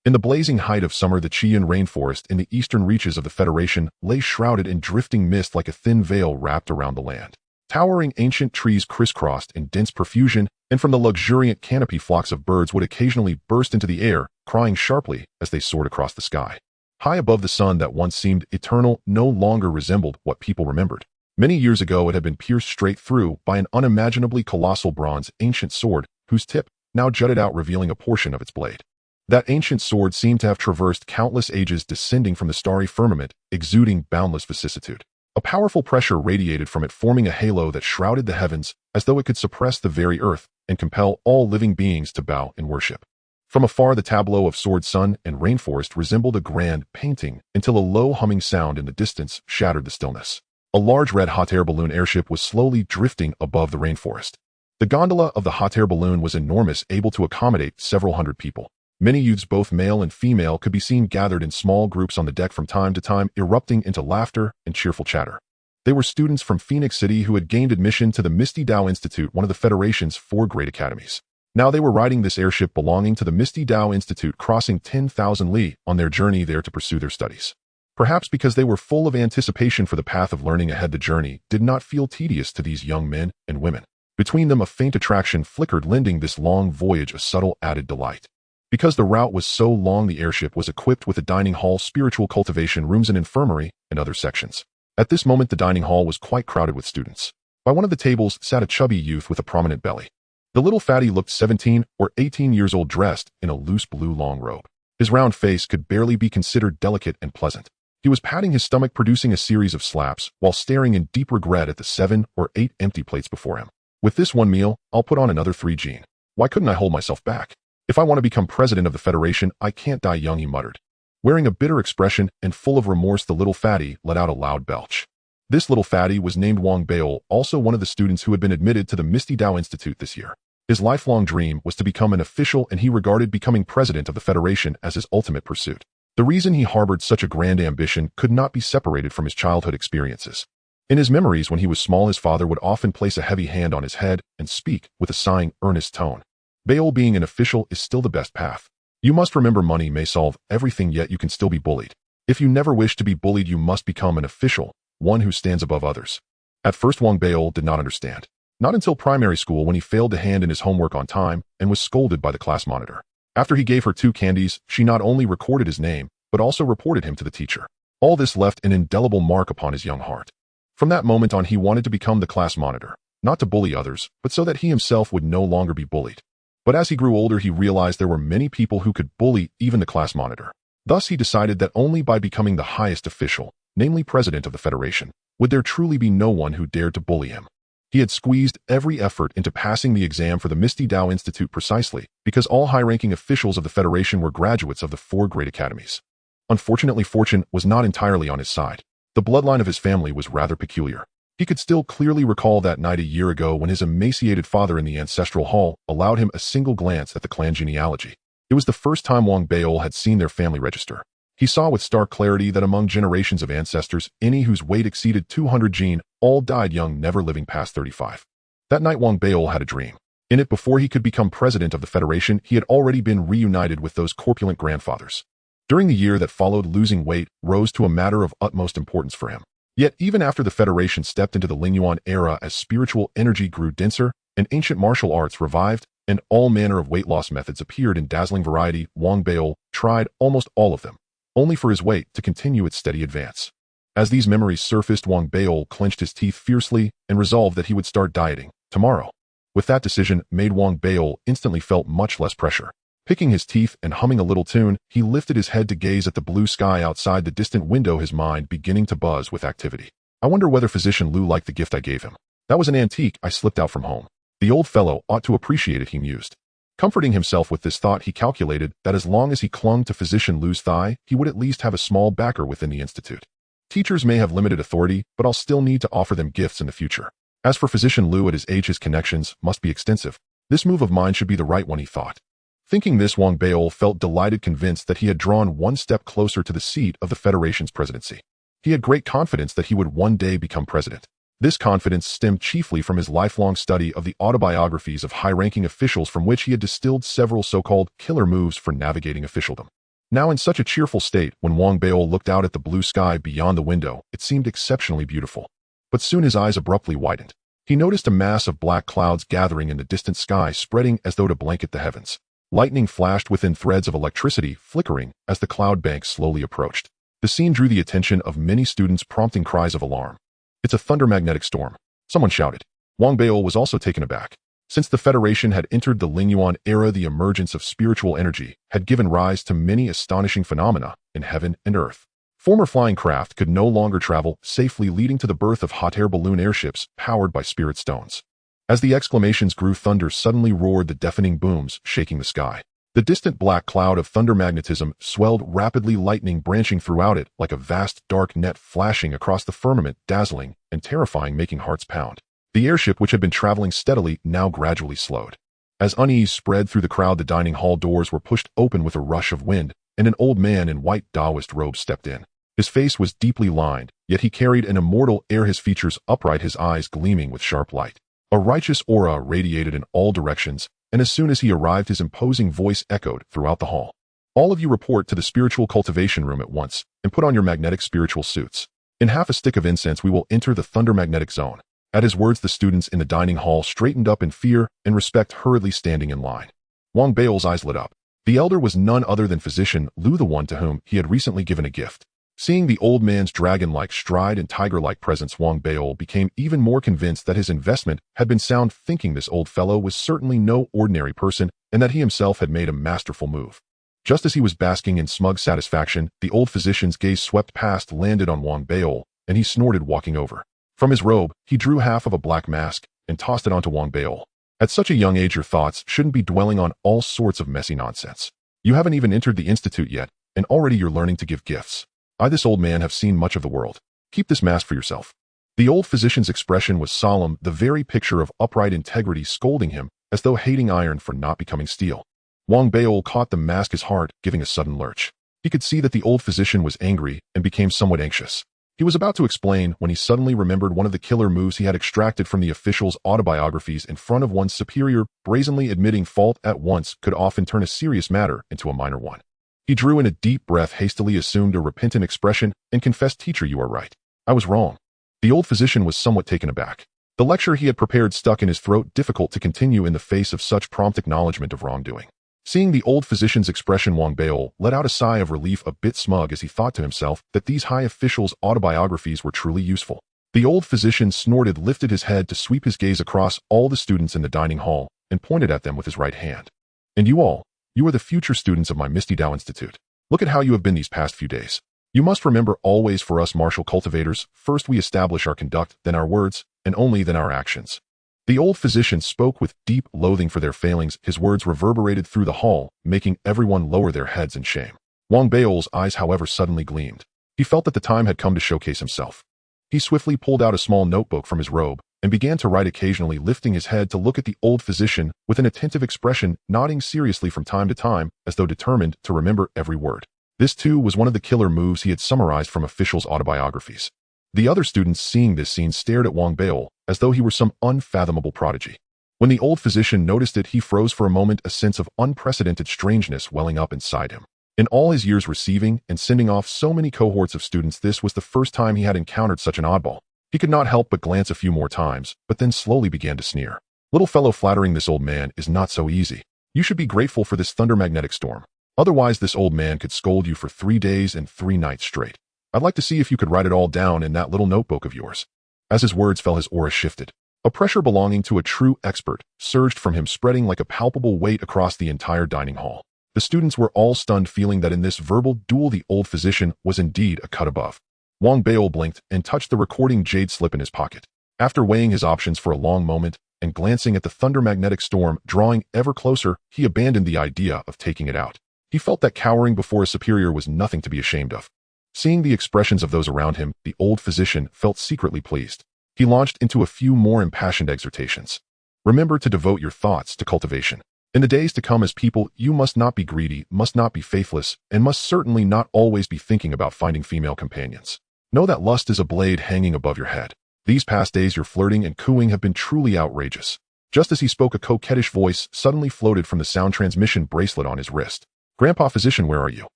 In the blazing height of summer, the Chiyan rainforest in the eastern reaches of the Federation lay shrouded in drifting mist like a thin veil wrapped around the land. Towering ancient trees crisscrossed in dense profusion, and from the luxuriant canopy flocks of birds would occasionally burst into the air, crying sharply as they soared across the sky. High above the sun that once seemed eternal no longer resembled what people remembered. Many years ago it had been pierced straight through by an unimaginably colossal bronze ancient sword, whose tip now jutted out, revealing a portion of its blade. That ancient sword seemed to have traversed countless ages, descending from the starry firmament, exuding boundless vicissitude. A powerful pressure radiated from it, forming a halo that shrouded the heavens as though it could suppress the very earth and compel all living beings to bow in worship. From afar, the tableau of sword, sun, and rainforest resembled a grand painting until a low humming sound in the distance shattered the stillness. A large red hot air balloon airship was slowly drifting above the rainforest. The gondola of the hot air balloon was enormous, able to accommodate several hundred people. Many youths, both male and female, could be seen gathered in small groups on the deck, from time to time erupting into laughter and cheerful chatter. They were students from Phoenix City who had gained admission to the Misty Dao Institute, one of the Federation's 4 great academies. Now they were riding this airship belonging to the Misty Dao Institute, crossing 10,000 li on their journey there to pursue their studies. Perhaps because they were full of anticipation for the path of learning ahead, the journey did not feel tedious to these young men and women. Between them, a faint attraction flickered, lending this long voyage a subtle added delight. Because the route was so long, the airship was equipped with a dining hall, spiritual cultivation rooms, an infirmary, and other sections. At this moment, the dining hall was quite crowded with students. By one of the tables sat a chubby youth with a prominent belly. The little fatty looked 17 or 18 years old, dressed in a loose blue long robe. His round face could barely be considered delicate and pleasant. He was patting his stomach, producing a series of slaps, while staring in deep regret at the 7 or 8 empty plates before him. With this one meal, I'll put on another 3 gene. Why couldn't I hold myself back? If I want to become president of the Federation, I can't die young, he muttered. Wearing a bitter expression and full of remorse, the little fatty let out a loud belch. This little fatty was named Wang Baol, also one of the students who had been admitted to the Misty Dao Institute this year. His lifelong dream was to become an official, and he regarded becoming president of the Federation as his ultimate pursuit. The reason he harbored such a grand ambition could not be separated from his childhood experiences. In his memories, when he was small, his father would often place a heavy hand on his head and speak with a sighing, earnest tone. Baol, being an official is still the best path. You must remember, money may solve everything, yet you can still be bullied. If you never wish to be bullied, you must become an official, one who stands above others. At first, Wang Baol did not understand. Not until primary school, when he failed to hand in his homework on time and was scolded by the class monitor. After he gave her 2 candies, she not only recorded his name, but also reported him to the teacher. All this left an indelible mark upon his young heart. From that moment on, he wanted to become the class monitor, not to bully others, but so that he himself would no longer be bullied. But as he grew older, he realized there were many people who could bully even the class monitor. Thus, he decided that only by becoming the highest official, namely president of the Federation, would there truly be no one who dared to bully him. He had squeezed every effort into passing the exam for the Misty Dao Institute precisely because all high-ranking officials of the Federation were graduates of the 4 great academies. Unfortunately, fortune was not entirely on his side. The bloodline of his family was rather peculiar. He could still clearly recall that night a year ago when his emaciated father in the ancestral hall allowed him a single glance at the clan genealogy. It was the first time Wang Baol had seen their family register. He saw with stark clarity that among generations of ancestors, any whose weight exceeded 200 gene all died young, never living past 35. That night, Wang Baol had a dream. In it, before he could become president of the Federation, he had already been reunited with those corpulent grandfathers. During the year that followed, losing weight rose to a matter of utmost importance for him. Yet even after the Federation stepped into the Lingyuan era, as spiritual energy grew denser and ancient martial arts revived, and all manner of weight loss methods appeared in dazzling variety, Wang Baol tried almost all of them, only for his weight to continue its steady advance. As these memories surfaced, Wang Baol clenched his teeth fiercely and resolved that he would start dieting tomorrow. With that decision made, Wang Baol instantly felt much less pressure. Picking his teeth and humming a little tune, he lifted his head to gaze at the blue sky outside the distant window, his mind beginning to buzz with activity. I wonder whether Physician Liu liked the gift I gave him. That was an antique I slipped out from home. The old fellow ought to appreciate it, he mused. Comforting himself with this thought, he calculated that as long as he clung to Physician Liu's thigh, he would at least have a small backer within the institute. Teachers may have limited authority, but I'll still need to offer them gifts in the future. As for Physician Liu, at his age, his connections must be extensive. This move of mine should be the right one, he thought. Thinking this, Wang Baol felt delighted, convinced that he had drawn one step closer to the seat of the Federation's presidency. He had great confidence that he would one day become president. This confidence stemmed chiefly from his lifelong study of the autobiographies of high-ranking officials, from which he had distilled several so-called killer moves for navigating officialdom. Now in such a cheerful state, when Wang Baol looked out at the blue sky beyond the window, it seemed exceptionally beautiful. But soon his eyes abruptly widened. He noticed a mass of black clouds gathering in the distant sky, spreading as though to blanket the heavens. Lightning flashed within threads of electricity, flickering as the cloud bank slowly approached. The scene drew the attention of many students, prompting cries of alarm. "It's a thunder-magnetic storm," someone shouted. Wang Baol was also taken aback. Since the Federation had entered the Lingyuan era, the emergence of spiritual energy had given rise to many astonishing phenomena in heaven and earth. Former flying craft could no longer travel safely, leading to the birth of hot air balloon airships powered by spirit stones. As the exclamations grew, thunder suddenly roared, the deafening booms shaking the sky. The distant black cloud of thunder magnetism swelled rapidly, lightning branching throughout it like a vast dark net flashing across the firmament, dazzling and terrifying, making hearts pound. The airship, which had been traveling steadily, now gradually slowed. As unease spread through the crowd, the dining hall doors were pushed open with a rush of wind, and an old man in white Taoist robes stepped in. His face was deeply lined, yet he carried an immortal air, his features upright, his eyes gleaming with sharp light. A righteous aura radiated in all directions, and as soon as he arrived, his imposing voice echoed throughout the hall. "All of you report to the spiritual cultivation room at once, and put on your magnetic spiritual suits. In half a stick of incense we will enter the thunder magnetic zone." At his words, the students in the dining hall straightened up in fear and respect, hurriedly standing in line. Wang Baol's eyes lit up. The elder was none other than Physician Lu, the one to whom he had recently given a gift. Seeing the old man's dragon-like stride and tiger-like presence, Wang Baol became even more convinced that his investment had been sound, thinking this old fellow was certainly no ordinary person and that he himself had made a masterful move. Just as he was basking in smug satisfaction, the old physician's gaze swept past, landed on Wang Baol, and he snorted, walking over. From his robe, he drew half of a black mask and tossed it onto Wang Baol. "At such a young age, your thoughts shouldn't be dwelling on all sorts of messy nonsense. You haven't even entered the institute yet, and already you're learning to give gifts. I, this old man, have seen much of the world. Keep this mask for yourself." The old physician's expression was solemn, the very picture of upright integrity, scolding him as though hating iron for not becoming steel. Wang Baol caught the mask, his heart giving a sudden lurch. He could see that the old physician was angry and became somewhat anxious. He was about to explain when he suddenly remembered one of the killer moves he had extracted from the officials' autobiographies. In front of one's superior, brazenly admitting fault at once could often turn a serious matter into a minor one. He drew in a deep breath, hastily assumed a repentant expression, and confessed, "Teacher, you are right. I was wrong." The old physician was somewhat taken aback. The lecture he had prepared stuck in his throat, difficult to continue in the face of such prompt acknowledgement of wrongdoing. Seeing the old physician's expression, Wang Baol let out a sigh of relief, a bit smug as he thought to himself that these high officials' autobiographies were truly useful. The old physician snorted, lifted his head to sweep his gaze across all the students in the dining hall, and pointed at them with his right hand. "And you all, you are the future students of my Misty Dao Institute. Look at how you have been these past few days. You must remember always, for us martial cultivators, first we establish our conduct, then our words, and only then our actions." The old physician spoke with deep loathing for their failings. His words reverberated through the hall, making everyone lower their heads in shame. Wang Baol's eyes, however, suddenly gleamed. He felt that the time had come to showcase himself. He swiftly pulled out a small notebook from his robe and began to write, occasionally lifting his head to look at the old physician with an attentive expression, nodding seriously from time to time as though determined to remember every word. This too was one of the killer moves he had summarized from officials' autobiographies. The other students, seeing this scene, stared at Wang Baol as though he were some unfathomable prodigy. When the old physician noticed it, he froze for a moment, a sense of unprecedented strangeness welling up inside him. In all his years receiving and sending off so many cohorts of students, this was the first time he had encountered such an oddball. He could not help but glance a few more times, but then slowly began to sneer. "Little fellow, flattering this old man is not so easy. You should be grateful for this thunder magnetic storm. Otherwise, this old man could scold you for 3 days and 3 nights straight. I'd like to see if you could write it all down in that little notebook of yours." As his words fell, his aura shifted. A pressure belonging to a true expert surged from him, spreading like a palpable weight across the entire dining hall. The students were all stunned, feeling that in this verbal duel the old physician was indeed a cut above. Wang Baol blinked and touched the recording jade slip in his pocket. After weighing his options for a long moment and glancing at the thunder magnetic storm drawing ever closer, he abandoned the idea of taking it out. He felt that cowering before a superior was nothing to be ashamed of. Seeing the expressions of those around him, the old physician felt secretly pleased. He launched into a few more impassioned exhortations. "Remember to devote your thoughts to cultivation. In the days to come, as people, you must not be greedy, must not be faithless, and must certainly not always be thinking about finding female companions. Know that lust is a blade hanging above your head. These past days your flirting and cooing have been truly outrageous." Just as he spoke, a coquettish voice suddenly floated from the sound transmission bracelet on his wrist. "Grandpa Physician, where are you?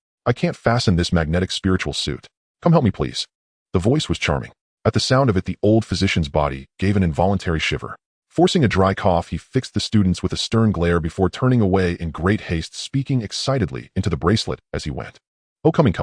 I can't fasten this magnetic spiritual suit. Come help me, please." The voice was charming. At the sound of it, the old physician's body gave an involuntary shiver. Forcing a dry cough, he fixed the students with a stern glare before turning away in great haste, speaking excitedly into the bracelet as he went. "Oh, coming.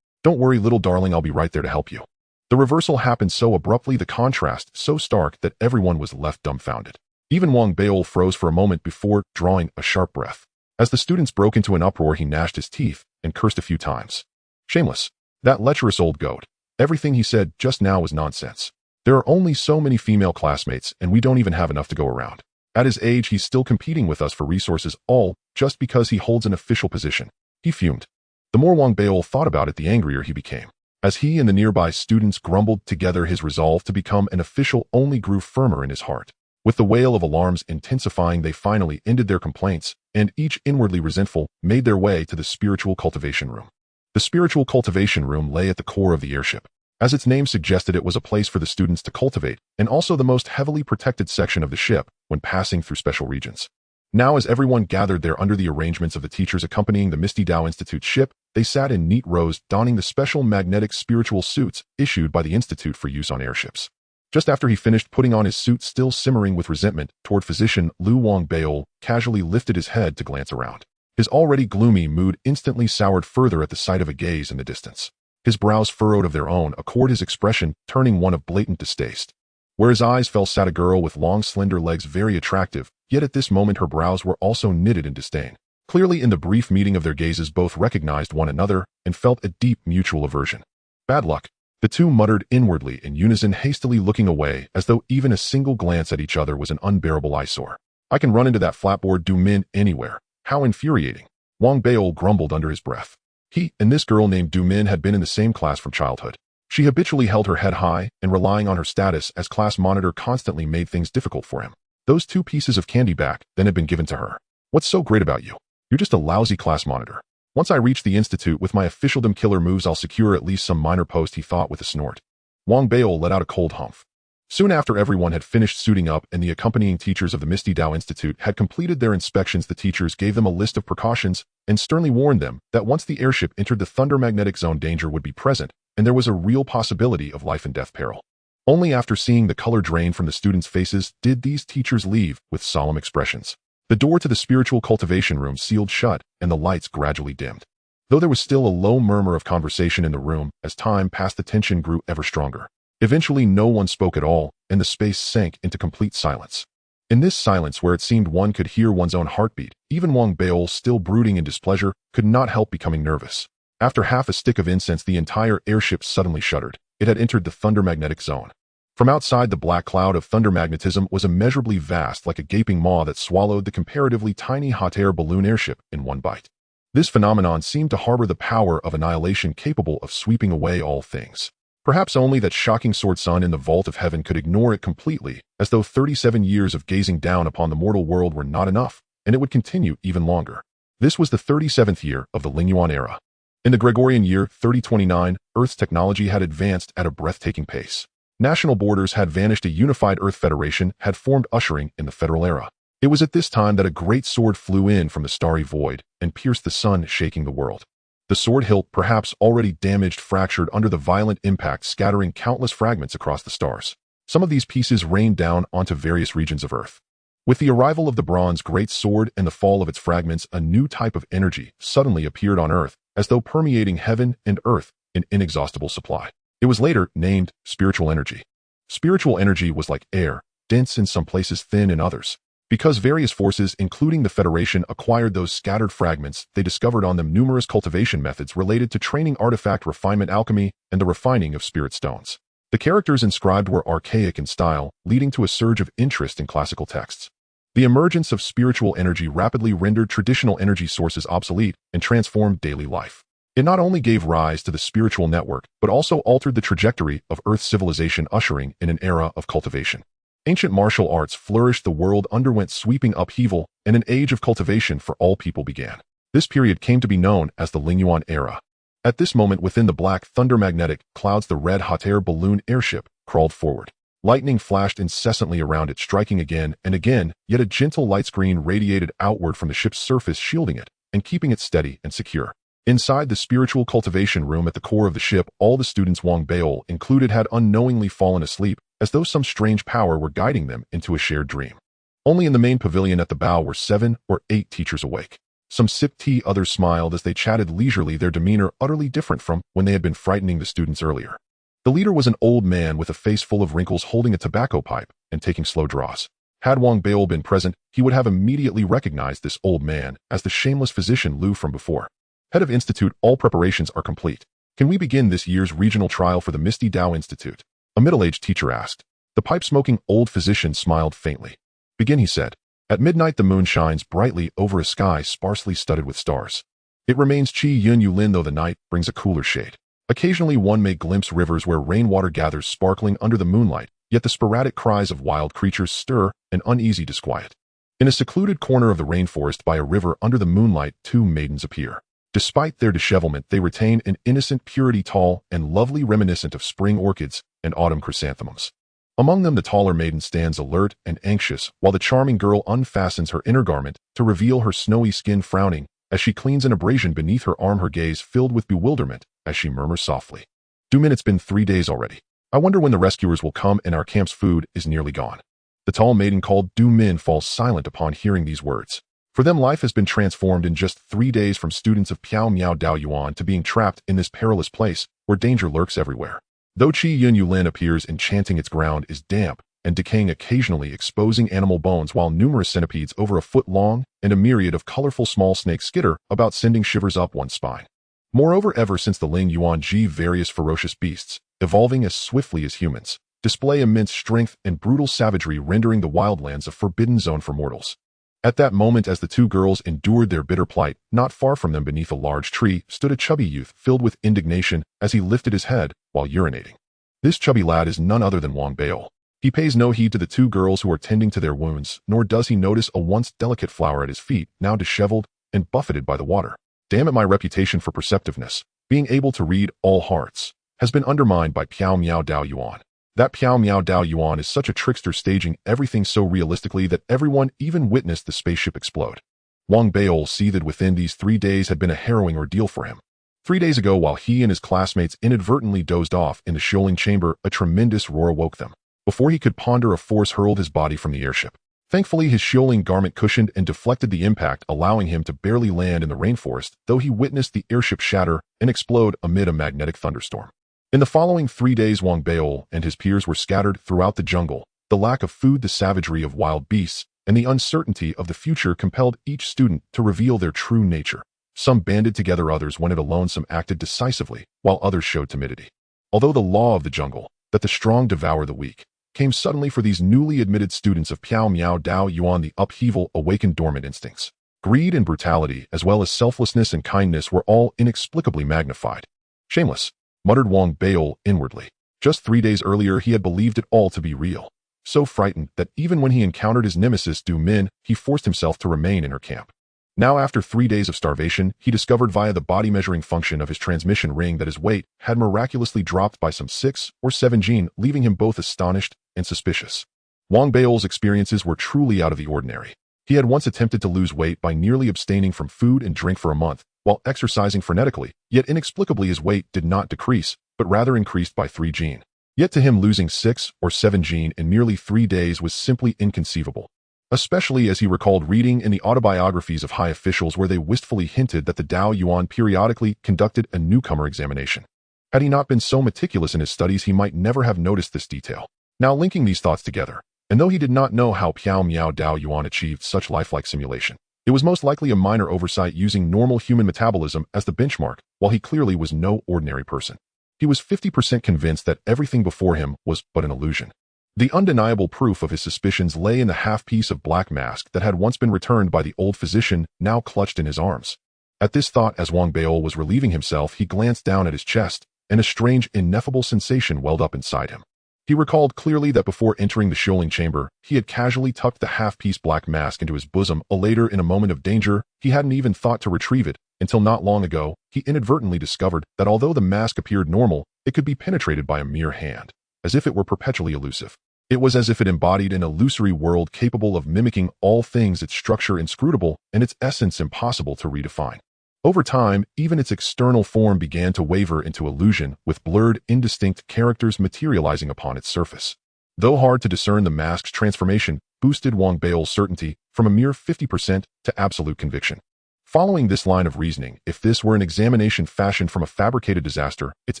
Don't worry, little darling, I'll be right there to help you." The reversal happened so abruptly, the contrast so stark, that everyone was left dumbfounded. Even Wang Beol froze for a moment before drawing a sharp breath. As the students broke into an uproar, he gnashed his teeth and cursed a few times. Shameless. That lecherous old goat. Everything he said just now was nonsense. There are only so many female classmates, and we don't even have enough to go around. At his age, he's still competing with us for resources, all just because he holds an official position. He fumed. The more Wang Beol thought about it, the angrier he became. As he and the nearby students grumbled together, his resolve to become an official only grew firmer in his heart. With the wail of alarms intensifying, they finally ended their complaints, and each inwardly resentful, made their way to the spiritual cultivation room. The spiritual cultivation room lay at the core of the airship. As its name suggested, it was a place for the students to cultivate, and also the most heavily protected section of the ship when passing through special regions. Now, as everyone gathered there under the arrangements of the teachers accompanying the Misty Dao Institute ship, they sat in neat rows, donning the special magnetic spiritual suits issued by the Institute for use on airships. Just after he finished putting on his suit, still simmering with resentment toward physician Lu, Wang Beol casually lifted his head to glance around. His already gloomy mood instantly soured further at the sight of a gaze in the distance. His brows furrowed of their own accord, his expression turning one of blatant distaste. Where his eyes fell sat a girl with long, slender legs, very attractive, yet at this moment her brows were also knitted in disdain. Clearly, in the brief meeting of their gazes, both recognized one another and felt a deep mutual aversion. Bad luck. The two muttered inwardly in unison, hastily looking away, as though even a single glance at each other was an unbearable eyesore. I can run into that flatboard Du Min anywhere. How infuriating. Wang Beol grumbled under his breath. He and this girl named Du Min had been in the same class from childhood. She habitually held her head high, and relying on her status as class monitor constantly made things difficult for him. Those 2 pieces of candy back then had been given to her. What's so great about you? You're just a lousy class monitor. Once I reach the institute with my officialdom killer moves, I'll secure at least some minor post, he thought with a snort. Wang Beol let out a cold humph. Soon after everyone had finished suiting up and the accompanying teachers of the Misty Dao Institute had completed their inspections, the teachers gave them a list of precautions and sternly warned them that once the airship entered the thunder magnetic zone, danger would be present, and there was a real possibility of life and death peril. Only after seeing the color drain from the students' faces did these teachers leave with solemn expressions. The door to the spiritual cultivation room sealed shut, and the lights gradually dimmed. Though there was still a low murmur of conversation in the room, as time passed the tension grew ever stronger. Eventually no one spoke at all, and the space sank into complete silence. In this silence, where it seemed one could hear one's own heartbeat, even Wang Beol, still brooding in displeasure, could not help becoming nervous. After half a stick of incense, the entire airship suddenly shuddered. It had entered the thunder magnetic zone. From outside, the black cloud of thunder magnetism was immeasurably vast, like a gaping maw that swallowed the comparatively tiny hot air balloon airship in one bite. This phenomenon seemed to harbor the power of annihilation, capable of sweeping away all things. Perhaps only that shocking sword sun in the vault of heaven could ignore it completely, as though 37 years of gazing down upon the mortal world were not enough, and it would continue even longer. This was the 37th year of the Lingyuan era. In the Gregorian year 3029, Earth's technology had advanced at a breathtaking pace. National borders had vanished, a unified Earth Federation had formed, ushering in the Federal era. It was at this time that a great sword flew in from the starry void and pierced the sun, shaking the world. The sword hilt, perhaps already damaged, fractured under the violent impact, scattering countless fragments across the stars. Some of these pieces rained down onto various regions of Earth. With the arrival of the bronze great sword and the fall of its fragments, a new type of energy suddenly appeared on Earth, as though permeating heaven and earth in inexhaustible supply. It was later named spiritual energy. Spiritual energy was like air, dense in some places, thin in others. Because various forces, including the Federation, acquired those scattered fragments, they discovered on them numerous cultivation methods related to training, artifact refinement, alchemy, and the refining of spirit stones. The characters inscribed were archaic in style, leading to a surge of interest in classical texts. The emergence of spiritual energy rapidly rendered traditional energy sources obsolete and transformed daily life. It not only gave rise to the spiritual network, but also altered the trajectory of Earth's civilization, ushering in an era of cultivation. Ancient martial arts flourished, the world underwent sweeping upheaval, and an age of cultivation for all people began. This period came to be known as the Lingyuan era. At this moment, within the black thunder magnetic clouds, the red hot air balloon airship crawled forward. Lightning flashed incessantly around it, striking again and again, yet a gentle light screen radiated outward from the ship's surface, shielding it and keeping it steady and secure. Inside the spiritual cultivation room at the core of the ship, all the students, Wang Baol included, had unknowingly fallen asleep, as though some strange power were guiding them into a shared dream. Only in the main pavilion at the bow were 7 or 8 teachers awake. Some sipped tea, others smiled as they chatted leisurely, their demeanor utterly different from when they had been frightening the students earlier. The leader was an old man with a face full of wrinkles, holding a tobacco pipe and taking slow draws. Had Wang Baol been present, he would have immediately recognized this old man as the shameless physician Liu from before. Head of Institute, all preparations are complete. Can we begin this year's regional trial for the Misty Dao Institute? A middle-aged teacher asked. The pipe-smoking old physician smiled faintly. Begin, he said. At midnight the moon shines brightly over a sky sparsely studded with stars. It remains Qi Yun Yulin, though the night brings a cooler shade. Occasionally one may glimpse rivers where rainwater gathers sparkling under the moonlight, yet the sporadic cries of wild creatures stir an uneasy disquiet. In a secluded corner of the rainforest by a river under the moonlight, 2 maidens appear. Despite their dishevelment, they retain an innocent purity, tall and lovely, reminiscent of spring orchids and autumn chrysanthemums. Among them the taller maiden stands alert and anxious, while the charming girl unfastens her inner garment to reveal her snowy skin, frowning as she cleans an abrasion beneath her arm, her gaze filled with bewilderment as she murmurs softly. "Dumin, it's been 3 days already. I wonder when the rescuers will come, and our camp's food is nearly gone." The tall maiden called Du Min falls silent upon hearing these words. For them, life has been transformed in just 3 days, from students of Piao Miao Dao Yuan to being trapped in this perilous place where danger lurks everywhere. Though Qi Yun Yulin appears enchanting, its ground is damp and decaying, occasionally exposing animal bones, while numerous centipedes over a foot long and a myriad of colorful small snakes skitter about, sending shivers up one's spine. Moreover, ever since the Ling Yuan Ji, various ferocious beasts, evolving as swiftly as humans, display immense strength and brutal savagery, rendering the wildlands a forbidden zone for mortals. At that moment, as the 2 girls endured their bitter plight, not far from them beneath a large tree stood a chubby youth filled with indignation as he lifted his head while urinating. This chubby lad is none other than Wang Baol. He pays no heed to the 2 girls who are tending to their wounds, nor does he notice a once delicate flower at his feet, now disheveled and buffeted by the water. Damn it, my reputation for perceptiveness, being able to read all hearts, has been undermined by Piao Miao Dao Yuan. That Piao Miao Dao Yuan is such a trickster, staging everything so realistically that everyone even witnessed the spaceship explode. Wang Baol, seethed within. These 3 days had been a harrowing ordeal for him. 3 days ago, while he and his classmates inadvertently dozed off in the shoaling chamber, a tremendous roar awoke them. Before he could ponder, a force hurled his body from the airship. Thankfully, his shoaling garment cushioned and deflected the impact, allowing him to barely land in the rainforest, though he witnessed the airship shatter and explode amid a magnetic thunderstorm. In the following 3 days, Wang Baol and his peers were scattered throughout the jungle. The lack of food, the savagery of wild beasts, and the uncertainty of the future compelled each student to reveal their true nature. Some banded together, others went it alone, some acted decisively, while others showed timidity. Although the law of the jungle, that the strong devour the weak, came suddenly for these newly admitted students of Piao Miao Dao Yuan, the upheaval awakened dormant instincts. Greed and brutality, as well as selflessness and kindness, were all inexplicably magnified. "Shameless," muttered Wang Baol inwardly. Just 3 days earlier he had believed it all to be real. So frightened that even when he encountered his nemesis Du Min, he forced himself to remain in her camp. Now, after 3 days of starvation, he discovered via the body measuring function of his transmission ring that his weight had miraculously dropped by some 6 or 7 jin, leaving him both astonished and suspicious. Wang Baol's experiences were truly out of the ordinary. He had once attempted to lose weight by nearly abstaining from food and drink for a month, while exercising frenetically, yet inexplicably his weight did not decrease, but rather increased by 3 jin. Yet to him, losing 6 or 7 jin in merely 3 days was simply inconceivable, especially as he recalled reading in the autobiographies of high officials where they wistfully hinted that the Dao Yuan periodically conducted a newcomer examination. Had he not been so meticulous in his studies, he might never have noticed this detail. Now, linking these thoughts together, and though he did not know how Piao Miao Dao Yuan achieved such lifelike simulation, it was most likely a minor oversight, using normal human metabolism as the benchmark, while he clearly was no ordinary person. He was 50% convinced that everything before him was but an illusion. The undeniable proof of his suspicions lay in the half-piece of black mask that had once been returned by the old physician, now clutched in his arms. At this thought, as Wang Baol was relieving himself, he glanced down at his chest, and a strange, ineffable sensation welled up inside him. He recalled clearly that before entering the shoaling chamber, he had casually tucked the half-piece black mask into his bosom. Later, in a moment of danger, he hadn't even thought to retrieve it, until not long ago, he inadvertently discovered that although the mask appeared normal, it could be penetrated by a mere hand, as if it were perpetually elusive. It was as if it embodied an illusory world capable of mimicking all things, its structure inscrutable and its essence impossible to redefine. Over time, even its external form began to waver into illusion, with blurred, indistinct characters materializing upon its surface. Though hard to discern, the mask's transformation boosted Wang Bao's certainty from a mere 50% to absolute conviction. Following this line of reasoning, if this were an examination fashioned from a fabricated disaster, its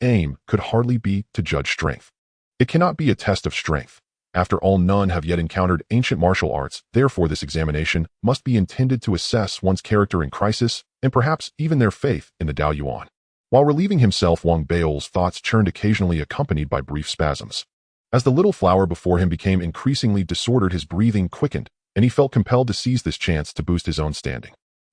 aim could hardly be to judge strength. It cannot be a test of strength. After all, none have yet encountered ancient martial arts, therefore this examination must be intended to assess one's character in crisis, and perhaps even their faith in the Dao Yuan. While relieving himself, Wang Bao's thoughts churned, occasionally accompanied by brief spasms. As the little flower before him became increasingly disordered, his breathing quickened, and he felt compelled to seize this chance to boost his own standing.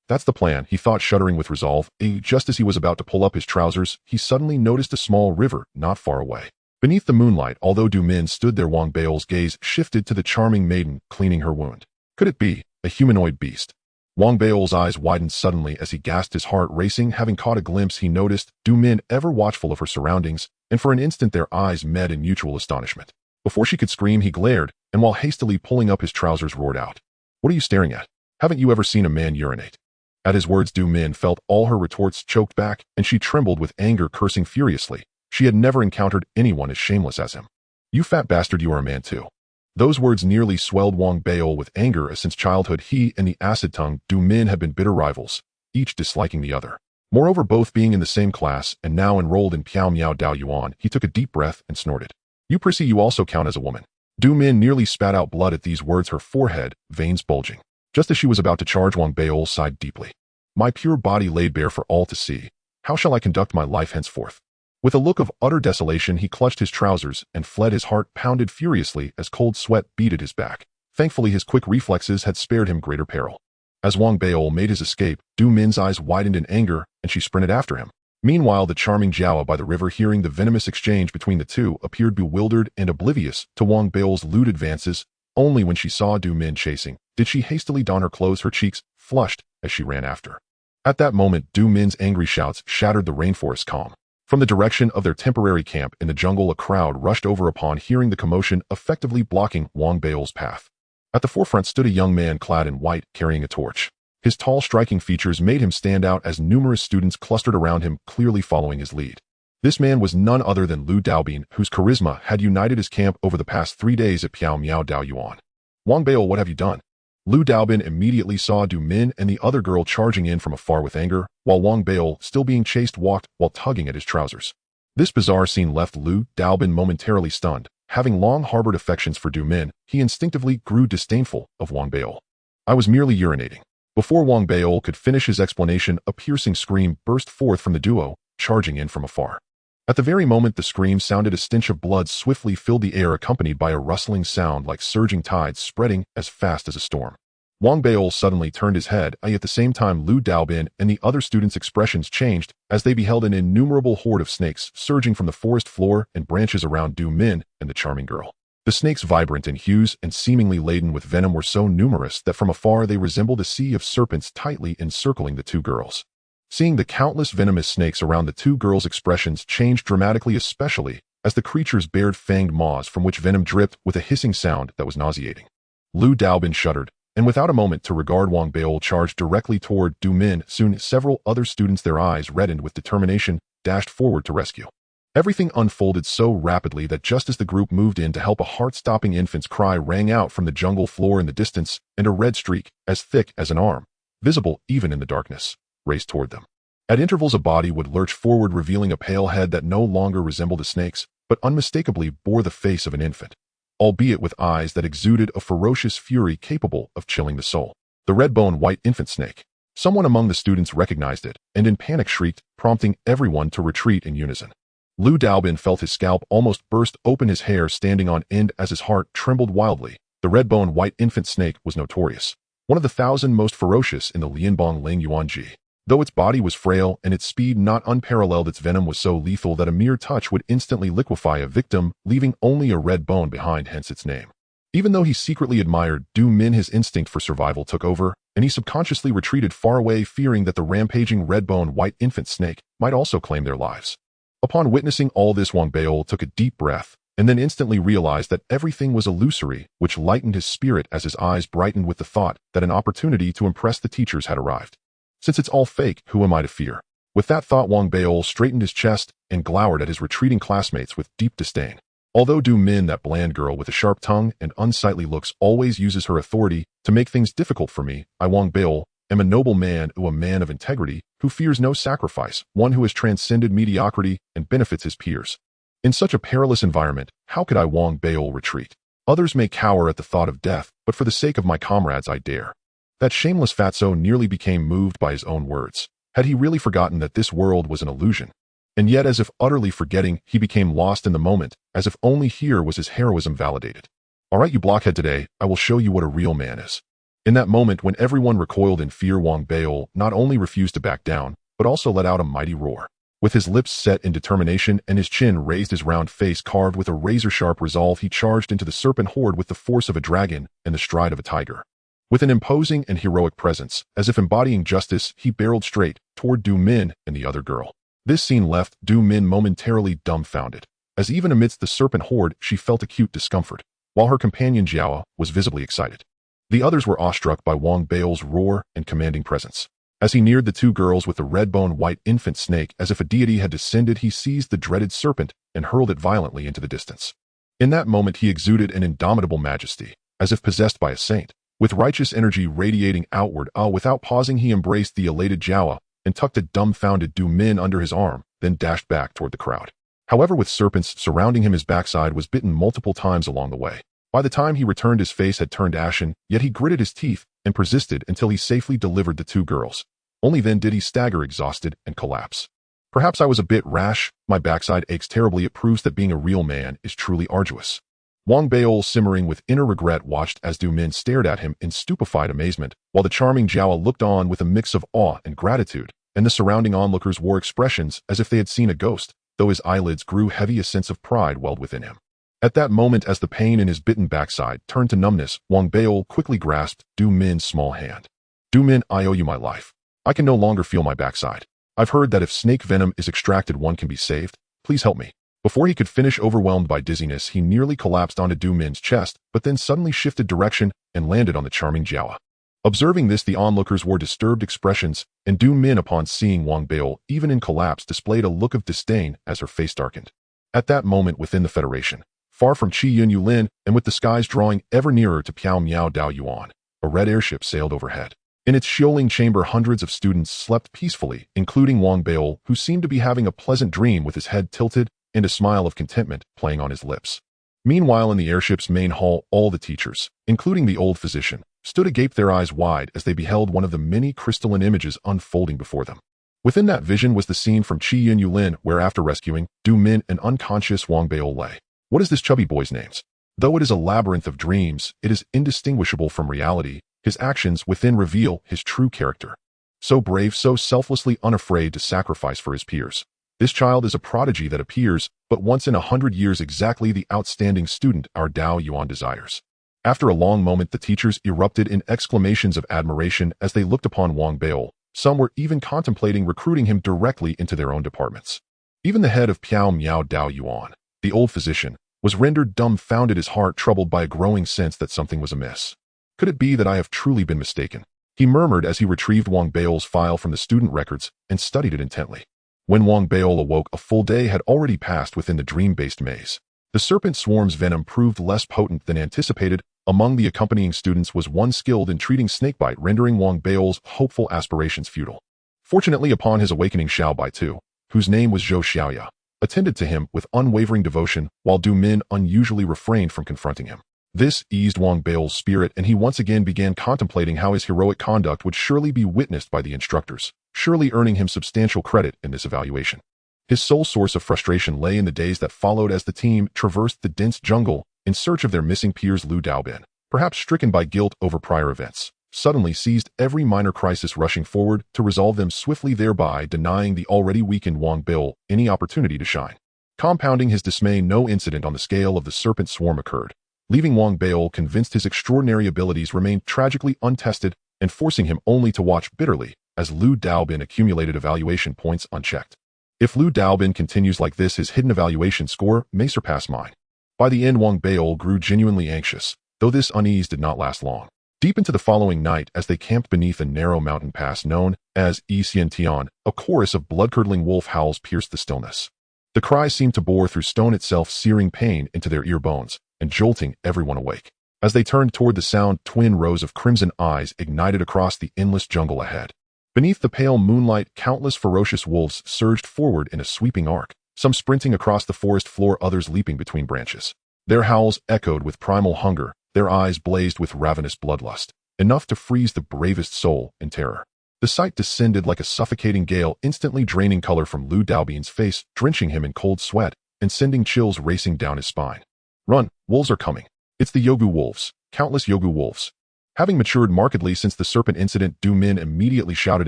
That's the plan, he thought, shuddering with resolve. Just as he was about to pull up his trousers, he suddenly noticed a small river not far away. Beneath the moonlight, although Du Min stood there, Wang Bao's gaze shifted to the charming maiden cleaning her wound. Could it be a humanoid beast? Wang Bao's eyes widened suddenly as he gasped, his heart racing. Having caught a glimpse, he noticed Du Min ever watchful of her surroundings, and for an instant their eyes met in mutual astonishment. Before she could scream, he glared, and while hastily pulling up his trousers, roared out, "What are you staring at? Haven't you ever seen a man urinate?" At his words, Du Min felt all her retorts choked back, and she trembled with anger, cursing furiously. She had never encountered anyone as shameless as him. "You fat bastard, you are a man too." Those words nearly swelled Wang Bao with anger, as since childhood he and the acid-tongued Du Min had been bitter rivals, each disliking the other. Moreover, both being in the same class and now enrolled in Piao Miao Dao Yuan, he took a deep breath and snorted. "You prissy, you also count as a woman." Du Min nearly spat out blood at these words, her forehead, veins bulging. Just as she was about to charge, Wang Bao sighed deeply. "My pure body laid bare for all to see. How shall I conduct my life henceforth?" With a look of utter desolation, he clutched his trousers and fled. His heart pounded furiously as cold sweat beaded his back. Thankfully, his quick reflexes had spared him greater peril. As Wang Bao made his escape, Du Min's eyes widened in anger, and she sprinted after him. Meanwhile, the charming Jiao by the river, hearing the venomous exchange between the two, appeared bewildered and oblivious to Wang Bao's lewd advances. Only when she saw Du Min chasing did she hastily don her clothes, her cheeks flushed as she ran after. At that moment, Du Min's angry shouts shattered the rainforest calm. From the direction of their temporary camp in the jungle, a crowd rushed over upon hearing the commotion, effectively blocking Wang Bao's path. At the forefront stood a young man clad in white, carrying a torch. His tall, striking features made him stand out as numerous students clustered around him, clearly following his lead. This man was none other than Lu Daobin, whose charisma had united his camp over the past 3 days at Piao Miao Dao Yuan. "Wang Bao, what have you done?" Lu Daobin immediately saw Du Min and the other girl charging in from afar with anger, while Wang Bao, still being chased, walked while tugging at his trousers. This bizarre scene left Lu Daobin momentarily stunned. Having long harbored affections for Du Min, he instinctively grew disdainful of Wang Bao. "I was merely urinating." Before Wang Bao could finish his explanation, a piercing scream burst forth from the duo, charging in from afar. At the very moment the scream sounded, a stench of blood swiftly filled the air, accompanied by a rustling sound like surging tides spreading as fast as a storm. Wang Bao suddenly turned his head. At the same time, Lu Daobin and the other students' expressions changed as they beheld an innumerable horde of snakes surging from the forest floor and branches around Du Min and the charming girl. The snakes, vibrant in hues and seemingly laden with venom, were so numerous that from afar they resembled a sea of serpents tightly encircling the two girls. Seeing the countless venomous snakes around the two girls, expressions changed dramatically, especially as the creatures bared fanged maws from which venom dripped with a hissing sound that was nauseating. Lu Daobin shuddered, and without a moment to regard, Wang Bao charged directly toward Du Min. Soon several other students, their eyes reddened with determination, dashed forward to rescue. Everything unfolded so rapidly that just as the group moved in to help, a heart-stopping infant's cry rang out from the jungle floor in the distance, and a red streak, as thick as an arm, visible even in the darkness, raced toward them. At intervals a body would lurch forward, revealing a pale head that no longer resembled a snake's, but unmistakably bore the face of an infant, albeit with eyes that exuded a ferocious fury capable of chilling the soul. The red-boned white infant snake. Someone among the students recognized it, and in panic shrieked, prompting everyone to retreat in unison. Lu Daobin felt his scalp almost burst open, his hair standing on end as his heart trembled wildly. The red-boned white infant snake was notorious, one of the 1,000 most ferocious in the Lianbong Ling Yuanji. Though its body was frail and its speed not unparalleled, its venom was so lethal that a mere touch would instantly liquefy a victim, leaving only a red bone behind, hence its name. Even though he secretly admired Du Min, his instinct for survival took over, and he subconsciously retreated far away, fearing that the rampaging red-boned white infant snake might also claim their lives. Upon witnessing all this, Wang Bao took a deep breath, and then instantly realized that everything was illusory, which lightened his spirit as his eyes brightened with the thought that an opportunity to impress the teachers had arrived. Since it's all fake, who am I to fear? With that thought, Wang Beol straightened his chest and glowered at his retreating classmates with deep disdain. Although Du Min, that bland girl with a sharp tongue and unsightly looks, always uses her authority to make things difficult for me, I, Wang Beol, am a noble man, a man of integrity, who fears no sacrifice, one who has transcended mediocrity and benefits his peers. In such a perilous environment, how could I, Wang Beol, retreat? Others may cower at the thought of death, but for the sake of my comrades I dare. That shameless fatso nearly became moved by his own words. Had he really forgotten that this world was an illusion? And yet, as if utterly forgetting, he became lost in the moment, as if only here was his heroism validated. All right, you blockhead, today I will show you what a real man is. In that moment, when everyone recoiled in fear, Wang Beol not only refused to back down, but also let out a mighty roar. With his lips set in determination and his chin raised, his round face carved with a razor-sharp resolve, he charged into the serpent horde with the force of a dragon and the stride of a tiger. With an imposing and heroic presence, as if embodying justice, he barreled straight toward Du Min and the other girl. This scene left Du Min momentarily dumbfounded, as even amidst the serpent horde she felt acute discomfort, while her companion Jiao was visibly excited. The others were awestruck by Wang Beol's roar and commanding presence. As he neared the two girls with the red-bone white infant snake, as if a deity had descended, he seized the dreaded serpent and hurled it violently into the distance. In that moment, he exuded an indomitable majesty, as if possessed by a saint. With righteous energy radiating outward, without pausing, he embraced the elated Jiao and tucked a dumbfounded Du Min under his arm, then dashed back toward the crowd. However, with serpents surrounding him, his backside was bitten multiple times along the way. By the time he returned, his face had turned ashen, yet he gritted his teeth and persisted until he safely delivered the two girls. Only then did he stagger exhausted and collapse. Perhaps I was a bit rash, my backside aches terribly. It proves that being a real man is truly arduous. Wang Beol, simmering with inner regret, watched as Du Min stared at him in stupefied amazement, while the charming Jiao looked on with a mix of awe and gratitude, and the surrounding onlookers wore expressions as if they had seen a ghost. Though his eyelids grew heavy, a sense of pride welled within him. At that moment, as the pain in his bitten backside turned to numbness, Wang Beol quickly grasped Du Min's small hand. Du Min, I owe you my life. I can no longer feel my backside. I've heard that if snake venom is extracted, one can be saved. Please help me. Before he could finish, overwhelmed by dizziness, he nearly collapsed onto Du Min's chest, but then suddenly shifted direction and landed on the charming Jiao. Observing this, the onlookers wore disturbed expressions, and Du Min, upon seeing Wang Beol, even in collapse, displayed a look of disdain as her face darkened. At that moment, within the Federation, far from Qi Yun Yulin, and with the skies drawing ever nearer to Piao Miao Dao Yuan, a red airship sailed overhead. In its shielding chamber, hundreds of students slept peacefully, including Wang Beol, who seemed to be having a pleasant dream with his head tilted and a smile of contentment playing on his lips. Meanwhile, in the airship's main hall, all the teachers, including the old physician, stood agape, their eyes wide as they beheld one of the many crystalline images unfolding before them. Within that vision was the scene from Qi Yun Yulin, where after rescuing Du Min and unconscious Wang Beol lay. What is this chubby boy's name? Though it is a labyrinth of dreams, it is indistinguishable from reality. His actions within reveal his true character. So brave, so selflessly unafraid to sacrifice for his peers. This child is a prodigy that appears but once in 100 years, exactly the outstanding student our Dao Yuan desires. After a long moment, the teachers erupted in exclamations of admiration as they looked upon Wang Beol. Some were even contemplating recruiting him directly into their own departments. Even the head of Piao Miao Dao Yuan, the old physician, was rendered dumbfounded, his heart troubled by a growing sense that something was amiss. Could it be that I have truly been mistaken? He murmured as he retrieved Wang Beol's file from the student records and studied it intently. When Wang Beol awoke, a full day had already passed within the dream-based maze. The serpent swarm's venom proved less potent than anticipated. Among the accompanying students was one skilled in treating snakebite, rendering Wang Beol's hopeful aspirations futile. Fortunately, upon his awakening, Xiao Bai too, whose name was Zhou Xiaoya, attended to him with unwavering devotion, while Du Min unusually refrained from confronting him. This eased Wang Beol's spirit, and he once again began contemplating how his heroic conduct would surely be witnessed by the instructors, surely earning him substantial credit in this evaluation. His sole source of frustration lay in the days that followed as the team traversed the dense jungle in search of their missing peers. Lu Daobin, perhaps stricken by guilt over prior events, suddenly seized every minor crisis, rushing forward to resolve them swiftly, thereby denying the already weakened Wang Beol any opportunity to shine. Compounding his dismay, no incident on the scale of the serpent swarm occurred, leaving Wang Beol convinced his extraordinary abilities remained tragically untested and forcing him only to watch bitterly as Lu Daobin accumulated evaluation points unchecked. If Lu Daobin continues like this, his hidden evaluation score may surpass mine. By the end, Wang Beol grew genuinely anxious, though this unease did not last long. Deep into the following night, as they camped beneath a narrow mountain pass known as Xiantian, a chorus of blood-curdling wolf howls pierced the stillness. The cries seemed to bore through stone itself, searing pain into their ear bones and jolting everyone awake. As they turned toward the sound, twin rows of crimson eyes ignited across the endless jungle ahead. Beneath the pale moonlight, countless ferocious wolves surged forward in a sweeping arc, some sprinting across the forest floor, others leaping between branches. Their howls echoed with primal hunger, their eyes blazed with ravenous bloodlust, enough to freeze the bravest soul in terror. The sight descended like a suffocating gale, instantly draining color from Lu Daobin's face, drenching him in cold sweat, and sending chills racing down his spine. Run, wolves are coming. It's the Yogu wolves, countless Yogu wolves. Having matured markedly since the serpent incident, Du Min immediately shouted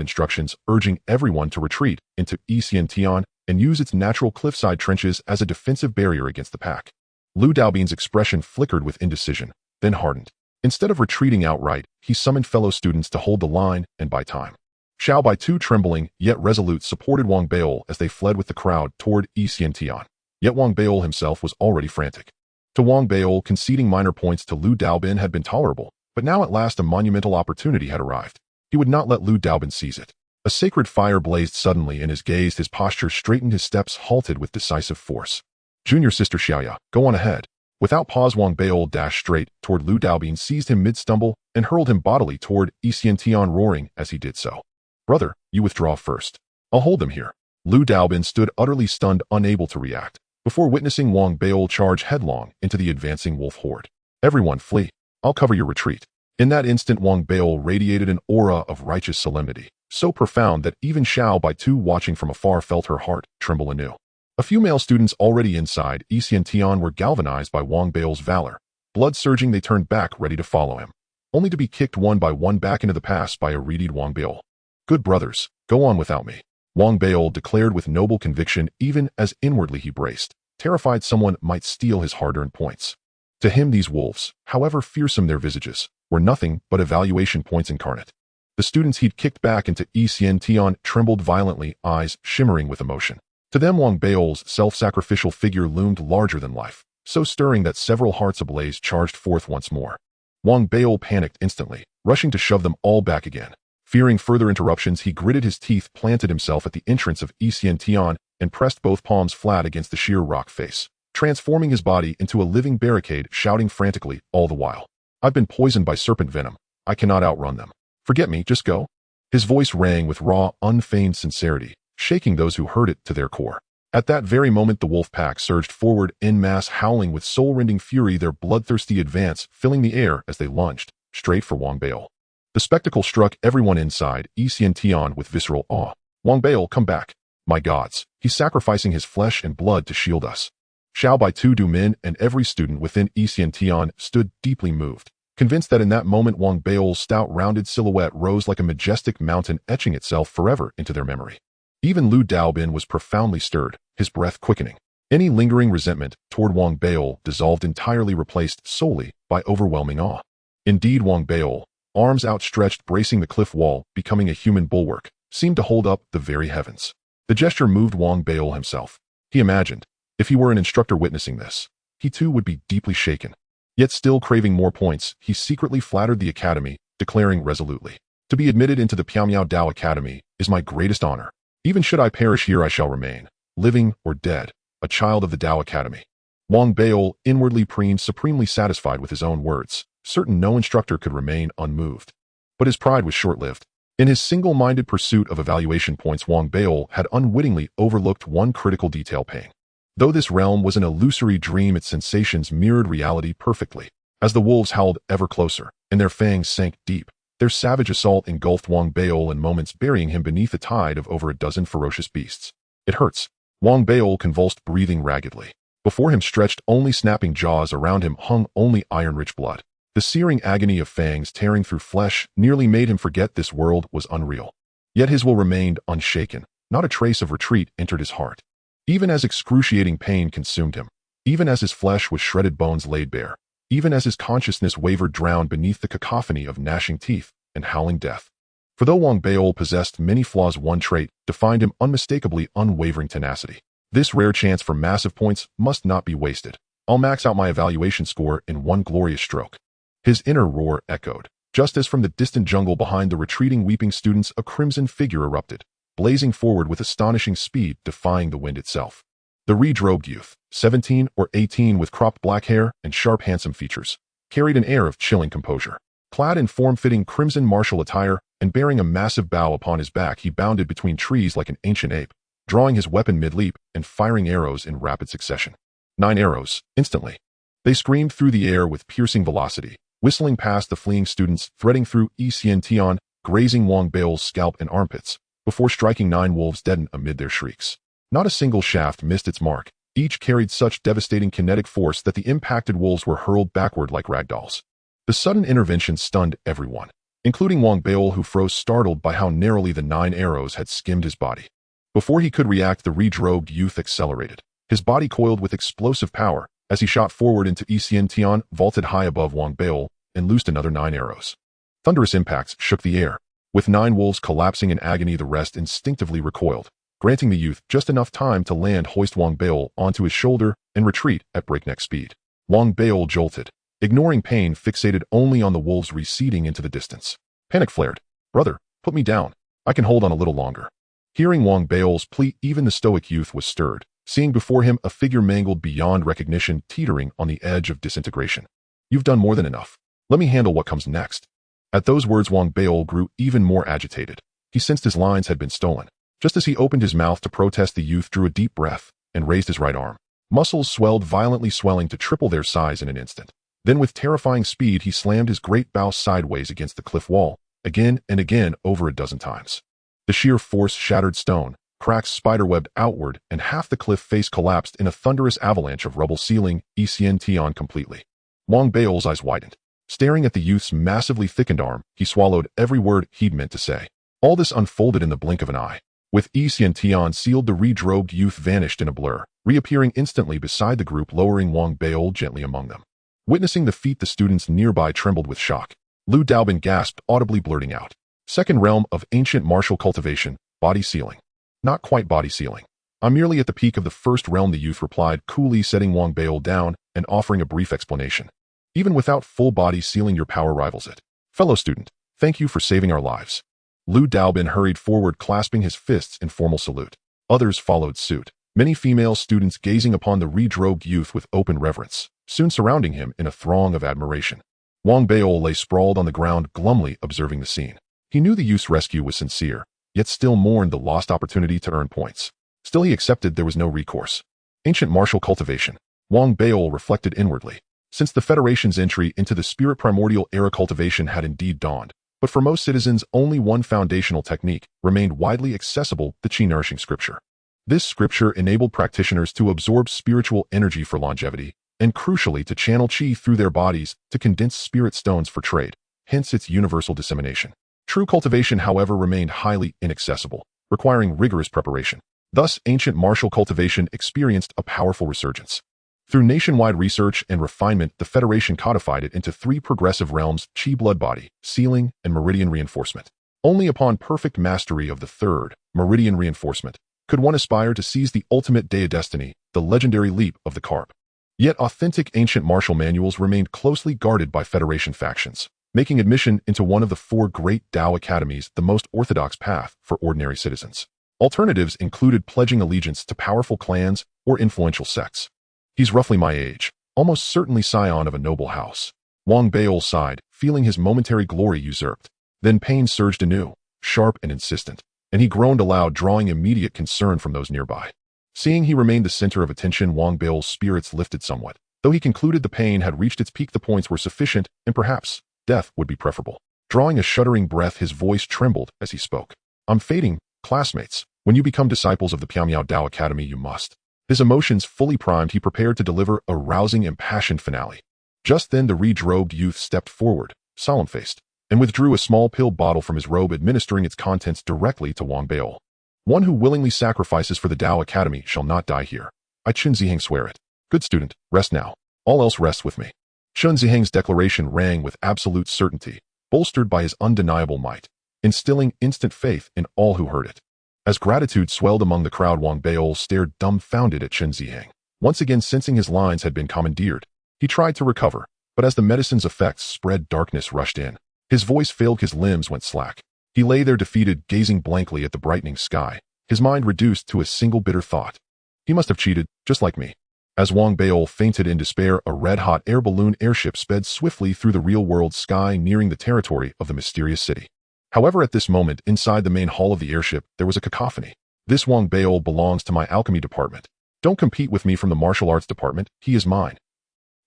instructions, urging everyone to retreat into Xiantian and use its natural cliffside trenches as a defensive barrier against the pack. Lu Daobin's expression flickered with indecision, then hardened. Instead of retreating outright, he summoned fellow students to hold the line and buy time. Xiao Baitu, trembling yet resolute, supported Wang Beol as they fled with the crowd toward Xiantian. Yet Wang Beol himself was already frantic. To Wang Beol, conceding minor points to Lu Daobin had been tolerable, but now at last a monumental opportunity had arrived. He would not let Lu Daobin seize it. A sacred fire blazed suddenly in his gaze, his posture straightened, his steps halted with decisive force. Junior sister Xiaoya, go on ahead. Without pause, Wang Beol dashed straight toward Lu Daobin, seized him mid-stumble, and hurled him bodily toward Xiantian, roaring as he did so. Brother, you withdraw first. I'll hold them here. Lu Daobin stood utterly stunned, unable to react, before witnessing Wang Beol charge headlong into the advancing wolf horde. Everyone flee. I'll cover your retreat. In that instant, Wang Beol radiated an aura of righteous solemnity, so profound that even Xiao Baitu, watching from afar, felt her heart tremble anew. A few male students already inside Xiantian were galvanized by Wang Beol's valor. Blood surging, they turned back, ready to follow him, only to be kicked one by one back into the pass by a readied Wang Beol. Good brothers, go on without me, Wang Beol declared with noble conviction, even as inwardly he braced, terrified someone might steal his hard-earned points. To him, these wolves, however fearsome their visages, were nothing but evaluation points incarnate. The students he'd kicked back into Xiantian trembled violently, eyes shimmering with emotion. To them, Wang Beol's self-sacrificial figure loomed larger than life, so stirring that several hearts ablaze charged forth once more. Wang Beol panicked instantly, rushing to shove them all back again. Fearing further interruptions, he gritted his teeth, planted himself at the entrance of Xiantian, and pressed both palms flat against the sheer rock face, transforming his body into a living barricade, shouting frantically all the while. I've been poisoned by serpent venom. I cannot outrun them. Forget me, just go. His voice rang with raw, unfeigned sincerity, shaking those who heard it to their core. At that very moment, the wolf pack surged forward en masse, howling with soul-rending fury, their bloodthirsty advance filling the air as they lunged straight for Wang Beol. The spectacle struck everyone inside Xiantian with visceral awe. Wang Beol, come back. My gods, he's sacrificing his flesh and blood to shield us. Xiao Baitu, Du Min, and every student within Xiantian stood deeply moved, convinced that in that moment Wang Beol's stout, rounded silhouette rose like a majestic mountain, etching itself forever into their memory. Even Lu Daobin was profoundly stirred, his breath quickening. Any lingering resentment toward Wang Beol dissolved entirely, replaced solely by overwhelming awe. Indeed, Wang Beol, arms outstretched bracing the cliff wall, becoming a human bulwark, seemed to hold up the very heavens. The gesture moved Wang Beol himself. He imagined, if he were an instructor witnessing this, he too would be deeply shaken. Yet still craving more points, he secretly flattered the academy, declaring resolutely, to be admitted into the Piaomiao Dao Academy is my greatest honor. Even should I perish here, I shall remain, living or dead, a child of the Dao Academy. Wang Beol inwardly preened, supremely satisfied with his own words, certain no instructor could remain unmoved. But his pride was short-lived. In his single-minded pursuit of evaluation points, Wang Beol had unwittingly overlooked one critical detail: pain. Though this realm was an illusory dream, its sensations mirrored reality perfectly. As the wolves howled ever closer, and their fangs sank deep, their savage assault engulfed Wang Beol in moments, burying him beneath a tide of over a dozen ferocious beasts. It hurts. Wang Beol convulsed, breathing raggedly. Before him stretched only snapping jaws, around him hung only iron-rich blood. The searing agony of fangs tearing through flesh nearly made him forget this world was unreal. Yet his will remained unshaken. Not a trace of retreat entered his heart. Even as excruciating pain consumed him, even as his flesh was shredded, bones laid bare, even as his consciousness wavered, drowned beneath the cacophony of gnashing teeth and howling death. For though Wang Beol possessed many flaws, one trait defined him unmistakably: unwavering tenacity. This rare chance for massive points must not be wasted. I'll max out my evaluation score in one glorious stroke. His inner roar echoed, Just as from the distant jungle behind the retreating weeping students a crimson figure erupted, blazing forward with astonishing speed, defying the wind itself. The re-robed youth, 17 or 18 with cropped black hair and sharp handsome features, carried an air of chilling composure. Clad in form-fitting crimson martial attire and bearing a massive bow upon his back, he bounded between trees like an ancient ape, drawing his weapon mid-leap and firing arrows in rapid succession. 9 arrows, instantly. They screamed through the air with piercing velocity, whistling past the fleeing students, threading through Tian, grazing Wang Bao's scalp and armpits, before striking 9 wolves deadened amid their shrieks. Not a single shaft missed its mark. Each carried such devastating kinetic force that the impacted wolves were hurled backward like ragdolls. The sudden intervention stunned everyone, including Wang Bao, who froze startled by how narrowly the 9 arrows had skimmed his body. Before he could react, the re-robed youth accelerated. His body coiled with explosive power as he shot forward into Tian, vaulted high above Wang Bao, and loosed another 9 arrows. Thunderous impacts shook the air. With 9 wolves collapsing in agony, the rest instinctively recoiled, granting the youth just enough time to land, hoist Wang Bao onto his shoulder, and retreat at breakneck speed. Wang Bao jolted, ignoring pain, fixated only on the wolves receding into the distance. Panic flared. "Brother, put me down. I can hold on a little longer." Hearing Wang Bao's plea, even the stoic youth was stirred, seeing before him a figure mangled beyond recognition, teetering on the edge of disintegration. "You've done more than enough. Let me handle what comes next." At those words, Wang Bao grew even more agitated. He sensed his lines had been stolen. Just as he opened his mouth to protest, the youth drew a deep breath and raised his right arm. Muscles swelled violently, swelling to triple their size in an instant. Then with terrifying speed, he slammed his great bow sideways against the cliff wall, again and again, over a dozen times. The sheer force shattered stone, cracks spiderwebbed outward, and half the cliff face collapsed in a thunderous avalanche of rubble, sealing Tian completely. Wang Bao's eyes widened. Staring at the youth's massively thickened arm, he swallowed every word he'd meant to say. All this unfolded in the blink of an eye. With Tian sealed, the re-robed youth vanished in a blur, reappearing instantly beside the group, lowering Wang Bao gently among them. Witnessing the feat, the students nearby trembled with shock. Lu Daobin gasped, audibly blurting out, "Second realm of ancient martial cultivation, body sealing." "Not quite body sealing. I'm merely at the peak of the first realm," the youth replied, coolly setting Wang Bao down and offering a brief explanation. "Even without full body sealing, your power rivals it. Fellow student, thank you for saving our lives." Lu Daobin hurried forward, clasping his fists in formal salute. Others followed suit, many female students gazing upon the re-robed youth with open reverence, soon surrounding him in a throng of admiration. Wang Bao lay sprawled on the ground, glumly observing the scene. He knew the youth's rescue was sincere, yet still mourned the lost opportunity to earn points. Still, he accepted there was no recourse. Ancient martial cultivation. Wang Bao reflected inwardly. Since the Federation's entry into the Spirit Primordial Era, cultivation had indeed dawned. But for most citizens, only one foundational technique remained widely accessible: the Qi-nourishing scripture. This scripture enabled practitioners to absorb spiritual energy for longevity, and crucially to channel Qi through their bodies to condense spirit stones for trade, hence its universal dissemination. True cultivation, however, remained highly inaccessible, requiring rigorous preparation. Thus, ancient martial cultivation experienced a powerful resurgence. Through nationwide research and refinement, the Federation codified it into 3 progressive realms: Qi, blood body, sealing, and meridian reinforcement. Only upon perfect mastery of the 3rd, meridian reinforcement, could one aspire to seize the ultimate destiny, the legendary leap of the carp. Yet authentic ancient martial manuals remained closely guarded by Federation factions, making admission into one of the 4 great Dao academies the most orthodox path for ordinary citizens. Alternatives included pledging allegiance to powerful clans or influential sects. "He's roughly my age, almost certainly scion of a noble house." Wang Bao sighed, feeling his momentary glory usurped. Then pain surged anew, sharp and insistent, and he groaned aloud, drawing immediate concern from those nearby. Seeing he remained the center of attention, Wang Bao's spirits lifted somewhat. Though he concluded the pain had reached its peak, the points were sufficient, and perhaps death would be preferable. Drawing a shuddering breath, his voice trembled as he spoke. "I'm fading, classmates. When you become disciples of the Piamiao Dao Academy, you must." His emotions fully primed, he prepared to deliver a rousing, impassioned finale. Just then, the re-robed youth stepped forward, solemn-faced, and withdrew a small pill bottle from his robe, administering its contents directly to Wang Bao. "One who willingly sacrifices for the Dao Academy shall not die here. I Chen Ziheng swear it. Good student, rest now. All else rests with me." Chen Ziheng's declaration rang with absolute certainty, bolstered by his undeniable might, instilling instant faith in all who heard it. As gratitude swelled among the crowd, Wang Bao stared dumbfounded at Chen Ziheng. Once again sensing his lines had been commandeered, he tried to recover, but as the medicine's effects spread, darkness rushed in. His voice failed, his limbs went slack. He lay there defeated, gazing blankly at the brightening sky, his mind reduced to a single bitter thought. He must have cheated, just like me. As Wang Beol fainted in despair, a red-hot air balloon airship sped swiftly through the real-world sky, nearing the territory of the mysterious city. However, at this moment, inside the main hall of the airship, there was a cacophony. This Wang Beol belongs to my alchemy department. Don't compete with me from the martial arts department, he is mine.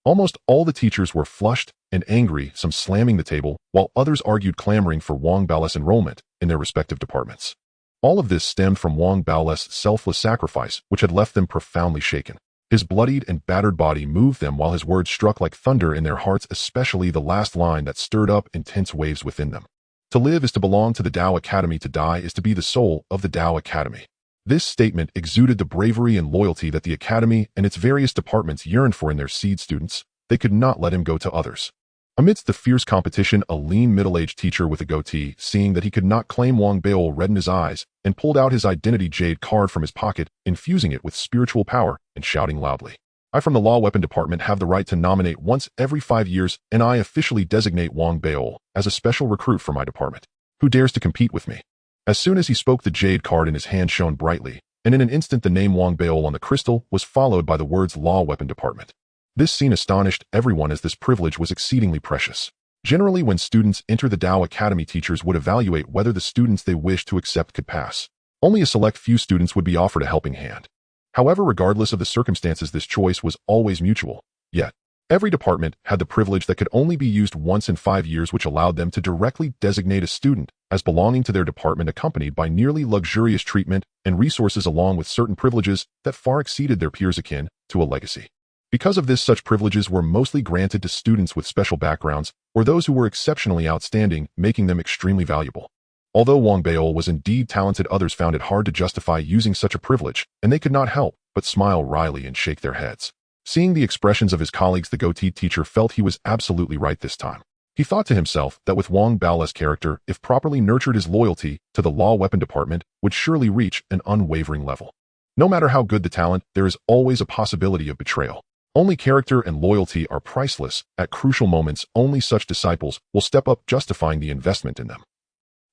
Almost all the teachers were flushed and angry, some slamming the table, while others argued, clamoring for Wang Bao's enrollment in their respective departments. All of this stemmed from Wang Bao's selfless sacrifice, which had left them profoundly shaken. His bloodied and battered body moved them while his words struck like thunder in their hearts, especially the last line that stirred up intense waves within them. To live is to belong to the Dao Academy, to die is to be the soul of the Dao Academy. This statement exuded the bravery and loyalty that the Academy and its various departments yearned for in their seed students. They could not let him go to others. Amidst the fierce competition, a lean middle-aged teacher with a goatee, seeing that he could not claim Wang Beol, reddened his eyes and pulled out his identity jade card from his pocket, infusing it with spiritual power and shouting loudly, "I from the Law Weapon Department have the right to nominate once every 5 years, and I officially designate Wang Beol as a special recruit for my department. Who dares to compete with me?" As soon as he spoke, the jade card in his hand shone brightly, and in an instant the name Wang Beol on the crystal was followed by the words Law Weapon Department. This scene astonished everyone, as this privilege was exceedingly precious. Generally, when students enter the Dao Academy, teachers would evaluate whether the students they wished to accept could pass. Only a select few students would be offered a helping hand. However, regardless of the circumstances, this choice was always mutual. Yet, every department had the privilege that could only be used once in 5 years, which allowed them to directly designate a student as belonging to their department, accompanied by nearly luxurious treatment and resources, along with certain privileges that far exceeded their peers, akin to a legacy. Because of this, such privileges were mostly granted to students with special backgrounds or those who were exceptionally outstanding, making them extremely valuable. Although Wang Beol was indeed talented, others found it hard to justify using such a privilege, and they could not help but smile wryly and shake their heads. Seeing the expressions of his colleagues, the goateed teacher felt he was absolutely right this time. He thought to himself that with Wang Bao's character, if properly nurtured, his loyalty to the Law Weapon Department would surely reach an unwavering level. No matter how good the talent, there is always a possibility of betrayal. Only character and loyalty are priceless. At crucial moments, only such disciples will step up, justifying the investment in them.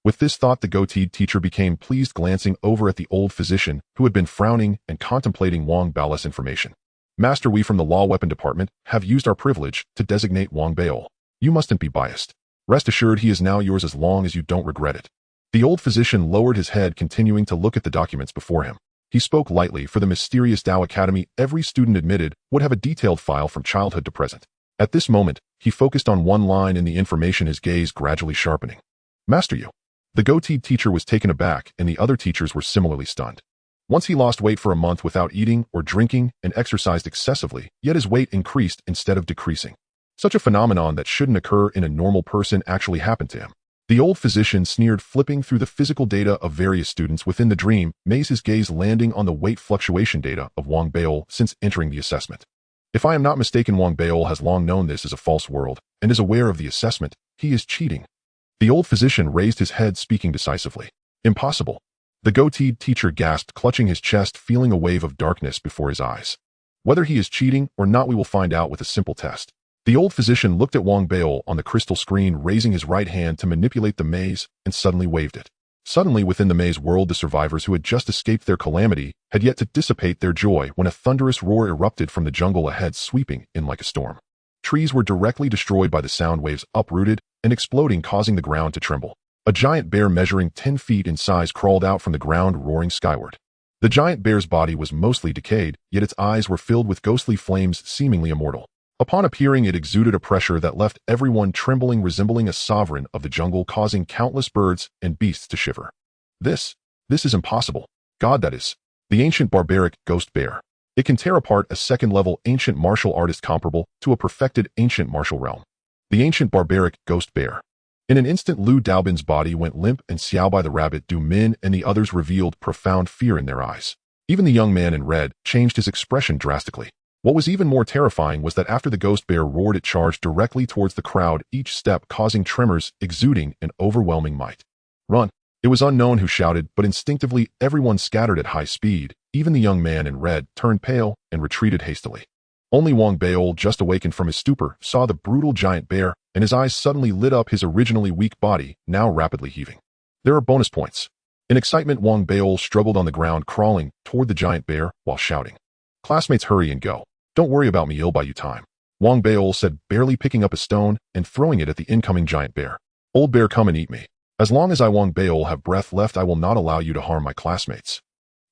With this thought, the goateed teacher became pleased, glancing over at the old physician who had been frowning and contemplating Wang Bao's information. "Master, we from the Law Weapon Department have used our privilege to designate Wang Beol. You mustn't be biased. Rest assured, he is now yours as long as you don't regret it." The old physician lowered his head, continuing to look at the documents before him. He spoke lightly. For the mysterious Dao Academy, every student admitted would have a detailed file from childhood to present. At this moment, he focused on one line in the information, his gaze gradually sharpening. "Master, you." The goateed teacher was taken aback, and the other teachers were similarly stunned. Once he lost weight for a month without eating or drinking and exercised excessively, yet his weight increased instead of decreasing. Such a phenomenon that shouldn't occur in a normal person actually happened to him. The old physician sneered, flipping through the physical data of various students within the dream maze, his gaze landing on the weight fluctuation data of Wang Beol since entering the assessment. If I am not mistaken, Wang Beol has long known this is a false world and is aware of the assessment. He is cheating. The old physician raised his head, speaking decisively. "Impossible." The goateed teacher gasped, clutching his chest, feeling a wave of darkness before his eyes. "Whether he is cheating or not, we will find out with a simple test." The old physician looked at Wang Beol on the crystal screen, raising his right hand to manipulate the maze, and suddenly waved it. Suddenly, within the maze world, the survivors who had just escaped their calamity had yet to dissipate their joy when a thunderous roar erupted from the jungle ahead, sweeping in like a storm. Trees were directly destroyed by the sound waves, uprooted and exploding, causing the ground to tremble. A giant bear measuring 10 feet in size crawled out from the ground, roaring skyward. The giant bear's body was mostly decayed, yet its eyes were filled with ghostly flames, seemingly immortal. Upon appearing, it exuded a pressure that left everyone trembling, resembling a sovereign of the jungle, causing countless birds and beasts to shiver. This is impossible. God, that is. The ancient barbaric ghost bear. It can tear apart a second-level ancient martial artist comparable to a perfected ancient martial realm. The ancient barbaric ghost bear. In an instant, Lu Daobin's body went limp, and Xiaobai the rabbit, Du Min, and the others revealed profound fear in their eyes. Even the young man in red changed his expression drastically. What was even more terrifying was that after the ghost bear roared, it charged directly towards the crowd, each step causing tremors, exuding an overwhelming might. "Run!" It was unknown who shouted, but instinctively everyone scattered at high speed. Even the young man in red turned pale and retreated hastily. Only Wang Baol, just awakened from his stupor, saw the brutal giant bear, and his eyes suddenly lit up his originally weak body, now rapidly heaving. There are bonus points. In excitement, Wang Baol struggled on the ground, crawling toward the giant bear while shouting, "Classmates, hurry and go. Don't worry about me, I'll buy you time," Wang Baol said, barely picking up a stone and throwing it at the incoming giant bear. "Old bear, come and eat me. As long as I, Wang Baol, have breath left, I will not allow you to harm my classmates."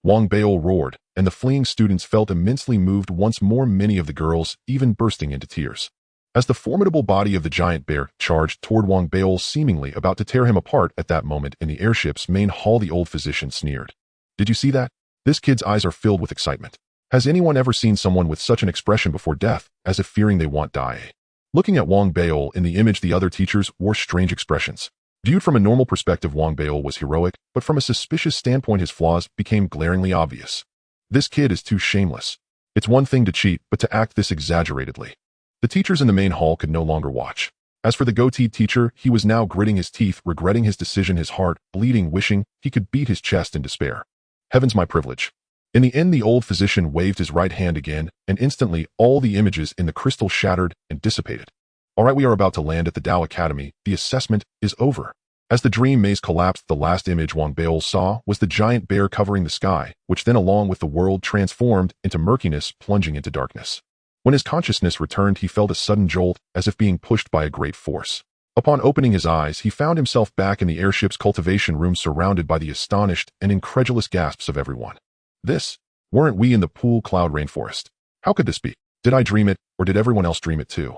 Wang Baol roared, and the fleeing students felt immensely moved once more, many of the girls even bursting into tears. As the formidable body of the giant bear charged toward Wang Baol, seemingly about to tear him apart at that moment in the airship's main hall, the old physician sneered. "Did you see that? This kid's eyes are filled with excitement. Has anyone ever seen someone with such an expression before death, as if fearing they want die?" Looking at Wang Baol in the image, the other teachers wore strange expressions. Viewed from a normal perspective, Wang Baol was heroic, but from a suspicious standpoint, his flaws became glaringly obvious. This kid is too shameless. It's one thing to cheat, but to act this exaggeratedly. The teachers in the main hall could no longer watch. As for the goateed teacher, he was now gritting his teeth, regretting his decision, his heart bleeding, wishing he could beat his chest in despair. Heavens, my privilege. In the end, the old physician waved his right hand again, and instantly all the images in the crystal shattered and dissipated. All right, we are about to land at the Tao Academy. The assessment is over. As the dream maze collapsed, the last image Wang Baol saw was the giant bear covering the sky, which then, along with the world, transformed into murkiness, plunging into darkness. When his consciousness returned, he felt a sudden jolt, as if being pushed by a great force. Upon opening his eyes, he found himself back in the airship's cultivation room, surrounded by the astonished and incredulous gasps of everyone. This? Weren't we in the pool cloud rainforest? How could this be? Did I dream it, or did everyone else dream it too?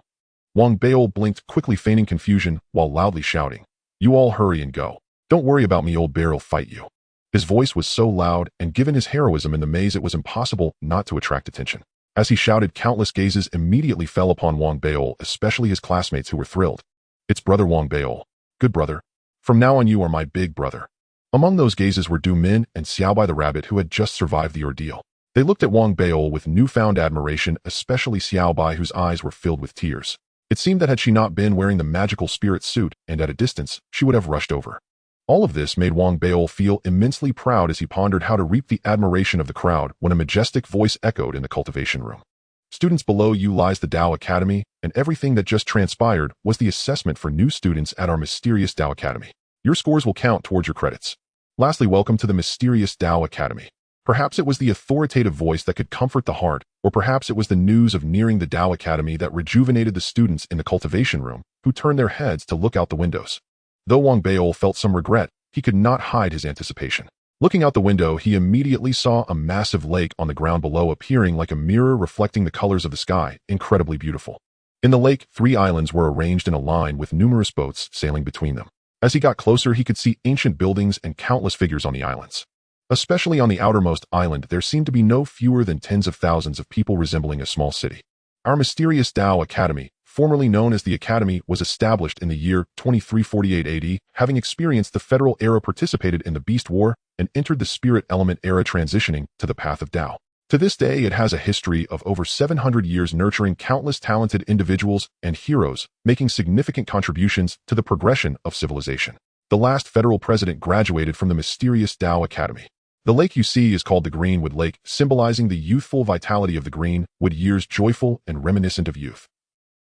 Wang Baol blinked, quickly feigning confusion, while loudly shouting, "You all hurry and go. Don't worry about me, old bear will fight you." His voice was so loud, and given his heroism in the maze, it was impossible not to attract attention. As he shouted, countless gazes immediately fell upon Wang Baol, especially his classmates, who were thrilled. "It's brother Wang Baol. Good brother. From now on, you are my big brother." Among those gazes were Du Min and Xiaobai the rabbit, who had just survived the ordeal. They looked at Wang Baol with newfound admiration, especially Xiaobai, whose eyes were filled with tears. It seemed that had she not been wearing the magical spirit suit, and at a distance, she would have rushed over. All of this made Wang Baol feel immensely proud as he pondered how to reap the admiration of the crowd when a majestic voice echoed in the cultivation room. "Students, below you lies the Tao Academy, and everything that just transpired was the assessment for new students at our mysterious Tao Academy. Your scores will count towards your credits. Lastly, welcome to the mysterious Tao Academy." Perhaps it was the authoritative voice that could comfort the heart, or perhaps it was the news of nearing the Tao Academy that rejuvenated the students in the cultivation room, who turned their heads to look out the windows. Though Wang Baol felt some regret, he could not hide his anticipation. Looking out the window, he immediately saw a massive lake on the ground below, appearing like a mirror reflecting the colors of the sky, incredibly beautiful. In the lake, 3 islands were arranged in a line with numerous boats sailing between them. As he got closer, he could see ancient buildings and countless figures on the islands. Especially on the outermost island, there seemed to be no fewer than tens of thousands of people, resembling a small city. Our mysterious Tao Academy, formerly known as the Academy, was established in the year 2348 AD, having experienced the Federal Era, participated in the Beast War, and entered the Spirit Element Era, transitioning to the path of Tao. To this day, it has a history of over 700 years, nurturing countless talented individuals and heroes, making significant contributions to the progression of civilization. The last federal president graduated from the mysterious Tao Academy. The lake you see is called the Greenwood Lake, symbolizing the youthful vitality of the greenwood years, joyful and reminiscent of youth.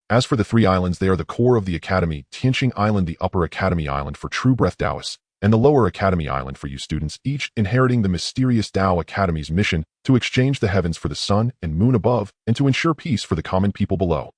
As for the 3 islands, they are the core of the Academy: Tianqing Island, the Upper Academy Island for true breath Taoists, and the Lower Academy Island for you students, each inheriting the mysterious Tao Academy's mission to exchange the heavens for the sun and moon above, and to ensure peace for the common people below.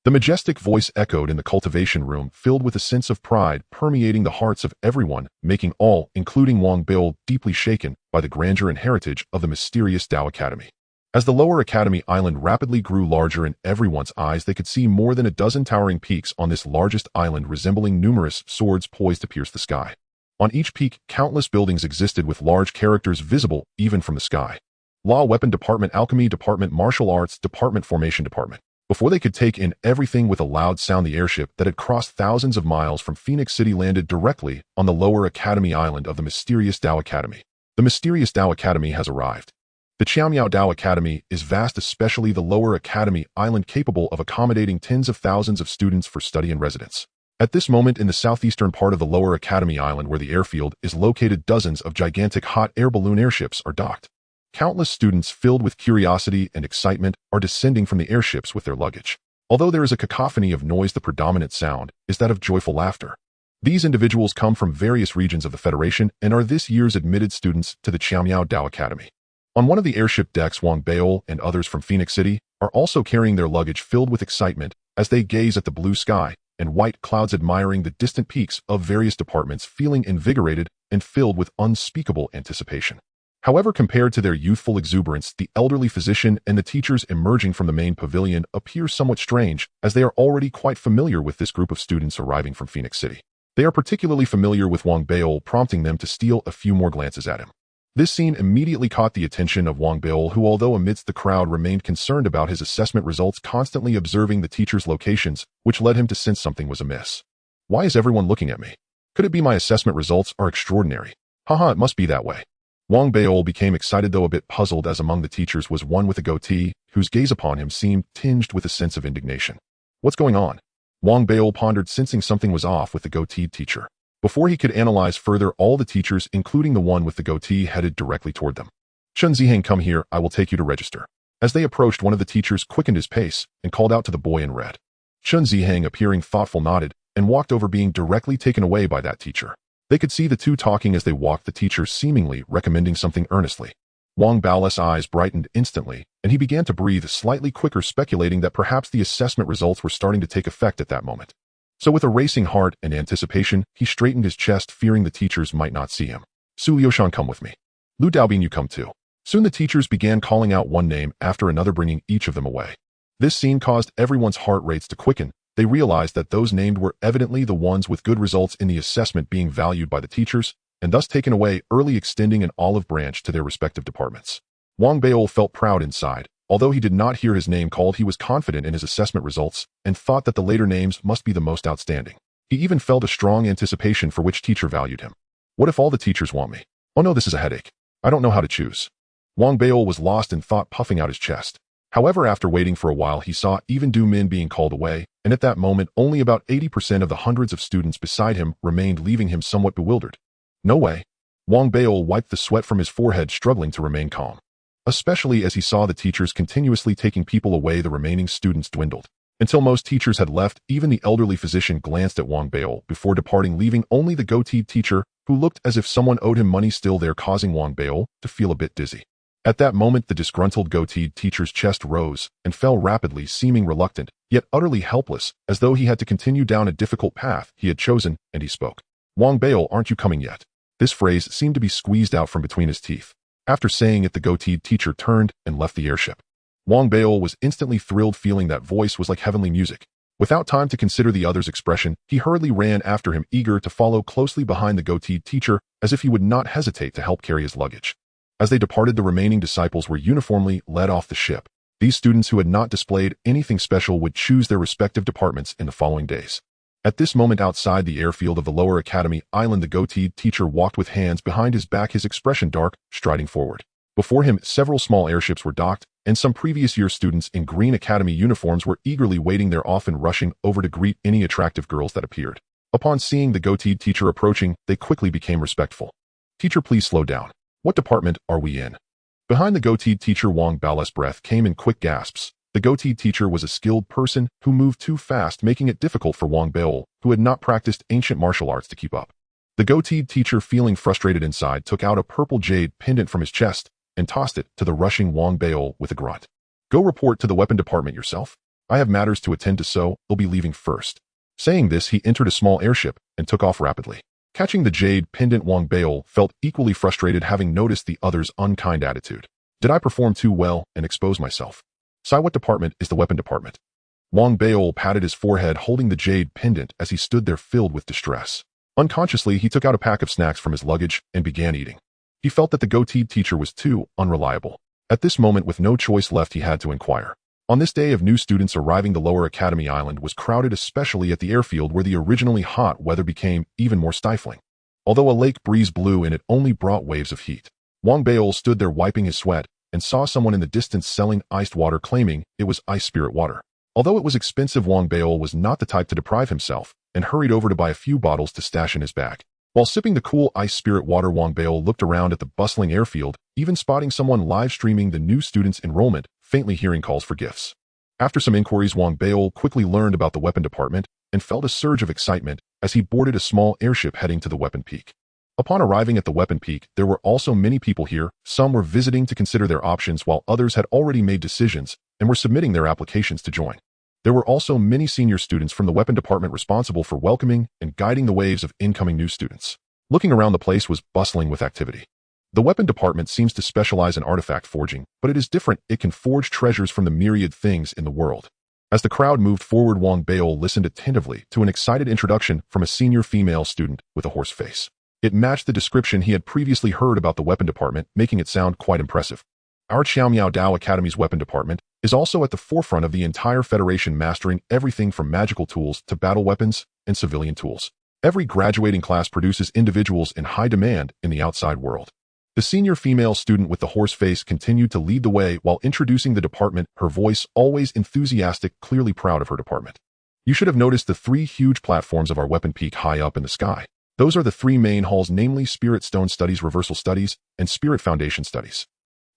The majestic voice echoed in the cultivation room, filled with a sense of pride permeating the hearts of everyone, making all, including Wang Baol, deeply shaken by the grandeur and heritage of the mysterious Tao Academy. As the Lower Academy Island rapidly grew larger in everyone's eyes, they could see more than a dozen towering peaks on this largest island, resembling numerous swords poised to pierce the sky. On each peak, countless buildings existed with large characters visible even from the sky. Law, Weapon Department, Alchemy Department, Martial Arts Department, Formation Department. Before they could take in everything with a loud sound, the airship that had crossed thousands of miles from Phoenix City landed directly on the Lower Academy Island of the mysterious Tao Academy. The mysterious Tao Academy has arrived. The Qiamiao Tao Academy is vast, especially the Lower Academy Island, capable of accommodating tens of thousands of students for study and residence. At this moment, in the southeastern part of the Lower Academy Island, where the airfield is located, dozens of gigantic hot air balloon airships are docked. Countless students filled with curiosity and excitement are descending from the airships with their luggage. Although there is a cacophony of noise, the predominant sound is that of joyful laughter. These individuals come from various regions of the Federation and are this year's admitted students to the Qiaomiao Dao Academy. On one of the airship decks, Wang Beol and others from Phoenix City are also carrying their luggage filled with excitement as they gaze at the blue sky and white clouds, admiring the distant peaks of various departments, feeling invigorated and filled with unspeakable anticipation. However, compared to their youthful exuberance, the elderly physician and the teachers emerging from the main pavilion appear somewhat strange, as they are already quite familiar with this group of students arriving from Phoenix City. They are particularly familiar with Wang Beol, prompting them to steal a few more glances at him. This scene immediately caught the attention of Wang Beol, who, although amidst the crowd, remained concerned about his assessment results, constantly observing the teachers' locations, which led him to sense something was amiss. Why is everyone looking at me? Could it be my assessment results are extraordinary? Haha, it must be that way. Wang Beol became excited, though a bit puzzled, as among the teachers was one with a goatee, whose gaze upon him seemed tinged with a sense of indignation. What's going on? Wang Beol pondered, sensing something was off with the goateed teacher. Before he could analyze further, all the teachers, including the one with the goatee, headed directly toward them. Chun Ziheng, come here, I will take you to register. As they approached, one of the teachers quickened his pace and called out to the boy in red. Chun Ziheng, appearing thoughtful, nodded and walked over, being directly taken away by that teacher. They could see the two talking as they walked, the teacher seemingly recommending something earnestly. Wang Bao's eyes brightened instantly, and he began to breathe slightly quicker, speculating that perhaps the assessment results were starting to take effect at that moment. So with a racing heart and anticipation, he straightened his chest, fearing the teachers might not see him. Su Liushan, come with me. Lu Daobin, you come too. Soon the teachers began calling out one name after another, bringing each of them away. This scene caused everyone's heart rates to quicken. They realized that those named were evidently the ones with good results in the assessment, being valued by the teachers, and thus taken away early, extending an olive branch to their respective departments. Wang Beol felt proud inside. Although he did not hear his name called, he was confident in his assessment results and thought that the later names must be the most outstanding. He even felt a strong anticipation for which teacher valued him. What if all the teachers want me? Oh no, this is a headache. I don't know how to choose. Wang Beol was lost in thought, puffing out his chest. However, after waiting for a while, he saw even Du Min being called away, and at that moment, only about 80% of the hundreds of students beside him remained, leaving him somewhat bewildered. No way. Wang Beol wiped the sweat from his forehead, struggling to remain calm. Especially as he saw the teachers continuously taking people away, the remaining students dwindled. Until most teachers had left, even the elderly physician glanced at Wang Beol before departing, leaving only the goateed teacher, who looked as if someone owed him money, still there, causing Wang Beol to feel a bit dizzy. At that moment, the disgruntled goateed teacher's chest rose and fell rapidly, seeming reluctant, yet utterly helpless, as though he had to continue down a difficult path he had chosen, and he spoke. Wang Beol, aren't you coming yet? This phrase seemed to be squeezed out from between his teeth. After saying it, the goateed teacher turned and left the airship. Wang Beol was instantly thrilled, feeling that voice was like heavenly music. Without time to consider the other's expression, he hurriedly ran after him, eager to follow closely behind the goateed teacher, as if he would not hesitate to help carry his luggage. As they departed, the remaining disciples were uniformly led off the ship. These students who had not displayed anything special would choose their respective departments in the following days. At this moment, outside the airfield of the Lower Academy Island, the goateed teacher walked with hands behind his back, his expression dark, striding forward. Before him, several small airships were docked, and some previous year students in green academy uniforms were eagerly waiting there, often rushing over to greet any attractive girls that appeared. Upon seeing the goateed teacher approaching, they quickly became respectful. Teacher, please slow down. What department are we in? Behind the goateed teacher, Wang Bao's breath came in quick gasps. The goateed teacher was a skilled person who moved too fast, making it difficult for Wang Beol, who had not practiced ancient martial arts, to keep up. The goateed teacher, feeling frustrated inside, took out a purple jade pendant from his chest and tossed it to the rushing Wang Beol with a grunt. Go report to the weapon department yourself. I have matters to attend to, so I'll be leaving first. Saying this, he entered a small airship and took off rapidly. Catching the jade pendant, Wang Beol felt equally frustrated, having noticed the other's unkind attitude. Did I perform too well and expose myself? Sai, what department is the weapon department? Wang Beol patted his forehead, holding the jade pendant as he stood there filled with distress. Unconsciously, he took out a pack of snacks from his luggage and began eating. He felt that the goateed teacher was too unreliable. At this moment, with no choice left, he had to inquire. On this day of new students arriving, the Lower Academy Island was crowded, especially at the airfield, where the originally hot weather became even more stifling. Although a lake breeze blew and it only brought waves of heat. Wang Beol stood there wiping his sweat and saw someone in the distance selling iced water, claiming it was ice spirit water. Although it was expensive, Wang Beol was not the type to deprive himself and hurried over to buy a few bottles to stash in his bag. While sipping the cool ice spirit water, Wang Bao looked around at the bustling airfield, even spotting someone live streaming the new students' enrollment, faintly hearing calls for gifts. After some inquiries, Wang Bao quickly learned about the weapon department and felt a surge of excitement as he boarded a small airship heading to the weapon peak. Upon arriving at the weapon peak, there were also many people here. Some were visiting to consider their options, while others had already made decisions and were submitting their applications to join. There were also many senior students from the weapon department responsible for welcoming and guiding the waves of incoming new students. Looking around, the place was bustling with activity. The weapon department seems to specialize in artifact forging, but it is different. It can forge treasures from the myriad things in the world. As the crowd moved forward, Wang Bao listened attentively to an excited introduction from a senior female student with a horse face. It matched the description he had previously heard about the weapon department, making it sound quite impressive. Our Xiaomiao Dao Academy's weapon department is also at the forefront of the entire Federation, mastering everything from magical tools to battle weapons and civilian tools. Every graduating class produces individuals in high demand in the outside world. The senior female student with the horse face continued to lead the way while introducing the department, her voice always enthusiastic, clearly proud of her department. You should have noticed the 3 huge platforms of our weapon peak high up in the sky. Those are the 3 main halls, namely Spirit Stone Studies, Reversal Studies, and Spirit Foundation Studies.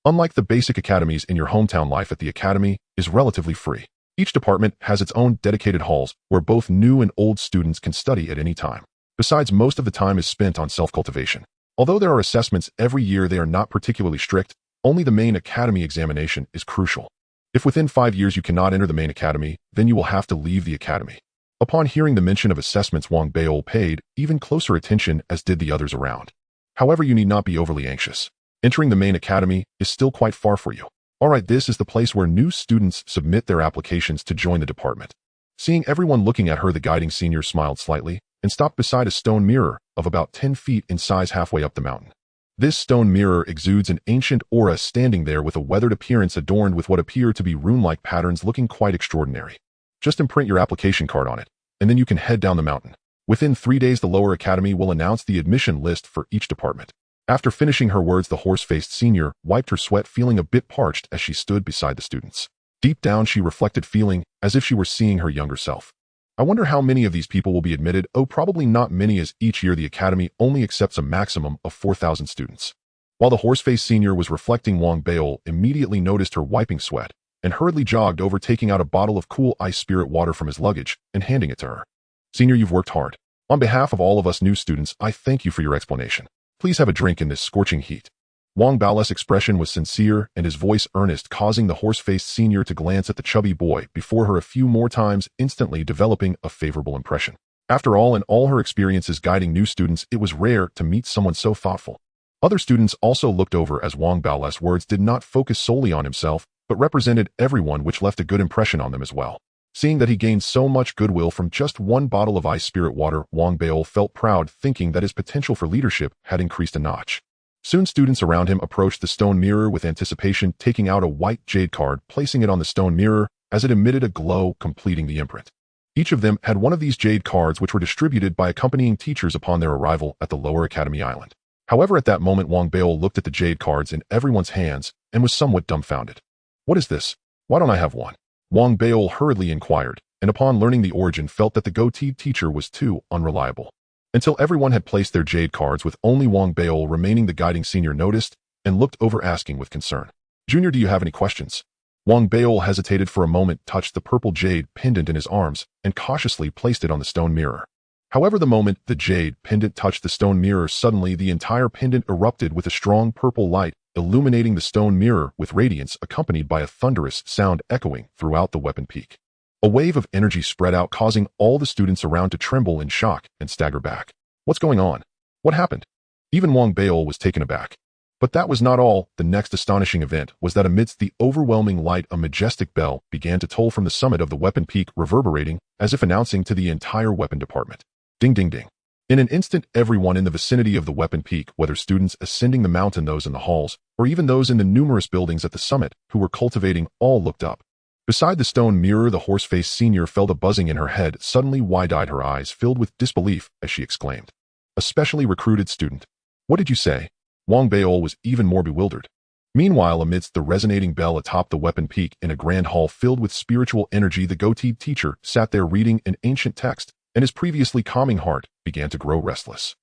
Unlike the basic academies in your hometown, life at the academy is relatively free. Each department has its own dedicated halls where both new and old students can study at any time. Besides, most of the time is spent on self-cultivation. Although there are assessments every year, they are not particularly strict. Only the main academy examination is crucial. If within 5 years you cannot enter the main academy, then you will have to leave the academy. Upon hearing the mention of assessments, Wang Bao paid even closer attention, as did the others around. However, you need not be overly anxious. Entering the main academy is still quite far for you. Alright, this is the place where new students submit their applications to join the department. Seeing everyone looking at her, the guiding senior smiled slightly and stopped beside a stone mirror of about 10 feet in size halfway up the mountain. This stone mirror exudes an ancient aura, standing there with a weathered appearance adorned with what appear to be rune-like patterns, looking quite extraordinary. Just imprint your application card on it, and then you can head down the mountain. Within 3 days, the lower academy will announce the admission list for each department. After finishing her words, the horse-faced senior wiped her sweat, feeling a bit parched as she stood beside the students. Deep down, she reflected, feeling as if she were seeing her younger self. I wonder how many of these people will be admitted. Oh, probably not many, as each year the academy only accepts a maximum of 4,000 students. While the horse-faced senior was reflecting, Wang Bao immediately noticed her wiping sweat and hurriedly jogged over, taking out a bottle of cool ice spirit water from his luggage and handing it to her. Senior, you've worked hard. On behalf of all of us new students, I thank you for your explanation. Please have a drink in this scorching heat. Wang Bao's expression was sincere and his voice earnest, causing the horse-faced senior to glance at the chubby boy before her a few more times, instantly developing a favorable impression. After all, in all her experiences guiding new students, it was rare to meet someone so thoughtful. Other students also looked over, as Wang Bao's words did not focus solely on himself, but represented everyone, which left a good impression on them as well. Seeing that he gained so much goodwill from just one bottle of ice spirit water, Wang Bao felt proud, thinking that his potential for leadership had increased a notch. Soon students around him approached the stone mirror with anticipation, taking out a white jade card, placing it on the stone mirror as it emitted a glow, completing the imprint. Each of them had one of these jade cards, which were distributed by accompanying teachers upon their arrival at the lower academy island. However, at that moment, Wang Bao looked at the jade cards in everyone's hands and was somewhat dumbfounded. What is this? Why don't I have one? Wang Bao hurriedly inquired, and upon learning the origin, felt that the goateed teacher was too unreliable. Until everyone had placed their jade cards, with only Wang Bao remaining, the guiding senior noticed and looked over, asking with concern, "Junior, do you have any questions?" Wang Bao hesitated for a moment, touched the purple jade pendant in his arms, and cautiously placed it on the stone mirror. However, the moment the jade pendant touched the stone mirror, suddenly the entire pendant erupted with a strong purple light, illuminating the stone mirror with radiance, accompanied by a thunderous sound echoing throughout the weapon peak. A wave of energy spread out, causing all the students around to tremble in shock and stagger back. What's going on? What happened? Even Wang Bao was taken aback. But that was not all. The next astonishing event was that amidst the overwhelming light, a majestic bell began to toll from the summit of the weapon peak, reverberating as if announcing to the entire weapon department. Ding, ding, ding. In an instant, everyone in the vicinity of the weapon peak, whether students ascending the mountain, those in the halls, or even those in the numerous buildings at the summit who were cultivating, all looked up. Beside the stone mirror, the horse-faced senior felt a buzzing in her head. Suddenly wide-eyed, her eyes filled with disbelief as she exclaimed, "A specially recruited student? What did you say?" Wang Bao was even more bewildered. Meanwhile, amidst the resonating bell atop the weapon peak, in a grand hall filled with spiritual energy, the goateed teacher sat there reading an ancient text, and his previously calming heart began to grow restless.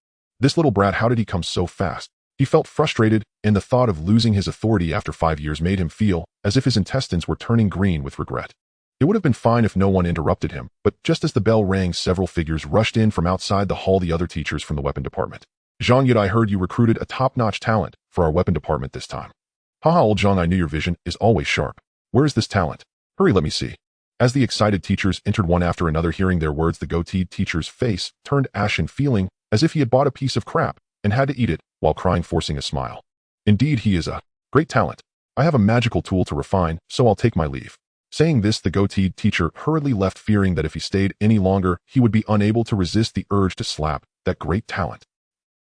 This little brat, how did he come so fast? He felt frustrated, and the thought of losing his authority after 5 years made him feel as if his intestines were turning green with regret. It would have been fine if no one interrupted him, but just as the bell rang, several figures rushed in from outside the hall, the other teachers from the weapon department. Zhang Yud, I heard you recruited a top-notch talent for our weapon department this time. Haha, old Zhang, I knew your vision is always sharp. Where is this talent? Hurry, let me see. As the excited teachers entered one after another, hearing their words, the goateed teacher's face turned ashen, feeling as if he had bought a piece of crap and had to eat it while crying, forcing a smile. Indeed, he is a great talent. I have a magical tool to refine, so I'll take my leave. Saying this, the goateed teacher hurriedly left, fearing that if he stayed any longer, he would be unable to resist the urge to slap that great talent.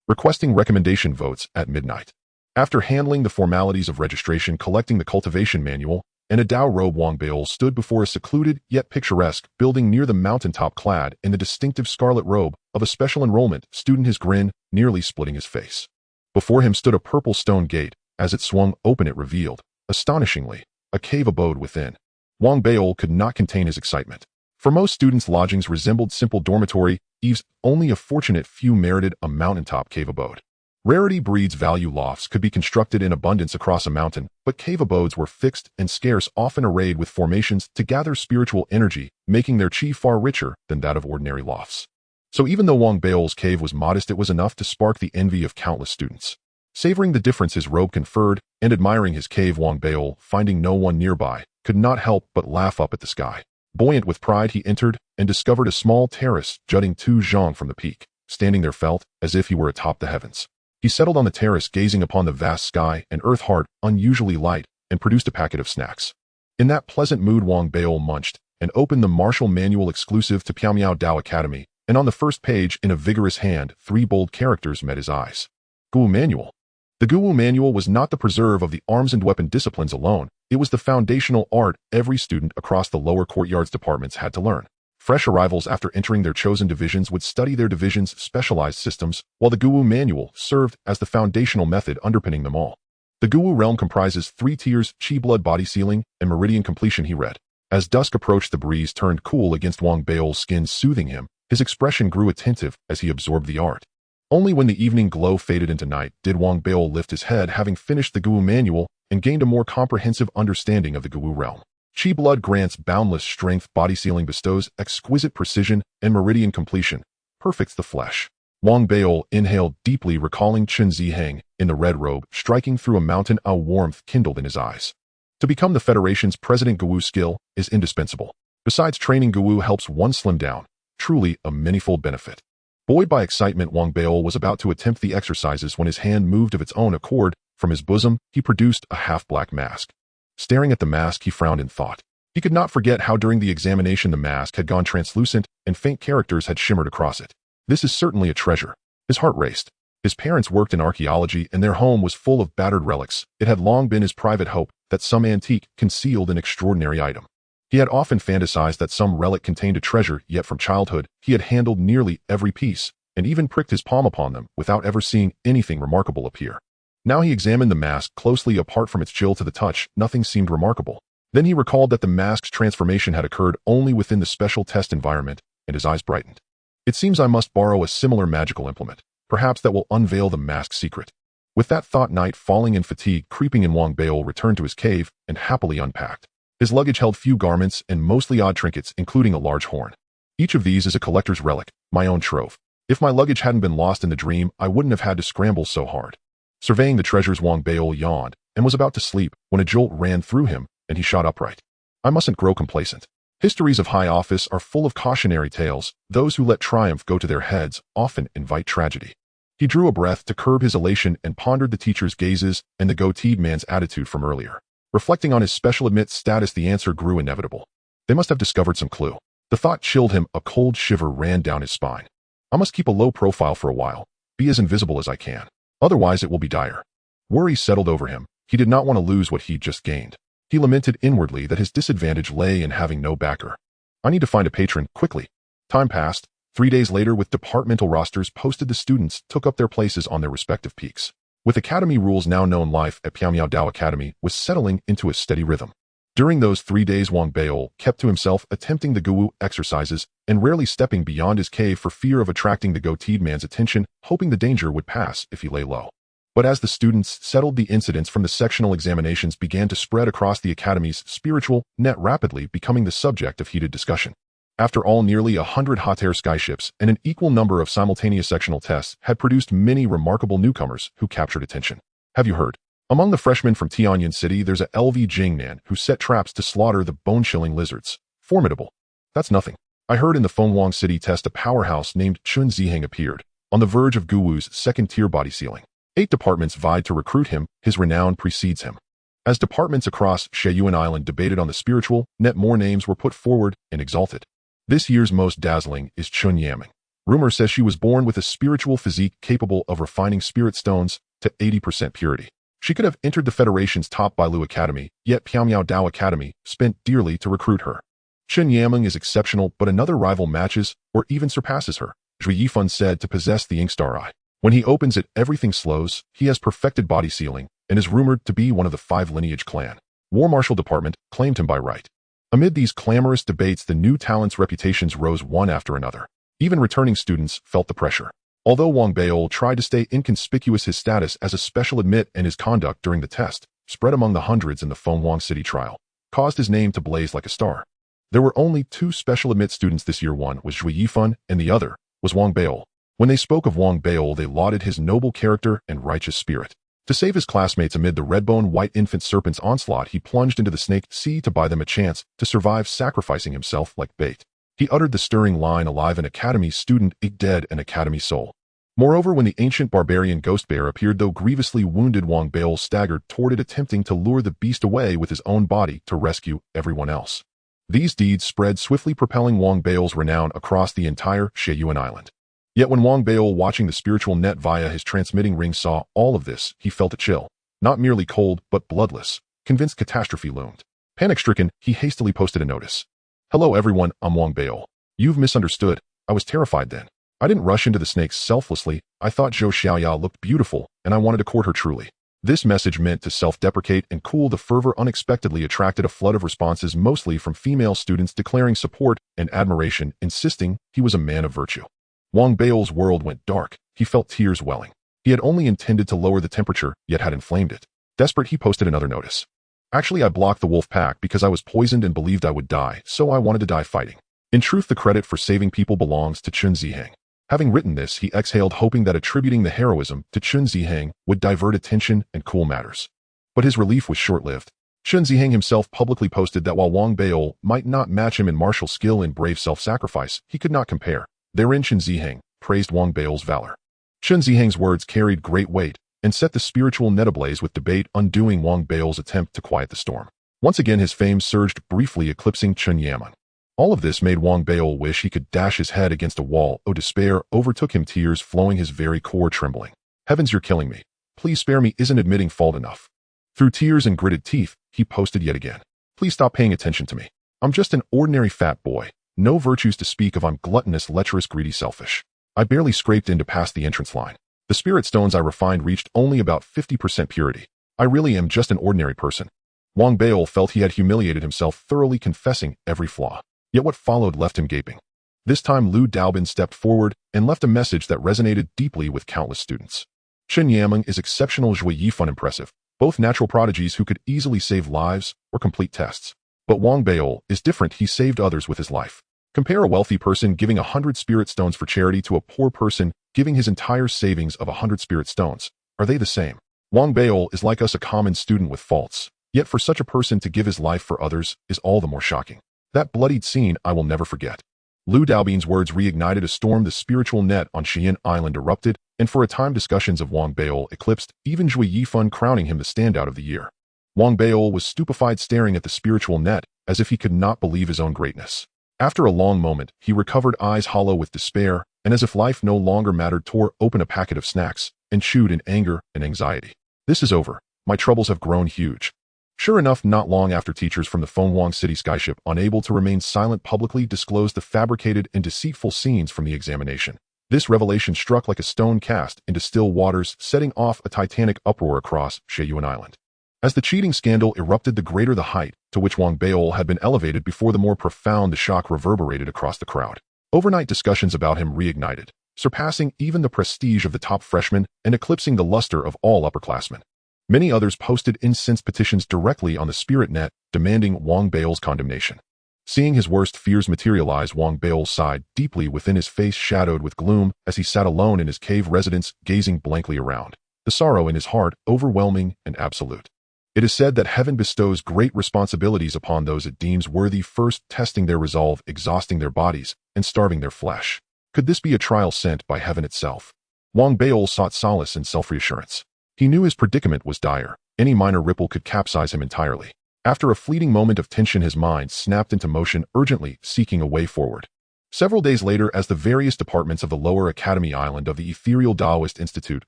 Requesting recommendation votes at midnight. After handling the formalities of registration, collecting the cultivation manual, and a Dao robe, Wang Beol stood before a secluded yet picturesque building near the mountaintop, clad in the distinctive scarlet robe of a special enrollment student, his grin nearly splitting his face. Before him stood a purple stone gate. As it swung open, it revealed, astonishingly, a cave abode within. Wang Beol could not contain his excitement. For most students, lodgings resembled simple dormitory eaves. Only a fortunate few merited a mountaintop cave abode. Rarity breeds value. Lofts could be constructed in abundance across a mountain, but cave abodes were fixed and scarce, often arrayed with formations to gather spiritual energy, making their chi far richer than that of ordinary lofts. So even though Wang Beol's cave was modest, it was enough to spark the envy of countless students. Savoring the difference his robe conferred and admiring his cave, Wang Beol, finding no one nearby, could not help but laugh up at the sky. Buoyant with pride, he entered and discovered a small terrace jutting 2 zhang from the peak. Standing there, felt as if he were atop the heavens. He settled on the terrace, gazing upon the vast sky and earth, heart unusually light, and produced a packet of snacks. In that pleasant mood, Wang Beol munched and opened the martial manual exclusive to Piaomiao Dao Academy, and on the first page, in a vigorous hand, 3 bold characters met his eyes. Guwu Manual. The Guwu Manual was not the preserve of the arms and weapon disciplines alone, it was the foundational art every student across the lower courtyards departments had to learn. Fresh arrivals, after entering their chosen divisions, would study their division's specialized systems, while the Guwu Manual served as the foundational method underpinning them all. The Guwu realm comprises 3 tiers: Chi, blood, body, sealing, and meridian completion, he read. As dusk approached, the breeze turned cool against Wang Beol's skin, soothing him. His expression grew attentive as he absorbed the art. Only when the evening glow faded into night did Wang Beol lift his head, having finished the Guwu Manual and gained a more comprehensive understanding of the Guwu realm. Chi blood grants boundless strength, body sealing bestows exquisite precision, and meridian completion perfects the flesh. Wang Beol inhaled deeply, recalling Chen Ziheng in the red robe, striking through a mountain. A warmth kindled in his eyes. To become the Federation's president, Guwu skill is indispensable. Besides training, Guwu helps one slim down. Truly a manifold benefit. Buoyed by excitement, Wang Beol was about to attempt the exercises when his hand moved of its own accord. From his bosom, he produced a half-black mask. Staring at the mask, he frowned in thought. He could not forget how during the examination the mask had gone translucent and faint characters had shimmered across it. This is certainly a treasure. His heart raced. His parents worked in archaeology and their home was full of battered relics. It had long been his private hope that some antique concealed an extraordinary item. He had often fantasized that some relic contained a treasure, yet from childhood he had handled nearly every piece and even pricked his palm upon them without ever seeing anything remarkable appear. Now he examined the mask closely. Apart from its chill to the touch, nothing seemed remarkable. Then he recalled that the mask's transformation had occurred only within the special test environment, and his eyes brightened. It seems I must borrow a similar magical implement. Perhaps that will unveil the mask's secret. With that thought, night falling and fatigue creeping in, Wang Beol returned to his cave and happily unpacked. His luggage held few garments and mostly odd trinkets, including a large horn. Each of these is a collector's relic, my own trove. If my luggage hadn't been lost in the dream, I wouldn't have had to scramble so hard. Surveying the treasures, Wang Beol yawned and was about to sleep when a jolt ran through him and he shot upright. I mustn't grow complacent. Histories of high office are full of cautionary tales. Those who let triumph go to their heads often invite tragedy. He drew a breath to curb his elation and pondered the teacher's gazes and the goateed man's attitude from earlier. Reflecting on his special admit status, the answer grew inevitable. They must have discovered some clue. The thought chilled him. A cold shiver ran down his spine. I must keep a low profile for a while, be as invisible as I can. Otherwise it will be dire. Worry settled over him. He did not want to lose what he'd just gained. He lamented inwardly that his disadvantage lay in having no backer. I need to find a patron, quickly. Time passed. 3 days later, with departmental rosters posted, the students took up their places on their respective peaks. With academy rules now known, life at Piaomiao Dao Academy was settling into a steady rhythm. During those 3 days, Wang Beil kept to himself, attempting the Guwu exercises and rarely stepping beyond his cave for fear of attracting the goateed man's attention, hoping the danger would pass if he lay low. But as the students settled, the incidents from the sectional examinations began to spread across the academy's spiritual net, rapidly becoming the subject of heated discussion. After all, nearly 100 hot air skyships and an equal number of simultaneous sectional tests had produced many remarkable newcomers who captured attention. Have you heard? Among the freshmen from Tianyan City, there's a LV Jingnan who set traps to slaughter the bone-chilling lizards. Formidable. That's nothing. I heard in the Fenghuang City test a powerhouse named Chun Ziheng appeared, on the verge of Guwu's second-tier body ceiling. 8 departments vied to recruit him, his renown precedes him. As departments across Shenyuan Island debated on the spiritual net, more names were put forward and exalted. This year's most dazzling is Chun Yaming. Rumor says she was born with a spiritual physique capable of refining spirit stones to 80% purity. She could have entered the Federation's top Bailu Academy, yet Piaomiao Dao Academy spent dearly to recruit her. Chun Yaming is exceptional, but another rival matches or even surpasses her. Zhui Yifan said to possess the Inkstar Eye. When he opens it, everything slows. He has perfected body sealing and is rumored to be one of the 5 lineage clan. War Marshal Department claimed him by right. Amid these clamorous debates, the new talent's reputations rose one after another. Even returning students felt the pressure. Although Wang Beil tried to stay inconspicuous, his status as a special admit and his conduct during the test, spread among the hundreds in the Fenghuang City trial, caused his name to blaze like a star. There were only 2 special admit students this year. One was Zhui Yifan and the other was Wang Beil. When they spoke of Wang Beil, they lauded his noble character and righteous spirit. To save his classmates amid the red-bone white infant serpent's onslaught, he plunged into the snake sea to buy them a chance to survive, sacrificing himself like bait. He uttered the stirring line, alive an academy student, a dead an academy soul. Moreover, when the ancient barbarian Ghost Bear appeared, though grievously wounded, Wang Beil staggered toward it, attempting to lure the beast away with his own body to rescue everyone else. These deeds spread swiftly, propelling Wang Beil's renown across the entire Shenyuan Island. Yet when Wang Beil, watching the spiritual net via his transmitting ring, saw all of this, he felt a chill. Not merely cold, but bloodless, convinced catastrophe loomed. Panic-stricken, he hastily posted a notice. "Hello everyone, I'm Wang Beil. You've misunderstood. I was terrified then. I didn't rush into the snakes selflessly. I thought Zhou Xiaoya looked beautiful, and I wanted to court her truly." This message, meant to self-deprecate and cool the fervor, unexpectedly attracted a flood of responses, mostly from female students declaring support and admiration, insisting he was a man of virtue. Wang Beil's world went dark. He felt tears welling. He had only intended to lower the temperature, yet had inflamed it. Desperate, he posted another notice. "Actually, I blocked the wolf pack because I was poisoned and believed I would die, so I wanted to die fighting. In truth, the credit for saving people belongs to Chun Ziheng." Having written this, he exhaled, hoping that attributing the heroism to Chun Ziheng would divert attention and cool matters. But his relief was short-lived. Chun Ziheng himself publicly posted that while Wang Beil might not match him in martial skill and brave self-sacrifice, he could not compare. Therein Chun Ziheng praised Wang Beil's valor. Chun Ziheng's words carried great weight and set the spiritual net ablaze with debate, undoing Wang Beil's attempt to quiet the storm. Once again his fame surged, briefly eclipsing Chun Yaman. All of this made Wang Beil wish he could dash his head against a wall. Oh, despair overtook him, tears flowing, his very core trembling. "Heavens, you're killing me. Please spare me. Isn't admitting fault enough?" Through tears and gritted teeth, he posted yet again. "Please stop paying attention to me. I'm just an ordinary fat boy. No virtues to speak of. I'm gluttonous, lecherous, greedy, selfish. I barely scraped in to pass the entrance line. The spirit stones I refined reached only about 50% purity. I really am just an ordinary person." Wang Beil felt he had humiliated himself, thoroughly confessing every flaw. Yet what followed left him gaping. This time Lu Daobin stepped forward and left a message that resonated deeply with countless students. "Chun Yaming is exceptional, Zhui Yifan impressive, both natural prodigies who could easily save lives or complete tests. But Wang Beil is different. He saved others with his life. Compare a wealthy person giving 100 spirit stones for charity to a poor person giving his entire savings of 100 spirit stones. Are they the same? Wang Beil is like us, a common student with faults. Yet for such a person to give his life for others is all the more shocking. That bloodied scene I will never forget." Lu Daobin's words reignited a storm. The spiritual net on Xi'an Island erupted, and for a time discussions of Wang Beil eclipsed even Zhui Yifan, crowning him the standout of the year. Wang Beil was stupefied, staring at the spiritual net as if he could not believe his own greatness. After a long moment, he recovered, eyes hollow with despair, and as if life no longer mattered, tore open a packet of snacks and chewed in anger and anxiety. "This is over. My troubles have grown huge." Sure enough, not long after, teachers from the Fenghuang City skyship, unable to remain silent, publicly disclosed the fabricated and deceitful scenes from the examination. This revelation struck like a stone cast into still waters, setting off a titanic uproar across Shenyuan Island. As the cheating scandal erupted, the greater the height to which Wang Beol had been elevated before, the more profound the shock reverberated across the crowd. Overnight discussions about him reignited, surpassing even the prestige of the top freshmen and eclipsing the luster of all upperclassmen. Many others posted incensed petitions directly on the spirit net, demanding Wang Beol's condemnation. Seeing his worst fears materialize, Wang Beol sighed deeply, within his face shadowed with gloom as he sat alone in his cave residence, gazing blankly around, the sorrow in his heart overwhelming and absolute. It is said that heaven bestows great responsibilities upon those it deems worthy, first testing their resolve, exhausting their bodies, and starving their flesh. Could this be a trial sent by heaven itself? Wang Beol sought solace in self-reassurance. He knew his predicament was dire. Any minor ripple could capsize him entirely. After a fleeting moment of tension, his mind snapped into motion, urgently seeking a way forward. Several days later, as the various departments of the Lower Academy Island of the Ethereal Taoist Institute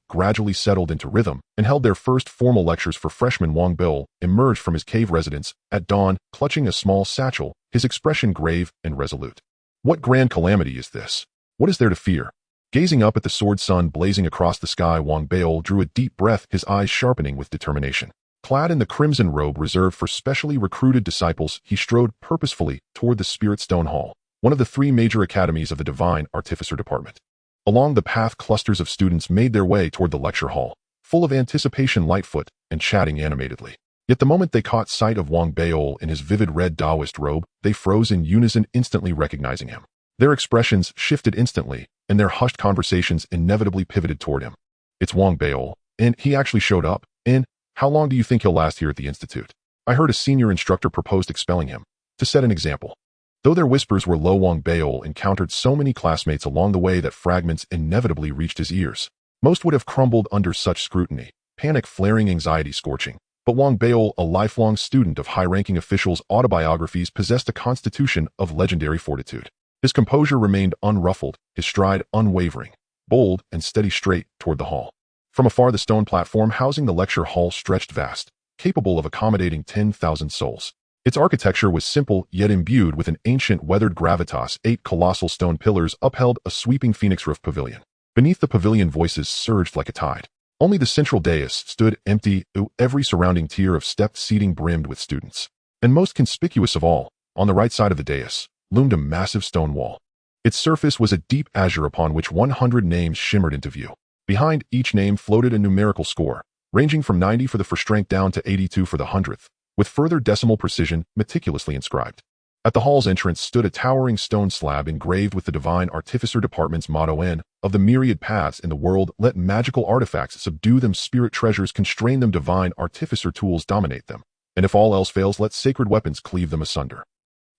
gradually settled into rhythm and held their first formal lectures for freshmen, Wang Beol emerged from his cave residence at dawn, clutching a small satchel, his expression grave and resolute. What grand calamity is this? What is there to fear? Gazing up at the sword sun blazing across the sky, Wang Beol drew a deep breath, his eyes sharpening with determination. Clad in the crimson robe reserved for specially recruited disciples, he strode purposefully toward the Spirit Stone Hall, one of the three major academies of the Divine Artificer Department. Along the path, clusters of students made their way toward the lecture hall, full of anticipation, lightfoot, and chatting animatedly. Yet the moment they caught sight of Wang Beol in his vivid red Taoist robe, they froze in unison, instantly recognizing him. Their expressions shifted instantly, and their hushed conversations inevitably pivoted toward him. It's Wang Beol, and he actually showed up, and how long do you think he'll last here at the Institute? I heard a senior instructor proposed expelling him, to set an example. Though their whispers were low, Wang Beol encountered so many classmates along the way that fragments inevitably reached his ears. Most would have crumbled under such scrutiny, panic flaring, anxiety scorching. But Wang Beol, a lifelong student of high-ranking officials' autobiographies, possessed a constitution of legendary fortitude. His composure remained unruffled, his stride unwavering, bold and steady straight toward the hall. From afar, the stone platform housing the lecture hall stretched vast, capable of accommodating 10,000 souls. Its architecture was simple, yet imbued with an ancient weathered gravitas. 8 colossal stone pillars upheld a sweeping phoenix-roof pavilion. Beneath the pavilion, voices surged like a tide. Only the central dais stood empty, every surrounding tier of stepped seating brimmed with students. And most conspicuous of all, on the right side of the dais, loomed a massive stone wall. Its surface was a deep azure upon which 100 names shimmered into view. Behind each name floated a numerical score, ranging from 90 for the first rank down to 82 for the 100th. With further decimal precision meticulously inscribed. At the hall's entrance stood a towering stone slab engraved with the Divine Artificer Department's motto: "N of the myriad paths in the world, let magical artifacts subdue them, spirit treasures constrain them, divine artificer tools dominate them, and if all else fails, let sacred weapons cleave them asunder."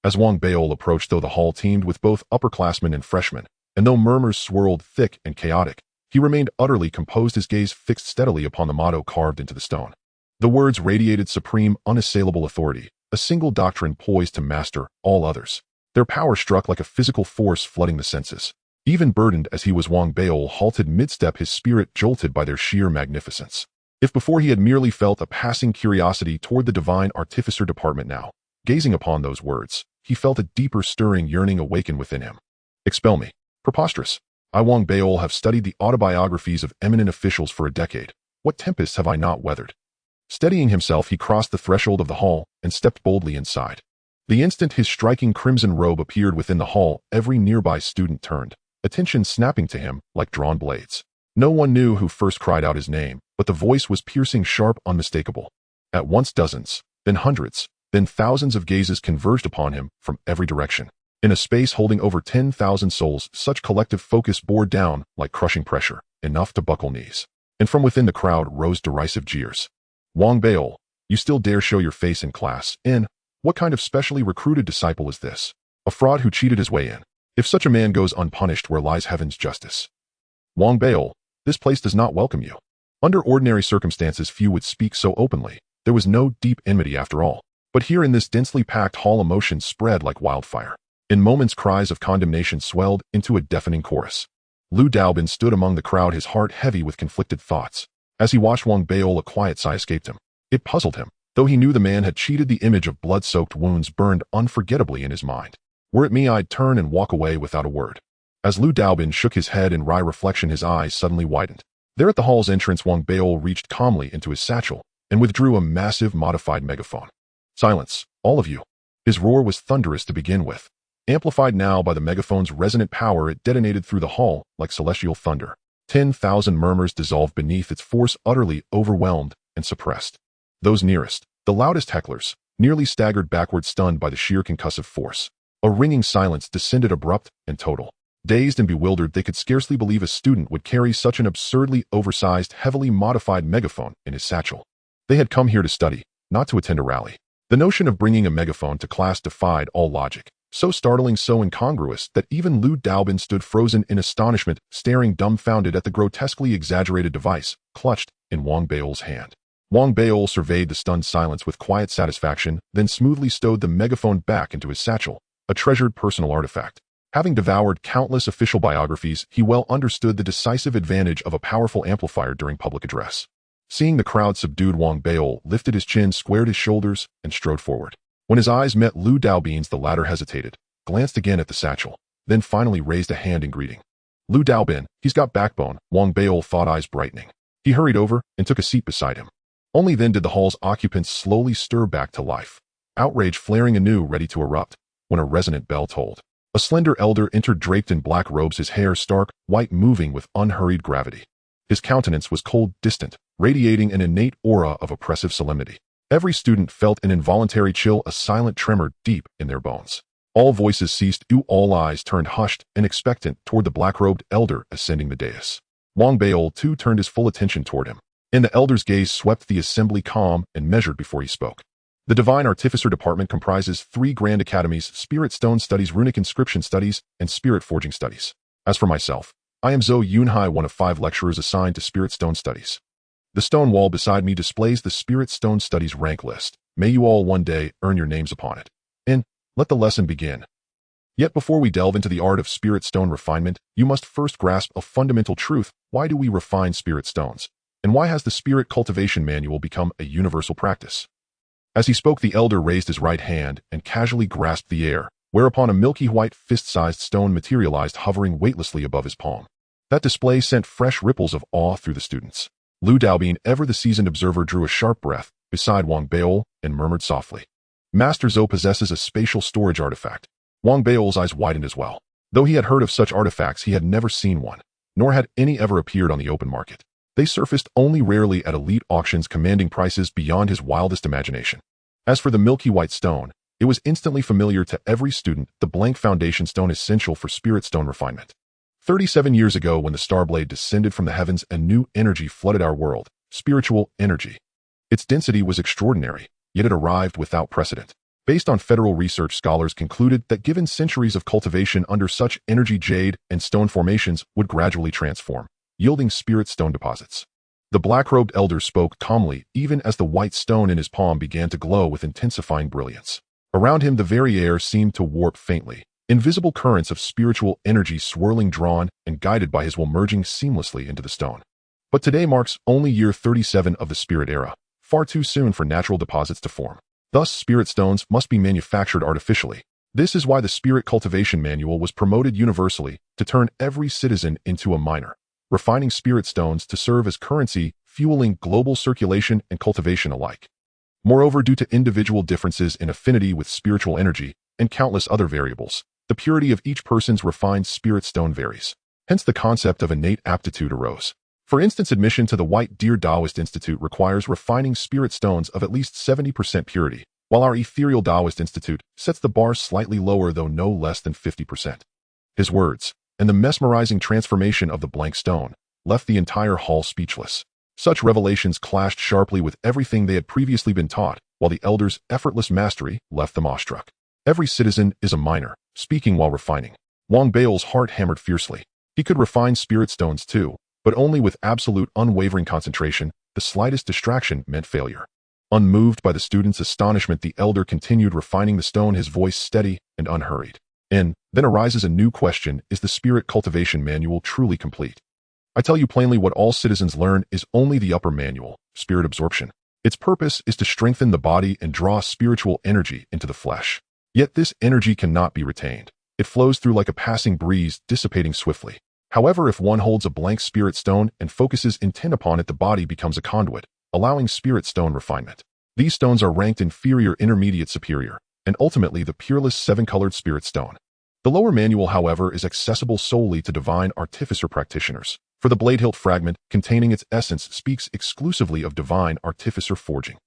As Wang Beol approached, though the hall teemed with both upperclassmen and freshmen, and though murmurs swirled thick and chaotic, he remained utterly composed, his gaze fixed steadily upon the motto carved into the stone. The words radiated supreme, unassailable authority, a single doctrine poised to master all others. Their power struck like a physical force flooding the senses. Even burdened as he was, Wang Beol halted mid-step, his spirit jolted by their sheer magnificence. If before he had merely felt a passing curiosity toward the Divine Artificer Department, now, gazing upon those words, he felt a deeper stirring yearning awaken within him. Expel me. Preposterous. I, Wang Beol, have studied the autobiographies of eminent officials for a decade. What tempests have I not weathered? Steadying himself, he crossed the threshold of the hall and stepped boldly inside. The instant his striking crimson robe appeared within the hall, every nearby student turned, attention snapping to him like drawn blades. No one knew who first cried out his name, but the voice was piercing, sharp, unmistakable. At once dozens, then hundreds, then thousands of gazes converged upon him from every direction. In a space holding over 10,000 souls, such collective focus bore down like crushing pressure, enough to buckle knees. And from within the crowd rose derisive jeers. Wang Beol, you still dare show your face in class? What kind of specially recruited disciple is this? A fraud who cheated his way in. If such a man goes unpunished, where lies heaven's justice? Wang Beol, this place does not welcome you. Under ordinary circumstances, few would speak so openly. There was no deep enmity after all. But here in this densely packed hall, emotion spread like wildfire. In moments, cries of condemnation swelled into a deafening chorus. Lu Daobin stood among the crowd, his heart heavy with conflicted thoughts. As he watched Wang Beol, a quiet sigh escaped him. It puzzled him. Though he knew the man had cheated, the image of blood-soaked wounds burned unforgettably in his mind. Were it me, I'd turn and walk away without a word. As Lu Daobin shook his head in wry reflection, his eyes suddenly widened. There at the hall's entrance, Wang Beol reached calmly into his satchel, and withdrew a massive modified megaphone. "Silence, all of you." His roar was thunderous to begin with. Amplified now by the megaphone's resonant power, it detonated through the hall like celestial thunder. 10,000 murmurs dissolved beneath its force, utterly overwhelmed and suppressed. Those nearest, the loudest hecklers, nearly staggered backward, stunned by the sheer concussive force. A ringing silence descended, abrupt and total. Dazed and bewildered, they could scarcely believe a student would carry such an absurdly oversized, heavily modified megaphone in his satchel. They had come here to study, not to attend a rally. The notion of bringing a megaphone to class defied all logic. So startling, so incongruous, that even Lu Daobin stood frozen in astonishment, staring dumbfounded at the grotesquely exaggerated device clutched in Wang Baiol's hand. Wang Baiol surveyed the stunned silence with quiet satisfaction, then smoothly stowed the megaphone back into his satchel, a treasured personal artifact. Having devoured countless official biographies, he well understood the decisive advantage of a powerful amplifier during public address. Seeing the crowd subdued, Wang Baiol lifted his chin, squared his shoulders, and strode forward. When his eyes met Lu Daobin's, the latter hesitated, glanced again at the satchel, then finally raised a hand in greeting. "Lu Daobin, he's got backbone," Wang Baiol thought, eyes brightening. He hurried over and took a seat beside him. Only then did the hall's occupants slowly stir back to life, outrage flaring anew, ready to erupt, when a resonant bell tolled. A slender elder entered, draped in black robes, his hair stark white, moving with unhurried gravity. His countenance was cold, distant, radiating an innate aura of oppressive solemnity. Every student felt an involuntary chill, a silent tremor deep in their bones. All voices ceased, all eyes turned hushed and expectant toward the black-robed elder ascending the dais. Wang Baiol too turned his full attention toward him, and the elder's gaze swept the assembly, calm and measured before he spoke. "The Divine Artificer Department comprises 3 grand academies: Spirit Stone Studies, Runic Inscription Studies, and Spirit Forging Studies. As for myself, I am Zhou Yunhai, one of 5 lecturers assigned to Spirit Stone Studies. The stone wall beside me displays the Spirit Stone Studies rank list. May you all one day earn your names upon it. And let the lesson begin. Yet before we delve into the art of Spirit Stone refinement, you must first grasp a fundamental truth. Why do we refine Spirit Stones? And why has the Spirit Cultivation Manual become a universal practice?" As he spoke, the elder raised his right hand and casually grasped the air, whereupon a milky white fist-sized stone materialized, hovering weightlessly above his palm. That display sent fresh ripples of awe through the students. Lu Daobin, ever the seasoned observer, drew a sharp breath beside Wang Baiol and murmured softly, "Master Zhou possesses a spatial storage artifact." Wang Baiol's eyes widened as well. Though he had heard of such artifacts, he had never seen one, nor had any ever appeared on the open market. They surfaced only rarely at elite auctions, commanding prices beyond his wildest imagination. As for the milky white stone, it was instantly familiar to every student, the blank foundation stone essential for Spirit Stone refinement. 37 years ago, when the Starblade descended from the heavens, a new energy flooded our world, spiritual energy. Its density was extraordinary, yet it arrived without precedent. Based on federal research, scholars concluded that given centuries of cultivation under such energy, jade and stone formations would gradually transform, yielding Spirit Stone deposits. The black-robed elder spoke calmly, even as the white stone in his palm began to glow with intensifying brilliance. Around him, the very air seemed to warp faintly. Invisible currents of spiritual energy swirling, drawn and guided by his will, merging seamlessly into the stone. But today marks only year 37 of the Spirit Era, far too soon for natural deposits to form. Thus, Spirit Stones must be manufactured artificially. This is why the Spirit Cultivation Manual was promoted universally, to turn every citizen into a miner, refining Spirit Stones to serve as currency, fueling global circulation and cultivation alike. Moreover, due to individual differences in affinity with spiritual energy and countless other variables, the purity of each person's refined Spirit Stone varies. Hence the concept of innate aptitude arose. For instance, admission to the White Deer Taoist Institute requires refining Spirit Stones of at least 70% purity, while our Ethereal Taoist Institute sets the bar slightly lower, though no less than 50%. His words, and the mesmerizing transformation of the blank stone, left the entire hall speechless. Such revelations clashed sharply with everything they had previously been taught, while the elder's effortless mastery left them awestruck. Every citizen is a miner, speaking while refining. Wang Baiol's heart hammered fiercely. He could refine Spirit Stones too, but only with absolute unwavering concentration. The slightest distraction meant failure. Unmoved by the student's astonishment, the elder continued refining the stone, his voice steady and unhurried. And then arises a new question: is the Spirit Cultivation Manual truly complete? I tell you plainly, what all citizens learn is only the upper manual, spirit absorption. Its purpose is to strengthen the body and draw spiritual energy into the flesh. Yet this energy cannot be retained. It flows through like a passing breeze, dissipating swiftly. However, if one holds a blank Spirit Stone and focuses intent upon it, the body becomes a conduit, allowing spirit stone refinement. These stones are ranked inferior, intermediate, superior, and ultimately the peerless seven-colored spirit stone. The lower manual, however, is accessible solely to divine artificer practitioners, for the blade hilt fragment containing its essence speaks exclusively of divine artificer forging.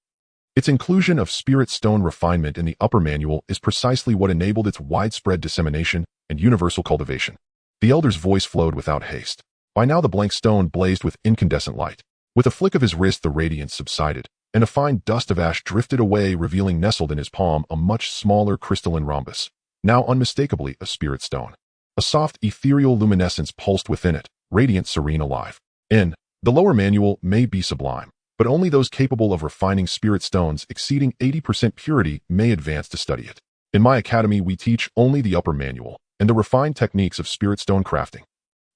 Its inclusion of spirit stone refinement in the upper manual is precisely what enabled its widespread dissemination and universal cultivation. The elder's voice flowed without haste. By now the blank stone blazed with incandescent light. With a flick of his wrist the radiance subsided, and a fine dust of ash drifted away, revealing nestled in his palm a much smaller crystalline rhombus, now unmistakably a spirit stone. A soft ethereal luminescence pulsed within it, radiant, serene, alive. In the lower manual may be sublime, but only those capable of refining spirit stones exceeding 80% purity may advance to study it. In my academy we teach only the upper manual and the refined techniques of spirit stone crafting.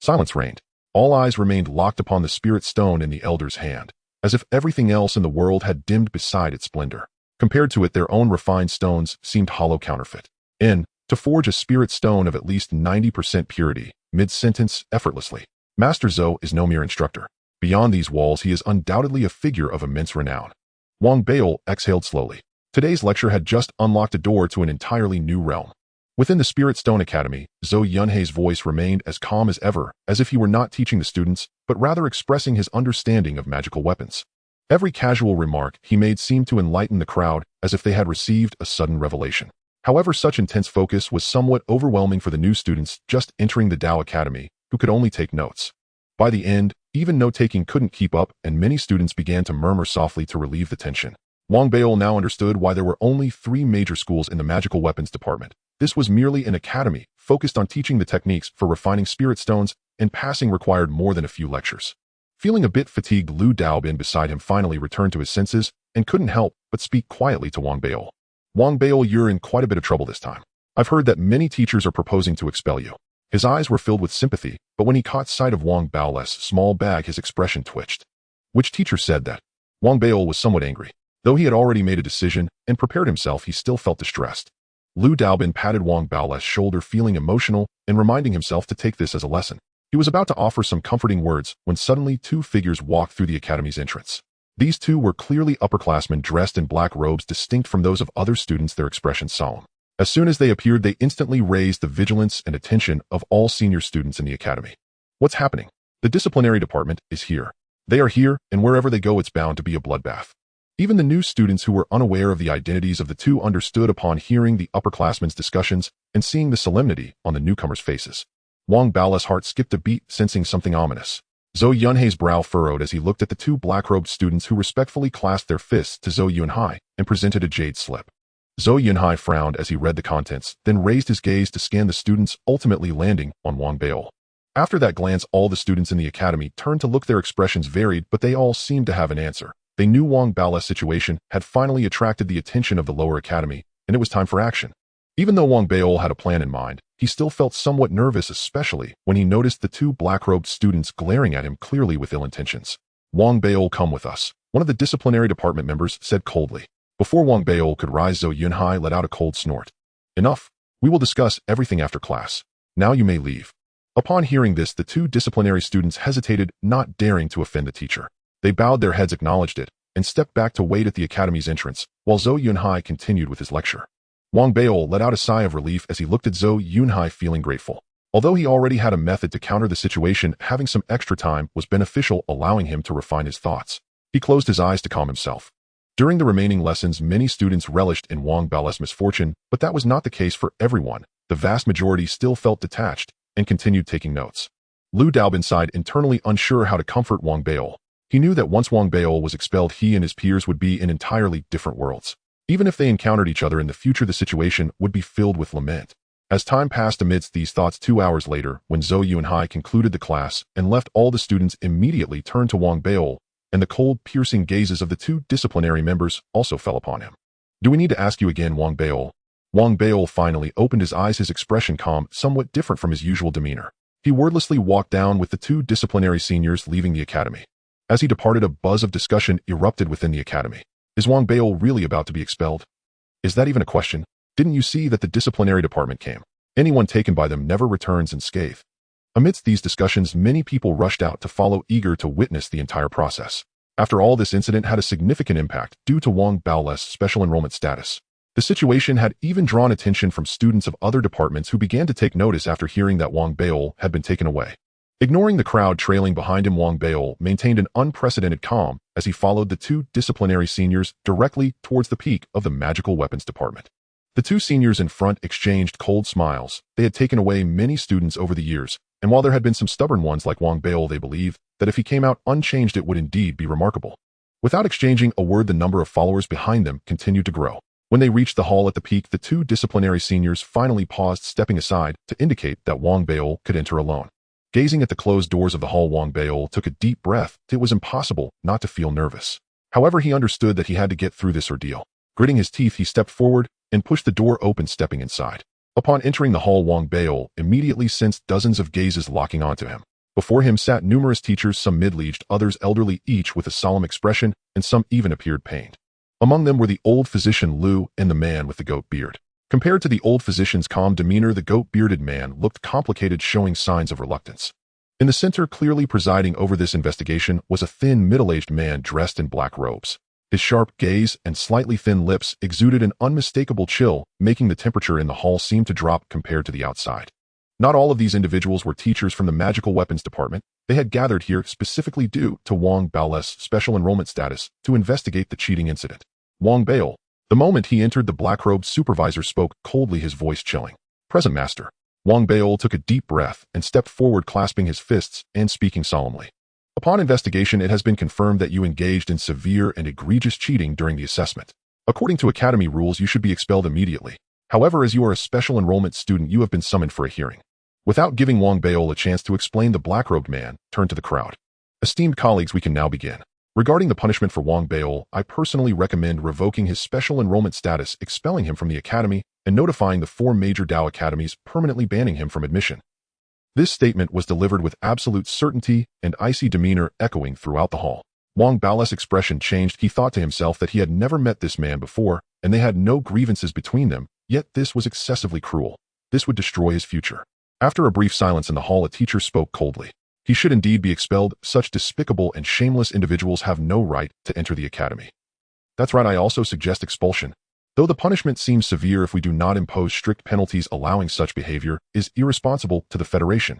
Silence reigned. All eyes remained locked upon the spirit stone in the elder's hand, as if everything else in the world had dimmed beside its splendor. Compared to it, their own refined stones seemed hollow counterfeit. To forge a spirit stone of at least 90% purity, mid-sentence, effortlessly. Master Zhou is no mere instructor. Beyond these walls, he is undoubtedly a figure of immense renown. Wang Bail exhaled slowly. Today's lecture had just unlocked a door to an entirely new realm. Within the Spirit Stone Academy, Zhou Yunhei's voice remained as calm as ever, as if he were not teaching the students, but rather expressing his understanding of magical weapons. Every casual remark he made seemed to enlighten the crowd, as if they had received a sudden revelation. However, such intense focus was somewhat overwhelming for the new students just entering the Dao Academy, who could only take notes. By the end, even note-taking couldn't keep up, and many students began to murmur softly to relieve the tension. Wang Bail now understood why there were only 3 major schools in the magical weapons department. This was merely an academy, focused on teaching the techniques for refining spirit stones, and passing required more than a few lectures. Feeling a bit fatigued, Lu Daobin beside him finally returned to his senses and couldn't help but speak quietly to Wang Bail. Wang Bail, you're in quite a bit of trouble this time. I've heard that many teachers are proposing to expel you. His eyes were filled with sympathy, but when he caught sight of Wang Bao's small bag, his expression twitched. Which teacher said that? Wang Bail was somewhat angry. Though he had already made a decision and prepared himself, he still felt distressed. Lu Daobin patted Wang Bao's shoulder, feeling emotional and reminding himself to take this as a lesson. He was about to offer some comforting words when suddenly 2 figures walked through the academy's entrance. These 2 were clearly upperclassmen dressed in black robes distinct from those of other students, their expressions solemn. As soon as they appeared, they instantly raised the vigilance and attention of all senior students in the academy. What's happening? The disciplinary department is here. They are here, and wherever they go it's bound to be a bloodbath. Even the new students who were unaware of the identities of the 2 understood upon hearing the upperclassmen's discussions and seeing the solemnity on the newcomers' faces. Wang Bao's heart skipped a beat, sensing something ominous. Zhou Yunhei's brow furrowed as he looked at the 2 black-robed students who respectfully clasped their fists to Zhou Yunhai and presented a jade slip. Zhou Yunhai frowned as he read the contents, then raised his gaze to scan the students, ultimately landing on Wang Bail. After that glance, all the students in the academy turned to look. Their expressions varied, but they all seemed to have an answer. They knew Wang Bao's situation had finally attracted the attention of the lower academy, and it was time for action. Even though Wang Bail had a plan in mind, he still felt somewhat nervous, especially when he noticed the 2 black-robed students glaring at him clearly with ill intentions. Wang Bail, come with us, one of the disciplinary department members said coldly. Before Wang Bail could rise, Zhou Yunhai let out a cold snort. Enough. We will discuss everything after class. Now you may leave. Upon hearing this, the 2 disciplinary students hesitated, not daring to offend the teacher. They bowed their heads, acknowledged it, and stepped back to wait at the academy's entrance, while Zhou Yunhai continued with his lecture. Wang Bail let out a sigh of relief as he looked at Zhou Yunhai, feeling grateful. Although he already had a method to counter the situation, having some extra time was beneficial, allowing him to refine his thoughts. He closed his eyes to calm himself. During the remaining lessons, many students relished in Wang Bao's misfortune, but that was not the case for everyone. The vast majority still felt detached and continued taking notes. Lu Daobin sighed, internally unsure how to comfort Wang Bail. He knew that once Wang Bail was expelled, he and his peers would be in entirely different worlds. Even if they encountered each other in the future, the situation would be filled with lament. As time passed amidst these thoughts, 2 hours later, when Zhou Yunhai concluded the class and left, all the students immediately turned to Wang Bail, and the cold, piercing gazes of the 2 disciplinary members also fell upon him. Do we need to ask you again, Wang Bail? Wang Bail finally opened his eyes, his expression calm, somewhat different from his usual demeanor. He wordlessly walked down with the 2 disciplinary seniors, leaving the academy. As he departed, a buzz of discussion erupted within the academy. Is Wang Bail really about to be expelled? Is that even a question? Didn't you see that the disciplinary department came? Anyone taken by them never returns unscathed. Amidst these discussions, many people rushed out to follow, eager to witness the entire process. After all, this incident had a significant impact due to Wang Bao's special enrollment status. The situation had even drawn attention from students of other departments who began to take notice after hearing that Wang Bao had been taken away. Ignoring the crowd trailing behind him, Wang Bao maintained an unprecedented calm as he followed the two disciplinary seniors directly towards the peak of the magical weapons department. The two seniors in front exchanged cold smiles. They had taken away many students over the years, and while there had been some stubborn ones like Wang Bao, they believed that if he came out unchanged it would indeed be remarkable. Without exchanging a word, the number of followers behind them continued to grow. When they reached the hall at the peak, the two disciplinary seniors finally paused, stepping aside to indicate that Wang Bao could enter alone. Gazing at the closed doors of the hall, Wang Bao took a deep breath. It was impossible not to feel nervous. However, he understood that he had to get through this ordeal. Gritting his teeth, he stepped forward and pushed the door open, stepping inside. Upon entering the hall, Wang Bao immediately sensed dozens of gazes locking onto him. Before him sat numerous teachers, some middle-aged, others elderly, each with a solemn expression, and some even appeared pained. Among them were the old physician Liu and the man with the goat beard. Compared to the old physician's calm demeanor, the goat-bearded man looked complicated, showing signs of reluctance. In the center, clearly presiding over this investigation, was a thin, middle-aged man dressed in black robes. His sharp gaze and slightly thin lips exuded an unmistakable chill, making the temperature in the hall seem to drop compared to the outside. Not all of these individuals were teachers from the Magical Weapons Department. They had gathered here specifically due to Wang Bao's special enrollment status to investigate the cheating incident. Wang Bao. The moment he entered, the black-robed supervisor spoke coldly, his voice chilling. "Present, master." Wang Bao took a deep breath and stepped forward, clasping his fists and speaking solemnly. "Upon investigation, it has been confirmed that you engaged in severe and egregious cheating during the assessment. According to Academy rules, you should be expelled immediately. However, as you are a special enrollment student, you have been summoned for a hearing." Without giving Wang Bao a chance to explain, the black-robed man turned to the crowd. "Esteemed colleagues, we can now begin. Regarding the punishment for Wang Bao, I personally recommend revoking his special enrollment status, expelling him from the academy, and notifying the 4 major Dao academies, permanently banning him from admission." This statement was delivered with absolute certainty and icy demeanor echoing throughout the hall. Wang Bao's expression changed. He thought to himself that he had never met this man before, and they had no grievances between them, yet this was excessively cruel. This would destroy his future. After a brief silence in the hall, a teacher spoke coldly. "He should indeed be expelled. Such despicable and shameless individuals have no right to enter the academy." "That's right, I also suggest expulsion. Though the punishment seems severe, if we do not impose strict penalties, allowing such behavior is irresponsible to the Federation."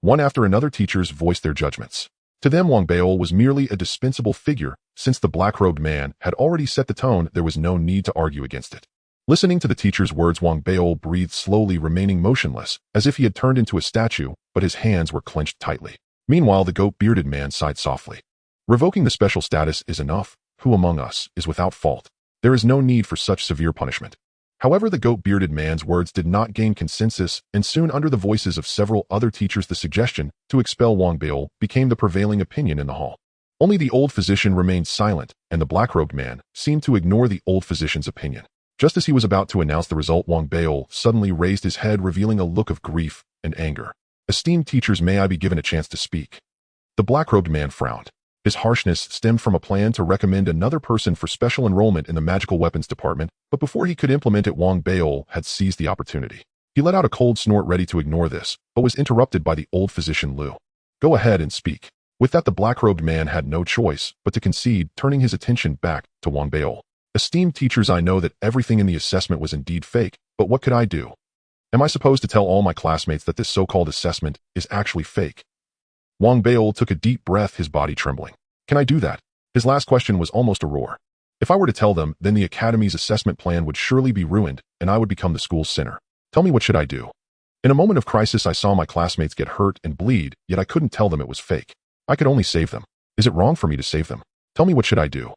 One after another, teachers voiced their judgments. To them, Wang Bao was merely a dispensable figure. Since the black-robed man had already set the tone, there was no need to argue against it. Listening to the teacher's words, Wang Bao breathed slowly, remaining motionless, as if he had turned into a statue, but his hands were clenched tightly. Meanwhile, the goat-bearded man sighed softly. "Revoking the special status is enough. Who among us is without fault? There is no need for such severe punishment." However, the goat-bearded man's words did not gain consensus, and soon, under the voices of several other teachers, the suggestion to expel Wang Bao became the prevailing opinion in the hall. Only the old physician remained silent, and the black-robed man seemed to ignore the old physician's opinion. Just as he was about to announce the result, Wang Bao suddenly raised his head, revealing a look of grief and anger. "Esteemed teachers, may I be given a chance to speak?" The black-robed man frowned. His harshness stemmed from a plan to recommend another person for special enrollment in the Magical Weapons Department, but before he could implement it, Wang Bao had seized the opportunity. He let out a cold snort, ready to ignore this, but was interrupted by the old physician Liu. "Go ahead and speak." With that, the black-robed man had no choice but to concede, turning his attention back to Wang Bao. "Esteemed teachers, I know that everything in the assessment was indeed fake, but what could I do? Am I supposed to tell all my classmates that this so-called assessment is actually fake?" Wang Bao took a deep breath, his body trembling. "Can I do that?" His last question was almost a roar. "If I were to tell them, then the academy's assessment plan would surely be ruined, and I would become the school's sinner. Tell me, what should I do?" In a moment of crisis, I saw my classmates get hurt and bleed, yet I couldn't tell them it was fake. I could only save them. Is it wrong for me to save them? Tell me, what should I do?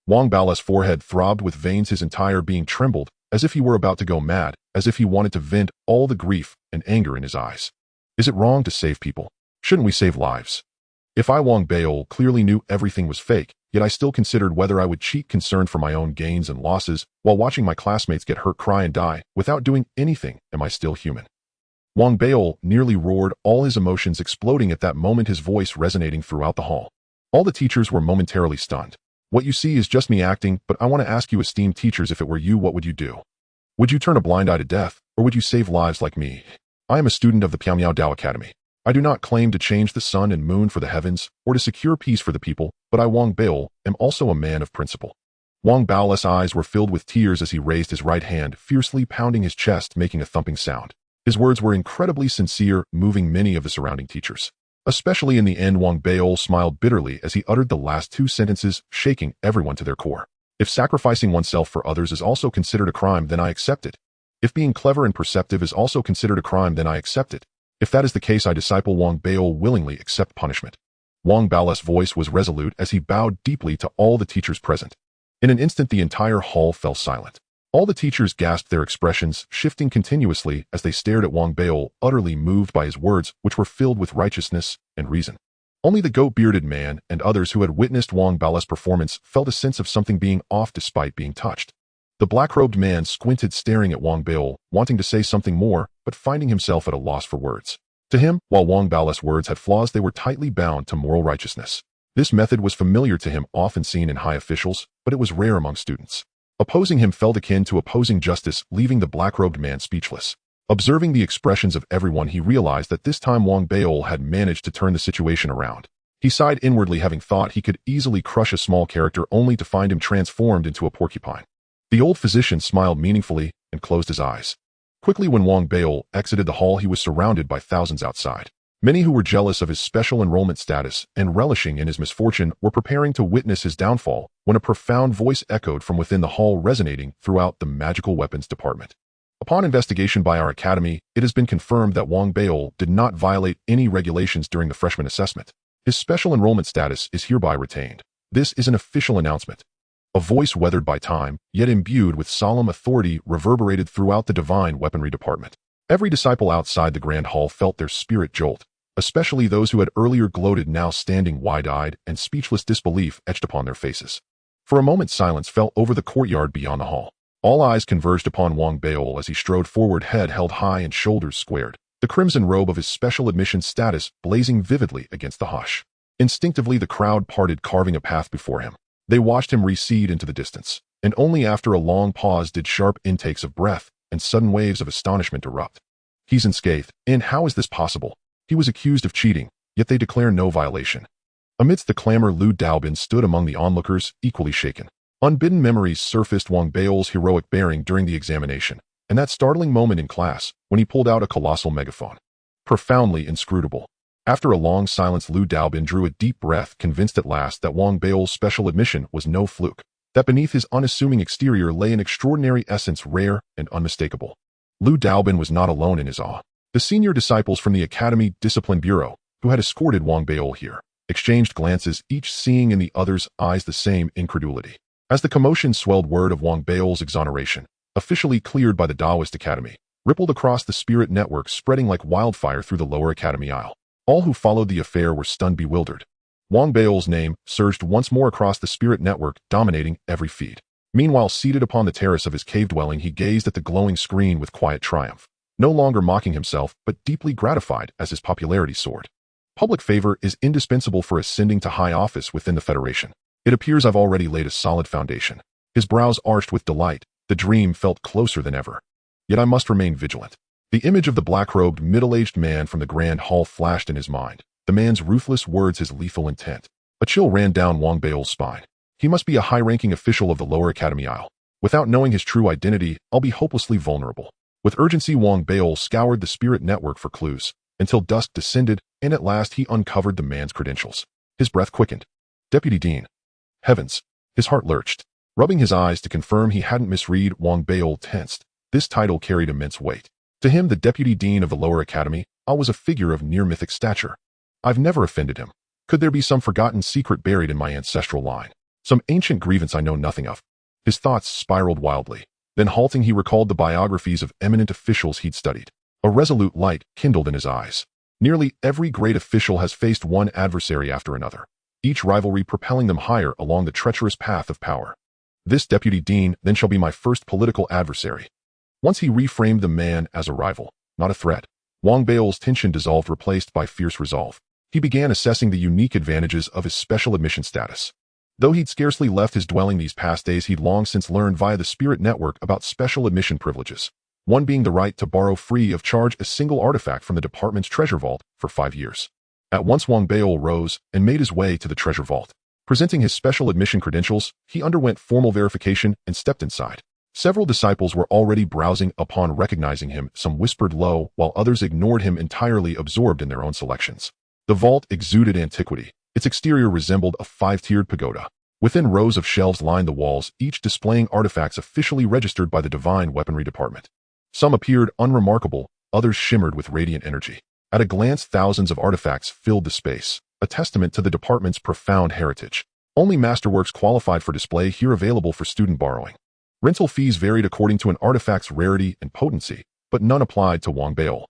Wang Bao's forehead throbbed with veins, his entire being trembled, as if he were about to go mad, as if he wanted to vent all the grief and anger in his eyes. Is it wrong to save people? Shouldn't we save lives? If I, Wang Bao, clearly knew everything was fake, yet I still considered whether I would cheat, concerned for my own gains and losses, while watching my classmates get hurt, cry, and die, without doing anything. Am I still human? Wang Bao nearly roared, all his emotions exploding at that moment, his voice resonating throughout the hall. All the teachers were momentarily stunned. "What you see is just me acting, but I want to ask you, esteemed teachers, if it were you, what would you do? Would you turn a blind eye to death, or would you save lives like me? I am a student of the Pyongyang Dao Academy. I do not claim to change the sun and moon for the heavens or to secure peace for the people, but I, Wang Baol, am also a man of principle. Wang Bao's eyes were filled with tears as he raised his right hand, fiercely pounding his chest, making a thumping sound. His words were incredibly sincere, moving many of the surrounding teachers. Especially in the end, Wang Baol smiled bitterly as he uttered the last two sentences, shaking everyone to their core. If sacrificing oneself for others is also considered a crime, then I accept it. If being clever and perceptive is also considered a crime, then I accept it. If that is the case, I, disciple Wang Baol, willingly accept punishment. Wang Bao's voice was resolute as he bowed deeply to all the teachers present. In an instant, the entire hall fell silent. All the teachers gasped, their expressions shifting continuously as they stared at Wang Baol, utterly moved by his words, which were filled with righteousness and reason. Only the goat-bearded man and others who had witnessed Wang Bao's performance felt a sense of something being off despite being touched. The black-robed man squinted, staring at Wang Baol, wanting to say something more, but finding himself at a loss for words. To him, while Wang Bao's words had flaws, they were tightly bound to moral righteousness. This method was familiar to him, often seen in high officials, but it was rare among students. Opposing him felt akin to opposing justice, leaving the black-robed man speechless. Observing the expressions of everyone, he realized that this time Wang Baol had managed to turn the situation around. He sighed inwardly, having thought he could easily crush a small character, only to find him transformed into a porcupine. The old physician smiled meaningfully and closed his eyes. Quickly, when Wang Baol exited the hall, he was surrounded by thousands outside. Many who were jealous of his special enrollment status and relishing in his misfortune were preparing to witness his downfall when a profound voice echoed from within the hall, resonating throughout the magical weapons department. Upon investigation by our academy, it has been confirmed that Wang Baol did not violate any regulations during the freshman assessment. His special enrollment status is hereby retained. This is an official announcement. A voice weathered by time, yet imbued with solemn authority, reverberated throughout the divine weaponry department. Every disciple outside the grand hall felt their spirit jolt, especially those who had earlier gloated, now standing wide-eyed and speechless, disbelief etched upon their faces. For a moment, silence fell over the courtyard beyond the hall. All eyes converged upon Wang Baol as he strode forward, head held high and shoulders squared, the crimson robe of his special admission status blazing vividly against the hush. Instinctively, the crowd parted, carving a path before him. They watched him recede into the distance, and only after a long pause did sharp intakes of breath and sudden waves of astonishment erupt. He's unscathed, and how is this possible? He was accused of cheating, yet they declare no violation. Amidst the clamor, Lu Daobin stood among the onlookers, equally shaken. Unbidden memories surfaced Wang Baol's heroic bearing during the examination, and that startling moment in class when he pulled out a colossal megaphone. Profoundly inscrutable. After a long silence, Lu Daobin drew a deep breath, convinced at last that Wang Baol's special admission was no fluke, that beneath his unassuming exterior lay an extraordinary essence, rare and unmistakable. Lu Daobin was not alone in his awe. The senior disciples from the Academy Discipline Bureau, who had escorted Wang Baol here, exchanged glances, each seeing in the other's eyes the same incredulity. As the commotion swelled, word of Wang Baol's exoneration, officially cleared by the Taoist Academy, rippled across the spirit network, spreading like wildfire through the lower academy aisle. All who followed the affair were stunned, bewildered. Wang Baol's name surged once more across the spirit network, dominating every feed. Meanwhile, seated upon the terrace of his cave dwelling, he gazed at the glowing screen with quiet triumph, no longer mocking himself, but deeply gratified as his popularity soared. Public favor is indispensable for ascending to high office within the Federation. It appears I've already laid a solid foundation. His brows arched with delight. The dream felt closer than ever. Yet I must remain vigilant. The image of the black-robed, middle-aged man from the grand hall flashed in his mind. The man's ruthless words, his lethal intent. A chill ran down Wang Baol's spine. He must be a high-ranking official of the lower academy aisle. Without knowing his true identity, I'll be hopelessly vulnerable. With urgency, Wang Baol scoured the spirit network for clues, until dusk descended, and at last he uncovered the man's credentials. His breath quickened. Deputy Dean. Heavens! His heart lurched. Rubbing his eyes to confirm he hadn't misread, Wang Baol tensed. This title carried immense weight. To him, the Deputy Dean of the lower academy, I was a figure of near-mythic stature. I've never offended him. Could there be some forgotten secret buried in my ancestral line? Some ancient grievance I know nothing of? His thoughts spiraled wildly. Then, halting, he recalled the biographies of eminent officials he'd studied. A resolute light kindled in his eyes. Nearly every great official has faced one adversary after another, each rivalry propelling them higher along the treacherous path of power. This Deputy Dean then shall be my first political adversary. Once he reframed the man as a rival, not a threat. Wang Baol's tension dissolved, replaced by fierce resolve. He began assessing the unique advantages of his special admission status. Though he'd scarcely left his dwelling these past days, he'd long since learned via the spirit network about special admission privileges. one being the right to borrow free of charge a single artifact from the department's treasure vault for 5 years. At once Wang Beol rose and made his way to the treasure vault. Presenting his special admission credentials, he underwent formal verification and stepped inside. Several disciples were already browsing. Upon recognizing him, some whispered low, while others ignored him, entirely absorbed in their own selections. The vault exuded antiquity. Its exterior resembled a 5-tiered pagoda. Within, rows of shelves lined the walls, each displaying artifacts officially registered by the Divine Weaponry Department. Some appeared unremarkable, others shimmered with radiant energy. At a glance, thousands of artifacts filled the space, a testament to the department's profound heritage. Only masterworks qualified for display here, available for student borrowing. Rental fees varied according to an artifact's rarity and potency, but none applied to Wang Beol.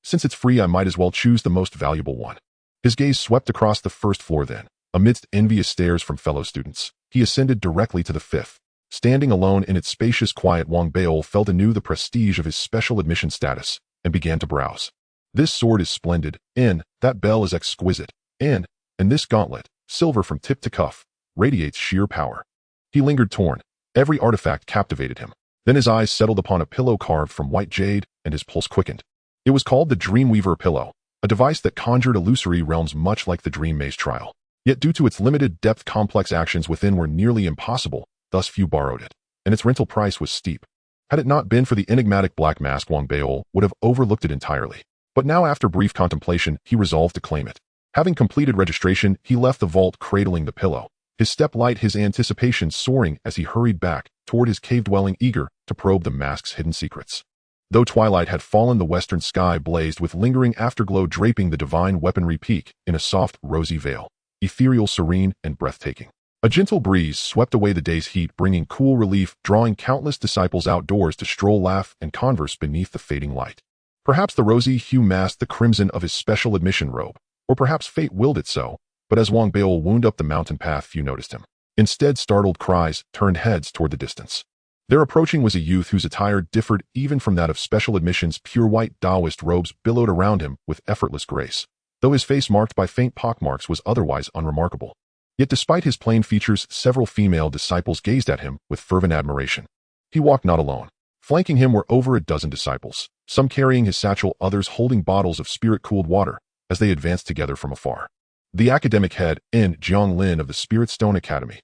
Since it's free, I might as well choose the most valuable one. His gaze swept across the first floor. Then, amidst envious stares from fellow students, he ascended directly to the 5th. Standing alone in its spacious quiet, Wang Beol felt anew the prestige of his special admission status and began to browse. This sword is splendid, that bell is exquisite, and this gauntlet, silver from tip to cuff, radiates sheer power. He lingered, torn. Every artifact captivated him. Then his eyes settled upon a pillow carved from white jade, and his pulse quickened. It was called the Dreamweaver Pillow, a device that conjured illusory realms much like the Dream Maze trial. Yet due to its limited depth, complex actions within were nearly impossible, thus few borrowed it, and its rental price was steep. Had it not been for the enigmatic black mask, Wang Beol would have overlooked it entirely. But now, after brief contemplation, he resolved to claim it. Having completed registration, he left the vault, cradling the pillow. His step light, his anticipation soaring as he hurried back toward his cave dwelling, eager to probe the mask's hidden secrets. Though twilight had fallen, the western sky blazed with lingering afterglow, draping the Divine Weaponry Peak in a soft, rosy veil, ethereal, serene, and breathtaking. A gentle breeze swept away the day's heat, bringing cool relief, drawing countless disciples outdoors to stroll, laugh, and converse beneath the fading light. Perhaps the rosy hue masked the crimson of his special admission robe, or perhaps fate willed it so, but as Wang Beol wound up the mountain path, few noticed him. Instead, startled cries turned heads toward the distance. There approaching was a youth whose attire differed even from that of special admission's. Pure white Taoist robes billowed around him with effortless grace, though his face, marked by faint pockmarks, was otherwise unremarkable. Yet despite his plain features, several female disciples gazed at him with fervent admiration. He walked not alone. Flanking him were over a dozen disciples, some carrying his satchel, others holding bottles of spirit-cooled water, as they advanced together from afar. The academic head, Jiang Lin of the Spirit Stone Academy.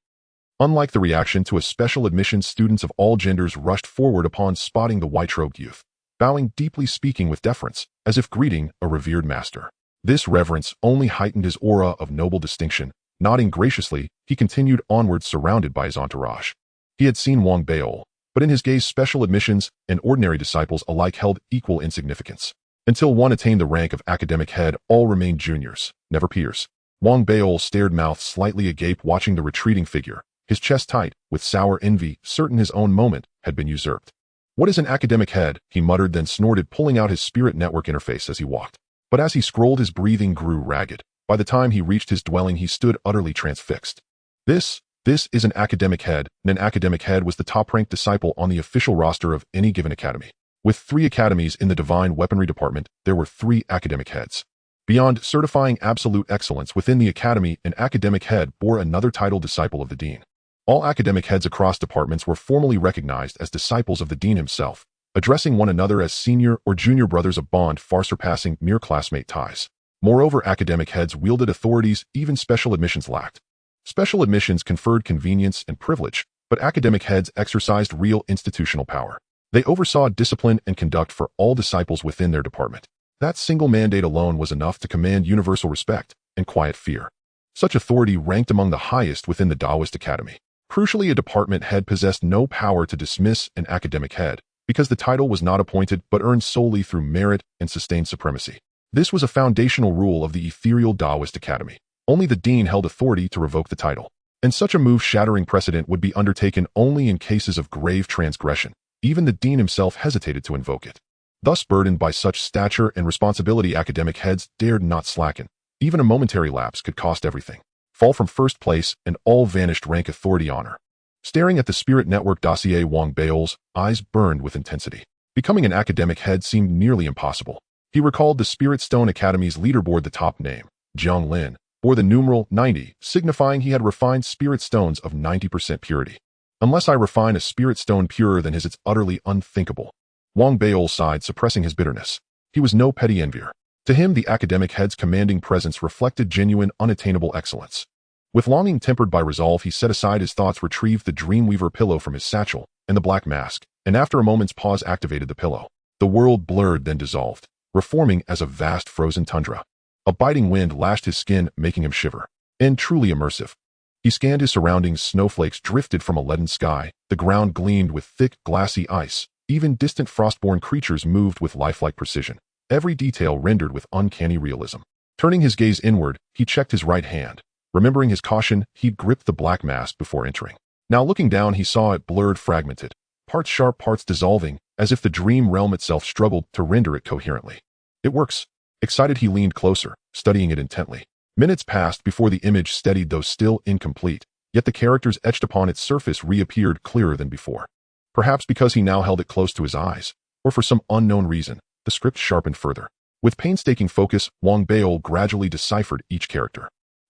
Unlike the reaction to a special admission, students of all genders rushed forward upon spotting the white-robed youth, bowing deeply, speaking with deference, as if greeting a revered master. This reverence only heightened his aura of noble distinction. Nodding graciously, he continued onward, surrounded by his entourage. He had seen Wang Beol, but in his gaze, special admissions and ordinary disciples alike held equal insignificance. Until one attained the rank of academic head, all remained juniors, never peers. Wang Beol stared, mouth slightly agape, watching the retreating figure, his chest tight with sour envy, certain his own moment had been usurped. "What is an academic head?" he muttered, then snorted, pulling out his spirit network interface as he walked. But as he scrolled, his breathing grew ragged. By the time he reached his dwelling, he stood utterly transfixed. This is an academic head, and an academic head was the top-ranked disciple on the official roster of any given academy. With 3 academies in the Divine Weaponry Department, there were 3 academic heads. Beyond certifying absolute excellence within the academy, an academic head bore another title, disciple of the dean. All academic heads across departments were formally recognized as disciples of the dean himself, addressing one another as senior or junior brothers, a bond far surpassing mere classmate ties. Moreover, academic heads wielded authorities even special admissions lacked. Special admissions conferred convenience and privilege, but academic heads exercised real institutional power. They oversaw discipline and conduct for all disciples within their department. That single mandate alone was enough to command universal respect and quiet fear. Such authority ranked among the highest within the Taoist Academy. Crucially, a department head possessed no power to dismiss an academic head, because the title was not appointed but earned solely through merit and sustained supremacy. This was a foundational rule of the ethereal Taoist Academy. Only the dean held authority to revoke the title, and such a move-shattering precedent would be undertaken only in cases of grave transgression. Even the dean himself hesitated to invoke it. Thus, burdened by such stature and responsibility, academic heads dared not slacken. Even a momentary lapse could cost everything. Fall from first place, and all vanished rank, authority, honor. Staring at the Spirit Network dossier, Wang Beol's eyes burned with intensity. Becoming an academic head seemed nearly impossible. He recalled the Spirit Stone Academy's leaderboard. The top name, Jiang Lin, bore the numeral 90, signifying he had refined spirit stones of 90% purity. Unless I refine a spirit stone purer than his, it's utterly unthinkable. Wang Beol sighed, suppressing his bitterness. He was no petty envier. To him, the academic head's commanding presence reflected genuine, unattainable excellence. With longing tempered by resolve, he set aside his thoughts, retrieved the Dreamweaver pillow from his satchel, and the black mask, and after a moment's pause activated the pillow. The world blurred, then dissolved, reforming as a vast frozen tundra. A biting wind lashed his skin, making him shiver. And truly immersive. He scanned his surroundings. Snowflakes drifted from a leaden sky. The ground gleamed with thick, glassy ice. Even distant frostborn creatures moved with lifelike precision, every detail rendered with uncanny realism. Turning his gaze inward, he checked his right hand. Remembering his caution, he'd gripped the black mask before entering. Now looking down, he saw it blurred, fragmented, parts sharp, parts dissolving, as if the dream realm itself struggled to render it coherently. It works. Excited, he leaned closer, studying it intently. Minutes passed before the image steadied, though still incomplete, yet the characters etched upon its surface reappeared clearer than before. Perhaps because he now held it close to his eyes, or for some unknown reason, the script sharpened further. With painstaking focus, Wang Beol gradually deciphered each character.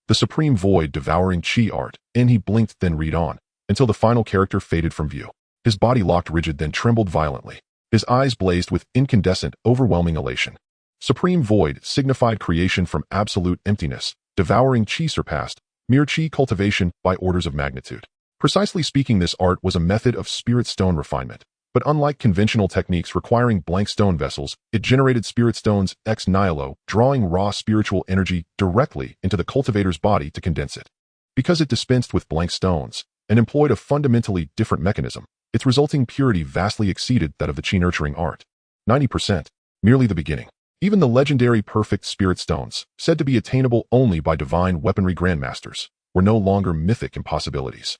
The supreme void devouring chi art, and he blinked, then read on, until the final character faded from view. His body locked rigid, then trembled violently. His eyes blazed with incandescent, overwhelming elation. Supreme void signified creation from absolute emptiness. Devouring chi surpassed mere chi cultivation by orders of magnitude. Precisely speaking, this art was a method of spirit stone refinement. But unlike conventional techniques requiring blank stone vessels, it generated spirit stones ex nihilo, drawing raw spiritual energy directly into the cultivator's body to condense it. Because it dispensed with blank stones and employed a fundamentally different mechanism, its resulting purity vastly exceeded that of the chi-nurturing art. 90%, merely the beginning. Even the legendary perfect spirit stones, said to be attainable only by divine weaponry grandmasters, were no longer mythic impossibilities.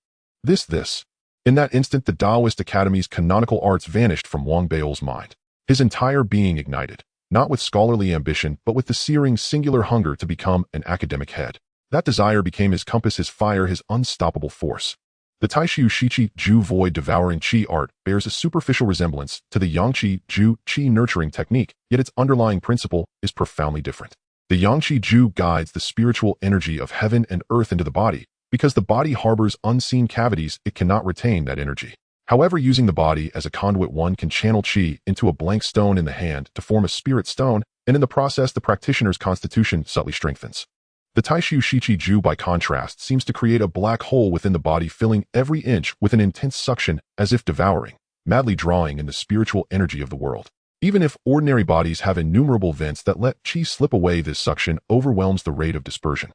In that instant, the Taoist Academy's canonical arts vanished from Wang Beol's mind. His entire being ignited, not with scholarly ambition, but with the searing, singular hunger to become an academic head. That desire became his compass, his fire, his unstoppable force. The Taishu Shichi Ju void devouring chi art bears a superficial resemblance to the Yangqi Ju chi nurturing technique, yet its underlying principle is profoundly different. The Yangqi Ju guides the spiritual energy of heaven and earth into the body. Because the body harbors unseen cavities, it cannot retain that energy. However, using the body as a conduit, one can channel chi into a blank stone in the hand to form a spirit stone, and in the process, the practitioner's constitution subtly strengthens. The Taishu Shichi Ju, by contrast, seems to create a black hole within the body, filling every inch with an intense suction, as if devouring, madly drawing in the spiritual energy of the world. Even if ordinary bodies have innumerable vents that let chi slip away, this suction overwhelms the rate of dispersion.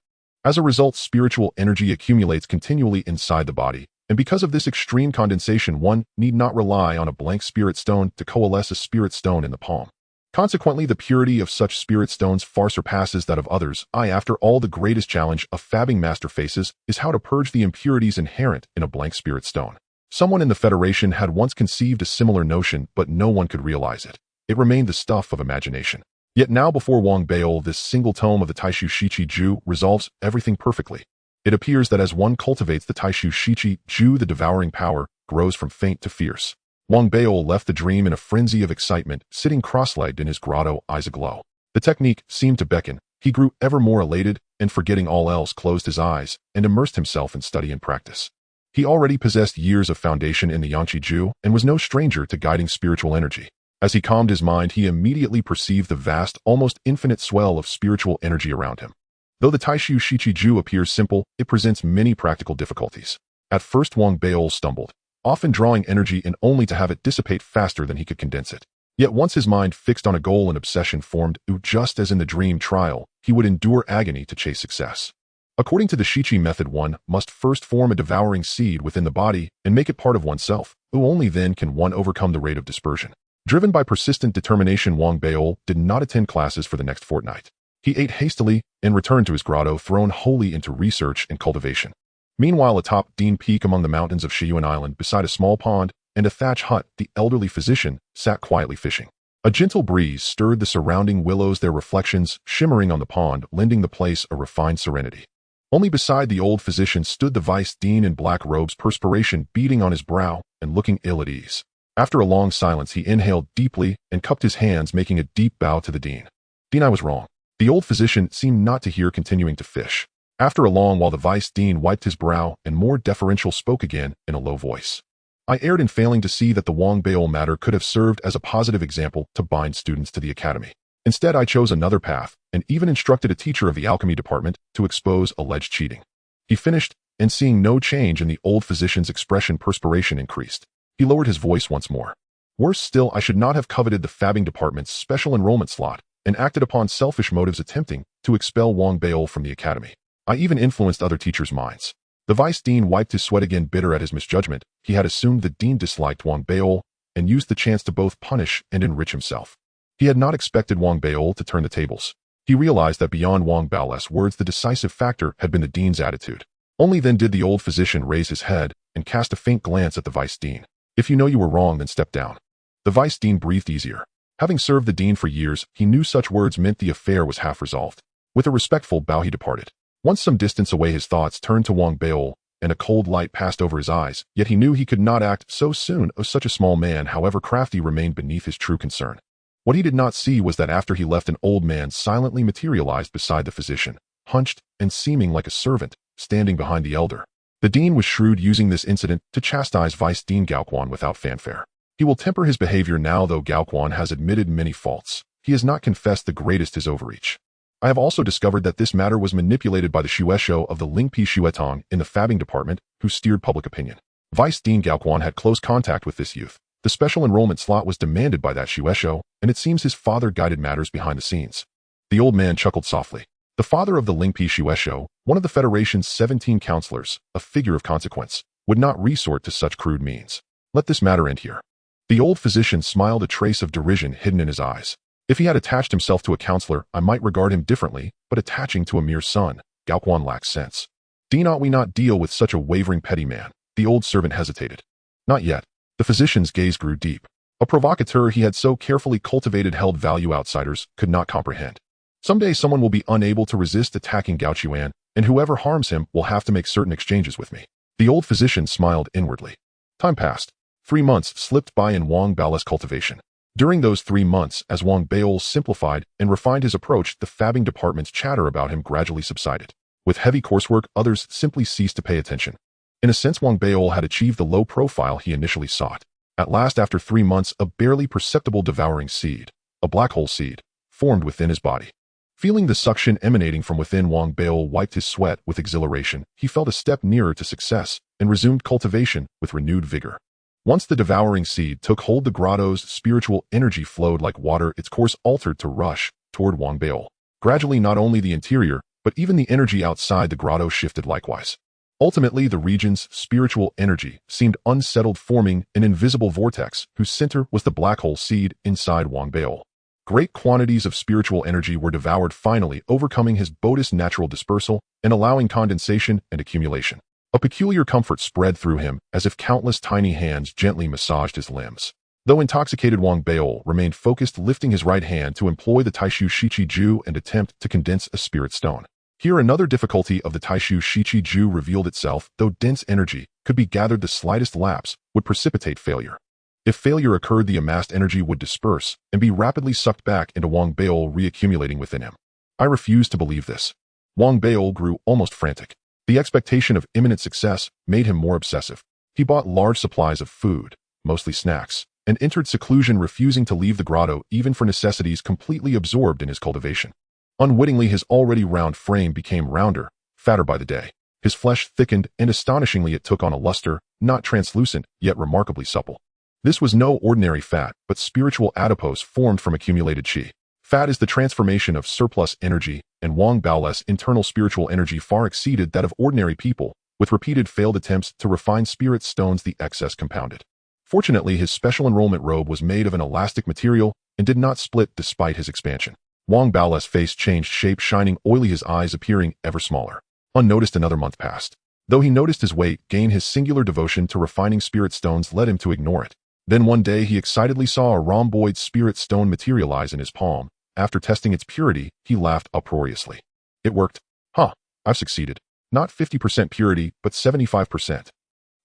As a result, spiritual energy accumulates continually inside the body, and because of this extreme condensation, one need not rely on a blank spirit stone to coalesce a spirit stone in the palm. Consequently, the purity of such spirit stones far surpasses that of others. After all, the greatest challenge a fabbing master faces is how to purge the impurities inherent in a blank spirit stone. Someone in the Federation had once conceived a similar notion, but no one could realize it. It remained the stuff of imagination. Yet now before Wang Beol, this single tome of the Taishu Shichi Ju resolves everything perfectly. It appears that as one cultivates the Taishu Shichi Ju, the devouring power grows from faint to fierce. Wang Beol left the dream in a frenzy of excitement, sitting cross-legged in his grotto, eyes aglow. The technique seemed to beckon. He grew ever more elated, and forgetting all else, closed his eyes and immersed himself in study and practice. He already possessed years of foundation in the Yangqi Ju and was no stranger to guiding spiritual energy. As he calmed his mind, he immediately perceived the vast, almost infinite swell of spiritual energy around him. Though the Taishu Shichi Ju appears simple, it presents many practical difficulties. At first, Wang Beol stumbled, often drawing energy and only to have it dissipate faster than he could condense it. Yet once his mind fixed on a goal, an obsession formed, just as in the dream trial, he would endure agony to chase success. According to the Shichi method, one must first form a devouring seed within the body and make it part of oneself. Only then can one overcome the rate of dispersion. Driven by persistent determination, Wang Beol did not attend classes for the next fortnight. He ate hastily and returned to his grotto, thrown wholly into research and cultivation. Meanwhile, atop Dean Peak among the mountains of Shiyuan Island, beside a small pond and a thatch hut, the elderly physician sat quietly fishing. A gentle breeze stirred the surrounding willows, their reflections shimmering on the pond, lending the place a refined serenity. Only beside the old physician stood the vice dean in black robes, perspiration beading on his brow and looking ill at ease. After a long silence, he inhaled deeply and cupped his hands, making a deep bow to the dean. "Dean, I was wrong." The old physician seemed not to hear, continuing to fish. After a long while, the vice dean wiped his brow and more deferential spoke again in a low voice. I erred in failing to see that the Wang Baol matter could have served as a positive example to bind students to the academy. Instead, I chose another path and even instructed a teacher of the alchemy department to expose alleged cheating. He finished, and seeing no change in the old physician's expression, perspiration increased. He lowered his voice once more. Worse still, I should not have coveted the fabbing department's special enrollment slot and acted upon selfish motives attempting to expel Wang Baol from the academy. I even influenced other teachers' minds. The vice dean wiped his sweat again, bitter at his misjudgment. He had assumed the dean disliked Wang Baol and used the chance to both punish and enrich himself. He had not expected Wang Baol to turn the tables. He realized that beyond Wang Baol's words, the decisive factor had been the dean's attitude. Only then did the old physician raise his head and cast a faint glance at the vice dean. If you know you were wrong, then step down. The vice dean breathed easier. Having served the dean for years, he knew such words meant the affair was half resolved. With a respectful bow, he departed. Once some distance away, his thoughts turned to Wang Baol, and a cold light passed over his eyes, yet he knew he could not act so soon. Of such a small man, however crafty, remained beneath his true concern. What he did not see was that after he left, an old man silently materialized beside the physician, hunched and seeming like a servant, standing behind the elder. The dean was shrewd, using this incident to chastise Vice Dean Gaoquan without fanfare. He will temper his behavior now, though Gaoquan has admitted many faults. He has not confessed the greatest, his overreach. I have also discovered that this matter was manipulated by the Shueshou of the Lingpi Shuetong in the fabbing department, who steered public opinion. Vice Dean Gaoquan had close contact with this youth. The special enrollment slot was demanded by that Shueshou, and it seems his father guided matters behind the scenes. The old man chuckled softly. The father of the Lingpi Shueshou, one of the Federation's 17 counselors, a figure of consequence, would not resort to such crude means. Let this matter end here. The old physician smiled, a trace of derision hidden in his eyes. If he had attached himself to a counselor, I might regard him differently, but attaching to a mere son, Gaoquan lacks sense. Ought we not deal with such a wavering petty man? The old servant hesitated. Not yet. The physician's gaze grew deep. A provocateur he had so carefully cultivated held value outsiders could not comprehend. Someday someone will be unable to resist attacking Gao Chuan, and whoever harms him will have to make certain exchanges with me. The old physician smiled inwardly. Time passed. 3 months slipped by in Wang Baol's cultivation. During those 3 months, as Wang Baol simplified and refined his approach, the fabbing department's chatter about him gradually subsided. With heavy coursework, others simply ceased to pay attention. In a sense, Wang Baol had achieved the low profile he initially sought. At last, after 3 months, a barely perceptible devouring seed, a black hole seed, formed within his body. Feeling the suction emanating from within, Wang Baol wiped his sweat with exhilaration. He felt a step nearer to success and resumed cultivation with renewed vigor. Once the devouring seed took hold, the grotto's spiritual energy flowed like water, its course altered to rush toward Wang Baol. Gradually, not only the interior, but even the energy outside the grotto shifted likewise. Ultimately, the region's spiritual energy seemed unsettled, forming an invisible vortex whose center was the black hole seed inside Wang Baol. Great quantities of spiritual energy were devoured, finally overcoming his bodhi's natural dispersal and allowing condensation and accumulation. A peculiar comfort spread through him, as if countless tiny hands gently massaged his limbs. Though intoxicated, Wang Baol remained focused, lifting his right hand to employ the Taishu Shichi Ju and attempt to condense a spirit stone. Here another difficulty of the Taishu Shichi Ju revealed itself. Though dense energy could be gathered, the slightest lapse would precipitate failure. If failure occurred, the amassed energy would disperse and be rapidly sucked back into Wang Baol, reaccumulating within him. I refused to believe this. Wang Baol grew almost frantic. The expectation of imminent success made him more obsessive. He bought large supplies of food, mostly snacks, and entered seclusion, refusing to leave the grotto even for necessities, completely absorbed in his cultivation. Unwittingly, his already round frame became rounder, fatter by the day. His flesh thickened, and astonishingly it took on a luster, not translucent, yet remarkably supple. This was no ordinary fat, but spiritual adipose formed from accumulated qi. Fat is the transformation of surplus energy, and Wang Baol's internal spiritual energy far exceeded that of ordinary people. With repeated failed attempts to refine spirit stones, the excess compounded. Fortunately, his special enrollment robe was made of an elastic material and did not split despite his expansion. Wang Baol's face changed shape, shining oily, his eyes appearing ever smaller. Unnoticed, another month passed. Though he noticed his weight gain, his singular devotion to refining spirit stones led him to ignore it. Then one day he excitedly saw a rhomboid spirit stone materialize in his palm. After testing its purity, he laughed uproariously. It worked. I've succeeded. Not 50% purity, but 75%.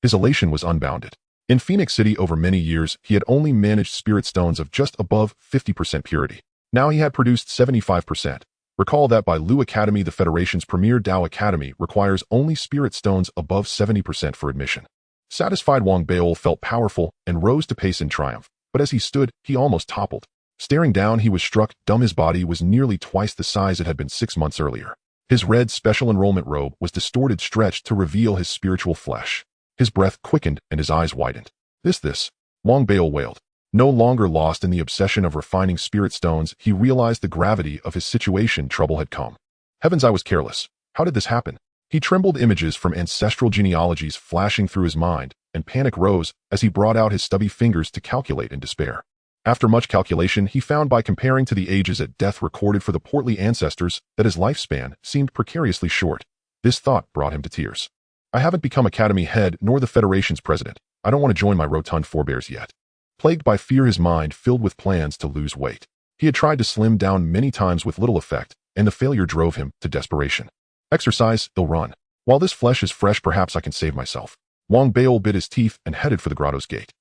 His elation was unbounded. In Phoenix City over many years, he had only managed spirit stones of just above 50% purity. Now he had produced 75%. Recall that by Lu Academy, the Federation's premier Dao Academy, requires only spirit stones above 70% for admission. Satisfied, Wang Beol felt powerful and rose to pace in triumph, but as he stood, he almost toppled. Staring down, he was struck dumb. His body was nearly twice the size it had been 6 months earlier. His red special enrollment robe was distorted, stretched to reveal his spiritual flesh. His breath quickened and his eyes widened. This, Wang Beol wailed. No longer lost in the obsession of refining spirit stones, he realized the gravity of his situation. Trouble had come. Heavens, I was careless. How did this happen? He trembled, images from ancestral genealogies flashing through his mind, and panic rose as he brought out his stubby fingers to calculate in despair. After much calculation, he found by comparing to the ages at death recorded for the portly ancestors that his lifespan seemed precariously short. This thought brought him to tears. I haven't become Academy head nor the Federation's president. I don't want to join my rotund forebears yet. Plagued by fear, his mind filled with plans to lose weight. He had tried to slim down many times with little effect, and the failure drove him to desperation. Exercise, ill run. While this flesh is fresh, perhaps I can save myself. Wang Beol bit his teeth and headed for the grotto's gate.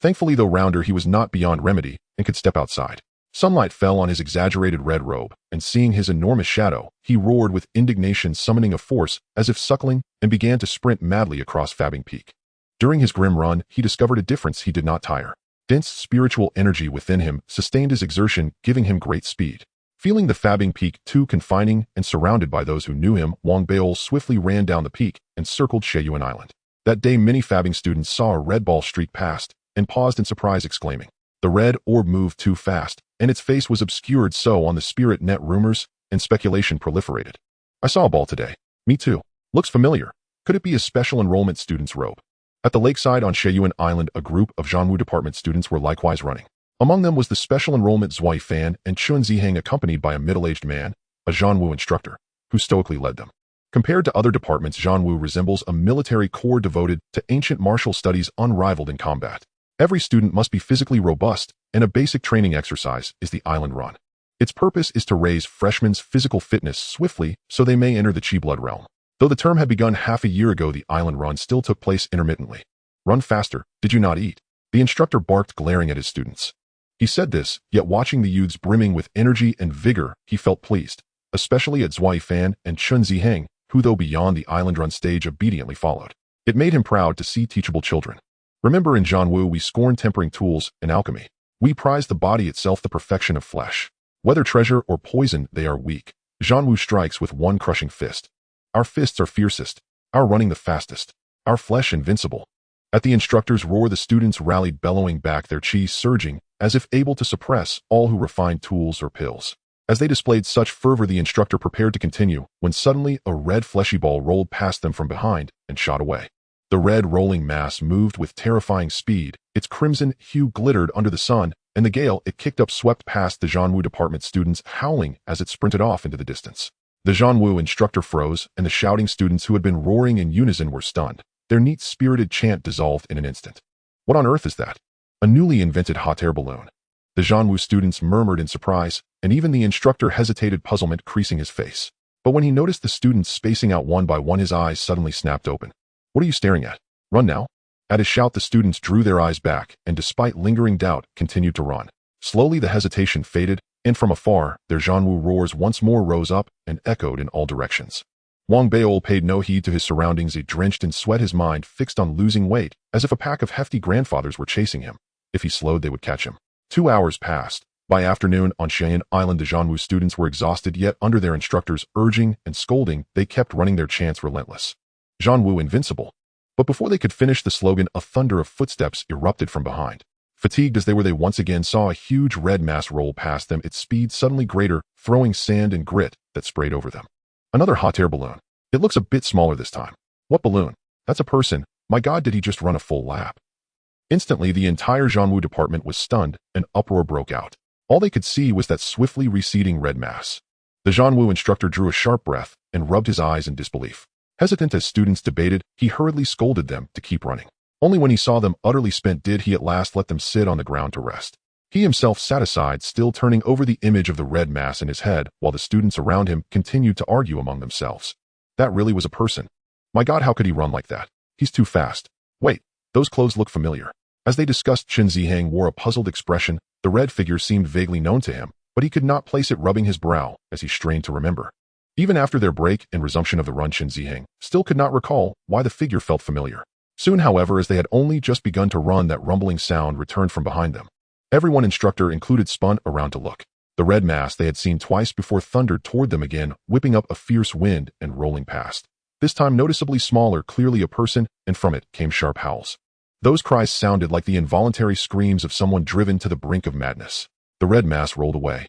Thankfully, though rounder, he was not beyond remedy and could step outside. Sunlight fell on his exaggerated red robe, and seeing his enormous shadow, he roared with indignation, summoning a force as if suckling, and began to sprint madly across Fabbing Peak. During his grim run, he discovered a difference. He did not tire. Dense spiritual energy within him sustained his exertion, giving him great speed. Feeling the Fabbing Peak too confining and surrounded by those who knew him, Wang Beol swiftly ran down the peak and circled Sheyuan Island. That day, many Fabbing students saw a red ball streak past and paused in surprise, exclaiming. The red orb moved too fast, and its face was obscured, so on the spirit net rumors and speculation proliferated. I saw a ball today. Me too. Looks familiar. Could it be a special enrollment student's robe? At the lakeside on Sheyuan Island, a group of Zhanwu department students were likewise running. Among them was the special enrollment Zhuai Fan and Chun Ziheng, accompanied by a middle-aged man, a Zhanwu instructor, who stoically led them. Compared to other departments, Zhanwu resembles a military corps devoted to ancient martial studies, unrivaled in combat. Every student must be physically robust, and a basic training exercise is the island run. Its purpose is to raise freshmen's physical fitness swiftly so they may enter the Qi blood realm. Though the term had begun half a year ago, the island run still took place intermittently. Run faster, did you not eat? The instructor barked, glaring at his students. He said this, yet watching the youths brimming with energy and vigor, he felt pleased, especially at Zhuai Fan and Chun Ziheng, who, though beyond the island run stage, obediently followed. It made him proud to see teachable children. Remember, in Zhanwu we scorn tempering tools and alchemy. We prize the body itself, the perfection of flesh. Whether treasure or poison, they are weak. Zhanwu strikes with one crushing fist. Our fists are fiercest, our running the fastest, our flesh invincible. At the instructor's roar, the students rallied, bellowing back, their chi surging, as if able to suppress all who refined tools or pills. As they displayed such fervor, the instructor prepared to continue, when suddenly a red fleshy ball rolled past them from behind and shot away. The red rolling mass moved with terrifying speed, its crimson hue glittered under the sun, and the gale it kicked up swept past the Zhanwu department students, howling as it sprinted off into the distance. The Zhanwu instructor froze, and the shouting students who had been roaring in unison were stunned. Their neat, spirited chant dissolved in an instant. What on earth is that? A newly invented hot air balloon. The Zhanwu students murmured in surprise, and even the instructor hesitated, puzzlement creasing his face. But when he noticed the students spacing out one by one, his eyes suddenly snapped open. What are you staring at? Run now? At his shout, the students drew their eyes back, and despite lingering doubt, continued to run. Slowly the hesitation faded, and from afar, their Zhanwu roars once more rose up and echoed in all directions. Wang Beol paid no heed to his surroundings. He drenched in sweat, his mind fixed on losing weight, as if a pack of hefty grandfathers were chasing him. If he slowed, they would catch him. 2 hours passed. By afternoon, on Sheyuan Island, the Zhanwu students were exhausted, yet under their instructor's urging and scolding, they kept running, their chants relentless. Zhanwu invincible. But before they could finish the slogan, a thunder of footsteps erupted from behind. Fatigued as they were, they once again saw a huge red mass roll past them, its speed suddenly greater, throwing sand and grit that sprayed over them. Another hot air balloon. It looks a bit smaller this time. What balloon? That's a person. My God, did he just run a full lap? Instantly, the entire Zhanwu department was stunned, and uproar broke out. All they could see was that swiftly receding red mass. The Zhanwu instructor drew a sharp breath and rubbed his eyes in disbelief. Hesitant as students debated, he hurriedly scolded them to keep running. Only when he saw them utterly spent did he at last let them sit on the ground to rest. He himself sat aside, still turning over the image of the red mass in his head, while the students around him continued to argue among themselves. That really was a person. My God, how could he run like that? He's too fast. Wait, those clothes look familiar. As they discussed, Chun Ziheng wore a puzzled expression. The red figure seemed vaguely known to him, but he could not place it, rubbing his brow as he strained to remember. Even after their break and resumption of the run, Chun Ziheng still could not recall why the figure felt familiar. Soon, however, as they had only just begun to run, that rumbling sound returned from behind them. Everyone, instructor included, spun around to look. The red mass they had seen twice before thundered toward them again, whipping up a fierce wind and rolling past. This time noticeably smaller, clearly a person, and from it came sharp howls. Those cries sounded like the involuntary screams of someone driven to the brink of madness. The red mass rolled away.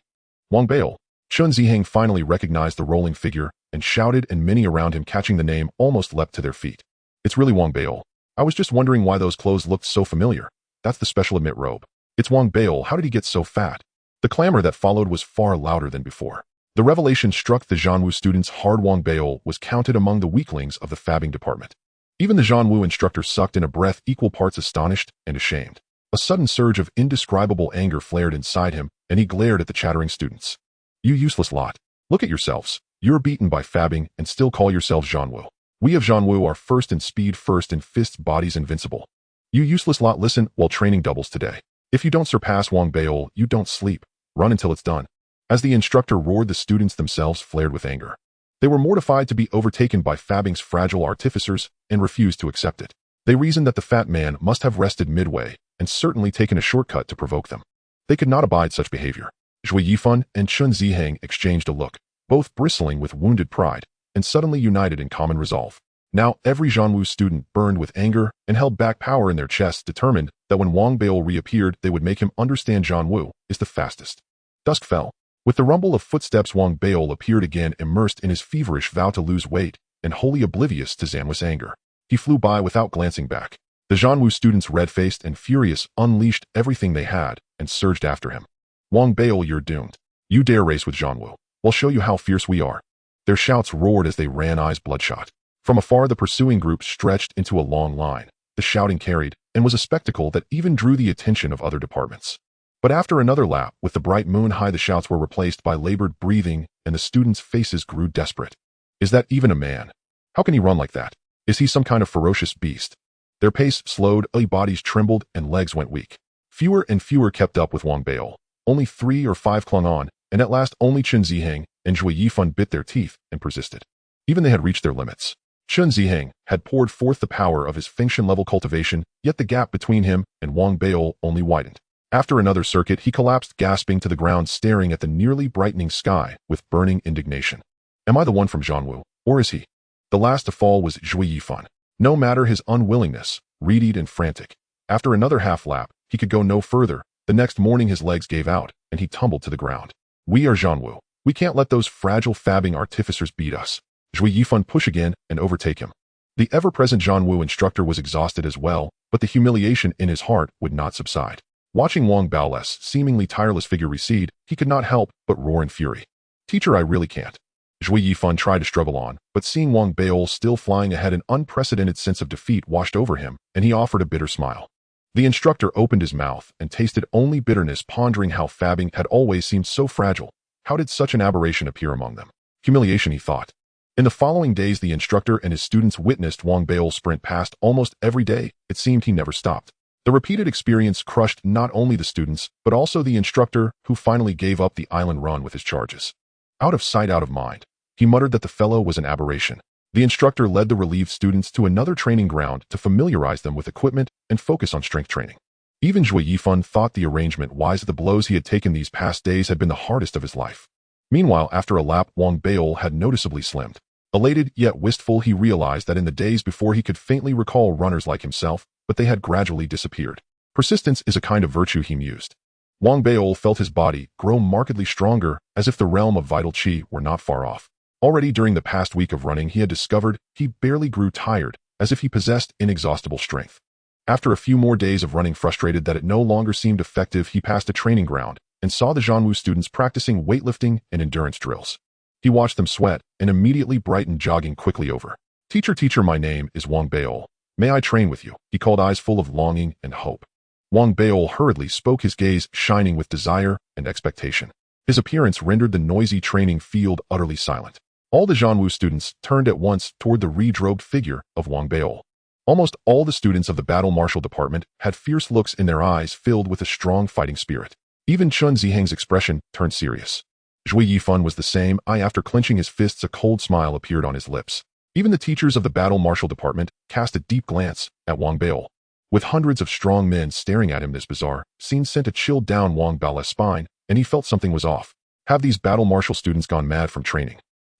Wang Bail. Chun Ziheng finally recognized the rolling figure and shouted, and many around him, catching the name, almost leapt to their feet. It's really Wang Bail. I was just wondering why those clothes looked so familiar. That's the special admit robe. It's Wang Bail. How did he get so fat? The clamor that followed was far louder than before. The revelation struck the Zhanwu students hard. Wang Bail was counted among the weaklings of the fabbing department. Even the Zhanwu instructor sucked in a breath, equal parts astonished and ashamed. A sudden surge of indescribable anger flared inside him, and he glared at the chattering students. You useless lot. Look at yourselves. You're beaten by fabbing and still call yourselves Zhanwu. We of Zhanwu are first in speed, first in fists, bodies invincible. You useless lot, listen while training doubles today. If you don't surpass Wang Bail, you don't sleep. Run until it's done. As the instructor roared, the students themselves flared with anger. They were mortified to be overtaken by fabbing's fragile artificers and refused to accept it. They reasoned that the fat man must have rested midway and certainly taken a shortcut to provoke them. They could not abide such behavior. Zhui Yifan and Chun Ziheng exchanged a look, both bristling with wounded pride, and suddenly united in common resolve. Now every Zhanwu student burned with anger and held back power in their chests, determined that when Wang Bail reappeared, they would make him understand Zhanwu is the fastest. Dusk fell. With the rumble of footsteps, Wang Bail appeared again, immersed in his feverish vow to lose weight and wholly oblivious to Zhanwu's anger. He flew by without glancing back. The Zhanwu students, red-faced and furious, unleashed everything they had and surged after him. Wang Bail, you're doomed. You dare race with Zhanwu. We'll show you how fierce we are. Their shouts roared as they ran, eyes bloodshot. From afar, the pursuing group stretched into a long line. The shouting carried and was a spectacle that even drew the attention of other departments. But after another lap, with the bright moon high, the shouts were replaced by labored breathing, and the students' faces grew desperate. Is that even a man? How can he run like that? Is he some kind of ferocious beast? Their pace slowed, bodies trembled, and legs went weak. Fewer and fewer kept up with Wang Bail. Only 3 or 5 clung on, and at last only Chun Ziheng and Zhui Yifan bit their teeth and persisted. Even they had reached their limits. Chun Ziheng had poured forth the power of his Fengshan-level cultivation, yet the gap between him and Wang Bail only widened. After another circuit, he collapsed, gasping to the ground, staring at the nearly brightening sky with burning indignation. Am I the one from Zhanwu, or is he? The last to fall was Zhui Yifan. No matter his unwillingness, reedied and frantic. After another half lap, he could go no further. The next morning his legs gave out, and he tumbled to the ground. We are Zhanwu. We can't let those fragile fabbing artificers beat us. Zhui Yifan push again and overtake him. The ever-present Zhanwu instructor was exhausted as well, but the humiliation in his heart would not subside. Watching Wang Bao's seemingly tireless figure recede, he could not help but roar in fury. Teacher, I really can't. Zhui Yifan tried to struggle on, but seeing Wang Bao still flying ahead, an unprecedented sense of defeat washed over him, and he offered a bitter smile. The instructor opened his mouth and tasted only bitterness, pondering how fabbing had always seemed so fragile. How did such an aberration appear among them? Humiliation, he thought. In the following days, the instructor and his students witnessed Wang Bao sprint past almost every day. It seemed he never stopped. The repeated experience crushed not only the students, but also the instructor, who finally gave up the island run with his charges. Out of sight, out of mind. He muttered that the fellow was an aberration. The instructor led the relieved students to another training ground to familiarize them with equipment and focus on strength training. Even Zhui Yifan thought the arrangement wise. The blows he had taken these past days had been the hardest of his life. Meanwhile, after a lap, Wang Bao had noticeably slimmed. Elated yet wistful, he realized that in the days before he could faintly recall runners like himself, but they had gradually disappeared. Persistence is a kind of virtue, he mused. Wang Bao felt his body grow markedly stronger, as if the realm of vital qi were not far off. Already during the past week of running, he had discovered he barely grew tired, as if he possessed inexhaustible strength. After a few more days of running, frustrated that it no longer seemed effective, he passed a training ground and saw the Zhanwu students practicing weightlifting and endurance drills. He watched them sweat and immediately brightened, jogging quickly over. Teacher, my name is Wang Bao. May I train with you? He called, eyes full of longing and hope. Wang Bao hurriedly spoke, his gaze shining with desire and expectation. His appearance rendered the noisy training field utterly silent. All the Zhanwu students turned at once toward the redrobed figure of Wang Bao. Almost all the students of the battle martial department had fierce looks in their eyes, filled with a strong fighting spirit. Even Chun Ziheng's expression turned serious. Zhui Yifan was the same. After clenching his fists, a cold smile appeared on his lips. Even the teachers of the battle marshal department cast a deep glance at Wang Baol. With hundreds of strong men staring at him, this bizarre scene sent a chill down Wang Baol's spine, and he felt something was off. Have these battle marshal students gone mad from training?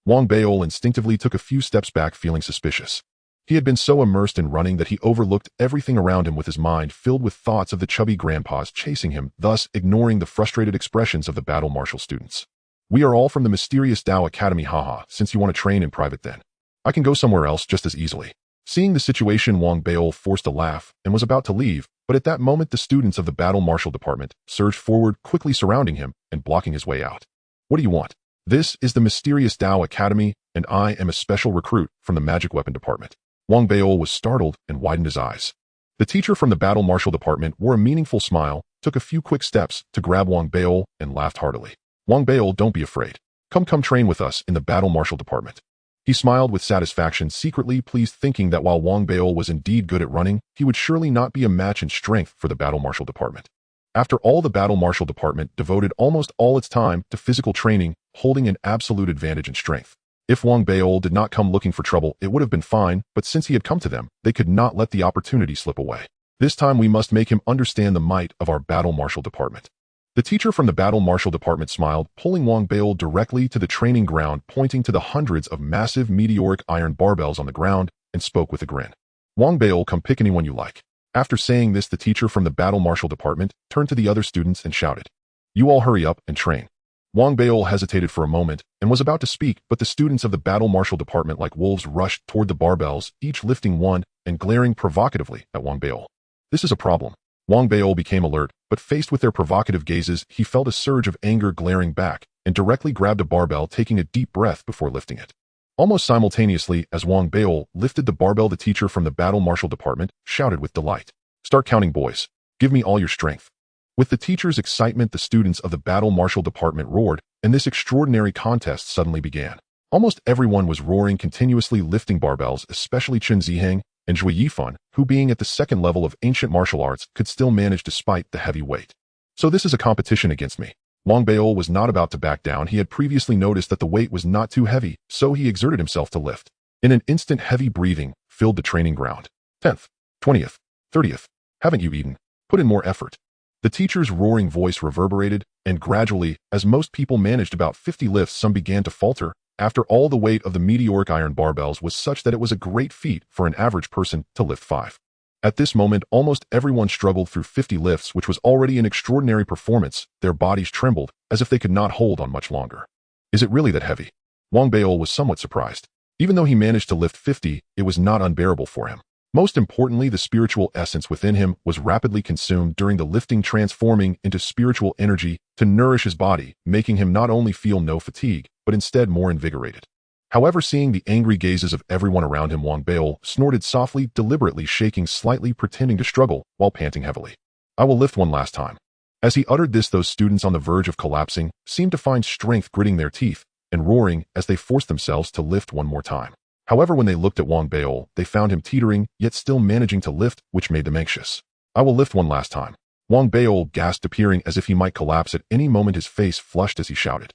Wang Baol instinctively took a few steps back, feeling suspicious. He had been so immersed in running that he overlooked everything around him, with his mind filled with thoughts of the chubby grandpas chasing him, thus ignoring the frustrated expressions of the battle marshal students. We are all from the mysterious Dao Academy, haha, since you want to train in private then. I can go somewhere else just as easily. Seeing the situation, Wang Baol forced a laugh and was about to leave, but at that moment the students of the battle marshal department surged forward, quickly surrounding him and blocking his way out. What do you want? This is the mysterious Dao Academy, and I am a special recruit from the magic weapon department. Wang Baol was startled and widened his eyes. The teacher from the battle marshal department wore a meaningful smile, took a few quick steps to grab Wang Baol, and laughed heartily. Wang Baol, don't be afraid. Come train with us in the battle marshal department. He smiled with satisfaction, secretly pleased, thinking that while Wang Baol was indeed good at running, he would surely not be a match in strength for the battle marshal department. After all, the battle marshal department devoted almost all its time to physical training, holding an absolute advantage in strength. If Wang Baol did not come looking for trouble, it would have been fine, but since he had come to them, they could not let the opportunity slip away. This time we must make him understand the might of our battle marshal department. The teacher from the battle marshal department smiled, pulling Wang Baol directly to the training ground, pointing to the hundreds of massive meteoric iron barbells on the ground, and spoke with a grin. Wang Baol, come pick anyone you like. After saying this, the teacher from the battle marshal department turned to the other students and shouted, You all hurry up and train. Wang Baol hesitated for a moment and was about to speak, but the students of the battle marshal department like wolves rushed toward the barbells, each lifting one and glaring provocatively at Wang Baol. This is a problem. Wang Baol became alert, but faced with their provocative gazes, he felt a surge of anger glaring back and directly grabbed a barbell, taking a deep breath before lifting it. Almost simultaneously as Wang Baol lifted the barbell, the teacher from the battle marshal department shouted with delight, Start counting, boys. Give me all your strength. With the teacher's excitement, the students of the battle marshal department roared, and this extraordinary contest suddenly began. Almost everyone was roaring, continuously lifting barbells, especially Chen Ziheng and Zhui Yifan, who being at the second level of ancient martial arts could still manage despite the heavy weight. So this is a competition against me. Wang Baol was not about to back down. He had previously noticed that the weight was not too heavy, so he exerted himself to lift. In an instant, heavy breathing filled the training ground. 10th, 20th, 30th. Haven't you eaten? Put in more effort. The teacher's roaring voice reverberated, and gradually, as most people managed about 50 lifts, some began to falter. After all, the weight of the meteoric iron barbells was such that it was a great feat for an average person to lift 5. At this moment, almost everyone struggled through 50 lifts, which was already an extraordinary performance. Their bodies trembled, as if they could not hold on much longer. Is it really that heavy? Wang Baol was somewhat surprised. Even though he managed to lift 50, it was not unbearable for him. Most importantly, the spiritual essence within him was rapidly consumed during the lifting, transforming into spiritual energy to nourish his body, making him not only feel no fatigue, but instead more invigorated. However, seeing the angry gazes of everyone around him, Wang Baol snorted softly, deliberately shaking slightly, pretending to struggle while panting heavily. I will lift one last time. As he uttered this, those students on the verge of collapsing seemed to find strength, gritting their teeth and roaring as they forced themselves to lift one more time. However, when they looked at Wang Baol, they found him teetering, yet still managing to lift, which made them anxious. I will lift one last time. Wang Baol gasped, appearing as if he might collapse at any moment, his face flushed as he shouted.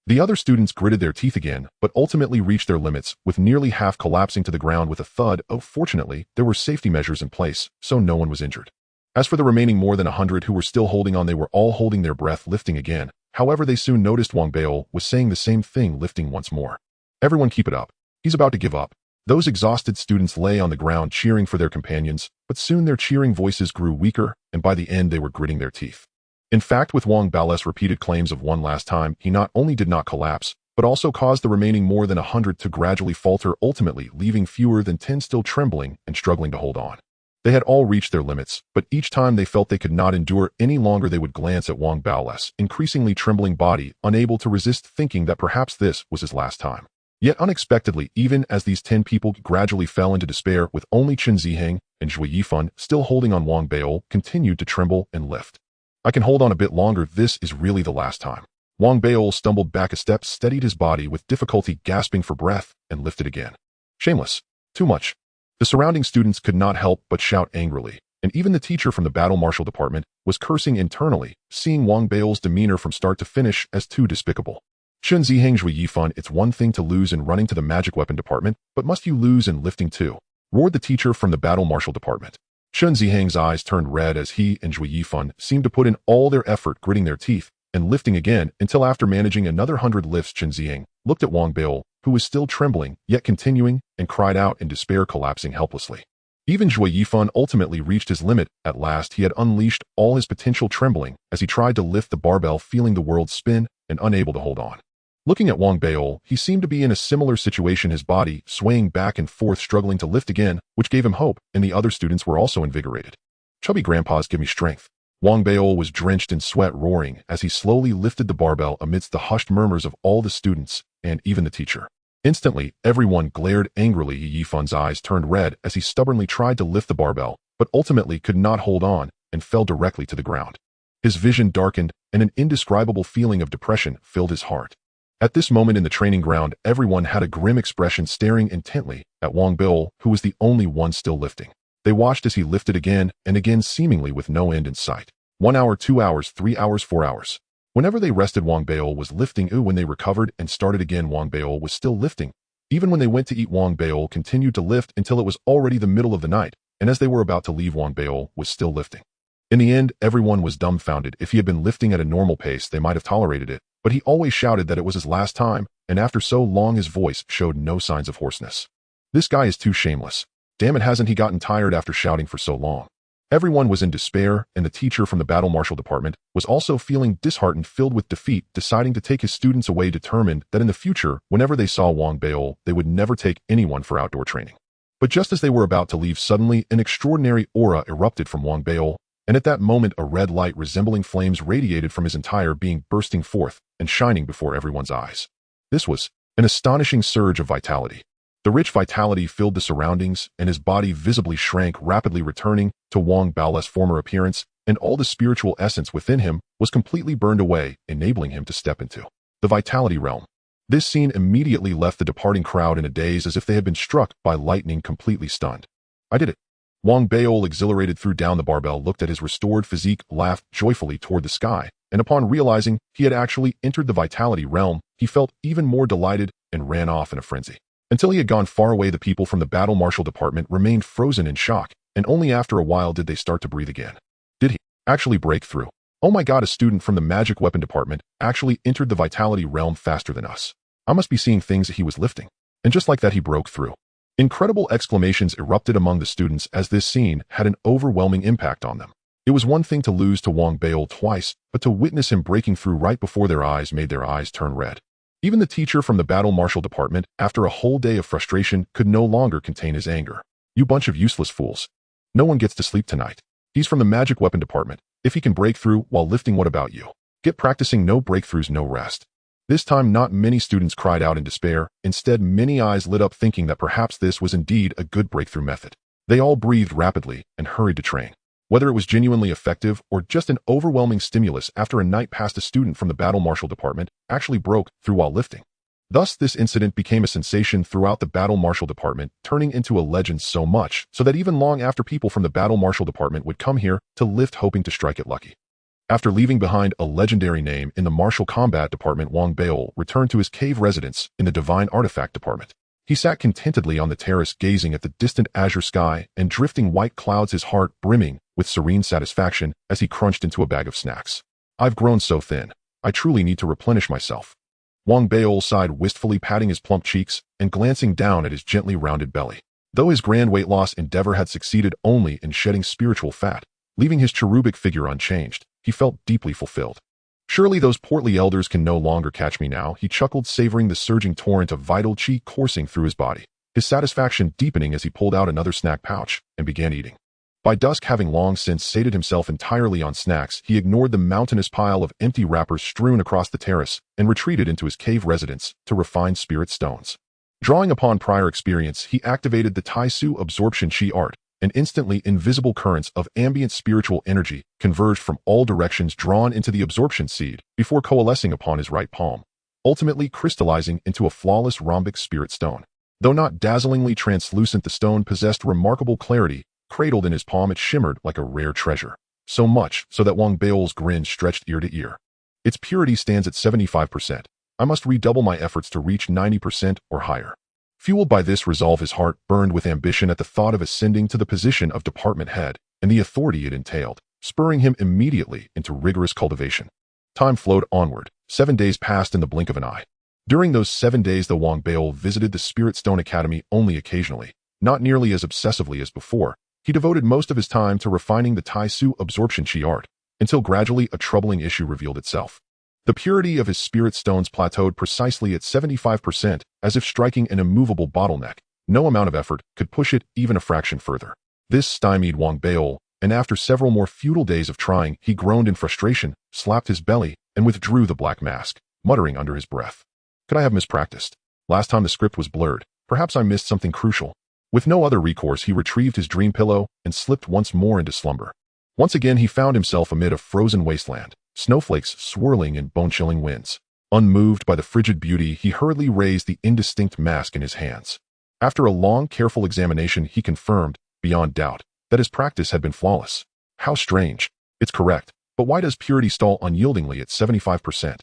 The other students gritted their teeth again, but ultimately reached their limits, with nearly half collapsing to the ground with a thud. Oh, fortunately, there were safety measures in place, so no one was injured. As for the remaining more than 100 who were still holding on, they were all holding their breath, lifting again. However, they soon noticed Wang Baol was saying the same thing, lifting once more. Everyone keep it up. He's about to give up. Those exhausted students lay on the ground cheering for their companions, but soon their cheering voices grew weaker, and by the end they were gritting their teeth. In fact, with Wang Baol's repeated claims of one last time, he not only did not collapse, but also caused the remaining more than 100 to gradually falter, ultimately leaving fewer than 10 still trembling and struggling to hold on. They had all reached their limits, but each time they felt they could not endure any longer, they would glance at Wang Baol's increasingly trembling body, unable to resist thinking that perhaps this was his last time. Yet unexpectedly, even as these 10 people gradually fell into despair, with only Chen Ziheng and Zhui Yifan still holding on, Wang Baol continued to tremble and lift. I can hold on a bit longer. This is really the last time. Wang Baol stumbled back a step, steadied his body with difficulty, gasping for breath, and lifted again. Shameless. Too much. The surrounding students could not help but shout angrily, and even the teacher from the battle marshal department was cursing internally, seeing Wang Baol's demeanor from start to finish as too despicable. Shun Zihang Zhui Yifan, it's one thing to lose in running to the magic weapon department, but must you lose in lifting too? Roared the teacher from the battle martial department. Shun Zihang's eyes turned red as he and Zhui Yifan seemed to put in all their effort gritting their teeth and lifting again until after managing another 100 lifts Shun Zihang looked at Wang Beil, who was still trembling, yet continuing, and cried out in despair, collapsing helplessly. Even Zhui Yifan ultimately reached his limit. At last he had unleashed all his potential trembling as he tried to lift the barbell, feeling the world spin and unable to hold on. Looking at Wang Beil, he seemed to be in a similar situation, his body swaying back and forth, struggling to lift again, which gave him hope, and the other students were also invigorated. Chubby grandpas give me strength. Wang Beil was drenched in sweat, roaring as he slowly lifted the barbell amidst the hushed murmurs of all the students and even the teacher. Instantly, everyone glared angrily. Yifan's eyes turned red as he stubbornly tried to lift the barbell, but ultimately could not hold on and fell directly to the ground. His vision darkened and an indescribable feeling of depression filled his heart. At this moment in the training ground, everyone had a grim expression, staring intently at Wang Beil, who was the only one still lifting. They watched as he lifted again and again, seemingly with no end in sight. 1 hour, 2 hours, 3 hours, 4 hours. Whenever they rested, Wang Beil was lifting. When they recovered and started again, Wang Beil was still lifting. Even when they went to eat, Wang Beil continued to lift until it was already the middle of the night, and as they were about to leave, Wang Beil was still lifting. In the end, everyone was dumbfounded. If he had been lifting at a normal pace, they might have tolerated it, but he always shouted that it was his last time, and after so long his voice showed no signs of hoarseness. This guy is too shameless. Damn it, hasn't he gotten tired after shouting for so long? Everyone was in despair, and the teacher from the battle martial department was also feeling disheartened, filled with defeat, deciding to take his students away, determined that in the future, whenever they saw Wang Beil, they would never take anyone for outdoor training. But just as they were about to leave, suddenly an extraordinary aura erupted from Wang Beil, and at that moment a red light resembling flames radiated from his entire being, bursting forth and shining before everyone's eyes. This was an astonishing surge of vitality. The rich vitality filled the surroundings, and his body visibly shrank, rapidly returning to Wang Beil's former appearance, and all the spiritual essence within him was completely burned away, enabling him to step into the vitality realm. This scene immediately left the departing crowd in a daze, as if they had been struck by lightning, completely stunned. I did it. Wang Beil, exhilarated, threw down the barbell, looked at his restored physique, laughed joyfully toward the sky, and upon realizing he had actually entered the vitality realm, he felt even more delighted and ran off in a frenzy. Until he had gone far away, the people from the battle martial department remained frozen in shock, and only after a while did they start to breathe again. Did he actually break through? Oh my god, a student from the magic weapon department actually entered the vitality realm faster than us. I must be seeing things that he was lifting. And just like that, he broke through. Incredible exclamations erupted among the students as this scene had an overwhelming impact on them. It was one thing to lose to Wang Beil twice, but to witness him breaking through right before their eyes made their eyes turn red. Even the teacher from the battle martial department, after a whole day of frustration, could no longer contain his anger. You bunch of useless fools. No one gets to sleep tonight. He's from the magic weapon department. If he can break through while lifting, what about you? Get practicing. No breakthroughs, no rest. This time not many students cried out in despair. Instead, many eyes lit up, thinking that perhaps this was indeed a good breakthrough method. They all breathed rapidly and hurried to train. Whether it was genuinely effective or just an overwhelming stimulus, after a night passed, a student from the battle martial department actually broke through while lifting. Thus, this incident became a sensation throughout the battle martial department, turning into a legend, so much so that even long after, people from the battle martial department would come here to lift, hoping to strike it lucky. After leaving behind a legendary name in the martial combat department, Wang Beil returned to his cave residence in the divine artifact department. He sat contentedly on the terrace, gazing at the distant azure sky and drifting white clouds, his heart brimming with serene satisfaction as he crunched into a bag of snacks. I've grown so thin. I truly need to replenish myself. Wang Beil sighed wistfully, patting his plump cheeks and glancing down at his gently rounded belly. Though his grand weight loss endeavor had succeeded only in shedding spiritual fat, leaving his cherubic figure unchanged, he felt deeply fulfilled. Surely those portly elders can no longer catch me now, he chuckled, savoring the surging torrent of vital chi coursing through his body, his satisfaction deepening as he pulled out another snack pouch and began eating. By dusk, having long since sated himself entirely on snacks, he ignored the mountainous pile of empty wrappers strewn across the terrace and retreated into his cave residence to refine spirit stones. Drawing upon prior experience, he activated the Taisu absorption chi art, and instantly invisible currents of ambient spiritual energy converged from all directions, drawn into the absorption seed before coalescing upon his right palm, ultimately crystallizing into a flawless rhombic spirit stone. Though not dazzlingly translucent, the stone possessed remarkable clarity. Cradled in his palm, it shimmered like a rare treasure, so much so that Wang Beil's grin stretched ear to ear. Its purity stands at 75%. I must redouble my efforts to reach 90% or higher. Fueled by this resolve, his heart burned with ambition at the thought of ascending to the position of department head and the authority it entailed, spurring him immediately into rigorous cultivation. Time flowed onward. 7 days passed in the blink of an eye. During those 7 days, though Wang Beil visited the Spirit Stone Academy only occasionally, not nearly as obsessively as before, he devoted most of his time to refining the Tai Su absorption chi art, until gradually a troubling issue revealed itself. The purity of his spirit stones plateaued precisely at 75%, as if striking an immovable bottleneck. No amount of effort could push it even a fraction further. This stymied Wang Beil, and after several more futile days of trying, he groaned in frustration, slapped his belly, and withdrew the black mask, muttering under his breath. Could I have mispracticed? Last time the script was blurred. Perhaps I missed something crucial. With no other recourse, he retrieved his dream pillow and slipped once more into slumber. Once again, he found himself amid a frozen wasteland, snowflakes swirling in bone-chilling winds. Unmoved by the frigid beauty, he hurriedly raised the indistinct mask in his hands. After a long, careful examination, he confirmed, beyond doubt, that his practice had been flawless. How strange. It's correct, but why does purity stall unyieldingly at 75%?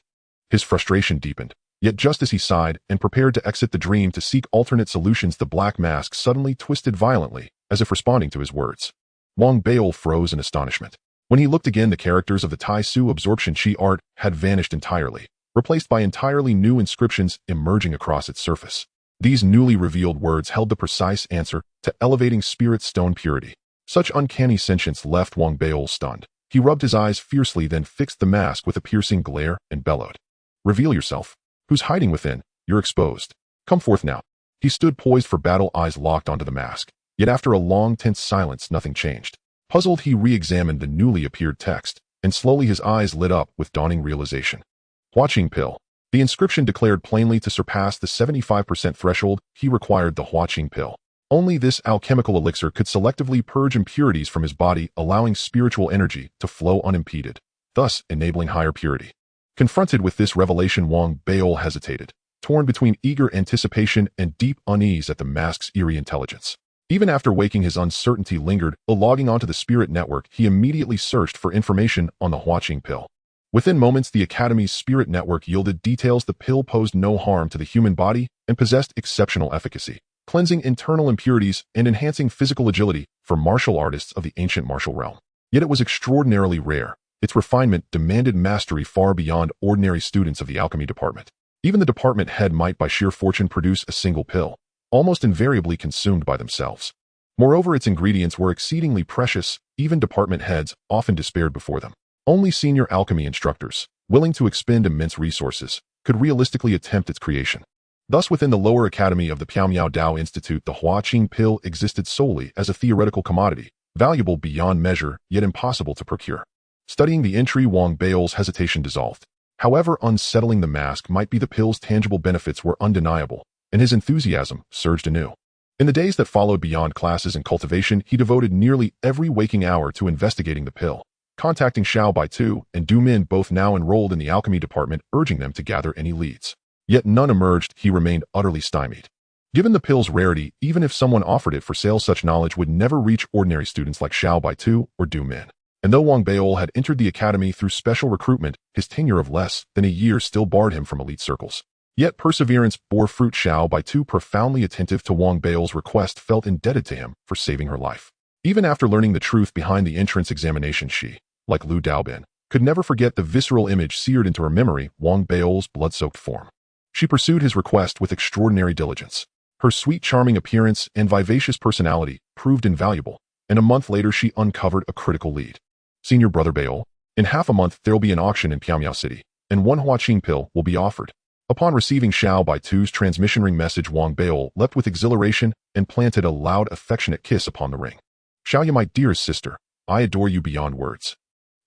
His frustration deepened. Yet just as he sighed and prepared to exit the dream to seek alternate solutions, the black mask suddenly twisted violently, as if responding to his words. Wang Beil froze in astonishment. When he looked again, the characters of the Tai Su absorption chi art had vanished entirely, replaced by entirely new inscriptions emerging across its surface. These newly revealed words held the precise answer to elevating spirit stone purity. Such uncanny sentience left Wang Beil stunned. He rubbed his eyes fiercely, then fixed the mask with a piercing glare and bellowed. Reveal yourself. Who's hiding within? You're exposed. Come forth now. He stood poised for battle, eyes locked onto the mask. Yet after a long, tense silence, nothing changed. Puzzled, he re-examined the newly appeared text, and slowly his eyes lit up with dawning realization. Huaqing pill. The inscription declared plainly to surpass the 75% threshold, he required the Huaqing pill. Only this alchemical elixir could selectively purge impurities from his body, allowing spiritual energy to flow unimpeded, thus enabling higher purity. Confronted with this revelation, Wang Beil hesitated, torn between eager anticipation and deep unease at the mask's eerie intelligence. Even after waking, his uncertainty lingered. Logging onto the spirit network, he immediately searched for information on the Huaqing pill. Within moments, the Academy's spirit network yielded details. The pill posed no harm to the human body and possessed exceptional efficacy, cleansing internal impurities and enhancing physical agility for martial artists of the ancient martial realm. Yet it was extraordinarily rare. Its refinement demanded mastery far beyond ordinary students of the alchemy department. Even the department head might by sheer fortune produce a single pill, almost invariably consumed by themselves. Moreover, its ingredients were exceedingly precious. Even department heads often despaired before them. Only senior alchemy instructors, willing to expend immense resources, could realistically attempt its creation. Thus, within the lower academy of the Piaomiao Dao Institute, the Huaqing pill existed solely as a theoretical commodity, valuable beyond measure, yet impossible to procure. Studying the entry, Wang Beil's hesitation dissolved. However unsettling the mask might be, the pill's tangible benefits were undeniable, and his enthusiasm surged anew. In the days that followed beyond classes and cultivation, he devoted nearly every waking hour to investigating the pill, contacting Xiao Baitu and Du Min, both now enrolled in the alchemy department, urging them to gather any leads. Yet none emerged. He remained utterly stymied. Given the pill's rarity, even if someone offered it for sale, such knowledge would never reach ordinary students like Xiao Baitu or Du Min. And though Wang Beil had entered the academy through special recruitment, his tenure of less than a year still barred him from elite circles. Yet perseverance bore fruit. Xiao Baitu, profoundly attentive to Wang Beil's request, felt indebted to him for saving her life. Even after learning the truth behind the entrance examination, she, like Lu Daobin, could never forget the visceral image seared into her memory, Wang Beil's blood-soaked form. She pursued his request with extraordinary diligence. Her sweet, charming appearance and vivacious personality proved invaluable, and a month later she uncovered a critical lead. Senior Brother Beil, in half a month there'll be an auction in Piaomiao City, and one Huaqing pill will be offered. Upon receiving Xiao Baitu's transmission ring message, Wang Beil leapt with exhilaration and planted a loud, affectionate kiss upon the ring. Xiaoya, my dearest sister, I adore you beyond words.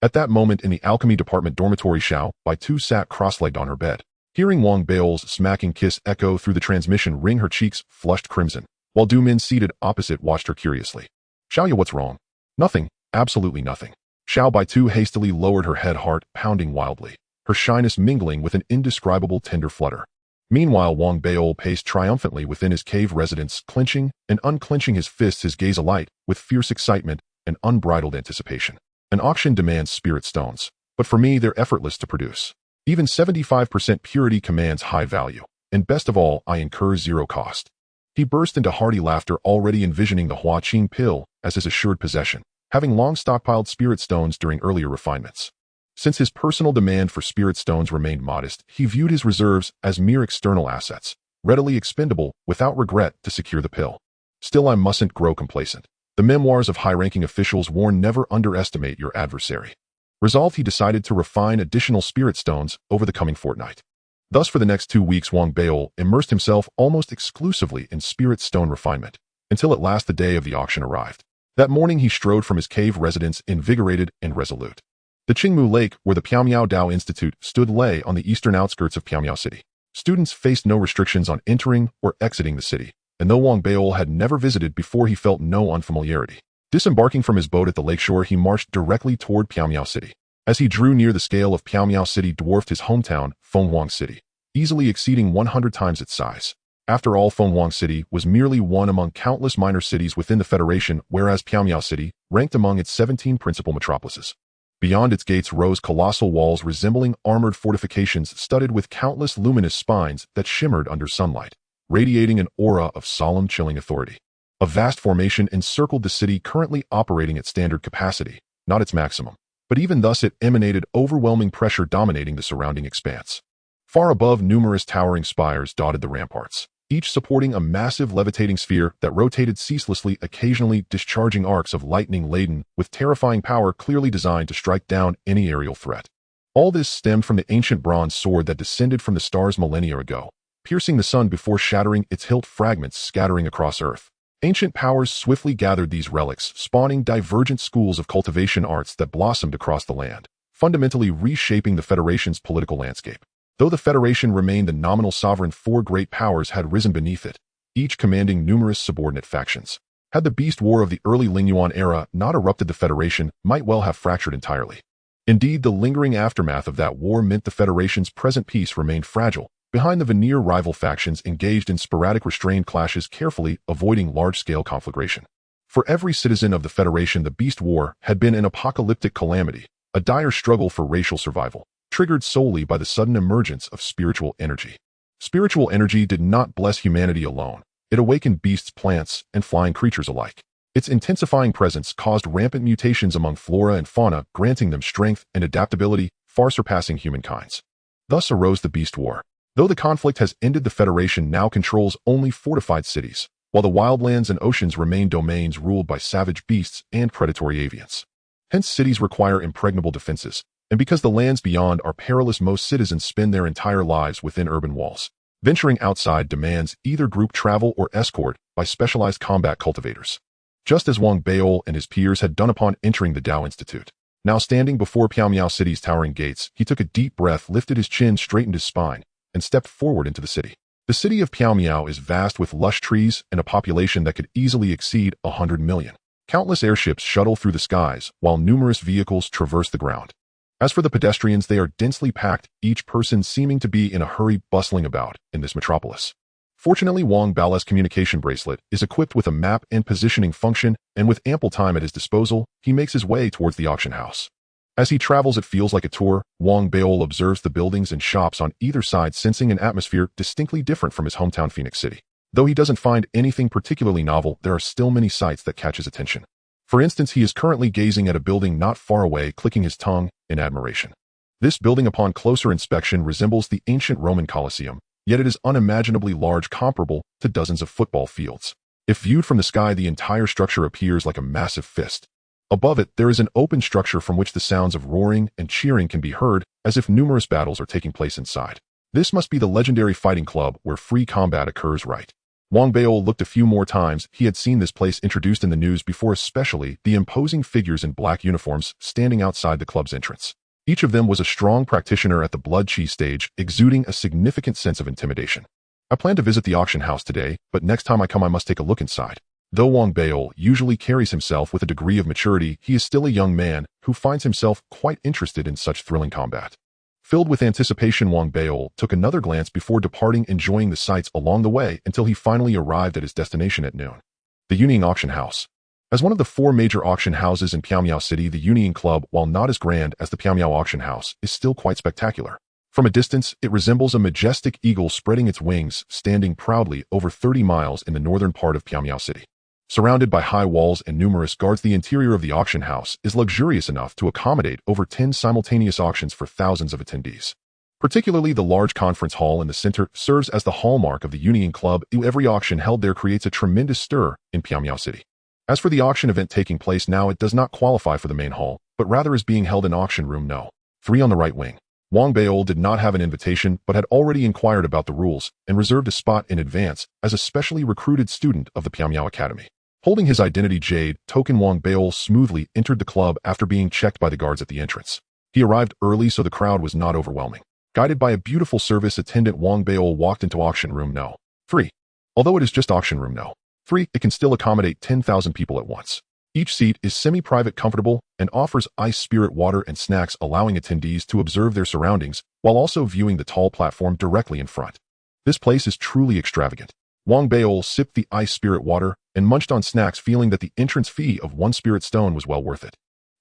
At that moment, in the alchemy department dormitory, Xiao Baitu sat cross-legged on her bed. Hearing Wang Beil's smacking kiss echo through the transmission ring, her cheeks flushed crimson, while Du Min, seated opposite, watched her curiously. Xiaoya, what's wrong? Nothing, absolutely nothing. Xiao Baitu hastily lowered her head, heart pounding wildly, her shyness mingling with an indescribable tender flutter. Meanwhile, Wang Beil paced triumphantly within his cave residence, clenching and unclenching his fists, his gaze alight with fierce excitement and unbridled anticipation. An auction demands spirit stones, but for me they're effortless to produce. Even 75% purity commands high value. And best of all, I incur zero cost. He burst into hearty laughter, already envisioning the Hua Qing pill as his assured possession, having long stockpiled spirit stones during earlier refinements. Since his personal demand for spirit stones remained modest, he viewed his reserves as mere external assets, readily expendable without regret to secure the pill. Still, I mustn't grow complacent. The memoirs of high-ranking officials warn never underestimate your adversary. Resolved, he decided to refine additional spirit stones over the coming fortnight. Thus, for the next 2 weeks, Wang Beol immersed himself almost exclusively in spirit stone refinement, until at last the day of the auction arrived. That morning, he strode from his cave residence invigorated and resolute. The Qingmu Lake, where the Piaomiao Dao Institute stood, lay on the eastern outskirts of Piaomiao City. Students faced no restrictions on entering or exiting the city, and though Wang Beol had never visited before, he felt no unfamiliarity. Disembarking from his boat at the lakeshore, he marched directly toward Piaomiao City. As he drew near, the scale of Piaomiao City dwarfed his hometown, Fenghuang City, easily exceeding 100 times its size. After all, Fenghuang City was merely one among countless minor cities within the Federation, whereas Piaomiao City ranked among its 17 principal metropolises. Beyond its gates rose colossal walls resembling armored fortifications studded with countless luminous spines that shimmered under sunlight, radiating an aura of solemn, chilling authority. A vast formation encircled the city, currently operating at standard capacity, not its maximum. But even thus, it emanated overwhelming pressure, dominating the surrounding expanse. Far above, numerous towering spires dotted the ramparts, each supporting a massive levitating sphere that rotated ceaselessly, occasionally discharging arcs of lightning laden with terrifying power, clearly designed to strike down any aerial threat. All this stemmed from the ancient bronze sword that descended from the stars millennia ago, piercing the sun before shattering its hilt, fragments scattering across Earth. Ancient powers swiftly gathered these relics, spawning divergent schools of cultivation arts that blossomed across the land, fundamentally reshaping the Federation's political landscape. Though the Federation remained the nominal sovereign, 4 great powers had risen beneath it, each commanding numerous subordinate factions. Had the beast war of the early Lingyuan era not erupted, the Federation might well have fractured entirely. Indeed, the lingering aftermath of that war meant the Federation's present peace remained fragile, behind the veneer rival factions engaged in sporadic restrained clashes, carefully avoiding large-scale conflagration. For every citizen of the Federation, the Beast War had been an apocalyptic calamity, a dire struggle for racial survival, triggered solely by the sudden emergence of spiritual energy. Spiritual energy did not bless humanity alone. It awakened beasts, plants, and flying creatures alike. Its intensifying presence caused rampant mutations among flora and fauna, granting them strength and adaptability far surpassing humankind's. Thus arose the Beast War. Though the conflict has ended, the Federation now controls only fortified cities, while the wildlands and oceans remain domains ruled by savage beasts and predatory avians. Hence, cities require impregnable defenses, and because the lands beyond are perilous, most citizens spend their entire lives within urban walls. Venturing outside demands either group travel or escort by specialized combat cultivators. Just as Wang Beol and his peers had done upon entering the Dao Institute. Now standing before Piaomiao City's towering gates, he took a deep breath, lifted his chin, straightened his spine, and stepped forward into the city. The city of Piaomiao is vast, with lush trees and a population that could easily exceed 100 million. Countless airships shuttle through the skies, while numerous vehicles traverse the ground. As for the pedestrians, they are densely packed, each person seeming to be in a hurry, bustling about in this metropolis. Fortunately, Wang Bao's communication bracelet is equipped with a map and positioning function, and with ample time at his disposal, he makes his way towards the auction house. As he travels, it feels like a tour. Wang Beol observes the buildings and shops on either side, sensing an atmosphere distinctly different from his hometown Phoenix City. Though he doesn't find anything particularly novel, there are still many sights that catch his attention. For instance, he is currently gazing at a building not far away, clicking his tongue in admiration. This building, upon closer inspection, resembles the ancient Roman Colosseum, yet it is unimaginably large, comparable to dozens of football fields. If viewed from the sky, the entire structure appears like a massive fist. Above it, there is an open structure from which the sounds of roaring and cheering can be heard, as if numerous battles are taking place inside. This must be the legendary fighting club where free combat occurs, right? Wang Beol looked a few more times. He had seen this place introduced in the news before, especially the imposing figures in black uniforms standing outside the club's entrance. Each of them was a strong practitioner at the blood chi stage, exuding a significant sense of intimidation. I plan to visit the auction house today, but next time I come I must take a look inside. Though Wang Beol usually carries himself with a degree of maturity, he is still a young man who finds himself quite interested in such thrilling combat. Filled with anticipation, Wang Beol took another glance before departing, enjoying the sights along the way until he finally arrived at his destination at noon. The Yunying Auction House. As one of the 4 major auction houses in Piaomiao City, the Yunying Club, while not as grand as the Piaomiao Auction House, is still quite spectacular. From a distance, it resembles a majestic eagle spreading its wings, standing proudly over 30 miles in the northern part of Pyongyang City. Surrounded by high walls and numerous guards, the interior of the auction house is luxurious enough to accommodate over 10 simultaneous auctions for thousands of attendees. Particularly the large conference hall in the center serves as the hallmark of the Union Club. Every auction held there creates a tremendous stir in Pyongyang City. As for the auction event taking place now, it does not qualify for the main hall, but rather is being held in auction room No. 3 on the right wing. Wang Beol did not have an invitation but had already inquired about the rules and reserved a spot in advance as a specially recruited student of the Pyongyang Academy. Holding his identity jade token, Wang Beol smoothly entered the club after being checked by the guards at the entrance. He arrived early so the crowd was not overwhelming. Guided by a beautiful service attendant, Wang Beol walked into auction room No. 3. Although it is just auction room No. 3, it can still accommodate 10,000 people at once. Each seat is semi-private, comfortable, and offers ice spirit water and snacks, allowing attendees to observe their surroundings while also viewing the tall platform directly in front. This place is truly extravagant. Wang Beol sipped the ice spirit water and munched on snacks, feeling that the entrance fee of 1 spirit stone was well worth it.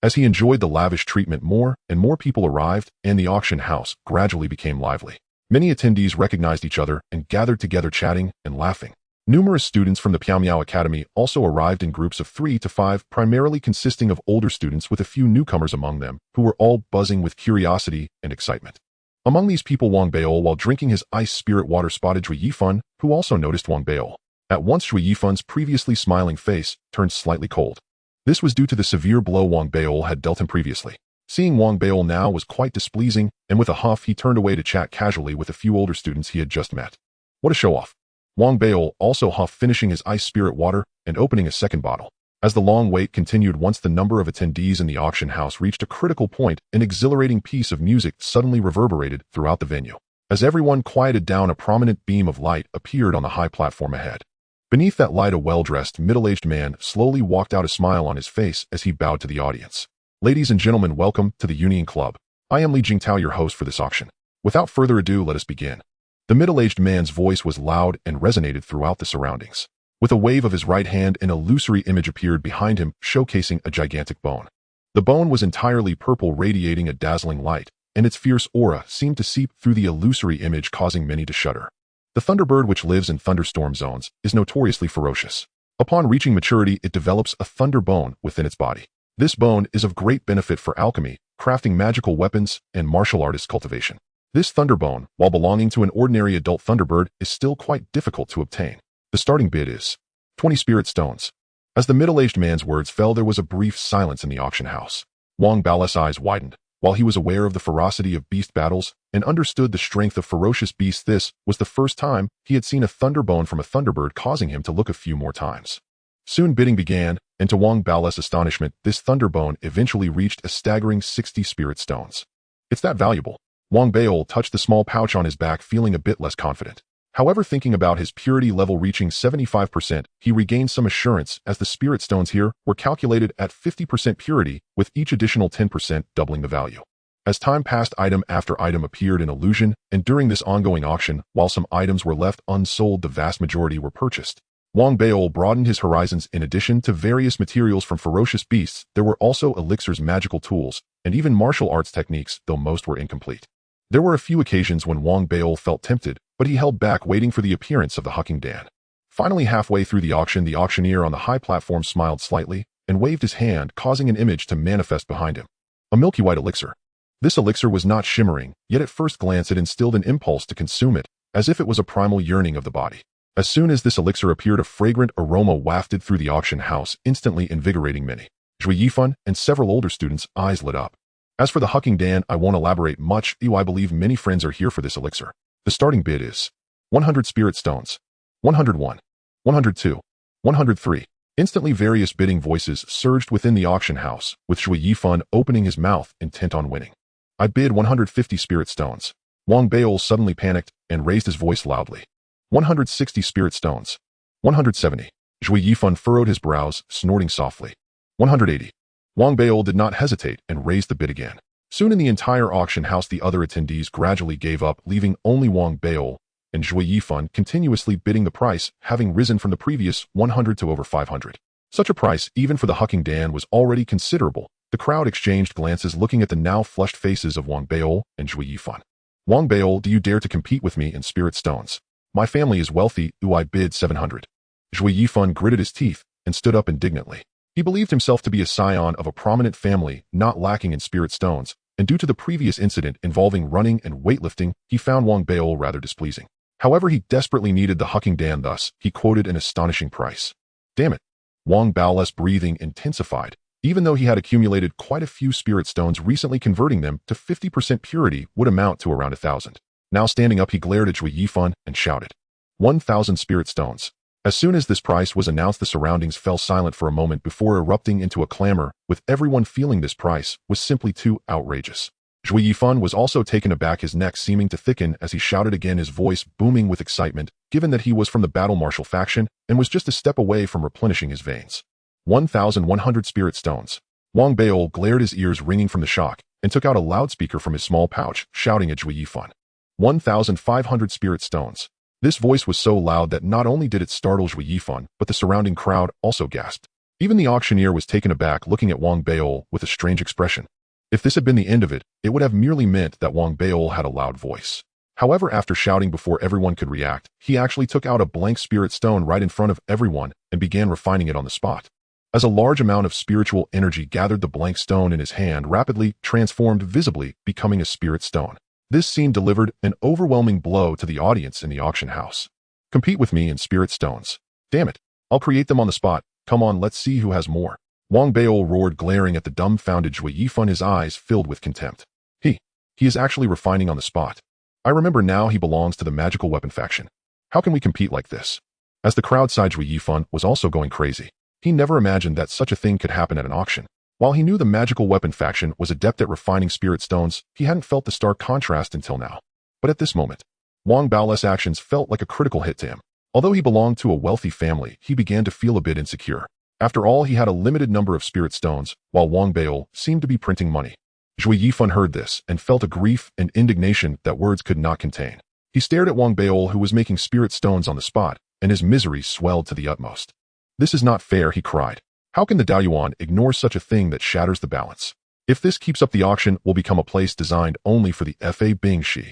As he enjoyed the lavish treatment, more and more people arrived, and the auction house gradually became lively. Many attendees recognized each other and gathered together, chatting and laughing. Numerous students from the Pyongyang Academy also arrived in groups of 3 to 5, primarily consisting of older students with a few newcomers among them, who were all buzzing with curiosity and excitement. Among these people, Wang Beol, while drinking his ice spirit water, spotted Zhui Yifan, who also noticed Wang Beol. At once, Zhui Yifan's previously smiling face turned slightly cold. This was due to the severe blow Wang Beol had dealt him previously. Seeing Wang Beol now was quite displeasing, and with a huff he turned away to chat casually with a few older students he had just met. What a show-off! Wang Beol also huffed, finishing his ice spirit water and opening a second bottle. As the long wait continued, once the number of attendees in the auction house reached a critical point, an exhilarating piece of music suddenly reverberated throughout the venue. As everyone quieted down, a prominent beam of light appeared on the high platform ahead. Beneath that light, a well-dressed, middle-aged man slowly walked out, a smile on his face as he bowed to the audience. Ladies and gentlemen, welcome to the Union Club. I am Li Jingtao, your host for this auction. Without further ado, let us begin. The middle-aged man's voice was loud and resonated throughout the surroundings. With a wave of his right hand, an illusory image appeared behind him, showcasing a gigantic bone. The bone was entirely purple, radiating a dazzling light, and its fierce aura seemed to seep through the illusory image, causing many to shudder. The thunderbird, which lives in thunderstorm zones, is notoriously ferocious. Upon reaching maturity, it develops a thunder bone within its body. This bone is of great benefit for alchemy, crafting magical weapons, and martial artist cultivation. This thunderbone, while belonging to an ordinary adult thunderbird, is still quite difficult to obtain. The starting bid is 20 spirit stones. As the middle-aged man's words fell, there was a brief silence in the auction house. Wang Beol's eyes widened. While he was aware of the ferocity of beast battles and understood the strength of ferocious beasts, this was the first time he had seen a thunderbone from a thunderbird, causing him to look a few more times. Soon bidding began, and to Wang Beol's astonishment, this thunderbone eventually reached a staggering 60 spirit stones. It's that valuable. Wang Beol touched the small pouch on his back, feeling a bit less confident. However, thinking about his purity level reaching 75%, he regained some assurance, as the spirit stones here were calculated at 50% purity, with each additional 10% doubling the value. As time passed, item after item appeared in illusion, and during this ongoing auction, while some items were left unsold, the vast majority were purchased. Wang Beol broadened his horizons. In addition to various materials from ferocious beasts, there were also elixirs, magical tools, and even martial arts techniques, though most were incomplete. There were a few occasions when Wang Beol felt tempted, but he held back, waiting for the appearance of the Hucking Dan. Finally, halfway through the auction, the auctioneer on the high platform smiled slightly and waved his hand, causing an image to manifest behind him. A milky white elixir. This elixir was not shimmering, yet at first glance it instilled an impulse to consume it, as if it was a primal yearning of the body. As soon as this elixir appeared, a fragrant aroma wafted through the auction house, instantly invigorating many. Zhui Yifan and several older students' eyes lit up. As for the Hucking Dan, I won't elaborate much. I believe many friends are here for this elixir. The starting bid is 100 spirit stones, 101, 102, 103. Instantly, various bidding voices surged within the auction house, with Zhui Yifan opening his mouth, intent on winning. I bid 150 spirit stones. Wang Beol suddenly panicked and raised his voice loudly. 160 spirit stones. 170. Zhui Yifan furrowed his brows, snorting softly. 180. Wang Beol did not hesitate and raised the bid again. Soon in the entire auction house, the other attendees gradually gave up, leaving only Wang Beol and Zhui Yifan continuously bidding, the price having risen from the previous 100 to over 500. Such a price, even for the Hucking Dan, was already considerable. The crowd exchanged glances, looking at the now flushed faces of Wang Beol and Zhui Yifan. Wang Baol, do you dare to compete with me in spirit stones? My family is wealthy, I bid 700. Zhui Yifan gritted his teeth and stood up indignantly. He believed himself to be a scion of a prominent family not lacking in spirit stones, and due to the previous incident involving running and weightlifting, he found Wang Baol rather displeasing. However, he desperately needed the Hucking Dan, thus he quoted an astonishing price. Damn it. Wang Baol's breathing intensified. Even though he had accumulated quite a few spirit stones, recently converting them to 50% purity would amount to around 1,000. Now standing up, he glared at Zhui Yifan and shouted, 1,000 spirit stones. As soon as this price was announced, the surroundings fell silent for a moment before erupting into a clamor, with everyone feeling this price was simply too outrageous. Zhui Yifan was also taken aback, his neck seeming to thicken as he shouted again, his voice booming with excitement, given that he was from the battle martial faction and was just a step away from replenishing his veins. 1,100 spirit stones. Wang Baol glared, his ears ringing from the shock, and took out a loudspeaker from his small pouch, shouting at Zhui Yifan. 1,500 spirit stones. This voice was so loud that not only did it startle Zhui Yifan, but the surrounding crowd also gasped. Even the auctioneer was taken aback, looking at Wang Baol with a strange expression. If this had been the end of it, it would have merely meant that Wang Baol had a loud voice. However, after shouting before everyone could react, he actually took out a blank spirit stone right in front of everyone and began refining it on the spot. As a large amount of spiritual energy gathered, the blank stone in his hand rapidly transformed, visibly becoming a spirit stone. This scene delivered an overwhelming blow to the audience in the auction house. Compete with me in spirit stones. Damn it. I'll create them on the spot. Come on, let's see who has more. Wang Baol roared, glaring at the dumbfounded Zhui Yifan, his eyes filled with contempt. He is actually refining on the spot. I remember now, he belongs to the magical weapon faction. How can we compete like this? As the crowd side, Zhui Yifan was also going crazy. He never imagined that such a thing could happen at an auction. While he knew the magical weapon faction was adept at refining spirit stones, he hadn't felt the stark contrast until now. But at this moment, Wang Baol's actions felt like a critical hit to him. Although he belonged to a wealthy family, he began to feel a bit insecure. After all, he had a limited number of spirit stones, while Wang Baol seemed to be printing money. Zhui Yifan heard this and felt a grief and indignation that words could not contain. He stared at Wang Baol, who was making spirit stones on the spot, and his misery swelled to the utmost. This is not fair, he cried. How can the Daoyuan ignore such a thing that shatters the balance? If this keeps up, the auction will become a place designed only for the Fa Bingshi.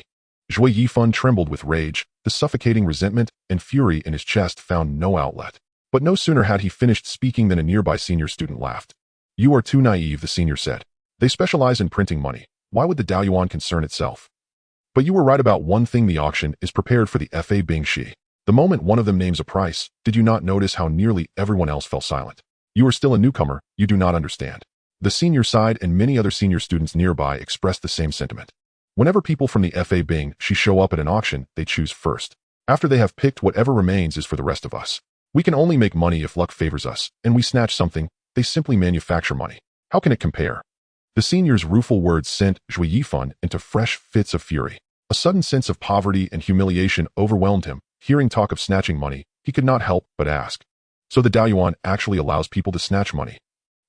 Zhui Yifan trembled with rage. The suffocating resentment and fury in his chest found no outlet. But no sooner had he finished speaking than a nearby senior student laughed. You are too naive, the senior said. They specialize in printing money. Why would the Daoyuan concern itself? But you were right about one thing, the auction is prepared for the Fa Bingshi. The moment one of them names a price, did you not notice how nearly everyone else fell silent? You are still a newcomer, you do not understand. The senior side and many other senior students nearby expressed the same sentiment. Whenever people from the Fa Bingshi show up at an auction, they choose first. After they have picked, whatever remains is for the rest of us. We can only make money if luck favors us, and we snatch something, they simply manufacture money. How can it compare? The senior's rueful words sent Zhui Yifan into fresh fits of fury. A sudden sense of poverty and humiliation overwhelmed him. Hearing talk of snatching money, he could not help but ask. So the Daoyuan actually allows people to snatch money?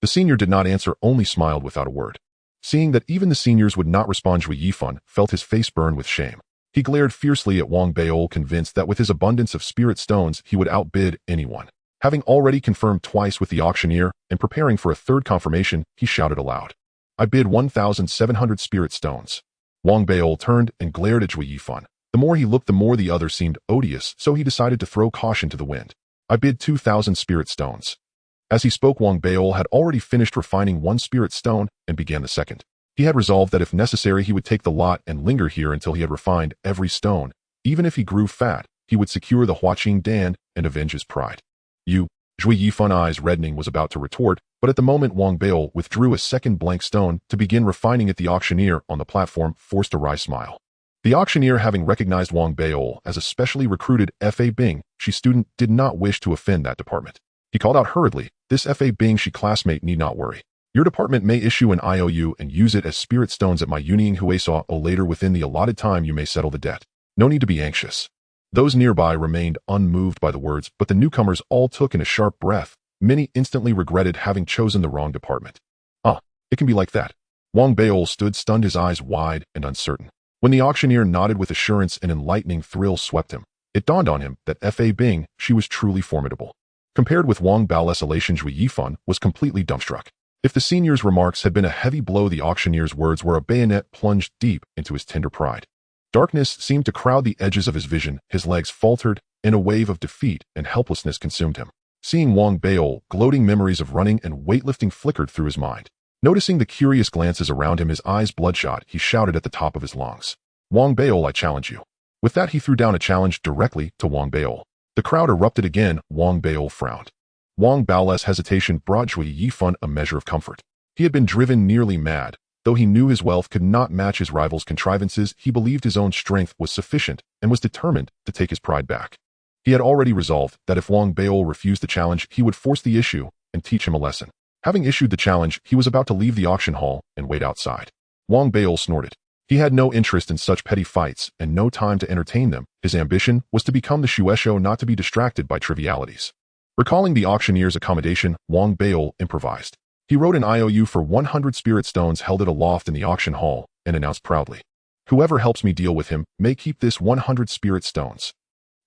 The senior did not answer, only smiled without a word. Seeing that even the seniors would not respond, Zhui Yifan felt his face burn with shame. He glared fiercely at Wang Baol, convinced that with his abundance of spirit stones he would outbid anyone. Having already confirmed twice with the auctioneer and preparing for a third confirmation, he shouted aloud. I bid 1,700 spirit stones. Wang Baol turned and glared at Zhui Yifan. The more he looked, the more the other seemed odious, so he decided to throw caution to the wind. I bid 2,000 spirit stones. As he spoke, Wang Baol had already finished refining one spirit stone and began the second. He had resolved that if necessary he would take the lot and linger here until he had refined every stone. Even if he grew fat, he would secure the Huaqing Dan and avenge his pride. You, Zhui Yifan, eyes reddening, was about to retort, but at the moment Wang Baol withdrew a second blank stone to begin refining it. The auctioneer on the platform forced a wry smile. The auctioneer, having recognized Wang Baol as a specially recruited Fa Bingshi student, did not wish to offend that department. He called out hurriedly, this Fa Bingshi classmate need not worry. Your department may issue an IOU and use it as spirit stones at my Yunying Huesa, or later within the allotted time you may settle the debt. No need to be anxious. Those nearby remained unmoved by the words, but the newcomers all took in a sharp breath. Many instantly regretted having chosen the wrong department. It can be like that. Wang Baol stood stunned, his eyes wide and uncertain. When the auctioneer nodded with assurance, an enlightening thrill swept him. It dawned on him that Fa Bingshi was truly formidable. Compared with Wang Baol's elation, Zhui Yifan was completely dumbstruck. If the senior's remarks had been a heavy blow, the auctioneer's words were a bayonet plunged deep into his tender pride. Darkness seemed to crowd the edges of his vision, his legs faltered, and a wave of defeat and helplessness consumed him. Seeing Wang Baol, gloating memories of running and weightlifting flickered through his mind. Noticing the curious glances around him, his eyes bloodshot, he shouted at the top of his lungs, "Wang Baol, I challenge you." With that, he threw down a challenge directly to Wang Baol. The crowd erupted again. Wang Baol frowned. Wang Baol's hesitation brought Zhui Yifan a measure of comfort. He had been driven nearly mad. Though he knew his wealth could not match his rival's contrivances, he believed his own strength was sufficient and was determined to take his pride back. He had already resolved that if Wang Baol refused the challenge, he would force the issue and teach him a lesson. Having issued the challenge, he was about to leave the auction hall and wait outside. Wang Baol snorted. He had no interest in such petty fights and no time to entertain them. His ambition was to become the Shuesho, not to be distracted by trivialities. Recalling the auctioneer's accommodation, Wang Baol improvised. He wrote an IOU for 100 spirit stones, held it aloft in the auction hall, and announced proudly, "Whoever helps me deal with him may keep this 100 spirit stones."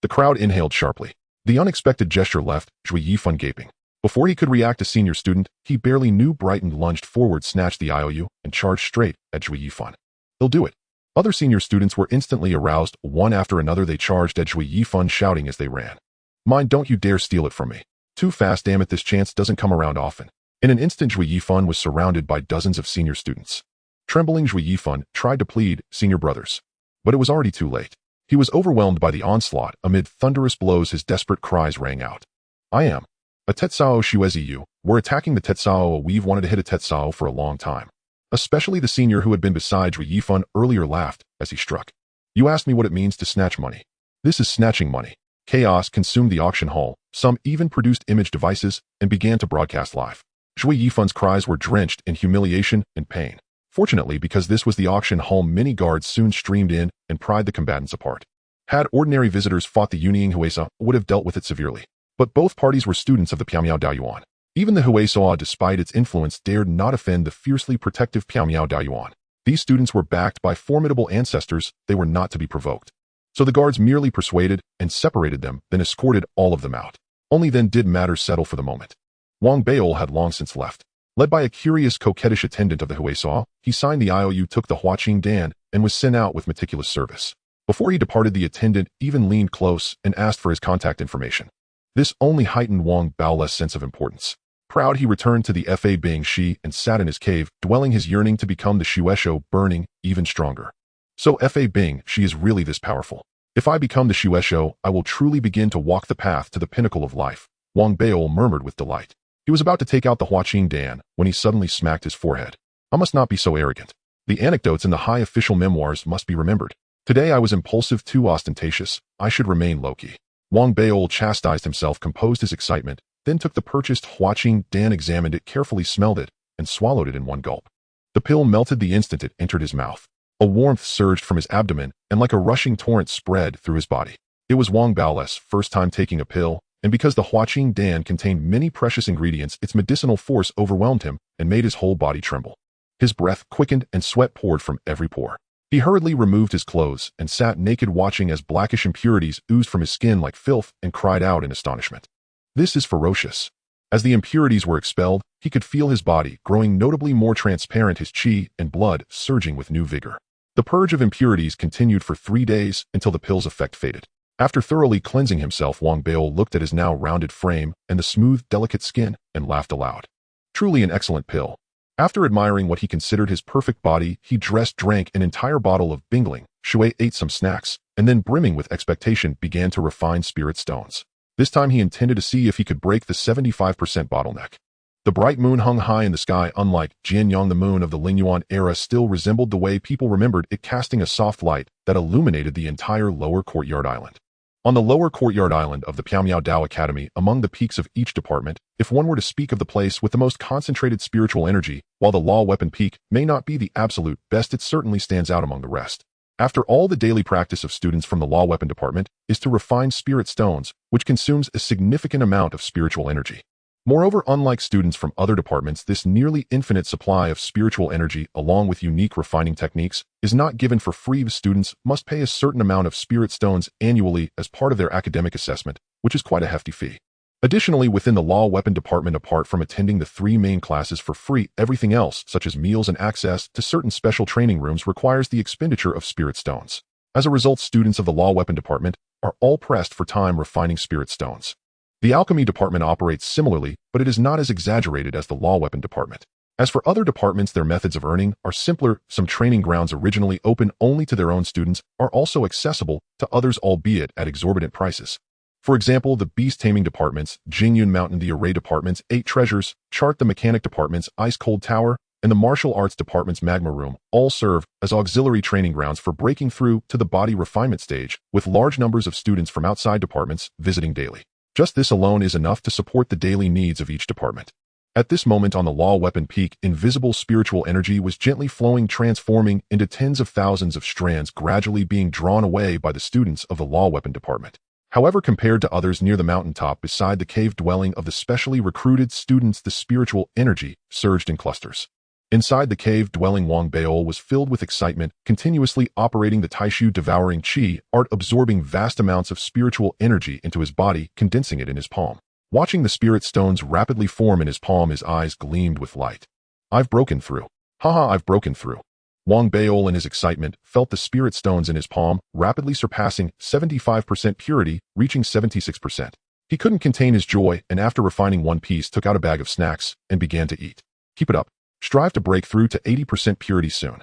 The crowd inhaled sharply. The unexpected gesture left Zhui Yifan gaping. Before he could react, a senior student he barely knew brightened, lunged forward, snatched the IOU, and charged straight at Zhui Yifan. "He'll do it." Other senior students were instantly aroused. One after another, they charged at Zhui Yifan, shouting as they ran, "Mine, don't you dare steal it from me. Too fast, damn it, this chance doesn't come around often." In an instant, Zhui Yifan was surrounded by dozens of senior students. Trembling, Zhui Yifan tried to plead, "Senior brothers." But it was already too late. He was overwhelmed by the onslaught. Amid thunderous blows, his desperate cries rang out. "I am a Tetsao Shuezi Yu. We're attacking the Tetsao. We've wanted to hit a Tetsao for a long time." Especially the senior who had been beside Zhui Yifan earlier laughed as he struck. "You asked me what it means to snatch money. This is snatching money." Chaos consumed the auction hall. Some even produced image devices and began to broadcast live. Zhui Yifan's cries were drenched in humiliation and pain. Fortunately, because this was the auction hall, many guards soon streamed in and pried the combatants apart. Had ordinary visitors fought, the Yunying Huesa would have dealt with it severely. But both parties were students of the Piamiao Daoyuan. Even the Huesoa, despite its influence, dared not offend the fiercely protective Piamiao Daoyuan. These students were backed by formidable ancestors. They were not to be provoked. So the guards merely persuaded and separated them, then escorted all of them out. Only then did matters settle for the moment. Wang Baol had long since left. Led by a curious, coquettish attendant of the Huesoa, he signed the IOU, took the Huaqing Dan, and was sent out with meticulous service. Before he departed, the attendant even leaned close and asked for his contact information. This only heightened Wang Baol's sense of importance. Proud, he returned to the Fa Bing Shi and sat in his cave, dwelling his yearning to become the Shuesho, burning even stronger. So Fa Bing Shi is really this powerful. If I become the Shuesho, I will truly begin to walk the path to the pinnacle of life, Wang Baol murmured with delight. He was about to take out the Huaqing Dan when he suddenly smacked his forehead. I must not be so arrogant. The anecdotes in the high official memoirs must be remembered. Today I was impulsive, too ostentatious. I should remain low-key. Wang Baol chastised himself, composed his excitement, then took the purchased Huaqing Dan, examined it carefully, smelled it, and swallowed it in one gulp. The pill melted the instant it entered his mouth. A warmth surged from his abdomen and like a rushing torrent spread through his body. It was Wang Baol's first time taking a pill, and because the Huaqing Dan contained many precious ingredients, its medicinal force overwhelmed him and made his whole body tremble. His breath quickened and sweat poured from every pore. He hurriedly removed his clothes and sat naked, watching as blackish impurities oozed from his skin like filth, and cried out in astonishment. This is ferocious. As the impurities were expelled, he could feel his body growing notably more transparent, his qi and blood surging with new vigor. The purge of impurities continued for 3 days until the pill's effect faded. After thoroughly cleansing himself, Wang Baol looked at his now rounded frame and the smooth, delicate skin and laughed aloud. Truly an excellent pill. After admiring what he considered his perfect body, he drank an entire bottle of Bingling, Shui ate some snacks, and then, brimming with expectation, began to refine spirit stones. This time he intended to see if he could break the 75% bottleneck. The bright moon hung high in the sky. Unlike Jianyang, the moon of the Lingyuan era still resembled the way people remembered it, casting a soft light that illuminated the entire lower courtyard island. On the lower courtyard island of the Piamiao Dao Academy, among the peaks of each department, if one were to speak of the place with the most concentrated spiritual energy, while the law weapon peak may not be the absolute best, it certainly stands out among the rest. After all, the daily practice of students from the law weapon department is to refine spirit stones, which consumes a significant amount of spiritual energy. Moreover, unlike students from other departments, this nearly infinite supply of spiritual energy, along with unique refining techniques, is not given for free. The students must pay a certain amount of spirit stones annually as part of their academic assessment, which is quite a hefty fee. Additionally, within the law weapon department, apart from attending the 3 main classes for free, everything else, such as meals and access to certain special training rooms, requires the expenditure of spirit stones. As a result, students of the law weapon department are all pressed for time refining spirit stones. The alchemy department operates similarly, but it is not as exaggerated as the law weapon department. As for other departments, their methods of earning are simpler. Some training grounds originally open only to their own students are also accessible to others, albeit at exorbitant prices. For example, the beast taming departments, Jingyun Mountain, the array departments, 8 treasures, chart the mechanic departments, ice cold tower, and the martial arts department's magma room all serve as auxiliary training grounds for breaking through to the body refinement stage, with large numbers of students from outside departments visiting daily. Just this alone is enough to support the daily needs of each department. At this moment on the law weapon peak, invisible spiritual energy was gently flowing, transforming into tens of thousands of strands, gradually being drawn away by the students of the law weapon department. However, compared to others near the mountaintop beside the cave dwelling of the specially recruited students, the spiritual energy surged in clusters. Inside the cave dwelling, Wang Baol was filled with excitement, continuously operating the Taishu devouring chi art, absorbing vast amounts of spiritual energy into his body, condensing it in his palm. Watching the spirit stones rapidly form in his palm, his eyes gleamed with light. I've broken through. Haha, I've broken through. Wang Baol in his excitement felt the spirit stones in his palm rapidly surpassing 75% purity, reaching 76%. He couldn't contain his joy, and after refining one piece, took out a bag of snacks and began to eat. Keep it up. Strive to break through to 80% purity soon.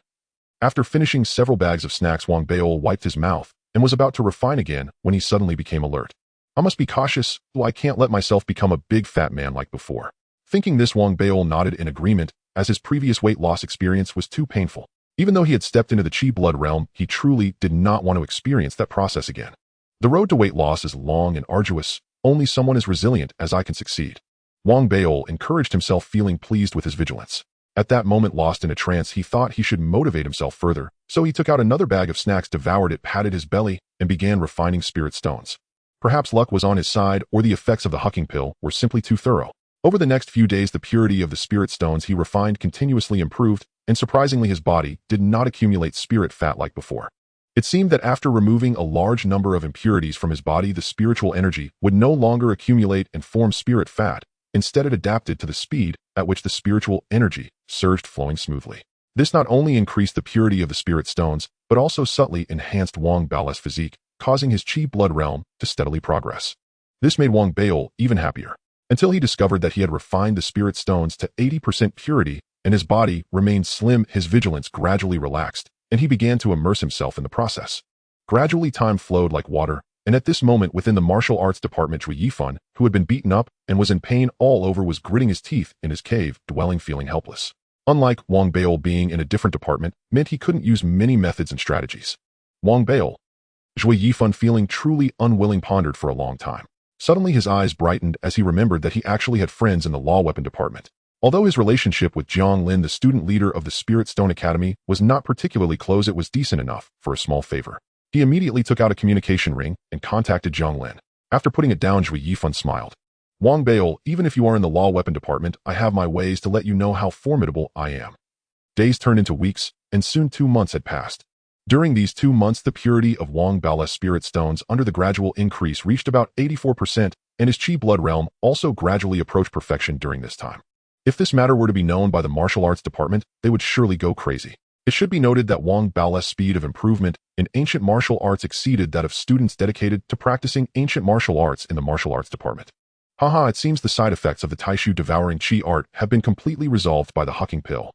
After finishing several bags of snacks, Wang Baol wiped his mouth and was about to refine again when he suddenly became alert. I must be cautious, though I can't let myself become a big fat man like before. Thinking this, Wang Baol nodded in agreement, as his previous weight loss experience was too painful. Even though he had stepped into the Qi blood realm, he truly did not want to experience that process again. The road to weight loss is long and arduous. Only someone as resilient as I can succeed. Wang Baol encouraged himself, feeling pleased with his vigilance. At that moment, lost in a trance, he thought he should motivate himself further, so he took out another bag of snacks, devoured it, patted his belly, and began refining spirit stones. Perhaps luck was on his side, or the effects of the hucking pill were simply too thorough. Over the next few days, the purity of the spirit stones he refined continuously improved, and surprisingly his body did not accumulate spirit fat like before. It seemed that after removing a large number of impurities from his body, the spiritual energy would no longer accumulate and form spirit fat. Instead, it adapted to the speed at which the spiritual energy surged, flowing smoothly. This not only increased the purity of the spirit stones, but also subtly enhanced Wang Baol's physique, causing his Qi blood realm to steadily progress. This made Wang Baol even happier, until he discovered that he had refined the spirit stones to 80% purity, and his body remained slim. His vigilance gradually relaxed, and he began to immerse himself in the process. Gradually, time flowed like water, and at this moment within the martial arts department, Zhui Yifan, who had been beaten up and was in pain all over, was gritting his teeth in his cave dwelling, feeling helpless. Unlike Wang Baol, being in a different department meant he couldn't use many methods and strategies. Wang Baol, Zhui Yifan, feeling truly unwilling, pondered for a long time. Suddenly his eyes brightened as he remembered that he actually had friends in the law weapon department. Although his relationship with Jiang Lin, the student leader of the Spirit Stone Academy, was not particularly close, it was decent enough for a small favor. He immediately took out a communication ring and contacted Jiang Lin. After putting it down, Zhui Yifan smiled. Wang Baol, even if you are in the law weapon department, I have my ways to let you know how formidable I am. Days turned into weeks, and soon 2 months had passed. During these 2 months, the purity of Wang Baol's spirit stones under the gradual increase reached about 84%, and his Qi blood realm also gradually approached perfection during this time. If this matter were to be known by the martial arts department, they would surely go crazy. It should be noted that Wang Baol's speed of improvement in ancient martial arts exceeded that of students dedicated to practicing ancient martial arts in the martial arts department. Haha, it seems the side effects of the Taishu devouring Qi art have been completely resolved by the hucking pill.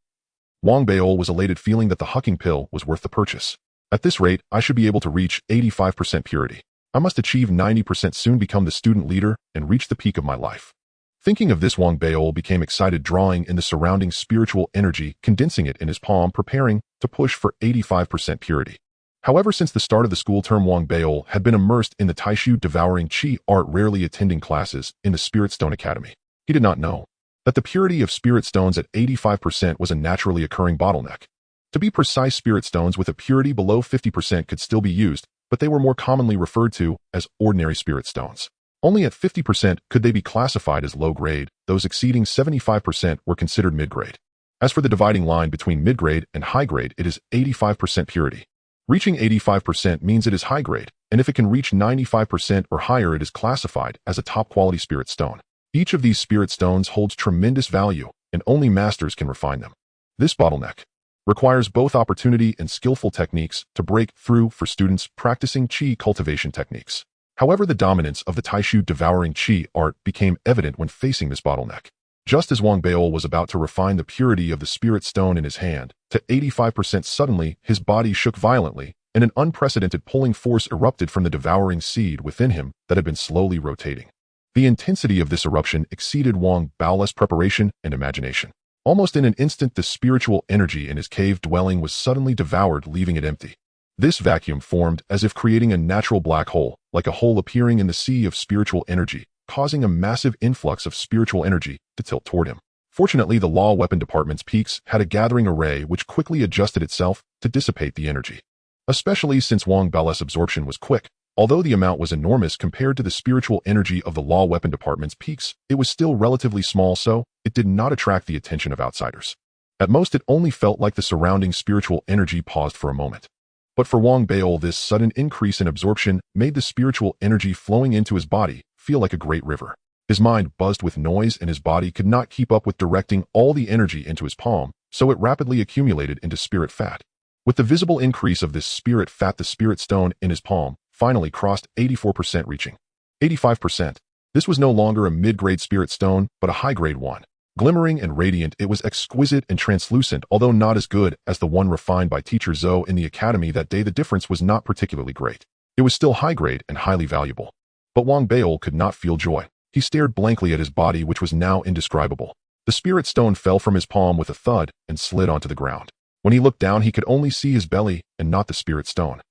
Wang Baol was elated, feeling that the hucking pill was worth the purchase. At this rate, I should be able to reach 85% purity. I must achieve 90%, soon become the student leader, and reach the peak of my life. Thinking of this, Wang Baol became excited, drawing in the surrounding spiritual energy, condensing it in his palm, preparing to push for 85% purity. However, since the start of the school term, Wang Baol had been immersed in the Taishu devouring Qi art, rarely attending classes in the Spirit Stone Academy. He did not know that the purity of spirit stones at 85% was a naturally occurring bottleneck. To be precise, spirit stones with a purity below 50% could still be used, but they were more commonly referred to as ordinary spirit stones. Only at 50% could they be classified as low grade. Those exceeding 75% were considered mid-grade. As for the dividing line between mid-grade and high-grade, it is 85% purity. Reaching 85% means it is high-grade, and if it can reach 95% or higher, it is classified as a top-quality spirit stone. Each of these spirit stones holds tremendous value, and only masters can refine them. This bottleneck requires both opportunity and skillful techniques to break through for students practicing qi cultivation techniques. However, the dominance of the Taishu devouring qi art became evident when facing this bottleneck. Just as Wang Baol was about to refine the purity of the spirit stone in his hand to 85%, suddenly his body shook violently, and an unprecedented pulling force erupted from the devouring seed within him that had been slowly rotating. The intensity of this eruption exceeded Wang Bao's preparation and imagination. Almost in an instant, the spiritual energy in his cave dwelling was suddenly devoured, leaving it empty. This vacuum formed as if creating a natural black hole, like a hole appearing in the sea of spiritual energy, causing a massive influx of spiritual energy to tilt toward him. Fortunately, the law weapon department's peaks had a gathering array which quickly adjusted itself to dissipate the energy. Especially since Wang Bao's absorption was quick, although the amount was enormous compared to the spiritual energy of the law weapon department's peaks, it was still relatively small, so it did not attract the attention of outsiders. At most, it only felt like the surrounding spiritual energy paused for a moment. But for Wang Baol, this sudden increase in absorption made the spiritual energy flowing into his body feel like a great river. His mind buzzed with noise and his body could not keep up with directing all the energy into his palm, so it rapidly accumulated into spirit fat. With the visible increase of this spirit fat, the spirit stone in his palm finally crossed 84%, reaching 85%. This was no longer a mid-grade spirit stone, but a high-grade one. Glimmering and radiant, it was exquisite and translucent, although not as good as the one refined by teacher Zhou in the academy that day. The difference was not particularly great. It was still high-grade and highly valuable. But Wang Baol could not feel joy. He stared blankly at his body, which was now indescribable. The spirit stone fell from his palm with a thud and slid onto the ground. When he looked down, he could only see his belly and not the spirit stone.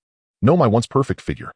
No, my once perfect figure.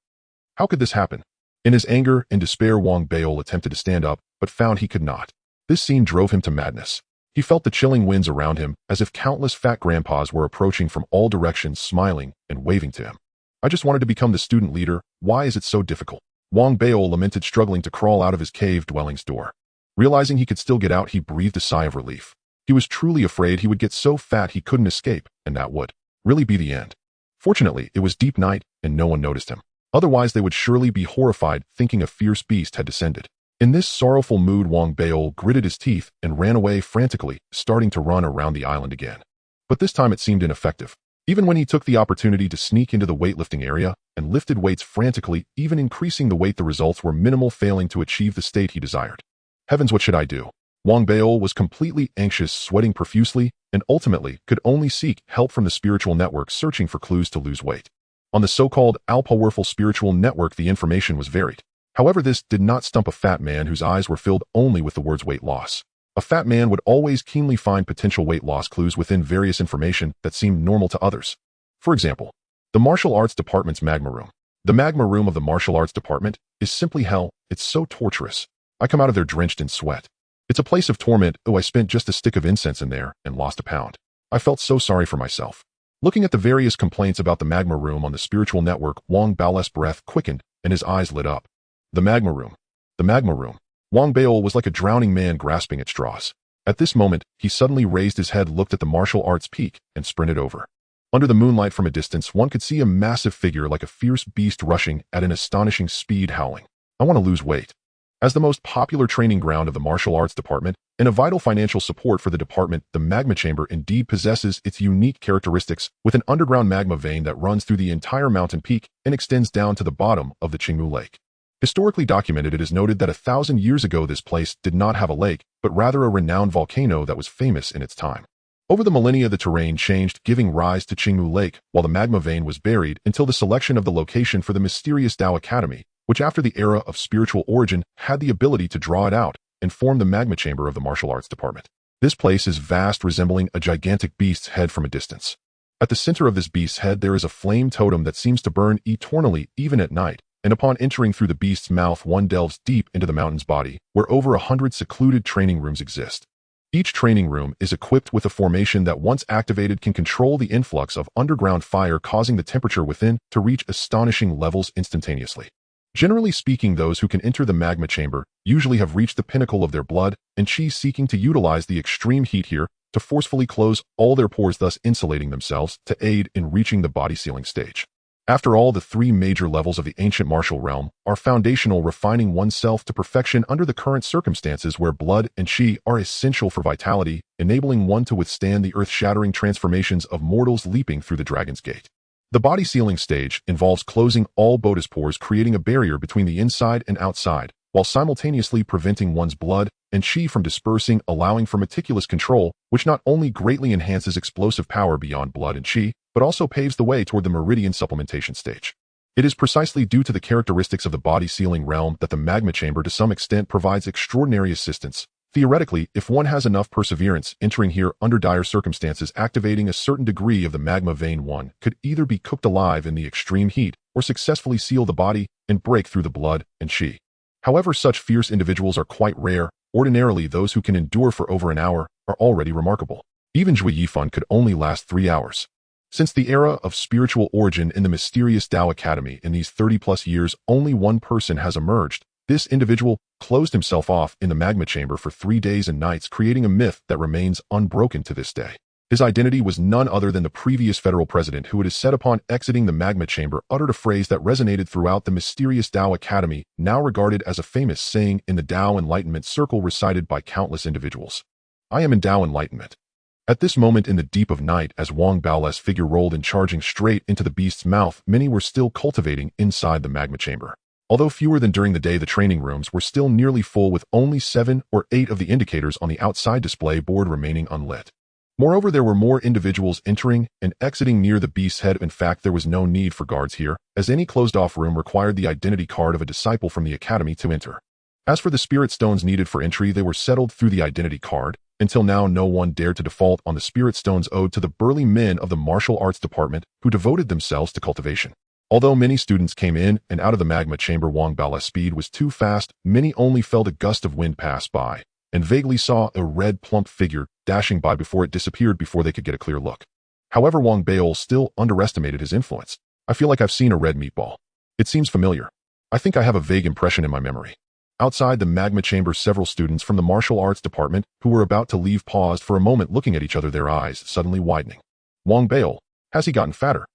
How could this happen? In his anger and despair, Wang Baol attempted to stand up, but found he could not. This scene drove him to madness. He felt the chilling winds around him, as if countless fat grandpas were approaching from all directions, smiling and waving to him. I just wanted to become the student leader. Why is it so difficult? Wang Baol lamented, struggling to crawl out of his cave dwelling's door. Realizing he could still get out, he breathed a sigh of relief. He was truly afraid he would get so fat he couldn't escape, and that would really be the end. Fortunately, it was deep night, and no one noticed him. Otherwise, they would surely be horrified, thinking a fierce beast had descended. In this sorrowful mood, Wang Baol gritted his teeth and ran away frantically, starting to run around the island again. But this time it seemed ineffective. Even when he took the opportunity to sneak into the weightlifting area and lifted weights frantically, even increasing the weight, the results were minimal, failing to achieve the state he desired. Heavens, what should I do? Wang Baol was completely anxious, sweating profusely, and ultimately could only seek help from the spiritual network, searching for clues to lose weight. On the so-called all-powerful spiritual network, the information was varied. However, this did not stump a fat man whose eyes were filled only with the words weight loss. A fat man would always keenly find potential weight loss clues within various information that seemed normal to others. For example, the martial arts department's magma room. The magma room of the martial arts department is simply hell. It's so torturous. I come out of there drenched in sweat. It's a place of torment. Oh, I spent just a stick of incense in there and lost a pound. I felt so sorry for myself. Looking at the various complaints about the magma room on the spiritual network, Wang Baol's breath quickened and his eyes lit up. The magma room. The magma room. Wang Baol was like a drowning man grasping at straws. At this moment, he suddenly raised his head, looked at the martial arts peak, and sprinted over. Under the moonlight from a distance, one could see a massive figure like a fierce beast rushing at an astonishing speed, howling. I want to lose weight. As the most popular training ground of the martial arts department and a vital financial support for the department, the magma chamber indeed possesses its unique characteristics, with an underground magma vein that runs through the entire mountain peak and extends down to the bottom of the Qingmu Lake. Historically documented, it is noted that 1,000 years ago this place did not have a lake, but rather a renowned volcano that was famous in its time. Over the millennia, the terrain changed, giving rise to Qingmu Lake, while the magma vein was buried until the selection of the location for the mysterious Tao Academy, which after the era of spiritual origin had the ability to draw it out and form the magma chamber of the martial arts department. This place is vast, resembling a gigantic beast's head from a distance. At the center of this beast's head there is a flame totem that seems to burn eternally, even at night, and upon entering through the beast's mouth, one delves deep into the mountain's body, where over 100 secluded training rooms exist. Each training room is equipped with a formation that, once activated, can control the influx of underground fire, causing the temperature within to reach astonishing levels instantaneously. Generally speaking, those who can enter the magma chamber usually have reached the pinnacle of their blood and chi, seeking to utilize the extreme heat here to forcefully close all their pores, thus insulating themselves to aid in reaching the body sealing stage. After all, the three major levels of the ancient martial realm are foundational, refining oneself to perfection under the current circumstances where blood and chi are essential for vitality, enabling one to withstand the earth-shattering transformations of mortals leaping through the Dragon's Gate. The body sealing stage involves closing all Boda's pores, creating a barrier between the inside and outside, while simultaneously preventing one's blood and chi from dispersing, allowing for meticulous control, which not only greatly enhances explosive power beyond blood and chi, but also paves the way toward the meridian supplementation stage. It is precisely due to the characteristics of the body sealing realm that the magma chamber to some extent provides extraordinary assistance. Theoretically, if one has enough perseverance, entering here under dire circumstances activating a certain degree of the magma vein, one could either be cooked alive in the extreme heat or successfully seal the body and break through the blood and chi. However, such fierce individuals are quite rare. Ordinarily, those who can endure for over an hour are already remarkable. Even Zhui Yifan could only last 3 hours. Since the era of spiritual origin in the mysterious Tao Academy, in these 30-plus years, only one person has emerged. This individual closed himself off in the magma chamber for 3 days and nights, creating a myth that remains unbroken to this day. His identity was none other than the previous federal president who, it is said, upon exiting the magma chamber, uttered a phrase that resonated throughout the mysterious Tao Academy, now regarded as a famous saying in the Tao Enlightenment circle recited by countless individuals. "I am in Tao Enlightenment." At this moment in the deep of night, as Wang Bao's figure rolled in charging straight into the beast's mouth, many were still cultivating inside the magma chamber. Although fewer than during the day, the training rooms were still nearly full, with only 7 or 8 of the indicators on the outside display board remaining unlit. Moreover, there were more individuals entering and exiting near the beast's head. In fact, there was no need for guards here, as any closed-off room required the identity card of a disciple from the academy to enter. As for the spirit stones needed for entry, they were settled through the identity card. Until now, no one dared to default on the spirit stones owed to the burly men of the martial arts department who devoted themselves to cultivation. Although many students came in and out of the magma chamber, Wang Bao's speed was too fast. Many only felt a gust of wind pass by and vaguely saw a red plump figure dashing by before it disappeared before they could get a clear look. However, Wang Bao still underestimated his influence. "I feel like I've seen a red meatball. It seems familiar. I think I have a vague impression in my memory." Outside the magma chamber, several students from the martial arts department who were about to leave paused for a moment, looking at each other, their eyes suddenly widening. "Wang Bao, has he gotten fatter?"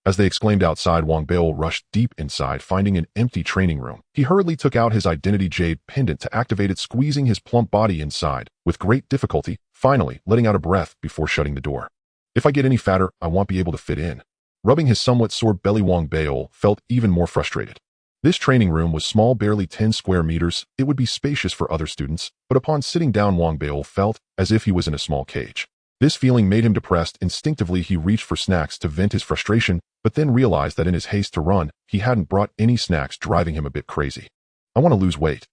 As they exclaimed outside, Wang Bao rushed deep inside, finding an empty training room. He hurriedly took out his identity jade pendant to activate it, squeezing his plump body inside with great difficulty, finally letting out a breath before shutting the door. "If I get any fatter, I won't be able to fit in." Rubbing his somewhat sore belly, Wang Bao felt even more frustrated. This training room was small, barely 10 square meters. It would be spacious for other students, but upon sitting down, Wang Bao felt as if he was in a small cage. This feeling made him depressed. Instinctively, he reached for snacks to vent his frustration, but then realized that in his haste to run, he hadn't brought any snacks, driving him a bit crazy. "I want to lose weight."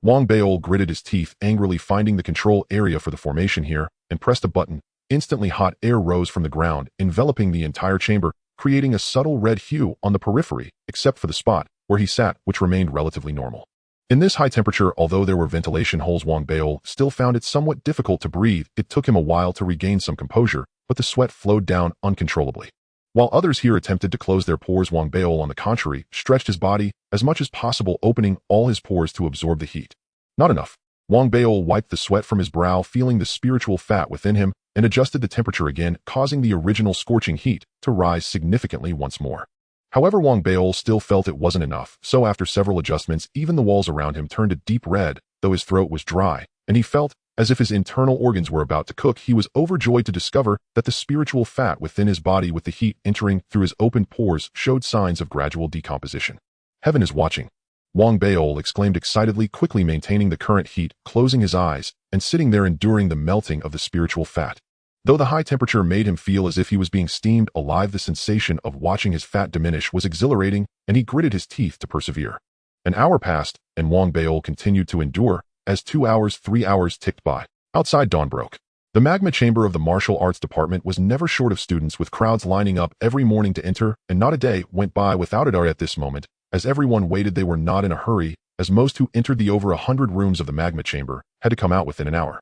Wang Bao gritted his teeth, angrily finding the control area for the formation here, and pressed a button. Instantly, hot air rose from the ground, enveloping the entire chamber, creating a subtle red hue on the periphery, except for the spot where he sat, which remained relatively normal. In this high temperature, although there were ventilation holes, Wang Bao still found it somewhat difficult to breathe. It took him a while to regain some composure, but the sweat flowed down uncontrollably. While others here attempted to close their pores, Wang Bao, on the contrary, stretched his body as much as possible, opening all his pores to absorb the heat. Not enough. Wang Bao wiped the sweat from his brow, feeling the spiritual fat within him, and adjusted the temperature again, causing the original scorching heat to rise significantly once more. However, Wang Bao still felt it wasn't enough, so after several adjustments, even the walls around him turned a deep red, though his throat was dry, and he felt as if his internal organs were about to cook. He was overjoyed to discover that the spiritual fat within his body, with the heat entering through his open pores, showed signs of gradual decomposition. "Heaven is watching," Wang Bao exclaimed excitedly, quickly maintaining the current heat, closing his eyes, and sitting there enduring the melting of the spiritual fat. Though the high temperature made him feel as if he was being steamed alive, the sensation of watching his fat diminish was exhilarating, and he gritted his teeth to persevere. An hour passed, and Wang Bao continued to endure, as 2 hours, 3 hours ticked by. Outside, dawn broke. The magma chamber of the martial arts department was never short of students, with crowds lining up every morning to enter, and not a day went by without it. At this moment, as everyone waited, they were not in a hurry, as most who entered the over 100 rooms of the magma chamber had to come out within an hour.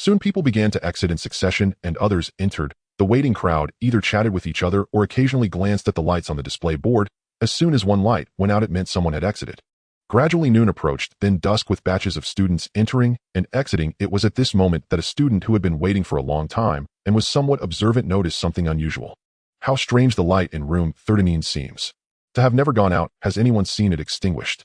Soon people began to exit in succession, and others entered. The waiting crowd either chatted with each other or occasionally glanced at the lights on the display board. As soon as one light went out, it meant someone had exited. Gradually noon approached, then dusk, with batches of students entering and exiting. It was at this moment that a student who had been waiting for a long time and was somewhat observant noticed something unusual. How strange the light in room 39 seems to have never gone out. Has anyone seen it extinguished?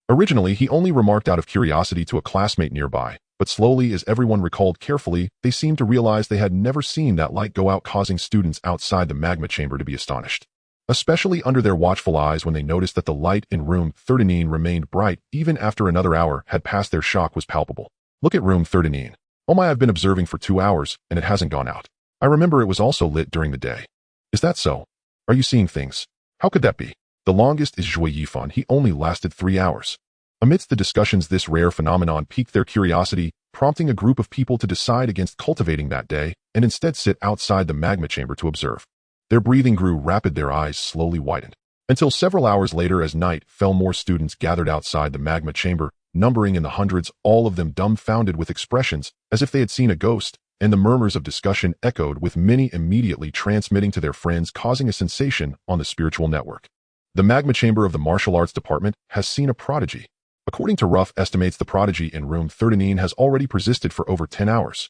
Originally, he only remarked out of curiosity to a classmate nearby, but slowly, as everyone recalled carefully, they seemed to realize they had never seen that light go out, causing students outside the magma chamber to be astonished, especially under their watchful eyes when they noticed that the light in room 39 remained bright even after another hour had passed. Their shock was palpable. Look at room 39. Oh my, I've been observing for 2 hours, and it hasn't gone out. I remember it was also lit during the day. Is that so? Are you seeing things? How could that be? The longest is Zhui Yifan. He only lasted 3 hours. Amidst the discussions, this rare phenomenon piqued their curiosity, prompting a group of people to decide against cultivating that day and instead sit outside the magma chamber to observe. Their breathing grew rapid, their eyes slowly widened. Until several hours later, as night fell, more students gathered outside the magma chamber, numbering in the hundreds, all of them dumbfounded with expressions as if they had seen a ghost, and the murmurs of discussion echoed, with many immediately transmitting to their friends, causing a sensation on the spiritual network. The magma chamber of the martial arts department has seen a prodigy. According to rough estimates, the prodigy in room 39 has already persisted for over 10 hours.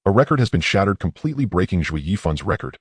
A record has been shattered, completely breaking Zhui Yifan's record.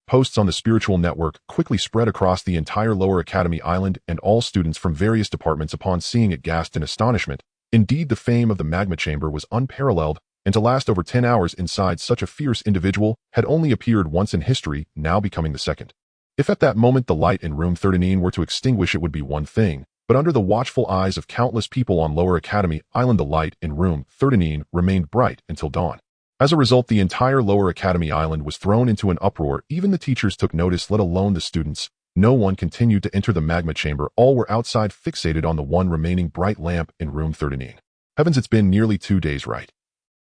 Posts on the spiritual network quickly spread across the entire Lower Academy Island, and all students from various departments, upon seeing it, gasped in astonishment. Indeed, the fame of the magma chamber was unparalleled, and to last over 10 hours inside such a fierce individual had only appeared once in history, now becoming the second. If at that moment the light in room 39 were to extinguish, it would be one thing, but under the watchful eyes of countless people on Lower Academy Island, the light in room 39 remained bright until dawn. As a result, the entire Lower Academy Island was thrown into an uproar. Even the teachers took notice, let alone the students. No one continued to enter the magma chamber. All were outside, fixated on the one remaining bright lamp in room 39. Heavens, it's been nearly 2 days, right?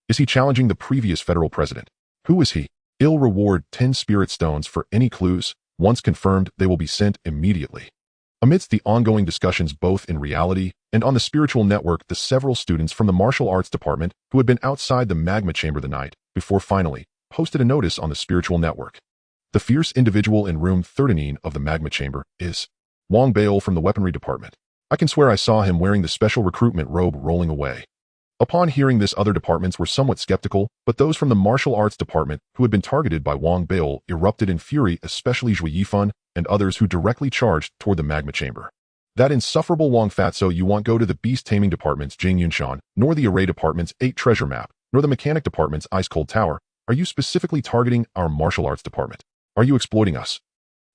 Is he challenging the previous federal president? Who is he? He'll reward 10 spirit stones for any clues. Once confirmed, they will be sent immediately. Amidst the ongoing discussions both in reality and on the spiritual network, the several students from the martial arts department who had been outside the magma chamber the night before finally posted a notice on the spiritual network. The fierce individual in room 39 of the magma chamber is Wang Bail from the weaponry department. I can swear I saw him wearing the special recruitment robe rolling away. Upon hearing this, other departments were somewhat skeptical, but those from the martial arts department who had been targeted by Wang Bail erupted in fury, especially Zhui Yifan and others who directly charged toward the magma chamber. That insufferable Wang Fatso, you won't go to the beast taming department's Jing Yunshan, nor the array department's 8 treasure map, nor the mechanic department's ice cold tower. Are you specifically targeting our martial arts department? Are you exploiting us?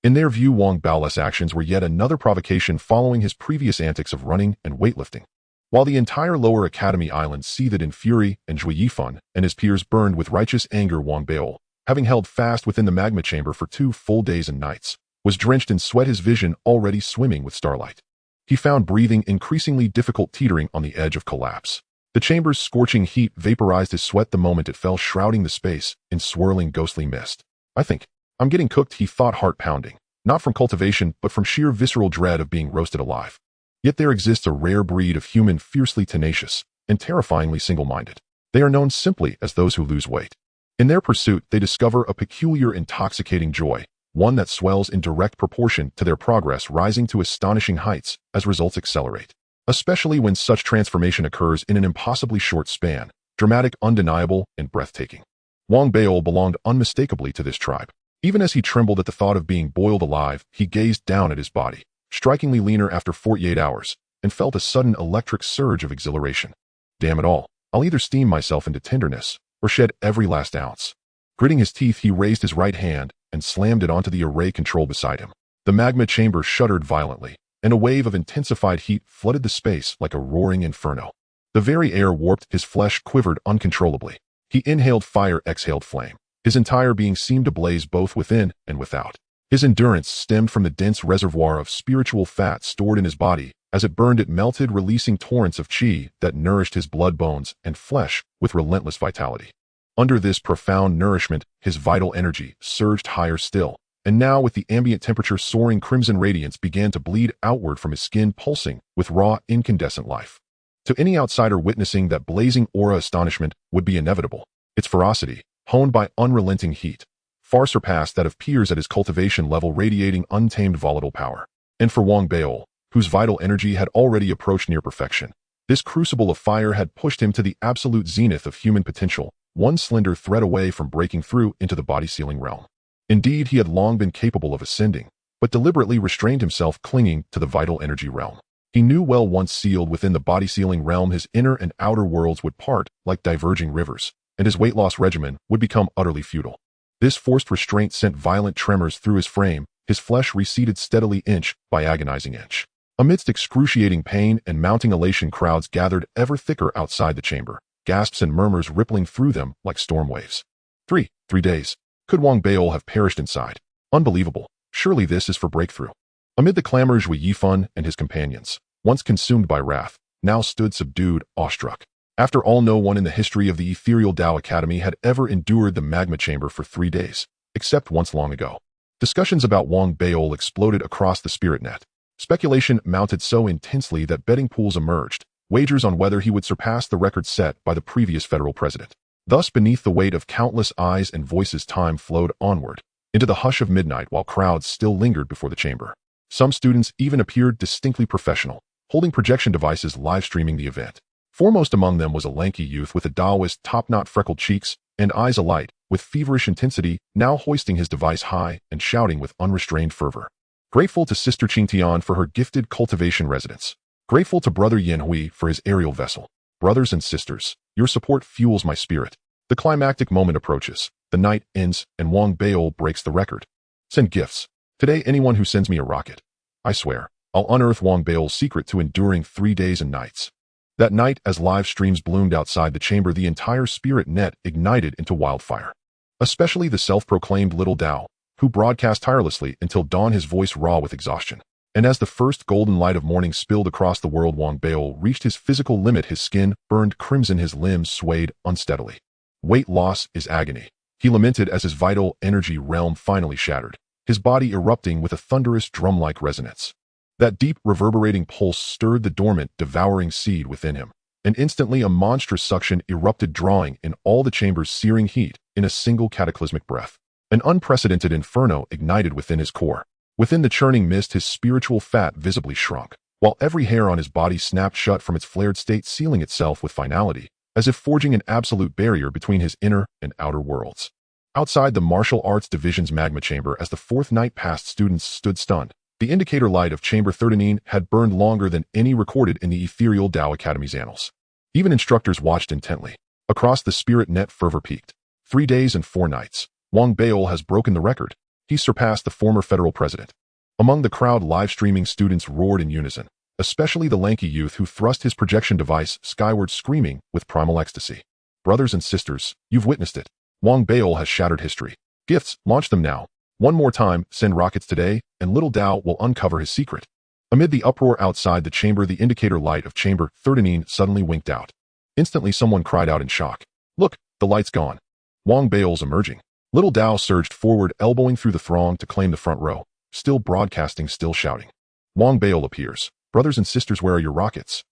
In their view, Wang Bao's actions were yet another provocation following his previous antics of running and weightlifting. While the entire Lower Academy Island seethed in fury and Zhui Yifan and his peers burned with righteous anger, Wang Bail, having held fast within the magma chamber for 2 full days and nights, was drenched in sweat, his vision already swimming with starlight. He found breathing increasingly difficult, teetering on the edge of collapse. The chamber's scorching heat vaporized his sweat the moment it fell, shrouding the space in swirling ghostly mist. I think I'm getting cooked, he thought, heart pounding, not from cultivation but from sheer visceral dread of being roasted alive. Yet there exists a rare breed of human fiercely tenacious and terrifyingly single-minded. They are known simply as those who lose weight. In their pursuit, they discover a peculiar, intoxicating joy, one that swells in direct proportion to their progress, rising to astonishing heights as results accelerate. Especially when such transformation occurs in an impossibly short span, dramatic, undeniable, and breathtaking. Wang Bail belonged unmistakably to this tribe. Even as he trembled at the thought of being boiled alive, he gazed down at his body, strikingly leaner after 48 hours, and felt a sudden electric surge of exhilaration. Damn it all, I'll either steam myself into tenderness or shed every last ounce. Gritting his teeth, he raised his right hand and slammed it onto the array control beside him. The magma chamber shuddered violently, and a wave of intensified heat flooded the space like a roaring inferno. The very air warped, his flesh quivered uncontrollably. He inhaled fire, exhaled flame. His entire being seemed to blaze both within and without. His endurance stemmed from the dense reservoir of spiritual fat stored in his body. As it burned, it melted, releasing torrents of qi that nourished his blood, bones, and flesh with relentless vitality. Under this profound nourishment, his vital energy surged higher still, and now, with the ambient temperature soaring, crimson radiance began to bleed outward from his skin, pulsing with raw, incandescent life. To any outsider witnessing that blazing aura, astonishment would be inevitable. Its ferocity, honed by unrelenting heat, far surpassed that of peers at his cultivation level, radiating untamed volatile power. And for Wang Bail, whose vital energy had already approached near perfection, this crucible of fire had pushed him to the absolute zenith of human potential, one slender thread away from breaking through into the body-sealing realm. Indeed, he had long been capable of ascending, but deliberately restrained himself, clinging to the vital energy realm. He knew well, once sealed within the body-sealing realm, his inner and outer worlds would part like diverging rivers, and his weight loss regimen would become utterly futile. This forced restraint sent violent tremors through his frame, his flesh receded steadily inch by agonizing inch. Amidst excruciating pain and mounting elation, crowds gathered ever thicker outside the chamber, gasps and murmurs rippling through them like storm waves. 3 days. Could Wang Beil have perished inside? Unbelievable. Surely this is for breakthrough. Amid the clamor, Zhui Yifan and his companions, once consumed by wrath, now stood subdued, awestruck. After all, no one in the history of the ethereal Tao Academy had ever endured the magma chamber for 3 days, except once long ago. Discussions about Wang Beil exploded across the spirit net. Speculation mounted so intensely that betting pools emerged, wagers on whether he would surpass the record set by the previous federal president. Thus, beneath the weight of countless eyes and voices, time flowed onward, into the hush of midnight, while crowds still lingered before the chamber. Some students even appeared distinctly professional, holding projection devices live-streaming the event. Foremost among them was a lanky youth with a Taoist top-knot, freckled cheeks, and eyes alight with feverish intensity, now hoisting his device high and shouting with unrestrained fervor. Grateful to Sister Qingtian for her gifted cultivation residence. Grateful to Brother Yin Hui for his aerial vessel. Brothers and sisters, your support fuels my spirit. The climactic moment approaches. The night ends, and Wang Beil breaks the record. Send gifts. Today, anyone who sends me a rocket, I swear, I'll unearth Wang Beil's secret to enduring 3 days and nights. That night, as live streams bloomed outside the chamber, the entire spirit net ignited into wildfire. Especially the self-proclaimed Little Tao, who broadcast tirelessly until dawn, his voice raw with exhaustion. And as the first golden light of morning spilled across the world, Wang Beil reached his physical limit. His skin burned crimson, his limbs swayed unsteadily. Weight loss is agony, he lamented as his vital energy realm finally shattered, his body erupting with a thunderous drum-like resonance. That deep, reverberating pulse stirred the dormant, devouring seed within him, and instantly a monstrous suction erupted, drawing in all the chamber's searing heat in a single cataclysmic breath. An unprecedented inferno ignited within his core. Within the churning mist, his spiritual fat visibly shrunk, while every hair on his body snapped shut from its flared state, sealing itself with finality, as if forging an absolute barrier between his inner and outer worlds. Outside the martial arts division's magma chamber, as the 4th night passed, students stood stunned. The indicator light of Chamber 13 had burned longer than any recorded in the ethereal Tao Academy's annals. Even instructors watched intently. Across the spirit net, fervor peaked. 3 days and 4 nights. Wang Beil has broken the record. He surpassed the former federal president. Among the crowd, live-streaming students roared in unison, especially the lanky youth who thrust his projection device skyward, screaming with primal ecstasy. Brothers and sisters, you've witnessed it. Wang Beil has shattered history. Gifts, launch them now. One more time, send rockets today, and Little Tao will uncover his secret. Amid the uproar outside the chamber, the indicator light of Chamber 13 suddenly winked out. Instantly, someone cried out in shock. Look, the light's gone. Wang Beil's emerging. Little Tao surged forward, elbowing through the throng to claim the front row, still broadcasting, still shouting. Wang Beil appears. Brothers and sisters, where are your rockets?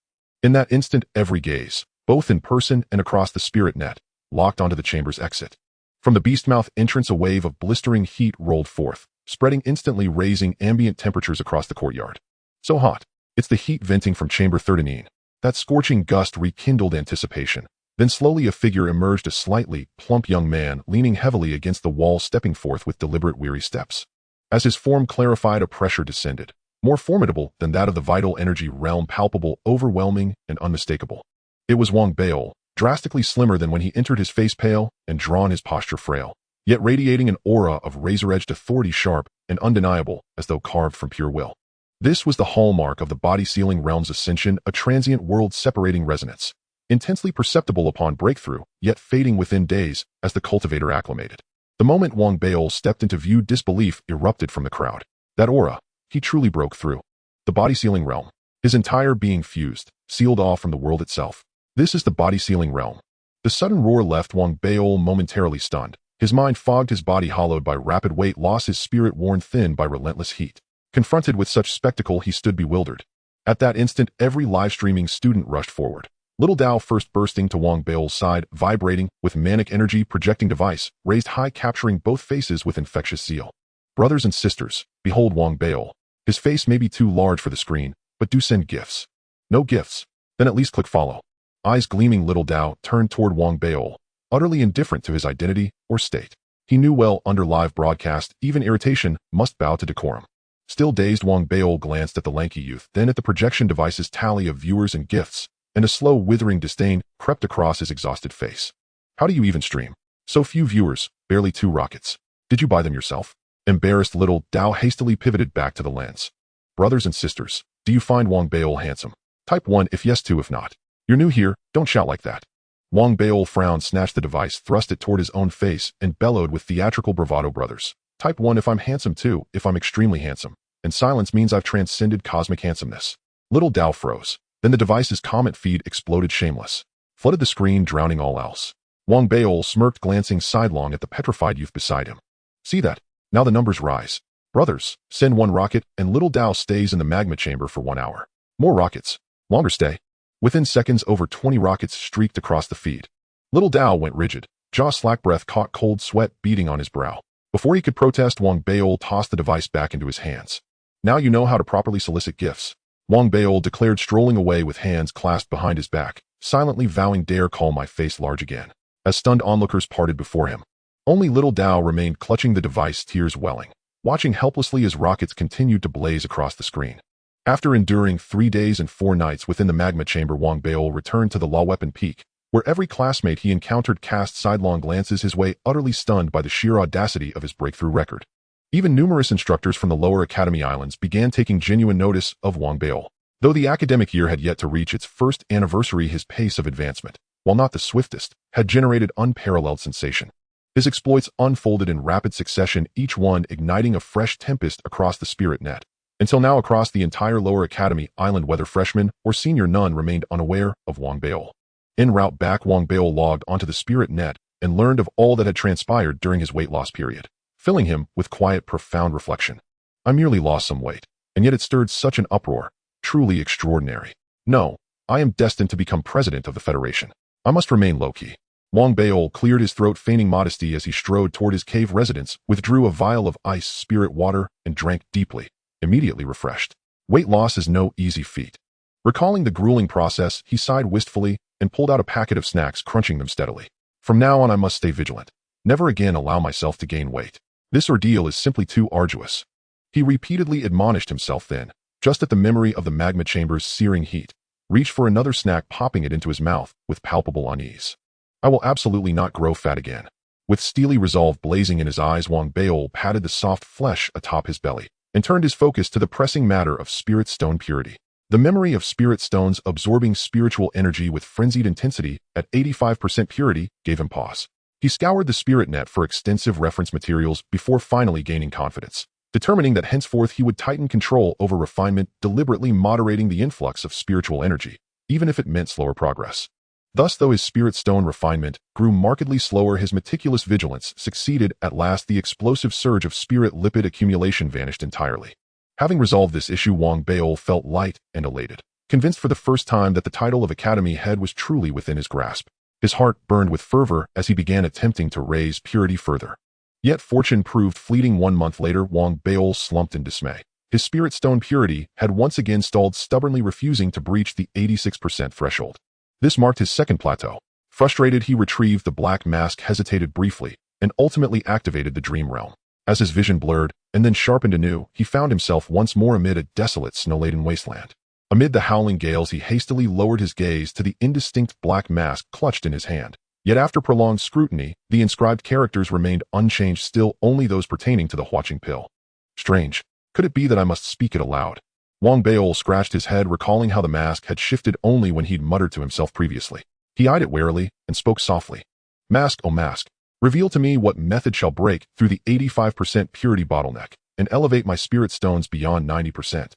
In that instant, every gaze, both in person and across the spirit net, locked onto the chamber's exit. From the beastmouth entrance, a wave of blistering heat rolled forth, spreading instantly, raising ambient temperatures across the courtyard. So hot. It's the heat venting from Chamber 13. That scorching gust rekindled anticipation. Then slowly a figure emerged, a slightly plump young man leaning heavily against the wall, stepping forth with deliberate, weary steps. As his form clarified, a pressure descended, more formidable than that of the vital energy realm, palpable, overwhelming, and unmistakable. It was Wang Beil, drastically slimmer than when he entered, his face pale and drawn, his posture frail, yet radiating an aura of razor-edged authority, sharp and undeniable, as though carved from pure will. This was the hallmark of the body-sealing realm's ascension, a transient world-separating resonance, intensely perceptible upon breakthrough, yet fading within days as the cultivator acclimated. The moment Wang Beil stepped into view, disbelief erupted from the crowd. That aura, he truly broke through. The body-sealing realm, his entire being fused, sealed off from the world itself. This is the body-sealing realm. The sudden roar left Wang Beil momentarily stunned. His mind fogged, his body hollowed by rapid weight loss, his spirit worn thin by relentless heat. Confronted with such spectacle, he stood bewildered. At that instant, every live-streaming student rushed forward. Little Tao first, bursting to Wang Beil's side, vibrating with manic energy, projecting device raised high, capturing both faces with infectious zeal. Brothers and sisters, behold Wang Beil. His face may be too large for the screen, but do send gifts. No gifts? Then at least click follow. Eyes gleaming, Little Tao turned toward Wang Beil, utterly indifferent to his identity or state. He knew well under live broadcast, even irritation must bow to decorum. Still dazed, Wang Beol glanced at the lanky youth, then at the projection device's tally of viewers and gifts, and a slow, withering disdain crept across his exhausted face. How do you even stream? So few viewers, barely 2 rockets. Did you buy them yourself? Embarrassed little Dao hastily pivoted back to the lens. Brothers and sisters, do you find Wang Beol handsome? Type 1 if yes, 2 if not. You're new here, don't shout like that. Wang Beol frowned, snatched the device, thrust it toward his own face, and bellowed with theatrical bravado. Brothers, type 1 if I'm handsome, 2 if I'm extremely handsome. And silence means I've transcended cosmic handsomeness. Little Dao froze. Then the device's comment feed exploded, shameless. Flooded the screen, drowning all else. Wang Beol smirked, glancing sidelong at the petrified youth beside him. See that? Now the numbers rise. Brothers, send 1 rocket, and little Dao stays in the magma chamber for 1 hour. More rockets. Longer stay. Within seconds, over 20 rockets streaked across the feed. Little Dao went rigid, jaw slack, breath caught, cold sweat beading on his brow. Before he could protest, Wang Beol tossed the device back into his hands. Now you know how to properly solicit gifts. Wang Beol declared, strolling away with hands clasped behind his back, silently vowing, dare call my face large again. As stunned onlookers parted before him, only little Dao remained clutching the device, tears welling, watching helplessly as rockets continued to blaze across the screen. After enduring 3 days and 4 nights within the magma chamber, Wang Beol returned to the law weapon peak, where every classmate he encountered cast sidelong glances his way, utterly stunned by the sheer audacity of his breakthrough record. Even numerous instructors from the lower academy islands began taking genuine notice of Wang Beol. Though the academic year had yet to reach its first anniversary, his pace of advancement, while not the swiftest, had generated unparalleled sensation. His exploits unfolded in rapid succession, each one igniting a fresh tempest across the spirit net. Until now, across the entire lower academy island, whether freshman or senior, none remained unaware of Wang Beol. En route back, Wang Beol logged onto the spirit net and learned of all that had transpired during his weight loss period, filling him with quiet, profound reflection. I merely lost some weight, and yet it stirred such an uproar. Truly extraordinary. No, I am destined to become president of the Federation. I must remain low-key. Wang Beol cleared his throat, feigning modesty as he strode toward his cave residence, withdrew a vial of ice spirit water, and drank deeply, immediately refreshed. Weight loss is no easy feat. Recalling the grueling process, he sighed wistfully and pulled out a packet of snacks, crunching them steadily. From now on, I must stay vigilant. Never again allow myself to gain weight. This ordeal is simply too arduous. He repeatedly admonished himself, then, just at the memory of the magma chamber's searing heat, reached for another snack, popping it into his mouth with palpable unease. I will absolutely not grow fat again. With steely resolve blazing in his eyes, Wang Beol patted the soft flesh atop his belly and turned his focus to the pressing matter of spirit stone purity. The memory of spirit stones absorbing spiritual energy with frenzied intensity at 85% purity gave him pause. He scoured the spirit net for extensive reference materials before finally gaining confidence, determining that henceforth he would tighten control over refinement, deliberately moderating the influx of spiritual energy, even if it meant slower progress. Thus, though his spirit stone refinement grew markedly slower, his meticulous vigilance succeeded. At last, the explosive surge of spirit lipid accumulation vanished entirely. Having resolved this issue, Wang Beol felt light and elated, convinced for the first time that the title of Academy Head was truly within his grasp. His heart burned with fervor as he began attempting to raise purity further. Yet fortune proved fleeting. 1 month later, Wang Beol slumped in dismay. His spirit stone purity had once again stalled, stubbornly refusing to breach the 86% threshold. This marked his second plateau. Frustrated, he retrieved the black mask, hesitated briefly, and ultimately activated the dream realm. As his vision blurred and then sharpened anew, he found himself once more amid a desolate, snow-laden wasteland. Amid the howling gales, he hastily lowered his gaze to the indistinct black mask clutched in his hand. Yet after prolonged scrutiny, the inscribed characters remained unchanged, still only those pertaining to the watching pill. Strange. Could it be that I must speak it aloud? Wang Beol scratched his head, recalling how the mask had shifted only when he'd muttered to himself previously. He eyed it warily and spoke softly. Mask, O mask, reveal to me what method shall break through the 85% purity bottleneck and elevate my spirit stones beyond 90%.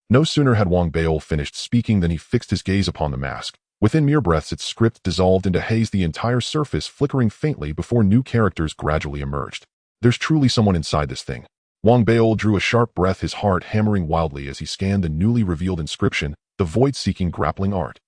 No sooner had Wang Beol finished speaking than he fixed his gaze upon the mask. Within mere breaths, its script dissolved into haze, the entire surface flickering faintly before new characters gradually emerged. There's truly someone inside this thing. Wang Beol drew a sharp breath, his heart hammering wildly as he scanned the newly revealed inscription, the void-seeking grappling art.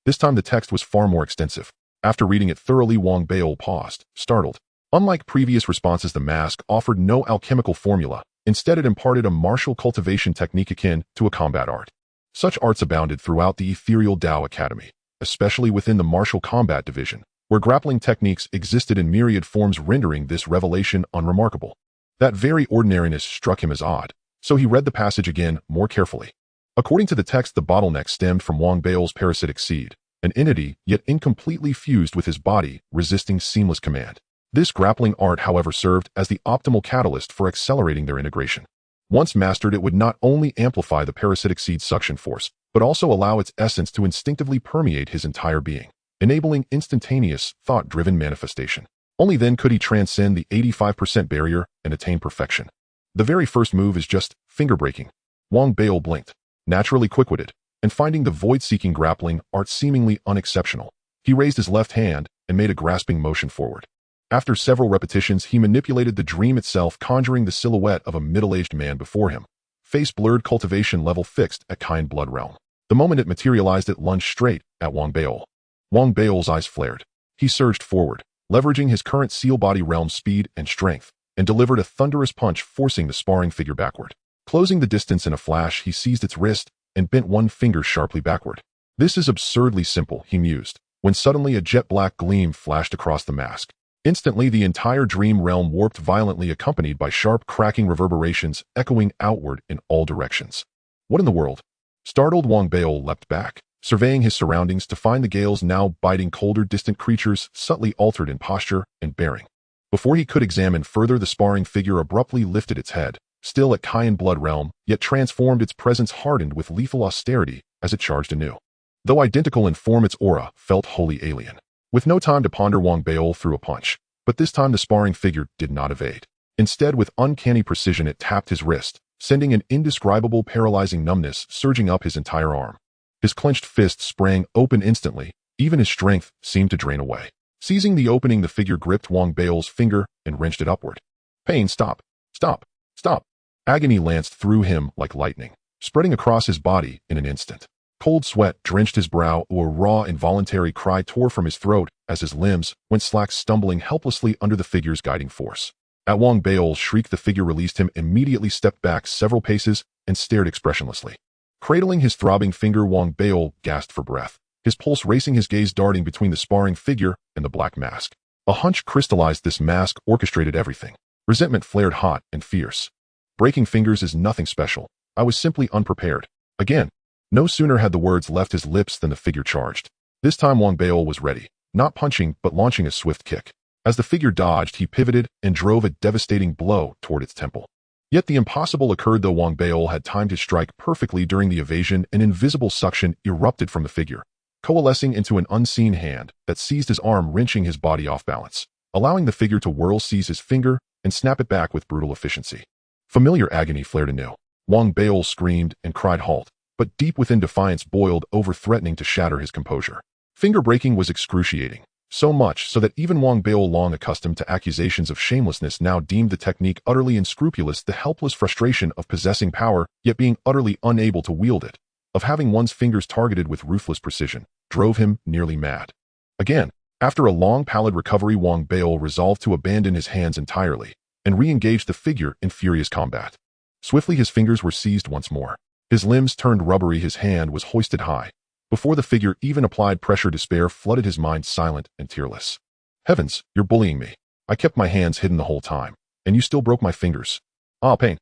This time the text was far more extensive. After reading it thoroughly, Wang Beol paused, startled. Unlike previous responses, the mask offered no alchemical formula. Instead, it imparted a martial cultivation technique akin to a combat art. Such arts abounded throughout the ethereal Dao Academy, especially within the martial combat division, where grappling techniques existed in myriad forms, rendering this revelation unremarkable. That very ordinariness struck him as odd, so he read the passage again more carefully. According to the text, the bottleneck stemmed from Wang Bao's parasitic seed, an entity yet incompletely fused with his body, resisting seamless command. This grappling art, however, served as the optimal catalyst for accelerating their integration. Once mastered, it would not only amplify the parasitic seed's suction force, but also allow its essence to instinctively permeate his entire being, enabling instantaneous, thought-driven manifestation. Only then could he transcend the 85% barrier and attain perfection. The very first move is just finger-breaking. Wang Bao blinked, naturally quick-witted, and finding the void-seeking grappling art seemingly unexceptional. He raised his left hand and made a grasping motion forward. After several repetitions, he manipulated the dream itself, conjuring the silhouette of a middle-aged man before him, face blurred, cultivation level fixed at kind blood realm. The moment it materialized, it lunged straight at Wang Bao. Wang Bao's eyes flared. He surged forward, leveraging his current seal body realm speed and strength, and delivered a thunderous punch, forcing the sparring figure backward. Closing the distance in a flash, he seized its wrist and bent one finger sharply backward. This is absurdly simple, he mused, when suddenly a jet-black gleam flashed across the mask. Instantly, the entire dream realm warped violently, accompanied by sharp cracking reverberations echoing outward in all directions. What in the world? Startled, Wang Bao leapt back, surveying his surroundings to find the gales now biting colder, distant creatures subtly altered in posture and bearing. Before he could examine further, the sparring figure abruptly lifted its head, still at Cayenne blood realm, yet transformed, its presence hardened with lethal austerity as it charged anew. Though identical in form, its aura felt wholly alien. With no time to ponder, Wang Bao threw a punch, but this time the sparring figure did not evade. Instead, with uncanny precision, it tapped his wrist, sending an indescribable paralyzing numbness surging up his entire arm. His clenched fist sprang open instantly, even his strength seemed to drain away. Seizing the opening, the figure gripped Wang Bao's finger and wrenched it upward. Pain, stop, stop, stop. Agony lanced through him like lightning, spreading across his body in an instant. Cold sweat drenched his brow, a raw, involuntary cry tore from his throat as his limbs went slack, stumbling helplessly under the figure's guiding force. At Wang Bao's shriek, the figure released him, immediately stepped back several paces, and stared expressionlessly. Cradling his throbbing finger, Wang Bao gasped for breath, his pulse racing, his gaze darting between the sparring figure and the black mask. A hunch crystallized. This mask orchestrated everything. Resentment flared hot and fierce. Breaking fingers is nothing special. I was simply unprepared. Again. No sooner had the words left his lips than the figure charged. This time Wang Bao was ready, not punching but launching a swift kick. As the figure dodged, he pivoted and drove a devastating blow toward its temple. Yet the impossible occurred. Though Wang Bao had timed his strike perfectly during the evasion, an invisible suction erupted from the figure, coalescing into an unseen hand that seized his arm, wrenching his body off balance, allowing the figure to whirl, seize his finger, and snap it back with brutal efficiency. Familiar agony flared anew. Wang Bao screamed and cried halt, but deep within defiance boiled over, threatening to shatter his composure. Finger breaking was excruciating, so much so that even Wang Bao, long accustomed to accusations of shamelessness, now deemed the technique utterly unscrupulous. The helpless frustration of possessing power, yet being utterly unable to wield it, of having one's fingers targeted with ruthless precision, drove him nearly mad. Again, after a long, pallid recovery, Wang Bao resolved to abandon his hands entirely and re-engage the figure in furious combat. Swiftly, his fingers were seized once more. His limbs turned rubbery, his hand was hoisted high. Before the figure even applied pressure, despair flooded his mind, silent and tearless. Heavens, you're bullying me. I kept my hands hidden the whole time, and you still broke my fingers. Ah, pain.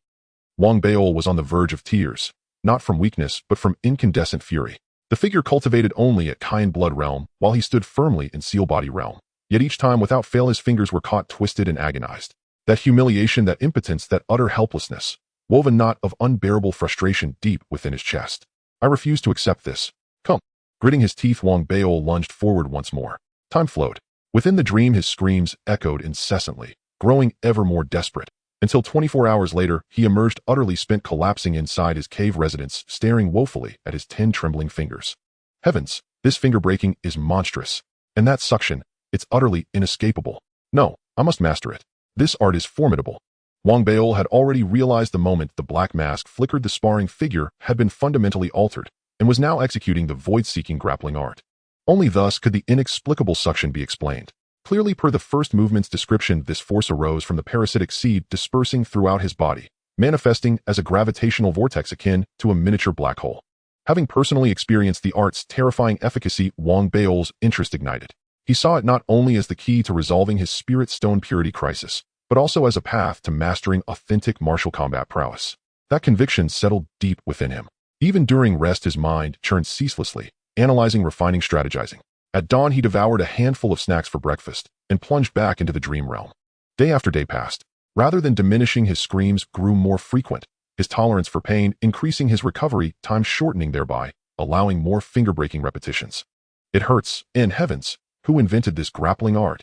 Wang Bao was on the verge of tears, not from weakness, but from incandescent fury. The figure cultivated only at Cayenne blood realm, while he stood firmly in seal body realm. Yet each time, without fail, his fingers were caught, twisted, and agonized. That humiliation, that impotence, that utter helplessness wove a knot of unbearable frustration deep within his chest. I refuse to accept this. Come. Gritting his teeth, Wang Bao lunged forward once more. Time flowed. Within the dream, his screams echoed incessantly, growing ever more desperate, until 24 hours later, he emerged utterly spent, collapsing inside his cave residence, staring woefully at his 10 trembling fingers. Heavens, this finger breaking is monstrous. And that suction, it's utterly inescapable. No, I must master it. This art is formidable. Wang Bao had already realized the moment the black mask flickered, the sparring figure had been fundamentally altered and was now executing the void-seeking grappling art. Only thus could the inexplicable suction be explained. Clearly, per the first movement's description, this force arose from the parasitic seed, dispersing throughout his body, manifesting as a gravitational vortex akin to a miniature black hole. Having personally experienced the art's terrifying efficacy, Wang Bao's interest ignited. He saw it not only as the key to resolving his spirit stone purity crisis, but also as a path to mastering authentic martial combat prowess. That conviction settled deep within him. Even during rest, his mind churned ceaselessly, analyzing, refining, strategizing. At dawn, he devoured a handful of snacks for breakfast and plunged back into the dream realm. Day after day passed. Rather than diminishing, his screams grew more frequent, his tolerance for pain increasing, his recovery time shortening, thereby allowing more finger-breaking repetitions. It hurts. In heavens, who invented this grappling art?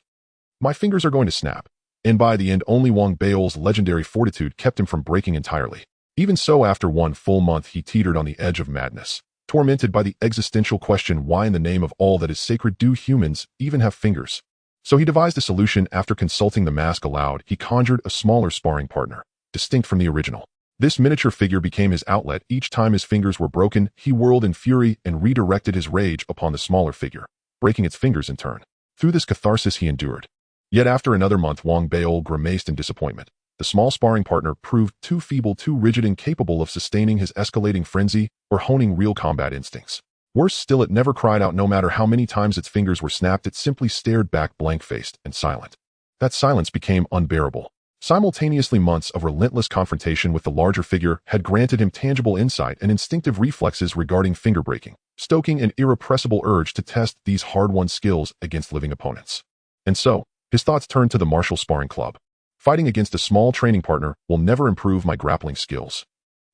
My fingers are going to snap. And by the end, only Wang Baol's legendary fortitude kept him from breaking entirely. Even so, after one full month, he teetered on the edge of madness, tormented by the existential question, why in the name of all that is sacred do humans even have fingers? So he devised a solution. After consulting the mask aloud, he conjured a smaller sparring partner, distinct from the original. This miniature figure became his outlet. Each time his fingers were broken, he whirled in fury and redirected his rage upon the smaller figure, breaking its fingers in turn. Through this catharsis he endured. Yet after another month, Wang Baol grimaced in disappointment. The small sparring partner proved too feeble, too rigid, incapable of sustaining his escalating frenzy or honing real combat instincts. Worse still, it never cried out. No matter how many times its fingers were snapped, it simply stared back, blank-faced and silent. That silence became unbearable. Simultaneously, months of relentless confrontation with the larger figure had granted him tangible insight and instinctive reflexes regarding finger breaking, stoking an irrepressible urge to test these hard-won skills against living opponents. And so, his thoughts turned to the martial sparring club. Fighting against a small training partner will never improve my grappling skills.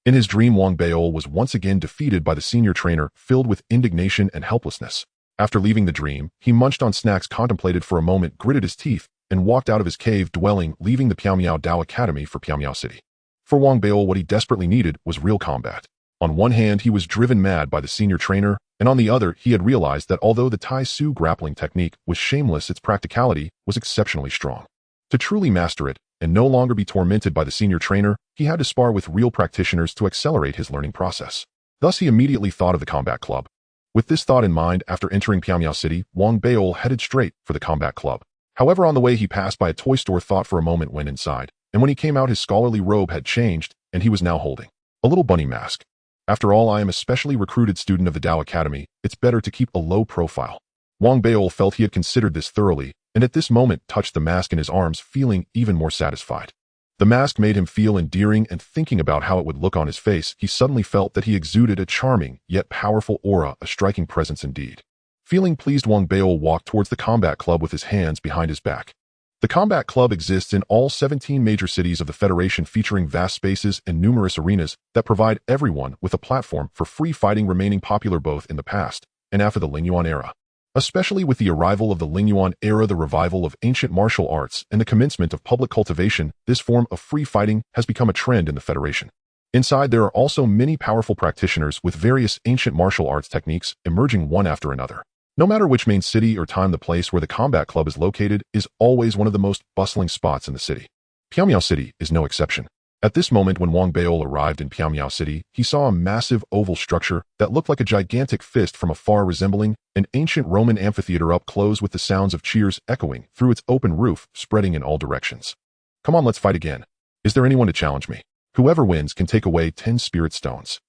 In his dream, Wang Baol was once again defeated by the senior trainer, filled with indignation and helplessness. After leaving the dream, he munched on snacks, contemplated for a moment, gritted his teeth, and walked out of his cave dwelling, leaving the Piaomiao Dao Academy for Piaomiao City. For Wang Baol, what he desperately needed was real combat. On one hand, he was driven mad by the senior trainer, and on the other, he had realized that although the Tai Su grappling technique was shameless, its practicality was exceptionally strong. To truly master it, and no longer be tormented by the senior trainer, he had to spar with real practitioners to accelerate his learning process. Thus, he immediately thought of the combat club. With this thought in mind, after entering Piaomiao City, Wang Baol headed straight for the combat club. However, on the way, he passed by a toy store, thought for a moment, went inside, and when he came out, his scholarly robe had changed, and he was now holding a little bunny mask. After all, I am a specially recruited student of the Dao Academy. It's better to keep a low profile. Wang Baol felt he had considered this thoroughly, and at this moment touched the mask in his arms, feeling even more satisfied. The mask made him feel endearing, and thinking about how it would look on his face, he suddenly felt that he exuded a charming, yet powerful aura, a striking presence indeed. Feeling pleased, Wang Baol walked towards the combat club with his hands behind his back. The combat club exists in all 17 major cities of the Federation, featuring vast spaces and numerous arenas that provide everyone with a platform for free fighting, remaining popular both in the past and after the Lingyuan era. Especially with the arrival of the Lingyuan era, the revival of ancient martial arts, and the commencement of public cultivation, this form of free fighting has become a trend in the Federation. Inside, there are also many powerful practitioners with various ancient martial arts techniques emerging one after another. No matter which main city or time, the place where the combat club is located is always one of the most bustling spots in the city. Piaomiao City is no exception. At this moment, when Wang Baol arrived in Piaomiao City, he saw a massive oval structure that looked like a gigantic fist from afar, resembling an ancient Roman amphitheater. Up close, with the sounds of cheers echoing through its open roof, spreading in all directions. Come on, let's fight again. Is there anyone to challenge me? Whoever wins can take away 10 spirit stones.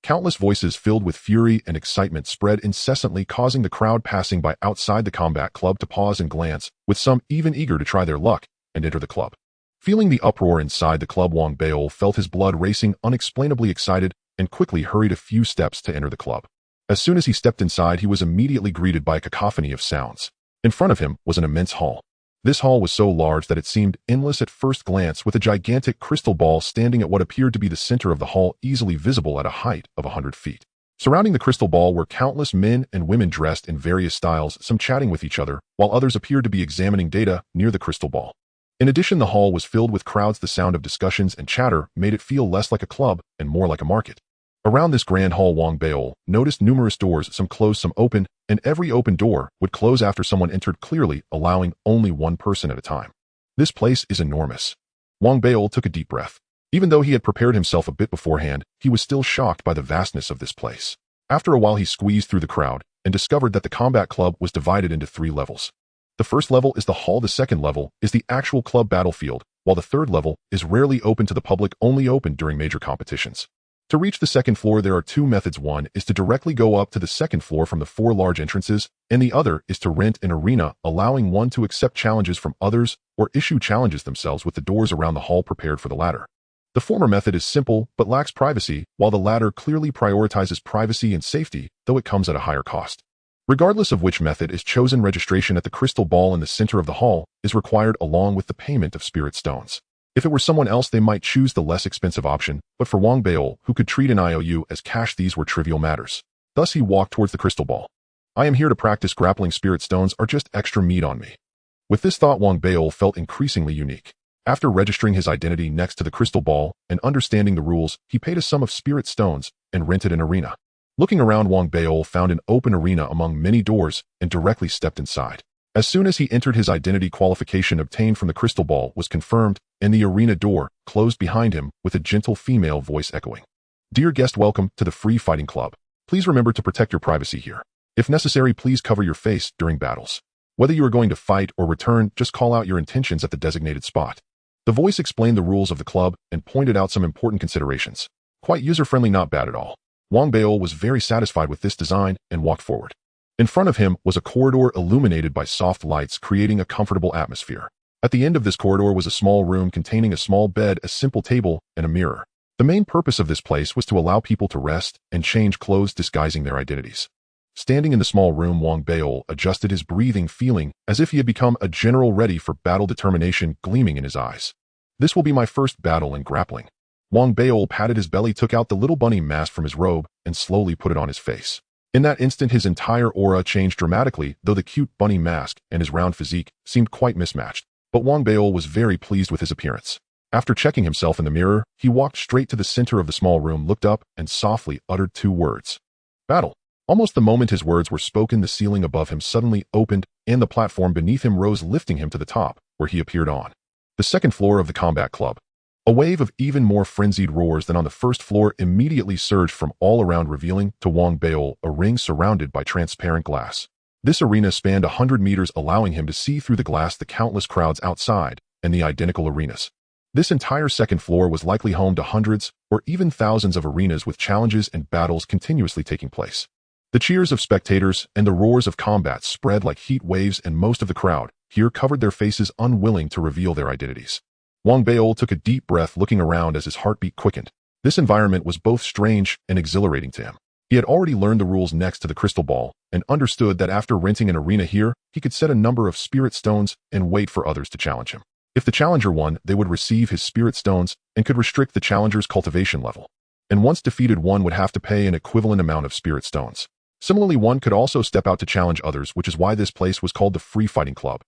Countless voices filled with fury and excitement spread incessantly, causing the crowd passing by outside the combat club to pause and glance, with some even eager to try their luck and enter the club. Feeling the uproar inside the club, Wang Baol felt his blood racing, unexplainably excited, and quickly hurried a few steps to enter the club. As soon as he stepped inside, he was immediately greeted by a cacophony of sounds. In front of him was an immense hall. This hall was so large that it seemed endless at first glance, with a gigantic crystal ball standing at what appeared to be the center of the hall, easily visible at a height of 100 feet. Surrounding the crystal ball were countless men and women dressed in various styles, some chatting with each other, while others appeared to be examining data near the crystal ball. In addition, the hall was filled with crowds. The sound of discussions and chatter made it feel less like a club and more like a market. Around this grand hall, Wang Baol noticed numerous doors, some closed, some open, and every open door would close after someone entered, clearly allowing only one person at a time. This place is enormous. Wang Baol took a deep breath. Even though he had prepared himself a bit beforehand, he was still shocked by the vastness of this place. After a while, he squeezed through the crowd and discovered that the combat club was divided into 3 levels. The first level is the hall, the second level is the actual club battlefield, while the third level is rarely open to the public, only open during major competitions. To reach the second floor, there are two methods. One is to directly go up to the second floor from the four large entrances, and the other is to rent an arena, allowing one to accept challenges from others or issue challenges themselves with the doors around the hall prepared for the latter. The former method is simple but lacks privacy, while the latter clearly prioritizes privacy and safety, though it comes at a higher cost. Regardless of which method is chosen, registration at the crystal ball in the center of the hall is required along with the payment of spirit stones. If it were someone else, they might choose the less expensive option, but for Wang Beol, who could treat an IOU as cash, these were trivial matters. Thus he walked towards the crystal ball. I am here to practice grappling. Spirit stones are just extra meat on me. With this thought, Wang Beol felt increasingly unique. After registering his identity next to the crystal ball and understanding the rules, he paid a sum of spirit stones and rented an arena. Looking around, Wang Beol found an open arena among many doors and directly stepped inside. As soon as he entered, his identity qualification obtained from the crystal ball was confirmed, and the arena door closed behind him with a gentle female voice echoing. Dear guest, welcome to the Free Fighting Club. Please remember to protect your privacy here. If necessary, please cover your face during battles. Whether you are going to fight or return, just call out your intentions at the designated spot. The voice explained the rules of the club and pointed out some important considerations. Quite user-friendly, not bad at all. Wang Beol was very satisfied with this design and walked forward. In front of him was a corridor illuminated by soft lights, creating a comfortable atmosphere. At the end of this corridor was a small room containing a small bed, a simple table, and a mirror. The main purpose of this place was to allow people to rest and change clothes, disguising their identities. Standing in the small room, Wang Beol adjusted his breathing, feeling as if he had become a general ready for battle, determination gleaming in his eyes. This will be my first battle in grappling. Wang Beol patted his belly, took out the little bunny mask from his robe, and slowly put it on his face. In that instant, his entire aura changed dramatically, though the cute bunny mask and his round physique seemed quite mismatched. But Wang Beol was very pleased with his appearance. After checking himself in the mirror, he walked straight to the center of the small room, looked up, and softly uttered two words. Battle. Almost the moment his words were spoken, the ceiling above him suddenly opened, and the platform beneath him rose, lifting him to the top, where he appeared on the second floor of the combat club. A wave of even more frenzied roars than on the first floor immediately surged from all around, revealing to Wang Beol a ring surrounded by transparent glass. This arena spanned 100 meters, allowing him to see through the glass the countless crowds outside and the identical arenas. This entire second floor was likely home to hundreds or even thousands of arenas with challenges and battles continuously taking place. The cheers of spectators and the roars of combat spread like heat waves, and most of the crowd here covered their faces, unwilling to reveal their identities. Wang Beol took a deep breath, looking around as his heartbeat quickened. This environment was both strange and exhilarating to him. He had already learned the rules next to the crystal ball and understood that after renting an arena here, he could set a number of spirit stones and wait for others to challenge him. If the challenger won, they would receive his spirit stones and could restrict the challenger's cultivation level. And once defeated, one would have to pay an equivalent amount of spirit stones. Similarly, one could also step out to challenge others, which is why this place was called the Free Fighting Club.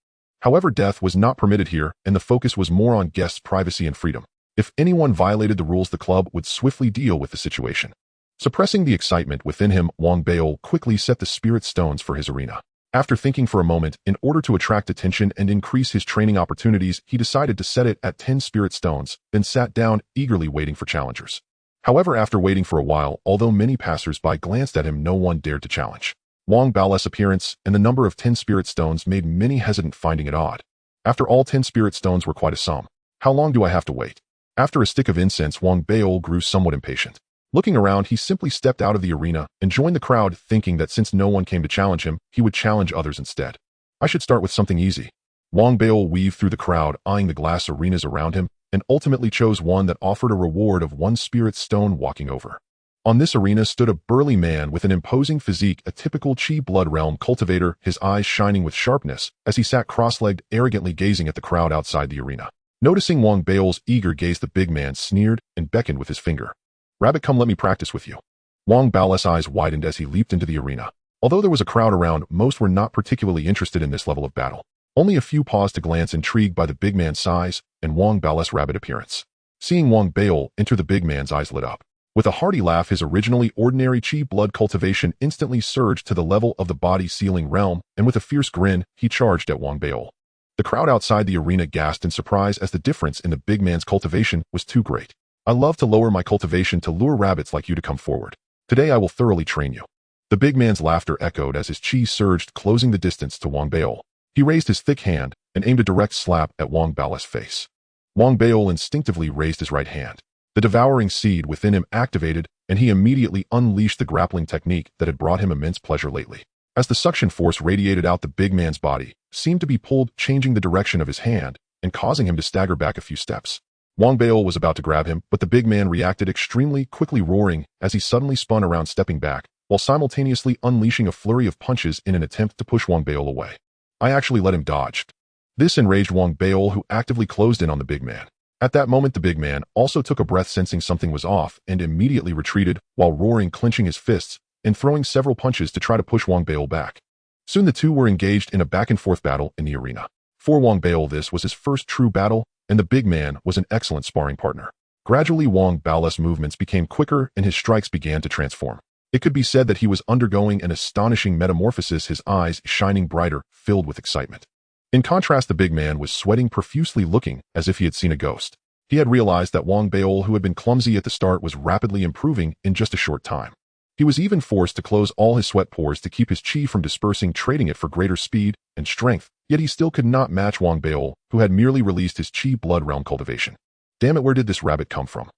However, death was not permitted here, and the focus was more on guests' privacy and freedom. If anyone violated the rules, the club would swiftly deal with the situation. Suppressing the excitement within him, Wang Beol quickly set the spirit stones for his arena. After thinking for a moment, in order to attract attention and increase his training opportunities, he decided to set it at 10 spirit stones, then sat down, eagerly waiting for challengers. However, after waiting for a while, although many passers-by glanced at him, no one dared to challenge. Wang Beol's appearance and the number of 10 spirit stones made many hesitant, finding it odd. After all, 10 spirit stones were quite a sum. How long do I have to wait? After a stick of incense, Wang Beol grew somewhat impatient. Looking around, he simply stepped out of the arena and joined the crowd, thinking that since no one came to challenge him, he would challenge others instead. I should start with something easy. Wang Beol weaved through the crowd, eyeing the glass arenas around him, and ultimately chose one that offered a reward of 1 spirit stone. Walking over. On this arena stood a burly man with an imposing physique, a typical Qi blood realm cultivator, his eyes shining with sharpness as he sat cross-legged, arrogantly gazing at the crowd outside the arena. Noticing Wang Beol's eager gaze, the big man sneered and beckoned with his finger. Rabbit, come let me practice with you. Wang Beol's eyes widened as he leaped into the arena. Although there was a crowd around, most were not particularly interested in this level of battle. Only a few paused to glance, intrigued by the big man's size and Wang Beol's rabbit appearance. Seeing Wang Beol enter, the big man's eyes lit up. With a hearty laugh, his originally ordinary Qi blood cultivation instantly surged to the level of the body-sealing realm, and with a fierce grin, he charged at Wang Beol. The crowd outside the arena gasped in surprise, as the difference in the big man's cultivation was too great. I love to lower my cultivation to lure rabbits like you to come forward. Today I will thoroughly train you. The big man's laughter echoed as his Qi surged, closing the distance to Wang Beol. He raised his thick hand and aimed a direct slap at Wang Beol's face. Wang Beol instinctively raised his right hand. The devouring seed within him activated, and he immediately unleashed the grappling technique that had brought him immense pleasure lately. As the suction force radiated out, the big man's body seemed to be pulled, changing the direction of his hand and causing him to stagger back a few steps. Wang Baol was about to grab him, but the big man reacted extremely quickly, roaring as he suddenly spun around, stepping back, while simultaneously unleashing a flurry of punches in an attempt to push Wang Baol away. I actually let him dodge. This enraged Wang Baol, who actively closed in on the big man. At that moment, the big man also took a breath, sensing something was off, and immediately retreated while roaring, clenching his fists and throwing several punches to try to push Wang Baol back. Soon the two were engaged in a back-and-forth battle in the arena. For Wang Baol, this was his first true battle, and the big man was an excellent sparring partner. Gradually, Wang Baol's movements became quicker and his strikes began to transform. It could be said that he was undergoing an astonishing metamorphosis, his eyes shining brighter, filled with excitement. In contrast, the big man was sweating profusely, looking as if he had seen a ghost. He had realized that Wang Baol, who had been clumsy at the start, was rapidly improving in just a short time. He was even forced to close all his sweat pores to keep his chi from dispersing, trading it for greater speed and strength, yet he still could not match Wang Baol, who had merely released his chi blood realm cultivation. Damn it, where did this rabbit come from?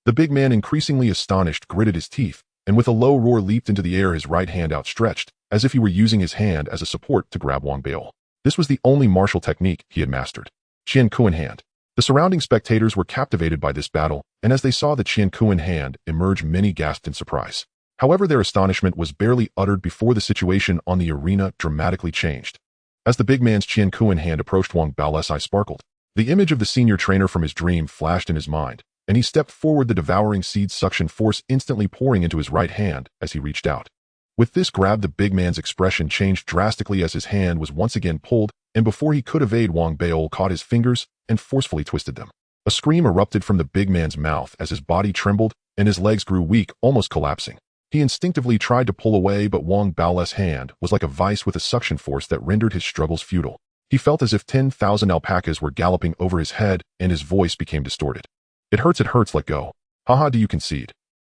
The big man, increasingly astonished, gritted his teeth, and with a low roar leaped into the air, his right hand outstretched, as if he were using his hand as a support to grab Wang Baol. This was the only martial technique he had mastered. Qian Kuan hand. The surrounding spectators were captivated by this battle, and as they saw the Qian Kuan hand emerge, many gasped in surprise. However, their astonishment was barely uttered before the situation on the arena dramatically changed. As the big man's Qian Kuan hand approached, Wang Baol's eye sparkled. The image of the senior trainer from his dream flashed in his mind, and he stepped forward, the devouring seed suction force instantly pouring into his right hand as he reached out. With this grab, the big man's expression changed drastically as his hand was once again pulled, and before he could evade, Wang Baol caught his fingers and forcefully twisted them. A scream erupted from the big man's mouth as his body trembled and his legs grew weak, almost collapsing. He instinctively tried to pull away, but Wang Baol's hand was like a vice with a suction force that rendered his struggles futile. He felt as if 10,000 alpacas were galloping over his head, and his voice became distorted. It hurts, let go. Haha, do you concede?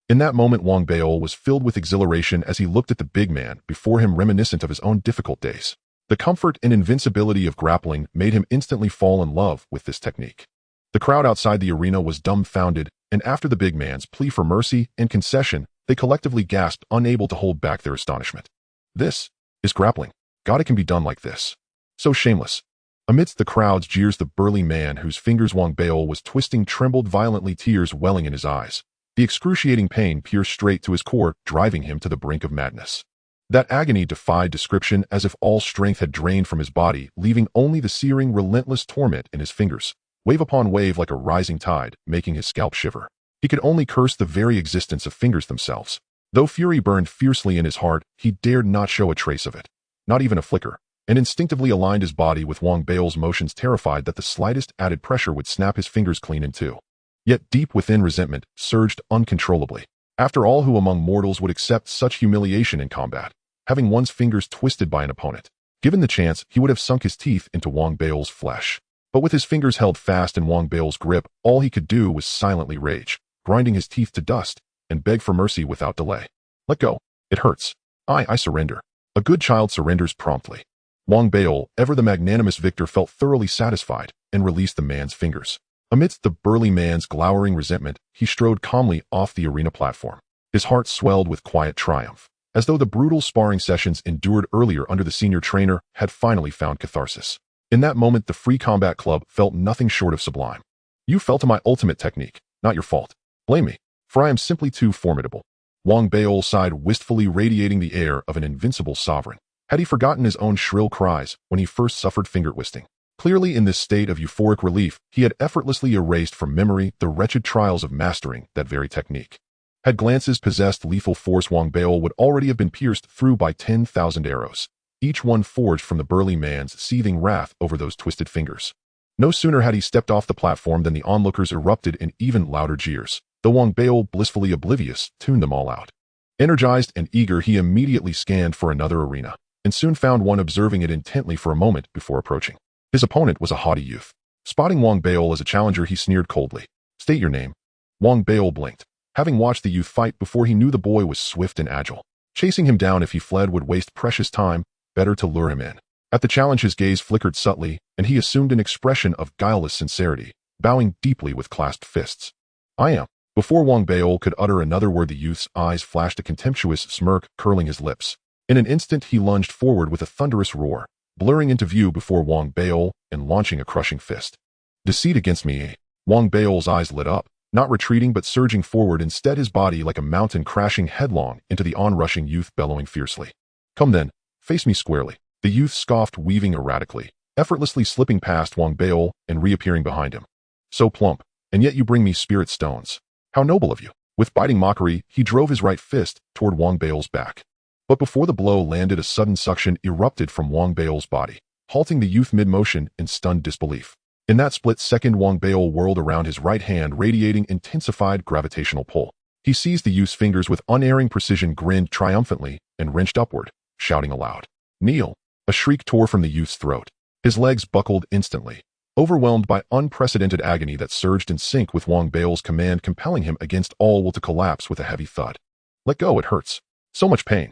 In that moment, Wang Baol was filled with exhilaration as he looked at the big man before him, reminiscent of his own difficult days. The comfort and invincibility of grappling made him instantly fall in love with this technique. The crowd outside the arena was dumbfounded, and after the big man's plea for mercy and concession, they collectively gasped, unable to hold back their astonishment. This is grappling. God, it can be done like this. So shameless. Amidst the crowd's jeers, the burly man whose fingers Wang Baol was twisting trembled violently, tears welling in his eyes. The excruciating pain pierced straight to his core, driving him to the brink of madness. That agony defied description, as if all strength had drained from his body, leaving only the searing, relentless torment in his fingers, wave upon wave like a rising tide, making his scalp shiver. He could only curse the very existence of fingers themselves. Though fury burned fiercely in his heart, he dared not show a trace of it, not even a flicker, and instinctively aligned his body with Wang Baol's motions, terrified that the slightest added pressure would snap his fingers clean in two. Yet deep within, resentment surged uncontrollably. After all, who among mortals would accept such humiliation in combat, having one's fingers twisted by an opponent? Given the chance, he would have sunk his teeth into Wang Baol's flesh. But with his fingers held fast in Wang Baol's grip, all he could do was silently rage, grinding his teeth to dust, and beg for mercy without delay. Let go. It hurts. I surrender. A good child surrenders promptly. Wang Baol, ever the magnanimous victor, felt thoroughly satisfied and released the man's fingers. Amidst the burly man's glowering resentment, he strode calmly off the arena platform. His heart swelled with quiet triumph, as though the brutal sparring sessions endured earlier under the senior trainer had finally found catharsis. In that moment, the Free Combat Club felt nothing short of sublime. You fell to my ultimate technique, not your fault. Blame me, for I am simply too formidable. Wang Baol sighed wistfully, radiating the air of an invincible sovereign. Had he forgotten his own shrill cries when he first suffered finger twisting? Clearly, in this state of euphoric relief, he had effortlessly erased from memory the wretched trials of mastering that very technique. Had glances possessed lethal force, Wang Baol would already have been pierced through by 10,000 arrows, each one forged from the burly man's seething wrath over those twisted fingers. No sooner had he stepped off the platform than the onlookers erupted in even louder jeers, though Wang Baol, blissfully oblivious, tuned them all out. Energized and eager, he immediately scanned for another arena, and soon found one, observing it intently for a moment before approaching. His opponent was a haughty youth. Spotting Wang Baol as a challenger, he sneered coldly. State your name. Wang Baol blinked. Having watched the youth fight before, he knew the boy was swift and agile. Chasing him down if he fled would waste precious time, better to lure him in. At the challenge, his gaze flickered subtly, and he assumed an expression of guileless sincerity, bowing deeply with clasped fists. I am. Before Wang Baol could utter another word, the youth's eyes flashed a contemptuous smirk, curling his lips. In an instant, he lunged forward with a thunderous roar, blurring into view before Wang Baol and launching a crushing fist. Deceit against me, eh? Wang Baol's eyes lit up, not retreating but surging forward, instead his body like a mountain crashing headlong into the onrushing youth, bellowing fiercely. Come then, face me squarely. The youth scoffed, weaving erratically, effortlessly slipping past Wang Baol and reappearing behind him. So plump, and yet you bring me spirit stones. How noble of you. With biting mockery, he drove his right fist toward Wang Baol's back. But before the blow landed, a sudden suction erupted from Wang Baol's body, halting the youth mid-motion in stunned disbelief. In that split second, Wang Baol whirled around, his right hand radiating intensified gravitational pull. He seized the youth's fingers with unerring precision, grinned triumphantly, and wrenched upward, shouting aloud. Kneel! A shriek tore from the youth's throat. His legs buckled instantly, overwhelmed by unprecedented agony that surged in sync with Wang Baol's command, compelling him against all will to collapse with a heavy thud. Let go, it hurts. So much pain.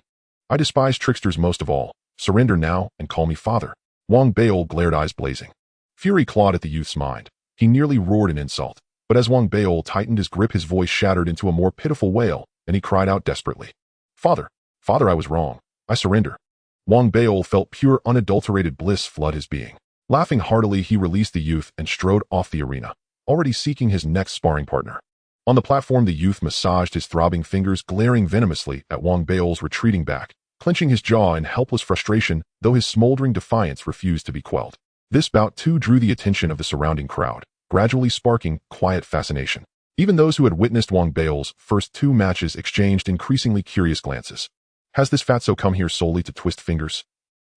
I despise tricksters most of all. Surrender now and call me father. Wang Baol glared, eyes blazing. Fury clawed at the youth's mind. He nearly roared an insult, but as Wang Baol tightened his grip, his voice shattered into a more pitiful wail, and he cried out desperately. Father, father, I was wrong. I surrender. Wang Baol felt pure, unadulterated bliss flood his being. Laughing heartily, he released the youth and strode off the arena, already seeking his next sparring partner. On the platform, the youth massaged his throbbing fingers, glaring venomously at Wang Baol's retreating back, clenching his jaw in helpless frustration, though his smoldering defiance refused to be quelled. This bout too drew the attention of the surrounding crowd, gradually sparking quiet fascination. Even those who had witnessed Wang Baol's first two matches exchanged increasingly curious glances. Has this fatso come here solely to twist fingers?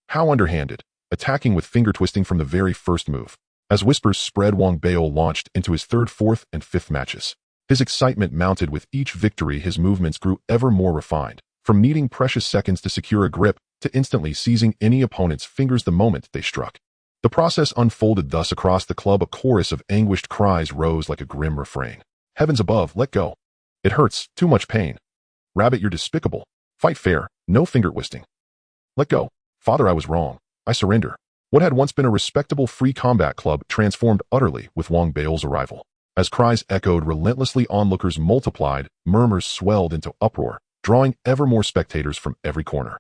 How underhanded, attacking with finger twisting from the very first move. As whispers spread, Wang Baol launched into his third, fourth, and fifth matches. His excitement mounted with each victory. His movements grew ever more refined, from needing precious seconds to secure a grip to instantly seizing any opponent's fingers the moment they struck. The process unfolded thus across the club. A chorus of anguished cries rose like a grim refrain. Heavens above, let go. It hurts, too much pain. Rabbit, you're despicable. Fight fair, no finger twisting. Let go. Father, I was wrong. I surrender. What had once been a respectable free combat club transformed utterly with Wang Baol's arrival. As cries echoed relentlessly, onlookers multiplied, murmurs swelled into uproar, drawing ever more spectators from every corner.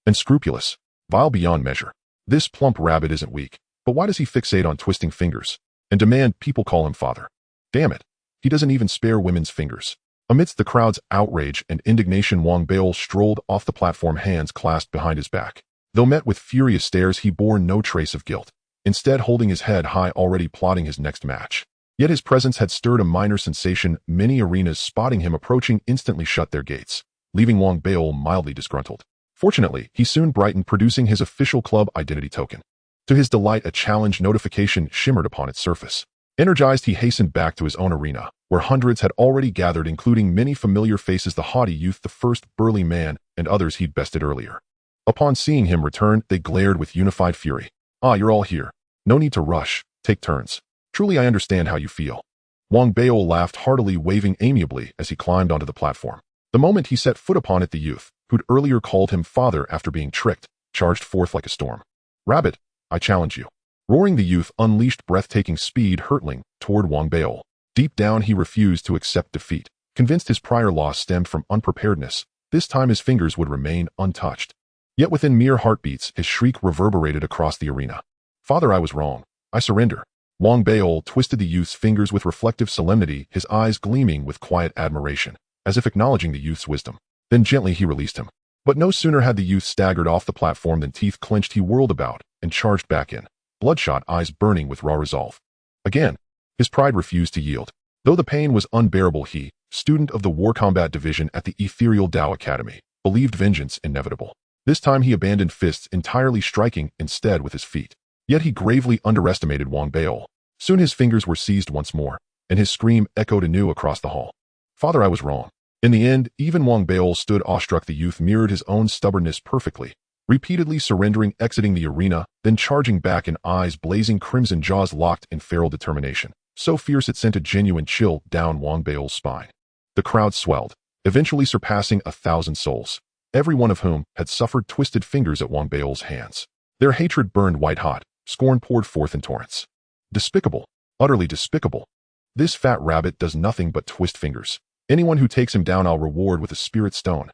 Unscrupulous, vile beyond measure. This plump rabbit isn't weak, but why does he fixate on twisting fingers and demand people call him father? Damn it, he doesn't even spare women's fingers. Amidst the crowd's outrage and indignation, Wang Baol strolled off the platform, hands clasped behind his back. Though met with furious stares, he bore no trace of guilt, instead holding his head high, already plotting his next match. Yet his presence had stirred a minor sensation. Many arenas spotting him approaching instantly shut their gates, leaving Wang Baol mildly disgruntled. Fortunately, he soon brightened, producing his official club identity token. To his delight, a challenge notification shimmered upon its surface. Energized, he hastened back to his own arena, where hundreds had already gathered, including many familiar faces, the haughty youth, the first burly man, and others he'd bested earlier. Upon seeing him return, they glared with unified fury. Ah, you're all here. No need to rush. Take turns. Truly, I understand how you feel. Wang Baol laughed heartily, waving amiably as he climbed onto the platform. The moment he set foot upon it, the youth, who'd earlier called him father after being tricked, charged forth like a storm. Rabbit, I challenge you. Roaring, the youth unleashed breathtaking speed, hurtling toward Wang Baol. Deep down, he refused to accept defeat. Convinced his prior loss stemmed from unpreparedness, this time his fingers would remain untouched. Yet within mere heartbeats, his shriek reverberated across the arena. Father, I was wrong. I surrender. Wang Baol twisted the youth's fingers with reflective solemnity, his eyes gleaming with quiet admiration, as if acknowledging the youth's wisdom. Then gently he released him. But no sooner had the youth staggered off the platform than, teeth clenched, he whirled about and charged back in, bloodshot eyes burning with raw resolve. Again, his pride refused to yield. Though the pain was unbearable, he, student of the War Combat Division at the Ethereal Tao Academy, believed vengeance inevitable. This time he abandoned fists entirely, striking instead with his feet. Yet he gravely underestimated Wang Baol. Soon his fingers were seized once more, and his scream echoed anew across the hall. Father, I was wrong. In the end, even Wang Baol stood awestruck. The youth mirrored his own stubbornness perfectly, repeatedly surrendering, exiting the arena, then charging back in, eyes blazing crimson, jaws locked in feral determination, so fierce it sent a genuine chill down Wang Baol's spine. The crowd swelled, eventually surpassing 1,000 souls, every one of whom had suffered twisted fingers at Wang Baol's hands. Their hatred burned white-hot, scorn poured forth in torrents. Despicable, utterly despicable. This fat rabbit does nothing but twist fingers. Anyone who takes him down I'll reward with a spirit stone.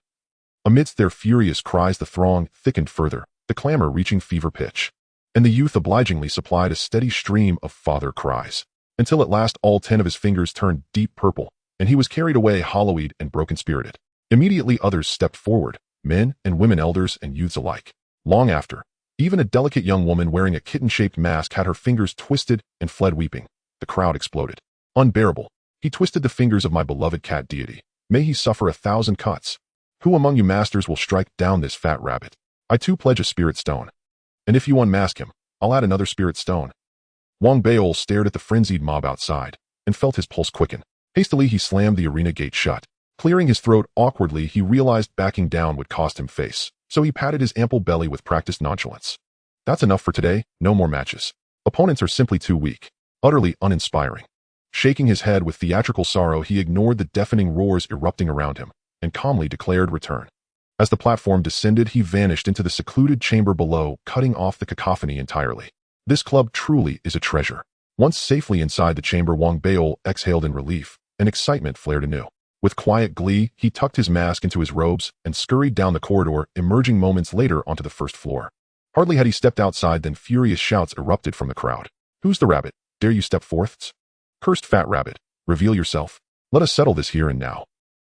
Amidst their furious cries the throng thickened further, the clamor reaching fever pitch. And the youth obligingly supplied a steady stream of father cries, until at last all 10 of his fingers turned deep purple, and he was carried away hollow-eyed and broken-spirited. Immediately others stepped forward, men and women, elders and youths alike. Long after, even a delicate young woman wearing a kitten-shaped mask had her fingers twisted and fled weeping. The crowd exploded. Unbearable. He twisted the fingers of my beloved cat deity. May he suffer 1,000 cuts. Who among you masters will strike down this fat rabbit? I too pledge a spirit stone. And if you unmask him, I'll add another spirit stone. Wang Beol stared at the frenzied mob outside and felt his pulse quicken. Hastily he slammed the arena gate shut. Clearing his throat awkwardly, he realized backing down would cost him face, so he patted his ample belly with practiced nonchalance. That's enough for today, no more matches. Opponents are simply too weak, utterly uninspiring. Shaking his head with theatrical sorrow, he ignored the deafening roars erupting around him and calmly declared return. As the platform descended, he vanished into the secluded chamber below, cutting off the cacophony entirely. This club truly is a treasure. Once safely inside the chamber, Wang Beol exhaled in relief, and excitement flared anew. With quiet glee, he tucked his mask into his robes and scurried down the corridor, emerging moments later onto the first floor. Hardly had he stepped outside than furious shouts erupted from the crowd. Who's the rabbit? Dare you step forth? Cursed fat rabbit, reveal yourself. Let us settle this here and now.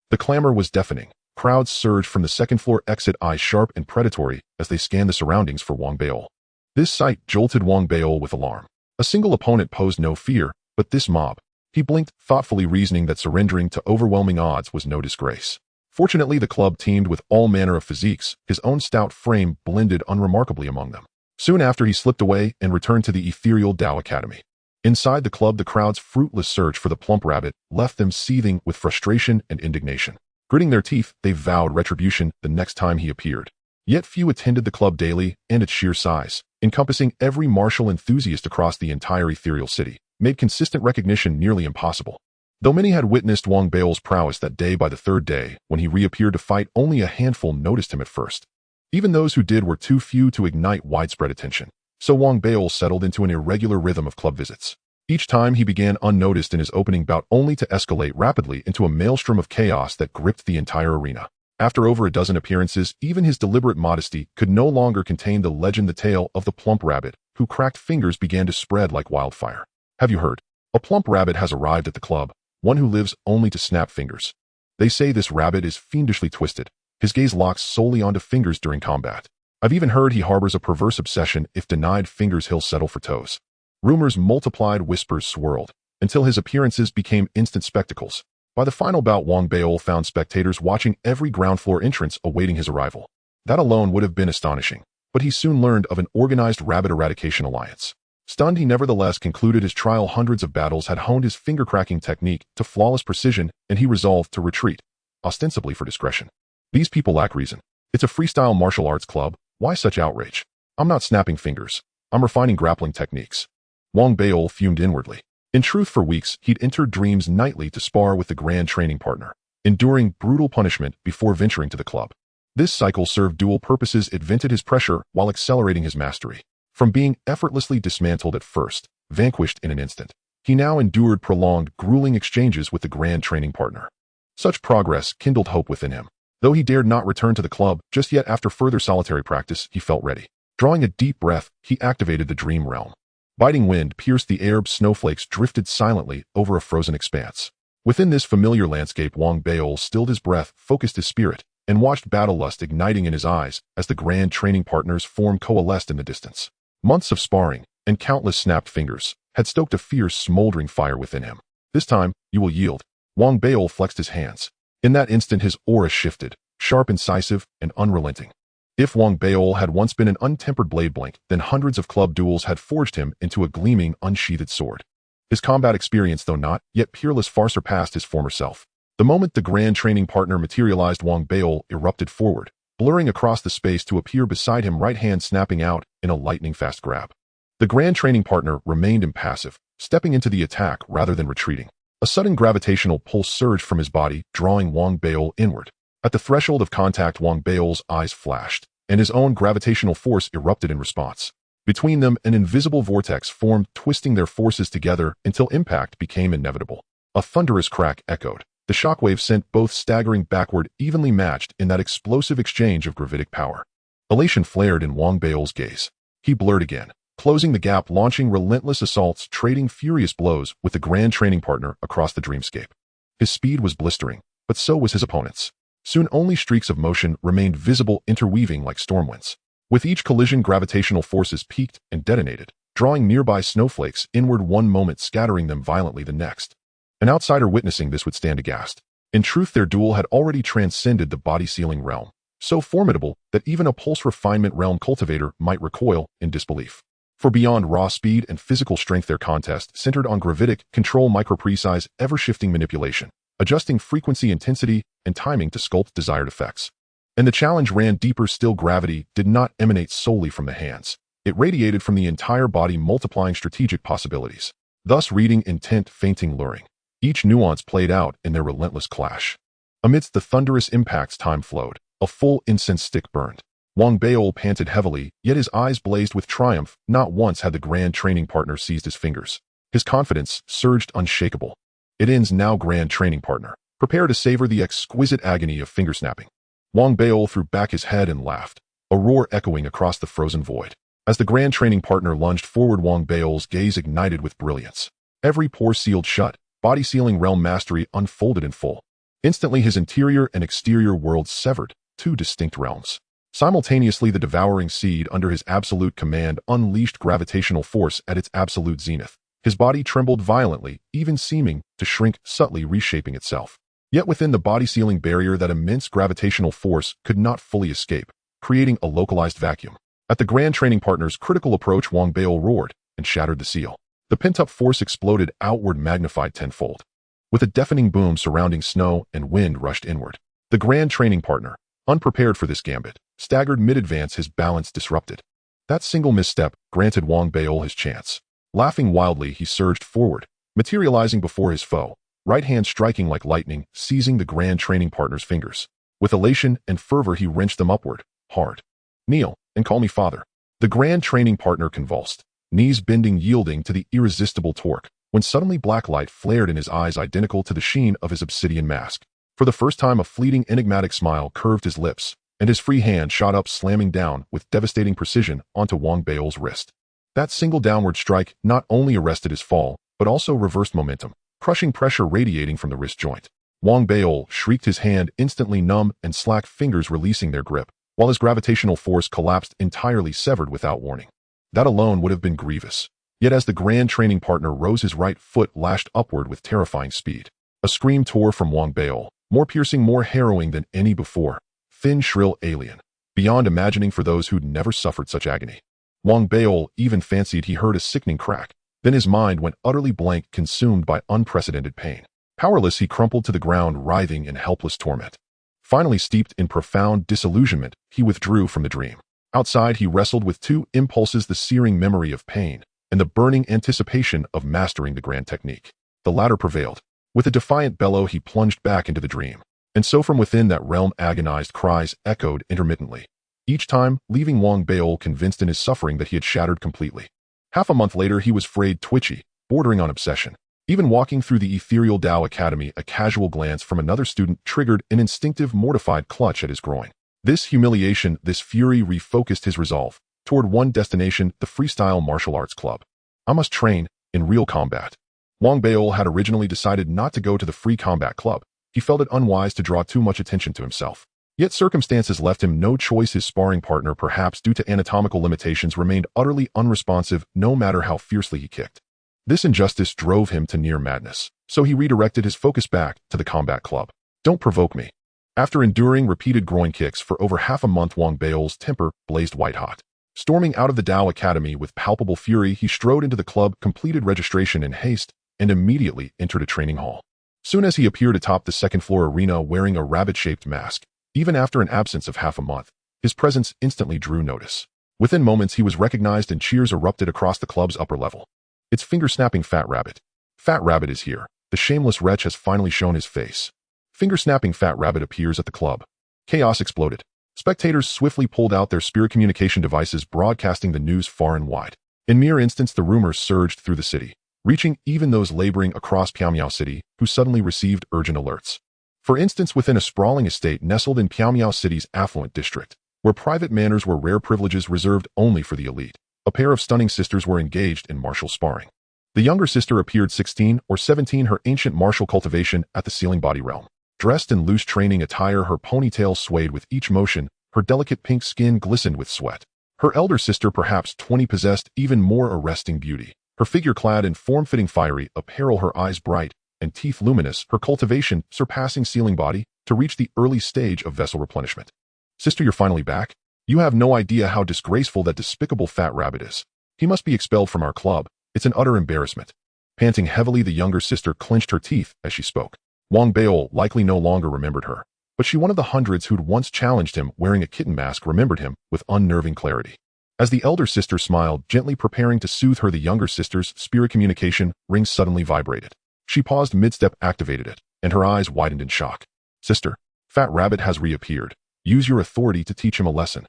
The clamor was deafening. Crowds surged from the second-floor exit, eyes sharp and predatory as they scanned the surroundings for Wang Beol. This sight jolted Wang Beol with alarm. A single opponent posed no fear, but this mob. He blinked, thoughtfully reasoning that surrendering to overwhelming odds was no disgrace. Fortunately, the club teamed with all manner of physiques. His own stout frame blended unremarkably among them. Soon after, he slipped away and returned to the ethereal Tao Academy. Inside the club, the crowd's fruitless search for the plump rabbit left them seething with frustration and indignation. Gritting their teeth, they vowed retribution the next time he appeared. Yet few attended the club daily, and its sheer size, encompassing every martial enthusiast across the entire ethereal city, made consistent recognition nearly impossible. Though many had witnessed Wang Beol's prowess that day, by the third day, when he reappeared to fight, only a handful noticed him at first. Even those who did were too few to ignite widespread attention. So Wang Beol settled into an irregular rhythm of club visits. Each time he began unnoticed in his opening bout, only to escalate rapidly into a maelstrom of chaos that gripped the entire arena. After over a dozen appearances, even his deliberate modesty could no longer contain the legend. The tale of the plump rabbit, who cracked fingers, began to spread like wildfire. Have you heard? A plump rabbit has arrived at the club, one who lives only to snap fingers. They say this rabbit is fiendishly twisted. His gaze locks solely onto fingers during combat. I've even heard he harbors a perverse obsession. If denied fingers, he'll settle for toes. Rumors multiplied, whispers swirled, until his appearances became instant spectacles. By the final bout, Wang Beol found spectators watching every ground floor entrance awaiting his arrival. That alone would have been astonishing, but he soon learned of an organized rabbit eradication alliance. Stunned, he nevertheless concluded his trial. Hundreds of battles had honed his finger-cracking technique to flawless precision, and he resolved to retreat, ostensibly for discretion. These people lack reason. It's a freestyle martial arts club. Why such outrage? I'm not snapping fingers. I'm refining grappling techniques. Wang Beol fumed inwardly. In truth, for weeks, he'd entered dreams nightly to spar with the grand training partner, enduring brutal punishment before venturing to the club. This cycle served dual purposes. It vented his pressure while accelerating his mastery. From being effortlessly dismantled at first, vanquished in an instant, he now endured prolonged, grueling exchanges with the grand training partner. Such progress kindled hope within him. Though he dared not return to the club just yet, after further solitary practice, he felt ready. Drawing a deep breath, he activated the dream realm. Biting wind pierced the air. Snowflakes drifted silently over a frozen expanse. Within this familiar landscape, Wang Beol stilled his breath, focused his spirit, and watched battle lust igniting in his eyes as the grand training partner's form coalesced in the distance. Months of sparring and countless snapped fingers had stoked a fierce, smoldering fire within him. This time, you will yield. Wang Beol flexed his hands. In that instant, his aura shifted, sharp, incisive, and unrelenting. If Wang Beol had once been an untempered blade blank, then hundreds of club duels had forged him into a gleaming, unsheathed sword. His combat experience, though not yet peerless, far surpassed his former self. The moment the grand training partner materialized, Wang Beol erupted forward, blurring across the space to appear beside him, right hand snapping out in a lightning-fast grab. The grand training partner remained impassive, stepping into the attack rather than retreating. A sudden gravitational pulse surged from his body, drawing Wang Beol inward. At the threshold of contact, Wang Beol's eyes flashed, and his own gravitational force erupted in response. Between them, an invisible vortex formed, twisting their forces together until impact became inevitable. A thunderous crack echoed, The shockwave sent both staggering backward, evenly matched in that explosive exchange of gravitic power. Elation flared in Wang Bao's gaze. He blurred again, closing the gap, launching relentless assaults, trading furious blows with the grand training partner across the dreamscape. His speed was blistering, but so was his opponent's. Soon only streaks of motion remained visible, interweaving like storm winds. With each collision, gravitational forces peaked and detonated, drawing nearby snowflakes inward one moment, scattering them violently the next. An outsider witnessing this would stand aghast. In truth, their duel had already transcended the body-sealing realm, so formidable that even a pulse refinement realm cultivator might recoil in disbelief. For beyond raw speed and physical strength, their contest centered on gravitic control, micro-precise, ever-shifting manipulation, adjusting frequency, intensity, and timing to sculpt desired effects. And the challenge ran deeper still. Gravity did not emanate solely from the hands. It radiated from the entire body, multiplying strategic possibilities. Thus, reading, intent, feinting, luring. Each nuance played out in their relentless clash. Amidst the thunderous impacts, time flowed. A full incense stick burned. Wang Bao panted heavily, yet his eyes blazed with triumph. Not once had the grand training partner seized his fingers. His confidence surged unshakable. It ends now, grand training partner. Prepare to savor the exquisite agony of finger snapping. Wang Bao threw back his head and laughed, a roar echoing across the frozen void. As the grand training partner lunged forward, Wang Bao's gaze ignited with brilliance. Every pore sealed shut, body-sealing realm mastery unfolded in full. Instantly, his interior and exterior worlds severed, two distinct realms. Simultaneously, the devouring seed under his absolute command unleashed gravitational force at its absolute zenith. His body trembled violently, even seeming to shrink, subtly reshaping itself. Yet within the body-sealing barrier, that immense gravitational force could not fully escape, creating a localized vacuum. At the grand training partner's critical approach, Wang Bao roared and shattered the seal. The pent-up force exploded outward, magnified tenfold. With a deafening boom, surrounding snow and wind rushed inward. The grand training partner, unprepared for this gambit, staggered mid-advance, his balance disrupted. That single misstep granted Wang Bao his chance. Laughing wildly, he surged forward, materializing before his foe, right hand striking like lightning, seizing the grand training partner's fingers. With elation and fervor, he wrenched them upward, hard. Kneel, and call me father. The grand training partner convulsed, knees bending, yielding to the irresistible torque, when suddenly black light flared in his eyes, identical to the sheen of his obsidian mask. For the first time, a fleeting, enigmatic smile curved his lips, and his free hand shot up, slamming down with devastating precision onto Wang Bao's wrist. That single downward strike not only arrested his fall, but also reversed momentum, crushing pressure radiating from the wrist joint. Wang Bao shrieked, his hand instantly numb and slack fingers releasing their grip, while his gravitational force collapsed, entirely severed without warning. That alone would have been grievous. Yet as the grand training partner rose, his right foot lashed upward with terrifying speed. A scream tore from Wang Bao, more piercing, more harrowing than any before. Thin, shrill, alien. Beyond imagining for those who'd never suffered such agony. Wang Bao even fancied he heard a sickening crack. Then his mind went utterly blank, consumed by unprecedented pain. Powerless, he crumpled to the ground, writhing in helpless torment. Finally, steeped in profound disillusionment, he withdrew from the dream. Outside, he wrestled with two impulses: the searing memory of pain and the burning anticipation of mastering the grand technique. The latter prevailed. With a defiant bellow, he plunged back into the dream. And so from within that realm, agonized cries echoed intermittently, each time leaving Wang Bao convinced in his suffering that he had shattered completely. Half a month later, he was frayed, twitchy, bordering on obsession. Even walking through the ethereal Tao Academy, a casual glance from another student triggered an instinctive, mortified clutch at his groin. This humiliation, this fury refocused his resolve toward one destination: the freestyle martial arts club. I must train in real combat. Wang Bao had originally decided not to go to the free combat club. He felt it unwise to draw too much attention to himself. Yet circumstances left him no choice. His sparring partner, perhaps due to anatomical limitations, remained utterly unresponsive no matter how fiercely he kicked. This injustice drove him to near madness, so he redirected his focus back to the combat club. Don't provoke me. After enduring repeated groin kicks for over half a month, Wang Bao's temper blazed white-hot. Storming out of the Tao Academy with palpable fury, he strode into the club, completed registration in haste, and immediately entered a training hall. Soon as he appeared atop the second-floor arena wearing a rabbit-shaped mask, even after an absence of half a month, his presence instantly drew notice. Within moments, he was recognized and cheers erupted across the club's upper level. It's finger-snapping Fat Rabbit. Fat Rabbit is here. The shameless wretch has finally shown his face. Finger-snapping Fat Rabbit appears at the club. Chaos exploded. Spectators swiftly pulled out their spirit communication devices, broadcasting the news far and wide. In mere instants, the rumors surged through the city. reaching even those laboring across Piamiao City who suddenly received urgent alerts. For instance, within a sprawling estate nestled in Piamiao City's affluent district, where private manors were rare privileges reserved only for the elite, a pair of stunning sisters were engaged in martial sparring. The younger sister appeared 16 or 17, her ancient martial cultivation at the sealing body realm. Dressed in loose training attire, her ponytail swayed with each motion, her delicate pink skin glistened with sweat. Her elder sister, perhaps 20, possessed even more arresting beauty. Her figure clad in form-fitting fiery apparel, her eyes bright and teeth luminous, her cultivation surpassing sealing body to reach the early stage of vessel replenishment. Sister, you're finally back? You have no idea how disgraceful that despicable fat rabbit is. He must be expelled from our club. It's an utter embarrassment. Panting heavily, the younger sister clenched her teeth as she spoke. Wang Beol likely no longer remembered her, but she, one of the hundreds who'd once challenged him wearing a kitten mask, remembered him with unnerving clarity. As the elder sister smiled, gently preparing to soothe her, the younger sister's spirit communication ring suddenly vibrated. She paused mid-step, activated it, and her eyes widened in shock. Sister, Fat Rabbit has reappeared. Use your authority to teach him a lesson.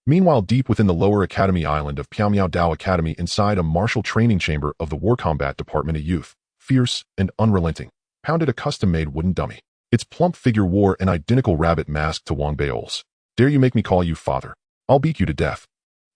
Meanwhile, deep within the lower academy island of Piamiao Dao Academy, inside a martial training chamber of the War Combat Department, a youth, fierce and unrelenting, pounded a custom-made wooden dummy. Its plump figure wore an identical rabbit mask to Wang Beol's. Dare you make me call you father? I'll beat you to death.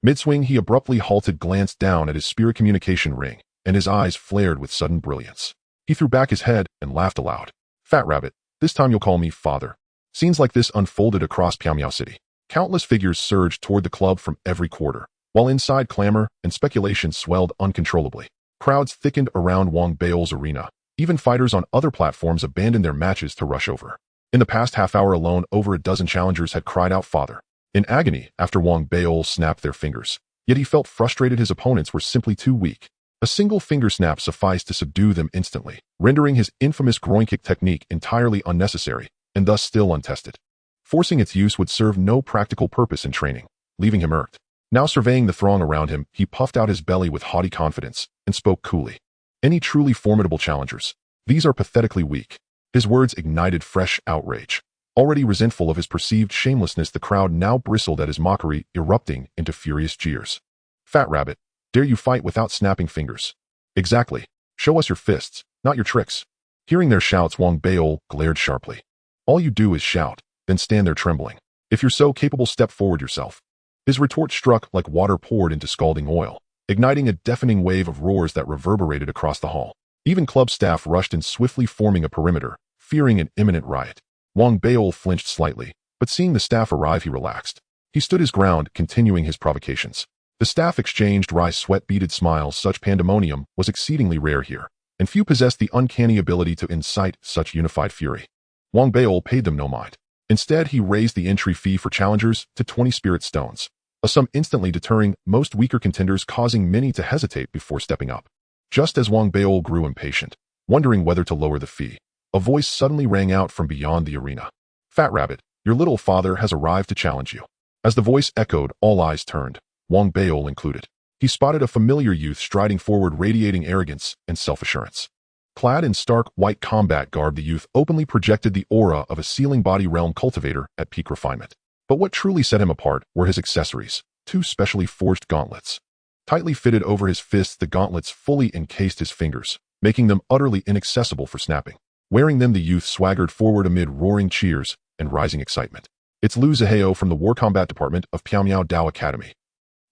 Mid-swing, he abruptly halted, glanced down at his spirit communication ring, and his eyes flared with sudden brilliance. He threw back his head and laughed aloud. Fat Rabbit, this time you'll call me father. Scenes like this unfolded across Piamiao City. Countless figures surged toward the club from every quarter, while inside clamor and speculation swelled uncontrollably. Crowds thickened around Wang Beol's arena. Even fighters on other platforms abandoned their matches to rush over. In the past half hour alone, over a dozen challengers had cried out father in agony after Wang Beol snapped their fingers. Yet he felt frustrated. His opponents were simply too weak. A single finger snap sufficed to subdue them instantly, rendering his infamous groin kick technique entirely unnecessary and thus still untested. Forcing its use would serve no practical purpose in training, leaving him irked. Now surveying the throng around him, he puffed out his belly with haughty confidence and spoke coolly. Any truly formidable challengers? These are pathetically weak. His words ignited fresh outrage. Already resentful of his perceived shamelessness, the crowd now bristled at his mockery, erupting into furious jeers. Fat Rabbit, dare you fight without snapping fingers? Exactly. Show us your fists, not your tricks. Hearing their shouts, Wang Beol glared sharply. All you do is shout, then stand there trembling. If you're so capable, step forward yourself. His retort struck like water poured into scalding oil, igniting a deafening wave of roars that reverberated across the hall. Even club staff rushed in, swiftly forming a perimeter, fearing an imminent riot. Wang Beol flinched slightly, but seeing the staff arrive, he relaxed. He stood his ground, continuing his provocations. The staff exchanged wry, sweat-beaded smiles. Such pandemonium was exceedingly rare here, and few possessed the uncanny ability to incite such unified fury. Wang Beol paid them no mind. Instead, he raised the entry fee for challengers to 20 spirit stones, a sum instantly deterring most weaker contenders, causing many to hesitate before stepping up. Just as Wang Beol grew impatient, wondering whether to lower the fee, a voice suddenly rang out from beyond the arena. Fat Rabbit, your little father has arrived to challenge you. As the voice echoed, all eyes turned, Wang Beol included. He spotted a familiar youth striding forward, radiating arrogance and self-assurance. Clad in stark white combat garb, the youth openly projected the aura of a sealing body realm cultivator at peak refinement. But what truly set him apart were his accessories, two specially forged gauntlets. Tightly fitted over his fists, the gauntlets fully encased his fingers, making them utterly inaccessible for snapping. Wearing them, the youth swaggered forward amid roaring cheers and rising excitement. It's Lu Zihao from the War Combat Department of Piamiao Dao Academy.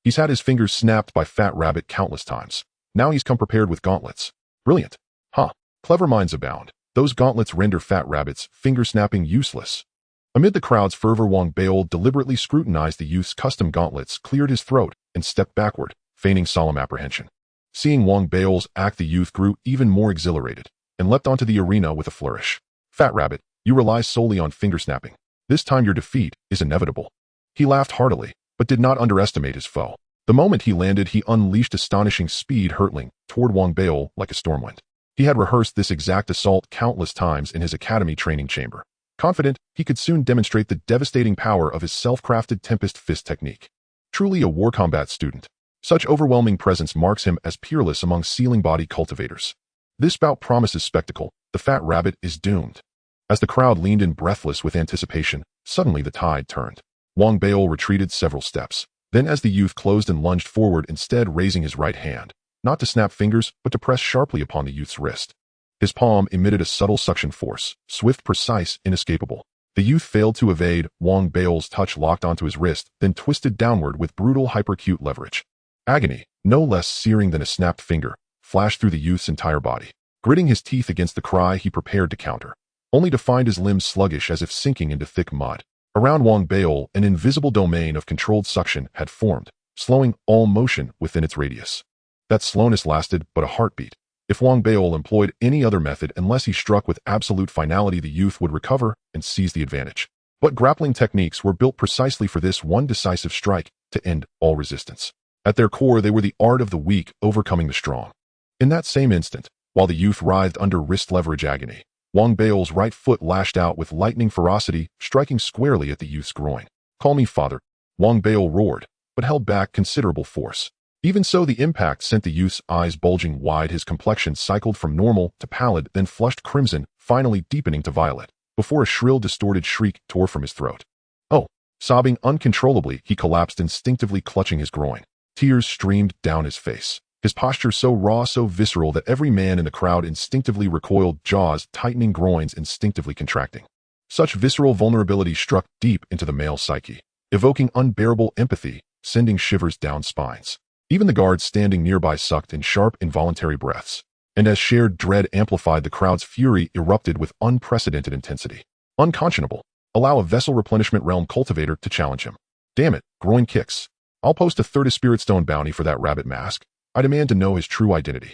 He's had his fingers snapped by Fat Rabbit countless times. Now he's come prepared with gauntlets. Brilliant. Huh. Clever minds abound. Those gauntlets render Fat Rabbit's finger snapping useless. Amid the crowd's fervor, Wang Beol deliberately scrutinized the youth's custom gauntlets, cleared his throat, and stepped backward, feigning solemn apprehension. Seeing Wang Beol's act, the youth grew even more exhilarated and leapt onto the arena with a flourish. Fat Rabbit, you rely solely on finger snapping. This time your defeat is inevitable. He laughed heartily, but did not underestimate his foe. The moment he landed, he unleashed astonishing speed, hurtling toward Wang Beol like a stormwind. He had rehearsed this exact assault countless times in his academy training chamber, confident he could soon demonstrate the devastating power of his self-crafted Tempest Fist technique. Truly a war combat student, such overwhelming presence marks him as peerless among sealing body cultivators. This bout promises spectacle. The Fat Rabbit is doomed. As the crowd leaned in breathless with anticipation, suddenly the tide turned. Wang Beol retreated several steps. Then as the youth closed and lunged forward, instead raising his right hand, not to snap fingers, but to press sharply upon the youth's wrist. His palm emitted a subtle suction force, swift, precise, inescapable. The youth failed to evade. Wang Bao's touch locked onto his wrist, then twisted downward with brutal, hyperacute leverage. Agony, no less searing than a snapped finger, flashed through the youth's entire body. Gritting his teeth against the cry, he prepared to counter, only to find his limbs sluggish as if sinking into thick mud. Around Wang Bao, an invisible domain of controlled suction had formed, slowing all motion within its radius. That slowness lasted but a heartbeat. If Wang Bao employed any other method, unless he struck with absolute finality, the youth would recover and seize the advantage. But grappling techniques were built precisely for this one decisive strike, to end all resistance. At their core, they were the art of the weak overcoming the strong. In that same instant, while the youth writhed under wrist leverage agony, Wang Bao's right foot lashed out with lightning ferocity, striking squarely at the youth's groin. "Call me father," Wang Bao roared, but held back considerable force. Even so, the impact sent the youth's eyes bulging wide. His complexion cycled from normal to pallid, then flushed crimson, finally deepening to violet, before a shrill, distorted shriek tore from his throat. "Oh!" Sobbing uncontrollably, he collapsed, instinctively clutching his groin. Tears streamed down his face. His posture so raw, so visceral that every man in the crowd instinctively recoiled, jaws tightening, groins instinctively contracting. Such visceral vulnerability struck deep into the male psyche, evoking unbearable empathy, sending shivers down spines. Even the guards standing nearby sucked in sharp, involuntary breaths. And as shared dread amplified, the crowd's fury erupted with unprecedented intensity. Unconscionable. Allow a vessel replenishment realm cultivator to challenge him. Damn it, groin kicks. I'll post a third spirit stone bounty for that rabbit mask. I demand to know his true identity.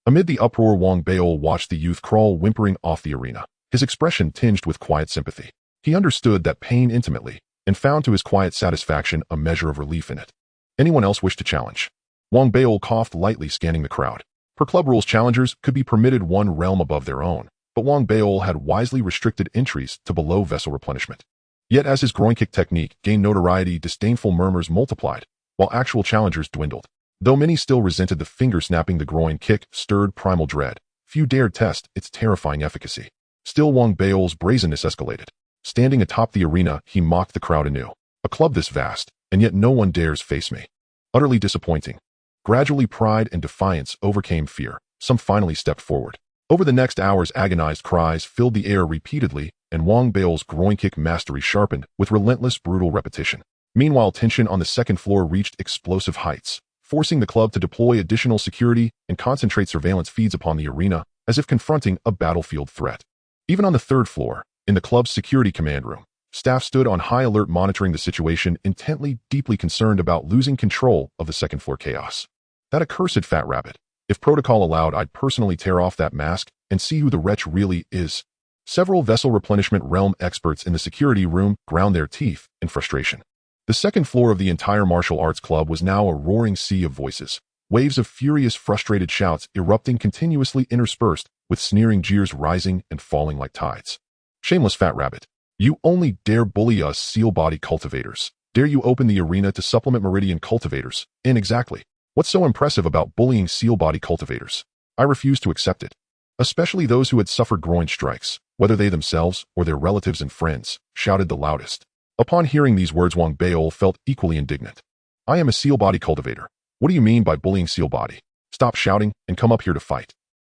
Amid the uproar, Wang Bao watched the youth crawl whimpering off the arena, his expression tinged with quiet sympathy. He understood that pain intimately, and found to his quiet satisfaction a measure of relief in it. Anyone else wish to challenge? Wang Bao coughed lightly, scanning the crowd. Per club rules, challengers could be permitted one realm above their own, but Wang Bao had wisely restricted entries to below vessel replenishment. Yet as his groin kick technique gained notoriety, disdainful murmurs multiplied, while actual challengers dwindled. Though many still resented the finger-snapping, the groin kick stirred primal dread. Few dared test its terrifying efficacy. Still, Wang Bao's brazenness escalated. Standing atop the arena, he mocked the crowd anew. "A club this vast, and yet no one dares face me. Utterly disappointing." Gradually, pride and defiance overcame fear. Some finally stepped forward. Over the next hours, agonized cries filled the air repeatedly, and Wang Bao's groin kick mastery sharpened with relentless, brutal repetition. Meanwhile, tension on the second floor reached explosive heights, forcing the club to deploy additional security and concentrate surveillance feeds upon the arena, as if confronting a battlefield threat. Even on the third floor, in the club's security command room, staff stood on high alert, monitoring the situation intently, deeply concerned about losing control of the second floor chaos. That accursed fat rabbit. If protocol allowed, I'd personally tear off that mask and see who the wretch really is. Several vessel replenishment realm experts in the security room ground their teeth in frustration. The second floor of the entire martial arts club was now a roaring sea of voices, waves of furious, frustrated shouts erupting continuously, interspersed with sneering jeers rising and falling like tides. "Shameless fat rabbit. You only dare bully us seal body cultivators. Dare you open the arena to supplement meridian cultivators? And exactly. What's so impressive about bullying seal body cultivators? I refuse to accept it. Especially those who had suffered groin strikes, whether they themselves or their relatives and friends," shouted the loudest. Upon hearing these words, Wang Bao felt equally indignant. "I am a seal body cultivator. What do you mean by bullying seal body? Stop shouting and come up here to fight."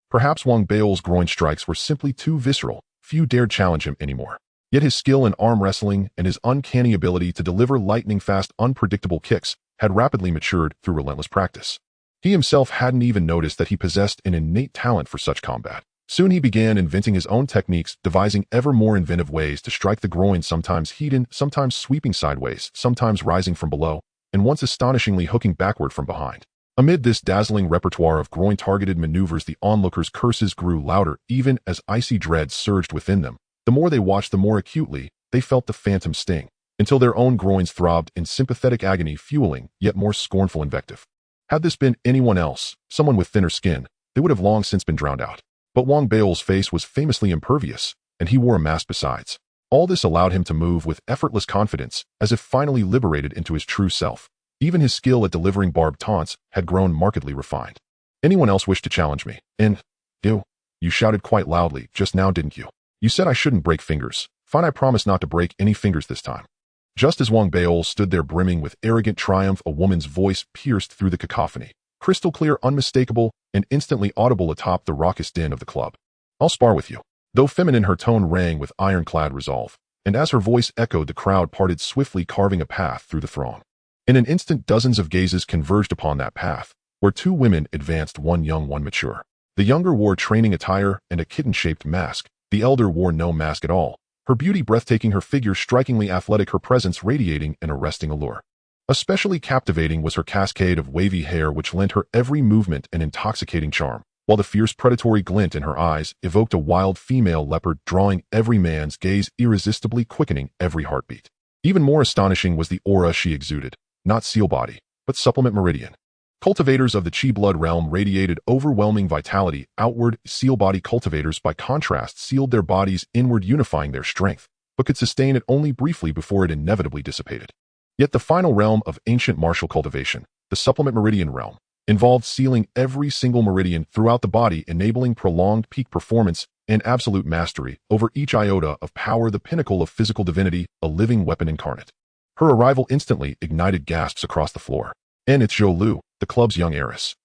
Perhaps Wang Bao's groin strikes were simply too visceral. Few dared challenge him anymore. Yet his skill in arm wrestling and his uncanny ability to deliver lightning-fast, unpredictable kicks had rapidly matured through relentless practice. He himself hadn't even noticed that he possessed an innate talent for such combat. Soon he began inventing his own techniques, devising ever more inventive ways to strike the groin, sometimes hidden, sometimes sweeping sideways, sometimes rising from below, and once astonishingly hooking backward from behind. Amid this dazzling repertoire of groin-targeted maneuvers, the onlookers' curses grew louder, even as icy dread surged within them. The more they watched, the more acutely they felt the phantom sting, until their own groins throbbed in sympathetic agony, fueling yet more scornful invective. Had this been anyone else, someone with thinner skin, they would have long since been drowned out. But Wang Bao's face was famously impervious, and he wore a mask besides. All this allowed him to move with effortless confidence, as if finally liberated into his true self. Even his skill at delivering barbed taunts had grown markedly refined. "Anyone else wish to challenge me? And you shouted quite loudly just now, didn't you? You said I shouldn't break fingers. Fine, I promise not to break any fingers this time." Just as Wang Bao stood there brimming with arrogant triumph, a woman's voice pierced through the cacophony. crystal clear, unmistakable, and instantly audible atop the raucous din of the club. "I'll spar with you." Though feminine, her tone rang with ironclad resolve, and as her voice echoed, the crowd parted swiftly, carving a path through the throng. In an instant, dozens of gazes converged upon that path, where two women advanced, one young, one mature. The younger wore training attire and a kitten-shaped mask. The elder wore no mask at all, her beauty breathtaking, her figure strikingly athletic, her presence radiating an arresting allure. Especially captivating was her cascade of wavy hair, which lent her every movement an intoxicating charm, while the fierce predatory glint in her eyes evoked a wild female leopard, drawing every man's gaze, irresistibly quickening every heartbeat. Even more astonishing was the aura she exuded, not seal body, but supplement meridian. Cultivators of the Chi blood realm radiated overwhelming vitality outward. Seal body cultivators, by contrast, sealed their bodies inward, unifying their strength, but could sustain it only briefly before it inevitably dissipated. Yet the final realm of ancient martial cultivation, the supplement meridian realm, involved sealing every single meridian throughout the body, enabling prolonged peak performance and absolute mastery over each iota of power, the pinnacle of physical divinity, a living weapon incarnate. Her arrival instantly ignited gasps across the floor. "And it's Zhou Lu, the club's young heiress."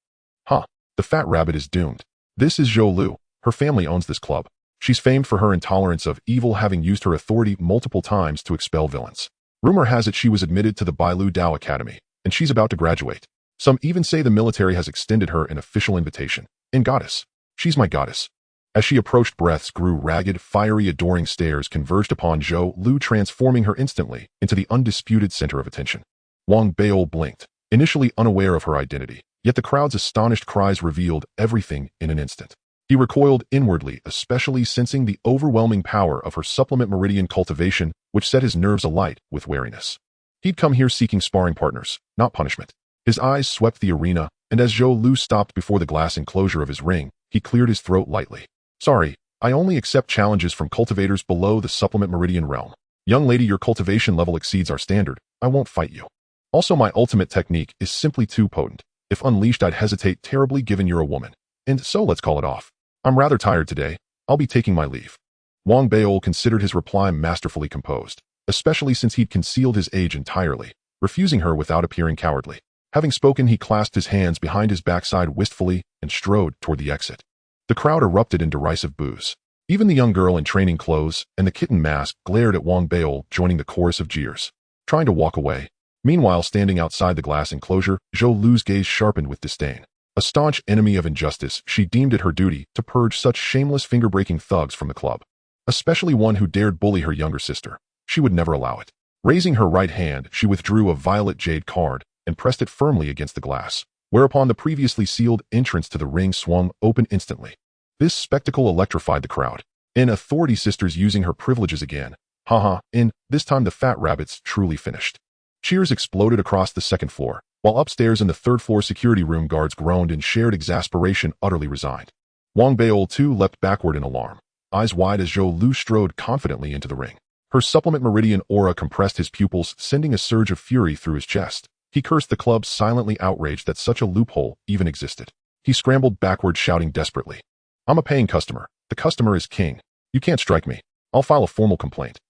"Huh, the fat rabbit is doomed. This is Zhou Lu. Her family owns this club. She's famed for her intolerance of evil, having used her authority multiple times to expel villains. Rumor has it she was admitted to the Bailu Dao Academy, and she's about to graduate. Some even say the military has extended her an official invitation. And goddess. She's my goddess." As she approached, breaths grew ragged, fiery, adoring stares converged upon Zhou Lu, transforming her instantly into the undisputed center of attention. Wang Beol blinked, initially unaware of her identity, yet the crowd's astonished cries revealed everything in an instant. He recoiled inwardly, especially sensing the overwhelming power of her supplement meridian cultivation, which set his nerves alight with wariness. He'd come here seeking sparring partners, not punishment. His eyes swept the arena, and as Zhou Lu stopped before the glass enclosure of his ring, he cleared his throat lightly. "Sorry, I only accept challenges from cultivators below the supplement meridian realm. Young lady, your cultivation level exceeds our standard. I won't fight you. Also, my ultimate technique is simply too potent. If unleashed, I'd hesitate terribly, given you're a woman. And so let's call it off. I'm rather tired today. I'll be taking my leave." Wang Beol considered his reply masterfully composed, especially since he'd concealed his age entirely, refusing her without appearing cowardly. Having spoken, he clasped his hands behind his backside wistfully and strode toward the exit. The crowd erupted in derisive boos. Even the young girl in training clothes and the kitten mask glared at Wang Beol, joining the chorus of jeers, trying to walk away. Meanwhile, standing outside the glass enclosure, Zhou Lu's gaze sharpened with disdain. A staunch enemy of injustice, she deemed it her duty to purge such shameless, finger-breaking thugs from the club, especially one who dared bully her younger sister. She would never allow it. Raising her right hand, she withdrew a violet jade card and pressed it firmly against the glass, whereupon the previously sealed entrance to the ring swung open instantly. This spectacle electrified the crowd. "In authority, sisters using her privileges again. Haha, in this time the fat rabbit's truly finished." Cheers exploded across the second floor, while upstairs in the third-floor security room, guards groaned in shared exasperation, utterly resigned. Wang Beol too leapt backward in alarm, eyes wide as Zhou Lu strode confidently into the ring. Her supplement meridian aura compressed his pupils, sending a surge of fury through his chest. He cursed the club, silently outraged that such a loophole even existed. He scrambled backward, shouting desperately, "I'm a paying customer. The customer is king. You can't strike me. I'll file a formal complaint."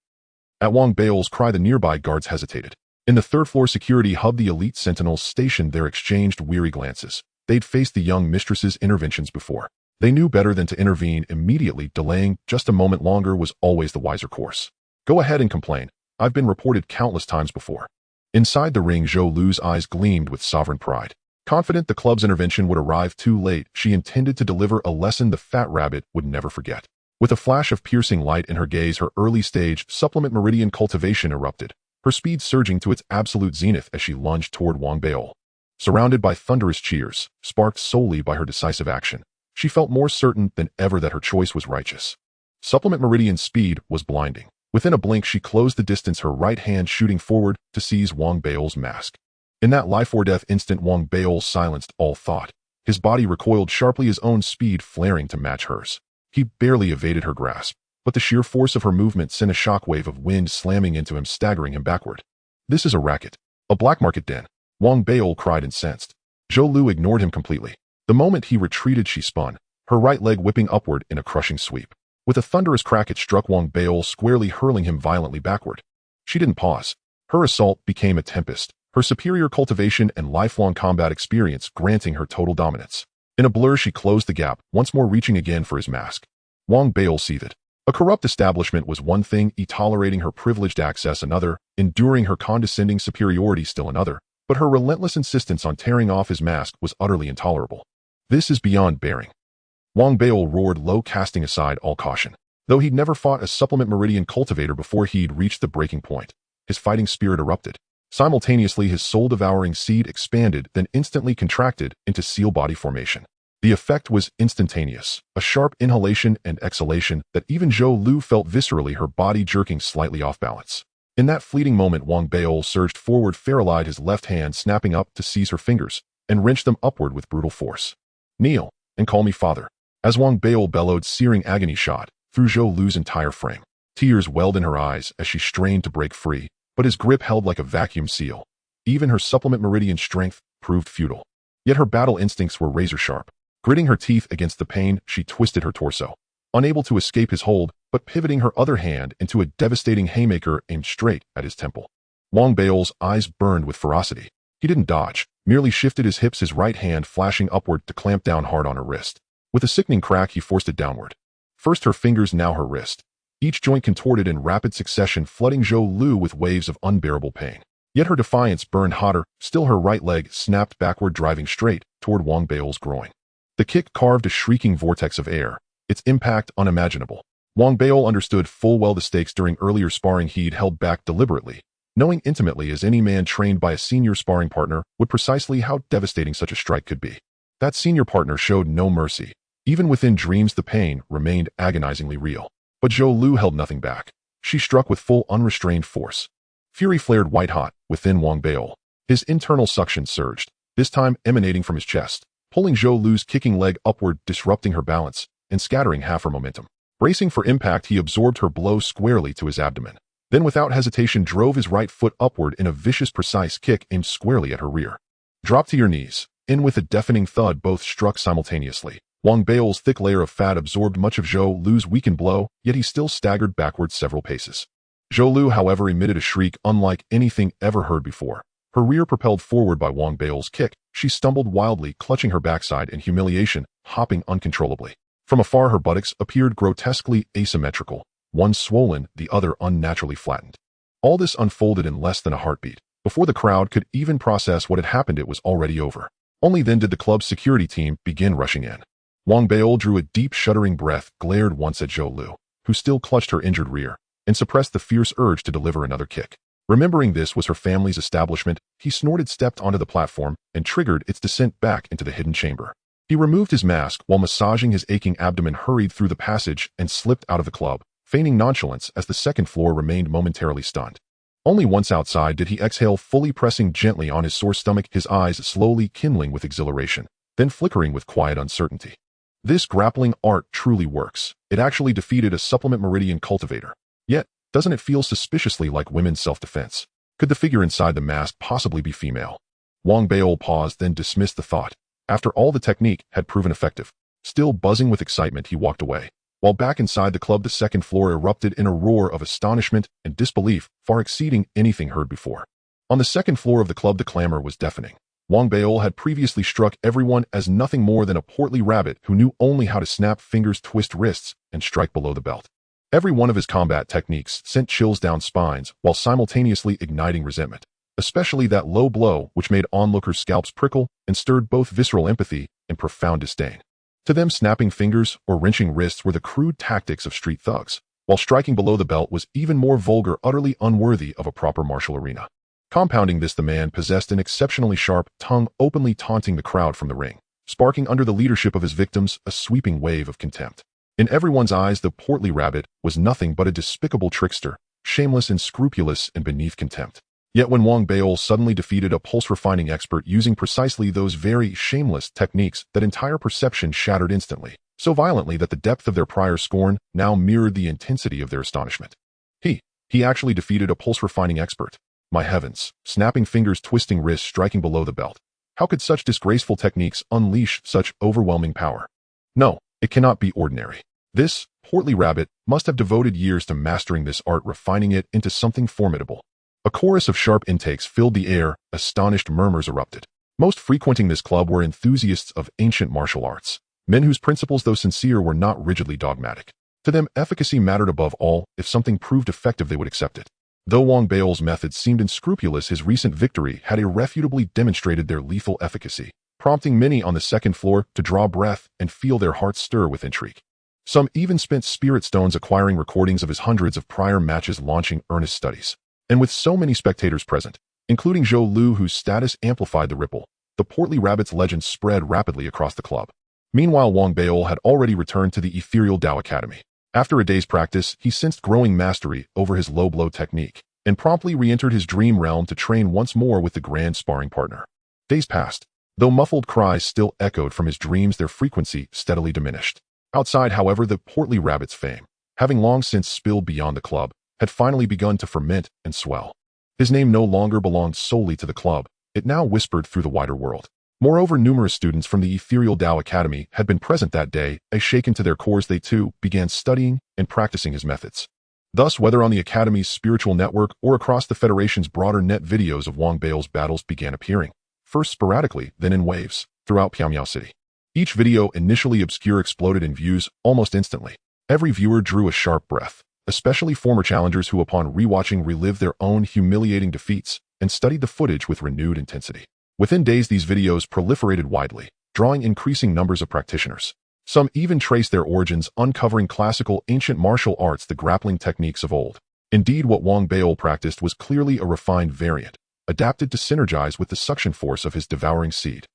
At Wang Beol's cry, the nearby guards hesitated. In the third-floor security hub, the elite sentinels stationed there exchanged weary glances. They'd faced the young mistress's interventions before. They knew better than to intervene immediately. Delaying just a moment longer was always the wiser course. "Go ahead and complain. I've been reported countless times before." Inside the ring, Zhou Lu's eyes gleamed with sovereign pride. Confident the club's intervention would arrive too late, she intended to deliver a lesson the fat rabbit would never forget. With a flash of piercing light in her gaze, her early-stage supplement meridian cultivation erupted, her speed surging to its absolute zenith as she lunged toward Wang Beol. Surrounded by thunderous cheers, sparked solely by her decisive action, she felt more certain than ever that her choice was righteous. Supplement meridian's speed was blinding. Within a blink, she closed the distance, her right hand shooting forward to seize Wang Beol's mask. In that life-or-death instant, Wang Beol silenced all thought. His body recoiled sharply, his own speed flaring to match hers. He barely evaded her grasp, but the sheer force of her movement sent a shockwave of wind slamming into him, staggering him backward. "This is a racket. A black market den," Wang Beol cried, incensed. Zhou Lu ignored him completely. The moment he retreated, she spun, her right leg whipping upward in a crushing sweep. With a thunderous crack, it struck Wang Beol squarely, hurling him violently backward. She didn't pause. Her assault became a tempest, her superior cultivation and lifelong combat experience granting her total dominance. In a blur, she closed the gap, once more reaching again for his mask. Wang Beil seethed. A corrupt establishment was one thing, tolerating her privileged access another, enduring her condescending superiority still another, but her relentless insistence on tearing off his mask was utterly intolerable. This is beyond bearing. Wang Beil roared low, casting aside all caution. Though he'd never fought a supplement meridian cultivator before, he'd reached the breaking point. His fighting spirit erupted. Simultaneously, his soul-devouring seed expanded, then instantly contracted into seal body formation. The effect was instantaneous, a sharp inhalation and exhalation that even Zhou Lu felt viscerally, her body jerking slightly off balance. In that fleeting moment, Wang Beil surged forward, fair-eyed, his left hand snapping up to seize her fingers, and wrenched them upward with brutal force. "Kneel, and call me father." As Wang Beil bellowed, searing agony shot through Zhou Lu's entire frame. Tears welled in her eyes as she strained to break free, but his grip held like a vacuum seal. Even her supplement meridian strength proved futile. Yet her battle instincts were razor-sharp. Gritting her teeth against the pain, she twisted her torso, unable to escape his hold, but pivoting her other hand into a devastating haymaker aimed straight at his temple. Wang Beil's eyes burned with ferocity. He didn't dodge, merely shifted his hips, his right hand flashing upward to clamp down hard on her wrist. With a sickening crack, he forced it downward. First her fingers, now her wrist. Each joint contorted in rapid succession, flooding Zhou Lu with waves of unbearable pain. Yet her defiance burned hotter. Still, her right leg snapped backward, driving straight toward Wang Beil's groin. The kick carved a shrieking vortex of air, its impact unimaginable. Wang Beil understood full well the stakes. During earlier sparring, he'd held back deliberately, knowing intimately as any man trained by a senior sparring partner would precisely how devastating such a strike could be. That senior partner showed no mercy. Even within dreams, the pain remained agonizingly real. But Zhou Lu held nothing back. She struck with full, unrestrained force. Fury flared white-hot within Wang Beil. His internal suction surged, this time emanating from his chest, pulling Zhou Lu's kicking leg upward, disrupting her balance and scattering half her momentum. Bracing for impact, he absorbed her blow squarely to his abdomen. Then without hesitation drove his right foot upward in a vicious, precise kick aimed squarely at her rear. "Drop to your knees." In with a deafening thud, both struck simultaneously. Wang Beil's thick layer of fat absorbed much of Zhou Lu's weakened blow, yet he still staggered backward several paces. Zhou Lu, however, emitted a shriek unlike anything ever heard before. Her rear propelled forward by Wang Beil's kick, she stumbled wildly, clutching her backside in humiliation, hopping uncontrollably. From afar, her buttocks appeared grotesquely asymmetrical, one swollen, the other unnaturally flattened. All this unfolded in less than a heartbeat. Before the crowd could even process what had happened, it was already over. Only then did the club's security team begin rushing in. Wang Beil drew a deep, shuddering breath, glared once at Zhou Lu, who still clutched her injured rear, and suppressed the fierce urge to deliver another kick. Remembering this was her family's establishment, he snorted, stepped onto the platform, and triggered its descent back into the hidden chamber. He removed his mask while massaging his aching abdomen, hurried through the passage, and slipped out of the club, feigning nonchalance as the second floor remained momentarily stunned. Only once outside did he exhale, fully pressing gently on his sore stomach, his eyes slowly kindling with exhilaration, then flickering with quiet uncertainty. This grappling art truly works. It actually defeated a supplement meridian cultivator. Yet, doesn't it feel suspiciously like women's self-defense? Could the figure inside the mask possibly be female? Wang Beil paused, then dismissed the thought. After all, the technique had proven effective. Still buzzing with excitement, he walked away. While back inside the club, the second floor erupted in a roar of astonishment and disbelief, far exceeding anything heard before. On the second floor of the club, the clamor was deafening. Wang Beil had previously struck everyone as nothing more than a portly rabbit who knew only how to snap fingers, twist wrists, and strike below the belt. Every one of his combat techniques sent chills down spines while simultaneously igniting resentment, especially that low blow which made onlookers' scalps prickle and stirred both visceral empathy and profound disdain. To them, snapping fingers or wrenching wrists were the crude tactics of street thugs, while striking below the belt was even more vulgar, utterly unworthy of a proper martial arena. Compounding this, the man possessed an exceptionally sharp tongue, openly taunting the crowd from the ring, sparking under the leadership of his victims a sweeping wave of contempt. In everyone's eyes, the portly rabbit was nothing but a despicable trickster, shameless and scrupulous and beneath contempt. Yet when Wang Beil suddenly defeated a pulse-refining expert using precisely those very shameless techniques, that entire perception shattered instantly, so violently that the depth of their prior scorn now mirrored the intensity of their astonishment. He actually defeated a pulse-refining expert. My heavens, snapping fingers, twisting wrists, striking below the belt. How could such disgraceful techniques unleash such overwhelming power? No, it cannot be ordinary. This portly rabbit must have devoted years to mastering this art, refining it into something formidable. A chorus of sharp intakes filled the air, astonished murmurs erupted. Most frequenting this club were enthusiasts of ancient martial arts, men whose principles, though sincere, were not rigidly dogmatic. To them, efficacy mattered above all. If something proved effective, they would accept it. Though Wang Bao's methods seemed unscrupulous, his recent victory had irrefutably demonstrated their lethal efficacy, prompting many on the second floor to draw breath and feel their hearts stir with intrigue. Some even spent spirit stones acquiring recordings of his hundreds of prior matches, launching earnest studies. And with so many spectators present, including Zhou Lu, whose status amplified the ripple, the portly rabbit's legend spread rapidly across the club. Meanwhile, Wang Bao had already returned to the ethereal Dao Academy. After a day's practice, he sensed growing mastery over his low blow technique and promptly re-entered his dream realm to train once more with the grand sparring partner. Days passed. Though muffled cries still echoed from his dreams, their frequency steadily diminished. Outside, however, the portly rabbit's fame, having long since spilled beyond the club, had finally begun to ferment and swell. His name no longer belonged solely to the club. It now whispered through the wider world. Moreover, numerous students from the ethereal Dao Academy had been present that day. As shaken to their cores, they too began studying and practicing his methods. Thus, whether on the Academy's spiritual network or across the Federation's broader net, videos of Wang Bao's battles began appearing, first sporadically, then in waves, throughout Pyongyang City. Each video, initially obscure, exploded in views almost instantly. Every viewer drew a sharp breath, especially former challengers who, upon rewatching, relived their own humiliating defeats and studied the footage with renewed intensity. Within days, these videos proliferated widely, drawing increasing numbers of practitioners. Some even traced their origins, uncovering classical ancient martial arts, the grappling techniques of old. Indeed, what Wang Bao practiced was clearly a refined variant, adapted to synergize with the suction force of his devouring seed.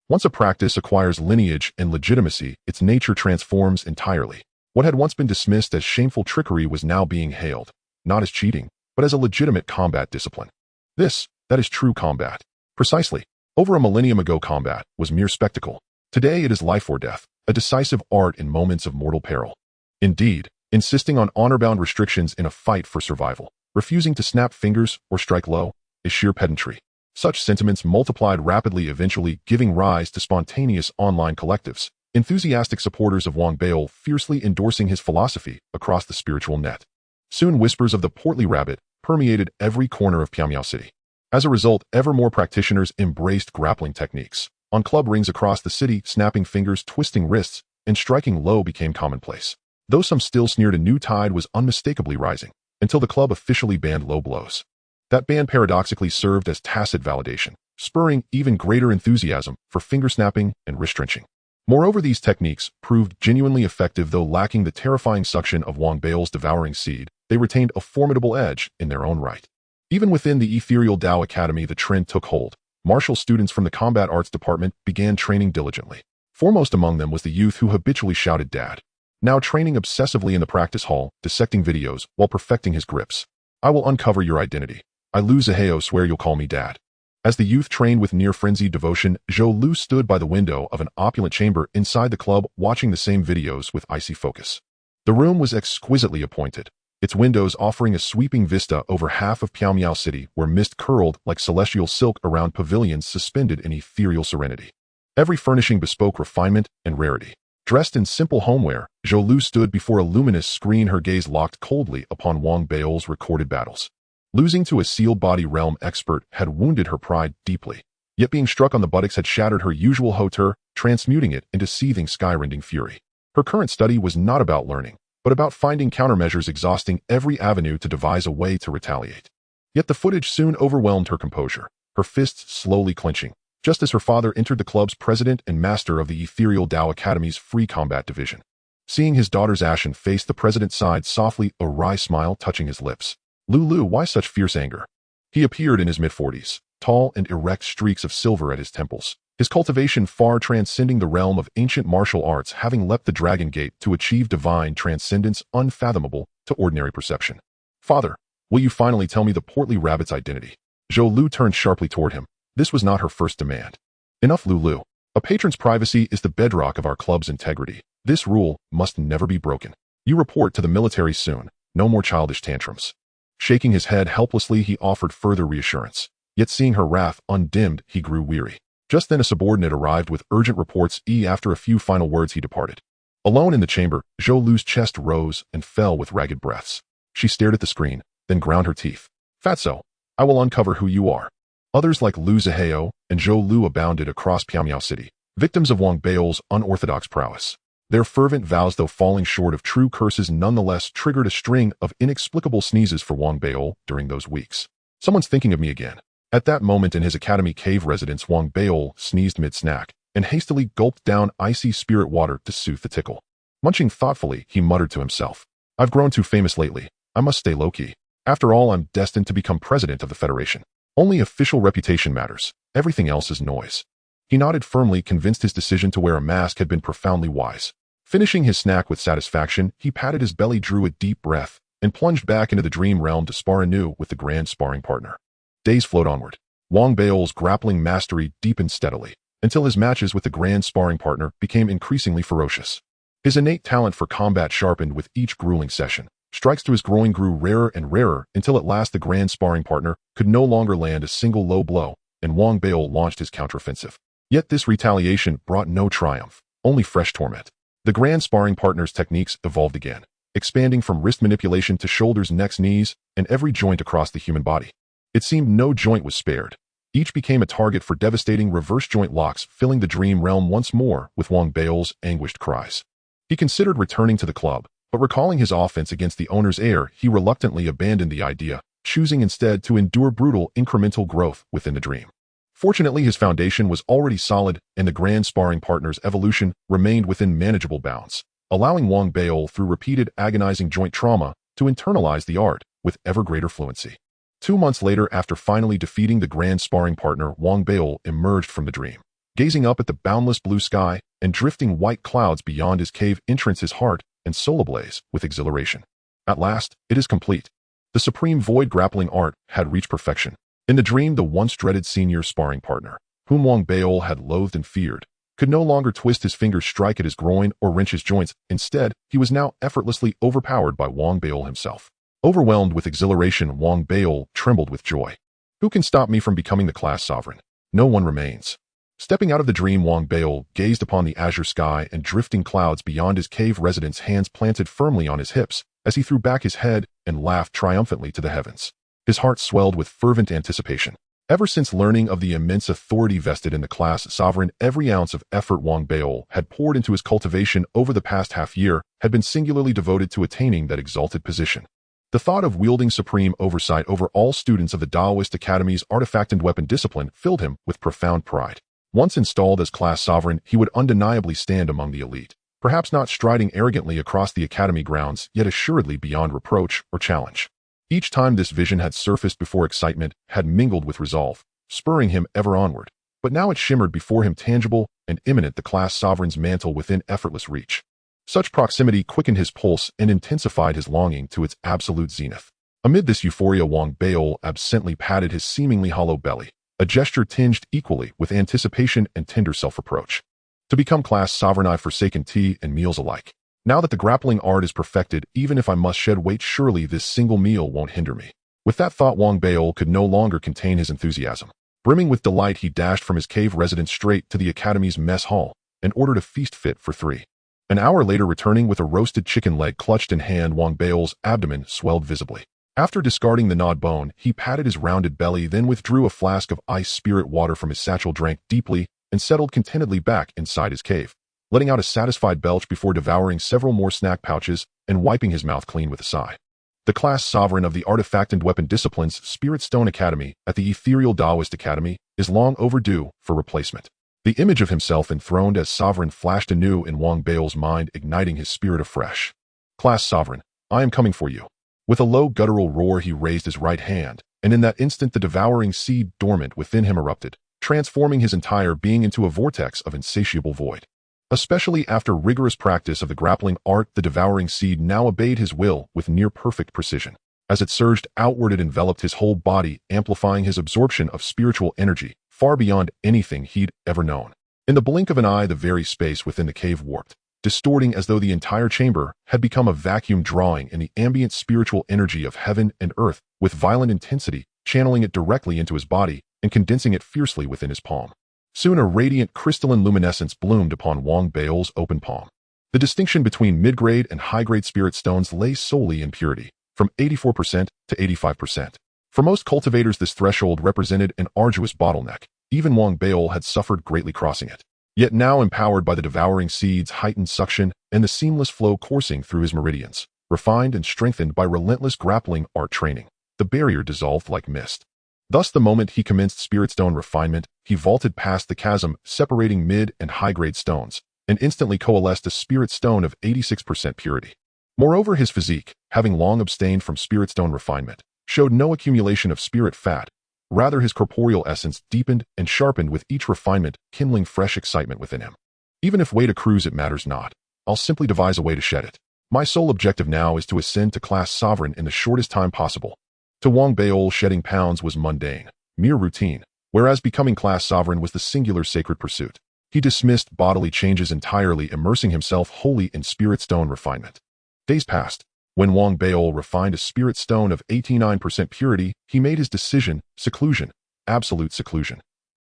Once a practice acquires lineage and legitimacy, its nature transforms entirely. What had once been dismissed as shameful trickery was now being hailed, not as cheating, but as a legitimate combat discipline. That is true combat. Precisely. Over a millennium ago, combat was mere spectacle. Today it is life or death, a decisive art in moments of mortal peril. Indeed, insisting on honor-bound restrictions in a fight for survival, refusing to snap fingers or strike low, is sheer pedantry. Such sentiments multiplied rapidly, eventually giving rise to spontaneous online collectives, enthusiastic supporters of Wang Bao fiercely endorsing his philosophy across the spiritual net. Soon whispers of the portly rabbit permeated every corner of Pyongyang City. As a result, ever more practitioners embraced grappling techniques. On club rings across the city, snapping fingers, twisting wrists, and striking low became commonplace. Though some still sneered, a new tide was unmistakably rising, until the club officially banned low blows. That ban paradoxically served as tacit validation, spurring even greater enthusiasm for finger snapping and wrist drenching. Moreover, these techniques proved genuinely effective. Though lacking the terrifying suction of Wang Bao's devouring seed, they retained a formidable edge in their own right. Even within the ethereal Dao Academy, the trend took hold. Martial students from the combat arts department began training diligently. Foremost among them was the youth who habitually shouted "Dad," now training obsessively in the practice hall, dissecting videos while perfecting his grips. "I will uncover your identity. I Lu Zaheo swear you'll call me Dad." As the youth trained with near-frenzied devotion, Zhou Lu stood by the window of an opulent chamber inside the club, watching the same videos with icy focus. The room was exquisitely appointed, its windows offering a sweeping vista over half of Pyongyang City, where mist curled like celestial silk around pavilions suspended in ethereal serenity. Every furnishing bespoke refinement and rarity. Dressed in simple homeware, Zhou Lu stood before a luminous screen, her gaze locked coldly upon Wang Bao's recorded battles. Losing to a sealed body realm expert had wounded her pride deeply, yet being struck on the buttocks had shattered her usual hauteur, transmuting it into seething, sky-rending fury. Her current study was not about learning, but about finding countermeasures, exhausting every avenue to devise a way to retaliate. Yet the footage soon overwhelmed her composure, her fists slowly clenching, just as her father entered the club's president and master of the ethereal Dao Academy's free combat division. Seeing his daughter's ashen face, the president sighed softly, a wry smile touching his lips. "Lulu, why such fierce anger?" He appeared in his mid-40s, tall and erect, streaks of silver at his temples, his cultivation far transcending the realm of ancient martial arts, having leapt the dragon gate to achieve divine transcendence unfathomable to ordinary perception. "Father, will you finally tell me the portly rabbit's identity?" Zhou Lu turned sharply toward him. This was not her first demand. "Enough, Lulu. A patron's privacy is the bedrock of our club's integrity. This rule must never be broken. You report to the military soon. No more childish tantrums." Shaking his head helplessly, he offered further reassurance. Yet seeing her wrath undimmed, he grew weary. Just then a subordinate arrived with urgent reports. After a few final words, he departed. Alone in the chamber, Zhou Lu's chest rose and fell with ragged breaths. She stared at the screen, then ground her teeth. "Fatso, I will uncover who you are. Others like Lu Zihao and Zhou Lu abounded across Pyongyang City, victims of Wang Bao's unorthodox prowess. Their fervent vows, though falling short of true curses, nonetheless triggered a string of inexplicable sneezes for Wang Bao during those weeks. Someone's thinking of me again. At that moment in his academy cave residence, Wang Bao sneezed mid-snack and hastily gulped down icy spirit water to soothe the tickle. Munching thoughtfully, he muttered to himself, I've grown too famous lately. I must stay low-key. After all, I'm destined to become president of the Federation. Only official reputation matters. Everything else is noise. He nodded firmly, convinced his decision to wear a mask had been profoundly wise. Finishing his snack with satisfaction, he patted his belly, drew a deep breath, and plunged back into the dream realm to spar anew with the grand sparring partner. Days flowed onward. Wang Bao's grappling mastery deepened steadily, until his matches with the grand sparring partner became increasingly ferocious. His innate talent for combat sharpened with each grueling session. Strikes to his groin grew rarer and rarer until at last the grand sparring partner could no longer land a single low blow, and Wang Bao launched his counteroffensive. Yet this retaliation brought no triumph, only fresh torment. The grand sparring partner's techniques evolved again, expanding from wrist manipulation to shoulders, necks, knees, and every joint across the human body. It seemed no joint was spared. Each became a target for devastating reverse joint locks, filling the dream realm once more with Wang Bao's anguished cries. He considered returning to the club, but recalling his offense against the owner's heir, he reluctantly abandoned the idea, choosing instead to endure brutal incremental growth within the dream. Fortunately, his foundation was already solid, and the grand sparring partner's evolution remained within manageable bounds, allowing Wang Bao, through repeated agonizing joint trauma, to internalize the art with ever greater fluency. 2 months later, after finally defeating the grand sparring partner, Wang Bao emerged from the dream. Gazing up at the boundless blue sky and drifting white clouds beyond his cave entrance, his heart and soul ablaze with exhilaration. At last, it is complete. The supreme void grappling art had reached perfection. In the dream, the once dreaded senior sparring partner, whom Wang Bao had loathed and feared, could no longer twist his fingers, strike at his groin, or wrench his joints. Instead, he was now effortlessly overpowered by Wang Bao himself. Overwhelmed with exhilaration, Wang Bao trembled with joy. Who can stop me from becoming the class sovereign? No one remains. Stepping out of the dream, Wang Bao gazed upon the azure sky and drifting clouds beyond his cave residence, hands planted firmly on his hips, as he threw back his head and laughed triumphantly to the heavens. His heart swelled with fervent anticipation. Ever since learning of the immense authority vested in the class sovereign, every ounce of effort Wang Bao had poured into his cultivation over the past half-year had been singularly devoted to attaining that exalted position. The thought of wielding supreme oversight over all students of the Daoist Academy's artifact and weapon discipline filled him with profound pride. Once installed as class sovereign, he would undeniably stand among the elite, perhaps not striding arrogantly across the academy grounds, yet assuredly beyond reproach or challenge. Each time this vision had surfaced before, excitement had mingled with resolve, spurring him ever onward. But now it shimmered before him, tangible and imminent, the class sovereign's mantle within effortless reach. Such proximity quickened his pulse and intensified his longing to its absolute zenith. Amid this euphoria, Wang Bao absently patted his seemingly hollow belly, a gesture tinged equally with anticipation and tender self-reproach. To become class sovereign, I've forsaken tea and meals alike. Now that the grappling art is perfected, even if I must shed weight, surely this single meal won't hinder me. With that thought, Wang Bao could no longer contain his enthusiasm. Brimming with delight, he dashed from his cave residence straight to the academy's mess hall and ordered a feast fit for 3. An hour later, returning with a roasted chicken leg clutched in hand, Wang Bao's abdomen swelled visibly. After discarding the gnawed bone, he patted his rounded belly, then withdrew a flask of ice spirit water from his satchel, drank deeply, and settled contentedly back inside his cave, letting out a satisfied belch before devouring several more snack pouches and wiping his mouth clean with a sigh. The class sovereign of the Artifact and Weapon Disciplines Spirit Stone Academy at the Ethereal Daoist Academy is long overdue for replacement. The image of himself enthroned as sovereign flashed anew in Wang Bao's mind, igniting his spirit afresh. Class sovereign, I am coming for you. With a low guttural roar, he raised his right hand, and in that instant the devouring seed dormant within him erupted, transforming his entire being into a vortex of insatiable void. Especially after rigorous practice of the grappling art, the devouring seed now obeyed his will with near-perfect precision. As it surged outward, it enveloped his whole body, amplifying his absorption of spiritual energy far beyond anything he'd ever known. In the blink of an eye, the very space within the cave warped, distorting as though the entire chamber had become a vacuum, drawing in the ambient spiritual energy of heaven and earth with violent intensity, channeling it directly into his body and condensing it fiercely within his palm. Soon a radiant crystalline luminescence bloomed upon Wang Bao's open palm. The distinction between mid-grade and high-grade spirit stones lay solely in purity, from 84% to 85%. For most cultivators, this threshold represented an arduous bottleneck. Even Wang Baol had suffered greatly crossing it. Yet now, empowered by the devouring seeds' heightened suction and the seamless flow coursing through his meridians, refined and strengthened by relentless grappling art training, the barrier dissolved like mist. Thus, the moment he commenced spirit stone refinement, he vaulted past the chasm separating mid and high-grade stones, and instantly coalesced a spirit stone of 86% purity. Moreover, his physique, having long abstained from spirit stone refinement, showed no accumulation of spirit fat. Rather, his corporeal essence deepened and sharpened with each refinement, kindling fresh excitement within him. Even if weight accrues, it matters not. I'll simply devise a way to shed it. My sole objective now is to ascend to class sovereign in the shortest time possible. To Wang Baol, shedding pounds was mundane, mere routine, whereas becoming class sovereign was the singular sacred pursuit. He dismissed bodily changes entirely, immersing himself wholly in spirit stone refinement. Days passed. When Wang Baol refined a spirit stone of 89% purity, he made his decision: seclusion, absolute seclusion.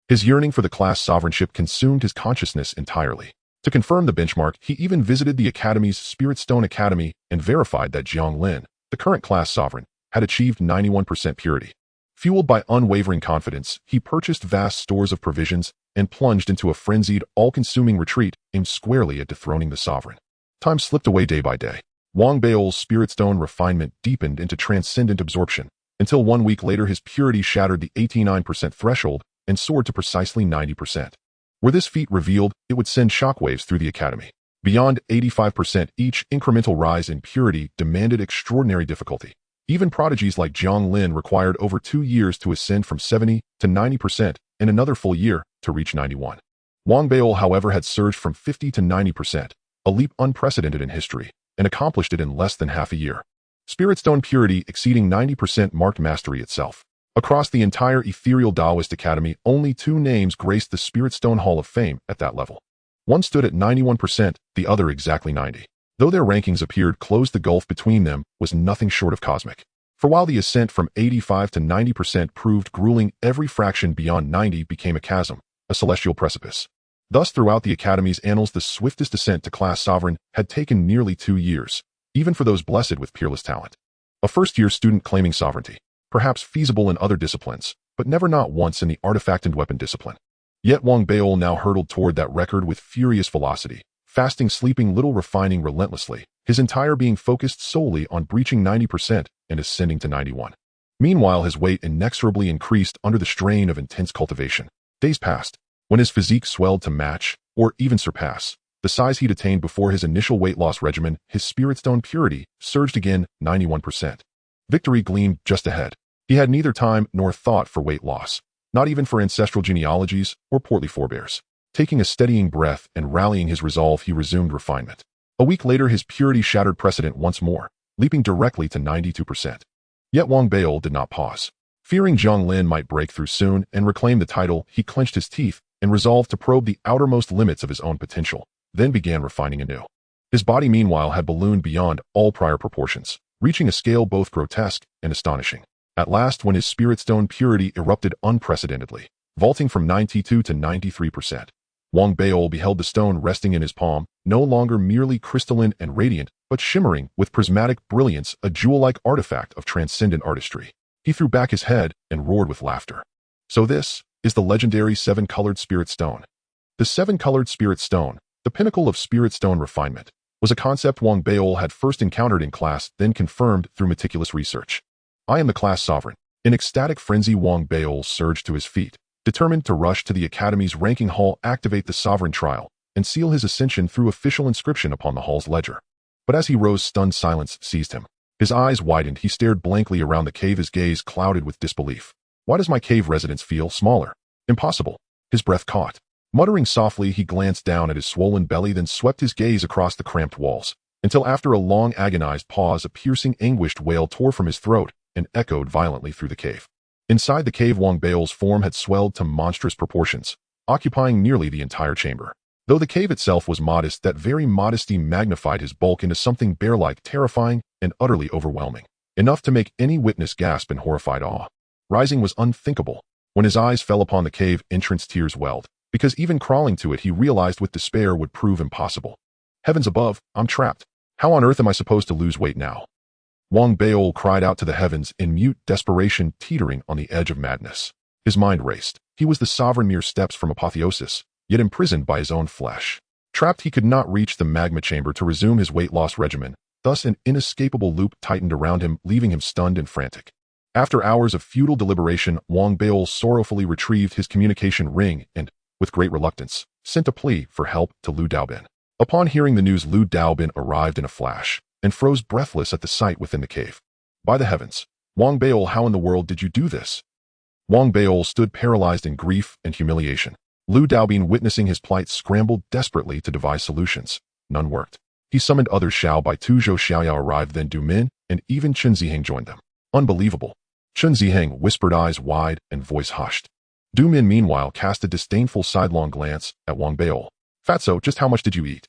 His yearning for the class sovereignship consumed his consciousness entirely. To confirm the benchmark, he even visited the Academy's Spirit Stone Academy and verified that Jiang Lin, the current class sovereign, had achieved 91% purity. Fueled by unwavering confidence, he purchased vast stores of provisions and plunged into a frenzied, all-consuming retreat aimed squarely at dethroning the sovereign. Time slipped away day by day. Wang Baol's spirit stone refinement deepened into transcendent absorption, until 1 week later his purity shattered the 89% threshold and soared to precisely 90%. Were this feat revealed, it would send shockwaves through the academy. Beyond 85%, each incremental rise in purity demanded extraordinary difficulty. Even prodigies like Jiang Lin required over 2 years to ascend from 70 to 90% and another full year to reach 91. Wang Baol, however, had surged from 50 to 90%, a leap unprecedented in history, and accomplished it in less than half a year. Spirit stone purity exceeding 90% marked mastery itself. Across the entire ethereal Taoist Academy, only 2 names graced the Spirit Stone Hall of Fame at that level. One stood at 91%, the other exactly 90. Though their rankings appeared close, the gulf between them was nothing short of cosmic. For while the ascent from 85 to 90% proved grueling, every fraction beyond 90 became a chasm, a celestial precipice. Thus, throughout the Academy's annals, the swiftest ascent to class sovereign had taken nearly 2 years, even for those blessed with peerless talent. A first-year student claiming sovereignty, perhaps feasible in other disciplines, but never not once in the artifact and weapon discipline. Yet Wang Baol now hurtled toward that record with furious velocity, fasting, sleeping little, refining relentlessly, his entire being focused solely on breaching 90% and ascending to 91. Meanwhile, his weight inexorably increased under the strain of intense cultivation. Days passed. When his physique swelled to match, or even surpass, the size he'd attained before his initial weight loss regimen, his spirit stone purity surged again, 91%. Victory gleamed just ahead. He had neither time nor thought for weight loss, not even for ancestral genealogies or portly forebears. Taking a steadying breath and rallying his resolve, he resumed refinement. A week later, his purity shattered precedent once more, leaping directly to 92%. Yet Wang Baol did not pause. Fearing Jiang Lin might break through soon and reclaim the title, he clenched his teeth and resolved to probe the outermost limits of his own potential, then began refining anew. His body, meanwhile, had ballooned beyond all prior proportions, reaching a scale both grotesque and astonishing. At last, when his spirit stone purity erupted unprecedentedly, vaulting from 92 to 93%, Wang Baol beheld the stone resting in his palm, no longer merely crystalline and radiant, but shimmering with prismatic brilliance, a jewel-like artifact of transcendent artistry. He threw back his head and roared with laughter. So this is the legendary 7-colored spirit stone. The 7-colored spirit stone, the pinnacle of spirit stone refinement, was a concept Wang Baol had first encountered in class, then confirmed through meticulous research. I am the class sovereign. In ecstatic frenzy, Wang Baol surged to his feet, determined to rush to the Academy's ranking hall, activate the sovereign trial, and seal his ascension through official inscription upon the hall's ledger. But as he rose, stunned silence seized him. His eyes widened, he stared blankly around the cave, his gaze clouded with disbelief. Why does my cave residence feel smaller? Impossible. His breath caught. Muttering softly, he glanced down at his swollen belly, then swept his gaze across the cramped walls, until after a long agonized pause, a piercing, anguished wail tore from his throat and echoed violently through the cave. Inside the cave, Wang Baol's form had swelled to monstrous proportions, occupying nearly the entire chamber. Though the cave itself was modest, that very modesty magnified his bulk into something bear-like, terrifying, and utterly overwhelming, enough to make any witness gasp in horrified awe. Rising was unthinkable. When his eyes fell upon the cave entrance, tears welled, because even crawling to it, he realized with despair, would prove impossible. Heavens above, I'm trapped. How on earth am I supposed to lose weight now? Wang Beol cried out to the heavens in mute desperation, teetering on the edge of madness. His mind raced. He was the sovereign mere steps from apotheosis, yet imprisoned by his own flesh. Trapped, he could not reach the magma chamber to resume his weight loss regimen. Thus an inescapable loop tightened around him, leaving him stunned and frantic. After hours of futile deliberation, Wang Beol sorrowfully retrieved his communication ring and, with great reluctance, sent a plea for help to Lu Daobin. Upon hearing the news, Lu Daobin arrived in a flash and froze breathless at the sight within the cave. By the heavens, Wang Beol, how in the world did you do this? Wang Beol stood paralyzed in grief and humiliation. Lu Daobin, witnessing his plight, scrambled desperately to devise solutions. None worked. He summoned others. Xiao Bai, Tu Zhou Xiaoyao arrived, then Du Min, and even Chen Ziheng joined them. Unbelievable. Chen Ziheng whispered, eyes wide and voice hushed. Du Min, meanwhile, cast a disdainful sidelong glance at Wang Beol. Fatso, just how much did you eat?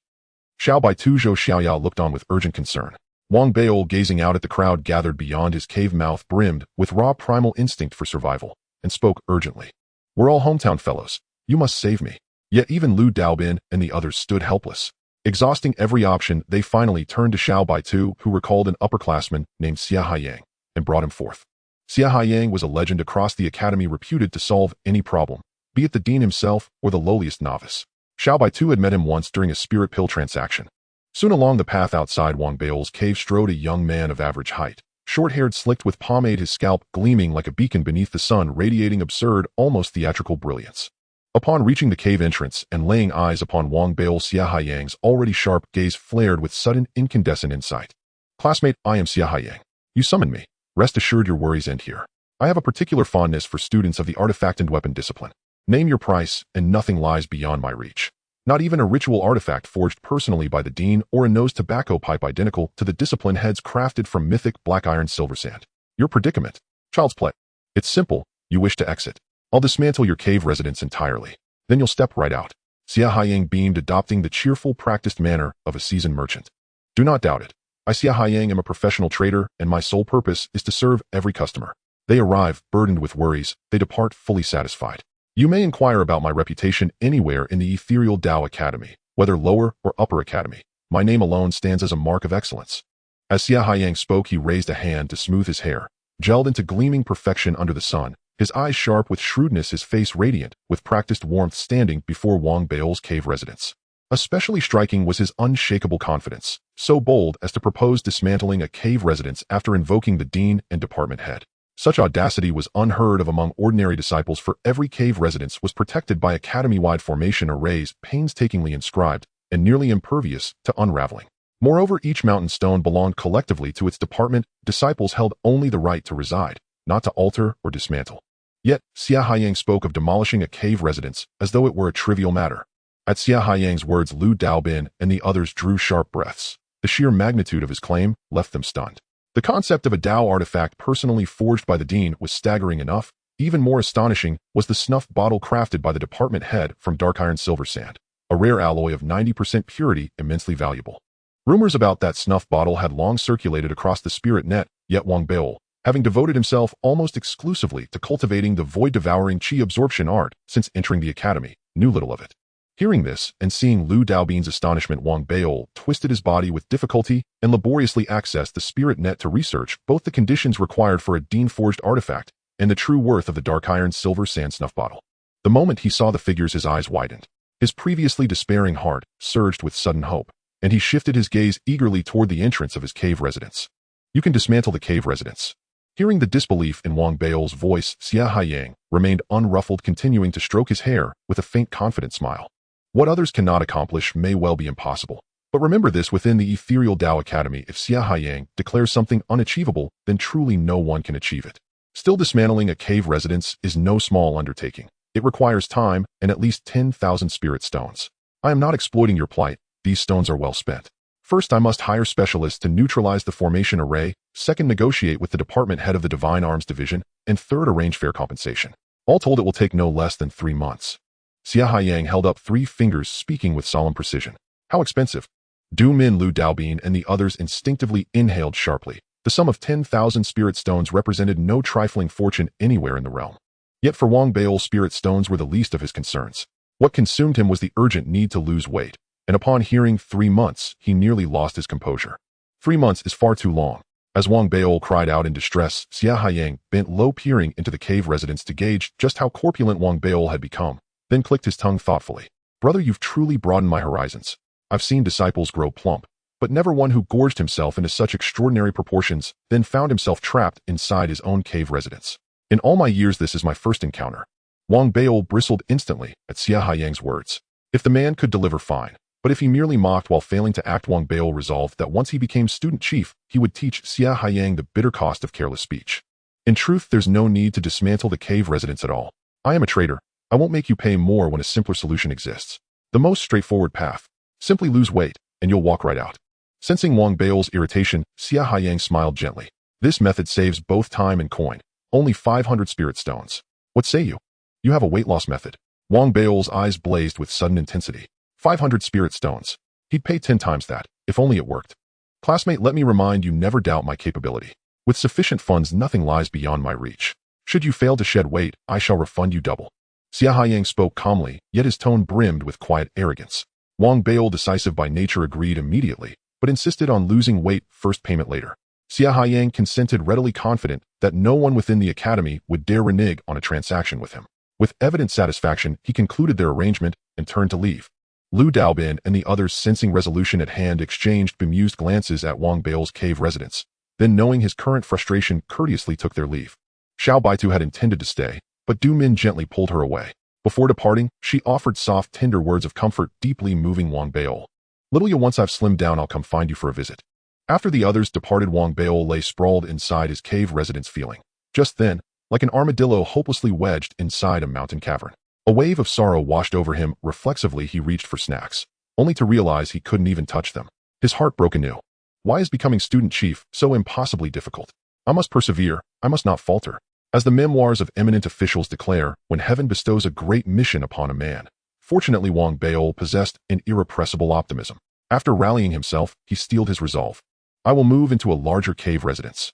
Xiao Bai, Tu Zhou Xiaoyao looked on with urgent concern. Wang Beol, gazing out at the crowd gathered beyond his cave mouth, brimmed with raw primal instinct for survival, and spoke urgently. We're all hometown fellows. You must save me. Yet even Lu Daobin and the others stood helpless. Exhausting every option, they finally turned to Xiao Bai Tu, who recalled an upperclassman named Xia Haiyang, and brought him forth. Xia Haiyang was a legend across the academy, reputed to solve any problem, be it the dean himself or the lowliest novice. Xiao Bai Tu had met him once during a spirit pill transaction. Soon along the path outside Wang Beol's cave strode a young man of average height, short-haired, slicked with pomade, his scalp gleaming like a beacon beneath the sun, radiating absurd, almost theatrical brilliance. Upon reaching the cave entrance and laying eyes upon Wang Beol, Xia Haiyang's already sharp gaze flared with sudden incandescent insight. Classmate, I am Xia Haiyang. You summoned me. Rest assured your worries end here. I have a particular fondness for students of the artifact and weapon discipline. Name your price, and nothing lies beyond my reach. Not even a ritual artifact forged personally by the dean or a nose tobacco pipe identical to the discipline heads crafted from mythic black iron silver sand. Your predicament? Child's play. It's simple. You wish to exit. I'll dismantle your cave residence entirely. Then you'll step right out. Xia Haiyang beamed, adopting the cheerful, practiced manner of a seasoned merchant. Do not doubt it. I, Xia Haiyang, am a professional trader, and my sole purpose is to serve every customer. They arrive burdened with worries. They depart fully satisfied. You may inquire about my reputation anywhere in the ethereal Dao Academy, whether lower or upper academy. My name alone stands as a mark of excellence. As Xia Haiyang spoke, he raised a hand to smooth his hair, gelled into gleaming perfection under the sun, his eyes sharp with shrewdness, his face radiant with practiced warmth, standing before Wang Beol's cave residence. Especially striking was his unshakable confidence, so bold as to propose dismantling a cave residence after invoking the dean and department head. Such audacity was unheard of among ordinary disciples, for every cave residence was protected by academy-wide formation arrays painstakingly inscribed and nearly impervious to unraveling. Moreover, each mountain stone belonged collectively to its department. Disciples held only the right to reside, not to alter or dismantle. Yet, Xia Haiyang spoke of demolishing a cave residence as though it were a trivial matter. At Xia Haiyang's words, Lu Daobin and the others drew sharp breaths. The sheer magnitude of his claim left them stunned. The concept of a Dao artifact personally forged by the dean was staggering enough. Even more astonishing was the snuff bottle crafted by the department head from dark iron silver sand, a rare alloy of 90% purity, immensely valuable. Rumors about that snuff bottle had long circulated across the spirit net, yet Wang Beol, having devoted himself almost exclusively to cultivating the void-devouring chi absorption art since entering the academy, knew little of it. Hearing this, and seeing Lu Daobin's astonishment, Wang Beol twisted his body with difficulty and laboriously accessed the spirit net to research both the conditions required for a dean-forged artifact and the true worth of the dark iron silver sand snuff bottle. The moment he saw the figures, his eyes widened. His previously despairing heart surged with sudden hope, and he shifted his gaze eagerly toward the entrance of his cave residence. You can dismantle the cave residence. Hearing the disbelief in Wang Beol's voice, Xia Haiyang remained unruffled, continuing to stroke his hair with a faint, confident smile. What others cannot accomplish may well be impossible. But remember this, within the ethereal Dao Academy, if Xia Haiyang declares something unachievable, then truly no one can achieve it. Still, dismantling a cave residence is no small undertaking. It requires time and at least 10,000 spirit stones. I am not exploiting your plight. These stones are well spent. First, I must hire specialists to neutralize the formation array. Second, negotiate with the department head of the Divine Arms Division. And third, arrange fair compensation. All told, it will take no less than 3 months. Xia Haiyang held up 3 fingers, speaking with solemn precision. How expensive? Du Min, Lu Daobin, and the others instinctively inhaled sharply. The sum of 10,000 spirit stones represented no trifling fortune anywhere in the realm. Yet for Wang Beol, spirit stones were the least of his concerns. What consumed him was the urgent need to lose weight, and upon hearing 3 months, he nearly lost his composure. 3 months is far too long. As Wang Baol cried out in distress, Xia Haiyang bent low, peering into the cave residence to gauge just how corpulent Wang Baol had become, then clicked his tongue thoughtfully. Brother, you've truly broadened my horizons. I've seen disciples grow plump, but never one who gorged himself into such extraordinary proportions, then found himself trapped inside his own cave residence. In all my years, this is my first encounter. Wang Baol bristled instantly at Xia Haiyang's words. If the man could deliver, fine. But if he merely mocked while failing to act, Wang Baol resolved that once he became student chief, he would teach Xia Haiyang the bitter cost of careless speech. In truth, there's no need to dismantle the cave residence at all. I am a traitor. I won't make you pay more when a simpler solution exists. The most straightforward path. Simply lose weight, and you'll walk right out. Sensing Wang Baol's irritation, Xia Haiyang smiled gently. This method saves both time and coin. Only 500 spirit stones. What say you? You have a weight loss method. Wang Baol's eyes blazed with sudden intensity. 500 spirit stones. He'd pay 10 times that, if only it worked. Classmate, let me remind you, never doubt my capability. With sufficient funds, nothing lies beyond my reach. Should you fail to shed weight, I shall refund you double. Xia Haiyang spoke calmly, yet his tone brimmed with quiet arrogance. Wang Baol, decisive by nature, agreed immediately, but insisted on losing weight first, payment later. Xia Haiyang consented readily, confident that no one within the academy would dare renege on a transaction with him. With evident satisfaction, he concluded their arrangement and turned to leave. Lu Daobin and the others, sensing resolution at hand, exchanged bemused glances at Wang Baol's cave residence. Then, knowing his current frustration, courteously took their leave. Xiao Baitu had intended to stay, but Du Min gently pulled her away. Before departing, she offered soft, tender words of comfort, deeply moving Wang Baol. Little you, once I've slimmed down, I'll come find you for a visit. After the others departed, Wang Baol lay sprawled inside his cave residence, feeling, just then, like an armadillo hopelessly wedged inside a mountain cavern. A wave of sorrow washed over him. Reflexively, he reached for snacks, only to realize he couldn't even touch them. His heart broke anew. Why is becoming student chief so impossibly difficult? I must persevere. I must not falter. As the memoirs of eminent officials declare, when heaven bestows a great mission upon a man. Fortunately, Wang Baol possessed an irrepressible optimism. After rallying himself, he steeled his resolve. I will move into a larger cave residence.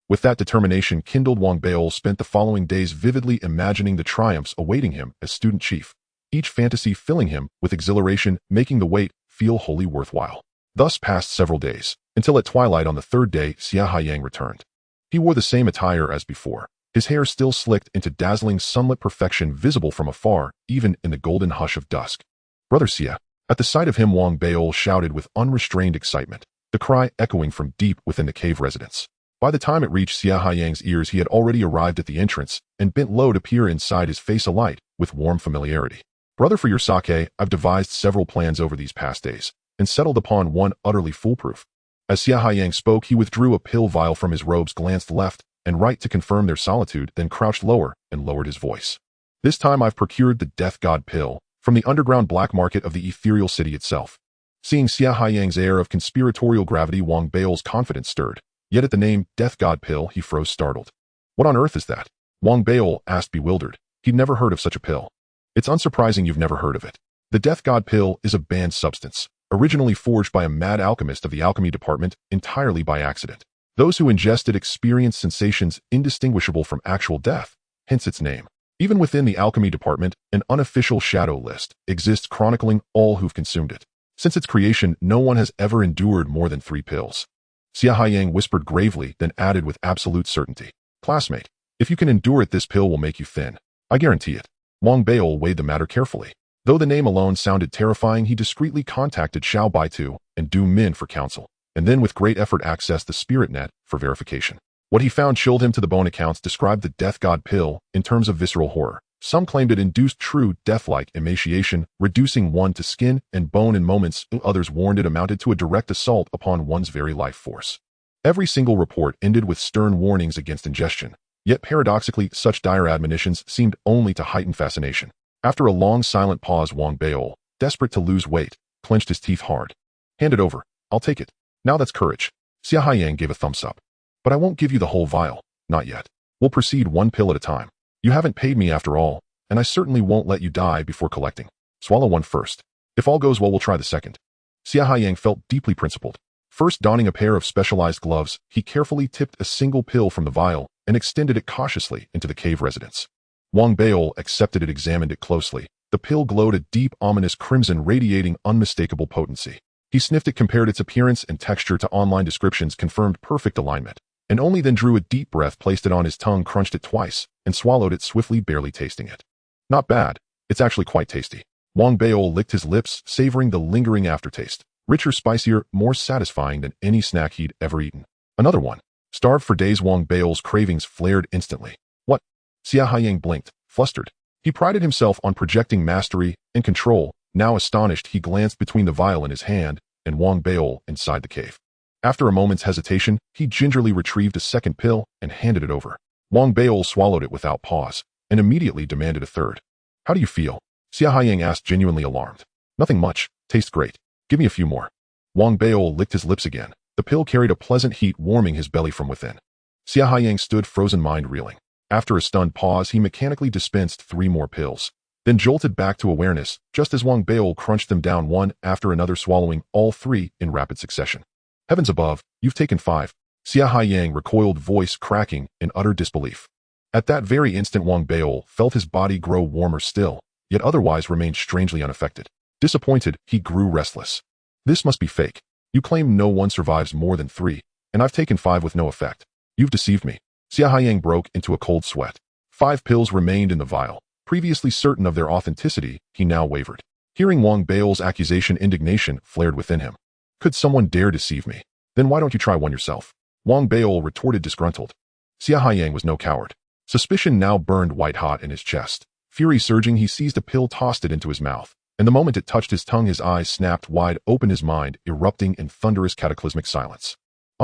With that determination kindled, Wang Baol spent the following days vividly imagining the triumphs awaiting him as student chief, each fantasy filling him with exhilaration, making the wait feel wholly worthwhile. Thus passed several days, until at twilight on the third day, Xia Haiyang returned. He wore the same attire as before, his hair still slicked into dazzling sunlit perfection, visible from afar, even in the golden hush of dusk. Brother Xia. At the sight of him, Wang Baol shouted with unrestrained excitement, the cry echoing from deep within the cave residence. By the time it reached Xia Haiyang's ears, he had already arrived at the entrance and bent low to peer inside, his face alight with warm familiarity. Brother, for your sake, I've devised several plans over these past days and settled upon one utterly foolproof. As Xia Haiyang spoke, he withdrew a pill vial from his robes, glanced left and right to confirm their solitude, then crouched lower and lowered his voice. This time I've procured the Death God pill from the underground black market of the ethereal city itself. Seeing Xia Haiyang's air of conspiratorial gravity, Wang Baol's confidence stirred. Yet at the name Death God pill, he froze, startled. What on earth is that? Wang Baol asked, bewildered. He'd never heard of such a pill. It's unsurprising you've never heard of it. The Death God pill is a banned substance, originally forged by a mad alchemist of the alchemy department entirely by accident. Those who ingest it experience sensations indistinguishable from actual death, hence its name. Even within the alchemy department, an unofficial shadow list exists chronicling all who've consumed it. Since its creation, no one has ever endured more than 3 pills. Xia Haiyang whispered gravely, then added with absolute certainty, classmate, if you can endure it, this pill will make you thin. I guarantee it. Wang Baol weighed the matter carefully. Though the name alone sounded terrifying, he discreetly contacted Xiao Baitu and Du Min for counsel, and then with great effort accessed the spirit net for verification. What he found chilled him to the bone. Accounts described the Death God pill in terms of visceral horror. Some claimed it induced true death-like emaciation, reducing one to skin and bone in moments. Others warned it amounted to a direct assault upon one's very life force. Every single report ended with stern warnings against ingestion. Yet paradoxically, such dire admonitions seemed only to heighten fascination. After a long silent pause, Wang Baol, desperate to lose weight, clenched his teeth hard. Hand it over. I'll take it. Now that's courage. Xia Haiyang gave a thumbs up. But I won't give you the whole vial. Not yet. We'll proceed one pill at a time. You haven't paid me after all, and I certainly won't let you die before collecting. Swallow one first. If all goes well, we'll try the second. Xia Haiyang felt deeply principled. First, donning a pair of specialized gloves, he carefully tipped a single pill from the vial and extended it cautiously into the cave residence. Wang Baol accepted it, examined it closely. The pill glowed a deep, ominous crimson, radiating unmistakable potency. He sniffed it, compared its appearance and texture to online descriptions, confirmed perfect alignment, and only then drew a deep breath, placed it on his tongue, crunched it twice, and swallowed it swiftly, barely tasting it. Not bad. It's actually quite tasty. Wang Beol licked his lips, savoring the lingering aftertaste. Richer, spicier, more satisfying than any snack he'd ever eaten. Another one. Starved for days, Wang Beol's cravings flared instantly. What? Xia Haiyang blinked, flustered. He prided himself on projecting mastery and control. Now astonished, he glanced between the vial in his hand and Wang Beol inside the cave. After a moment's hesitation, he gingerly retrieved a second pill and handed it over. Wang Beol swallowed it without pause and immediately demanded a third. How do you feel? Xia Haiyang asked, genuinely alarmed. Nothing much. Tastes great. Give me a few more. Wang Beol licked his lips again. The pill carried a pleasant heat, warming his belly from within. Xia Haiyang stood frozen, mind reeling. After a stunned pause, he mechanically dispensed 3 more pills, then jolted back to awareness, just as Wang Beol crunched them down one after another, swallowing all 3 in rapid succession. Heavens above, you've taken 5. Xia Haiyang recoiled, voice cracking in utter disbelief. At that very instant, Wang Beol felt his body grow warmer still, yet otherwise remained strangely unaffected. Disappointed, he grew restless. This must be fake. You claim no one survives more than 3, and I've taken 5 with no effect. You've deceived me. Xia Haiyang broke into a cold sweat. 5 pills remained in the vial. Previously certain of their authenticity, he now wavered. Hearing Wang Beol's accusation, indignation flared within him. Could someone dare deceive me? Then why don't you try one yourself? Wang Beol retorted, disgruntled. Xia Haiyang was no coward. Suspicion now burned white-hot in his chest. Fury surging, he seized a pill, tossed it into his mouth, and the moment it touched his tongue, his eyes snapped wide open, his mind erupting in thunderous cataclysmic silence.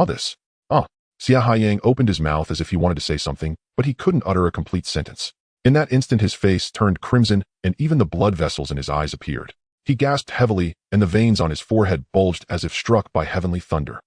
This. Xia Haiyang opened his mouth as if he wanted to say something, but he couldn't utter a complete sentence. In that instant, his face turned crimson, and even the blood vessels in his eyes appeared. He gasped heavily, and the veins on his forehead bulged as if struck by heavenly thunder.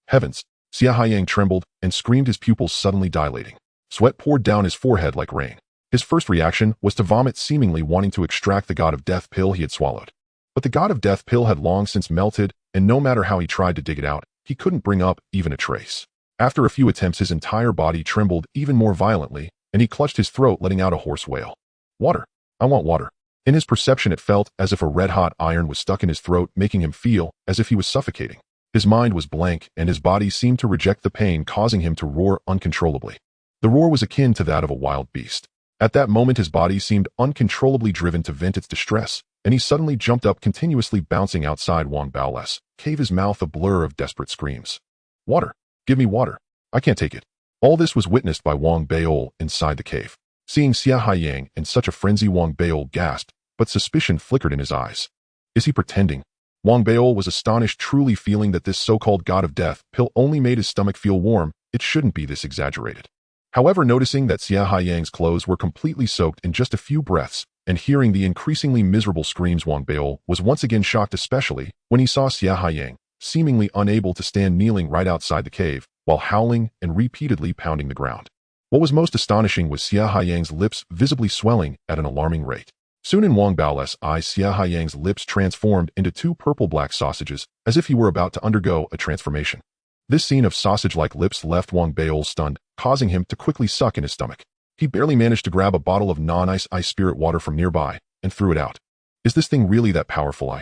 Heavens! Xia Haiyang trembled and screamed, his pupils suddenly dilating. Sweat poured down his forehead like rain. His first reaction was to vomit, seemingly wanting to extract the God of Death pill he had swallowed. But the God of Death pill had long since melted, and no matter how he tried to dig it out, he couldn't bring up even a trace. After a few attempts, his entire body trembled even more violently, and he clutched his throat, letting out a hoarse wail. Water. I want water. In his perception, it felt as if a red-hot iron was stuck in his throat, making him feel as if he was suffocating. His mind was blank, and his body seemed to reject the pain, causing him to roar uncontrollably. The roar was akin to that of a wild beast. At that moment, his body seemed uncontrollably driven to vent its distress, and he suddenly jumped up, continuously bouncing outside Wang Beol's cave, his mouth a blur of desperate screams. Water. Give me water. I can't take it. All this was witnessed by Wang Beol inside the cave. Seeing Xia Haiyang in such a frenzy, Wang Beol gasped, but suspicion flickered in his eyes. Is he pretending? Wang Beol was astonished, truly feeling that this so-called God of Death pill only made his stomach feel warm. It shouldn't be this exaggerated. However, noticing that Xia Haiyang's clothes were completely soaked in just a few breaths, and hearing the increasingly miserable screams, Wang Beol was once again shocked, especially when he saw Xia Haiyang, seemingly unable to stand, kneeling right outside the cave, while howling and repeatedly pounding the ground. What was most astonishing was Xia Haiyang's lips visibly swelling at an alarming rate. Soon in Wang Beol's eyes, Xia Haiyang's lips transformed into 2 purple-black sausages, as if he were about to undergo a transformation. This scene of sausage-like lips left Wang Beol stunned, causing him to quickly suck in his stomach. He barely managed to grab a bottle of non-ice spirit water from nearby and threw it out. Is this thing really that powerful?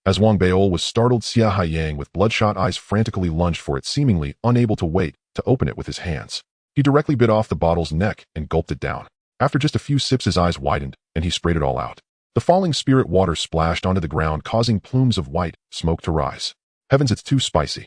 As Wang Beol was startled, Xia Haiyang with bloodshot eyes frantically lunged for it, seemingly unable to wait to open it with his hands. He directly bit off the bottle's neck and gulped it down. After just a few sips, his eyes widened, and he sprayed it all out. The falling spirit water splashed onto the ground, causing plumes of white smoke to rise. Heavens, it's too spicy.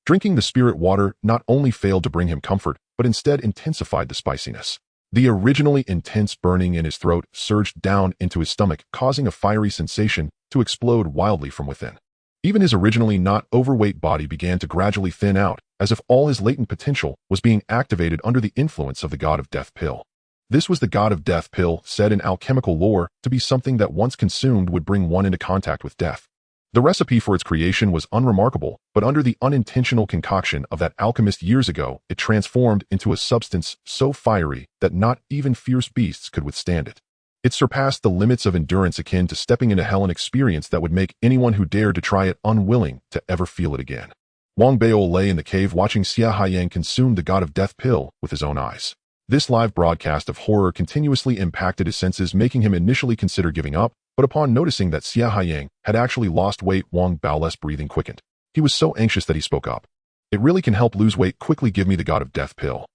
Drinking the spirit water not only failed to bring him comfort, but instead intensified the spiciness. The originally intense burning in his throat surged down into his stomach, causing a fiery sensation to explode wildly from within. Even his originally not overweight body began to gradually thin out, as if all his latent potential was being activated under the influence of the God of Death pill. This was the God of Death pill, said in alchemical lore to be something that once consumed would bring one into contact with death. The recipe for its creation was unremarkable, but under the unintentional concoction of that alchemist years ago, it transformed into a substance so fiery that not even fierce beasts could withstand it. It surpassed the limits of endurance, akin to stepping into hell, an experience that would make anyone who dared to try it unwilling to ever feel it again. Wang Beol lay in the cave watching Xia Haiyang consume the God of Death pill with his own eyes. This live broadcast of horror continuously impacted his senses, making him initially consider giving up, but upon noticing that Xia Haiyang had actually lost weight, Wang Beol's breathing quickened. He was so anxious that he spoke up. It really can help lose weight. Quickly give me the god of death pill.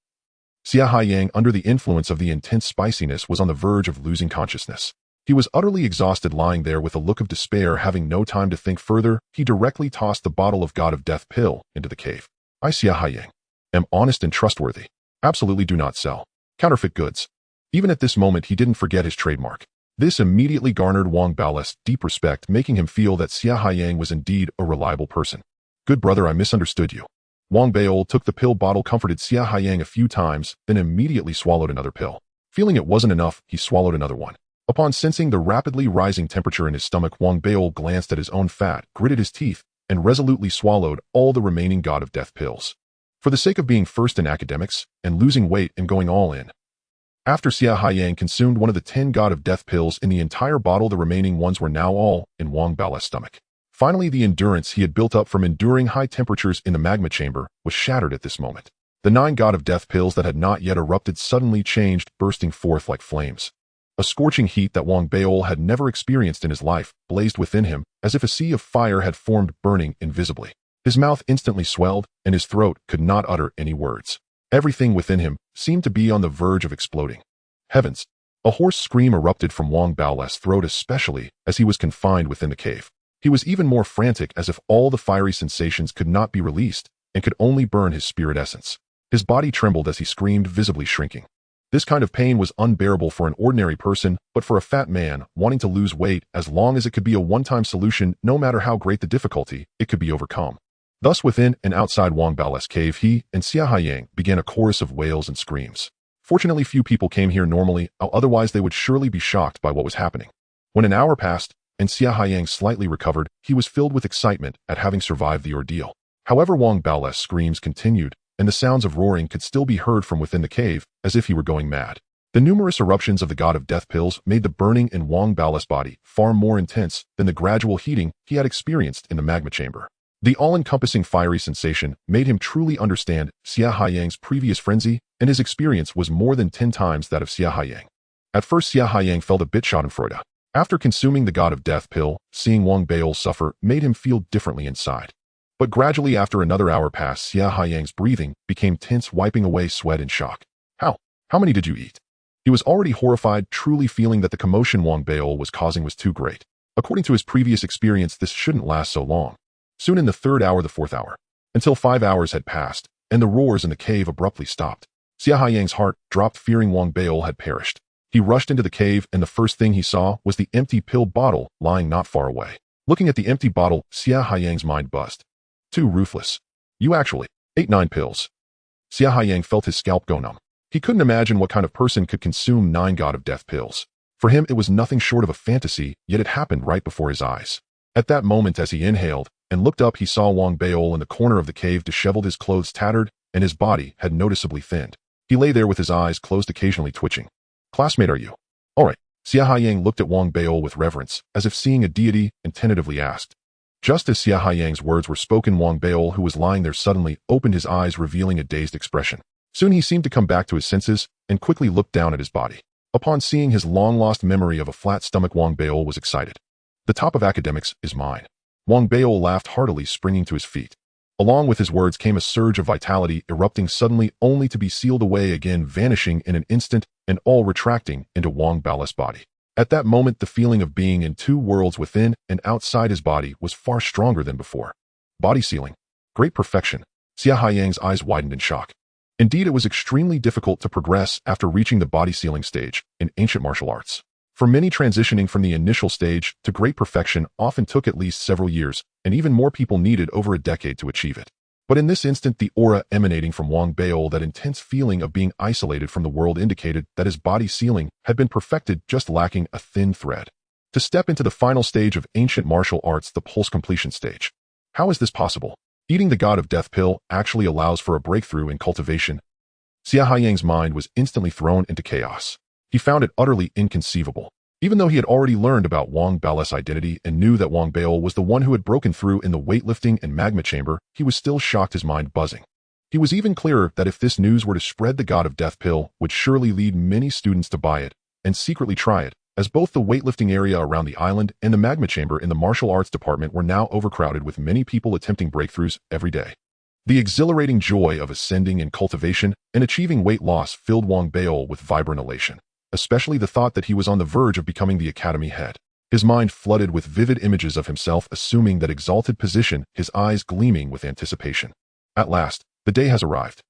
Xia Haiyang, under the influence of the intense spiciness, was on the verge of losing consciousness. He was utterly exhausted, lying there with a look of despair. Having no time to think further, he directly tossed the bottle of god of death pill into the cave. I, Xia Haiyang, am honest and trustworthy. Absolutely do not sell counterfeit goods. Even at this moment, he didn't forget his trademark. This immediately garnered Wang Bao's deep respect, making him feel that Xia Haiyang was indeed a reliable person. Good brother, I misunderstood you. Wang Bao took the pill bottle, comforted Xia Haiyang a few times, then immediately swallowed another pill. Feeling it wasn't enough, he swallowed another one. Upon sensing the rapidly rising temperature in his stomach, Wang Bao glanced at his own fat, gritted his teeth, and resolutely swallowed all the remaining god of death pills. For the sake of being first in academics, and losing weight and going all in. After Xia Haiyang consumed one of the 10 god of death pills in the entire bottle, the remaining ones were now all in Wang Bao's stomach. Finally, the endurance he had built up from enduring high temperatures in the magma chamber was shattered at this moment. The 9 god of death pills that had not yet erupted suddenly changed, bursting forth like flames. A scorching heat that Wang Bao had never experienced in his life blazed within him, as if a sea of fire had formed, burning invisibly. His mouth instantly swelled, and his throat could not utter any words. Everything within him seemed to be on the verge of exploding. Heavens! A hoarse scream erupted from Wang Bao's throat, especially as he was confined within the cave. He was even more frantic, as if all the fiery sensations could not be released and could only burn his spirit essence. His body trembled as he screamed, visibly shrinking. This kind of pain was unbearable for an ordinary person, but for a fat man wanting to lose weight, as long as it could be a one-time solution, no matter how great the difficulty, it could be overcome. Thus, within and outside Wang Bao's cave, he and Xia Haiyang began a chorus of wails and screams. Fortunately, few people came here normally, otherwise they would surely be shocked by what was happening. When an hour passed, and Xia Haiyang slightly recovered, he was filled with excitement at having survived the ordeal. However, Wang Bao's screams continued, and the sounds of roaring could still be heard from within the cave, as if he were going mad. The numerous eruptions of the god of death pills made the burning in Wang Bao's body far more intense than the gradual heating he had experienced in the magma chamber. The all-encompassing fiery sensation made him truly understand Xia Haiyang's previous frenzy, and his experience was more than 10 times that of Xia Haiyang. At first, Xia Haiyang felt a bit schadenfreude. After consuming the god of death pill, seeing Wang Bao suffer made him feel differently inside. But gradually, after another hour passed, Xia Haiyang's breathing became tense, wiping away sweat in shock. How many did you eat? He was already horrified, truly feeling that the commotion Wang Bao was causing was too great. According to his previous experience, this shouldn't last so long. Soon in the 3rd hour, the 4th hour, until 5 hours had passed, and the roars in the cave abruptly stopped. Xia Haiyang's heart dropped, fearing Wang Bao had perished. He rushed into the cave, and the first thing he saw was the empty pill bottle lying not far away. Looking at the empty bottle, Xia Haiyang's mind buzzed. Too ruthless. You actually ate 9 pills. Xia Haiyang felt his scalp go numb. He couldn't imagine what kind of person could consume 9 god of death pills. For him, it was nothing short of a fantasy, yet it happened right before his eyes. At that moment, as he inhaled and looked up, he saw Wang Bao in the corner of the cave, disheveled, his clothes tattered, and his body had noticeably thinned. He lay there with his eyes closed, occasionally twitching. Classmate, are you all right? Xia Haiyang looked at Wang Bao with reverence, as if seeing a deity, and tentatively asked. Just as Xia Haiyang's words were spoken, Wang Bao, who was lying there, suddenly opened his eyes, revealing a dazed expression. Soon he seemed to come back to his senses, and quickly looked down at his body. Upon seeing his long-lost memory of a flat stomach, Wang Bao was excited. The top of academics is mine. Wang Bao laughed heartily, springing to his feet. Along with his words came a surge of vitality, erupting suddenly, only to be sealed away again, vanishing in an instant, and all retracting into Wang Bao's body. At that moment, the feeling of being in 2 worlds, within and outside his body, was far stronger than before. Body sealing. Great perfection. Xia Haiyang's eyes widened in shock. Indeed, it was extremely difficult to progress after reaching the body sealing stage in ancient martial arts. For many, transitioning from the initial stage to great perfection often took at least several years, and even more people needed over a decade to achieve it. But in this instant, the aura emanating from Wang Bao, that intense feeling of being isolated from the world, indicated that his body sealing had been perfected, just lacking a thin thread. To step into the final stage of ancient martial arts, the pulse completion stage. How is this possible? Eating the god of death pill actually allows for a breakthrough in cultivation. Xia Haiyang's mind was instantly thrown into chaos. He found it utterly inconceivable. Even though he had already learned about Wang Bao's identity and knew that Wang Bao was the one who had broken through in the weightlifting and magma chamber, he was still shocked, his mind buzzing. He was even clearer that if this news were to spread, the god of death pill would surely lead many students to buy it and secretly try it, as both the weightlifting area around the island and the magma chamber in the martial arts department were now overcrowded with many people attempting breakthroughs every day. The exhilarating joy of ascending in cultivation and achieving weight loss filled Wang Baol with vibrant elation, especially the thought that he was on the verge of becoming the academy head. His mind flooded with vivid images of himself assuming that exalted position, his eyes gleaming with anticipation. At last, the day has arrived.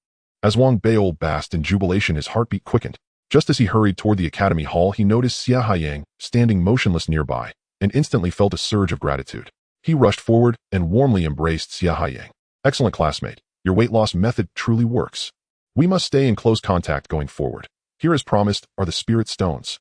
As Wang Baol basked in jubilation, his heartbeat quickened. Just as he hurried toward the academy hall, he noticed Xia Haiyang standing motionless nearby and instantly felt a surge of gratitude. He rushed forward and warmly embraced Xia Haiyang. Excellent classmate, your weight loss method truly works. We must stay in close contact going forward. Here as promised are the spirit stones.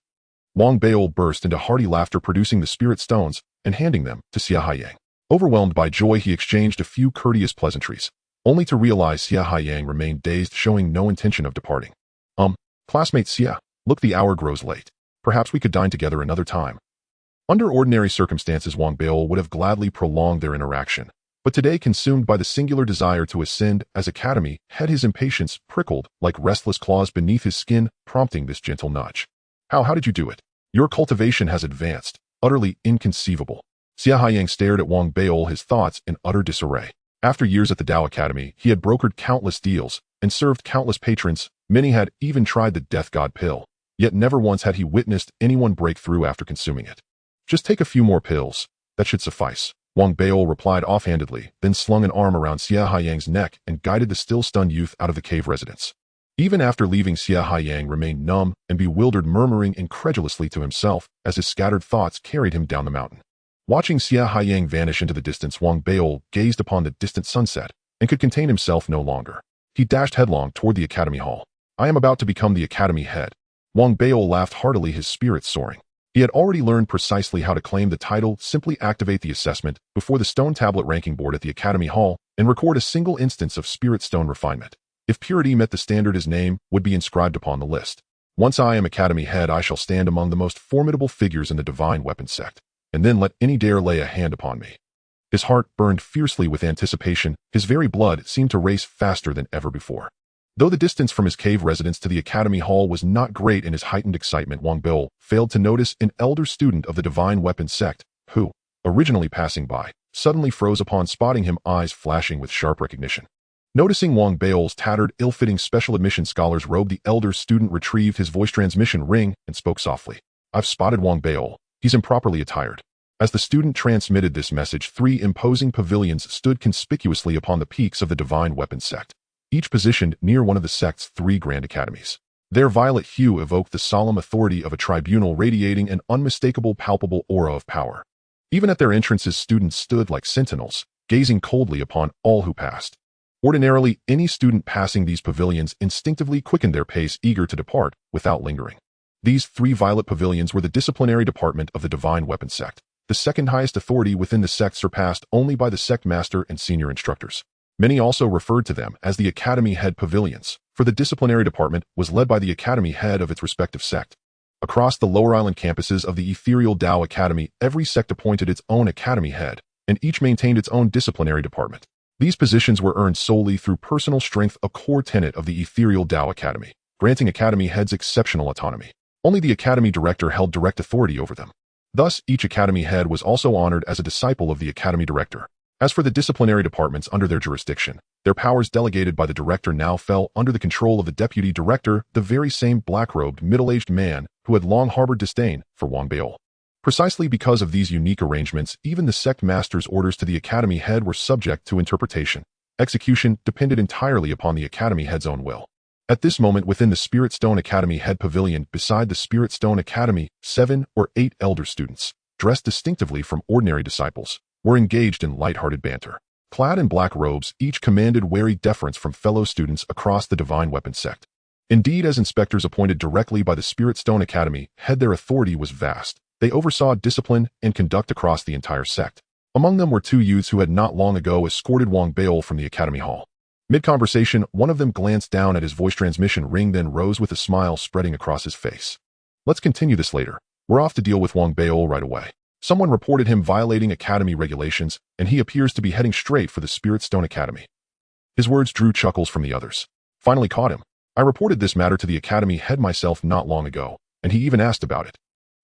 Wang Baol burst into hearty laughter, producing the spirit stones and handing them to Xia Haiyang. Overwhelmed by joy, he exchanged a few courteous pleasantries, only to realize Xia Haiyang remained dazed, showing no intention of departing. Classmate Xia, look, the hour grows late. Perhaps we could dine together another time. Under ordinary circumstances, Wang Baol would have gladly prolonged their interaction, but today, consumed by the singular desire to ascend as academy head, his impatience prickled like restless claws beneath his skin, prompting this gentle nudge. How did you do it? Your cultivation has advanced. Utterly inconceivable. Xia Haiyang stared at Wang Baol, his thoughts in utter disarray. After years at the Tao Academy, he had brokered countless deals and served countless patrons. Many had even tried the death god pill, yet never once had he witnessed anyone break through after consuming it. Just take a few more pills. That should suffice, Wang Baol replied offhandedly, then slung an arm around Xia Haiyang's neck and guided the still-stunned youth out of the cave residence. Even after leaving, Xia Haiyang remained numb and bewildered, murmuring incredulously to himself as his scattered thoughts carried him down the mountain. Watching Xia Haiyang vanish into the distance, Wang Baol gazed upon the distant sunset and could contain himself no longer. He dashed headlong toward the academy hall. I am about to become the academy head. Wang Baol laughed heartily, his spirits soaring. He had already learned precisely how to claim the title. Simply activate the assessment before the stone tablet ranking board at the academy hall and record a single instance of spirit stone refinement. If purity met the standard, his name would be inscribed upon the list. Once I am academy head, I shall stand among the most formidable figures in the divine weapon sect, and then let any dare lay a hand upon me. His heart burned fiercely with anticipation. His very blood seemed to race faster than ever before. Though the distance from his cave residence to the academy hall was not great, in his heightened excitement, Wang Baol failed to notice an elder student of the divine weapon sect, who, originally passing by, suddenly froze upon spotting him, eyes flashing with sharp recognition. Noticing Wang Baol's tattered, ill-fitting special admission scholar's robe, the elder student retrieved his voice transmission ring and spoke softly. I've spotted Wang Baol. He's improperly attired. As the student transmitted this message, 3 imposing pavilions stood conspicuously upon the peaks of the divine weapon sect, each positioned near one of the sect's 3 grand academies. Their violet hue evoked the solemn authority of a tribunal, radiating an unmistakable, palpable aura of power. Even at their entrances, students stood like sentinels, gazing coldly upon all who passed. Ordinarily, any student passing these pavilions instinctively quickened their pace, eager to depart without lingering. These 3 violet pavilions were the disciplinary department of the divine weapon sect, the second highest authority within the sect, surpassed only by the sect master and senior instructors. Many also referred to them as the academy head pavilions, for the disciplinary department was led by the academy head of its respective sect. Across the lower island campuses of the ethereal Tao Academy, every sect appointed its own academy head, and each maintained its own disciplinary department. These positions were earned solely through personal strength, a core tenet of the ethereal Tao Academy, granting academy heads exceptional autonomy. Only the academy director held direct authority over them. Thus, each academy head was also honored as a disciple of the academy director. As for the disciplinary departments under their jurisdiction, their powers delegated by the director now fell under the control of the deputy director, the very same black-robed, middle-aged man who had long harbored disdain for Wang Baol. Precisely because of these unique arrangements, even the sect master's orders to the academy head were subject to interpretation. Execution depended entirely upon the academy head's own will. At this moment, within the Spirit Stone Academy head pavilion, beside the Spirit Stone Academy, 7 or 8 elder students, dressed distinctively from ordinary disciples, were engaged in light-hearted banter. Clad in black robes, each commanded wary deference from fellow students across the divine weapon sect. Indeed, as inspectors appointed directly by the Spirit Stone Academy head, their authority was vast. They oversaw discipline and conduct across the entire sect. Among them were 2 youths who had not long ago escorted Wang Baol from the academy hall. Mid-conversation, one of them glanced down at his voice transmission ring, then rose with a smile spreading across his face. Let's continue this later. We're off to deal with Wang Baol right away. Someone reported him violating academy regulations, and he appears to be heading straight for the Spirit Stone Academy. His words drew chuckles from the others. Finally caught him. I reported this matter to the academy head myself not long ago, and he even asked about it.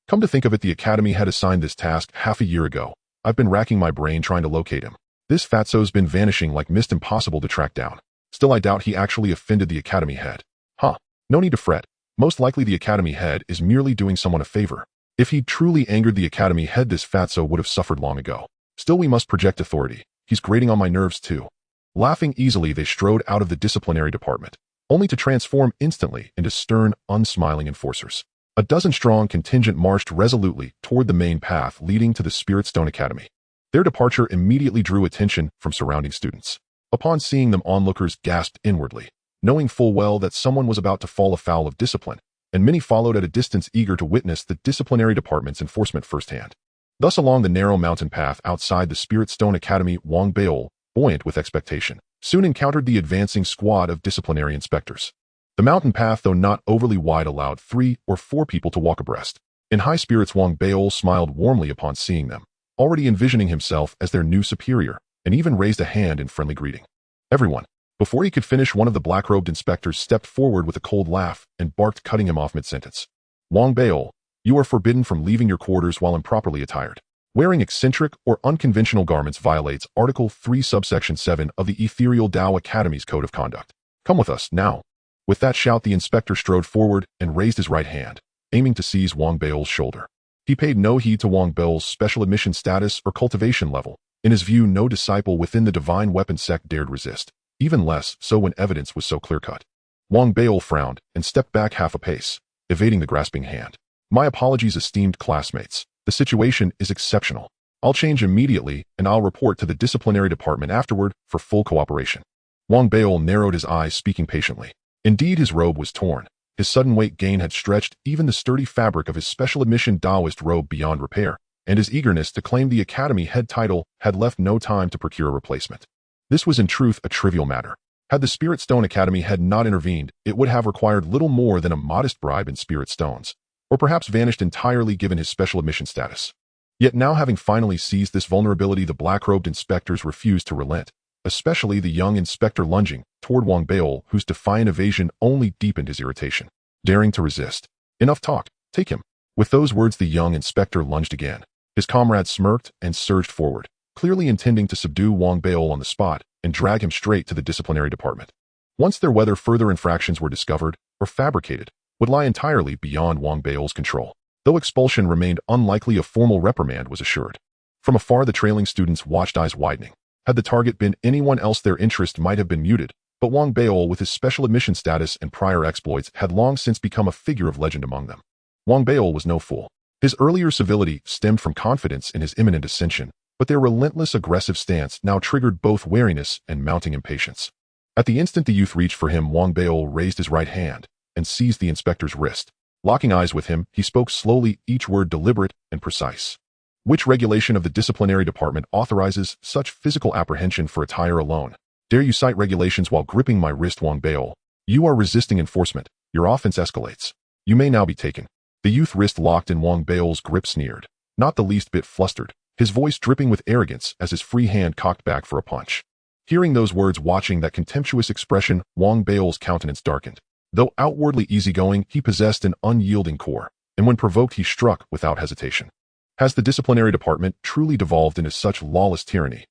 Come to think of it, the academy had assigned this task half a year ago. I've been racking my brain trying to locate him. This fatso's been vanishing like mist, impossible to track down. Still, I doubt he actually offended the academy head. Huh. No need to fret. Most likely the academy head is merely doing someone a favor. If he'd truly angered the academy head, this fatso would have suffered long ago. Still, we must project authority. He's grating on my nerves too. Laughing easily, they strode out of the disciplinary department, only to transform instantly into stern, unsmiling enforcers. A dozen-strong contingent marched resolutely toward the main path leading to the Spirit Stone Academy. Their departure immediately drew attention from surrounding students. Upon seeing them, onlookers gasped inwardly, knowing full well that someone was about to fall afoul of discipline, and many followed at a distance, eager to witness the disciplinary department's enforcement firsthand. Thus, along the narrow mountain path outside the Spirit Stone Academy, Wang Beol, buoyant with expectation, soon encountered the advancing squad of disciplinary inspectors. The mountain path, though not overly wide, allowed 3 or 4 people to walk abreast. In high spirits, Wang Beol smiled warmly upon seeing them, already envisioning himself as their new superior, and even raised a hand in friendly greeting. Everyone. Before he could finish, one of the black-robed inspectors stepped forward with a cold laugh and barked, cutting him off mid-sentence. Wang Beol, you are forbidden from leaving your quarters while improperly attired. Wearing eccentric or unconventional garments violates Article 3, Subsection 7 of the Ethereal Tao Academy's Code of Conduct. Come with us, now. With that shout, the inspector strode forward and raised his right hand, aiming to seize Wang Beol's shoulder. He paid no heed to Wang Beol's special admission status or cultivation level. In his view, no disciple within the divine weapon sect dared resist, even less so when evidence was so clear-cut. Wang Beol frowned and stepped back half a pace, evading the grasping hand. My apologies, esteemed classmates. The situation is exceptional. I'll change immediately, and I'll report to the disciplinary department afterward for full cooperation. Wang Beol narrowed his eyes, speaking patiently. Indeed, his robe was torn. His sudden weight gain had stretched even the sturdy fabric of his special admission Taoist robe beyond repair, and his eagerness to claim the academy head title had left no time to procure a replacement. This was in truth a trivial matter. Had the Spirit Stone Academy head not intervened, it would have required little more than a modest bribe in spirit stones, or perhaps vanished entirely given his special admission status. Yet now, having finally seized this vulnerability, the black-robed inspectors refused to relent, especially the young inspector lunging toward Wang Beol, whose defiant evasion only deepened his irritation. Daring to resist. Enough talk, take him. With those words, the young inspector lunged again. His comrade smirked and surged forward, clearly intending to subdue Wang Beol on the spot and drag him straight to the disciplinary department. Once there, whether further infractions were discovered or fabricated would lie entirely beyond Wang Beol's control. Though expulsion remained unlikely, a formal reprimand was assured. From afar, the trailing students watched, eyes widening. Had the target been anyone else, their interest might have been muted, but Wang Beol, with his special admission status and prior exploits, had long since become a figure of legend among them. Wang Beol was no fool. His earlier civility stemmed from confidence in his imminent ascension, but their relentless aggressive stance now triggered both wariness and mounting impatience. At the instant the youth reached for him, Wang Beol raised his right hand and seized the inspector's wrist. Locking eyes with him, he spoke slowly, each word deliberate and precise. Which regulation of the disciplinary department authorizes such physical apprehension for attire alone? Dare you cite regulations while gripping my wrist, Wang Beol? You are resisting enforcement. Your offense escalates. You may now be taken. The youth, wrist locked in Wang Beol's grip, sneered, not the least bit flustered, his voice dripping with arrogance as his free hand cocked back for a punch. Hearing those words, watching that contemptuous expression, Wang Beol's countenance darkened. Though outwardly easygoing, he possessed an unyielding core, and when provoked he struck without hesitation. Has the disciplinary department truly devolved into such lawless tyranny?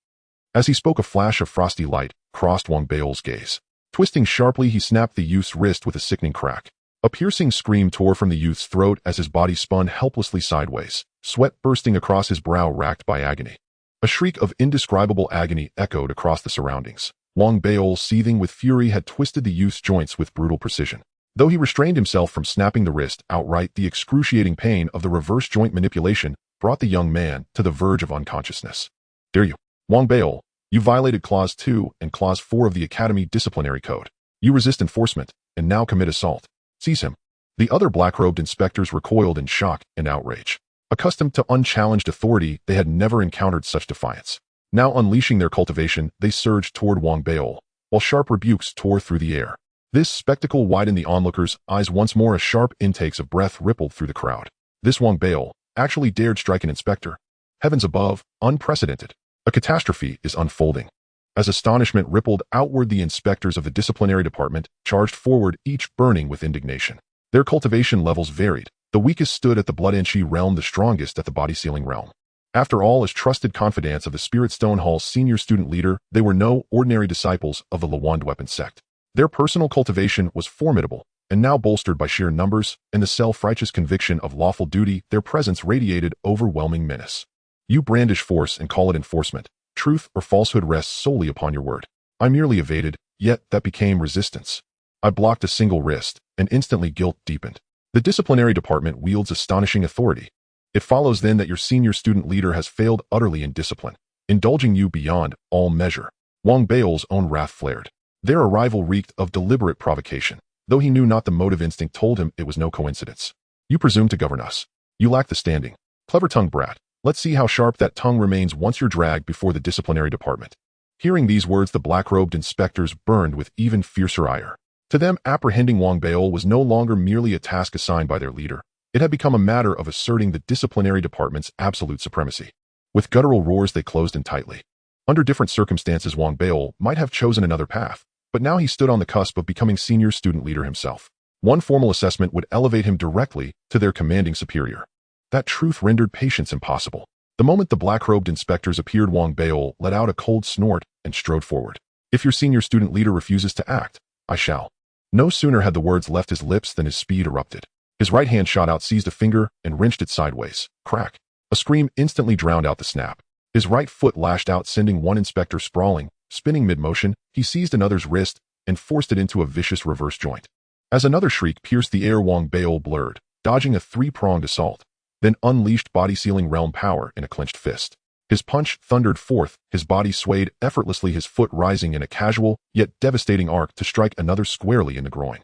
As he spoke, a flash of frosty light crossed Wang Beol's gaze. Twisting sharply, he snapped the youth's wrist with a sickening crack. A piercing scream tore from the youth's throat as his body spun helplessly sideways, sweat bursting across his brow, racked by agony. A shriek of indescribable agony echoed across the surroundings. Wang Beol, seething with fury, had twisted the youth's joints with brutal precision. Though he restrained himself from snapping the wrist outright, the excruciating pain of the reverse joint manipulation brought the young man to the verge of unconsciousness. Dare you? Wang Beol, you violated Clause 2 and Clause 4 of the Academy Disciplinary Code. You resist enforcement, and now commit assault. Seize him. The other black-robed inspectors recoiled in shock and outrage. Accustomed to unchallenged authority, they had never encountered such defiance. Now unleashing their cultivation, they surged toward Wang Beol, while sharp rebukes tore through the air. This spectacle widened the onlookers' eyes once more as sharp intakes of breath rippled through the crowd. This Wang Beol actually dared strike an inspector. Heavens above, unprecedented. A catastrophe is unfolding. As astonishment rippled outward, the inspectors of the disciplinary department charged forward, each burning with indignation. Their cultivation levels varied, The weakest stood at the blood-inchy realm, the strongest at the body-sealing realm. After all, as trusted confidants of the Spirit Stone Hall's senior student leader, they were no ordinary disciples of the Lawand weapon sect. Their personal cultivation was formidable, and now bolstered by sheer numbers and the self-righteous conviction of lawful duty, their presence radiated overwhelming menace. You brandish force and call it enforcement. Truth or falsehood rests solely upon your word. I merely evaded, yet that became resistance. I blocked a single wrist, and instantly guilt deepened. The disciplinary department wields astonishing authority. It follows then that your senior student leader has failed utterly in discipline, indulging you beyond all measure. Wang Bao's own wrath flared. Their arrival reeked of deliberate provocation, though he knew not the motive. Instinct told him it was no coincidence. You presume to govern us. You lack the standing. Clever-tongued brat. Let's see how sharp that tongue remains once you're dragged before the disciplinary department. Hearing these words, the black-robed inspectors burned with even fiercer ire. To them, apprehending Wang Bao was no longer merely a task assigned by their leader. It had become a matter of asserting the disciplinary department's absolute supremacy. With guttural roars, they closed in tightly. Under different circumstances, Wang Bao might have chosen another path, but now he stood on the cusp of becoming senior student leader himself. One formal assessment would elevate him directly to their commanding superior. That truth rendered patience impossible. The moment the black-robed inspectors appeared, Wang Bao let out a cold snort and strode forward. If your senior student leader refuses to act, I shall. No sooner had the words left his lips than his speed erupted. His right hand shot out, seized a finger, and wrenched it sideways. Crack. A scream instantly drowned out the snap. His right foot lashed out, sending one inspector sprawling. Spinning mid-motion, he seized another's wrist and forced it into a vicious reverse joint. As another shriek pierced the air, Wang Bao blurred, dodging a three-pronged assault, then unleashed body-sealing realm power in a clenched fist. His punch thundered forth, his body swayed effortlessly, his foot rising in a casual, yet devastating arc to strike another squarely in the groin.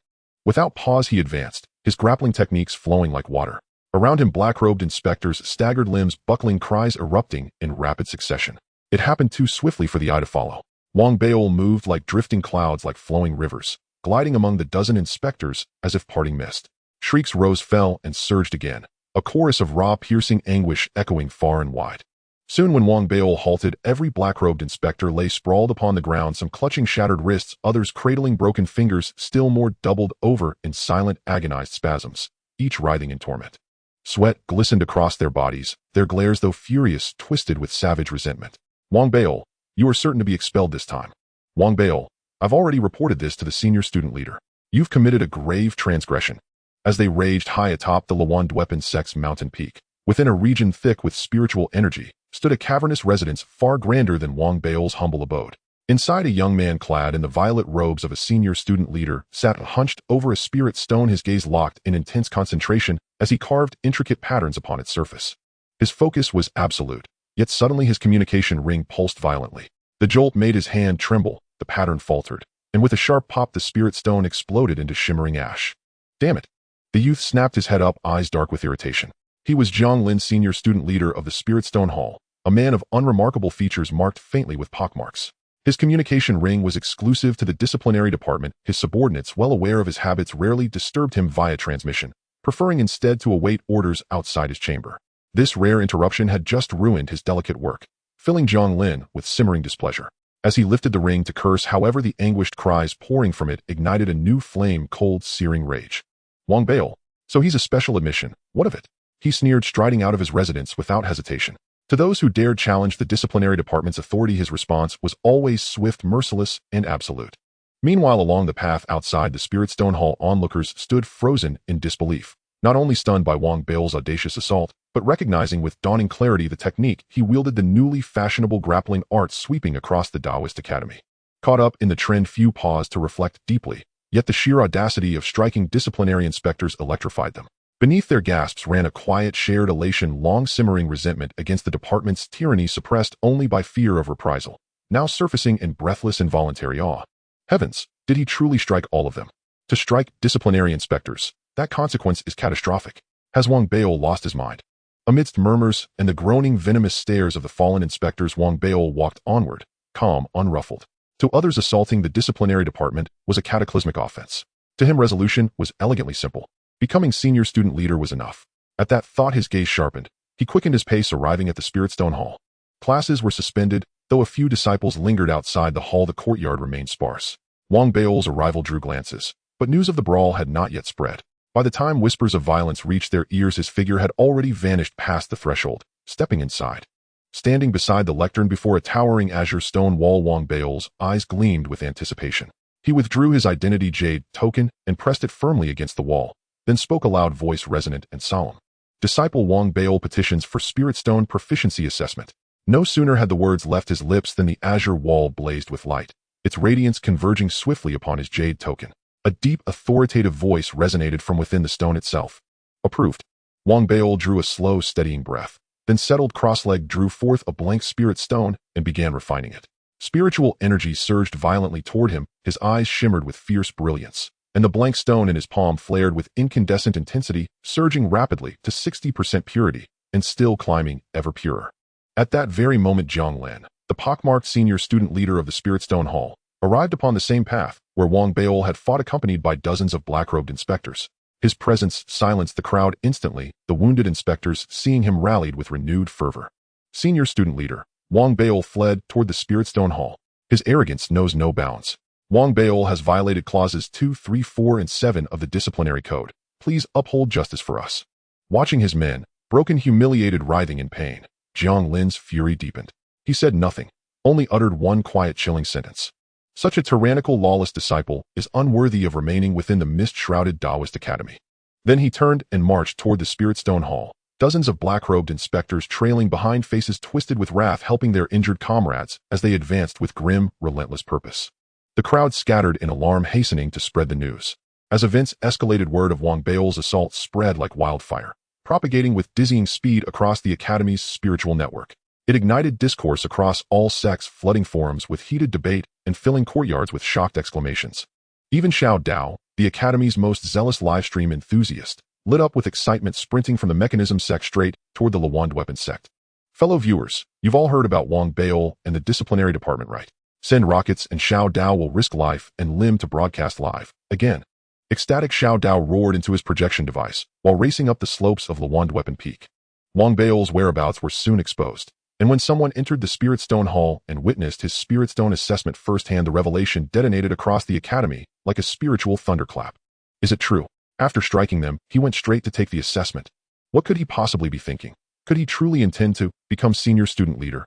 Without pause he advanced, his grappling techniques flowing like water. Around him, black-robed inspectors staggered, limbs buckling, cries erupting in rapid succession. It happened too swiftly for the eye to follow. Wang Bao moved like drifting clouds, like flowing rivers, gliding among the dozen inspectors as if parting mist. Shrieks rose, fell, and surged again, a chorus of raw, piercing anguish echoing far and wide. Soon, when Wang Bao halted, every black-robed inspector lay sprawled upon the ground, some clutching shattered wrists, others cradling broken fingers, still more doubled over in silent, agonized spasms, each writhing in torment. Sweat glistened across their bodies, their glares, though furious, twisted with savage resentment. Wang Bao, you are certain to be expelled this time. Wang Bao, I've already reported this to the senior student leader. You've committed a grave transgression. As they raged high atop the Lawand weapon sect's mountain peak, within a region thick with spiritual energy, stood a cavernous residence far grander than Wang Bao's humble abode. Inside, a young man clad in the violet robes of a senior student leader sat hunched over a spirit stone, his gaze locked in intense concentration as he carved intricate patterns upon its surface. His focus was absolute, yet suddenly his communication ring pulsed violently. The jolt made his hand tremble, the pattern faltered, and with a sharp pop the spirit stone exploded into shimmering ash. Damn it! The youth snapped his head up, eyes dark with irritation. He was Zhang Lin, senior student leader of the Spirit Stone Hall, a man of unremarkable features marked faintly with pockmarks. His communication ring was exclusive to the disciplinary department. His subordinates, well aware of his habits, rarely disturbed him via transmission, preferring instead to await orders outside his chamber. This rare interruption had just ruined his delicate work, filling Zhang Lin with simmering displeasure. As he lifted the ring to curse, however, the anguished cries pouring from it ignited a new flame, cold, searing rage. Wang Bao, so he's a special admission. What of it? He sneered, striding out of his residence without hesitation. To those who dared challenge the disciplinary department's authority, his response was always swift, merciless, and absolute. Meanwhile, along the path outside the Spirit Stone Hall, onlookers stood frozen in disbelief, not only stunned by Wang Bao's audacious assault, but recognizing with dawning clarity the technique he wielded, the newly fashionable grappling art sweeping across the Taoist academy. Caught up in the trend, few paused to reflect deeply, yet the sheer audacity of striking disciplinary inspectors electrified them. Beneath their gasps ran a quiet, shared elation, long simmering resentment against the department's tyranny, suppressed only by fear of reprisal, now surfacing in breathless, involuntary awe. Heavens, did he truly strike all of them? To strike disciplinary inspectors, that consequence is catastrophic. Has Wang Bao lost his mind? Amidst murmurs and the groaning, venomous stares of the fallen inspectors, Wang Bao walked onward, calm, unruffled. To others, assaulting the disciplinary department was a cataclysmic offense. To him, resolution was elegantly simple. Becoming senior student leader was enough. At that thought, his gaze sharpened. He quickened his pace, arriving at the Spirit Stone Hall. Classes were suspended, though a few disciples lingered outside the hall. The courtyard remained sparse. Wang Bao's arrival drew glances, but news of the brawl had not yet spread. By the time whispers of violence reached their ears, his figure had already vanished past the threshold, stepping inside. Standing beside the lectern before a towering azure stone wall, Wang Baol's eyes gleamed with anticipation. He withdrew his identity jade token and pressed it firmly against the wall, then spoke a loud voice resonant and solemn. Disciple Wang Baol petitions for Spirit Stone Proficiency Assessment. No sooner had the words left his lips than the azure wall blazed with light, its radiance converging swiftly upon his jade token. A deep, authoritative voice resonated from within the stone itself. Approved. Wang Baol drew a slow, steadying breath, then settled cross-legged, drew forth a blank spirit stone, and began refining it. Spiritual energy surged violently toward him, his eyes shimmered with fierce brilliance, and the blank stone in his palm flared with incandescent intensity, surging rapidly to 60% purity, and still climbing ever purer. At that very moment, Jiang Lin, the pockmarked senior student leader of the Spirit Stone Hall, arrived upon the same path where Wang Baol had fought, accompanied by dozens of black-robed inspectors. His presence silenced the crowd instantly. The wounded inspectors, seeing him, rallied with renewed fervor. Senior student leader, Wang Baol fled toward the Spirit Stone Hall. His arrogance knows no bounds. Wang Baol has violated clauses 2, 3, 4, and 7 of the disciplinary code. Please uphold justice for us. Watching his men, broken, humiliated, writhing in pain, Jiang Lin's fury deepened. He said nothing, only uttered one quiet, chilling sentence. Such a tyrannical, lawless disciple is unworthy of remaining within the mist-shrouded Taoist Academy. Then he turned and marched toward the Spirit Stone Hall, dozens of black-robed inspectors trailing behind, faces twisted with wrath, helping their injured comrades as they advanced with grim, relentless purpose. The crowd scattered in alarm, hastening to spread the news. As events escalated, word of Wang Baol's assault spread like wildfire, propagating with dizzying speed across the Academy's spiritual network. It ignited discourse across all sects, flooding forums with heated debate and filling courtyards with shocked exclamations. Even Xiao Dao, the Academy's most zealous livestream enthusiast, lit up with excitement, sprinting from the mechanism sect straight toward the Lawand weapon sect. Fellow viewers, you've all heard about Wang Baol and the disciplinary department, right? Send rockets and Xiao Dao will risk life and limb to broadcast live. Again. Ecstatic, Xiao Dao roared into his projection device while racing up the slopes of Lawand weapon peak. Wang Baol's whereabouts were soon exposed, and when someone entered the Spirit Stone Hall and witnessed his Spirit Stone assessment firsthand, the revelation detonated across the Academy like a spiritual thunderclap. Is it true? After striking them, he went straight to take the assessment. What could he possibly be thinking? Could he truly intend to become senior student leader?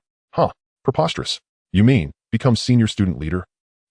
Preposterous. You mean, become senior student leader?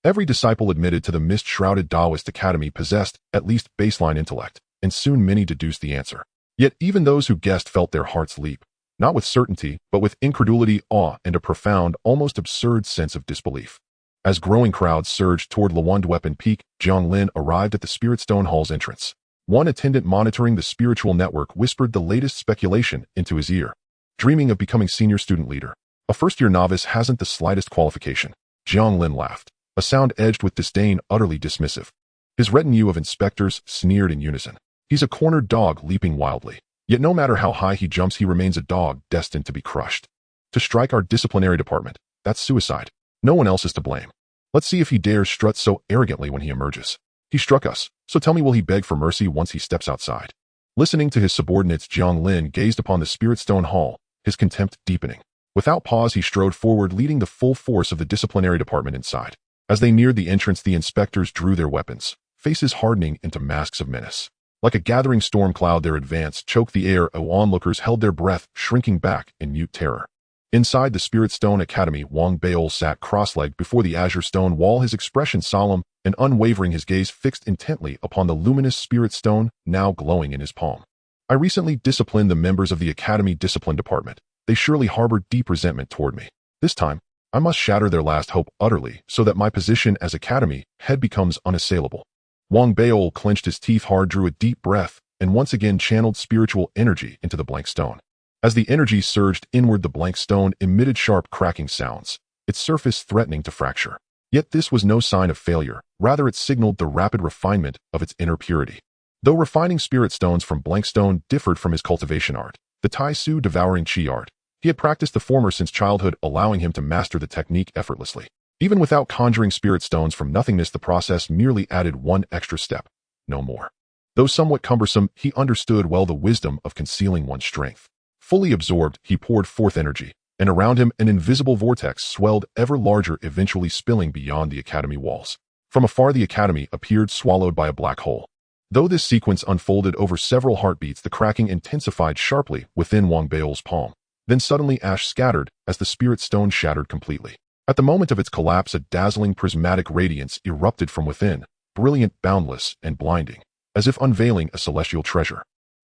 Every disciple admitted to the mist-shrouded Taoist Academy possessed at least baseline intellect, and soon many deduced the answer. Yet even those who guessed felt their hearts leap, not with certainty, but with incredulity, awe, and a profound, almost absurd sense of disbelief. As growing crowds surged toward Lawand weapon peak, Jiang Lin arrived at the Spirit Stone Hall's entrance. One attendant monitoring the spiritual network whispered the latest speculation into his ear. Dreaming of becoming senior student leader. A first-year novice hasn't the slightest qualification. Jiang Lin laughed, a sound edged with disdain, utterly dismissive. His retinue of inspectors sneered in unison. He's a cornered dog leaping wildly. Yet no matter how high he jumps, he remains a dog destined to be crushed. To strike our disciplinary department, that's suicide. No one else is to blame. Let's see if he dares strut so arrogantly when he emerges. He struck us, so tell me, will he beg for mercy once he steps outside? Listening to his subordinates, Jiang Lin gazed upon the Spirit Stone Hall, his contempt deepening. Without pause, he strode forward, leading the full force of the disciplinary department inside. As they neared the entrance, the inspectors drew their weapons, faces hardening into masks of menace. Like a gathering storm cloud, their advance choked the air. Onlookers held their breath, shrinking back in mute terror. Inside the Spirit Stone Academy, Wang Baol sat cross-legged before the azure stone wall, his expression solemn and unwavering, his gaze fixed intently upon the luminous spirit stone now glowing in his palm. I recently disciplined the members of the Academy Discipline Department. They surely harbored deep resentment toward me. This time, I must shatter their last hope utterly so that my position as Academy head becomes unassailable. Wang Baol clenched his teeth hard, drew a deep breath, and once again channeled spiritual energy into the blank stone. As the energy surged inward, the blank stone emitted sharp cracking sounds, its surface threatening to fracture. Yet this was no sign of failure, rather it signaled the rapid refinement of its inner purity. Though refining spirit stones from blank stone differed from his cultivation art, the Tai Su devouring chi art, he had practiced the former since childhood, allowing him to master the technique effortlessly. Even without conjuring spirit stones from nothingness, the process merely added one extra step, no more. Though somewhat cumbersome, he understood well the wisdom of concealing one's strength. Fully absorbed, he poured forth energy, and around him an invisible vortex swelled ever larger, eventually spilling beyond the Academy walls. From afar, the Academy appeared swallowed by a black hole. Though this sequence unfolded over several heartbeats, the cracking intensified sharply within Wang Bao's palm. Then suddenly ash scattered as the spirit stone shattered completely. At the moment of its collapse, a dazzling prismatic radiance erupted from within, brilliant, boundless, and blinding, as if unveiling a celestial treasure.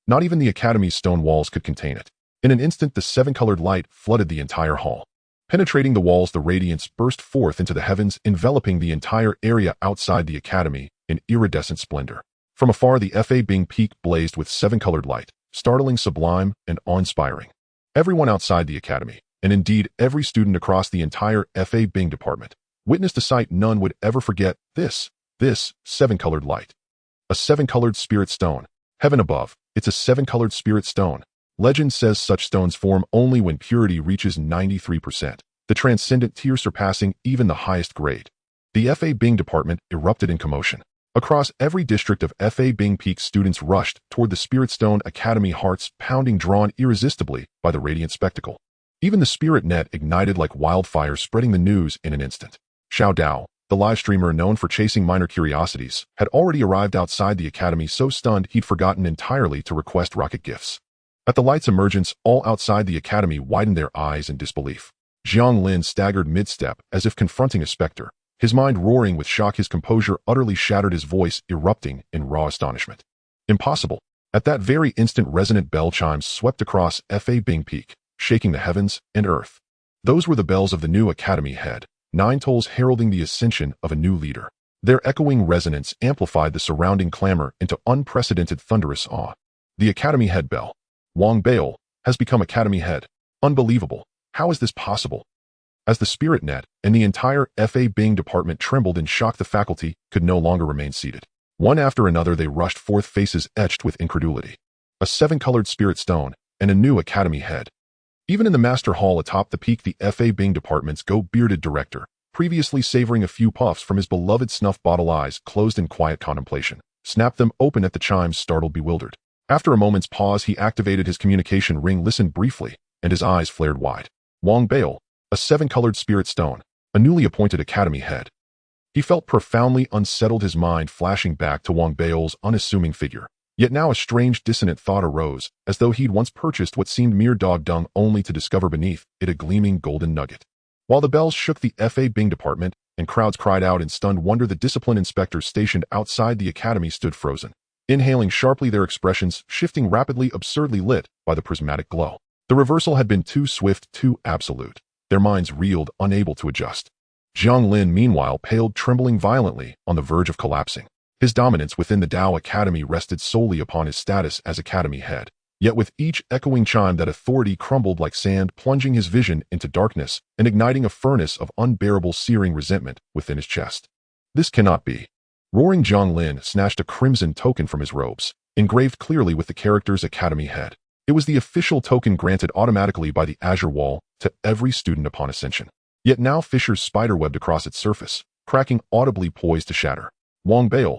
Not even the Academy's stone walls could contain it. In an instant, the seven-colored light flooded the entire hall. Penetrating the walls, the radiance burst forth into the heavens, enveloping the entire area outside the Academy in iridescent splendor. From afar, the Fa Bing Peak blazed with seven-colored light, startling, sublime, and awe-inspiring. Everyone outside the Academy, and indeed every student across the entire Fa Bing department, witnessed a sight none would ever forget. This seven-colored light. A seven-colored spirit stone. Heaven above, it's a seven-colored spirit stone. Legend says such stones form only when purity reaches 93%, the transcendent tier surpassing even the highest grade. The Fa Bing department erupted in commotion. Across every district of Fa Bing Peak, students rushed toward the Spirit Stone Academy, hearts pounding, drawn irresistibly by the radiant spectacle. Even the spirit net ignited like wildfire, spreading the news in an instant. Xiao Dao, the live streamer known for chasing minor curiosities, had already arrived outside the Academy, so stunned he'd forgotten entirely to request rocket gifts. At the light's emergence, all outside the Academy widened their eyes in disbelief. Jiang Lin staggered mid-step as if confronting a specter, his mind roaring with shock. His composure utterly shattered, his voice erupting in raw astonishment. Impossible. At that very instant, resonant bell chimes swept across Fa Bing Peak, shaking the heavens and earth. Those were the bells of the new Academy head, 9 tolls heralding the ascension of a new leader. Their echoing resonance amplified the surrounding clamor into unprecedented thunderous awe. The Academy head bell. Wang Bao has become Academy head. Unbelievable. How is this possible? As the spirit net and the entire Fa Bing department trembled in shock, the faculty could no longer remain seated. One after another, they rushed forth, faces etched with incredulity. A seven-colored spirit stone and a new Academy head. Even in the master hall atop the peak, the Fa Bing department's goat-bearded director, previously savoring a few puffs from his beloved snuff bottle, eyes closed in quiet contemplation, snapped them open at the chimes, startled, bewildered. After a moment's pause, he activated his communication ring, listened briefly, and his eyes flared wide. Wang Bao, a seven-colored spirit stone, a newly appointed Academy head. He felt profoundly unsettled, his mind flashing back to Wang Bao's unassuming figure. Yet now a strange, dissonant thought arose, as though he'd once purchased what seemed mere dog dung, only to discover beneath it a gleaming golden nugget. While the bells shook the Fa Bing department and crowds cried out in stunned wonder, the discipline inspectors stationed outside the Academy stood frozen, inhaling sharply, their expressions shifting rapidly, absurdly lit by the prismatic glow. The reversal had been too swift, too absolute. Their minds reeled, unable to adjust. Jiang Lin, meanwhile, paled, trembling violently, on the verge of collapsing. His dominance within the Dao Academy rested solely upon his status as Academy head. Yet with each echoing chime, that authority crumbled like sand, plunging his vision into darkness and igniting a furnace of unbearable, searing resentment within his chest. This cannot be. Roaring, Jiang Lin snatched a crimson token from his robes, engraved clearly with the characters Academy head. It was the official token granted automatically by the Azure Wall to every student upon ascension. Yet now fissures spiderwebbed across its surface, cracking audibly, poised to shatter. Wang Bao.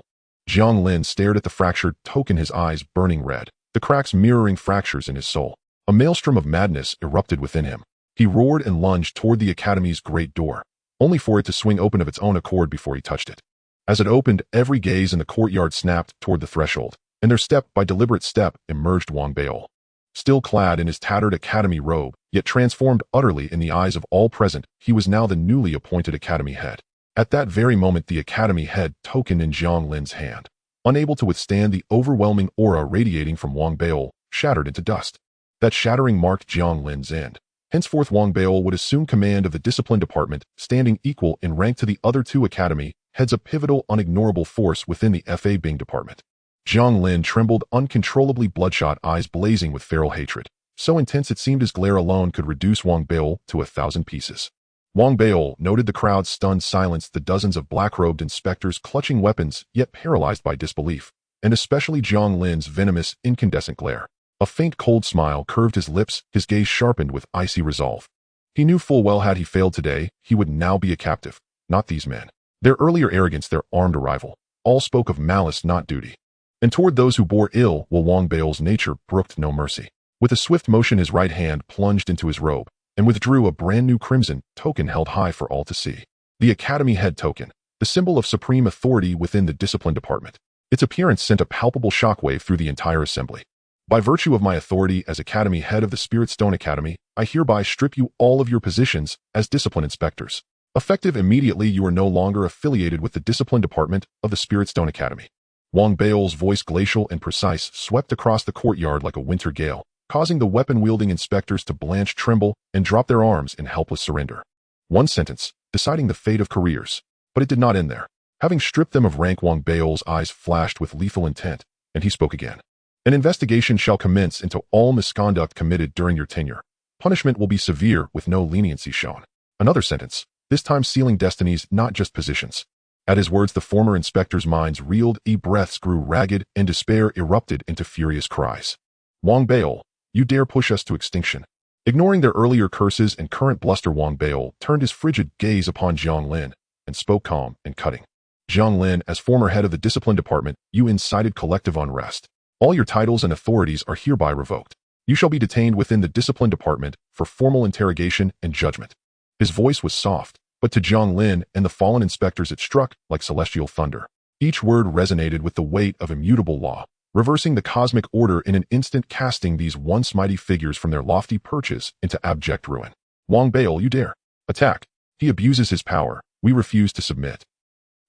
Jiang Lin stared at the fractured token, his eyes burning red, the cracks mirroring fractures in his soul. A maelstrom of madness erupted within him. He roared and lunged toward the Academy's great door, only for it to swing open of its own accord before he touched it. As it opened, every gaze in the courtyard snapped toward the threshold, and there, step by deliberate step, emerged Wang Bao. Still clad in his tattered Academy robe, yet transformed utterly in the eyes of all present, he was now the newly appointed Academy head. At that very moment, the Academy head token in Jiang Lin's hand, unable to withstand the overwhelming aura radiating from Wang Bao, shattered into dust. That shattering marked Jiang Lin's end. Henceforth, Wang Bao would assume command of the discipline department, standing equal in rank to the other two Academy heads, a pivotal, unignorable force within the Fa Bing department. Jiang Lin trembled uncontrollably, bloodshot eyes blazing with feral hatred, so intense it seemed his glare alone could reduce Wang Bao to 1,000 pieces. Wang Bao noted the crowd's stunned silence, the dozens of black-robed inspectors clutching weapons yet paralyzed by disbelief, and especially Jiang Lin's venomous, incandescent glare. A faint, cold smile curved his lips, his gaze sharpened with icy resolve. He knew full well, had he failed today, he would now be a captive. Not these men. Their earlier arrogance, their armed arrival, all spoke of malice, not duty. And toward those who bore ill will, Wang Bao's nature brooked no mercy. With a swift motion, his right hand plunged into his robe and withdrew a brand new crimson token held high for all to see. The Academy head token, the symbol of supreme authority within the discipline department. Its appearance sent a palpable shockwave through the entire assembly. By virtue of my authority as Academy Head of the Spirit Stone Academy, I hereby strip you all of your positions as discipline inspectors. Effective immediately, you are no longer affiliated with the discipline department of the Spirit Stone Academy. Wang Bao's voice, glacial and precise, swept across the courtyard like a winter gale, causing the weapon-wielding inspectors to blanch, tremble, and drop their arms in helpless surrender. One sentence, deciding the fate of careers. But it did not end there. Having stripped them of rank, Wang Bao's eyes flashed with lethal intent, and he spoke again. An investigation shall commence into all misconduct committed during your tenure. Punishment will be severe with no leniency shown. Another sentence, this time sealing destinies, not just positions. At his words, the former inspectors' minds reeled, breaths grew ragged, and despair erupted into furious cries. Wang Bao, you dare push us to extinction. Ignoring their earlier curses and current bluster, Wang Bao turned his frigid gaze upon Jiang Lin and spoke calm and cutting. Jiang Lin, as former head of the discipline department, you incited collective unrest. All your titles and authorities are hereby revoked. You shall be detained within the discipline department for formal interrogation and judgment. His voice was soft, but to Jiang Lin and the fallen inspectors it struck like celestial thunder. Each word resonated with the weight of immutable law, reversing the cosmic order in an instant, casting these once mighty figures from their lofty perches into abject ruin. Wang Bao, you dare attack. He abuses his power. We refuse to submit.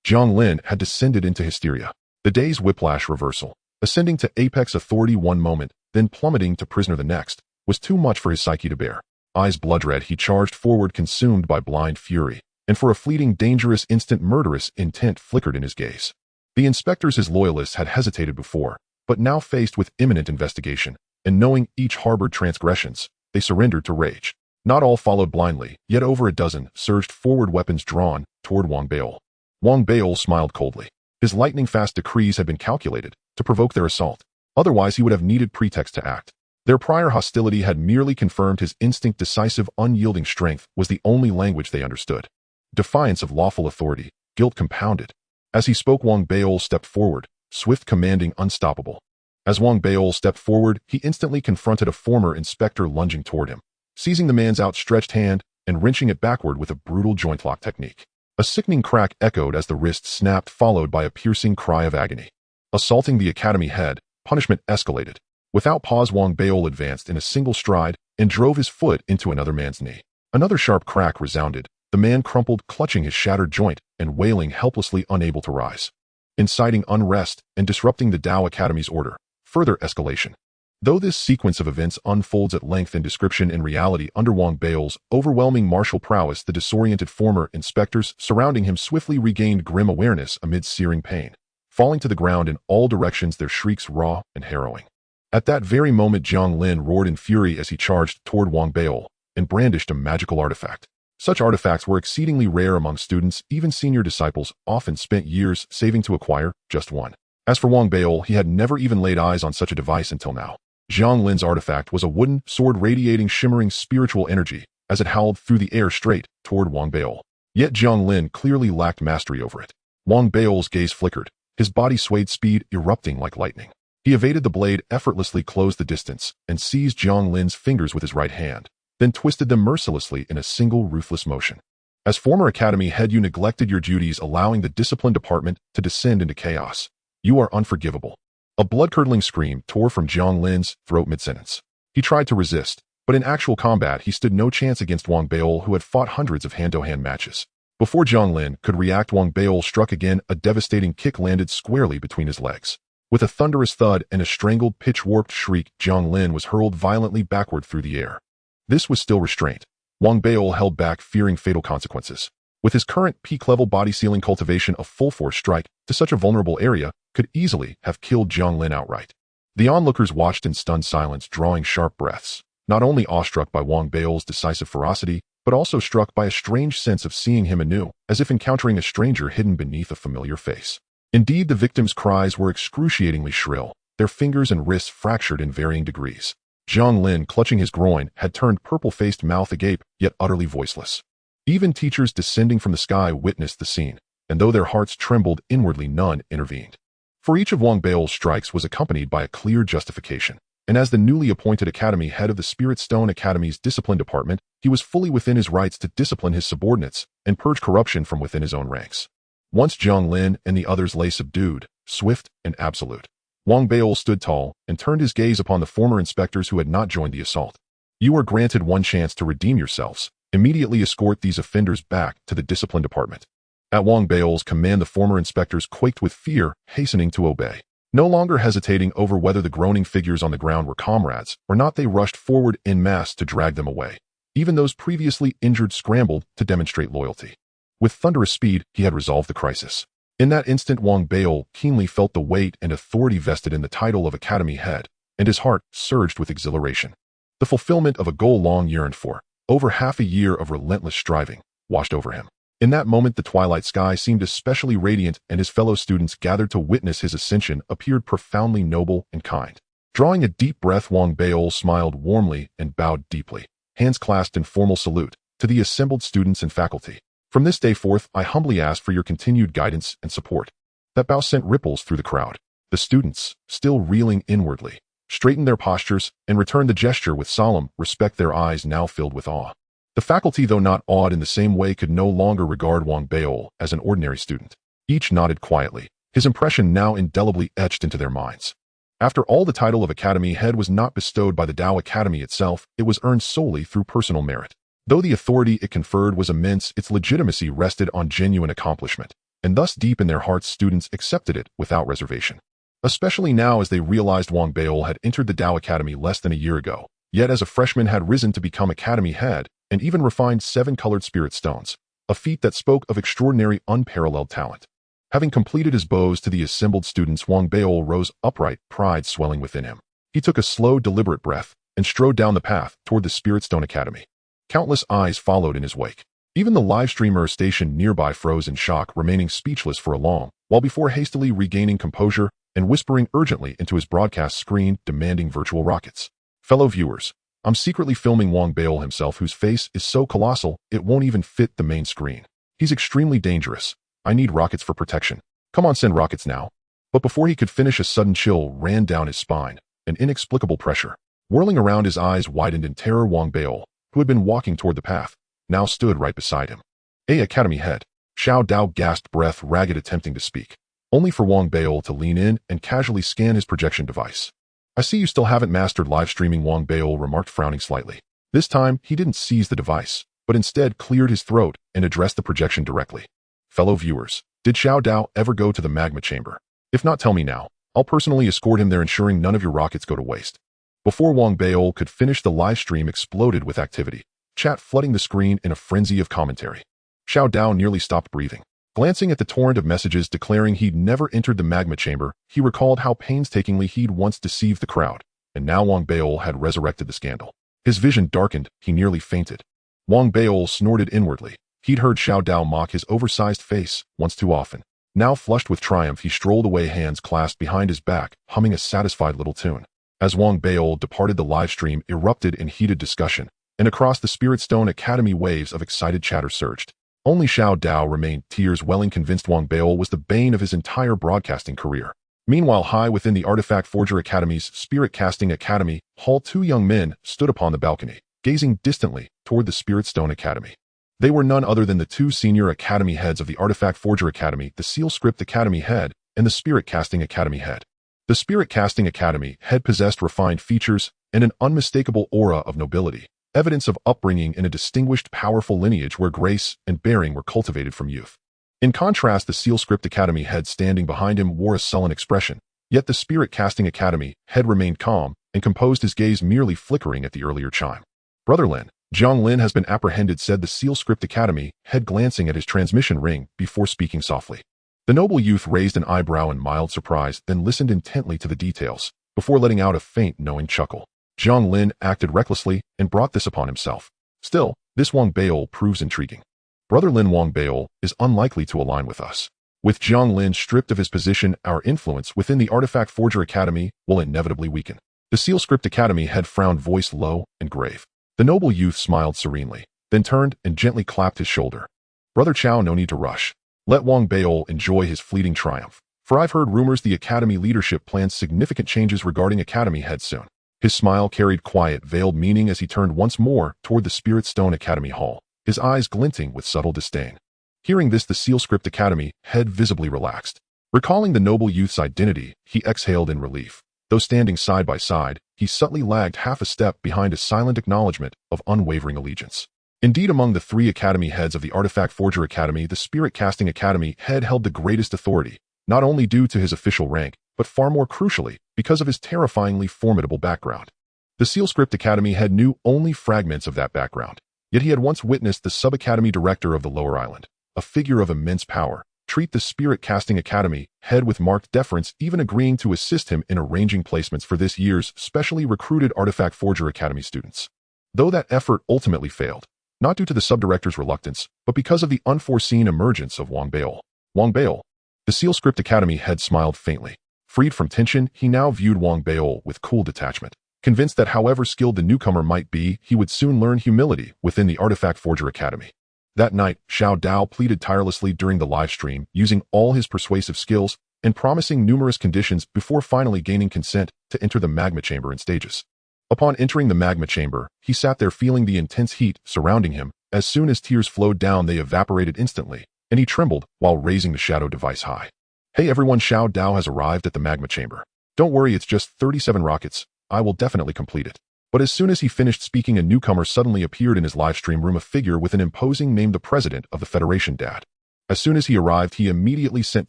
Jiang Lin had descended into hysteria. The day's whiplash reversal, ascending to apex authority one moment, then plummeting to prisoner the next, was too much for his psyche to bear. Eyes blood-red, he charged forward, consumed by blind fury, and for a fleeting, dangerous instant, murderous intent flickered in his gaze. The inspectors, his loyalists, had hesitated before, but now faced with imminent investigation, and knowing each harbored transgressions, they surrendered to rage. Not all followed blindly, yet over a dozen surged forward, weapons drawn, toward Wang Bao. Wang Bao smiled coldly. His lightning-fast decrees had been calculated to provoke their assault. Otherwise, he would have needed pretext to act. Their prior hostility had merely confirmed his instinct. Decisive, unyielding strength was the only language they understood. Defiance of lawful authority, guilt compounded. As he spoke, Wang Bao stepped forward, swift, commanding, unstoppable. As Wang Bao stepped forward, he instantly confronted a former inspector lunging toward him, seizing the man's outstretched hand and wrenching it backward with a brutal joint lock technique. A sickening crack echoed as the wrist snapped, followed by a piercing cry of agony. Assaulting the academy head, punishment escalated. Without pause, Wang Bao advanced in a single stride and drove his foot into another man's knee. Another sharp crack resounded. The man crumpled, clutching his shattered joint and wailing helplessly, unable to rise. Inciting unrest and disrupting the Dao Academy's order. Further escalation. Though this sequence of events unfolds at length in description, in reality, under Wang Bao's overwhelming martial prowess, the disoriented former inspectors surrounding him swiftly regained grim awareness amid searing pain, falling to the ground in all directions, their shrieks raw and harrowing. At that very moment, Jiang Lin roared in fury as he charged toward Wang Bao and brandished a magical artifact. Such artifacts were exceedingly rare among students. Even senior disciples often spent years saving to acquire just one. As for Wang Bao, he had never even laid eyes on such a device until now. Jiang Lin's artifact was a wooden sword radiating shimmering spiritual energy as it howled through the air straight toward Wang Bao. Yet Jiang Lin clearly lacked mastery over it. Wang Bao's gaze flickered, his body swayed, speed erupting like lightning. He evaded the blade, effortlessly closed the distance, and seized Jiang Lin's fingers with his right hand, then twisted them mercilessly in a single ruthless motion. As former academy head, you neglected your duties, allowing the discipline department to descend into chaos. You are unforgivable. A blood-curdling scream tore from Jiang Lin's throat mid-sentence. He tried to resist, but in actual combat he stood no chance against Wang Bao, who had fought hundreds of hand-to-hand matches. Before Jiang Lin could react, Wang Bao struck again. A devastating kick landed squarely between his legs. With a thunderous thud and a strangled, pitch-warped shriek, Jiang Lin was hurled violently backward through the air. This was still restraint. Wang Bao held back, fearing fatal consequences. With his current peak-level body-sealing cultivation, a full-force strike to such a vulnerable area could easily have killed Jiang Lin outright. The onlookers watched in stunned silence, drawing sharp breaths, not only awestruck by Wang Bao's decisive ferocity, but also struck by a strange sense of seeing him anew, as if encountering a stranger hidden beneath a familiar face. Indeed, the victims' cries were excruciatingly shrill, their fingers and wrists fractured in varying degrees. Jiang Lin, clutching his groin, had turned purple-faced, mouth agape, yet utterly voiceless. Even teachers descending from the sky witnessed the scene, and though their hearts trembled inwardly, none intervened. For each of Wang Bao's strikes was accompanied by a clear justification, and as the newly appointed academy head of the Spirit Stone Academy's discipline department, he was fully within his rights to discipline his subordinates and purge corruption from within his own ranks. Once Jiang Lin and the others lay subdued, swift and absolute. Wang Beol stood tall and turned his gaze upon the former inspectors who had not joined the assault. You are granted one chance to redeem yourselves. Immediately escort these offenders back to the discipline department. At Wang Beol's command, the former inspectors quaked with fear, hastening to obey. No longer hesitating over whether the groaning figures on the ground were comrades or not, they rushed forward en masse to drag them away. Even those previously injured scrambled to demonstrate loyalty. With thunderous speed, he had resolved the crisis. In that instant, Wang Beol keenly felt the weight and authority vested in the title of Academy Head, and his heart surged with exhilaration. The fulfillment of a goal long yearned for, over half a year of relentless striving, washed over him. In that moment, the twilight sky seemed especially radiant, and his fellow students gathered to witness his ascension appeared profoundly noble and kind. Drawing a deep breath, Wang Beol smiled warmly and bowed deeply, hands clasped in formal salute, to the assembled students and faculty. From this day forth, I humbly ask for your continued guidance and support. That bow sent ripples through the crowd. The students, still reeling inwardly, straightened their postures and returned the gesture with solemn respect, their eyes now filled with awe. The faculty, though not awed in the same way, could no longer regard Wang Beol as an ordinary student. Each nodded quietly, his impression now indelibly etched into their minds. After all, the title of Academy Head was not bestowed by the Tao Academy itself, it was earned solely through personal merit. Though the authority it conferred was immense, its legitimacy rested on genuine accomplishment, and thus deep in their hearts students accepted it without reservation. Especially now, as they realized Wang Beol had entered the Tao Academy less than a year ago, yet as a freshman had risen to become Academy Head, and even refined 7 colored spirit stones, a feat that spoke of extraordinary unparalleled talent. Having completed his bows to the assembled students, Wang Beol rose upright, pride swelling within him. He took a slow, deliberate breath, and strode down the path toward the Spirit Stone Academy. Countless eyes followed in his wake. Even the live streamer stationed nearby froze in shock, remaining speechless for a long while before hastily regaining composure and whispering urgently into his broadcast screen, demanding virtual rockets. Fellow viewers, I'm secretly filming Wang Beol himself, whose face is so colossal it won't even fit the main screen. He's extremely dangerous. I need rockets for protection. Come on, send rockets now. But before he could finish, a sudden chill ran down his spine, an inexplicable pressure. Whirling around, his eyes widened in terror. Wang Beol, who had been walking toward the path, now stood right beside him. Academy Head. Xiao Dao gasped, breath ragged, attempting to speak, only for Wang Beol to lean in and casually scan his projection device. I see you still haven't mastered live streaming, Wang Beol remarked, frowning slightly. This time, he didn't seize the device, but instead cleared his throat and addressed the projection directly. Fellow viewers, did Xiao Dao ever go to the magma chamber? If not, tell me now. I'll personally escort him there, ensuring none of your rockets go to waste. Before Wang Beol could finish, the live stream exploded with activity, chat flooding the screen in a frenzy of commentary. Xiao Dao nearly stopped breathing. Glancing at the torrent of messages declaring he'd never entered the magma chamber, he recalled how painstakingly he'd once deceived the crowd, and now Wang Beol had resurrected the scandal. His vision darkened, he nearly fainted. Wang Beol snorted inwardly. He'd heard Xiao Dao mock his oversized face once too often. Now, flushed with triumph, he strolled away, hands clasped behind his back, humming a satisfied little tune. As Wang Beol departed, the live stream erupted in heated discussion, and across the Spirit Stone Academy waves of excited chatter surged. Only Xiao Dao remained, tears welling, convinced Wang Beol was the bane of his entire broadcasting career. Meanwhile, high within the Artifact Forger Academy's Spirit Casting Academy hall, 2 young men stood upon the balcony, gazing distantly toward the Spirit Stone Academy. They were none other than the 2 senior Academy heads of the Artifact Forger Academy, the Seal Script Academy head and the Spirit Casting Academy head. The Spirit Casting Academy head possessed refined features and an unmistakable aura of nobility, evidence of upbringing in a distinguished, powerful lineage where grace and bearing were cultivated from youth. In contrast, the Seal Script Academy head standing behind him wore a sullen expression, yet the Spirit Casting Academy head remained calm and composed, his gaze merely flickering at the earlier chime. Brother Lin, Jiang Lin has been apprehended, said the Seal Script Academy head, glancing at his transmission ring before speaking softly. The noble youth raised an eyebrow in mild surprise, then listened intently to the details, before letting out a faint, knowing chuckle. Jiang Lin acted recklessly and brought this upon himself. Still, this Wang Beol proves intriguing. Brother Lin, Wang Beol is unlikely to align with us. With Jiang Lin stripped of his position, our influence within the Artifact Forger Academy will inevitably weaken. The Seal Script Academy head frowned, voice low and grave. The noble youth smiled serenely, then turned and gently clapped his shoulder. Brother Chao, no need to rush. Let Wang Beol enjoy his fleeting triumph. For I've heard rumors the Academy leadership plans significant changes regarding Academy head soon. His smile carried quiet, veiled meaning as he turned once more toward the Spirit Stone Academy hall, his eyes glinting with subtle disdain. Hearing this, the Seal Script Academy head visibly relaxed. Recalling the noble youth's identity, he exhaled in relief. Though standing side by side, he subtly lagged half a step behind a silent acknowledgement of unwavering allegiance. Indeed, among the three academy heads of the Artifact Forger Academy, the Spirit Casting Academy head held the greatest authority, not only due to his official rank, but far more crucially, because of his terrifyingly formidable background. The Seal Script Academy head knew only fragments of that background, yet he had once witnessed the Sub-Academy Director of the Lower Island, a figure of immense power, treat the Spirit Casting Academy head with marked deference, even agreeing to assist him in arranging placements for this year's specially recruited Artifact Forger Academy students. Though that effort ultimately failed, not due to the sub-director's reluctance, but because of the unforeseen emergence of Wang Baol. Wang Baol. The Seal Script Academy head smiled faintly. Freed from tension, he now viewed Wang Baol with cool detachment, convinced that however skilled the newcomer might be, he would soon learn humility within the Artifact Forger Academy. That night, Xiao Dao pleaded tirelessly during the live stream, using all his persuasive skills and promising numerous conditions before finally gaining consent to enter the magma chamber in stages. Upon entering the magma chamber, he sat there feeling the intense heat surrounding him. As soon as tears flowed down, they evaporated instantly, and he trembled while raising the shadow device high. Hey everyone, Xiao Dao has arrived at the magma chamber. Don't worry, it's just 37 rockets. I will definitely complete it. But as soon as he finished speaking, a newcomer suddenly appeared in his live stream room, a figure with an imposing name, the President of the Federation Dad. As soon as he arrived, he immediately sent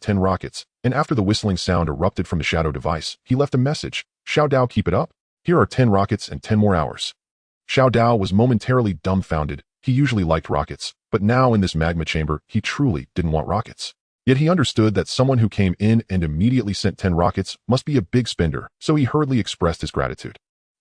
10 rockets, and after the whistling sound erupted from the shadow device, he left a message. Xiao Dao, keep it up. Here are 10 rockets and 10 more hours. Xiao Dao was momentarily dumbfounded. He usually liked rockets, but now in this magma chamber, he truly didn't want rockets. Yet he understood that someone who came in and immediately sent 10 rockets must be a big spender, so he hurriedly expressed his gratitude.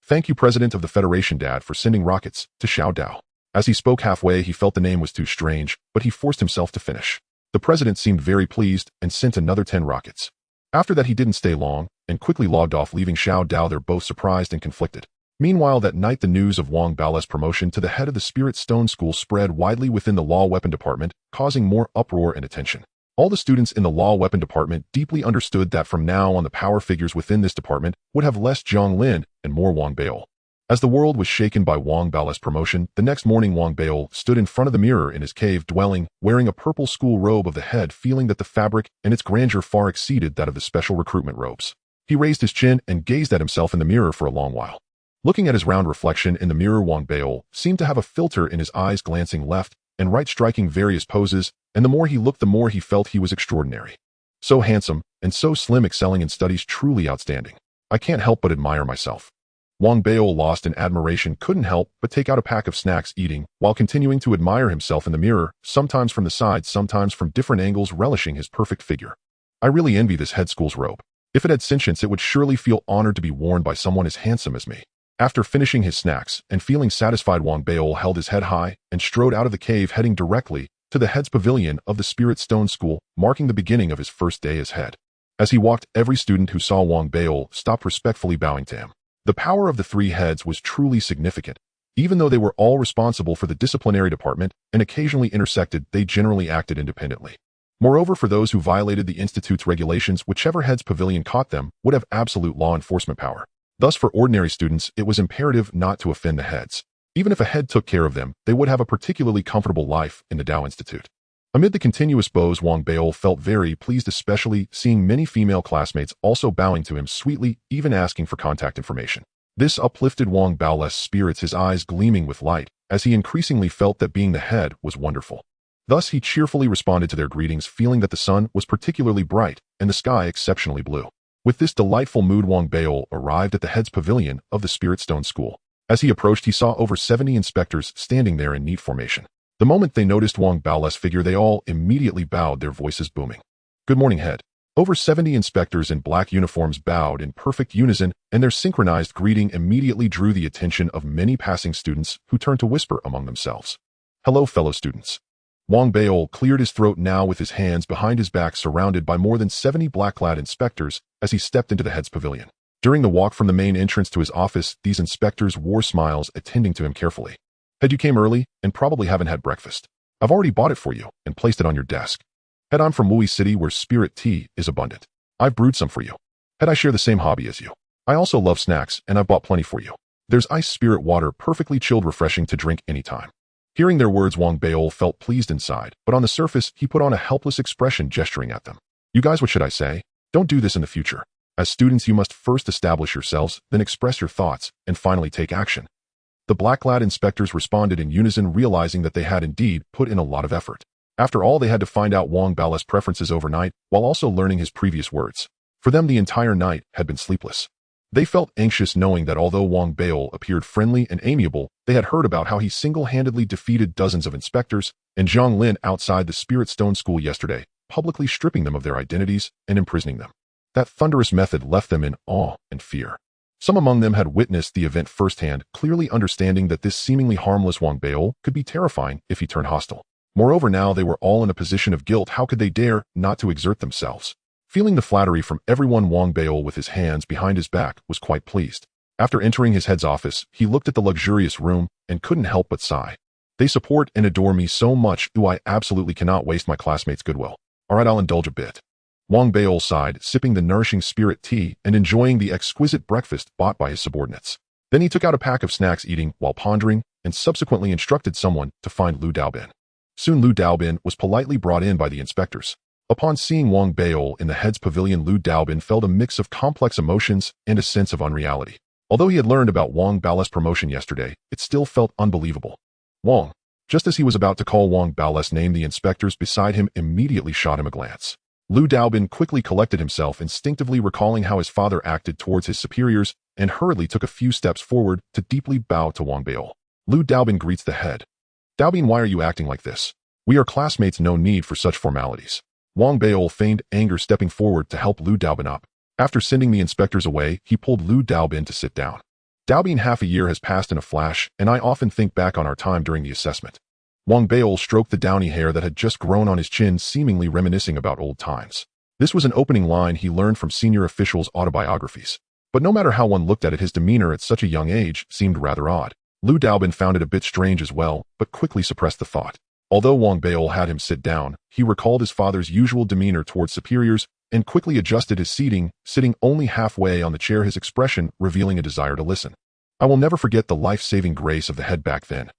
Thank you, President of the Federation Dad, for sending rockets to Xiao Dao. As he spoke halfway, he felt the name was too strange, but he forced himself to finish. The president seemed very pleased and sent another 10 rockets. After that, he didn't stay long and quickly logged off, leaving Xiao Dao there both surprised and conflicted. Meanwhile, that night, the news of Wang Bao's promotion to the head of the Spirit Stone School spread widely within the Law Weapon Department, causing more uproar and attention. All the students in the Law Weapon Department deeply understood that from now on the power figures within this department would have less Zhang Lin and more Wang Baol. As the world was shaken by Wang Bao's promotion, the next morning Wang Baol stood in front of the mirror in his cave dwelling, wearing a purple school robe of the head, feeling that the fabric and its grandeur far exceeded that of the special recruitment robes. He raised his chin and gazed at himself in the mirror for a long while. Looking at his round reflection in the mirror, Wang Baol seemed to have a filter in his eyes, glancing left and right, striking various poses, and the more he looked, the more he felt he was extraordinary. So handsome, and so slim, excelling in studies, truly outstanding. I can't help but admire myself. Wang Baol, lost in admiration, couldn't help but take out a pack of snacks, eating, while continuing to admire himself in the mirror, sometimes from the side, sometimes from different angles, relishing his perfect figure. I really envy this head school's robe. If it had sentience, it would surely feel honored to be worn by someone as handsome as me. After finishing his snacks and feeling satisfied, Wang Baol held his head high and strode out of the cave, heading directly to the head's pavilion of the Spirit Stone School, marking the beginning of his first day as head. As he walked, every student who saw Wang Baol stopped, respectfully bowing to him. The power of the three heads was truly significant. Even though they were all responsible for the disciplinary department and occasionally intersected, they generally acted independently. Moreover, for those who violated the Institute's regulations, whichever head's pavilion caught them would have absolute law enforcement power. Thus, for ordinary students, it was imperative not to offend the heads. Even if a head took care of them, they would have a particularly comfortable life in the Dao Institute. Amid the continuous bows, Wang Baol felt very pleased, especially seeing many female classmates also bowing to him sweetly, even asking for contact information. This uplifted Wang Bao's spirits, his eyes gleaming with light, as he increasingly felt that being the head was wonderful. Thus, he cheerfully responded to their greetings, feeling that the sun was particularly bright and the sky exceptionally blue. With this delightful mood, Wang Baol arrived at the head's pavilion of the Spirit Stone School. As he approached, he saw over 70 inspectors standing there in neat formation. The moment they noticed Wang Bao's figure, they all immediately bowed, their voices booming. Good morning, head. Over 70 inspectors in black uniforms bowed in perfect unison, and their synchronized greeting immediately drew the attention of many passing students who turned to whisper among themselves. Hello, fellow students. Wang Baol cleared his throat now with his hands behind his back, surrounded by more than 70 black-clad inspectors as he stepped into the head's pavilion. During the walk from the main entrance to his office, these inspectors wore smiles, attending to him carefully. Head, you came early and probably haven't had breakfast. I've already bought it for you and placed it on your desk. Head, I'm from Wui City, where spirit tea is abundant. I've brewed some for you. Head, I share the same hobby as you. I also love snacks, and I've bought plenty for you. There's iced spirit water, perfectly chilled, refreshing to drink anytime. Hearing their words, Wang Baol felt pleased inside, but on the surface, he put on a helpless expression, gesturing at them. You guys, what should I say? Don't do this in the future. As students, you must first establish yourselves, then express your thoughts, and finally take action. The black-clad inspectors responded in unison, realizing that they had indeed put in a lot of effort. After all, they had to find out Wang Bao's preferences overnight, while also learning his previous words. For them, the entire night had been sleepless. They felt anxious knowing that although Wang Bao appeared friendly and amiable, they had heard about how he single-handedly defeated dozens of inspectors and Zhang Lin outside the Spirit Stone School yesterday, publicly stripping them of their identities and imprisoning them. That thunderous method left them in awe and fear. Some among them had witnessed the event firsthand, clearly understanding that this seemingly harmless Wang Bao could be terrifying if he turned hostile. Moreover, now they were all in a position of guilt. How could they dare not to exert themselves? Feeling the flattery from everyone, Wang Bao, with his hands behind his back, was quite pleased. After entering his head's office, he looked at the luxurious room and couldn't help but sigh. They support and adore me so much, I absolutely cannot waste my classmates' goodwill. All right, I'll indulge a bit. Wang Bao sighed, sipping the nourishing spirit tea and enjoying the exquisite breakfast bought by his subordinates. Then he took out a pack of snacks, eating while pondering, and subsequently instructed someone to find Lu Daobin. Soon Lu Daobin was politely brought in by the inspectors. Upon seeing Wang Bao in the head's pavilion, Lu Daobin felt a mix of complex emotions and a sense of unreality. Although he had learned about Wang Bao's promotion yesterday, it still felt unbelievable. Wang. Just as he was about to call Wang Bao's name, the inspectors beside him immediately shot him a glance. Lu Daobin quickly collected himself, instinctively recalling how his father acted towards his superiors, and hurriedly took a few steps forward to deeply bow to Wang Bao. Lu Daobin greets the head. Daobin, why are you acting like this? We are classmates, no need for such formalities. Wang Bao feigned anger, stepping forward to help Lu Daobin up. After sending the inspectors away, he pulled Lu Daobin to sit down. Daobin, half a year has passed in a flash, and I often think back on our time during the assessment. Wang Bao stroked the downy hair that had just grown on his chin, seemingly reminiscing about old times. This was an opening line he learned from senior officials' autobiographies. But no matter how one looked at it, his demeanor at such a young age seemed rather odd. Lu Daobin found it a bit strange as well, but quickly suppressed the thought. Although Wang Bao had him sit down, he recalled his father's usual demeanor towards superiors and quickly adjusted his seating, sitting only halfway on the chair, his expression revealing a desire to listen. I will never forget the life-saving grace of the head back then.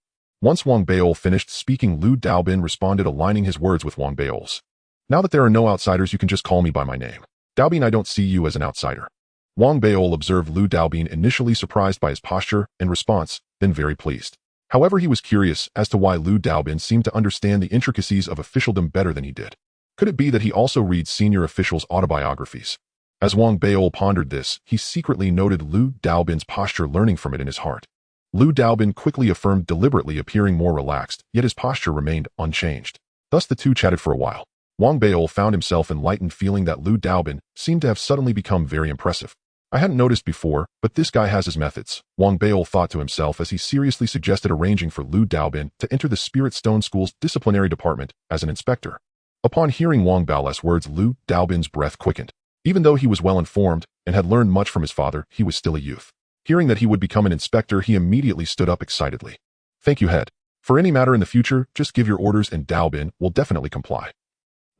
Once Wang Bao finished speaking, Lu Daobin responded, aligning his words with Wang Bao's. Now that there are no outsiders, you can just call me by my name. Daobin, I don't see you as an outsider. Wang Bao observed Lu Daobin, initially surprised by his posture and response, then very pleased. However, he was curious as to why Lu Daobin seemed to understand the intricacies of officialdom better than he did. Could it be that he also reads senior officials' autobiographies? As Wang Bao pondered this, he secretly noted Lu Daobin's posture, learning from it in his heart. Lu Daobin quickly affirmed, deliberately appearing more relaxed, yet his posture remained unchanged. Thus the two chatted for a while. Wang Bao found himself enlightened, feeling that Lu Daobin seemed to have suddenly become very impressive. I hadn't noticed before, but this guy has his methods, Wang Bao thought to himself as he seriously suggested arranging for Lu Daobin to enter the Spirit Stone School's disciplinary department as an inspector. Upon hearing Wang Bao's words, Lu Daobin's breath quickened. Even though he was well informed and had learned much from his father, he was still a youth. Hearing that he would become an inspector, he immediately stood up excitedly. Thank you, head. For any matter in the future, just give your orders and Daobin will definitely comply.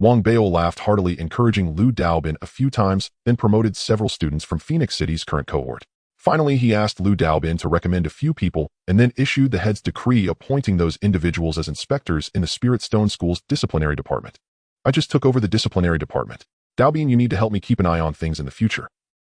Wang Bao laughed heartily, encouraging Lu Daobin a few times, then promoted several students from Phoenix City's current cohort. Finally, he asked Lu Daobin to recommend a few people and then issued the head's decree appointing those individuals as inspectors in the Spirit Stone School's disciplinary department. I just took over the disciplinary department. Daobin, you need to help me keep an eye on things in the future.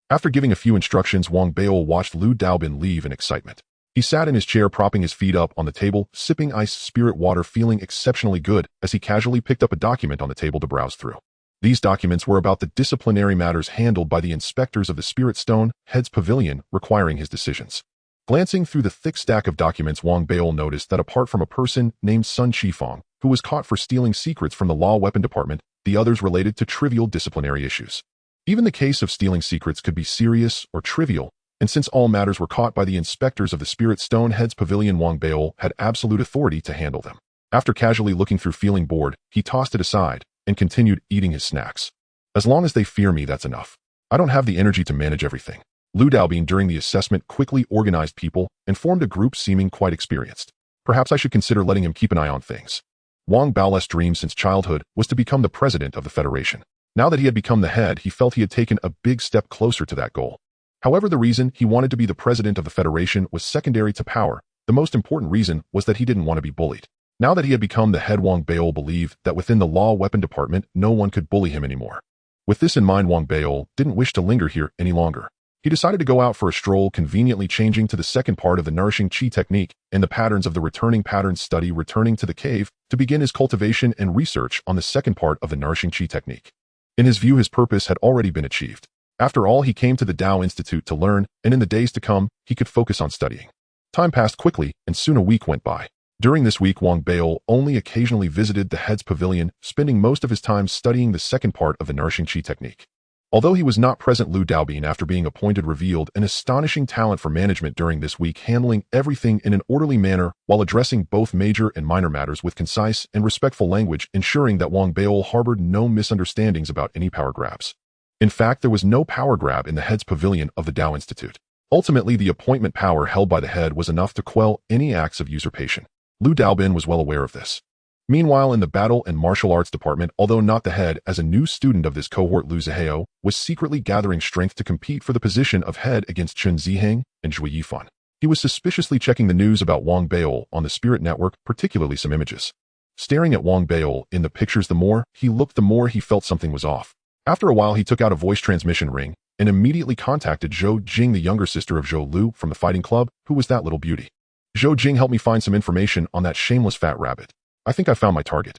After giving a few instructions, Wang Bao watched Lu Daobin leave in excitement. He sat in his chair, propping his feet up on the table, sipping iced spirit water, feeling exceptionally good as he casually picked up a document on the table to browse through. These documents were about the disciplinary matters handled by the inspectors of the Spirit Stone Head's Pavilion, requiring his decisions. Glancing through the thick stack of documents, Wang Bao noticed that apart from a person named Sun Qifeng, who was caught for stealing secrets from the Law Weapon Department, the others related to trivial disciplinary issues. Even the case of stealing secrets could be serious or trivial, and since all matters were caught by the inspectors of the Spirit Stone Head's Pavilion, Wang Bao had absolute authority to handle them. After casually looking through, feeling bored, he tossed it aside and continued eating his snacks. As long as they fear me, that's enough. I don't have the energy to manage everything. Lu Daobin during the assessment quickly organized people and formed a group seeming quite experienced. Perhaps I should consider letting him keep an eye on things. Wang Bao's dream since childhood was to become the president of the Federation. Now that he had become the head, he felt he had taken a big step closer to that goal. However, the reason he wanted to be the president of the Federation was secondary to power. The most important reason was that he didn't want to be bullied. Now that he had become the head, Wang Bao believed that within the Law Weapon Department, no one could bully him anymore. With this in mind, Wang Baol didn't wish to linger here any longer. He decided to go out for a stroll, conveniently changing to the second part of the nourishing qi technique and the patterns of the returning patterns study, returning to the cave to begin his cultivation and research on the second part of the nourishing qi technique. In his view, his purpose had already been achieved. After all, he came to the Tao Institute to learn, and in the days to come, he could focus on studying. Time passed quickly, and soon a week went by. During this week, Wang Baol only occasionally visited the head's pavilion, spending most of his time studying the second part of the nourishing qi technique. Although he was not present, Liu Daobin, after being appointed, revealed an astonishing talent for management during this week, handling everything in an orderly manner while addressing both major and minor matters with concise and respectful language, ensuring that Wang Baol harbored no misunderstandings about any power grabs. In fact, there was no power grab in the head's pavilion of the Tao Institute. Ultimately, the appointment power held by the head was enough to quell any acts of usurpation. Liu Daobin was well aware of this. Meanwhile, in the Battle and Martial Arts Department, although not the head, as a new student of this cohort, Liu Zihao was secretly gathering strength to compete for the position of head against Chen Ziheng and Zhui Yifan. He was suspiciously checking the news about Wang Baol on the Spirit Network, particularly some images. Staring at Wang Baol in the pictures, the more he looked, the more he felt something was off. After a while, he took out a voice transmission ring and immediately contacted Zhou Jing, the younger sister of Zhou Lu from the fighting club, who was that little beauty. Zhou Jing, helped me find some information on that shameless fat rabbit. I think I found my target.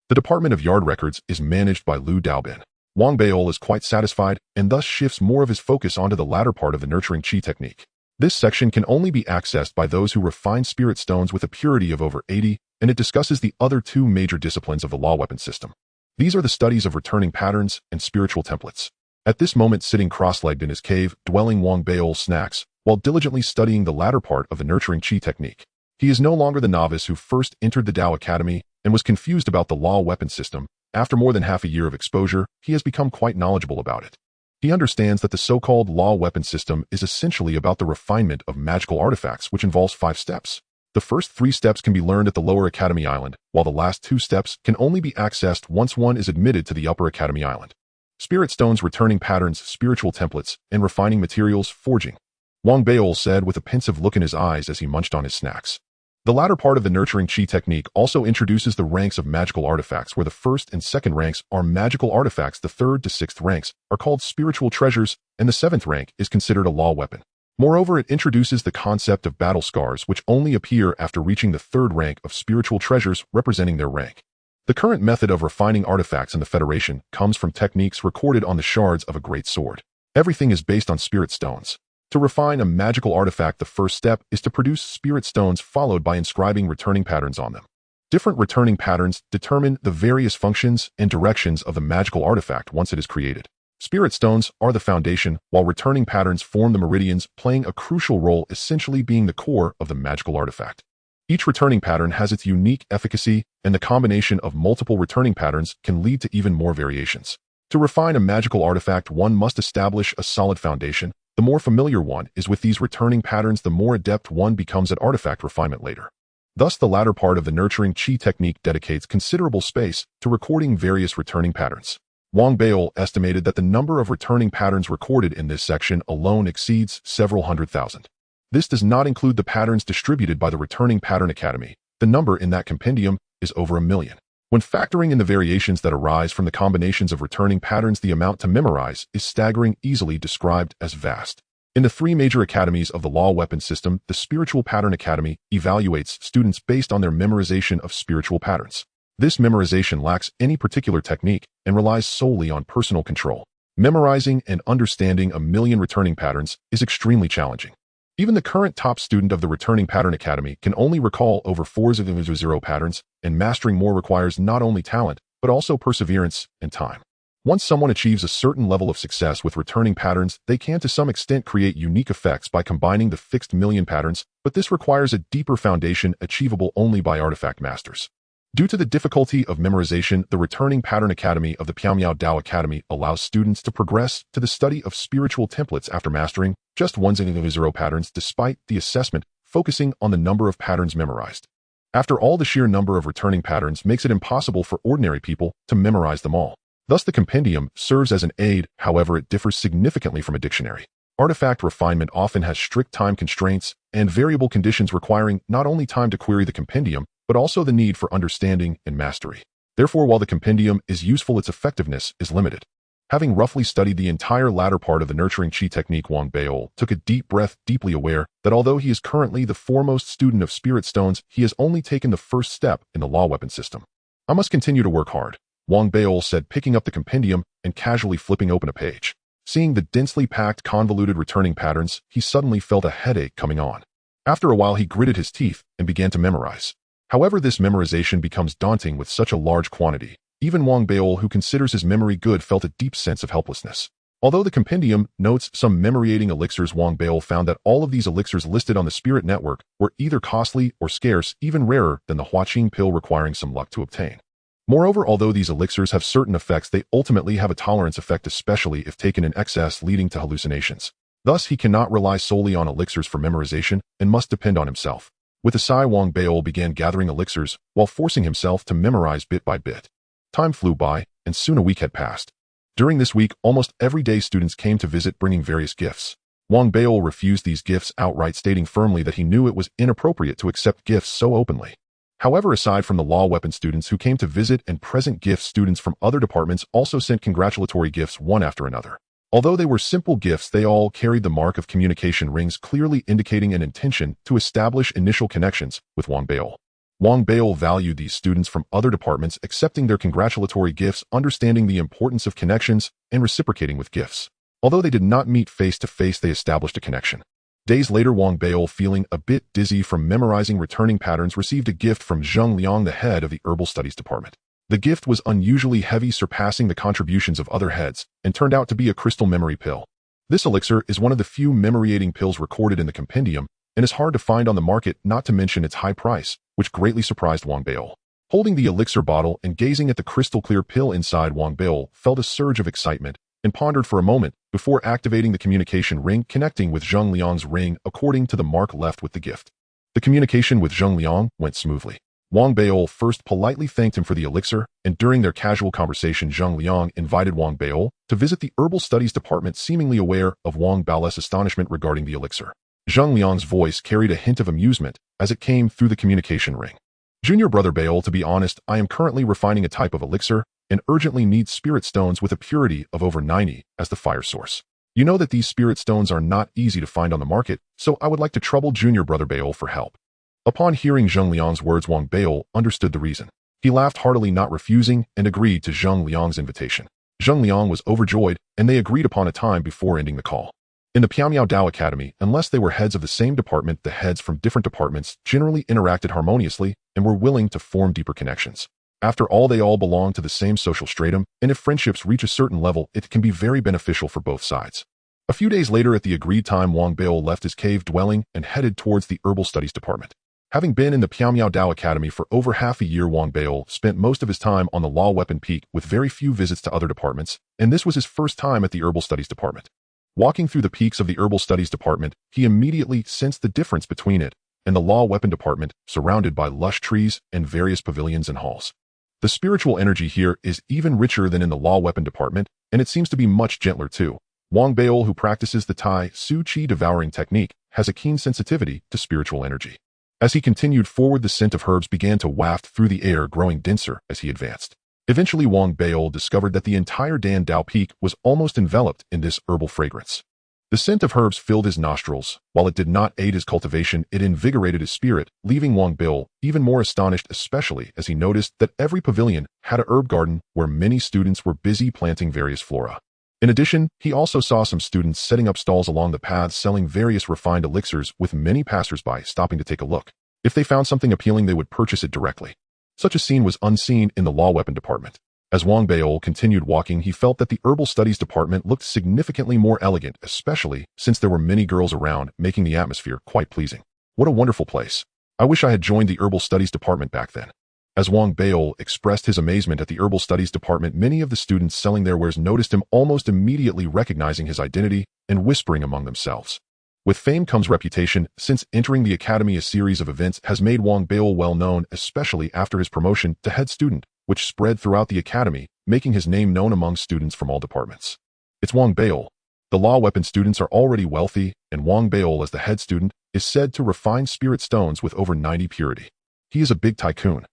The Department of Yard Records is managed by Liu Daobin. Wang Baol is quite satisfied and thus shifts more of his focus onto the latter part of the nurturing qi technique. This section can only be accessed by those who refine spirit stones with a purity of over 80, and it discusses the other two major disciplines of the law weapon system. These are the studies of returning patterns and spiritual templates. At this moment, sitting cross-legged in his cave dwelling, Wang Baol snacks while diligently studying the latter part of the nurturing qi technique. He is no longer the novice who first entered the Tao Academy and was confused about the law weapon system. After more than half a year of exposure, he has become quite knowledgeable about it. He understands that the so-called law weapon system is essentially about the refinement of magical artifacts, which involves 5 steps. The first 3 steps can be learned at the Lower Academy Island, while the last 2 steps can only be accessed once one is admitted to the Upper Academy Island. Spirit stones, returning patterns, spiritual templates, and refining materials, forging. Wang Baol said with a pensive look in his eyes as he munched on his snacks. The latter part of the nurturing qi technique also introduces the ranks of magical artifacts, where the first and second ranks are magical artifacts, the third to 6th ranks are called spiritual treasures, and the 7th rank is considered a law weapon. Moreover, it introduces the concept of battle scars, which only appear after reaching the 3rd rank of spiritual treasures, representing their rank. The current method of refining artifacts in the Federation comes from techniques recorded on the shards of a great sword. Everything is based on spirit stones. To refine a magical artifact, the first step is to produce spirit stones, followed by inscribing returning patterns on them. Different returning patterns determine the various functions and directions of the magical artifact once it is created. Spirit stones are the foundation, while returning patterns form the meridians, playing a crucial role, essentially being the core of the magical artifact. Each returning pattern has its unique efficacy, and the combination of multiple returning patterns can lead to even more variations. To refine a magical artifact, one must establish a solid foundation. The more familiar one is with these returning patterns, the more adept one becomes at artifact refinement later. Thus, the latter part of the nurturing qi technique dedicates considerable space to recording various returning patterns. Wang Baol estimated that the number of returning patterns recorded in this section alone exceeds several 100,000. This does not include the patterns distributed by the Returning Pattern Academy. The number in that compendium is over 1 million. When factoring in the variations that arise from the combinations of returning patterns, the amount to memorize is staggering, easily described as vast. In the 3 major academies of the law weapon system, the Spiritual Pattern Academy evaluates students based on their memorization of spiritual patterns. This memorization lacks any particular technique and relies solely on personal control. Memorizing and understanding 1 million returning patterns is extremely challenging. Even the current top student of the Returning Pattern Academy can only recall over 400 patterns, and mastering more requires not only talent, but also perseverance and time. Once someone achieves a certain level of success with returning patterns, they can to some extent create unique effects by combining the fixed million patterns, but this requires a deeper foundation achievable only by artifact masters. Due to the difficulty of memorization, the Returning Pattern Academy of the Piaomiao Dao Academy allows students to progress to the study of spiritual templates after mastering just 100 patterns, despite the assessment focusing on the number of patterns memorized. After all, the sheer number of returning patterns makes it impossible for ordinary people to memorize them all. Thus, the compendium serves as an aid, however it differs significantly from a dictionary. Artifact refinement often has strict time constraints and variable conditions requiring not only time to query the compendium, but also the need for understanding and mastery. Therefore, while the compendium is useful, its effectiveness is limited. Having roughly studied the entire latter part of the nurturing chi technique, Wang Beol took a deep breath, deeply aware that although he is currently the foremost student of spirit stones, he has only taken the first step in the law weapon system. I must continue to work hard, Wang Beol said, picking up the compendium and casually flipping open a page. Seeing the densely packed, convoluted returning patterns, he suddenly felt a headache coming on. After a while, he gritted his teeth and began to memorize. However, this memorization becomes daunting with such a large quantity. Even Wang Beol, who considers his memory good, felt a deep sense of helplessness. Although the compendium notes some memory-aiding elixirs, Wang Beol found that all of these elixirs listed on the Spirit Network were either costly or scarce, even rarer than the Huaqing pill, requiring some luck to obtain. Moreover, although these elixirs have certain effects, they ultimately have a tolerance effect, especially if taken in excess, leading to hallucinations. Thus, he cannot rely solely on elixirs for memorization and must depend on himself. With a sigh, Wang Beol began gathering elixirs while forcing himself to memorize bit by bit. Time flew by, and soon a week had passed. During this week, almost every day students came to visit, bringing various gifts. Wang Beol refused these gifts outright, stating firmly that he knew it was inappropriate to accept gifts so openly. However, aside from the law weapon students who came to visit and present gifts, students from other departments also sent congratulatory gifts one after another. Although they were simple gifts, they all carried the mark of communication rings, clearly indicating an intention to establish initial connections with Wang Beol. Wang Beol valued these students from other departments, accepting their congratulatory gifts, understanding the importance of connections, and reciprocating with gifts. Although they did not meet face-to-face, they established a connection. Days later, Wang Beol, feeling a bit dizzy from memorizing returning patterns, received a gift from Zheng Liang, the head of the Herbal Studies Department. The gift was unusually heavy, surpassing the contributions of other heads, and turned out to be a crystal memory pill. This elixir is one of the few memory-aiding pills recorded in the compendium, and is hard to find on the market, not to mention its high price, which greatly surprised Wang Beol. Holding the elixir bottle and gazing at the crystal-clear pill inside, Wang Beol felt a surge of excitement and pondered for a moment before activating the communication ring, connecting with Zheng Liang's ring according to the mark left with the gift. The communication with Zheng Liang went smoothly. Wang Beol first politely thanked him for the elixir, and during their casual conversation, Zheng Liang invited Wang Beol to visit the Herbal Studies Department, seemingly aware of Wang Beol's astonishment regarding the elixir. Zheng Liang's voice carried a hint of amusement as it came through the communication ring. Junior brother Beol, to be honest, I am currently refining a type of elixir and urgently need spirit stones with a purity of over 90 as the fire source. You know that these spirit stones are not easy to find on the market, so I would like to trouble junior brother Beol for help. Upon hearing Zheng Liang's words, Wang Beol understood the reason. He laughed heartily, not refusing, and agreed to Zheng Liang's invitation. Zheng Liang was overjoyed, and they agreed upon a time before ending the call. In the Piaomiao Dao Academy, unless they were heads of the same department, the heads from different departments generally interacted harmoniously and were willing to form deeper connections. After all, they all belong to the same social stratum, and if friendships reach a certain level, it can be very beneficial for both sides. A few days later, at the agreed time, Wang Beol left his cave dwelling and headed towards the Herbal Studies Department. Having been in the Piaomiao Dao Academy for over half a year, Wang Beol spent most of his time on the Law Weapon Peak with very few visits to other departments, and this was his first time at the Herbal Studies Department. Walking through the peaks of the Herbal Studies Department, he immediately sensed the difference between it and the Law Weapon Department, surrounded by lush trees and various pavilions and halls. The spiritual energy here is even richer than in the Law Weapon Department, and it seems to be much gentler too. Wang Beol, who practices the Tai Su Chi devouring technique, has a keen sensitivity to spiritual energy. As he continued forward, the scent of herbs began to waft through the air, growing denser as he advanced. Eventually, Wang Beol discovered that the entire Dan Dao Peak was almost enveloped in this herbal fragrance. The scent of herbs filled his nostrils. While it did not aid his cultivation, it invigorated his spirit, leaving Wang Beol even more astonished, especially as he noticed that every pavilion had a herb garden where many students were busy planting various flora. In addition, he also saw some students setting up stalls along the paths selling various refined elixirs, with many passersby stopping to take a look. If they found something appealing, they would purchase it directly. Such a scene was unseen in the Law Weapon Department. As Wang Beol continued walking, he felt that the Herbal Studies Department looked significantly more elegant, especially since there were many girls around, making the atmosphere quite pleasing. What a wonderful place. I wish I had joined the Herbal Studies Department back then. As Wang Beol expressed his amazement at the Herbal Studies Department, many of the students selling their wares noticed him, almost immediately recognizing his identity and whispering among themselves. With fame comes reputation. Since entering the academy, a series of events has made Wang Beol well known, especially after his promotion to head student, which spread throughout the academy, making his name known among students from all departments. It's Wang Beol. The law weapon students are already wealthy, and Wang Beol, as the head student, is said to refine spirit stones with over 90 purity. He is a big tycoon.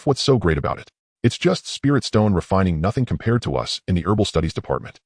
What's so great about it? It's just spirit stone refining, nothing compared to us in the herbal studies department.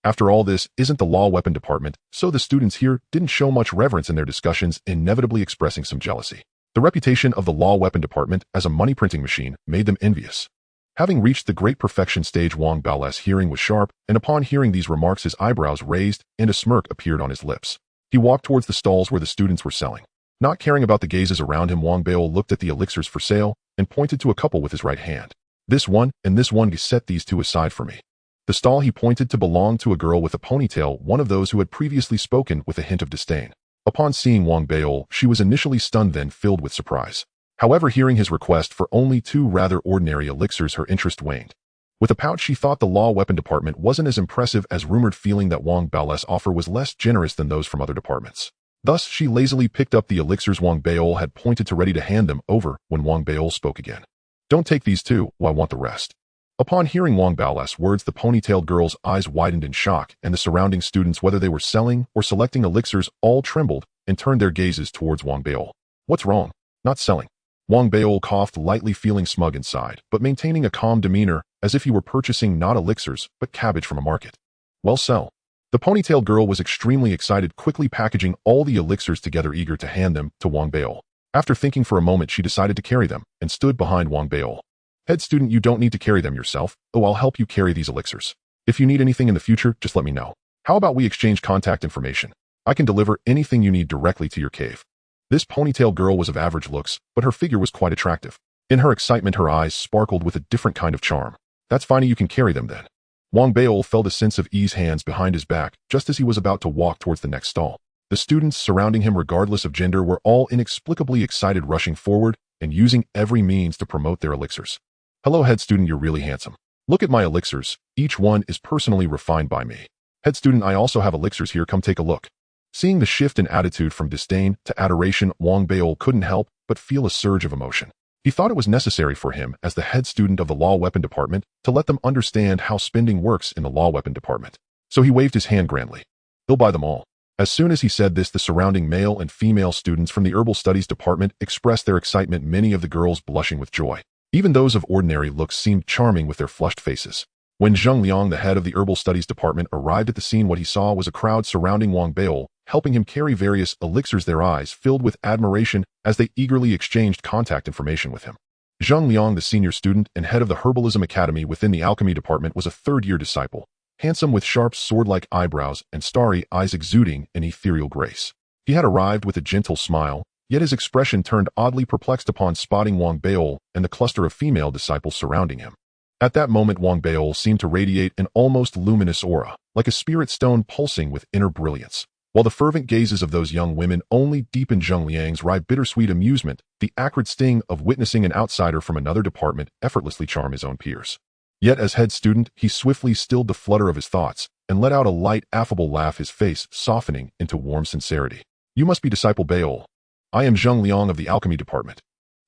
After all, this isn't the law weapon department, so the students here didn't show much reverence in their discussions, inevitably expressing some jealousy. The reputation of the law weapon department as a money printing machine made them envious. Having reached the great perfection stage, Wang Bao's hearing was sharp, and upon hearing these remarks his eyebrows raised and a smirk appeared on his lips. He walked towards the stalls where the students were selling. Not caring about the gazes around him, Wang Bao looked at the elixirs for sale and pointed to a couple with his right hand. This one and this one, set these two aside for me. The stall he pointed to belonged to a girl with a ponytail, one of those who had previously spoken with a hint of disdain. Upon seeing Wang Bao, she was initially stunned, then filled with surprise. However, hearing his request for only 2 rather ordinary elixirs, her interest waned. With a pout, she thought the law weapon department wasn't as impressive as rumored, feeling that Wang Bao's offer was less generous than those from other departments. Thus, she lazily picked up the elixirs Wang Bao had pointed to, ready to hand them over when Wang Bao spoke again. Don't take these 2, I want the rest. Upon hearing Wang Bao's words, the ponytailed girl's eyes widened in shock, and the surrounding students, whether they were selling or selecting elixirs, all trembled and turned their gazes towards Wang Bao. What's wrong? Not selling. Wang Bao coughed lightly, feeling smug inside, but maintaining a calm demeanor as if he were purchasing not elixirs, but cabbage from a market. Well, sell. The ponytailed girl was extremely excited, quickly packaging all the elixirs together, eager to hand them to Wang Bao. After thinking for a moment, she decided to carry them and stood behind Wang Bao. Head student, you don't need to carry them yourself. Oh, I'll help you carry these elixirs. If you need anything in the future, just let me know. How about we exchange contact information? I can deliver anything you need directly to your cave. This ponytailed girl was of average looks, but her figure was quite attractive. In her excitement, her eyes sparkled with a different kind of charm. That's fine, you can carry them then. Wang Bao felt a sense of ease, hands behind his back, just as he was about to walk towards the next stall. The students surrounding him, regardless of gender, were all inexplicably excited, rushing forward and using every means to promote their elixirs. Hello, head student, you're really handsome. Look at my elixirs. Each one is personally refined by me. Head student, I also have elixirs here, come take a look. Seeing the shift in attitude from disdain to adoration, Wang Bao couldn't help but feel a surge of emotion. He thought it was necessary for him, as the head student of the law weapon department, to let them understand how spending works in the law weapon department. So he waved his hand grandly. He'll buy them all. As soon as he said this, the surrounding male and female students from the herbal studies department expressed their excitement, many of the girls blushing with joy. Even those of ordinary looks seemed charming with their flushed faces. When Zheng Liang, the head of the herbal studies department, arrived at the scene, what he saw was a crowd surrounding Wang Bao, helping him carry various elixirs, their eyes filled with admiration as they eagerly exchanged contact information with him. Zheng Liang, the senior student and head of the Herbalism Academy within the alchemy department, was a third-year disciple, handsome with sharp sword-like eyebrows and starry eyes exuding an ethereal grace. He had arrived with a gentle smile, yet his expression turned oddly perplexed upon spotting Wang Bao and the cluster of female disciples surrounding him. At that moment, Wang Bao seemed to radiate an almost luminous aura, like a spirit stone pulsing with inner brilliance. While the fervent gazes of those young women only deepened Zheng Liang's wry, bittersweet amusement, the acrid sting of witnessing an outsider from another department effortlessly charm his own peers. Yet as head student, he swiftly stilled the flutter of his thoughts and let out a light, affable laugh, his face softening into warm sincerity. You must be disciple Bao. I am Zheng Liang of the alchemy department.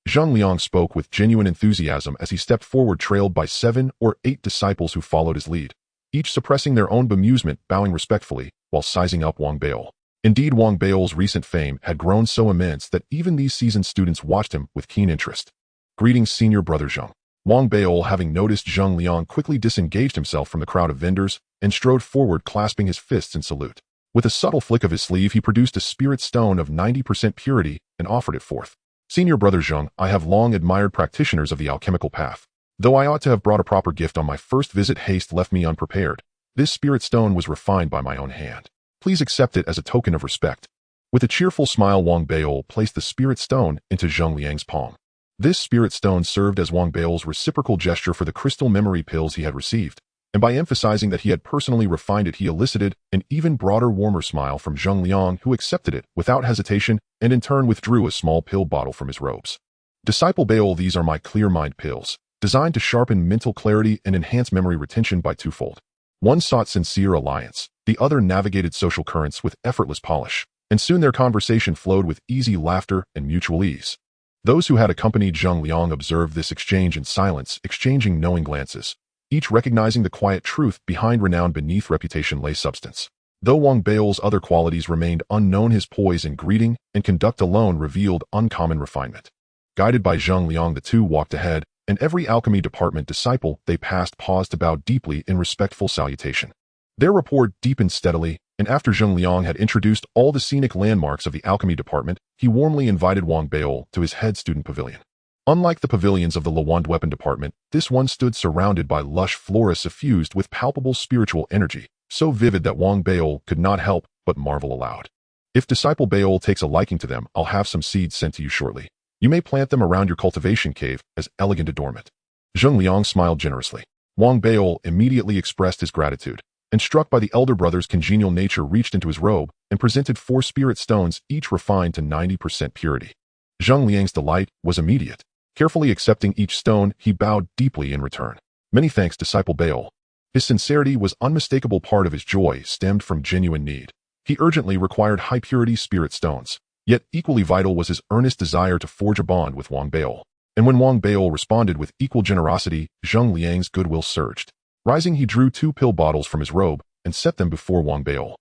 Zheng Liang spoke with genuine enthusiasm as he stepped forward, trailed by 7 or 8 disciples who followed his lead, each suppressing their own bemusement, bowing respectfully while sizing up Wang Bao. Indeed, Wang Bao's recent fame had grown so immense that even these seasoned students watched him with keen interest. Greetings, senior brother Zheng. Wang Bao, having noticed Zheng Liang, quickly disengaged himself from the crowd of vendors and strode forward, clasping his fists in salute. With a subtle flick of his sleeve, he produced a spirit stone of 90% purity and offered it forth. Senior brother Zheng, I have long admired practitioners of the alchemical path. Though I ought to have brought a proper gift on my first visit, haste left me unprepared. This spirit stone was refined by my own hand. Please accept it as a token of respect. With a cheerful smile, Wang Bao placed the spirit stone into Zheng Liang's palm. This spirit stone served as Wang Bao's reciprocal gesture for the crystal memory pills he had received, and by emphasizing that he had personally refined it, he elicited an even broader, warmer smile from Zheng Liang, who accepted it without hesitation and in turn withdrew a small pill bottle from his robes. Disciple Baol, these are my clear mind pills, designed to sharpen mental clarity and enhance memory retention by twofold. One sought sincere alliance, the other navigated social currents with effortless polish, and soon their conversation flowed with easy laughter and mutual ease. Those who had accompanied Zheng Liang observed this exchange in silence, exchanging knowing glances, each recognizing the quiet truth behind renown beneath reputation lay substance. Though Wang Bao's other qualities remained unknown, his poise in greeting and conduct alone revealed uncommon refinement. Guided by Zheng Liang, the two walked ahead, and every alchemy department disciple they passed paused to bow deeply in respectful salutation. Their rapport deepened steadily, and after Zheng Liang had introduced all the scenic landmarks of the alchemy department, he warmly invited Wang Beol to his head student pavilion. Unlike the pavilions of the Lawand weapon department, this one stood surrounded by lush flora suffused with palpable spiritual energy, so vivid that Wang Beol could not help but marvel aloud. If Disciple Beol takes a liking to them, I'll have some seeds sent to you shortly. You may plant them around your cultivation cave as elegant adornment. Zheng Liang smiled generously. Wang Beol immediately expressed his gratitude, and struck by the elder brother's congenial nature reached into his robe and presented 4 spirit stones, each refined to 90% purity. Zheng Liang's delight was immediate. Carefully accepting each stone, he bowed deeply in return. Many thanks, Disciple Beol. His sincerity was unmistakable. Part of his joy stemmed from genuine need. He urgently required high-purity spirit stones. Yet equally vital was his earnest desire to forge a bond with Wang Beol. And when Wang Beol responded with equal generosity, Zheng Liang's goodwill surged. Rising, he drew 2 pill bottles from his robe and set them before Wang Beol.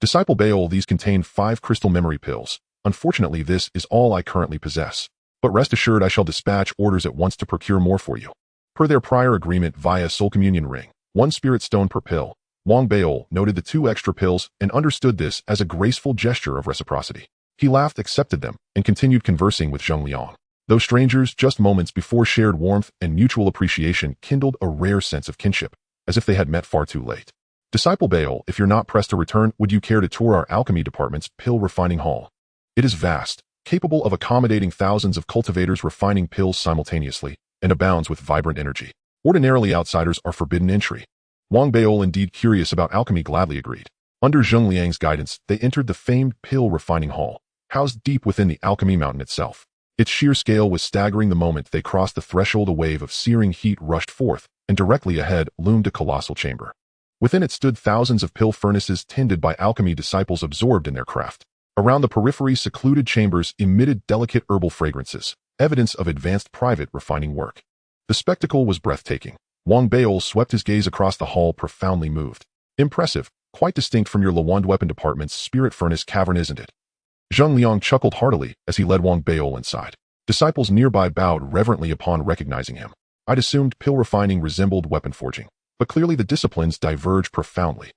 Disciple Beol, these contain 5 crystal memory pills. Unfortunately, this is all I currently possess. But rest assured, I shall dispatch orders at once to procure more for you. Per their prior agreement via soul communion ring, 1 spirit stone per pill, Wang Beol noted the 2 extra pills and understood this as a graceful gesture of reciprocity. He laughed, accepted them, and continued conversing with Zheng Liang. Though strangers, just moments before shared warmth and mutual appreciation kindled a rare sense of kinship, as if they had met far too late. Disciple Beol, if you're not pressed to return, would you care to tour our alchemy department's pill refining hall? It is vast, capable of accommodating thousands of cultivators refining pills simultaneously, and abounds with vibrant energy. Ordinarily, outsiders are forbidden entry. Wang Beol, indeed curious about alchemy, gladly agreed. Under Zheng Liang's guidance, they entered the famed pill refining hall, housed deep within the alchemy mountain itself. Its sheer scale was staggering. The moment they crossed the threshold, a wave of searing heat rushed forth, and directly ahead loomed a colossal chamber. Within it stood thousands of pill furnaces tended by alchemy disciples absorbed in their craft. Around the periphery, secluded chambers emitted delicate herbal fragrances, evidence of advanced private refining work. The spectacle was breathtaking. Wang Beol swept his gaze across the hall, profoundly moved. Impressive, quite distinct from your Lawand weapon department's spirit furnace cavern, isn't it? Zheng Liang chuckled heartily as he led Wang Beol inside. Disciples nearby bowed reverently upon recognizing him. I'd assumed pill refining resembled weapon forging, but clearly the disciplines diverge profoundly.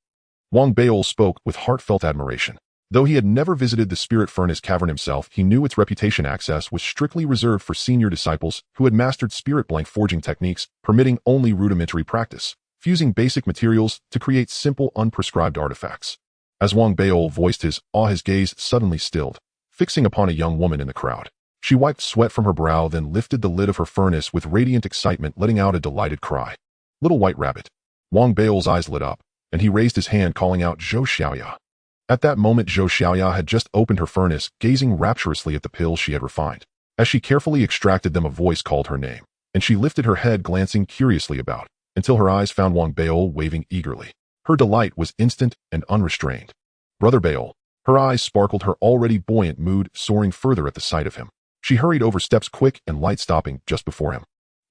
Wang Beol spoke with heartfelt admiration. Though he had never visited the spirit furnace cavern himself, he knew its reputation. Access was strictly reserved for senior disciples who had mastered spirit blank forging techniques, permitting only rudimentary practice, fusing basic materials to create simple, unprescribed artifacts. As Wang Beol voiced his awe, his gaze suddenly stilled, fixing upon a young woman in the crowd. She wiped sweat from her brow, then lifted the lid of her furnace with radiant excitement, letting out a delighted cry. Little White Rabbit. Wang Beol's eyes lit up, and he raised his hand, calling out Zhou Xiaoya. At that moment, Zhou Xiaoya had just opened her furnace, gazing rapturously at the pills she had refined. As she carefully extracted them, a voice called her name, and she lifted her head, glancing curiously about, until her eyes found Wang Beol waving eagerly. Her delight was instant and unrestrained. Brother Beol. Her eyes sparkled, her already buoyant mood soaring further at the sight of him. She hurried over steps, quick and light, stopping just before him.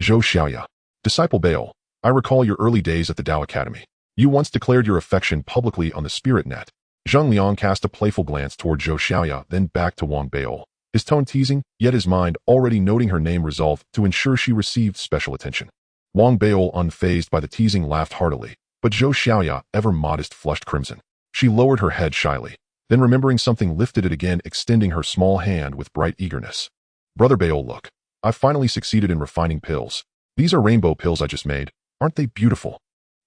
Zhou Xiaoya. Disciple Beol, I recall your early days at the Tao Academy. You once declared your affection publicly on the spirit net. Zheng Liang cast a playful glance toward Zhou Xiaoya, then back to Wang Beol, his tone teasing, yet his mind already noting her name, resolved to ensure she received special attention. Wang Beol, unfazed by the teasing, laughed heartily, but Zhou Xiaoya, ever modest, flushed crimson. She lowered her head shyly, then remembering something lifted it again, extending her small hand with bright eagerness. Brother Beol, look. I've finally succeeded in refining pills. These are rainbow pills I just made. Aren't they beautiful?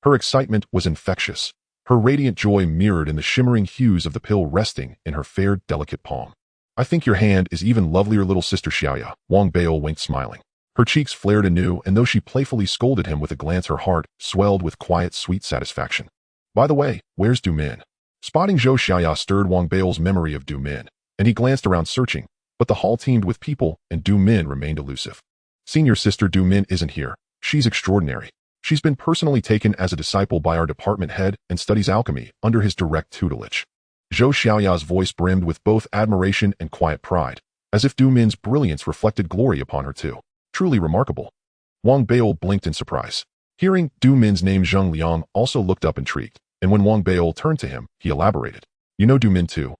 Her excitement was infectious. Her radiant joy mirrored in the shimmering hues of the pill resting in her fair, delicate palm. I think your hand is even lovelier, little sister Xiaoya. Wang Beol winked, smiling. Her cheeks flared anew, and though she playfully scolded him with a glance, her heart swelled with quiet, sweet satisfaction. By the way, where's Du Min? Spotting Zhou Xiaoya stirred Wang Beol's memory of Du Min, and he glanced around searching, but the hall teemed with people, and Du Min remained elusive. Senior sister Du Min isn't here. She's extraordinary. She's been personally taken as a disciple by our department head and studies alchemy under his direct tutelage. Zhou Xiaoya's voice brimmed with both admiration and quiet pride, as if Du Min's brilliance reflected glory upon her too. Truly remarkable. Wang Beol blinked in surprise. Hearing Du Min's name, Zheng Liang also looked up, intrigued, and when Wang Beol turned to him, he elaborated. You know Du Min too?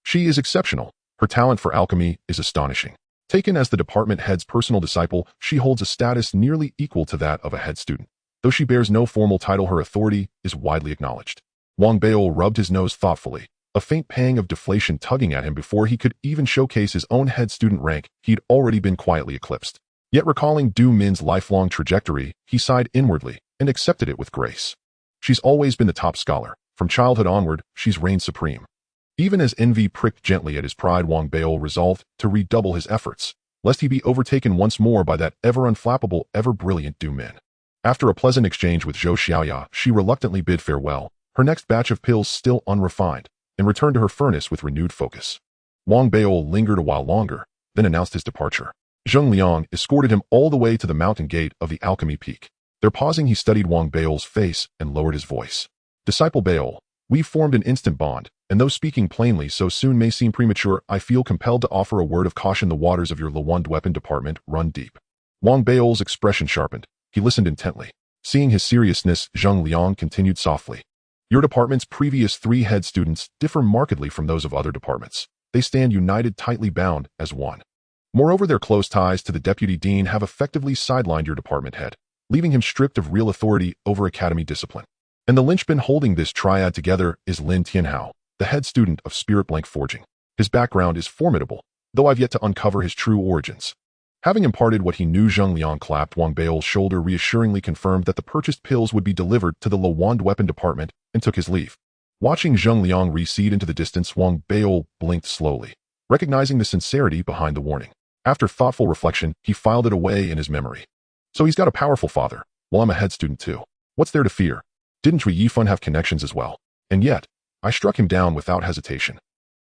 She is exceptional. Her talent for alchemy is astonishing. Taken as the department head's personal disciple, she holds a status nearly equal to that of a head student. Though she bears no formal title, her authority is widely acknowledged. Wang Beil rubbed his nose thoughtfully, a faint pang of deflation tugging at him before he could even showcase his own head student rank. He'd already been quietly eclipsed. Yet recalling Du Min's lifelong trajectory, he sighed inwardly and accepted it with grace. She's always been the top scholar. From childhood onward, she's reigned supreme. Even as envy pricked gently at his pride, Wang Beil resolved to redouble his efforts, lest he be overtaken once more by that ever-unflappable, ever-brilliant Du Min. After a pleasant exchange with Zhou Xiaoya, she reluctantly bid farewell, her next batch of pills still unrefined, and returned to her furnace with renewed focus. Wang Beil lingered a while longer, then announced his departure. Zheng Liang escorted him all the way to the mountain gate of the Alchemy Peak. There pausing, he studied Wang Beil's face and lowered his voice. Disciple Beil, we've formed an instant bond, and though speaking plainly so soon may seem premature, I feel compelled to offer a word of caution. The waters of your Lewand weapon department run deep. Wang Beil's expression sharpened. He listened intently. Seeing his seriousness, Zheng Liang continued softly. Your department's previous 3 head students differ markedly from those of other departments. They stand united, tightly bound as one. Moreover, their close ties to the deputy dean have effectively sidelined your department head, leaving him stripped of real authority over academy discipline. And the linchpin holding this triad together is Lin Tianhao, the head student of Spirit Blank Forging. His background is formidable, though I've yet to uncover his true origins. Having imparted what he knew, Zheng Liang clapped Wang Beil's shoulder, reassuringly confirmed that the purchased pills would be delivered to the Lewand weapon department, and took his leave. Watching Zheng Liang recede into the distance, Wang Beil blinked slowly, recognizing the sincerity behind the warning. After thoughtful reflection, he filed it away in his memory. So he's got a powerful father. Well, I'm a head student too. What's there to fear? Didn't Cui Yifan have connections as well? And yet, I struck him down without hesitation.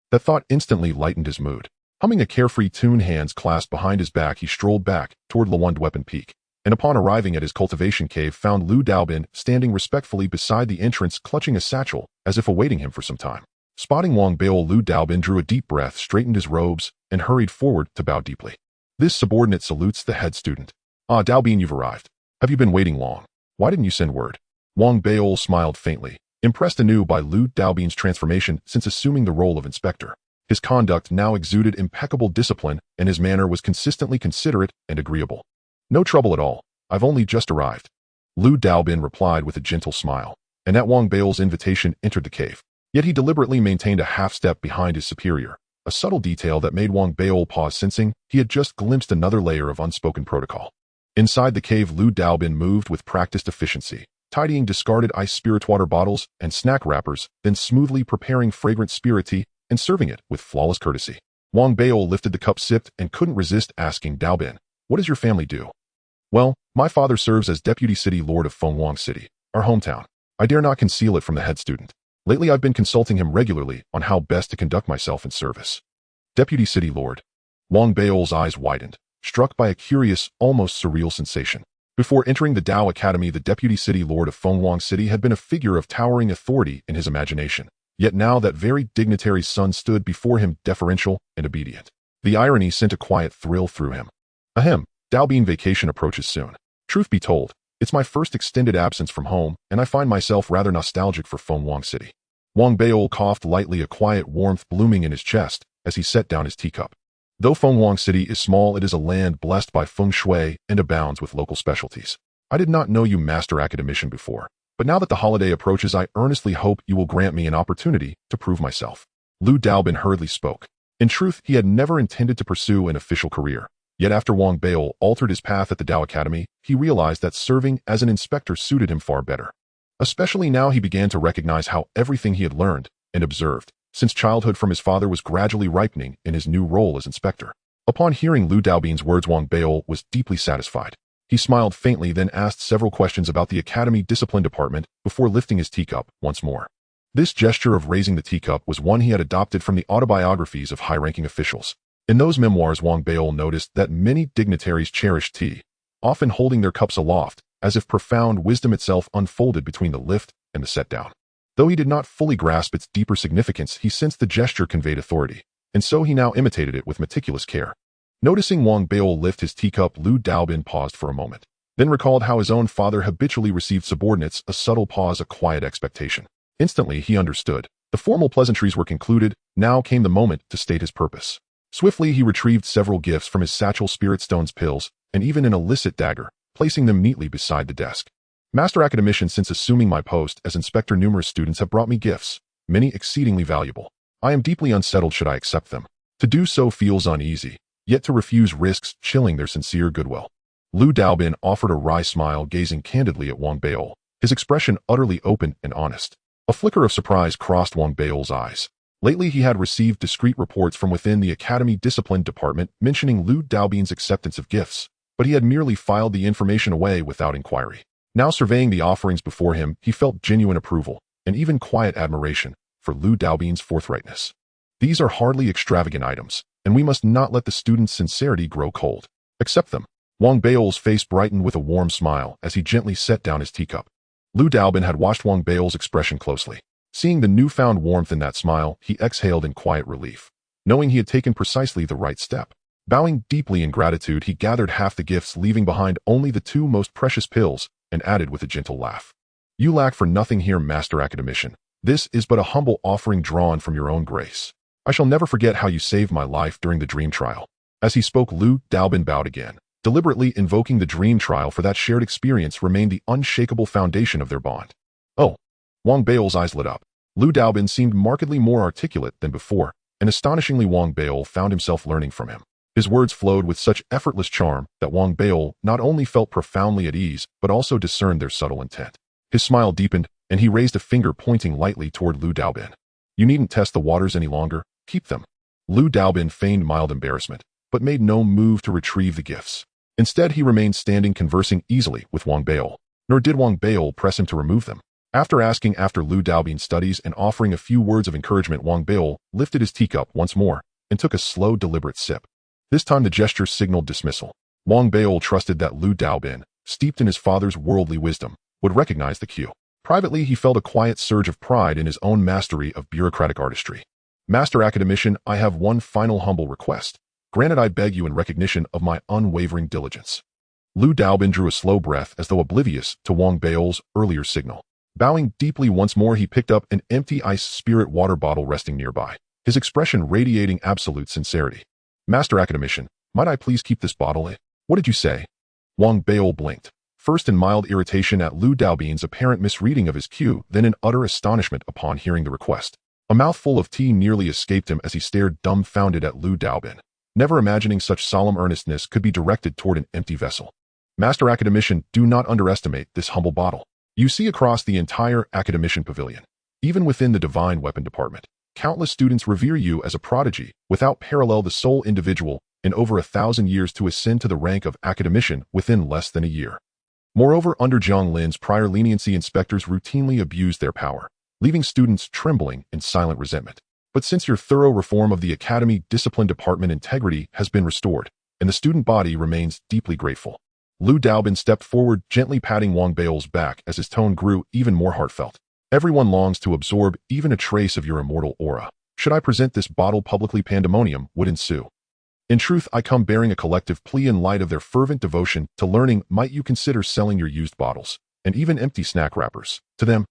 That thought instantly lightened his mood. Humming a carefree tune, hands clasped behind his back, he strolled back toward Lewand Weapon Peak, and upon arriving at his cultivation cave, found Lu Daobin standing respectfully beside the entrance, clutching a satchel, as if awaiting him for some time. Spotting Wang Beil, Lu Daobin drew a deep breath, straightened his robes, and hurried forward to bow deeply. This subordinate salutes the head student. Ah, Daobin, you've arrived. Have you been waiting long? Why didn't you send word? Wang Beil smiled faintly, impressed anew by Lu Daobin's transformation since assuming the role of inspector. His conduct now exuded impeccable discipline, and his manner was consistently considerate and agreeable. No trouble at all. I've only just arrived. Lu Daobin replied with a gentle smile, and at Wang Beil's invitation entered the cave. Yet he deliberately maintained a half-step behind his superior, a subtle detail that made Wang Beil pause, sensing he had just glimpsed another layer of unspoken protocol. Inside the cave, Lu Daobin moved with practiced efficiency, tidying discarded ice spirit water bottles and snack wrappers, then smoothly preparing fragrant spirit tea and serving it with flawless courtesy. Wang Beil lifted the cup, sipped, and couldn't resist asking Daobin, "What does your family do?" "Well, my father serves as Deputy City Lord of Fenghuang City, our hometown. I dare not conceal it from the head student. Lately I've been consulting him regularly on how best to conduct myself in service." Deputy City Lord. Wang Beil's eyes widened, struck by a curious, almost surreal sensation. Before entering the Dao Academy, the Deputy City Lord of Fenghuang City had been a figure of towering authority in his imagination. Yet now that very dignitary's son stood before him, deferential and obedient. The irony sent a quiet thrill through him. Ahem, Daobin, vacation approaches soon. Truth be told, it's my first extended absence from home, and I find myself rather nostalgic for Fenghuang City. Wang Beil coughed lightly, a quiet warmth blooming in his chest as he set down his teacup. Though Fenghuang City is small, it is a land blessed by feng shui and abounds with local specialties. I did not know you master academician before, but now that the holiday approaches, I earnestly hope you will grant me an opportunity to prove myself. Lu Daobin hurriedly spoke. In truth, he had never intended to pursue an official career. Yet after Wang Beil altered his path at the Dao Academy, he realized that serving as an inspector suited him far better. Especially now he began to recognize how everything he had learned and observed since childhood from his father was gradually ripening in his new role as inspector. Upon hearing Lu Daobin's words, Wang Beil was deeply satisfied. He smiled faintly, then asked several questions about the Academy Discipline Department before lifting his teacup once more. This gesture of raising the teacup was one he had adopted from the autobiographies of high-ranking officials. In those memoirs, Wang Beil noticed that many dignitaries cherished tea, often holding their cups aloft, as if profound wisdom itself unfolded between the lift and the set-down. Though he did not fully grasp its deeper significance, he sensed the gesture conveyed authority, and so he now imitated it with meticulous care. Noticing Wang Beil lift his teacup, Lu Daobin paused for a moment, then recalled how his own father habitually received subordinates, a subtle pause, a quiet expectation. Instantly he understood. The formal pleasantries were concluded, now came the moment to state his purpose. Swiftly, he retrieved several gifts from his satchel, spirit stones, pills, and even an illicit dagger, placing them neatly beside the desk. Master Academician, since assuming my post as inspector, numerous students have brought me gifts, many exceedingly valuable. I am deeply unsettled should I accept them. To do so feels uneasy, yet to refuse risks chilling their sincere goodwill. Lu Daobin offered a wry smile, gazing candidly at Wang Beol, his expression utterly open and honest. A flicker of surprise crossed Wang Beol's eyes. Lately, he had received discreet reports from within the Academy Discipline Department mentioning Lu Daobin's acceptance of gifts, but he had merely filed the information away without inquiry. Now, surveying the offerings before him, he felt genuine approval and even quiet admiration for Lu Daobin's forthrightness. These are hardly extravagant items, and we must not let the student's sincerity grow cold. Accept them. Wang Beol's face brightened with a warm smile as he gently set down his teacup. Lu Daobin had watched Wang Beol's expression closely. Seeing the newfound warmth in that smile, he exhaled in quiet relief, knowing he had taken precisely the right step. Bowing deeply in gratitude, he gathered half the gifts, leaving behind only the two most precious pills, and added with a gentle laugh, "You lack for nothing here, Master Academician. This is but a humble offering drawn from your own grace. I shall never forget how you saved my life during the dream trial." As he spoke, Lu Daobin bowed again, deliberately invoking the dream trial, for that shared experience remained the unshakable foundation of their bond. Oh! Wang Beol's eyes lit up. Lu Daobin seemed markedly more articulate than before, and astonishingly Wang Beol found himself learning from him. His words flowed with such effortless charm that Wang Beol not only felt profoundly at ease, but also discerned their subtle intent. His smile deepened, and he raised a finger pointing lightly toward Lu Daobin. "You needn't test the waters any longer. Keep them." Lu Daobin feigned mild embarrassment, but made no move to retrieve the gifts. Instead, he remained standing, conversing easily with Wang Beol. Nor did Wang Beol press him to remove them. After asking after Lu Daobin's studies and offering a few words of encouragement, Wang Beol lifted his teacup once more and took a slow, deliberate sip. This time the gesture signaled dismissal. Wang Beol trusted that Lu Daobin, steeped in his father's worldly wisdom, would recognize the cue. Privately, he felt a quiet surge of pride in his own mastery of bureaucratic artistry. "Master Academician, I have one final humble request. Granted, I beg you in recognition of my unwavering diligence." Lu Daobin drew a slow breath as though oblivious to Wang Beol's earlier signal. Bowing deeply once more, he picked up an empty ice spirit water bottle resting nearby, his expression radiating absolute sincerity. "Master Academician, might I please keep this bottle? What did you say?" Wang Beol blinked, first in mild irritation at Lu Daobin's apparent misreading of his cue, then in utter astonishment upon hearing the request. A mouthful of tea nearly escaped him as he stared dumbfounded at Lu Daobin, never imagining such solemn earnestness could be directed toward an empty vessel. "Master Academician, do not underestimate this humble bottle. You see across the entire Academician Pavilion, even within the Divine Weapon Department, countless students revere you as a prodigy, without parallel, the sole individual in over 1,000 years to ascend to the rank of Academician within less than a year. Moreover, under Jiang Lin's prior leniency, inspectors routinely abused their power, leaving students trembling in silent resentment. But since your thorough reform of the Academy Discipline Department, integrity has been restored, and the student body remains deeply grateful." Lu Daobin stepped forward, gently patting Wang Beol's back as his tone grew even more heartfelt. "Everyone longs to absorb even a trace of your immortal aura. Should I present this bottle publicly, pandemonium would ensue. In truth, I come bearing a collective plea in light of their fervent devotion to learning. Might you consider selling your used bottles, and even empty snack wrappers, to them?"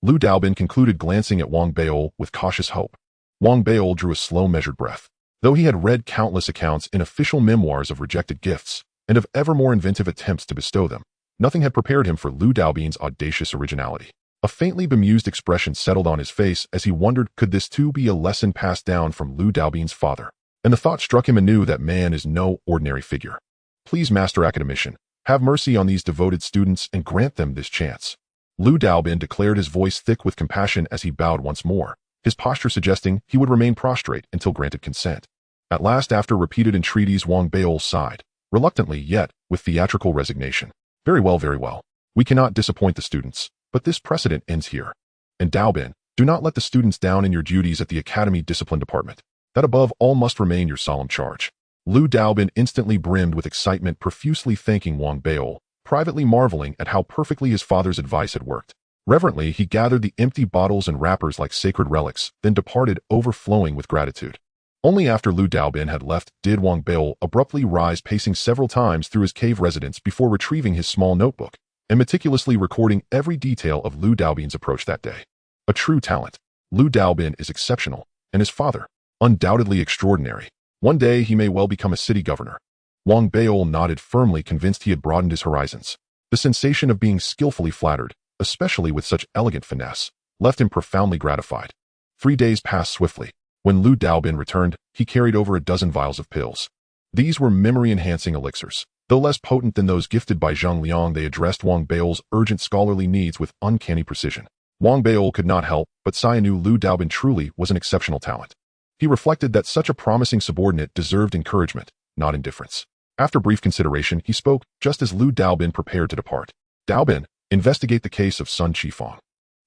Lu Daobin concluded, glancing at Wang Beol with cautious hope. Wang Beol drew a slow, measured breath. Though he had read countless accounts in official memoirs of rejected gifts, and of ever more inventive attempts to bestow them, nothing had prepared him for Lu Daobin's audacious originality. A faintly bemused expression settled on his face as he wondered, could this too be a lesson passed down from Lu Daobin's father? And the thought struck him anew that man is no ordinary figure. "Please, Master Academician, have mercy on these devoted students and grant them this chance." Lu Daobin declared, his voice thick with compassion as he bowed once more, his posture suggesting he would remain prostrate until granted consent. At last, after repeated entreaties, Wang Beol sighed, reluctantly yet with theatrical resignation. "Very well, very well. We cannot disappoint the students, but this precedent ends here. And Daobin, do not let the students down in your duties at the Academy Discipline Department. That above all must remain your solemn charge." Lu Daobin instantly brimmed with excitement, profusely thanking Wang Beol, privately marveling at how perfectly his father's advice had worked. Reverently, he gathered the empty bottles and wrappers like sacred relics, then departed, overflowing with gratitude. Only after Lu Daobin had left did Wang Beol abruptly rise, pacing several times through his cave residence before retrieving his small notebook and meticulously recording every detail of Lu Daobin's approach that day. A true talent. Lu Daobin is exceptional, and his father, undoubtedly extraordinary. One day he may well become a city governor. Wang Beol nodded firmly, convinced he had broadened his horizons. The sensation of being skillfully flattered, especially with such elegant finesse, left him profoundly gratified. 3 days passed swiftly. When Lu Daobin returned, he carried over a dozen vials of pills. These were memory-enhancing elixirs. Though less potent than those gifted by Zhang Liang, they addressed Wang Beol's urgent scholarly needs with uncanny precision. Wang Beol could not help but sigh anew. Lu Daobin truly was an exceptional talent. He reflected that such a promising subordinate deserved encouragement, not indifference. After brief consideration, he spoke just as Lu Daobin prepared to depart. Daobin, investigate the case of Sun Qifang.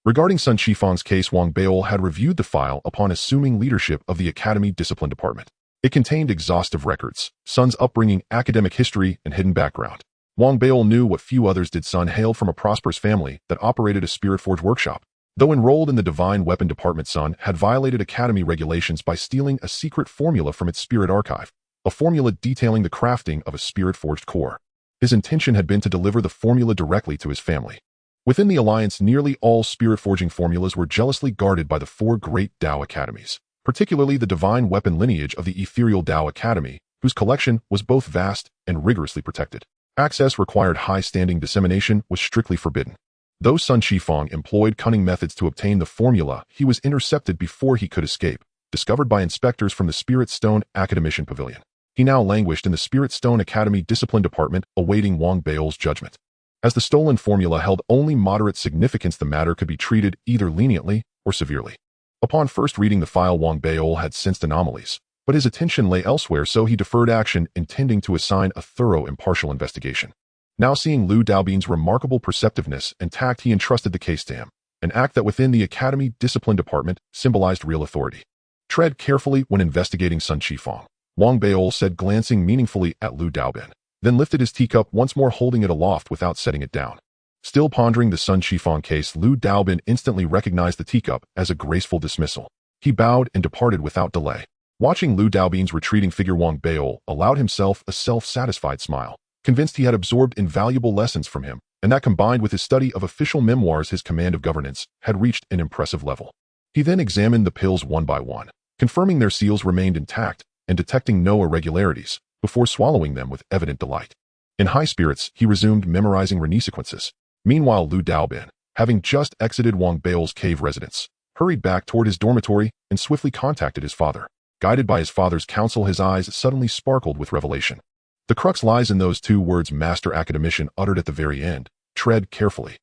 Regarding Sun Qifang's case, Wang Beol had reviewed the file upon assuming leadership of the Academy Discipline Department. It contained exhaustive records, Sun's upbringing, academic history, and hidden background. Wang Beol knew what few others did. Sun hailed from a prosperous family that operated a spirit forge workshop. Though enrolled in the Divine Weapon Department, Sun had violated Academy regulations by stealing a secret formula from its spirit archive, a formula detailing the crafting of a spirit-forged core. His intention had been to deliver the formula directly to his family. Within the Alliance, nearly all spirit-forging formulas were jealously guarded by the 4 great Dao Academies, particularly the divine weapon lineage of the Ethereal Dao Academy, whose collection was both vast and rigorously protected. Access required high-standing, dissemination was strictly forbidden. Though Sun Qifang employed cunning methods to obtain the formula, he was intercepted before he could escape, discovered by inspectors from the Spirit Stone Academician Pavilion. He now languished in the Spirit Stone Academy Discipline Department, awaiting Wang Beol's judgment. As the stolen formula held only moderate significance, the matter could be treated either leniently or severely. Upon first reading the file, Wang Beol had sensed anomalies, but his attention lay elsewhere, so he deferred action, intending to assign a thorough, impartial investigation. Now seeing Lu Daobin's remarkable perceptiveness and tact, he entrusted the case to him, an act that within the Academy Discipline Department symbolized real authority. Tread carefully when investigating Sun Qifang, Wang Beol said, glancing meaningfully at Lu Daobin, then lifted his teacup, once more holding it aloft without setting it down. Still pondering the Sun Qifang case, Lu Daobin instantly recognized the teacup as a graceful dismissal. He bowed and departed without delay. Watching Lu Daobin's retreating figure, Wang Beol allowed himself a self-satisfied smile, convinced he had absorbed invaluable lessons from him, and that combined with his study of official memoirs, his command of governance had reached an impressive level. He then examined the pills one by one, confirming their seals remained intact and detecting no irregularities, before swallowing them with evident delight. In high spirits, he resumed memorizing Reni sequences. Meanwhile, Lu Daobin, having just exited Wang Beol's cave residence, hurried back toward his dormitory and swiftly contacted his father. Guided by his father's counsel, his eyes suddenly sparkled with revelation. The crux lies in those 2 words Master Academician uttered at the very end: tread carefully.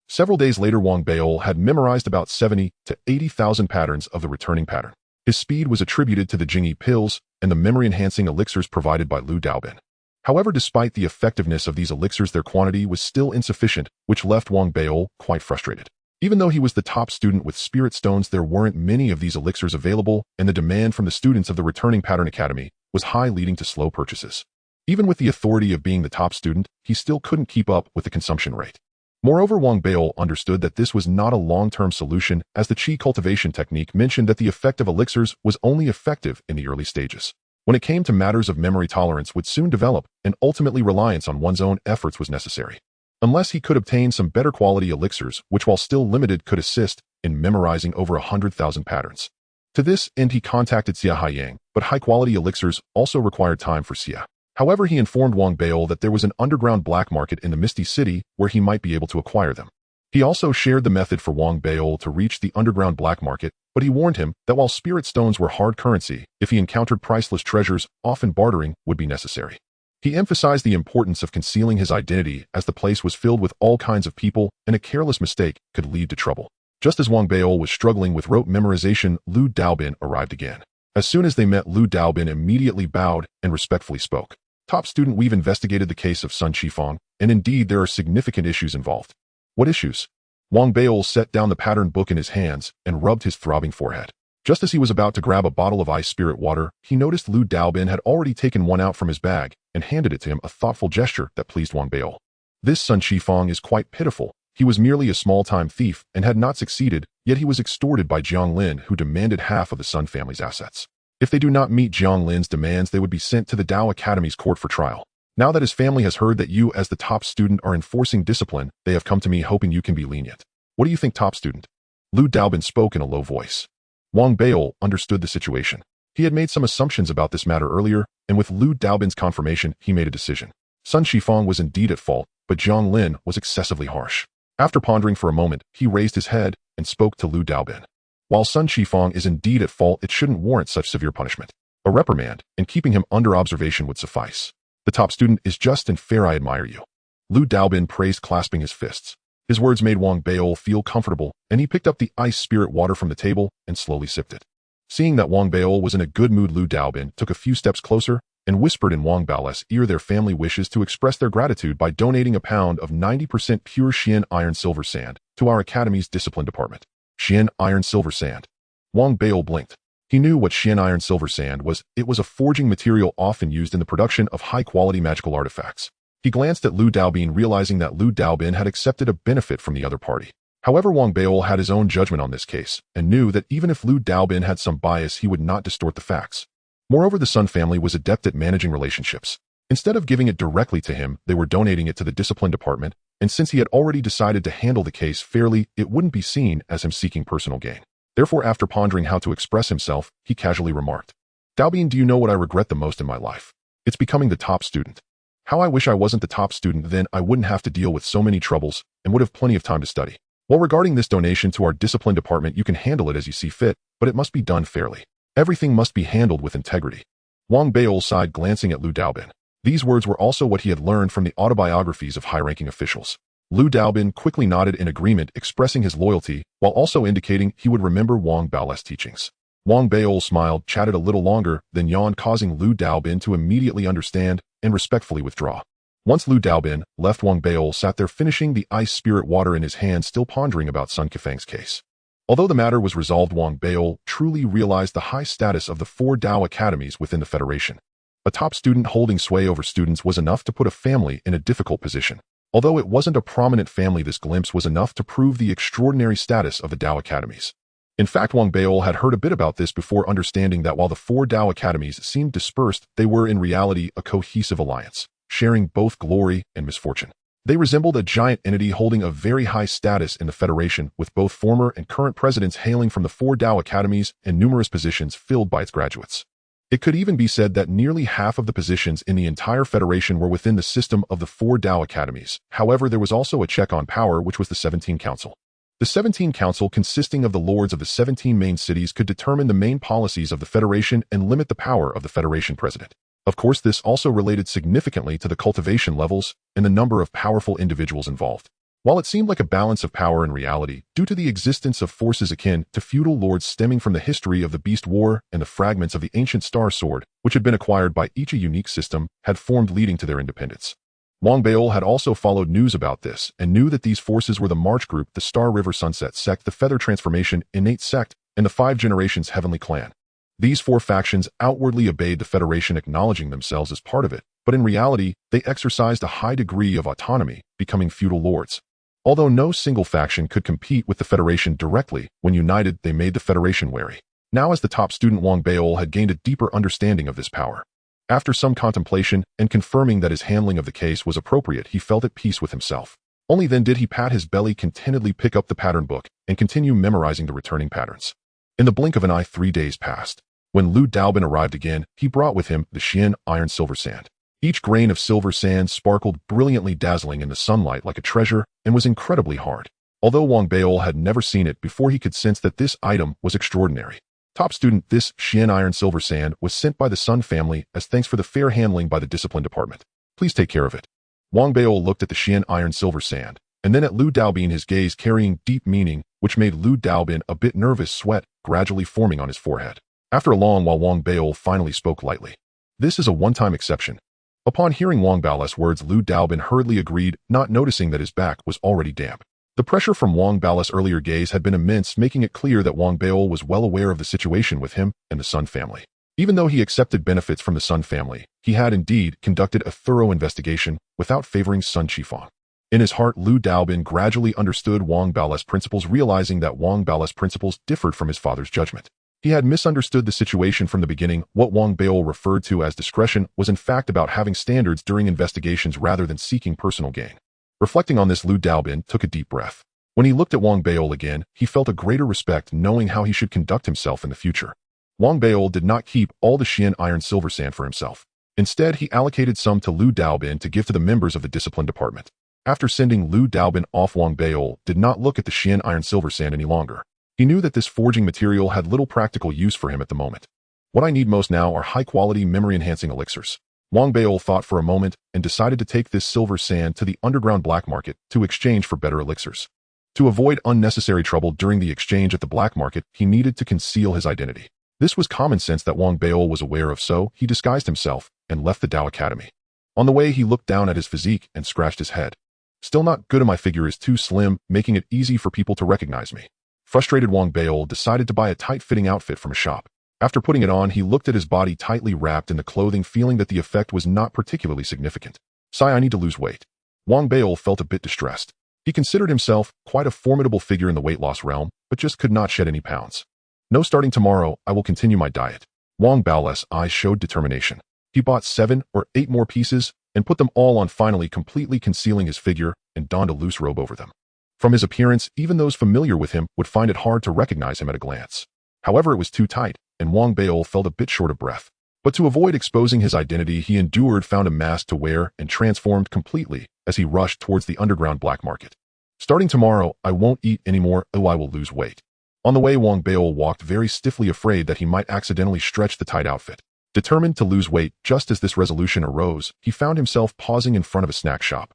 Several days later, Wang Beol had memorized about 70 to 80,000 patterns of the returning pattern. His speed was attributed to the Jingyi pills and the memory-enhancing elixirs provided by Lu Daobin. However, despite the effectiveness of these elixirs, their quantity was still insufficient, which left Wang Beol quite frustrated. Even though he was the top student with spirit stones, there weren't many of these elixirs available, and the demand from the students of the returning Pattern Academy was high, leading to slow purchases. Even with the authority of being the top student, he still couldn't keep up with the consumption rate. Moreover, Wang Beol understood that this was not a long-term solution, as the Qi cultivation technique mentioned that the effect of elixirs was only effective in the early stages. When it came to matters of memory, tolerance would soon develop, and ultimately reliance on one's own efforts was necessary. Unless he could obtain some better quality elixirs, which while still limited could assist in memorizing over 100,000 patterns. To this end, he contacted Xia Haiyang, but high-quality elixirs also required time for Xia. However, he informed Wang Beol that there was an underground black market in the Misty City where he might be able to acquire them. He also shared the method for Wang Beol to reach the underground black market, but he warned him that while spirit stones were hard currency, if he encountered priceless treasures, often bartering would be necessary. He emphasized the importance of concealing his identity, as the place was filled with all kinds of people and a careless mistake could lead to trouble. Just as Wang Beol was struggling with rote memorization, Lu Daobin arrived again. As soon as they met, Lu Daobin immediately bowed and respectfully spoke. Top student, we've investigated the case of Sun Qifang, and indeed there are significant issues involved. What issues? Wang Beol set down the pattern book in his hands and rubbed his throbbing forehead. Just as he was about to grab a bottle of ice spirit water, he noticed Lu Daobin had already taken one out from his bag and handed it to him, a thoughtful gesture that pleased Wang Beol. This Sun Qifang is quite pitiful. He was merely a small-time thief and had not succeeded, yet he was extorted by Jiang Lin, who demanded half of the Sun family's assets. If they do not meet Jiang Lin's demands, they would be sent to the Dao Academy's court for trial. Now that his family has heard that you as the top student are enforcing discipline, they have come to me hoping you can be lenient. What do you think, top student? Lu Daobin spoke in a low voice. Wang Beol understood the situation. He had made some assumptions about this matter earlier, and with Lu Daobin's confirmation, he made a decision. Sun Shifang was indeed at fault, but Jiang Lin was excessively harsh. After pondering for a moment, he raised his head and spoke to Lu Daobin. While Sun Shifang is indeed at fault, it shouldn't warrant such severe punishment. A reprimand, and keeping him under observation would suffice. The top student is just and fair. I admire you. Lu Daobin praised, clasping his fists. His words made Wang Beol feel comfortable, and he picked up the ice spirit water from the table and slowly sipped it. Seeing that Wang Beol was in a good mood, Lu Daobin took a few steps closer and whispered in Wang Bao's ear, their family wishes to express their gratitude by donating a pound of 90% pure Xian iron silver sand to our Academy's discipline department. Xian iron silver sand. Wang Beol blinked. He knew what Xian iron silver sand was. It was a forging material often used in the production of high-quality magical artifacts. He glanced at Lu Daobin, realizing that Lu Daobin had accepted a benefit from the other party. However, Wang Beol had his own judgment on this case, and knew that even if Lu Daobin had some bias, he would not distort the facts. Moreover, the Sun family was adept at managing relationships. Instead of giving it directly to him, they were donating it to the discipline department, and since he had already decided to handle the case fairly, it wouldn't be seen as him seeking personal gain. Therefore, after pondering how to express himself, he casually remarked, "Daobin, do you know what I regret the most in my life? It's becoming the top student. How I wish I wasn't the top student, then I wouldn't have to deal with so many troubles and would have plenty of time to study. Well, regarding this donation to our discipline department, you can handle it as you see fit, but it must be done fairly. Everything must be handled with integrity." Wang Beol sighed, glancing at Lu Daobin. These words were also what he had learned from the autobiographies of high-ranking officials. Lu Daobin quickly nodded in agreement, expressing his loyalty, while also indicating he would remember Wang Bao's teachings. Wang Beol smiled, chatted a little longer, then yawned, causing Lu Daobin to immediately understand and respectfully withdraw. Once Lu Daobin left, Wang Beol sat there finishing the ice spirit water in his hand, still pondering about Sun Kefang's case. Although the matter was resolved, Wang Beol truly realized the high status of the 4 Dao academies within the Federation. A top student holding sway over students was enough to put a family in a difficult position. Although it wasn't a prominent family, this glimpse was enough to prove the extraordinary status of the Dao academies. In fact, Wang Beol had heard a bit about this before, understanding that while the 4 Dao academies seemed dispersed, they were in reality a cohesive alliance, sharing both glory and misfortune. They resembled a giant entity holding a very high status in the Federation, with both former and current presidents hailing from the 4 Dao academies and numerous positions filled by its graduates. It could even be said that nearly half of the positions in the entire Federation were within the system of the 4 Dao academies. However, there was also a check on power, which was the 17 Council. The 17 Council, consisting of the lords of the 17 main cities, could determine the main policies of the Federation and limit the power of the Federation president. Of course, this also related significantly to the cultivation levels and the number of powerful individuals involved. While it seemed like a balance of power, in reality, due to the existence of forces akin to feudal lords stemming from the history of the Beast War and the fragments of the ancient Star Sword, which had been acquired by each, a unique system had formed leading to their independence. Wang Beol had also followed news about this and knew that these forces were the March Group, the Star River Sunset Sect, the Feather Transformation Innate Sect, and the 5 Generations Heavenly Clan. These 4 factions outwardly obeyed the Federation, acknowledging themselves as part of it, but in reality, they exercised a high degree of autonomy, becoming feudal lords. Although no single faction could compete with the Federation directly, when united, they made the Federation wary. Now, as the top student, Wang Beol had gained a deeper understanding of this power. After some contemplation and confirming that his handling of the case was appropriate, he felt at peace with himself. Only then did he pat his belly, contentedly pick up the pattern book, and continue memorizing the returning patterns. In the blink of an eye, 3 days passed. When Lu Daobin arrived again, he brought with him the Xian iron silver sand. Each grain of silver sand sparkled brilliantly, dazzling in the sunlight like a treasure, and was incredibly hard. Although Wang Beol had never seen it before, he could sense that this item was extraordinary. Top student, this Xian iron silver sand was sent by the Sun family as thanks for the fair handling by the discipline department. Please take care of it. Wang Beol looked at the Xian iron silver sand, and then at Lu Daobin, his gaze carrying deep meaning, which made Lu Daobin a bit nervous, sweat gradually forming on his forehead. After a long while, Wang Beol finally spoke lightly. "This is a one-time exception." Upon hearing Wang Bao's words, Lu Daobin hurriedly agreed, not noticing that his back was already damp. The pressure from Wang Bao's earlier gaze had been immense, making it clear that Wang Beol was well aware of the situation with him and the Sun family. Even though he accepted benefits from the Sun family, he had indeed conducted a thorough investigation without favoring Sun Shifang. In his heart, Lu Daobin gradually understood Wang Bao's principles, realizing that Wang Bao's principles differed from his father's judgment. He had misunderstood the situation from the beginning. What Wang Beol referred to as discretion was in fact about having standards during investigations rather than seeking personal gain. Reflecting on this, Lu Daobin took a deep breath. When he looked at Wang Beol again, he felt a greater respect, knowing how he should conduct himself in the future. Wang Beil did not keep all the Xian iron silver sand for himself. Instead, he allocated some to Lu Daobin to give to the members of the discipline department. After sending Lu Daobin off, Wang Beil did not look at the Xian iron silver sand any longer. He knew that this forging material had little practical use for him at the moment. What I need most now are high-quality memory-enhancing elixirs. Wang Beil thought for a moment and decided to take this silver sand to the underground black market to exchange for better elixirs. To avoid unnecessary trouble during the exchange at the black market, he needed to conceal his identity. This was common sense that Wang Beil was aware of, so he disguised himself and left the Dao Academy. On the way, he looked down at his physique and scratched his head. Still not good, and my figure is too slim, making it easy for people to recognize me. Frustrated, Wang Beil decided to buy a tight-fitting outfit from a shop. After putting it on, he looked at his body tightly wrapped in the clothing, feeling that the effect was not particularly significant. I need to lose weight. Wang Beil felt a bit distressed. He considered himself quite a formidable figure in the weight loss realm, but just could not shed any pounds. No, starting tomorrow, I will continue my diet. Wang Beil's eyes showed determination. He bought 7 or 8 more pieces and put them all on, finally completely concealing his figure, and donned a loose robe over them. From his appearance, even those familiar with him would find it hard to recognize him at a glance. However, it was too tight, and Wang Beil felt a bit short of breath. But to avoid exposing his identity, he found a mask to wear and transformed completely as he rushed towards the underground black market. Starting tomorrow, I won't eat anymore, I will lose weight. On the way, Wang Beil walked very stiffly, afraid that he might accidentally stretch the tight outfit. Determined to lose weight, just as this resolution arose, he found himself pausing in front of a snack shop.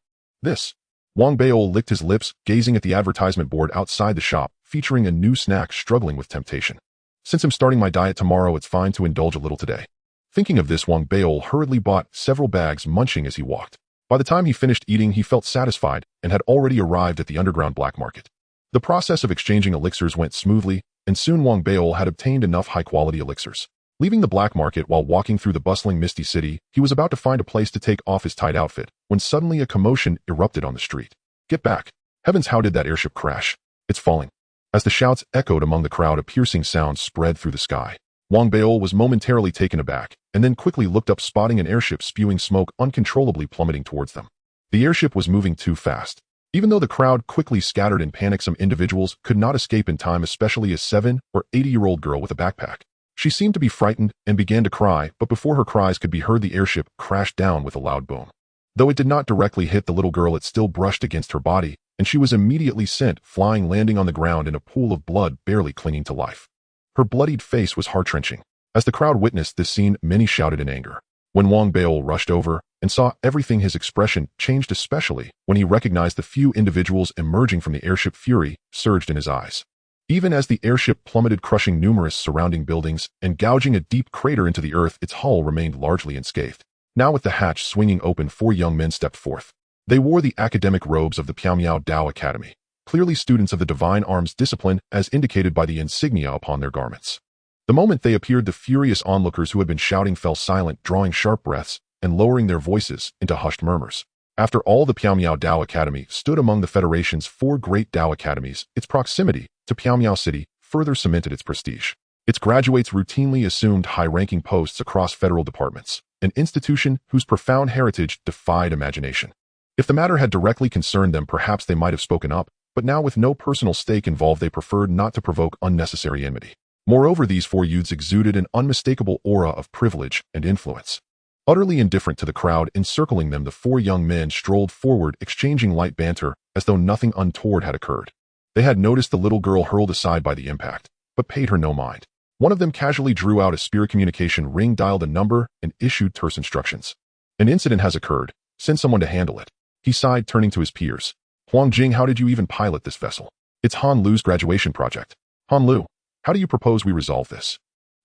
Wang Beil licked his lips, gazing at the advertisement board outside the shop, featuring a new snack, struggling with temptation. Since I'm starting my diet tomorrow, it's fine to indulge a little today. Thinking of this, Wang Beil hurriedly bought several bags, munching as he walked. By the time he finished eating, he felt satisfied and had already arrived at the underground black market. The process of exchanging elixirs went smoothly, and soon Wang Beil had obtained enough high-quality elixirs. Leaving the black market while walking through the bustling misty city, he was about to find a place to take off his tight outfit, when suddenly a commotion erupted on the street. Get back! Heavens, how did that airship crash? It's falling. As the shouts echoed among the crowd, a piercing sound spread through the sky. Wang Beil was momentarily taken aback, and then quickly looked up, spotting an airship spewing smoke uncontrollably plummeting towards them. The airship was moving too fast. Even though the crowd quickly scattered in panic, some individuals could not escape in time, especially a 7 or 80-year-old girl with a backpack. She seemed to be frightened and began to cry, but before her cries could be heard, the airship crashed down with a loud boom. Though it did not directly hit the little girl, it still brushed against her body, and she was immediately sent flying, landing on the ground in a pool of blood, barely clinging to life. Her bloodied face was heart-wrenching. As the crowd witnessed this scene, many shouted in anger. When Wang Beil rushed over and saw everything, his expression changed, especially when he recognized the few individuals emerging from the airship. Fury surged in his eyes. Even as the airship plummeted, crushing numerous surrounding buildings and gouging a deep crater into the earth, its hull remained largely unscathed. Now, with the hatch swinging open, 4 young men stepped forth. They wore the academic robes of the Piaomiao Dao Academy, clearly students of the Divine Arms discipline, as indicated by the insignia upon their garments. The moment they appeared, the furious onlookers who had been shouting fell silent, drawing sharp breaths and lowering their voices into hushed murmurs. After all, the Piaomiao Dao Academy stood among the Federation's 4 great Dao Academies. Its proximity to Piaomiao City further cemented its prestige. Its graduates routinely assumed high-ranking posts across federal departments, an institution whose profound heritage defied imagination. If the matter had directly concerned them, perhaps they might have spoken up, but now, with no personal stake involved, they preferred not to provoke unnecessary enmity. Moreover, these 4 youths exuded an unmistakable aura of privilege and influence. Utterly indifferent to the crowd encircling them, the 4 young men strolled forward, exchanging light banter as though nothing untoward had occurred. They had noticed the little girl hurled aside by the impact, but paid her no mind. One of them casually drew out a spirit communication ring, dialed a number, and issued terse instructions. An incident has occurred. Send someone to handle it. He sighed, turning to his peers. Huang Jing, how did you even pilot this vessel? It's Han Lu's graduation project. Han Lu, how do you propose we resolve this?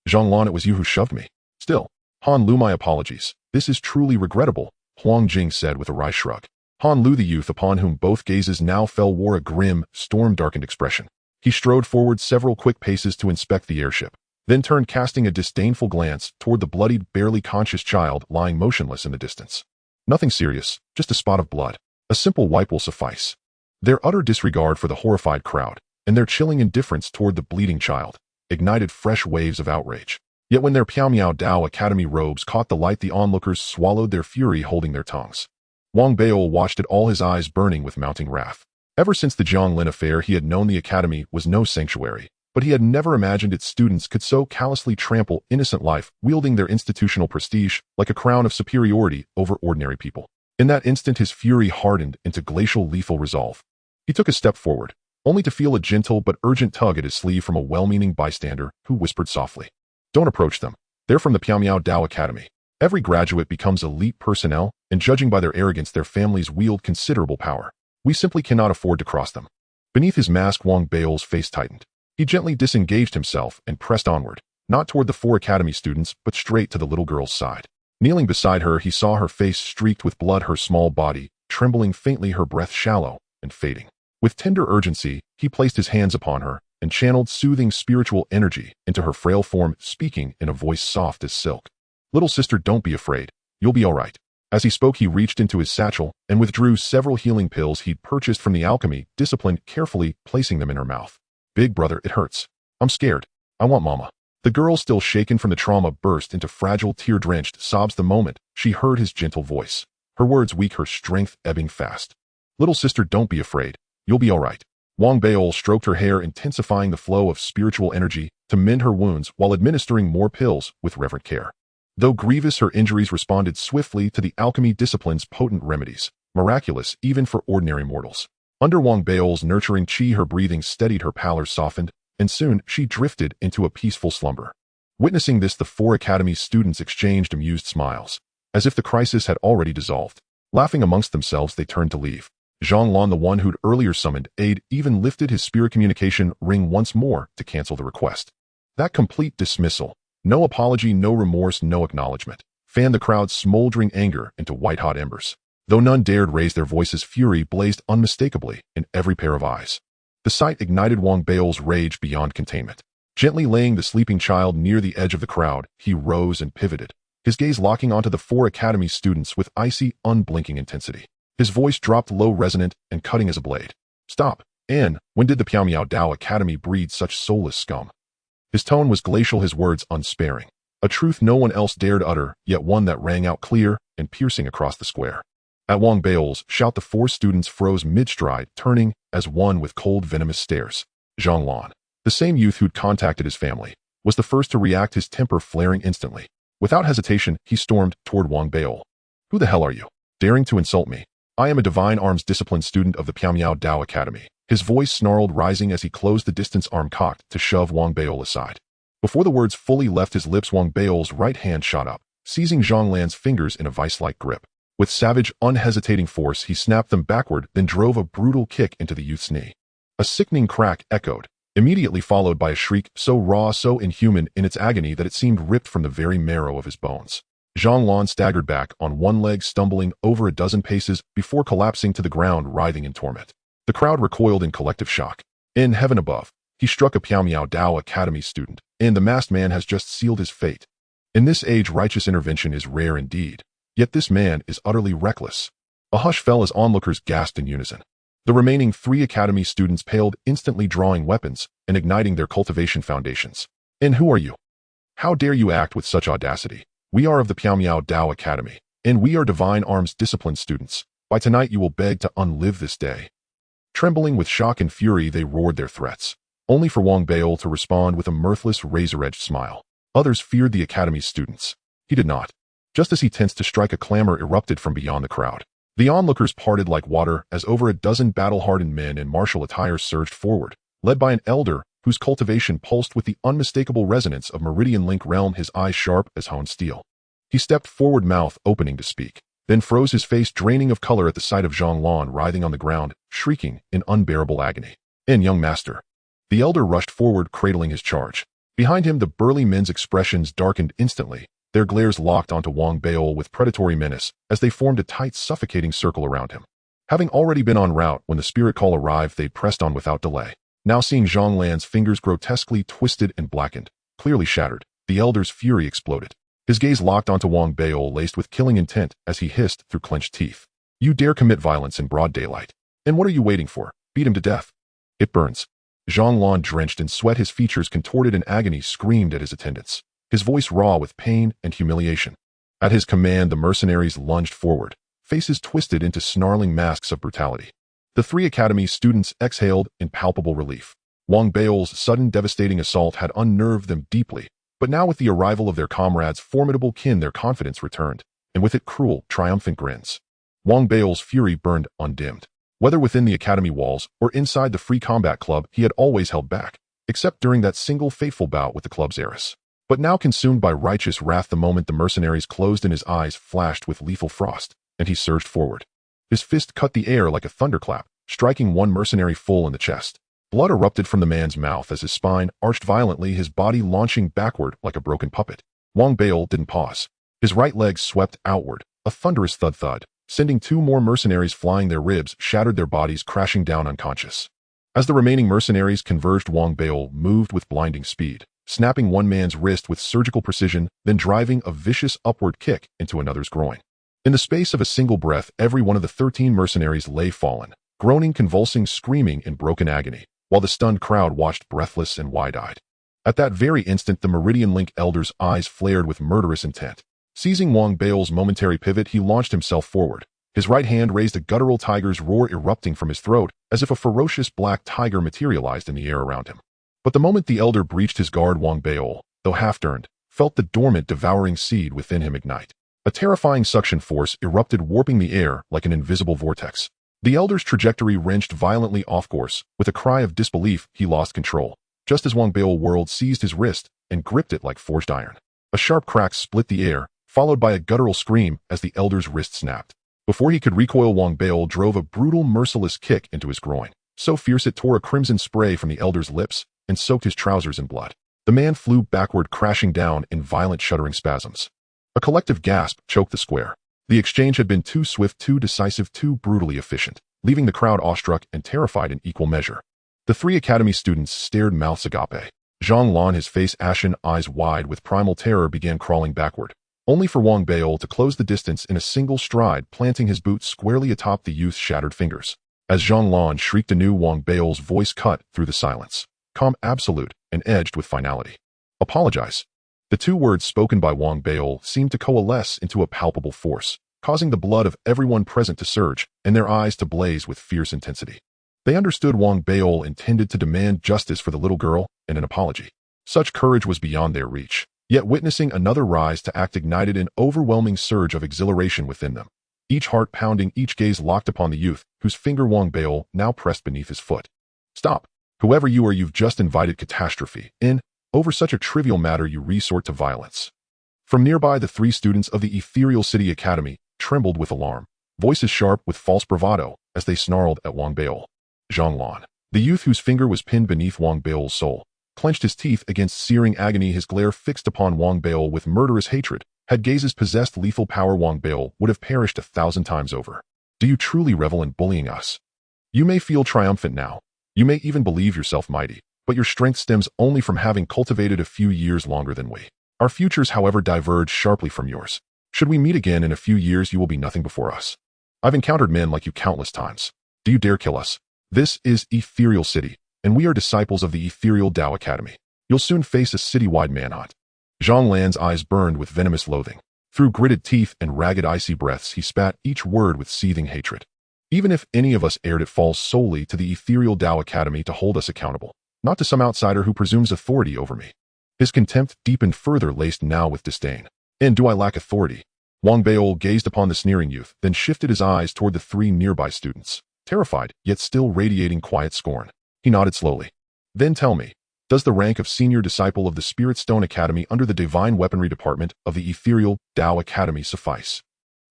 Zhang Lan, it was you who shoved me. Still, Han Lu, my apologies. This is truly regrettable, Huang Jing said with a wry shrug. Han Lu, the youth upon whom both gazes now fell, wore a grim, storm-darkened expression. He strode forward several quick paces to inspect the airship, then turned, casting a disdainful glance toward the bloodied, barely conscious child lying motionless in the distance. Nothing serious, just a spot of blood. A simple wipe will suffice. Their utter disregard for the horrified crowd and their chilling indifference toward the bleeding child ignited fresh waves of outrage. Yet when their Piaomiao Dao Academy robes caught the light, the onlookers swallowed their fury, holding their tongues. Wang Beil watched it, all his eyes burning with mounting wrath. Ever since the Jianglin affair, he had known the academy was no sanctuary, but he had never imagined its students could so callously trample innocent life, wielding their institutional prestige like a crown of superiority over ordinary people. In that instant, his fury hardened into glacial lethal resolve. He took a step forward, only to feel a gentle but urgent tug at his sleeve from a well-meaning bystander who whispered softly, "Don't approach them. They're from the Piamiao Dao Academy. Every graduate becomes elite personnel, and judging by their arrogance, their families wield considerable power. We simply cannot afford to cross them." Beneath his mask, Wang Bao's face tightened. He gently disengaged himself and pressed onward, not toward the 4 academy students, but straight to the little girl's side. Kneeling beside her, he saw her face streaked with blood, her small body trembling faintly, her breath shallow and fading. With tender urgency, he placed his hands upon her and channeled soothing spiritual energy into her frail form, speaking in a voice soft as silk. "Little sister, don't be afraid. You'll be all right." As he spoke, he reached into his satchel and withdrew several healing pills he'd purchased from the alchemy discipline, carefully placing them in her mouth. "Big brother, it hurts. I'm scared. I want mama." The girl, still shaken from the trauma, burst into fragile, tear-drenched sobs the moment she heard his gentle voice. Her words weak, her strength ebbing fast. "Little sister, don't be afraid. You'll be all right." Wang Baol stroked her hair, intensifying the flow of spiritual energy to mend her wounds while administering more pills with reverent care. Though grievous, her injuries responded swiftly to the alchemy discipline's potent remedies, miraculous even for ordinary mortals. Under Wang Baol's nurturing chi, her breathing steadied, her pallor softened, and soon she drifted into a peaceful slumber. Witnessing this, the 4 academy students exchanged amused smiles, as if the crisis had already dissolved. Laughing amongst themselves, they turned to leave. Zhang Lan, the one who'd earlier summoned aid, even lifted his spirit communication ring once more to cancel the request. That complete dismissal, no apology, no remorse, no acknowledgement, fanned the crowd's smoldering anger into white-hot embers. Though none dared raise their voices, fury blazed unmistakably in every pair of eyes. The sight ignited Wang Baol's rage beyond containment. Gently laying the sleeping child near the edge of the crowd, he rose and pivoted, his gaze locking onto the 4 academy students with icy, unblinking intensity. His voice dropped low, resonant, and cutting as a blade. "Stop. And when did the Piamiao Dao Academy breed such soulless scum?" His tone was glacial, his words unsparing. A truth no one else dared utter, yet one that rang out clear and piercing across the square. At Wang Baol's shout, the 4 students froze mid-stride, turning as one with cold, venomous stares. Zhang Lan, the same youth who'd contacted his family, was the first to react, his temper flaring instantly. Without hesitation, he stormed toward Wang Baol. "Who the hell are you? Daring to insult me? I am a divine arms discipline student of the Piamiao Dao Academy." His voice snarled, rising as he closed the distance, arm cocked to shove Wang Baol aside. Before the words fully left his lips, Wang Baol's right hand shot up, seizing Zhang Lan's fingers in a vice-like grip. With savage, unhesitating force, he snapped them backward, then drove a brutal kick into the youth's knee. A sickening crack echoed, immediately followed by a shriek so raw, so inhuman in its agony that it seemed ripped from the very marrow of his bones. Zhang Lan staggered back on one leg, stumbling over a dozen paces before collapsing to the ground, writhing in torment. The crowd recoiled in collective shock. In heaven above, he struck a Piamiao Dao Academy student, and the masked man has just sealed his fate. In this age, righteous intervention is rare indeed. Yet this man is utterly reckless. A hush fell as onlookers gasped in unison. The remaining 3 academy students paled, instantly drawing weapons and igniting their cultivation foundations. "And who are you? How dare you act with such audacity? We are of the Piamiao Dao Academy, and we are divine arms discipline students. By tonight you will beg to unlive this day." Trembling with shock and fury, they roared their threats, only for Wang Baol to respond with a mirthless, razor-edged smile. Others feared the academy's students. He did not. Just as he tensed to strike, a clamor erupted from beyond the crowd. The onlookers parted like water as over a dozen battle-hardened men in martial attire surged forward, led by an elder whose cultivation pulsed with the unmistakable resonance of Meridian Link realm, his eyes sharp as honed steel. He stepped forward, mouth opening to speak, then froze, his face draining of color at the sight of Zhang Lan writhing on the ground, shrieking in unbearable agony. "And young master." The elder rushed forward, cradling his charge. Behind him, the burly men's expressions darkened instantly, their glares locked onto Wang Baol with predatory menace as they formed a tight, suffocating circle around him. Having already been en route when the spirit call arrived, they pressed on without delay. Now seeing Zhang Lan's fingers grotesquely twisted and blackened, clearly shattered, the elder's fury exploded. His gaze locked onto Wang Baol, laced with killing intent, as he hissed through clenched teeth. "You dare commit violence in broad daylight? And what are you waiting for? Beat him to death." "It burns." Zhang Lan, drenched in sweat, his features contorted in agony, screamed at his attendants, his voice raw with pain and humiliation. At his command, the mercenaries lunged forward, faces twisted into snarling masks of brutality. The 3 academy students exhaled in palpable relief. Wang Bao's sudden devastating assault had unnerved them deeply, but now with the arrival of their comrade's formidable kin their confidence returned, and with it cruel, triumphant grins. Wang Bao's fury burned undimmed. Whether within the academy walls or inside the Free Combat Club, he had always held back, except during that single fateful bout with the club's heiress. But now consumed by righteous wrath the moment the mercenaries closed and his eyes flashed with lethal frost, and he surged forward. His fist cut the air like a thunderclap, striking one mercenary full in the chest. Blood erupted from the man's mouth as his spine arched violently, his body launching backward like a broken puppet. Wang Bao didn't pause. His right leg swept outward, a thunderous thud-thud, sending two more mercenaries flying. Their ribs shattered, their bodies crashing down unconscious. As the remaining mercenaries converged, Wang Bao moved with blinding speed, snapping one man's wrist with surgical precision, then driving a vicious upward kick into another's groin. In the space of a single breath, every one of the 13 mercenaries lay fallen, groaning, convulsing, screaming in broken agony, while the stunned crowd watched breathless and wide-eyed. At that very instant, the Meridian Link Elder's eyes flared with murderous intent. Seizing Wang Bao's momentary pivot, he launched himself forward. His right hand raised a guttural tiger's roar erupting from his throat, as if a ferocious black tiger materialized in the air around him. But the moment the elder breached his guard, Wang Bao, though half-turned, felt the dormant, devouring seed within him ignite. A terrifying suction force erupted, warping the air like an invisible vortex. The elder's trajectory wrenched violently off course. With a cry of disbelief, he lost control, just as Wang Bao whirled, seized his wrist, and gripped it like forged iron. A sharp crack split the air, followed by a guttural scream as the elder's wrist snapped. Before he could recoil, Wang Bao drove a brutal, merciless kick into his groin, so fierce it tore a crimson spray from the elder's lips and soaked his trousers in blood. The man flew backward, crashing down in violent, shuddering spasms. A collective gasp choked the square. The exchange had been too swift, too decisive, too brutally efficient, leaving the crowd awestruck and terrified in equal measure. The three academy students stared, mouths agape. Zhang Lan, his face ashen, eyes wide with primal terror, began crawling backward, only for Wang Bao to close the distance in a single stride, planting his boot squarely atop the youth's shattered fingers. As Zhang Lan shrieked anew, Wang Bao's voice cut through the silence, calm, absolute, and edged with finality. Apologize. The two words spoken by Wang Bao seemed to coalesce into a palpable force, causing the blood of everyone present to surge and their eyes to blaze with fierce intensity. They understood Wang Bao intended to demand justice for the little girl and an apology. Such courage was beyond their reach, yet witnessing another rise to act ignited an overwhelming surge of exhilaration within them. Each heart pounding, each gaze locked upon the youth, whose finger Wang Bao now pressed beneath his foot. Stop. Whoever you are, you've just invited catastrophe. Over such a trivial matter you resort to violence. From nearby, the three students of the Ethereal City Academy trembled with alarm, voices sharp with false bravado, as they snarled at Wang Bao. Zhang Lan, the youth whose finger was pinned beneath Wang Bao's soul, clenched his teeth against searing agony, his glare fixed upon Wang Bao with murderous hatred. Had gazes possessed lethal power, Wang Bao would have perished 1,000 times over. Do you truly revel in bullying us? You may feel triumphant now. You may even believe yourself mighty, but your strength stems only from having cultivated a few years longer than we. Our futures, however, diverge sharply from yours. Should we meet again in a few years, you will be nothing before us. I've encountered men like you countless times. Do you dare kill us? This is Ethereal City, and we are disciples of the Ethereal Tao Academy. You'll soon face a citywide manhunt. Zhang Lan's eyes burned with venomous loathing. Through gritted teeth and ragged icy breaths, he spat each word with seething hatred. Even if any of us erred, it falls solely to the Ethereal Tao Academy to hold us accountable, not to some outsider who presumes authority over me. His contempt deepened further, laced now with disdain. And do I lack authority? Wang Bao gazed upon the sneering youth, then shifted his eyes toward the three nearby students, terrified, yet still radiating quiet scorn. He nodded slowly. Then tell me, does the rank of senior disciple of the Spirit Stone Academy under the Divine Weaponry Department of the Ethereal Tao Academy suffice?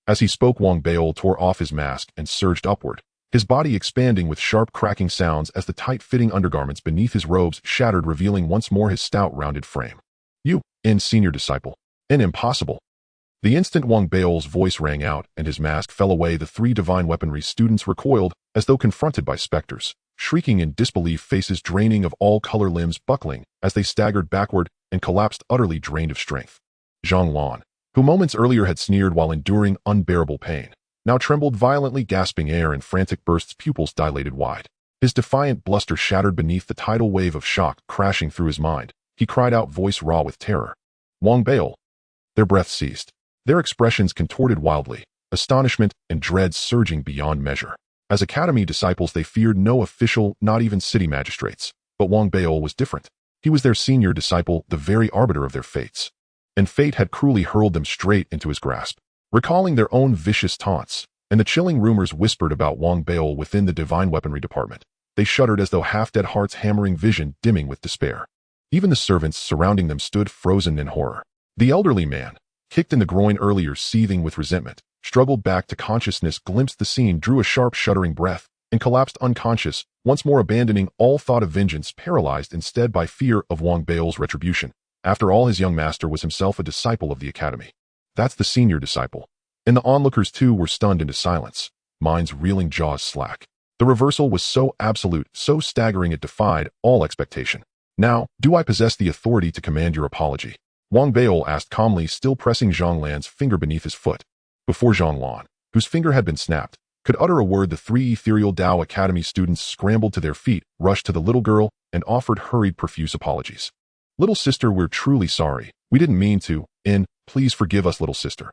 As he spoke, Wang Bao tore off his mask and surged upward, his body expanding with sharp cracking sounds as the tight-fitting undergarments beneath his robes shattered, revealing once more his stout, rounded frame. You, senior disciple. Impossible. The instant Wang Bao's voice rang out and his mask fell away, the three Divine Weaponry students recoiled as though confronted by specters, shrieking in disbelief, faces draining of all color, limbs buckling as they staggered backward and collapsed, utterly drained of strength. Zhang Lan, who moments earlier had sneered while enduring unbearable pain, now trembled violently, gasping air in frantic bursts, pupils dilated wide. His defiant bluster shattered beneath the tidal wave of shock crashing through his mind. He cried out, voice raw with terror. Wang Bao. Their breath ceased. Their expressions contorted wildly, astonishment and dread surging beyond measure. As academy disciples, they feared no official, not even city magistrates. But Wang Beil was different. He was their senior disciple, the very arbiter of their fates. And fate had cruelly hurled them straight into his grasp. Recalling their own vicious taunts, and the chilling rumors whispered about Wang Beil within the divine weaponry department, they shuddered as though half-dead hearts hammering vision dimming with despair. Even the servants surrounding them stood frozen in horror. The elderly man, kicked in the groin earlier seething with resentment, struggled back to consciousness, glimpsed the scene, drew a sharp shuddering breath, and collapsed unconscious, once more abandoning all thought of vengeance, paralyzed instead by fear of Wang Beil's retribution. After all, his young master was himself a disciple of the academy. That's the senior disciple. And the onlookers too were stunned into silence, minds reeling, jaws slack. The reversal was so absolute, so staggering it defied all expectation. Now, do I possess the authority to command your apology? Wang Beil asked calmly, still pressing Zhang Lan's finger beneath his foot. Before Zhang Lan, whose finger had been snapped, could utter a word, the three ethereal Dao Academy students scrambled to their feet, rushed to the little girl, and offered hurried, profuse apologies. Little sister, we're truly sorry. We didn't mean to. Please forgive us, little sister.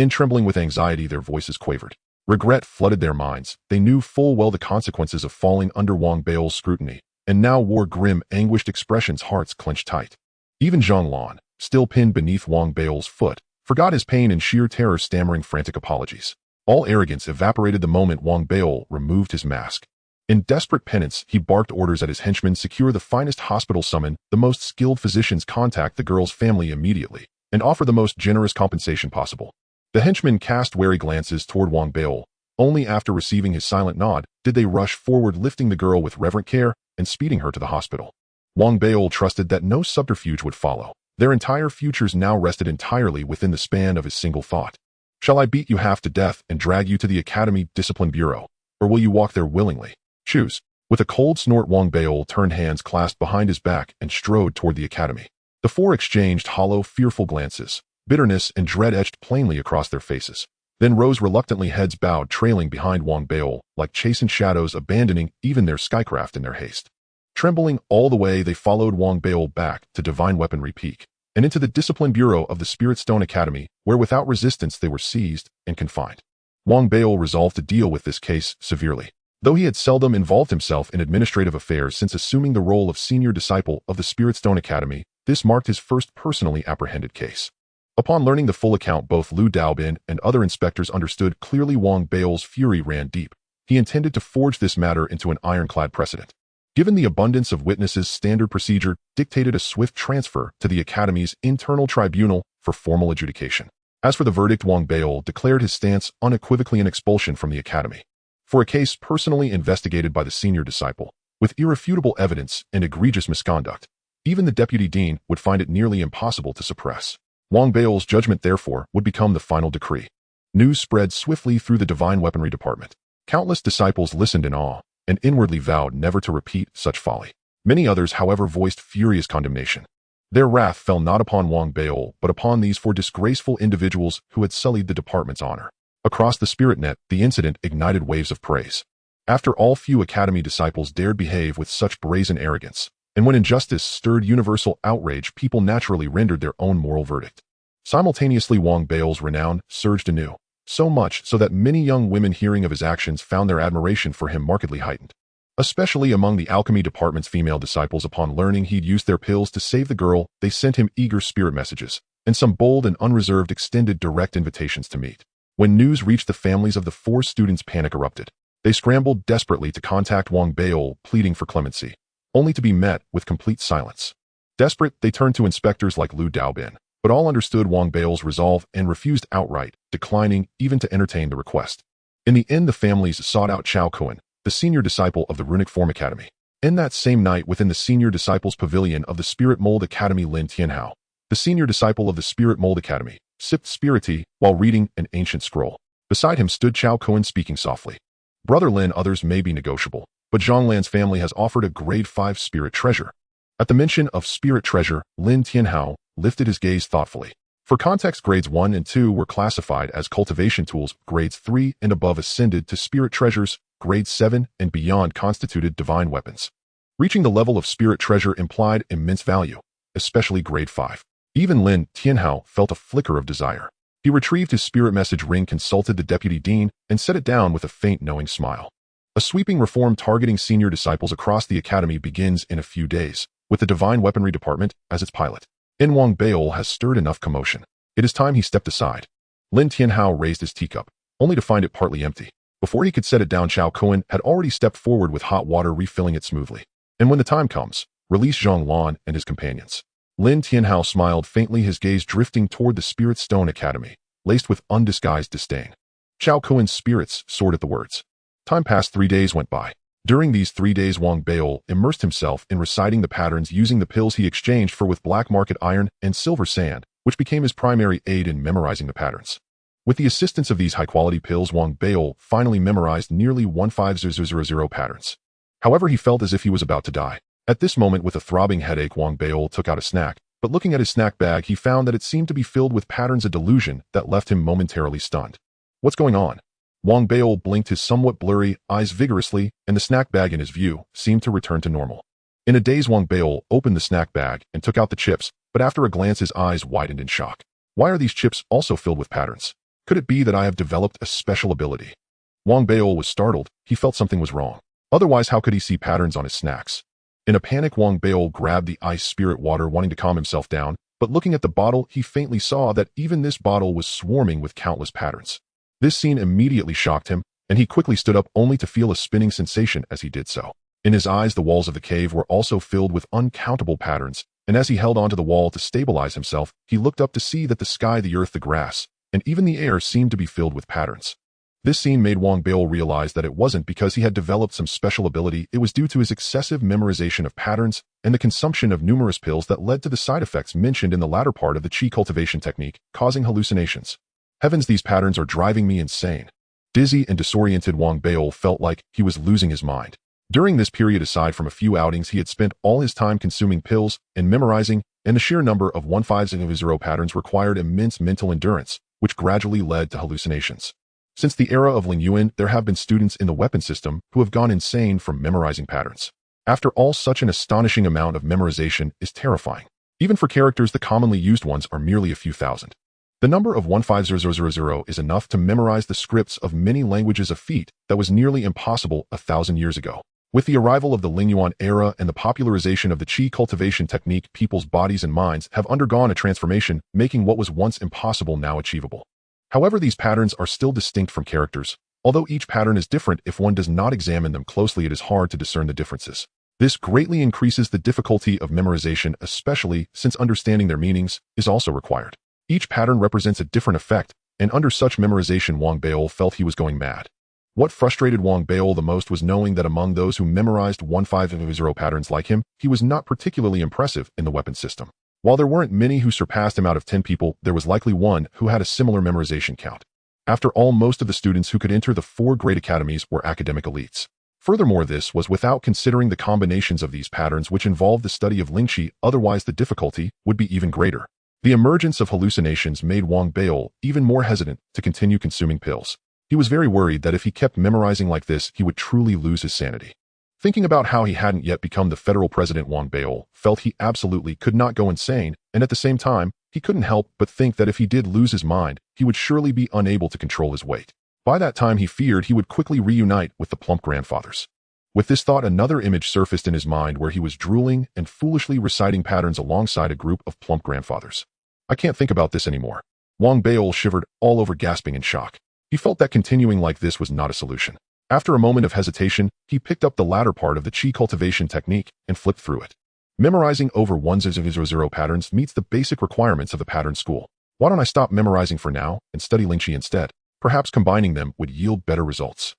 Trembling with anxiety, their voices quavered. Regret flooded their minds. They knew full well the consequences of falling under Wang Beil's scrutiny, and now wore grim, anguished expressions, hearts clenched tight. Even Zhang Lan, still pinned beneath Wang Beil's foot, forgot his pain in sheer terror, stammering frantic apologies. All arrogance evaporated the moment Wang Beil removed his mask. In desperate penance, he barked orders at his henchmen: secure the finest hospital, summon the most skilled physicians, contact the girl's family immediately, and offer the most generous compensation possible. The henchmen cast wary glances toward Wang Beil. Only after receiving his silent nod did they rush forward, lifting the girl with reverent care and speeding her to the hospital. Wang Beil trusted that no subterfuge would follow. Their entire futures now rested entirely within the span of his single thought. Shall I beat you half to death and drag you to the Academy Discipline Bureau, or will you walk there willingly? Choose. With a cold snort, Wang Beil turned, hands clasped behind his back, and strode toward the academy. The four exchanged hollow, fearful glances. Bitterness and dread etched plainly across their faces. Then rose reluctantly, heads bowed, trailing behind Wang Beil, like chastened shadows, abandoning even their skycraft in their haste. Trembling all the way, they followed Wang Beil back to Divine Weaponry Peak, and into the Discipline Bureau of the Spirit Stone Academy, where without resistance they were seized and confined. Wang Beil resolved to deal with this case severely. Though he had seldom involved himself in administrative affairs since assuming the role of senior disciple of the Spirit Stone Academy, this marked his first personally apprehended case. Upon learning the full account, both Lu Daobin and other inspectors understood clearly Wang Beil's fury ran deep. He intended to forge this matter into an ironclad precedent. Given the abundance of witnesses, standard procedure dictated a swift transfer to the Academy's internal tribunal for formal adjudication. As for the verdict, Wang Beil declared his stance unequivocally: an expulsion from the Academy. For a case personally investigated by the senior disciple, with irrefutable evidence and egregious misconduct, even the deputy dean would find it nearly impossible to suppress. Wang Beil's judgment, therefore, would become the final decree. News spread swiftly through the Divine Weaponry Department. Countless disciples listened in awe and inwardly vowed never to repeat such folly. Many others, however, voiced furious condemnation. Their wrath fell not upon Wang Beil, but upon these four disgraceful individuals who had sullied the department's honor. Across the spirit net, the incident ignited waves of praise. After all, few Academy disciples dared behave with such brazen arrogance, and when injustice stirred universal outrage, people naturally rendered their own moral verdict. Simultaneously, Wang Beil's renown surged anew, so much so that many young women hearing of his actions found their admiration for him markedly heightened. Especially among the alchemy department's female disciples, upon learning he'd used their pills to save the girl, they sent him eager spirit messages, and some bold and unreserved extended direct invitations to meet. When news reached the families of the four students, panic erupted. They scrambled desperately to contact Wang Beil, pleading for clemency, only to be met with complete silence. Desperate, they turned to inspectors like Lu Daobin, but all understood Wang Beil's resolve and refused outright, declining even to entertain the request. In the end, the families sought out Chao Kuan, the senior disciple of the Runic Form Academy. In that same night, within the senior disciples' pavilion of the Spirit Mold Academy, Lin Tianhao, the senior disciple of the Spirit Mold Academy, sipped spirit tea while reading an ancient scroll. Beside him stood Chao Kuan, speaking softly. Brother Lin, others may be negotiable, but Zhang Lan's family has offered a grade 5 spirit treasure. At the mention of spirit treasure, Lin Tianhao lifted his gaze thoughtfully. For context, grades 1 and 2 were classified as cultivation tools, grades 3 and above ascended to spirit treasures, grades 7 and beyond constituted divine weapons. Reaching the level of spirit treasure implied immense value, especially grade 5. Even Lin Tianhao felt a flicker of desire. He retrieved his spirit message ring, consulted the deputy dean, and set it down with a faint knowing smile. A sweeping reform targeting senior disciples across the academy begins in a few days, with the Divine Weaponry Department as its pilot. In Wang Beil has stirred enough commotion. It is time he stepped aside. Lin Tianhao raised his teacup, only to find it partly empty. Before he could set it down, Chao Kuan had already stepped forward with hot water, refilling it smoothly. And when the time comes, release Zhang Lan and his companions. Lin Tianhao smiled faintly, his gaze drifting toward the Spirit Stone Academy, laced with undisguised disdain. Chao Kuan's spirits soared at the words. Time passed. 3 days went by. During these 3 days, Wang Beil immersed himself in reciting the patterns using the pills he exchanged for with black market iron and silver sand, which became his primary aid in memorizing the patterns. With the assistance of these high-quality pills, Wang Beil finally memorized nearly 15000 patterns. However, he felt as if he was about to die. At this moment, with a throbbing headache, Wang Beil took out a snack, but looking at his snack bag, he found that it seemed to be filled with patterns, a delusion that left him momentarily stunned. What's going on? Wang Beil blinked his somewhat blurry eyes vigorously, and the snack bag in his view seemed to return to normal. In a daze, Wang Beil opened the snack bag and took out the chips, but after a glance his eyes widened in shock. Why are these chips also filled with patterns? Could it be that I have developed a special ability? Wang Beil was startled. He felt something was wrong. Otherwise, how could he see patterns on his snacks? In a panic, Wang Beil grabbed the ice spirit water, wanting to calm himself down, but looking at the bottle, he faintly saw that even this bottle was swarming with countless patterns. This scene immediately shocked him, and he quickly stood up only to feel a spinning sensation as he did so. In his eyes, the walls of the cave were also filled with uncountable patterns, and as he held onto the wall to stabilize himself, he looked up to see that the sky, the earth, the grass, and even the air seemed to be filled with patterns. This scene made Wang Beil realize that it wasn't because he had developed some special ability, it was due to his excessive memorization of patterns and the consumption of numerous pills that led to the side effects mentioned in the latter part of the qi cultivation technique, causing hallucinations. Heavens, these patterns are driving me insane. Dizzy and disoriented, Wang Beil felt like he was losing his mind. During this period, aside from a few outings, he had spent all his time consuming pills and memorizing, and the sheer number of 150 patterns required immense mental endurance, which gradually led to hallucinations. Since the era of Ling Yuan, there have been students in the weapon system who have gone insane from memorizing patterns. After all, such an astonishing amount of memorization is terrifying. Even for characters, the commonly used ones are merely a few thousand. The number of 15000 is enough to memorize the scripts of many languages, a feat that was nearly impossible 1,000 years ago. With the arrival of the Ling Yuan era and the popularization of the qi cultivation technique, people's bodies and minds have undergone a transformation, making what was once impossible now achievable. However, these patterns are still distinct from characters. Although each pattern is different, if one does not examine them closely, it is hard to discern the differences. This greatly increases the difficulty of memorization, especially since understanding their meanings is also required. Each pattern represents a different effect, and under such memorization, Wang Beil felt he was going mad. What frustrated Wang Beil the most was knowing that among those who memorized 150 patterns like him, he was not particularly impressive in the weapon system. While there weren't many who surpassed him out of 10 people, there was likely one who had a similar memorization count. After all, most of the students who could enter the 4 great academies were academic elites. Furthermore, this was without considering the combinations of these patterns which involved the study of Lingqi, otherwise the difficulty would be even greater. The emergence of hallucinations made Wang Beil even more hesitant to continue consuming pills. He was very worried that if he kept memorizing like this, he would truly lose his sanity. Thinking about how he hadn't yet become the federal president, Wang Beil felt he absolutely could not go insane, and at the same time, he couldn't help but think that if he did lose his mind, he would surely be unable to control his weight. By that time, he feared he would quickly reunite with the plump grandfathers. With this thought, another image surfaced in his mind where he was drooling and foolishly reciting patterns alongside a group of plump grandfathers. I can't think about this anymore. Wang Beil shivered all over, gasping in shock. He felt that continuing like this was not a solution. After a moment of hesitation, he picked up the latter part of the qi cultivation technique and flipped through it. Memorizing over 100 patterns meets the basic requirements of the pattern school. Why don't I stop memorizing for now and study Lingqi instead? Perhaps combining them would yield better results.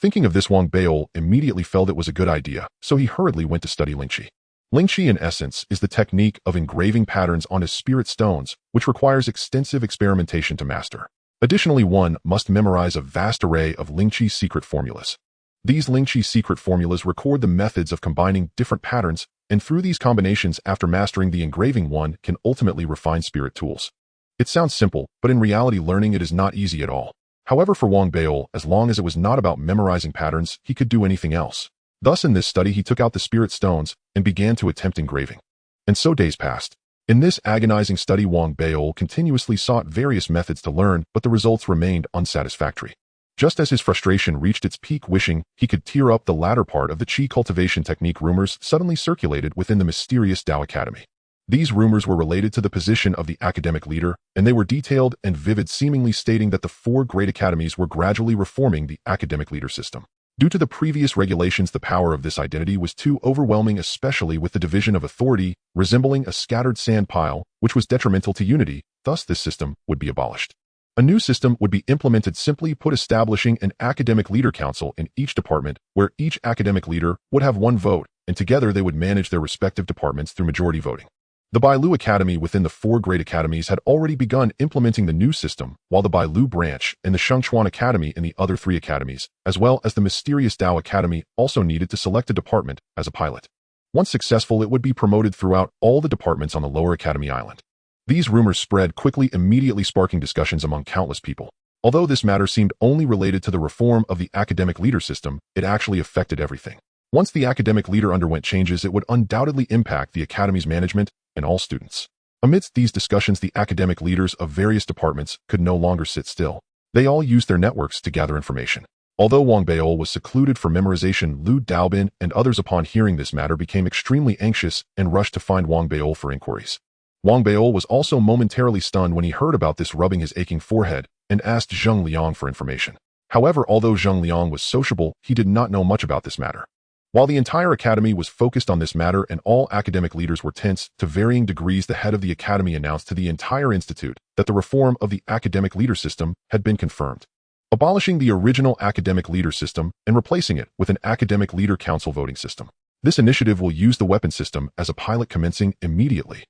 Thinking of this, Wang Beil immediately felt it was a good idea, so he hurriedly went to study Lingqi. Lingqi, in essence, is the technique of engraving patterns onto spirit stones, which requires extensive experimentation to master. Additionally, one must memorize a vast array of Lingqi secret formulas. These Lingqi secret formulas record the methods of combining different patterns, and through these combinations, after mastering the engraving, one can ultimately refine spirit tools. It sounds simple, but in reality, learning it is not easy at all. However, for Wang Beil, as long as it was not about memorizing patterns, he could do anything else. Thus, in this study, he took out the spirit stones and began to attempt engraving. And so days passed. In this agonizing study, Wang Beil continuously sought various methods to learn, but the results remained unsatisfactory. just as his frustration reached its peak, wishing he could tear up the latter part of the Qi cultivation technique. Rumors suddenly circulated within the mysterious Dao Academy. These rumors were related to the position of the academic leader, and they were detailed and vivid, seemingly stating that the four great academies were gradually reforming the academic leader system. Due to the previous regulations, the power of this identity was too overwhelming, especially with the division of authority, resembling a scattered sand pile, which was detrimental to unity. Thus, this system would be abolished. A new system would be implemented, simply put, establishing an academic leader council in each department, where each academic leader would have one vote, and together they would manage their respective departments through majority voting. The Bailu Academy within the four great academies had already begun implementing the new system, while the Bailu branch and the Shengchuan Academy and the other three academies, as well as the mysterious Dao Academy, also needed to select a department as a pilot. Once successful, it would be promoted throughout all the departments on the Lower Academy Island. These rumors spread quickly, immediately sparking discussions among countless people. Although this matter seemed only related to the reform of the academic leader system, it actually affected everything. Once the academic leader underwent changes, it would undoubtedly impact the academy's management and all students. Amidst these discussions, the academic leaders of various departments could no longer sit still. They all used their networks to gather information. Although Wang Baiol was secluded for memorization, Lu Daobin and others, upon hearing this matter, became extremely anxious and rushed to find Wang Baiol for inquiries. Wang Baiol was also momentarily stunned when he heard about this, rubbing his aching forehead, and asked Zheng Liang for information. However, although Zheng Liang was sociable, he did not know much about this matter. While the entire academy was focused on this matter and all academic leaders were tense to varying degrees, the head of the academy announced to the entire institute that the reform of the academic leader system had been confirmed, abolishing the original academic leader system and replacing it with an academic leader council voting system. This initiative will use the weapon system as a pilot, commencing immediately.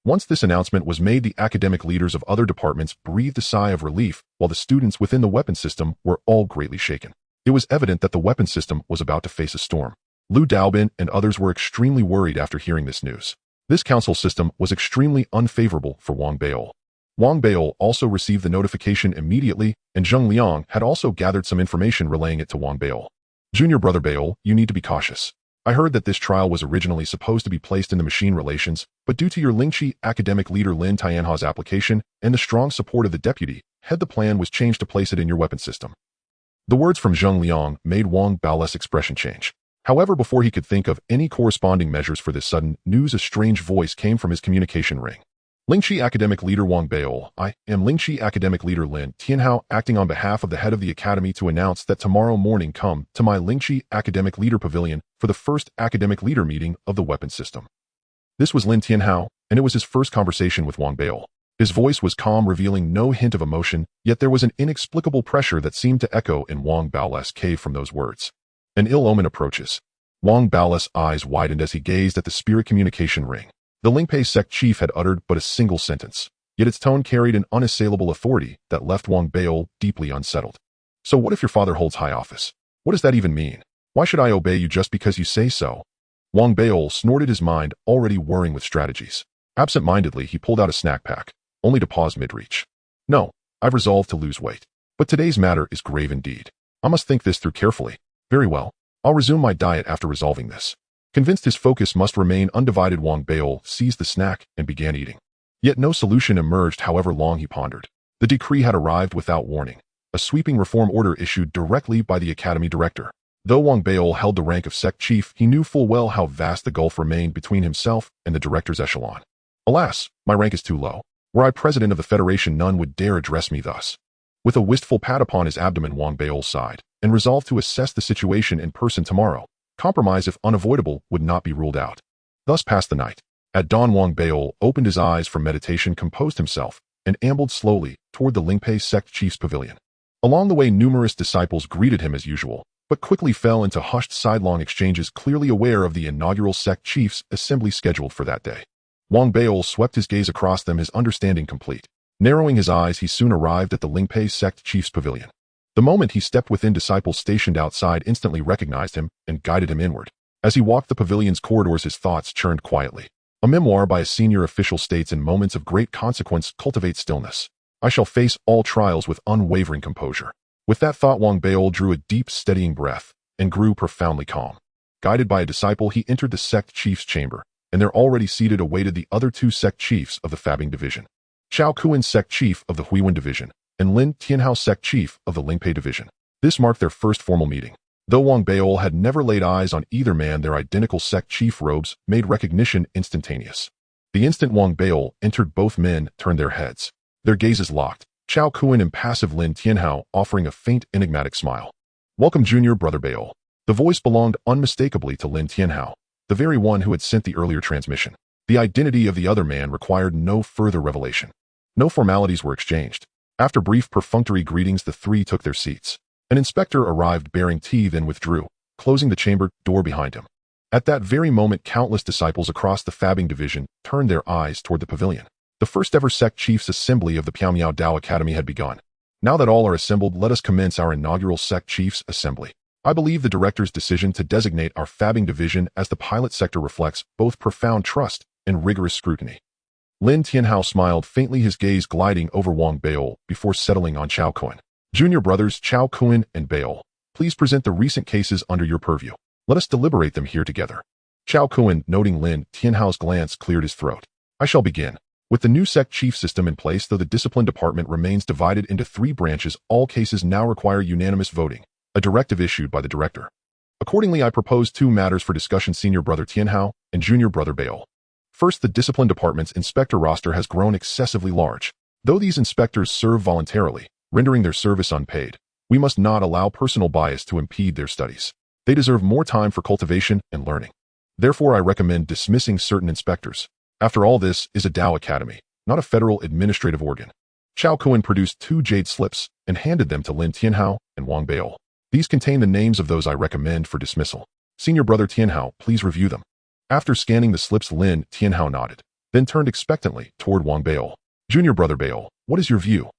Once this announcement was made, the academic leaders of other departments breathed a sigh of relief, while the students within the weapon system were all greatly shaken. It was evident that the weapon system was about to face a storm. Lu Daobin and others were extremely worried after hearing this news. This council system was extremely unfavorable for Wang Baiol. Wang Baiol also received the notification immediately, and Zheng Liang had also gathered some information relaying it to Wang Baiol. Junior brother Baiol, you need to be cautious. I heard that this trial was originally supposed to be placed in the machine relations, but due to your Lingqi academic leader Lin Tianha's application and the strong support of the deputy head, the plan was changed to place it in your weapon system. The words from Zheng Liang made Wang Bao's expression change. However, before he could think of any corresponding measures for this sudden news, a strange voice came from his communication ring. Lingqi academic leader Wang Baiol, I am Lingqi academic leader Lin Tianhao, acting on behalf of the head of the academy, to announce that tomorrow morning come to my Lingqi academic leader pavilion for the first academic leader meeting of the weapon system. This was Lin Tianhao, and it was his first conversation with Wang Baiol. His voice was calm, revealing no hint of emotion, yet there was an inexplicable pressure that seemed to echo in Wang Bao's cave from those words. An ill omen approaches. Wang Bao's eyes widened as he gazed at the spirit communication ring. The Lingpei sect chief had uttered but a single sentence, yet its tone carried an unassailable authority that left Wang Baiol deeply unsettled. So what if your father holds high office? What does that even mean? Why should I obey you just because you say so? Wang Baiol snorted, his mind already whirring with strategies. Absent-mindedly, he pulled out a snack pack, only to pause mid-reach. No, I've resolved to lose weight. But today's matter is grave indeed. I must think this through carefully. Very well. I'll resume my diet after resolving this. Convinced his focus must remain undivided, Wang Baiol seized the snack and began eating. Yet no solution emerged, however long he pondered. The decree had arrived without warning. A sweeping reform order issued directly by the academy director. Though Wang Baiol held the rank of sect chief, he knew full well how vast the gulf remained between himself and the director's echelon. Alas, my rank is too low. Were I president of the Federation, none would dare address me thus. With a wistful pat upon his abdomen, Wang Baiol sighed, and resolved to assess the situation in person tomorrow. Compromise, if unavoidable, would not be ruled out. Thus passed the night. At dawn, Wang Baiol opened his eyes from meditation, composed himself, and ambled slowly toward the Lingpei sect chief's pavilion. Along the way, numerous disciples greeted him as usual, but quickly fell into hushed sidelong exchanges, clearly aware of the inaugural sect chief's assembly scheduled for that day. Wang Baiol swept his gaze across them, his understanding complete. Narrowing his eyes, he soon arrived at the Lingpei sect chief's pavilion. The moment he stepped within, disciples stationed outside instantly recognized him and guided him inward. As he walked the pavilion's corridors, his thoughts churned quietly. A memoir by a senior official states, in moments of great consequence, cultivate stillness. I shall face all trials with unwavering composure. With that thought, Wang Baiol drew a deep, steadying breath and grew profoundly calm. Guided by a disciple, he entered the sect chief's chamber, and there already seated awaited the other two sect chiefs of the Fabing division. Xiao Kuan, sect chief of the Huiwen division, and Lin Tianhao, sect chief of the Lingpei division. This marked their first formal meeting. Though Wang Beol had never laid eyes on either man, their identical sect chief robes made recognition instantaneous. The instant Wang Beol entered, both men turned their heads. Their gazes locked, Chao Kuan impassive, Lin Tianhao offering a faint, enigmatic smile. "Welcome, Junior Brother Beol." The voice belonged unmistakably to Lin Tianhao, the very one who had sent the earlier transmission. The identity of the other man required no further revelation. No formalities were exchanged. After brief perfunctory greetings, the three took their seats. An inspector arrived bearing tea, then withdrew, closing the chamber door behind him. At that very moment, countless disciples across the Fabbing division turned their eyes toward the pavilion. The first-ever sect chiefs assembly of the Piaomiao Dao Academy had begun. Now that all are assembled, let us commence our inaugural sect chiefs assembly. I believe the director's decision to designate our Fabbing division as the pilot sector reflects both profound trust and rigorous scrutiny. Lin Tianhao smiled faintly, his gaze gliding over Wang Beol before settling on Chao Kuan. "Junior brothers Chao Kuan and Beol, please present the recent cases under your purview. Let us deliberate them here together." Chao Kuan, noting Lin Tianhao's glance, cleared his throat. "I shall begin. With the new sect chief system in place, though the discipline department remains divided into 3 branches, all cases now require unanimous voting, a directive issued by the director. Accordingly, I propose 2 matters for discussion: Senior Brother Tianhao and Junior Brother Beol. First, the discipline department's inspector roster has grown excessively large. Though these inspectors serve voluntarily, rendering their service unpaid, we must not allow personal bias to impede their studies. They deserve more time for cultivation and learning. Therefore, I recommend dismissing certain inspectors. After all, this is a Dao Academy, not a federal administrative organ." Chao Kuan produced 2 jade slips and handed them to Lin Tianhao and Wang Beol. "These contain the names of those I recommend for dismissal. Senior Brother Tianhao, please review them." After scanning the slips, Lin Tianhao nodded, then turned expectantly toward Wang Beol. "Junior Brother Beol, what is your view?"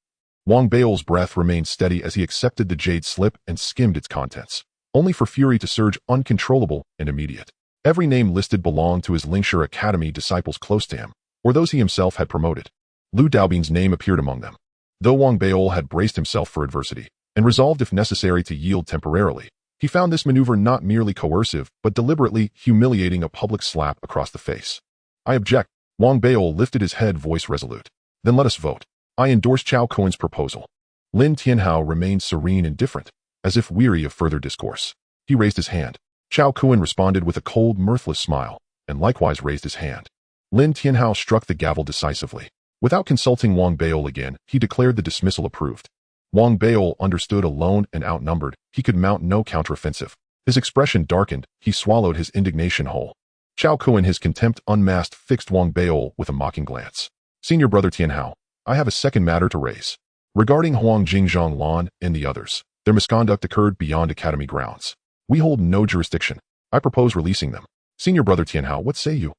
Wang Beol's breath remained steady as he accepted the jade slip and skimmed its contents, only for fury to surge uncontrollable and immediate. Every name listed belonged to his Lingshi Academy disciples close to him, or those he himself had promoted. Lu Daobin's name appeared among them. Though Wang Beol had braced himself for adversity and resolved if necessary to yield temporarily, he found this maneuver not merely coercive, but deliberately humiliating, a public slap across the face. "I object." Wang Beol lifted his head, voice resolute. "Then let us vote. I endorse Chao Kuan's proposal." Lin Tianhao remained serene, indifferent, as if weary of further discourse. He raised his hand. Chao Kuan responded with a cold, mirthless smile, and likewise raised his hand. Lin Tianhao struck the gavel decisively. Without consulting Wang Beol again, he declared the dismissal approved. Wang Beol understood, alone and outnumbered, he could mount no counteroffensive. His expression darkened, he swallowed his indignation whole. Chao Kuan, his contempt unmasked, fixed Wang Beol with a mocking glance. "Senior Brother Tianhao, I have a second matter to raise. Regarding Huang Jingzhong Lan and the others, their misconduct occurred beyond academy grounds. We hold no jurisdiction. I propose releasing them. Senior Brother Tianhao, what say you?"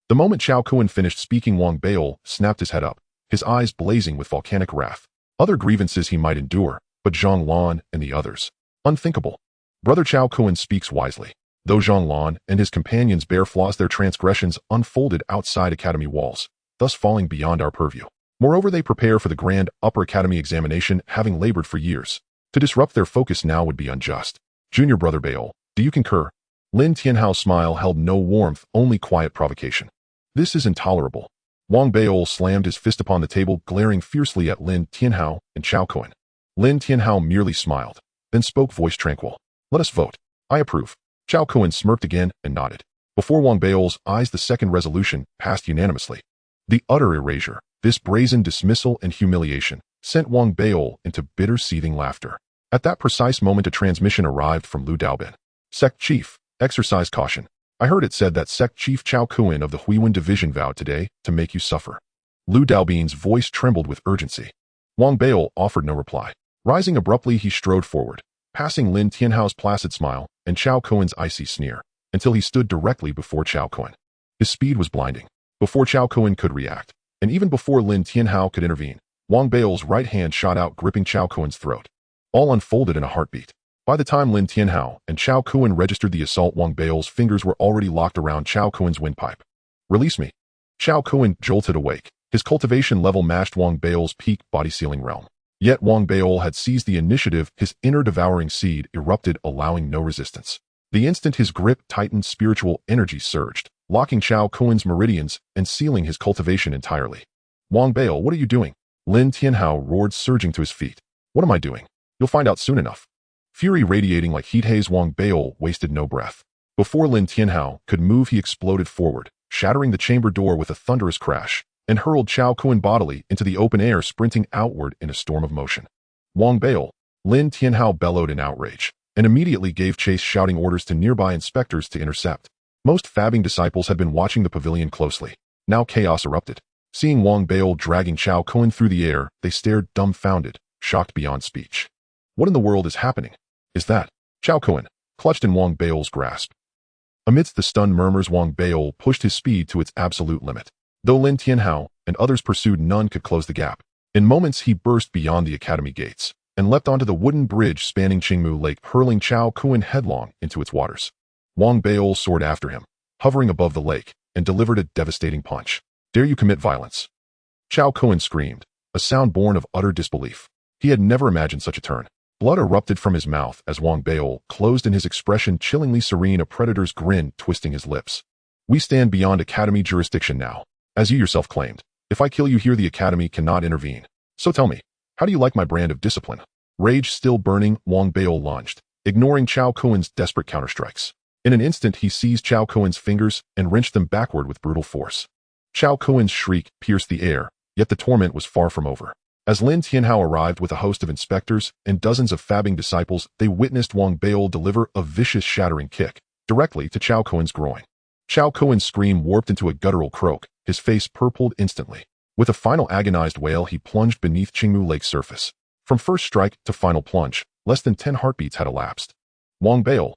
The moment Chao Kuan finished speaking, Wang Beol snapped his head up, his eyes blazing with volcanic wrath. Other grievances he might endure, but Zhang Lan and the others? Unthinkable. Brother Chao Kuan speaks wisely. Though Zhang Lan and his companions bear flaws, their transgressions unfolded outside academy walls, thus falling beyond our purview. Moreover, they prepare for the grand upper academy examination, having labored for years. To disrupt their focus now would be unjust. Junior Brother Beol, do you concur? Lin Tianhao's smile held no warmth, only quiet provocation. "This is intolerable." Wang Beol slammed his fist upon the table, glaring fiercely at Lin Tianhao and Chao Kuan. Lin Tianhao merely smiled, then spoke, voice tranquil. "Let us vote. I approve." Chao Kuan smirked again and nodded. Before Wang Beol's eyes, the second resolution passed unanimously. The utter erasure, this brazen dismissal and humiliation, sent Wang Beol into bitter, seething laughter. At that precise moment, a transmission arrived from Lu Daobin. "Sect Chief, exercise caution. I heard it said that Sect Chief Chao Kuan of the Huiwen Division vowed today to make you suffer." Lu Daobin's voice trembled with urgency. Wang Beol offered no reply. Rising abruptly, he strode forward, passing Lin Tianhao's placid smile and Chao Kuan's icy sneer, until he stood directly before Chao Kuan. His speed was blinding. Before Chao Kuan could react, and even before Lin Tianhao could intervene, Wang Beol's right hand shot out, gripping Chao Kuan's throat. All unfolded in a heartbeat. By the time Lin Tianhao and Chao Kuan registered the assault, Wang Beol's fingers were already locked around Chao Kuan's windpipe. "Release me." Chao Kuan jolted awake. His cultivation level matched Wang Beol's peak body-sealing realm. Yet Wang Beol had seized the initiative, his inner devouring seed erupted, allowing no resistance. The instant his grip tightened, spiritual energy surged, locking Chao Kuan's meridians and sealing his cultivation entirely. "Wang Beol, what are you doing?" Lin Tianhao roared, surging to his feet. "What am I doing? You'll find out soon enough." Fury radiating like heat haze, Wang Beil wasted no breath. Before Lin Tianhao could move, he exploded forward, shattering the chamber door with a thunderous crash, and hurled Chao Kuan bodily into the open air, sprinting outward in a storm of motion. Wang Beil, Lin Tianhao bellowed in outrage, and immediately gave chase, shouting orders to nearby inspectors to intercept. Most fabbing disciples had been watching the pavilion closely. Now chaos erupted. Seeing Wang Beil dragging Chao Kuan through the air, they stared dumbfounded, shocked beyond speech. What in the world is happening? Is that Chao Kuan, clutched in Wang Beil's grasp? Amidst the stunned murmurs, Wang Beil pushed his speed to its absolute limit. Though Lin Tianhao and others pursued, none could close the gap. In moments, he burst beyond the academy gates and leapt onto the wooden bridge spanning Qingmu Lake, hurling Chao Kuan headlong into its waters. Wang Beil soared after him, hovering above the lake, and delivered a devastating punch. "Dare you commit violence?" Chao Kuan screamed, a sound born of utter disbelief. He had never imagined such a turn. Blood erupted from his mouth as Wang Beil closed in, his expression chillingly serene, a predator's grin twisting his lips. "We stand beyond academy jurisdiction now. As you yourself claimed, if I kill you here, the academy cannot intervene. So tell me, how do you like my brand of discipline?" Rage still burning, Wang Beil lunged, ignoring Chao Kuan's desperate counterstrikes. In an instant, he seized Chao Kuan's fingers and wrenched them backward with brutal force. Chao Kuan's shriek pierced the air, yet the torment was far from over. As Lin Tianhao arrived with a host of inspectors and dozens of fabbing disciples, they witnessed Wang Beil deliver a vicious, shattering kick directly to Chao Kuan's groin. Chao Kuan's scream warped into a guttural croak, his face purpled instantly. With a final agonized wail, he plunged beneath Qingmu Lake's surface. From first strike to final plunge, less than 10 heartbeats had elapsed. Wang Beil.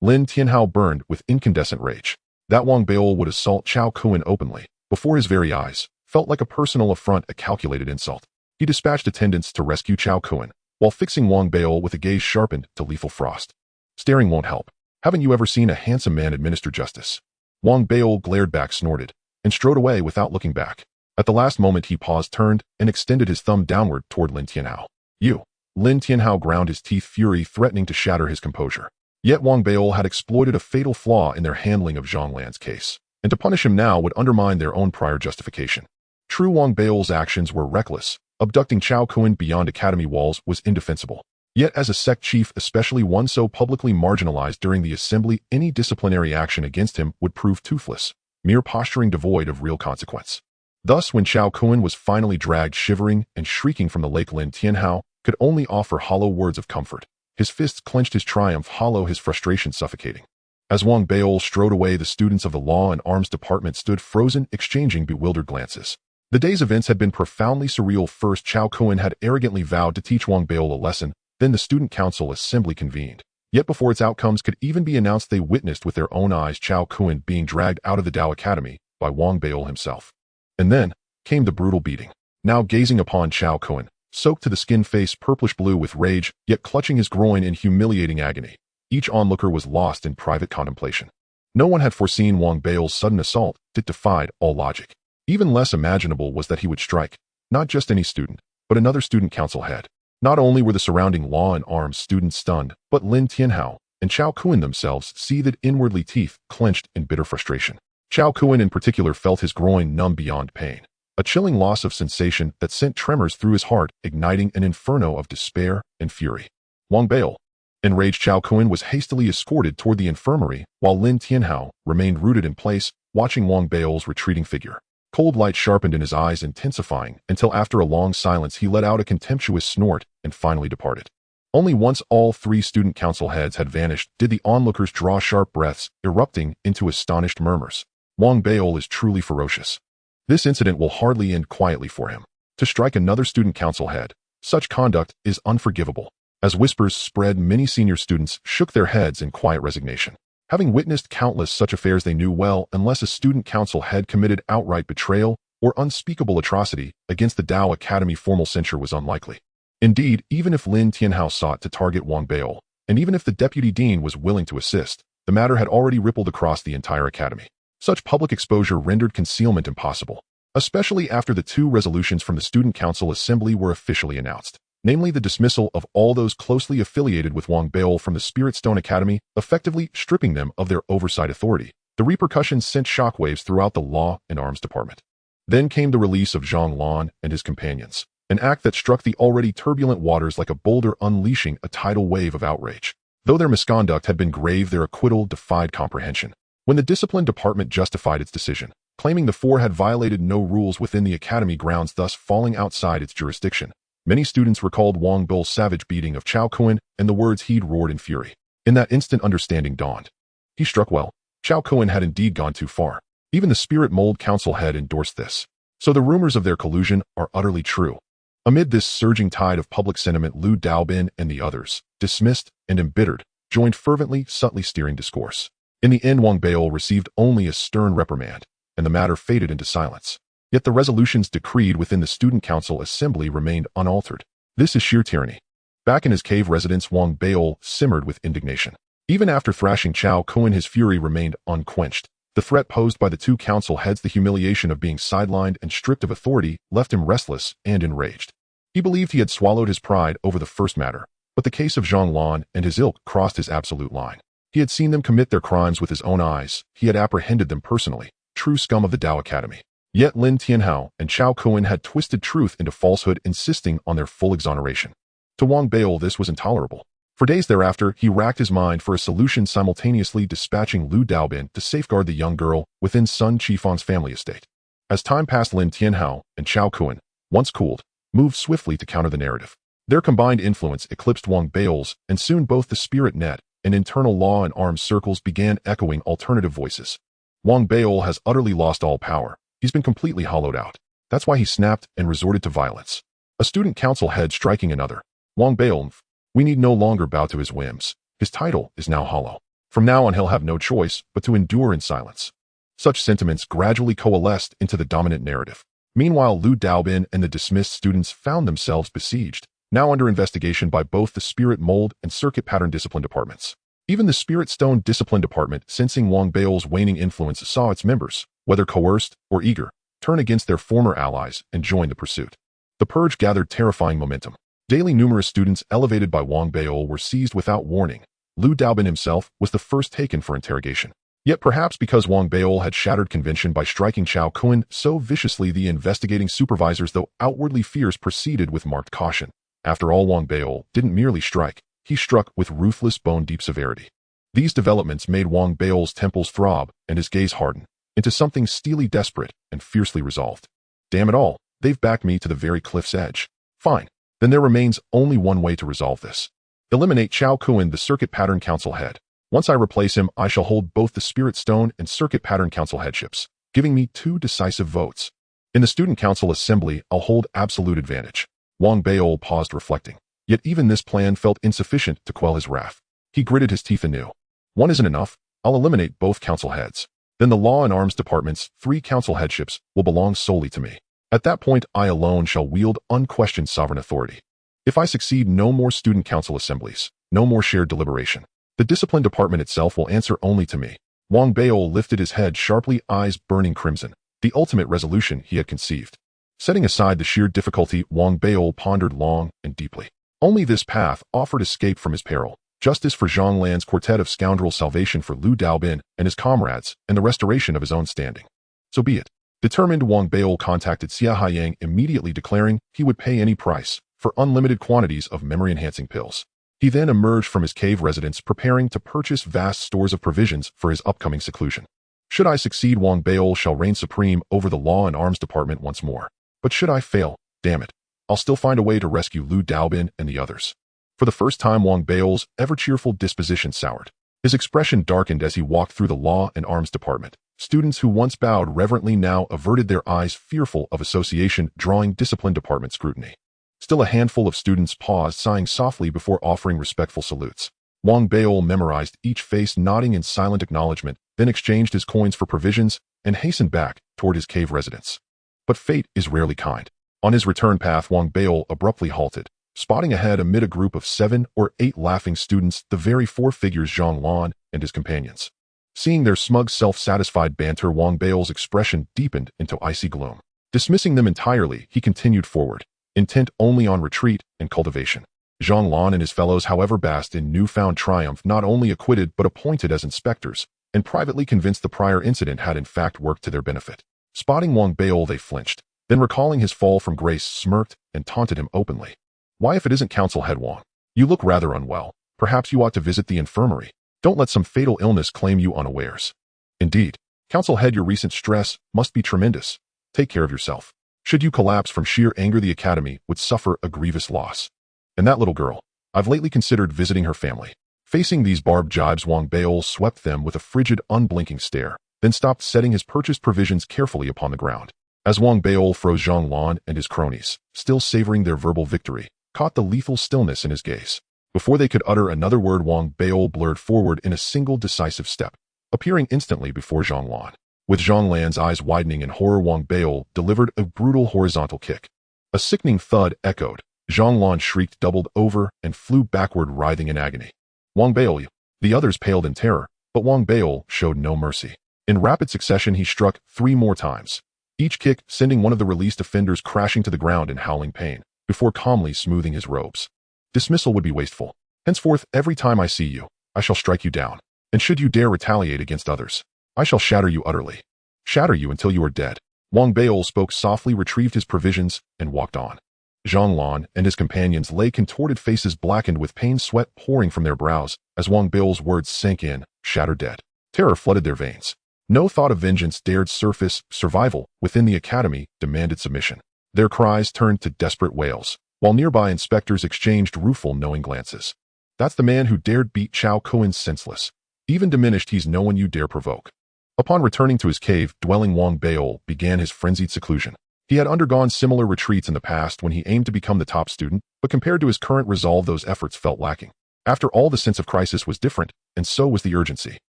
Lin Tianhao burned with incandescent rage. That Wang Beil would assault Chao Kuan openly, before his very eyes, felt like a personal affront, a calculated insult. He dispatched attendants to rescue Chao Kuan, while fixing Wang Beil with a gaze sharpened to lethal frost. "Staring won't help. Haven't you ever seen a handsome man administer justice?" Wang Beil glared back, snorted, and strode away without looking back. At the last moment, he paused, turned, and extended his thumb downward toward Lin Tianhao. "You." Lin Tianhao ground his teeth, fury threatening to shatter his composure. Yet Wang Beil had exploited a fatal flaw in their handling of Zhang Lan's case, and to punish him now would undermine their own prior justification. True, Wang Beil's actions were reckless. Abducting Chao Kuan beyond academy walls was indefensible. Yet as a sect chief, especially one so publicly marginalized during the assembly, any disciplinary action against him would prove toothless, mere posturing devoid of real consequence. Thus, when Chao Kuan was finally dragged shivering and shrieking from the lake, Lin Tianhao could only offer hollow words of comfort. His fists clenched, his triumph hollow, his frustration suffocating. As Wang Beil strode away, the students of the Law and Arms Department stood frozen, exchanging bewildered glances. The day's events had been profoundly surreal. First, Chao Kuan had arrogantly vowed to teach Wang Beil a lesson. Then the Student Council Assembly convened. Yet before its outcomes could even be announced, they witnessed with their own eyes Chao Kuan being dragged out of the Dao Academy by Wang Beil himself. And then came the brutal beating. Now gazing upon Chao Kuan, soaked to the skin, face purplish blue with rage, yet clutching his groin in humiliating agony, each onlooker was lost in private contemplation. No one had foreseen Wang Beil's sudden assault. It defied all logic. Even less imaginable was that he would strike, not just any student, but another student council head. Not only were the surrounding Law and Arms students stunned, but Lin Tianhao and Chao Kuan themselves seethed inwardly, teeth clenched in bitter frustration. Chao Kuan in particular felt his groin numb beyond pain, a chilling loss of sensation that sent tremors through his heart, igniting an inferno of despair and fury. Wang Beil. Enraged, Chao Kuan was hastily escorted toward the infirmary, while Lin Tianhao remained rooted in place, watching Wang Beil's retreating figure. Cold light sharpened in his eyes, intensifying, until after a long silence he let out a contemptuous snort and finally departed. Only once all 3 student council heads had vanished did the onlookers draw sharp breaths, erupting into astonished murmurs. Wang Beil is truly ferocious. This incident will hardly end quietly for him. To strike another student council head, such conduct is unforgivable. As whispers spread, many senior students shook their heads in quiet resignation. Having witnessed countless such affairs, they knew well, unless a student council head committed outright betrayal or unspeakable atrocity against the Dao Academy, formal censure was unlikely. Indeed, even if Lin Tianhao sought to target Wang Beil, and even if the deputy dean was willing to assist, the matter had already rippled across the entire academy. Such public exposure rendered concealment impossible, especially after the 2 resolutions from the Student Council Assembly were officially announced. Namely the dismissal of all those closely affiliated with Wang Beil from the Spirit Stone Academy, effectively stripping them of their oversight authority. The repercussions sent shockwaves throughout the Law and Arms Department. Then came the release of Zhang Lan and his companions. an act that struck the already turbulent waters like a boulder, unleashing a tidal wave of outrage. Though their misconduct had been grave, their acquittal defied comprehension. When the discipline department justified its decision, claiming the four had violated no rules within the academy grounds, thus falling outside its jurisdiction, many students recalled Wang Beil's savage beating of Chao Kuan and the words he'd roared in fury. In that instant, understanding dawned. He struck well. Chao Kuan had indeed gone too far. Even the Spirit Mold Council had endorsed this. So the rumors of their collusion are utterly true. Amid this surging tide of public sentiment, Lu Daobin and the others, dismissed and embittered, joined fervently, subtly steering discourse. In the end, Wang Beil received only a stern reprimand, and the matter faded into silence. Yet the resolutions decreed within the Student Council Assembly remained unaltered. This is sheer tyranny. Back in his cave residence, Wang Beil simmered with indignation. Even after thrashing Chao Kuan, his fury remained unquenched. The threat posed by the two council heads, the humiliation of being sidelined and stripped of authority, left him restless and enraged. He believed he had swallowed his pride over the first matter, but the case of Zhang Lan and his ilk crossed his absolute line. He had seen them commit their crimes with his own eyes. He had apprehended them personally, true scum of the Dao Academy. Yet Lin Tianhao and Chao Kuan had twisted truth into falsehood, insisting on their full exoneration. To Wang Beil, this was intolerable. For days thereafter, he racked his mind for a solution, simultaneously dispatching Lu Daobin to safeguard the young girl within Sun Qifan's family estate. As time passed, Lin Tianhao and Chao Kuan, once cooled, moved swiftly to counter the narrative. Their combined influence eclipsed Wang Beil's, and soon both the spirit net and internal law and arms circles began echoing alternative voices. Wang Beil has utterly lost all power. He's been completely hollowed out. That's why he snapped and resorted to violence. A student council head striking another. Wang Beil, we need no longer bow to his whims. His title is now hollow. From now on, he'll have no choice but to endure in silence. Such sentiments gradually coalesced into the dominant narrative. Meanwhile, Lu Daobin and the dismissed students found themselves besieged, now under investigation by both the Spirit Mold and Circuit Pattern Discipline departments. Even the Spirit Stone Discipline Department, sensing Wang Beil's waning influence, saw its members, whether coerced or eager, turn against their former allies and join the pursuit. The purge gathered terrifying momentum. Daily numerous students elevated by Wang Beil were seized without warning. Lu Daobin himself was the first taken for interrogation. Yet perhaps because Wang Beil had shattered convention by striking Chao Kuan so viciously, the investigating supervisors, though outwardly fierce, proceeded with marked caution. After all, Wang Beil didn't merely strike, he struck with ruthless, bone-deep severity. These developments made Wang Beil's temples throb and his gaze harden into something steely, desperate, and fiercely resolved. Damn it all, they've backed me to the very cliff's edge. Fine. Then there remains only one way to resolve this. Eliminate Chao Kuan, the Circuit Pattern Council head. Once I replace him, I shall hold both the Spirit Stone and Circuit Pattern Council headships, giving me 2 decisive votes. In the Student Council Assembly, I'll hold absolute advantage. Wang Beil paused, reflecting. Yet even this plan felt insufficient to quell his wrath. He gritted his teeth anew. One isn't enough. I'll eliminate both council heads. Then the Law and Arms Department's 3 council headships will belong solely to me. At that point, I alone shall wield unquestioned sovereign authority. If I succeed, no more student council assemblies, no more shared deliberation. The discipline department itself will answer only to me. Wang Beil lifted his head sharply, eyes burning crimson, the ultimate resolution he had conceived. Setting aside the sheer difficulty, Wang Beil pondered long and deeply. Only this path offered escape from his peril. Justice for Zhang Lan's quartet of scoundrels, salvation for Lu Daobin and his comrades, and the restoration of his own standing. So be it. Determined, Wang Beil contacted Xia Haiyang, immediately declaring he would pay any price for unlimited quantities of memory-enhancing pills. He then emerged from his cave residence, preparing to purchase vast stores of provisions for his upcoming seclusion. Should I succeed, Wang Beil shall reign supreme over the Law and Arms Department once more. But should I fail, damn it, I'll still find a way to rescue Lu Daobin and the others. For the first time, Wang Beil's ever-cheerful disposition soured. His expression darkened as he walked through the Law and Arms Department. Students who once bowed reverently now averted their eyes, fearful of association drawing discipline department scrutiny. Still a handful of students paused, sighing softly before offering respectful salutes. Wang Beil memorized each face, nodding in silent acknowledgement, then exchanged his coins for provisions and hastened back toward his cave residence. But fate is rarely kind. On his return path, Wang Beil abruptly halted, spotting ahead amid a group of 7 or 8 laughing students the very 4 figures Zhang Lan and his companions. Seeing their smug, self-satisfied banter, Wang Beil's expression deepened into icy gloom. Dismissing them entirely, he continued forward, intent only on retreat and cultivation. Zhang Lan and his fellows, however, basked in newfound triumph, not only acquitted but appointed as inspectors, and privately convinced the prior incident had in fact worked to their benefit. Spotting Wang Beil, they flinched, Then recalling his fall from grace, smirked and taunted him openly. Why, if it isn't Council Head Wang? You look rather unwell. Perhaps you ought to visit the infirmary. Don't let some fatal illness claim you unawares. Indeed, Council Head, your recent stress must be tremendous. Take care of yourself. Should you collapse from sheer anger, the Academy would suffer a grievous loss. And that little girl, I've lately considered visiting her family. Facing these barbed jibes, Wang Beol swept them with a frigid, unblinking stare, then stopped, setting his purchased provisions carefully upon the ground. As Wang Beol froze, Zhang Lan and his cronies, still savoring their verbal victory, caught the lethal stillness in his gaze. Before they could utter another word, Wang Beol blurred forward in a single decisive step, appearing instantly before Zhang Lan. With Zhang Lan's eyes widening in horror, Wang Beol delivered a brutal horizontal kick. A sickening thud echoed. Zhang Lan shrieked, doubled over, and flew backward, writhing in agony. Wang Beol. The others paled in terror, but Wang Beol showed no mercy. In rapid succession, he struck 3 more times, each kick sending one of the released offenders crashing to the ground in howling pain, before calmly smoothing his robes. Dismissal would be wasteful. Henceforth, every time I see you, I shall strike you down. And should you dare retaliate against others, I shall shatter you utterly. Shatter you until you are dead. Wang Beol spoke softly, retrieved his provisions, and walked on. Zhang Lan and his companions lay contorted, faces blackened with pain, sweat pouring from their brows, as Wang Beol's words sank in, shatter dead. Terror flooded their veins. No thought of vengeance dared surface. Survival within the Academy demanded submission. Their cries turned to desperate wails, while nearby inspectors exchanged rueful, knowing glances. That's the man who dared beat Chao Kuan senseless. Even diminished, he's no one you dare provoke. Upon returning to his cave dwelling, Wang Beol began his frenzied seclusion. He had undergone similar retreats in the past when he aimed to become the top student, but compared to his current resolve, those efforts felt lacking. After all, the sense of crisis was different, and so was the urgency.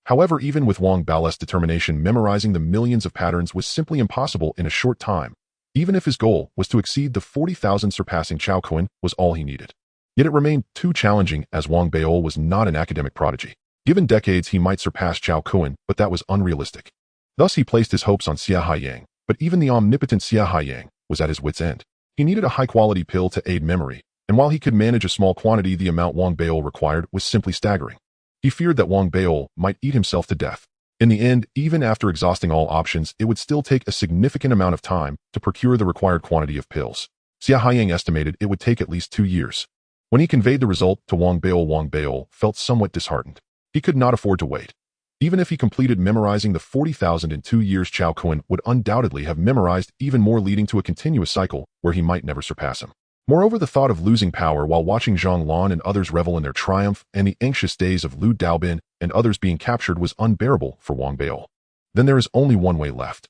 However, even with Wang Beol's determination, memorizing the millions of patterns was simply impossible in a short time. Even if his goal was to exceed the 40,000, surpassing Chao Kuan was all he needed. Yet it remained too challenging, as Wang Beol was not an academic prodigy. Given decades, he might surpass Chao Kuan, but that was unrealistic. Thus he placed his hopes on Xia Haiyang, but even the omnipotent Xia Haiyang was at his wit's end. He needed a high-quality pill to aid memory, and while he could manage a small quantity, the amount Wang Beol required was simply staggering. He feared that Wang Beol might eat himself to death. In the end, even after exhausting all options, it would still take a significant amount of time to procure the required quantity of pills. Xia Haiyang estimated it would take at least 2 years. When he conveyed the result to Wang Beol felt somewhat disheartened. He could not afford to wait. Even if he completed memorizing the 40,000 in 2 years, Chao Kuan would undoubtedly have memorized even more, leading to a continuous cycle where he might never surpass him. Moreover, the thought of losing power while watching Zhang Lan and others revel in their triumph, and the anxious days of Lu Daobin and others being captured, was unbearable for Wang Beol. Then there is only one way left.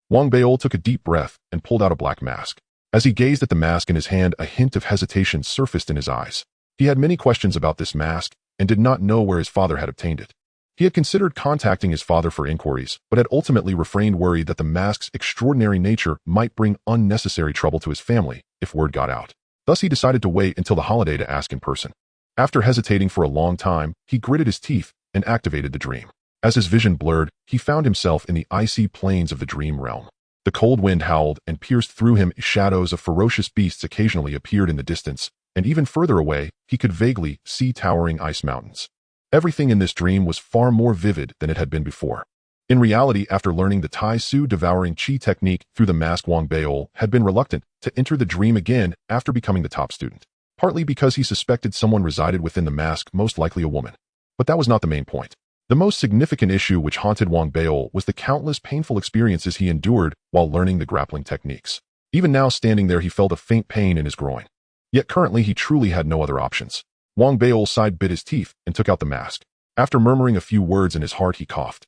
Wang Beol took a deep breath and pulled out a black mask. As he gazed at the mask in his hand, a hint of hesitation surfaced in his eyes. He had many questions about this mask and did not know where his father had obtained it. He had considered contacting his father for inquiries, but had ultimately refrained, worried that the mask's extraordinary nature might bring unnecessary trouble to his family if word got out. Thus he decided to wait until the holiday to ask in person. After hesitating for a long time, he gritted his teeth and activated the dream. As his vision blurred, he found himself in the icy plains of the dream realm. The cold wind howled and pierced through him. Shadows of ferocious beasts occasionally appeared in the distance, and even further away, he could vaguely see towering ice mountains. Everything in this dream was far more vivid than it had been before. In reality, after learning the Tai Su devouring Qi technique through the mask, Wang Beol had been reluctant to enter the dream again after becoming the top student, partly because he suspected someone resided within the mask, most likely a woman. But that was not the main point. The most significant issue which haunted Wang Beol was the countless painful experiences he endured while learning the grappling techniques. Even now, standing there, he felt a faint pain in his groin. Yet currently he truly had no other options. Wang Beol sighed, bit his teeth, and took out the mask. After murmuring a few words in his heart, he coughed.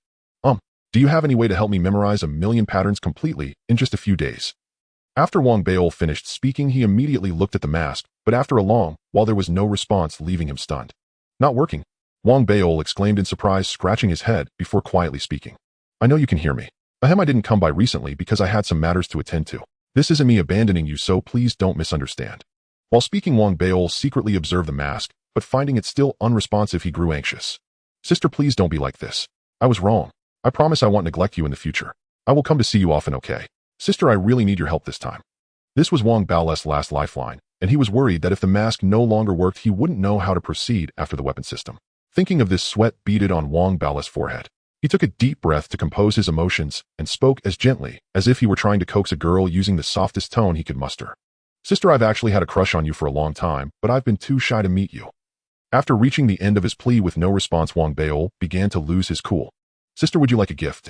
Do you have any way to help me memorize 1,000,000 patterns completely in just a few days? After Wang Beol finished speaking, he immediately looked at the mask, but after a long while there was no response, leaving him stunned. Not working? Wang Beol exclaimed in surprise, scratching his head before quietly speaking. I know you can hear me. I didn't come by recently because I had some matters to attend to. This isn't me abandoning you, so please don't misunderstand. While speaking, Wang Beol secretly observed the mask, but finding it still unresponsive, he grew anxious. Sister, please don't be like this. I was wrong. I promise I won't neglect you in the future. I will come to see you often, okay? Sister, I really need your help this time. This was Wang Beol's last lifeline, and he was worried that if the mask no longer worked, he wouldn't know how to proceed after the weapon system. Thinking of this, sweat beaded on Wang Beol's forehead. He took a deep breath to compose his emotions and spoke as gently as if he were trying to coax a girl using the softest tone he could muster. Sister, I've actually had a crush on you for a long time, but I've been too shy to meet you. After reaching the end of his plea with no response, Wang Beol began to lose his cool. Sister, would you like a gift?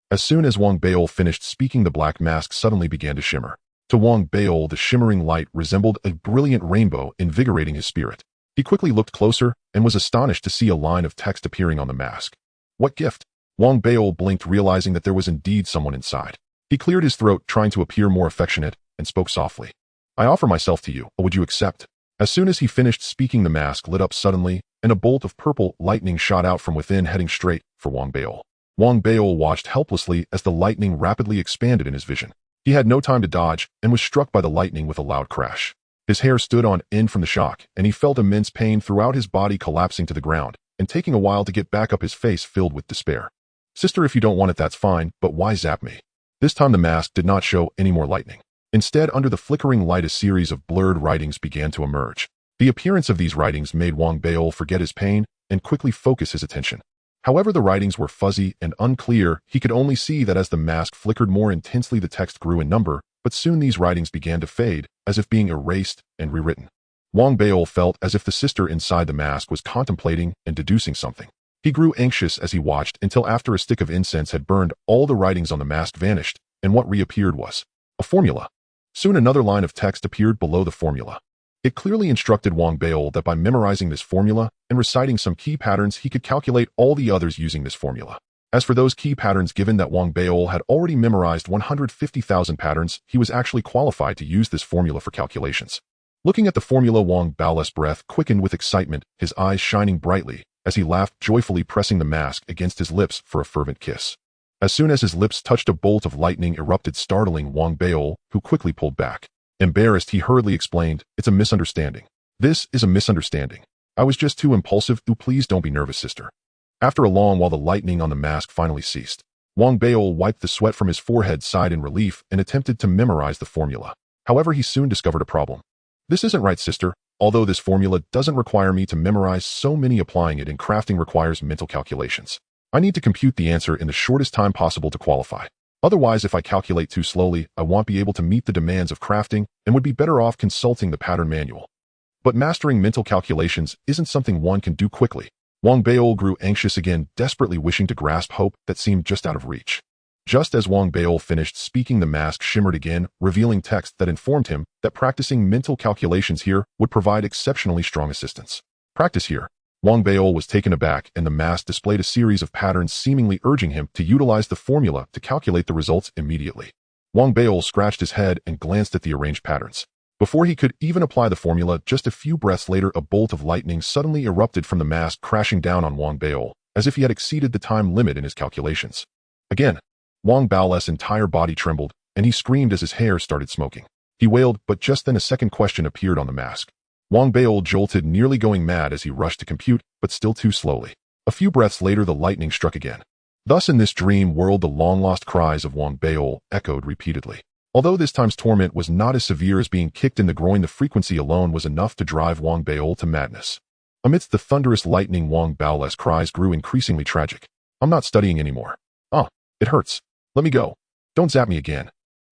As soon as Wang Beol finished speaking, the black mask suddenly began to shimmer. To Wang Beol, the shimmering light resembled a brilliant rainbow, invigorating his spirit. He quickly looked closer and was astonished to see a line of text appearing on the mask. What gift? Wang Beol blinked, realizing that there was indeed someone inside. He cleared his throat, trying to appear more affectionate, and spoke softly. I offer myself to you. Would you accept? As soon as he finished speaking, the mask lit up suddenly, and a bolt of purple lightning shot out from within, heading straight for Wang Beol. Wang Beol watched helplessly as the lightning rapidly expanded in his vision. He had no time to dodge and was struck by the lightning with a loud crash. His hair stood on end from the shock, and he felt immense pain throughout his body, collapsing to the ground and taking a while to get back up, his face filled with despair. Sister, if you don't want it, that's fine, but why zap me? This time the mask did not show any more lightning. Instead, under the flickering light, a series of blurred writings began to emerge. The appearance of these writings made Wang Beol forget his pain and quickly focus his attention. However, the writings were fuzzy and unclear. He could only see that as the mask flickered more intensely, the text grew in number, but soon these writings began to fade, as if being erased and rewritten. Wang Beol felt as if the sister inside the mask was contemplating and deducing something. He grew anxious as he watched until after a stick of incense had burned, all the writings on the mask vanished, and what reappeared was a formula. Soon another line of text appeared below the formula. It clearly instructed Wang Beol that by memorizing this formula and reciting some key patterns, he could calculate all the others using this formula. As for those key patterns, given that Wang Beol had already memorized 150,000 patterns, he was actually qualified to use this formula for calculations. Looking at the formula, Wang Beol's breath quickened with excitement, his eyes shining brightly, as he laughed joyfully, pressing the mask against his lips for a fervent kiss. As soon as his lips touched, a bolt of lightning erupted, startling Wang Beol, who quickly pulled back. Embarrassed, he hurriedly explained, It's a misunderstanding. This is a misunderstanding. I was just too impulsive. Please don't be nervous, sister. After a long while, the lightning on the mask finally ceased. Wang Beol wiped the sweat from his forehead, sighed in relief, and attempted to memorize the formula. However, he soon discovered a problem. This isn't right, sister. Although this formula doesn't require me to memorize so many, applying it in crafting requires mental calculations. I need to compute the answer in the shortest time possible to qualify. Otherwise, if I calculate too slowly, I won't be able to meet the demands of crafting and would be better off consulting the pattern manual. But mastering mental calculations isn't something one can do quickly. Wang Beol grew anxious again, desperately wishing to grasp hope that seemed just out of reach. Just as Wang Beol finished speaking, the mask shimmered again, revealing text that informed him that practicing mental calculations here would provide exceptionally strong assistance. Practice here. Wang Beol was taken aback, and the mask displayed a series of patterns, seemingly urging him to utilize the formula to calculate the results immediately. Wang Beol scratched his head and glanced at the arranged patterns. Before he could even apply the formula, just a few breaths later, a bolt of lightning suddenly erupted from the mask, crashing down on Wang Beol, as if he had exceeded the time limit in his calculations. Again, Wang Beol's entire body trembled, and he screamed as his hair started smoking. He wailed, but just then a second question appeared on the mask. Wang Beol jolted, nearly going mad as he rushed to compute, but still too slowly. A few breaths later, the lightning struck again. Thus, in this dream world, the long-lost cries of Wang Beol echoed repeatedly. Although this time's torment was not as severe as being kicked in the groin, the frequency alone was enough to drive Wang Beol to madness. Amidst the thunderous lightning, Wang Beol's cries grew increasingly tragic. I'm not studying anymore. It hurts. Let me go. Don't zap me again.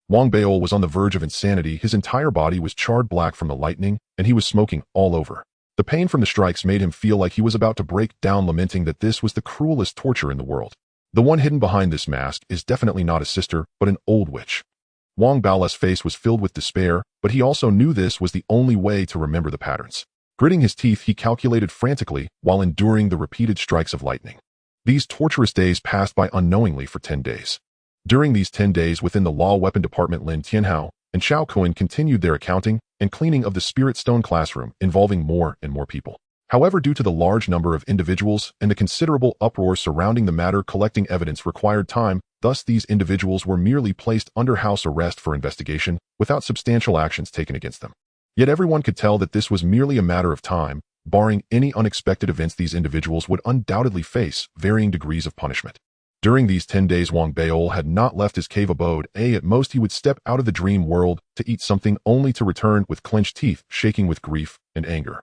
Wang Beol was on the verge of insanity. His entire body was charred black from the lightning, and he was smoking all over. The pain from the strikes made him feel like he was about to break down, lamenting that this was the cruelest torture in the world. The one hidden behind this mask is definitely not a sister, but an old witch. Wang Beol's face was filled with despair, but he also knew this was the only way to remember the patterns. Gritting his teeth, he calculated frantically while enduring the repeated strikes of lightning. These torturous days passed by unknowingly for 10 days. During these 10 days, within the Law Weapon Department, Lin Tianhao and Xiao Kuan continued their accounting and cleaning of the Spirit Stone classroom, involving more and more people. However, due to the large number of individuals and the considerable uproar surrounding the matter, collecting evidence required time. Thus, these individuals were merely placed under house arrest for investigation, without substantial actions taken against them. Yet everyone could tell that this was merely a matter of time. Barring any unexpected events, these individuals would undoubtedly face varying degrees of punishment. During these 10 days, Wang Beol had not left his cave abode. At most, he would step out of the dream world to eat something, only to return with clenched teeth, shaking with grief and anger.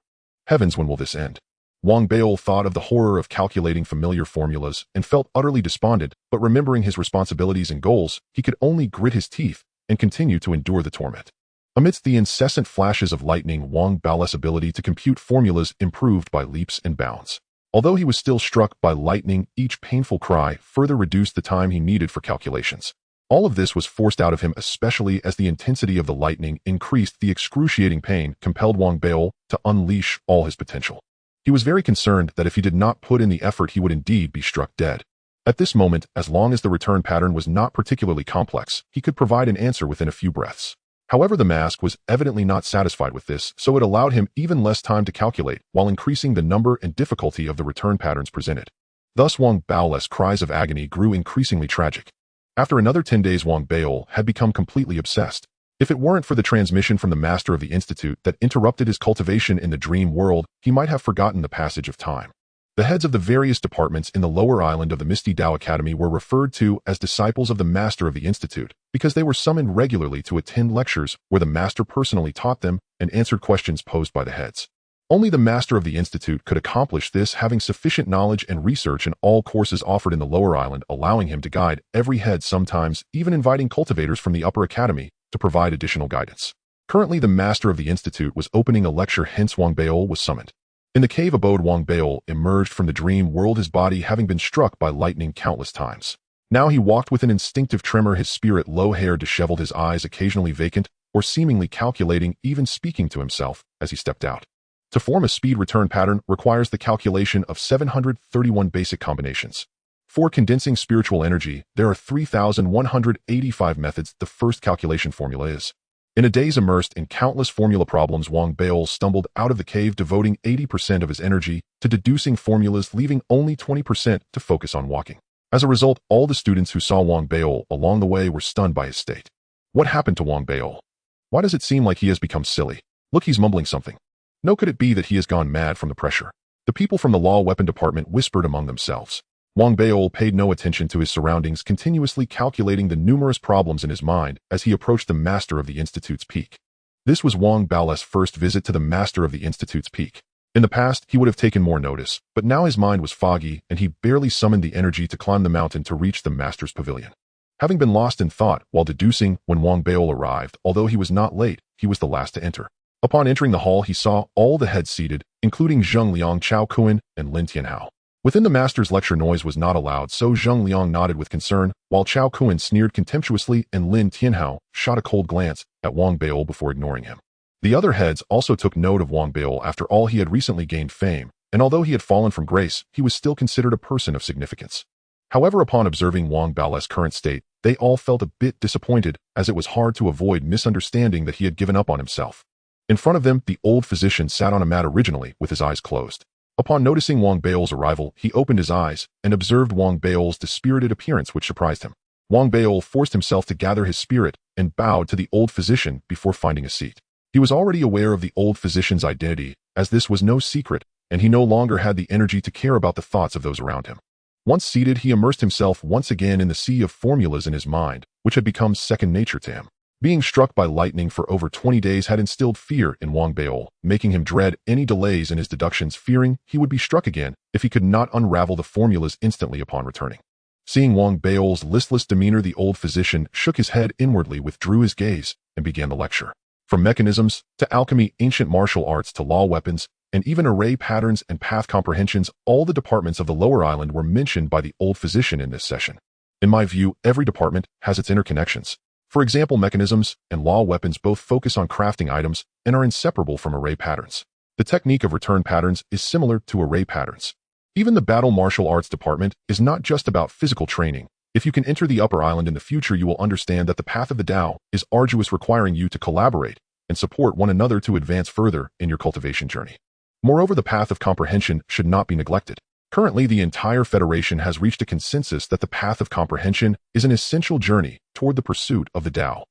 Heavens, when will this end? Wang Baol thought of the horror of calculating familiar formulas and felt utterly despondent, but remembering his responsibilities and goals, he could only grit his teeth and continue to endure the torment. Amidst the incessant flashes of lightning, Wang Baol's ability to compute formulas improved by leaps and bounds. Although he was still struck by lightning, each painful cry further reduced the time he needed for calculations. All of this was forced out of him, especially as the intensity of the lightning increased. The excruciating pain compelled Wang Baol to unleash all his potential. He was very concerned that if he did not put in the effort, he would indeed be struck dead. At this moment, as long as the return pattern was not particularly complex, he could provide an answer within a few breaths. However, the mask was evidently not satisfied with this, so it allowed him even less time to calculate, while increasing the number and difficulty of the return patterns presented. Thus, Wang Baol's cries of agony grew increasingly tragic. After another 10 days, Wang Baol had become completely obsessed. If it weren't for the transmission from the master of the institute that interrupted his cultivation in the dream world, he might have forgotten the passage of time. The heads of the various departments in the lower island of the Misty Dao Academy were referred to as disciples of the master of the institute because they were summoned regularly to attend lectures where the master personally taught them and answered questions posed by the heads. Only the master of the institute could accomplish this, having sufficient knowledge and research in all courses offered in the lower island, allowing him to guide every head, sometimes even inviting cultivators from the upper academy to provide additional guidance. Currently, the master of the institute was opening a lecture, hence Wang Baol was summoned. In the cave abode, Wang Baol emerged from the dream world, his body having been struck by lightning countless times. Now he walked with an instinctive tremor, his spirit low hair disheveled, his eyes occasionally vacant or seemingly calculating, even speaking to himself as he stepped out. To form a speed return pattern requires the calculation of 731 basic combinations. For condensing spiritual energy, there are 3,185 methods. The first calculation formula is. In a daze immersed in countless formula problems, Wang Baol stumbled out of the cave, devoting 80% of his energy to deducing formulas, leaving only 20% to focus on walking. As a result, all the students who saw Wang Baol along the way were stunned by his state. What happened to Wang Baol? Why does it seem like he has become silly? Look, he's mumbling something. No, could it be that he has gone mad from the pressure? The people from the law weapon department whispered among themselves. Wang Baol paid no attention to his surroundings, continuously calculating the numerous problems in his mind as he approached the master of the institute's peak. This was Wang Baol's first visit to the master of the institute's peak. In the past, he would have taken more notice, but now his mind was foggy and he barely summoned the energy to climb the mountain to reach the master's pavilion. Having been lost in thought while deducing when Wang Baol arrived, although he was not late, he was the last to enter. Upon entering the hall, he saw all the heads seated, including Zheng Liang, Chao Kuan, and Lin Tianhao. Within the master's lecture, noise was not allowed, so Zheng Liang nodded with concern, while Chao Kuan sneered contemptuously and Lin Tianhao shot a cold glance at Wang Baol before ignoring him. The other heads also took note of Wang Baol. After all, he had recently gained fame, and although he had fallen from grace, he was still considered a person of significance. However, upon observing Wang Baol's current state, they all felt a bit disappointed, as it was hard to avoid misunderstanding that he had given up on himself. In front of them, the old physician sat on a mat originally with his eyes closed. Upon noticing Wang Baol's arrival, he opened his eyes and observed Wang Baol's dispirited appearance, which surprised him. Wang Baol forced himself to gather his spirit and bowed to the old physician before finding a seat. He was already aware of the old physician's identity, as this was no secret, and he no longer had the energy to care about the thoughts of those around him. Once seated, he immersed himself once again in the sea of formulas in his mind, which had become second nature to him. Being struck by lightning for over 20 days had instilled fear in Wang Baol, making him dread any delays in his deductions, fearing he would be struck again if he could not unravel the formulas instantly upon returning. Seeing Wang Baol's listless demeanor, the old physician shook his head inwardly, withdrew his gaze, and began the lecture. From mechanisms to alchemy, ancient martial arts to law weapons, and even array patterns and path comprehensions, all the departments of the lower island were mentioned by the old physician in this session. In my view, every department has its interconnections. For example, mechanisms and law weapons both focus on crafting items and are inseparable from array patterns. The technique of return patterns is similar to array patterns. Even the battle martial arts department is not just about physical training. If you can enter the upper island in the future, you will understand that the path of the Tao is arduous, requiring you to collaborate and support one another to advance further in your cultivation journey. Moreover, the path of comprehension should not be neglected. Currently, the entire Federation has reached a consensus that the path of comprehension is an essential journey toward the pursuit of the Tao.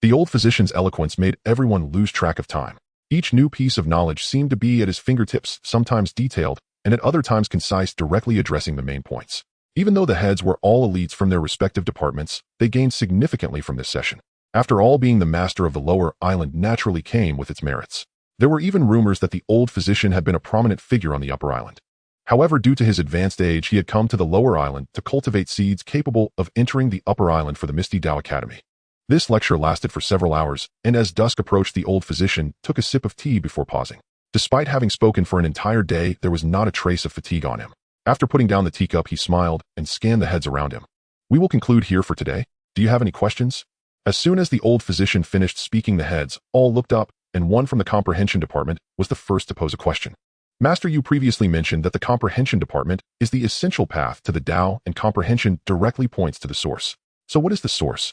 The old physician's eloquence made everyone lose track of time. Each new piece of knowledge seemed to be at his fingertips, sometimes detailed, and at other times concise, directly addressing the main points. Even though the heads were all elites from their respective departments, they gained significantly from this session. After all, being the master of the lower island naturally came with its merits. There were even rumors that the old physician had been a prominent figure on the upper island. However, due to his advanced age, he had come to the lower island to cultivate seeds capable of entering the upper island for the Misty Dao Academy. This lecture lasted for several hours, and as dusk approached, the old physician took a sip of tea before pausing. Despite having spoken for an entire day, there was not a trace of fatigue on him. After putting down the teacup, he smiled and scanned the heads around him. We will conclude here for today. Do you have any questions? As soon as the old physician finished speaking, the heads all looked up, and one from the comprehension department was the first to pose a question. Master, you previously mentioned that the comprehension department is the essential path to the Tao, and comprehension directly points to the source. So what is the source?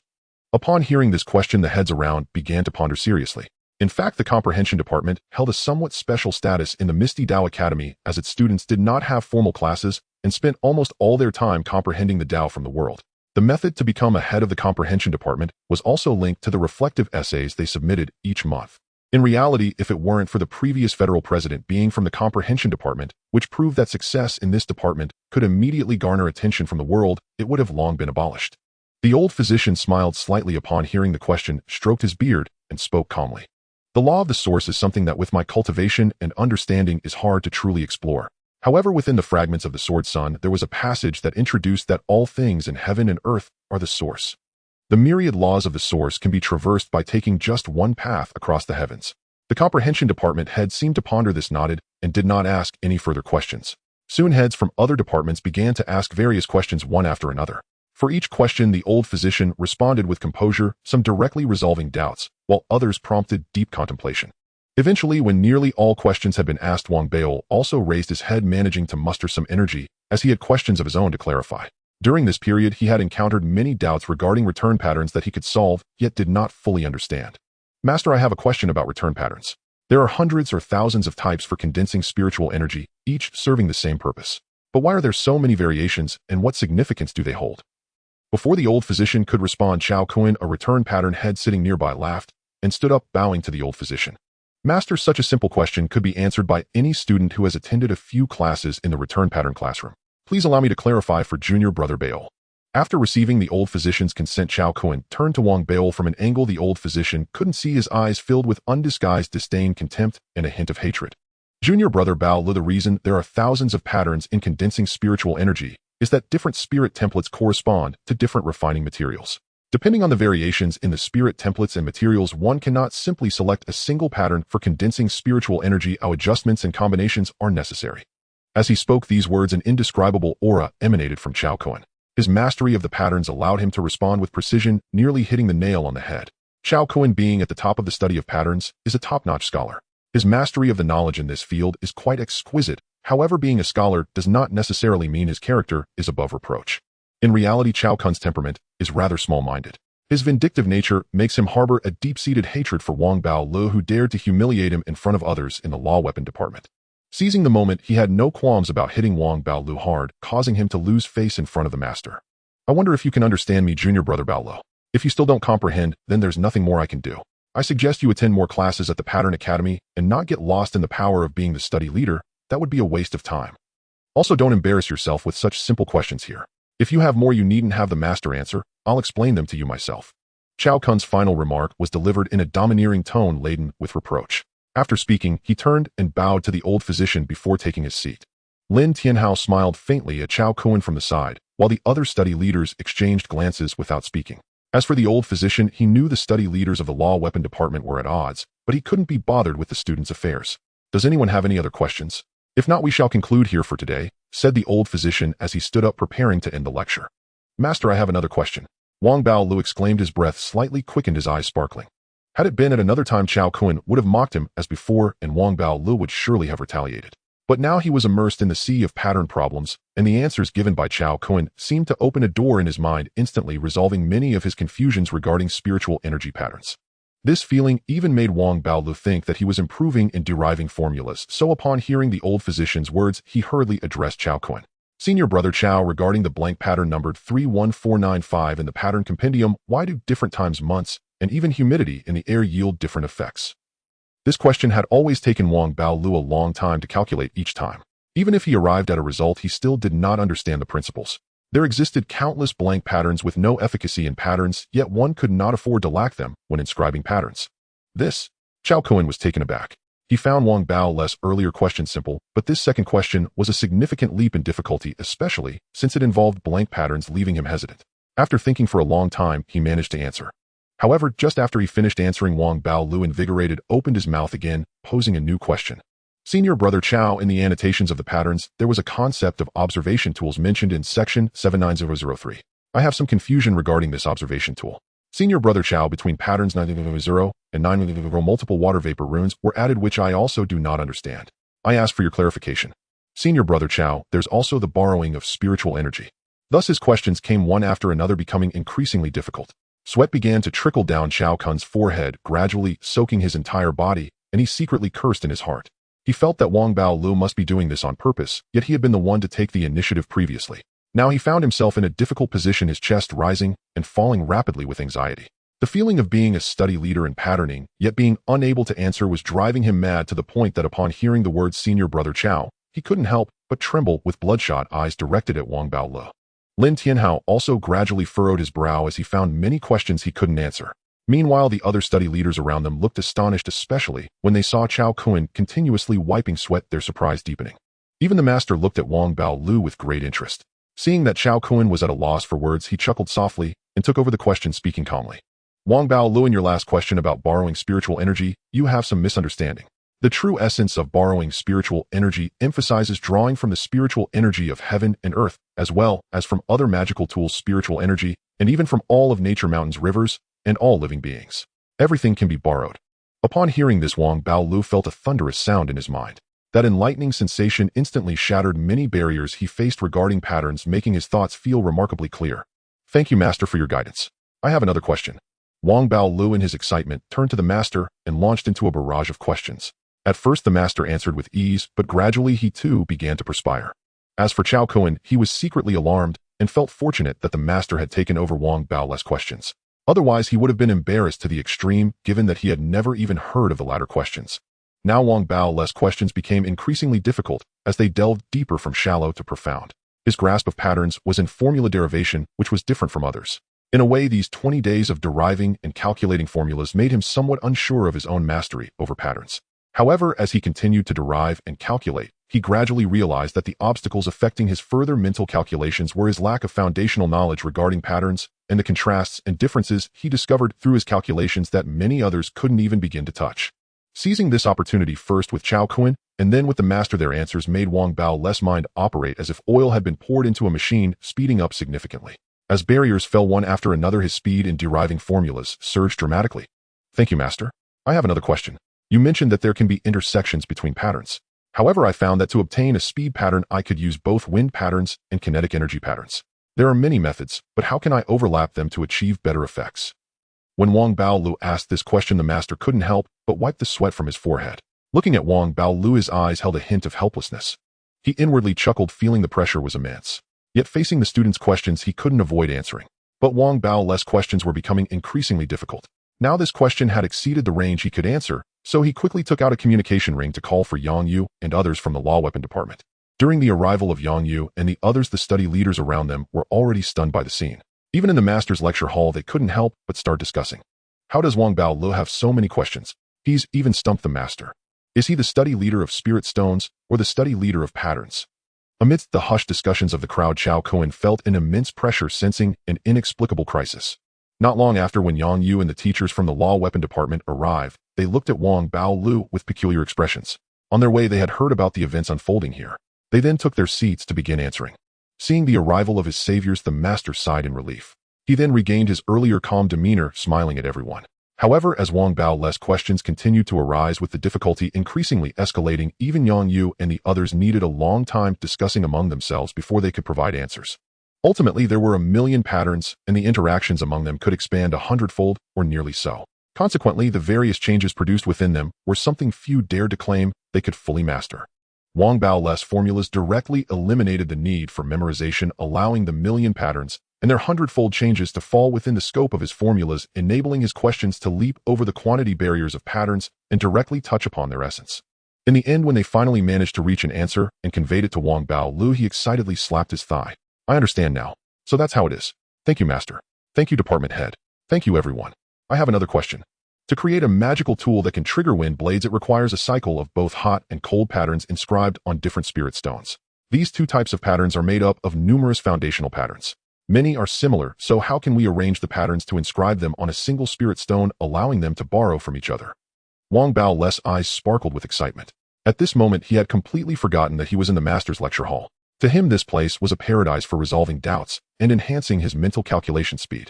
Upon hearing this question, the heads around began to ponder seriously. In fact, the comprehension department held a somewhat special status in the Misty Dao Academy, as its students did not have formal classes and spent almost all their time comprehending the Tao from the world. The method to become a head of the comprehension department was also linked to the reflective essays they submitted each month. In reality, if it weren't for the previous federal president being from the comprehension department, which proved that success in this department could immediately garner attention from the world, it would have long been abolished. The old physician smiled slightly upon hearing the question, stroked his beard, and spoke calmly. The law of the source is something that with my cultivation and understanding is hard to truly explore. However, within the fragments of the Sword Sun, there was a passage that introduced that all things in heaven and earth are the source. The myriad laws of the source can be traversed by taking just one path across the heavens. The comprehension department head seemed to ponder this, nodded, and did not ask any further questions. Soon heads from other departments began to ask various questions one after another. For each question, the old physician responded with composure, some directly resolving doubts, while others prompted deep contemplation. Eventually, when nearly all questions had been asked, Wang Baol also raised his head, managing to muster some energy, as he had questions of his own to clarify. During this period, he had encountered many doubts regarding return patterns that he could solve, yet did not fully understand. Master, I have a question about return patterns. There are hundreds or thousands of types for condensing spiritual energy, each serving the same purpose. But why are there so many variations, and what significance do they hold? Before the old physician could respond, Chao Kuan, a return pattern head sitting nearby, laughed and stood up, bowing to the old physician. Master, such a simple question could be answered by any student who has attended a few classes in the return pattern classroom. Please allow me to clarify for junior brother Baol. After receiving the old physician's consent, Chao Kuan turned to Wang Baol from an angle the old physician couldn't see, his eyes filled with undisguised disdain, contempt, and a hint of hatred. Junior brother Baol, the reason there are thousands of patterns in condensing spiritual energy is that different spirit templates correspond to different refining materials. Depending on the variations in the spirit templates and materials, one cannot simply select a single pattern for condensing spiritual energy. Our adjustments and combinations are necessary. As he spoke these words, an indescribable aura emanated from Chao Kuan. His mastery of the patterns allowed him to respond with precision, nearly hitting the nail on the head. Chao Kuan, being at the top of the study of patterns, is a top-notch scholar. His mastery of the knowledge in this field is quite exquisite. However, being a scholar does not necessarily mean his character is above reproach. In reality, Chao Kuan's temperament is rather small-minded. His vindictive nature makes him harbor a deep-seated hatred for Wang Baol, who dared to humiliate him in front of others in the law weapon department. Seizing the moment, he had no qualms about hitting Wang Baol hard, causing him to lose face in front of the master. I wonder if you can understand me, junior brother Baol. If you still don't comprehend, then there's nothing more I can do. I suggest you attend more classes at the Pattern Academy and not get lost in the power of being the study leader. That would be a waste of time. Also, don't embarrass yourself with such simple questions here. If you have more you needn't have the master answer, I'll explain them to you myself. Chao Kuan's final remark was delivered in a domineering tone laden with reproach. After speaking, he turned and bowed to the old physician before taking his seat. Lin Tianhao smiled faintly at Chao Kuan from the side, while the other study leaders exchanged glances without speaking. As for the old physician, he knew the study leaders of the law weapon department were at odds, but he couldn't be bothered with the students' affairs. Does anyone have any other questions? If not, we shall conclude here for today, said the old physician as he stood up preparing to end the lecture. Master, I have another question. Wang Baolu exclaimed, his breath slightly quickened, his eyes sparkling. Had it been at another time, Chao Kuan would have mocked him as before, and Wang Baolu would surely have retaliated. But now he was immersed in the sea of pattern problems, and the answers given by Chao Kuan seemed to open a door in his mind, instantly resolving many of his confusions regarding spiritual energy patterns. This feeling even made Wang Baolu think that he was improving in deriving formulas, so upon hearing the old physician's words, he hurriedly addressed Chao Kuan. Senior brother Chao, regarding the blank pattern numbered 31495 in the pattern compendium, why do different times, months, and even humidity in the air yield different effects? This question had always taken Wang Baolu a long time to calculate each time. Even if he arrived at a result, he still did not understand the principles. There existed countless blank patterns with no efficacy in patterns, yet one could not afford to lack them when inscribing patterns. Chao Kuan was taken aback. He found Wang Bao's earlier question simple, but this second question was a significant leap in difficulty, especially since it involved blank patterns, leaving him hesitant. After thinking for a long time, he managed to answer. However, just after he finished answering, Wang Bao, invigorated, opened his mouth again, posing a new question. Senior Brother Chow, in the annotations of the patterns, there was a concept of observation tools mentioned in section 79003. I have some confusion regarding this observation tool. Senior Brother Chow, between patterns 900 and 900 multiple water vapor runes were added, which I also do not understand. I ask for your clarification. Senior Brother Chow, there's also the borrowing of spiritual energy. Thus his questions came one after another, becoming increasingly difficult. Sweat began to trickle down Chao Kun's forehead, gradually soaking his entire body, and he secretly cursed in his heart. He felt that Wang Bao must be doing this on purpose, yet he had been the one to take the initiative previously. Now he found himself in a difficult position, his chest rising and falling rapidly with anxiety. The feeling of being a study leader and patterning, yet being unable to answer, was driving him mad, to the point that upon hearing the words Senior Brother Chow, he couldn't help but tremble, with bloodshot eyes directed at Wang Bao. Lin Tianhao also gradually furrowed his brow as he found many questions he couldn't answer. Meanwhile, the other study leaders around them looked astonished, especially when they saw Chao Kun continuously wiping sweat, their surprise deepening. Even the master looked at Wang Bao with great interest. Seeing that Chao Kun was at a loss for words, he chuckled softly and took over the question, speaking calmly. Wang Bao, in your last question about borrowing spiritual energy, you have some misunderstanding. The true essence of borrowing spiritual energy emphasizes drawing from the spiritual energy of heaven and earth, as well as from other magical tools, spiritual energy, and even from all of nature, mountains, rivers, and all living beings. Everything can be borrowed. Upon hearing this, Wang Bao felt a thunderous sound in his mind. That enlightening sensation instantly shattered many barriers he faced regarding patterns, making his thoughts feel remarkably clear. Thank you, Master, for your guidance. I have another question. Wang Bao, in his excitement, turned to the Master and launched into a barrage of questions. At first, the Master answered with ease, but gradually he too began to perspire. As for Chao Kun, he was secretly alarmed and felt fortunate that the Master had taken over Wang Bao's questions. Otherwise, he would have been embarrassed to the extreme, given that he had never even heard of the latter questions. Now Wang Bao's questions became increasingly difficult as they delved deeper from shallow to profound. His grasp of patterns was in formula derivation, which was different from others. In a way, these 20 days of deriving and calculating formulas made him somewhat unsure of his own mastery over patterns. However, as he continued to derive and calculate, he gradually realized that the obstacles affecting his further mental calculations were his lack of foundational knowledge regarding patterns and the contrasts and differences he discovered through his calculations that many others couldn't even begin to touch. Seizing this opportunity, first with Chao Kun and then with the Master, their answers made Wang Bao's mind operate as if oil had been poured into a machine, speeding up significantly. As barriers fell one after another, his speed in deriving formulas surged dramatically. Thank you, Master. I have another question. You mentioned that there can be intersections between patterns. However, I found that to obtain a speed pattern, I could use both wind patterns and kinetic energy patterns. There are many methods, but how can I overlap them to achieve better effects? When Wang Bao asked this question, the Master couldn't help but wipe the sweat from his forehead. Looking at Wang Bao, his eyes held a hint of helplessness. He inwardly chuckled, feeling the pressure was immense. Yet facing the student's questions, he couldn't avoid answering. But Wang Bao's questions were becoming increasingly difficult. Now this question had exceeded the range he could answer, so he quickly took out a communication ring to call for Yang Yu and others from the law weapon department. During the arrival of Yang Yu and the others, the study leaders around them were already stunned by the scene. Even in the Master's lecture hall, they couldn't help but start discussing. How does Wang Bao have so many questions? He's even stumped the Master. Is he the study leader of spirit stones or the study leader of patterns? Amidst the hushed discussions of the crowd, Chao Kun felt an immense pressure, sensing an inexplicable crisis. Not long after, when Yang Yu and the teachers from the law weapon department arrived, they looked at Wang Bao with peculiar expressions. On their way, they had heard about the events unfolding here. They then took their seats to begin answering. Seeing the arrival of his saviors, the Master sighed in relief. He then regained his earlier calm demeanor, smiling at everyone. However, as Wang Bao's questions continued to arise, with the difficulty increasingly escalating, even Yang Yu and the others needed a long time discussing among themselves before they could provide answers. Ultimately, there were 1,000,000 patterns, and the interactions among them could expand 100-fold or nearly so. Consequently, the various changes produced within them were something few dared to claim they could fully master. Wang Bao's formulas directly eliminated the need for memorization, allowing the 1,000,000 patterns and their 100-fold changes to fall within the scope of his formulas, enabling his questions to leap over the quantity barriers of patterns and directly touch upon their essence. In the end, when they finally managed to reach an answer and conveyed it to Wang Bao, he excitedly slapped his thigh. I understand now. So that's how it is. Thank you, Master. Thank you, Department Head. Thank you, everyone. I have another question. To create a magical tool that can trigger wind blades, it requires a cycle of both hot and cold patterns inscribed on different spirit stones. These two types of patterns are made up of numerous foundational patterns. Many are similar, so how can we arrange the patterns to inscribe them on a single spirit stone, allowing them to borrow from each other? Wang Bao's eyes sparkled with excitement. At this moment, he had completely forgotten that he was in the master's lecture hall. To him, this place was a paradise for resolving doubts and enhancing his mental calculation speed.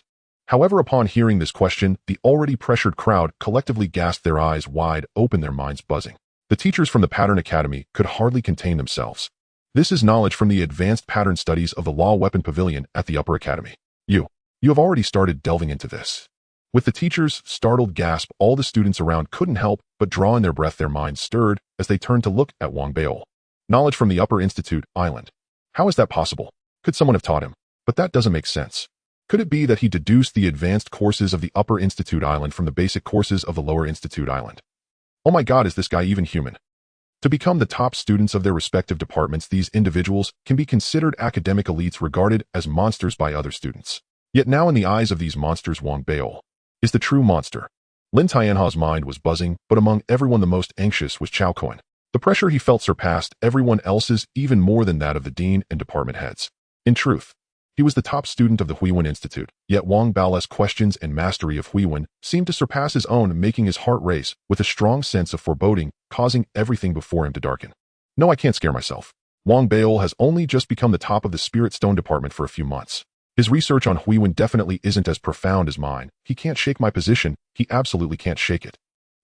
However, upon hearing this question, the already pressured crowd collectively gasped, their eyes wide open, their minds buzzing. The teachers from the Pattern Academy could hardly contain themselves. This is knowledge from the advanced pattern studies of the Law Weapon Pavilion at the Upper Academy. You have already started delving into this. With the teacher's startled gasp, all the students around couldn't help but draw in their breath, their minds stirred as they turned to look at Wang Bao. Knowledge from the Upper Institute Island. How is that possible? Could someone have taught him? But that doesn't make sense. Could it be that he deduced the advanced courses of the Upper Institute Island from the basic courses of the Lower Institute Island? Oh my God, is this guy even human? To become the top students of their respective departments, these individuals can be considered academic elites, regarded as monsters by other students. Yet now, in the eyes of these monsters, Wang Bao is the true monster. Lin Tianha's mind was buzzing, but among everyone the most anxious was Chao Cohen. The pressure he felt surpassed everyone else's, even more than that of the dean and department heads. In truth, he was the top student of the Huiwen Institute, yet Wang Bao's questions and mastery of Huiwen seemed to surpass his own, making his heart race with a strong sense of foreboding, causing everything before him to darken. No, I can't scare myself. Wang Bao has only just become the top of the Spirit Stone department for a few months. His research on Huiwen definitely isn't as profound as mine. He can't shake my position. He absolutely can't shake it.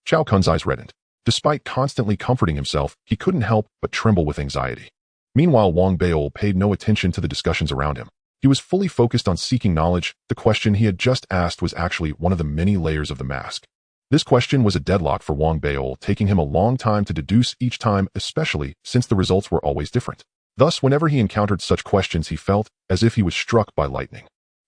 Chao Kun's eyes reddened. Despite constantly comforting himself, he couldn't help but tremble with anxiety. Meanwhile, Wang Bao paid no attention to the discussions around him. He was fully focused on seeking knowledge. The question he had just asked was actually one of the many layers of the mask. This question was a deadlock for Wang Bao, taking him a long time to deduce each time, especially since the results were always different. Thus, whenever he encountered such questions, he felt as if he was struck by lightning.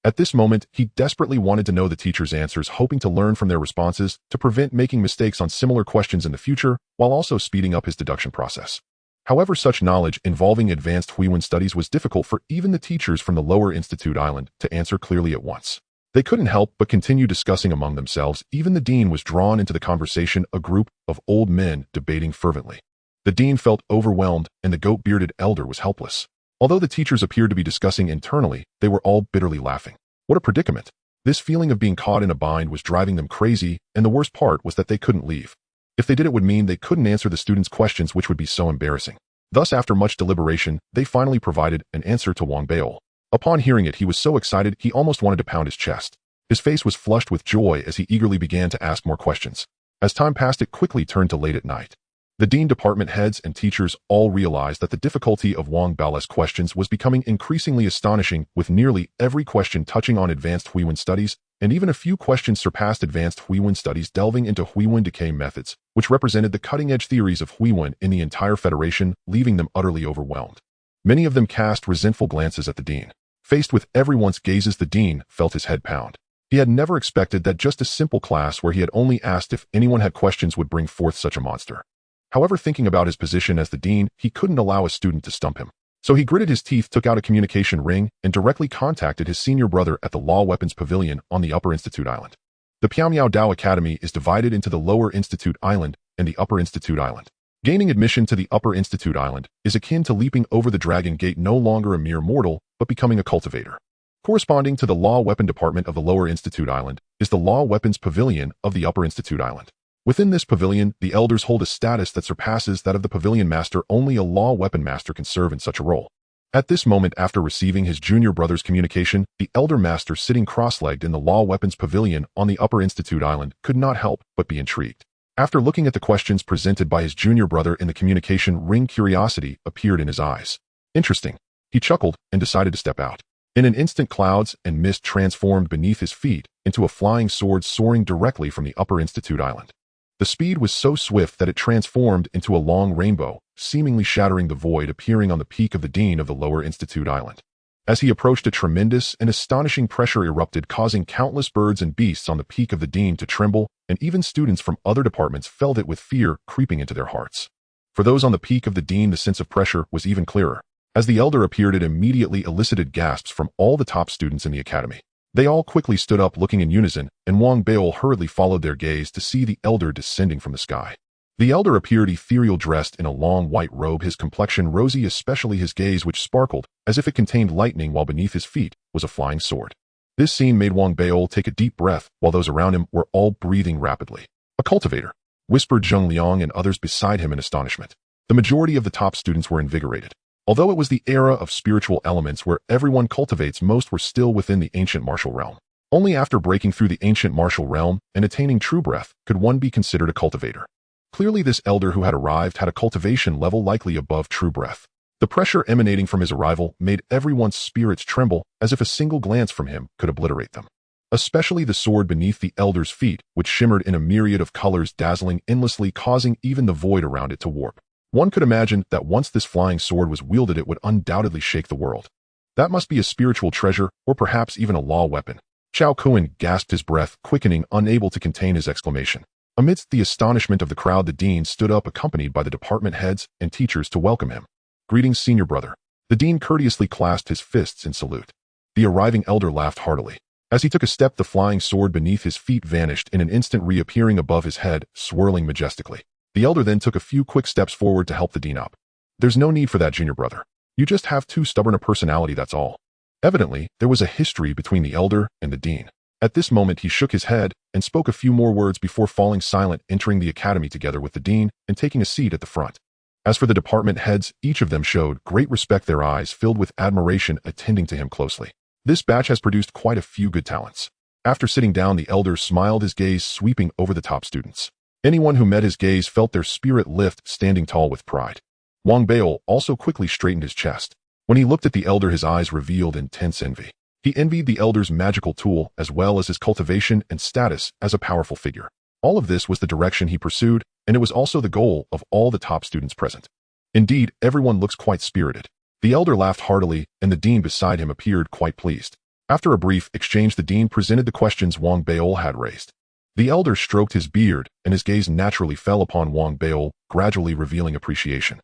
At this moment, he desperately wanted to know the teacher's answers, hoping to learn from their responses to prevent making mistakes on similar questions in the future, while also speeding up his deduction process. However, such knowledge involving advanced Huiwen studies was difficult for even the teachers from the Lower Institute Island to answer clearly at once. They couldn't help but continue discussing among themselves. Even the dean was drawn into the conversation, a group of old men debating fervently. The dean felt overwhelmed, and the goat-bearded elder was helpless. Although the teachers appeared to be discussing internally, they were all bitterly laughing. What a predicament! This feeling of being caught in a bind was driving them crazy, and the worst part was that they couldn't leave. If they did, it would mean they couldn't answer the students' questions, which would be so embarrassing. Thus, after much deliberation, they finally provided an answer to Wang Bao. Upon hearing it, he was so excited he almost wanted to pound his chest. His face was flushed with joy as he eagerly began to ask more questions. As time passed, it quickly turned to late at night. The dean, department heads, and teachers all realized that the difficulty of Wang Bao's questions was becoming increasingly astonishing, with nearly every question touching on advanced Huiwen studies, and even a few questions surpassed advanced Huiwen studies, delving into Huiwen decay methods, which represented the cutting-edge theories of Huiwen in the entire Federation, leaving them utterly overwhelmed. Many of them cast resentful glances at the dean. Faced with everyone's gazes, the dean felt his head pound. He had never expected that just a simple class where he had only asked if anyone had questions would bring forth such a monster. However, thinking about his position as the dean, he couldn't allow a student to stump him. So he gritted his teeth, took out a communication ring, and directly contacted his senior brother at the Law Weapons Pavilion on the Upper Institute Island. The Piamiao Dao Academy is divided into the Lower Institute Island and the Upper Institute Island. Gaining admission to the Upper Institute Island is akin to leaping over the Dragon Gate, no longer a mere mortal, but becoming a cultivator. Corresponding to the Law Weapon Department of the Lower Institute Island is the Law Weapons Pavilion of the Upper Institute Island. Within this pavilion, the elders hold a status that surpasses that of the pavilion master. Only a law weapon master can serve in such a role. At this moment, after receiving his junior brother's communication, the elder master, sitting cross-legged in the Law Weapons Pavilion on the Upper Institute Island, could not help but be intrigued. After looking at the questions presented by his junior brother in the communication ring, curiosity appeared in his eyes. Interesting. He chuckled and decided to step out. In an instant, clouds and mist transformed beneath his feet into a flying sword soaring directly from the Upper Institute Island. The speed was so swift that it transformed into a long rainbow, seemingly shattering the void, appearing on the peak of the dean of the Lower Institute Island. As he approached, a tremendous and astonishing pressure erupted, causing countless birds and beasts on the peak of the dean to tremble, and even students from other departments felt it, with fear creeping into their hearts. For those on the peak of the dean, the sense of pressure was even clearer. As the elder appeared, it immediately elicited gasps from all the top students in the academy. They all quickly stood up looking in unison, and Wang Baol hurriedly followed their gaze to see the elder descending from the sky. The elder appeared ethereal, dressed in a long white robe, his complexion rosy, especially his gaze, which sparkled as if it contained lightning, while beneath his feet was a flying sword. This scene made Wang Baol take a deep breath, while those around him were all breathing rapidly. "A cultivator," whispered Zheng Liang and others beside him in astonishment. The majority of the top students were invigorated. Although it was the era of spiritual elements where everyone cultivates, most were still within the ancient martial realm. Only after breaking through the ancient martial realm and attaining true breath could one be considered a cultivator. Clearly, this elder who had arrived had a cultivation level likely above true breath. The pressure emanating from his arrival made everyone's spirits tremble, as if a single glance from him could obliterate them. Especially the sword beneath the elder's feet, which shimmered in a myriad of colors, dazzling endlessly, causing even the void around it to warp. One could imagine that once this flying sword was wielded, it would undoubtedly shake the world. That must be a spiritual treasure, or perhaps even a law weapon. Chao Kuan gasped, his breath quickening, unable to contain his exclamation. Amidst the astonishment of the crowd, the dean stood up, accompanied by the department heads and teachers, to welcome him. "Greetings, senior brother." The dean courteously clasped his fists in salute. The arriving elder laughed heartily. As he took a step, the flying sword beneath his feet vanished in an instant, reappearing above his head, swirling majestically. The elder then took a few quick steps forward to help the dean up. "There's no need for that, junior brother. You just have too stubborn a personality, that's all." Evidently, there was a history between the elder and the dean. At this moment, he shook his head and spoke a few more words before falling silent, entering the academy together with the dean and taking a seat at the front. As for the department heads, each of them showed great respect, their eyes filled with admiration, attending to him closely. This batch has produced quite a few good talents. After sitting down, the elder smiled, his gaze sweeping over the top students. Anyone who met his gaze felt their spirit lift, standing tall with pride. Wang Baol also quickly straightened his chest. When he looked at the elder, his eyes revealed intense envy. He envied the elder's magical tool, as well as his cultivation and status as a powerful figure. All of this was the direction he pursued, and it was also the goal of all the top students present. Indeed, everyone looks quite spirited. The elder laughed heartily, and the dean beside him appeared quite pleased. After a brief exchange, the dean presented the questions Wang Baol had raised. The elder stroked his beard, and his gaze naturally fell upon Wang Baol, gradually revealing appreciation.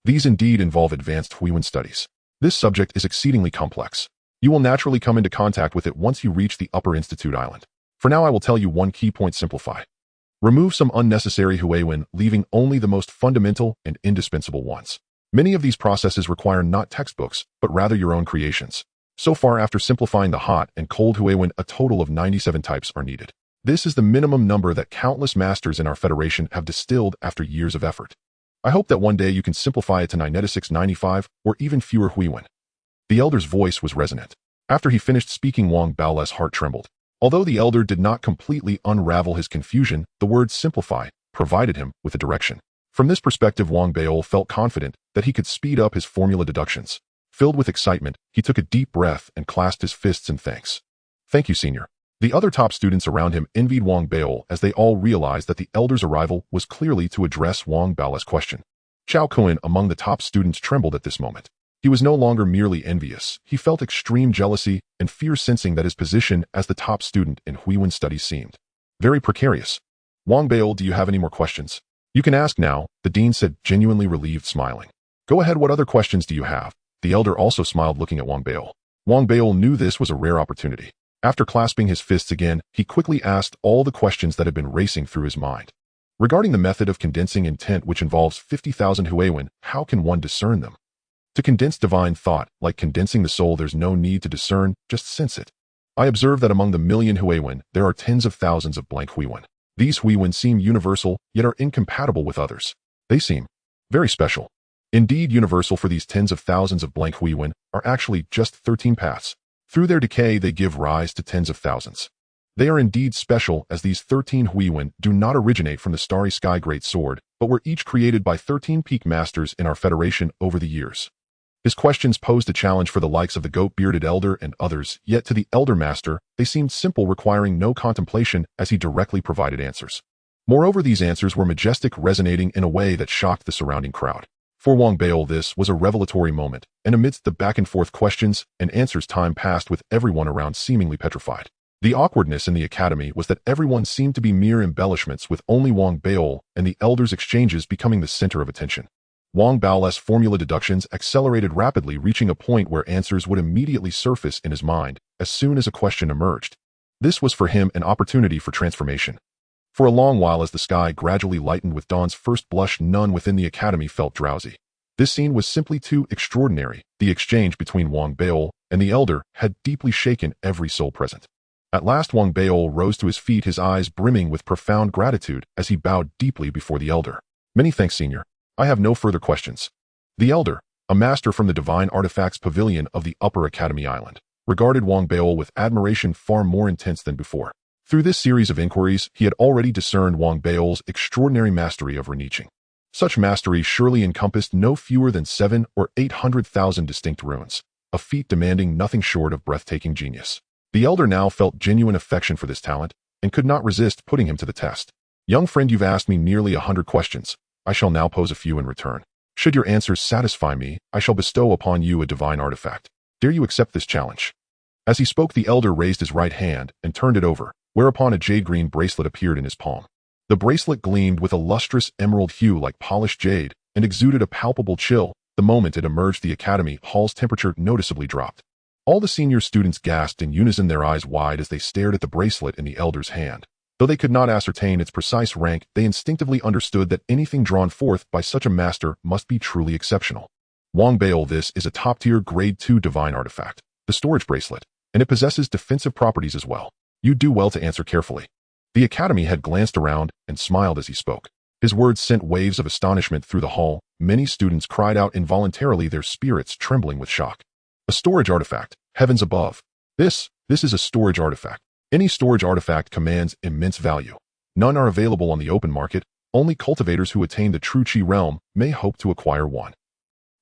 These indeed involve advanced Huiwen studies. This subject is exceedingly complex. You will naturally come into contact with it once you reach the Upper Institute Island. For now, I will tell you one key point: simplify. Remove some unnecessary Huiwen, leaving only the most fundamental and indispensable ones. Many of these processes require not textbooks, but rather your own creations. So far, after simplifying the hot and cold Huiwen, a total of 97 types are needed. This is the minimum number that countless masters in our federation have distilled after years of effort. I hope that one day you can simplify it to 96, 95, or even fewer Huiwen. The elder's voice was resonant. After he finished speaking, Wang Baol's heart trembled. Although the elder did not completely unravel his confusion, the word simplify provided him with a direction. From this perspective, Wang Baol felt confident that he could speed up his formula deductions. Filled with excitement, he took a deep breath and clasped his fists in thanks. "Thank you, senior." The other top students around him envied Wang Baol, as they all realized that the elder's arrival was clearly to address Wang Baol's question. Chao Kuan among the top students trembled at this moment. He was no longer merely envious. He felt extreme jealousy and fear, sensing that his position as the top student in Huiwen studies seemed very precarious. "Wang Baol, do you have any more questions?" "You can ask now," the dean said, genuinely relieved, smiling. "Go ahead, what other questions do you have?" The elder also smiled, looking at Wang Baol. Wang Baol knew this was a rare opportunity. After clasping his fists again, he quickly asked all the questions that had been racing through his mind. Regarding the method of condensing intent, which involves 50,000 Huiwen, how can one discern them? To condense divine thought, like condensing the soul, there's no need to discern, just sense it. I observe that among the million Huiwen, there are tens of thousands of blank Huiwen. These Huiwen seem universal, yet are incompatible with others. They seem very special. Indeed, universal for these tens of thousands of blank Huiwen are actually just 13 paths. Through their decay, they give rise to tens of thousands. They are indeed special, as these 13 Huiwen do not originate from the Starry Sky Great Sword, but were each created by 13 peak masters in our federation over the years. His questions posed a challenge for the likes of the goat-bearded elder and others, yet to the elder master, they seemed simple, requiring no contemplation, as he directly provided answers. Moreover, these answers were majestic, resonating in a way that shocked the surrounding crowd. For Wang Baol, this was a revelatory moment, and amidst the back-and-forth questions and answers, time passed with everyone around seemingly petrified. The awkwardness in the academy was that everyone seemed to be mere embellishments, with only Wang Baol and the elders' exchanges becoming the center of attention. Wang Bao's formula deductions accelerated rapidly, reaching a point where answers would immediately surface in his mind as soon as a question emerged. This was for him an opportunity for transformation. For a long while, as the sky gradually lightened with dawn's first blush, none within the academy felt drowsy. This scene was simply too extraordinary. The exchange between Wang Bao and the elder had deeply shaken every soul present. At last Wang Bao rose to his feet, his eyes brimming with profound gratitude as he bowed deeply before the elder. "Many thanks, senior. I have no further questions." The elder, a master from the Divine Artifacts Pavilion of the Upper Academy Island, regarded Wang Bao with admiration far more intense than before. Through this series of inquiries, he had already discerned Wang Bao's extraordinary mastery of runeaching. Such mastery surely encompassed no fewer than 700,000 or 800,000 distinct runes, a feat demanding nothing short of breathtaking genius. The elder now felt genuine affection for this talent and could not resist putting him to the test. "Young friend, you've asked me nearly 100 questions. I shall now pose a few in return. Should your answers satisfy me, I shall bestow upon you a divine artifact. Dare you accept this challenge?" As he spoke, the elder raised his right hand and turned it over, whereupon a jade-green bracelet appeared in his palm. The bracelet gleamed with a lustrous emerald hue like polished jade and exuded a palpable chill. The moment it emerged, the academy hall's temperature noticeably dropped. All the senior students gasped in unison, their eyes wide as they stared at the bracelet in the elder's hand. Though they could not ascertain its precise rank, they instinctively understood that anything drawn forth by such a master must be truly exceptional. "Wang Bao, this is a top-tier Grade 2 divine artifact, the storage bracelet, and it possesses defensive properties as well. You do well to answer carefully." The academy had glanced around and smiled as he spoke. His words sent waves of astonishment through the hall. Many students cried out involuntarily, their spirits trembling with shock. "A storage artifact, heavens above. This is a storage artifact. Any storage artifact commands immense value. None are available on the open market. Only cultivators who attain the true Qi realm may hope to acquire one."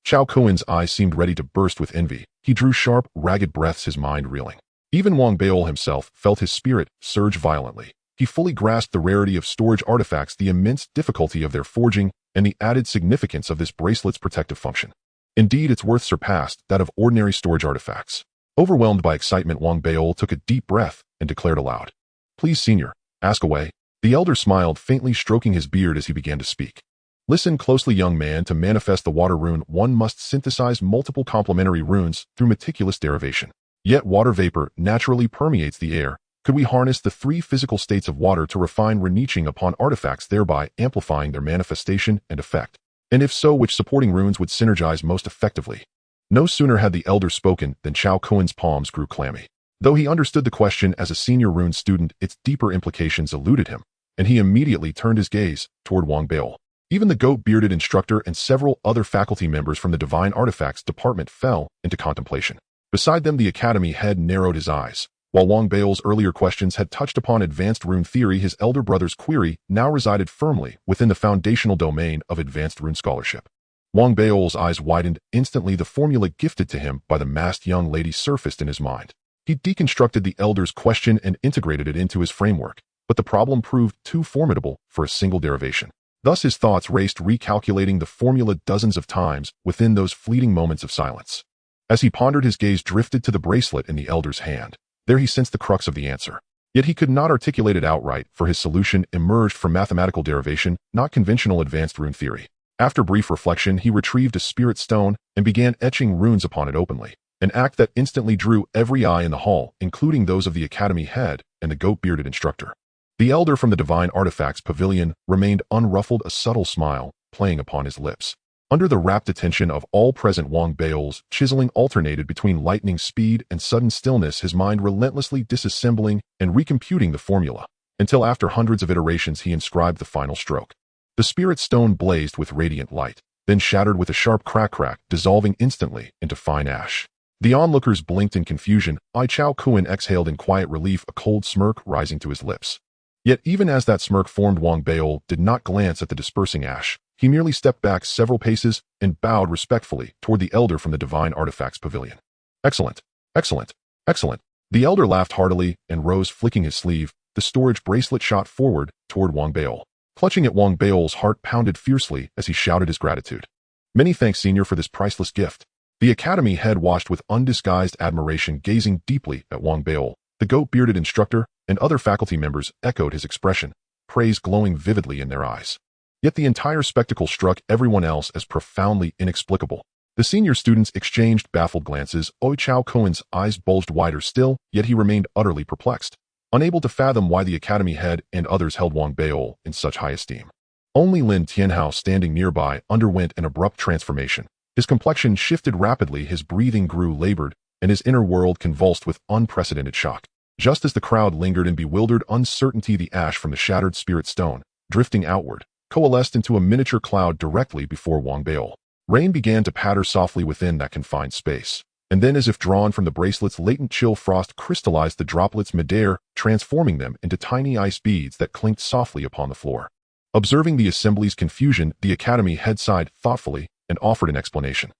Chao Kuan's eyes seemed ready to burst with envy. He drew sharp, ragged breaths, his mind reeling. Even Wang Bao himself felt his spirit surge violently. He fully grasped the rarity of storage artifacts, the immense difficulty of their forging, and the added significance of this bracelet's protective function. Indeed, its worth surpassed that of ordinary storage artifacts. Overwhelmed by excitement, Wang Bao took a deep breath and declared aloud, "Please, senior, ask away." The elder smiled faintly, stroking his beard as he began to speak. "Listen closely, young man. To manifest the water rune, one must synthesize multiple complementary runes through meticulous derivation. Yet water vapor naturally permeates the air. Could we harness the 3 physical states of water to refine runeaching upon artifacts, thereby amplifying their manifestation and effect? And if so, which supporting runes would synergize most effectively?" No sooner had the elder spoken than Chao Kuan's palms grew clammy. Though he understood the question as a senior rune student, its deeper implications eluded him, and he immediately turned his gaze toward Wang Bao. Even the goat-bearded instructor and several other faculty members from the Divine Artifacts department fell into contemplation. Beside them, the academy head narrowed his eyes. While Wang Bao's earlier questions had touched upon advanced rune theory, his elder brother's query now resided firmly within the foundational domain of advanced rune scholarship. Wang Bao's eyes widened. Instantly, the formula gifted to him by the masked young lady surfaced in his mind. He deconstructed the elder's question and integrated it into his framework, but the problem proved too formidable for a single derivation. Thus his thoughts raced, recalculating the formula dozens of times within those fleeting moments of silence. As he pondered, his gaze drifted to the bracelet in the elder's hand. There he sensed the crux of the answer. Yet he could not articulate it outright, for his solution emerged from mathematical derivation, not conventional advanced rune theory. After brief reflection, he retrieved a spirit stone and began etching runes upon it openly, an act that instantly drew every eye in the hall, including those of the academy head and the goat-bearded instructor. The elder from the Divine Artifacts Pavilion remained unruffled, a subtle smile playing upon his lips. Under the rapt attention of all present, Wang Bao's chiseling alternated between lightning speed and sudden stillness, his mind relentlessly disassembling and recomputing the formula, until after hundreds of iterations he inscribed the final stroke. The spirit stone blazed with radiant light, then shattered with a sharp crack, dissolving instantly into fine ash. The onlookers blinked in confusion. Chao Kuan exhaled in quiet relief, a cold smirk rising to his lips. Yet even as that smirk formed, Wang Bao did not glance at the dispersing ash. He merely stepped back several paces and bowed respectfully toward the elder from the Divine Artifacts Pavilion. "Excellent, excellent, excellent." The elder laughed heartily and rose, flicking his sleeve. The storage bracelet shot forward toward Wang Bao. Clutching at, Wang Bao's heart pounded fiercely as he shouted his gratitude. "Many thanks, senior, for this priceless gift." The academy head watched with undisguised admiration, gazing deeply at Wang Bao. The goat-bearded instructor and other faculty members echoed his expression, praise glowing vividly in their eyes. Yet the entire spectacle struck everyone else as profoundly inexplicable. The senior students exchanged baffled glances. Chao Cohen's eyes bulged wider still, yet he remained utterly perplexed, unable to fathom why the academy head and others held Wang Beol in such high esteem. Only Lin Tianhao, standing nearby, underwent an abrupt transformation. His complexion shifted rapidly, his breathing grew labored, and his inner world convulsed with unprecedented shock. Just as the crowd lingered in bewildered uncertainty, the ash from the shattered spirit stone, drifting outward, coalesced into a miniature cloud directly before Wang Beol. Rain began to patter softly within that confined space, and then, as if drawn from the bracelet's latent chill, frost crystallized the droplets midair, transforming them into tiny ice beads that clinked softly upon the floor. Observing the assembly's confusion, the academy head sighed thoughtfully and offered an explanation.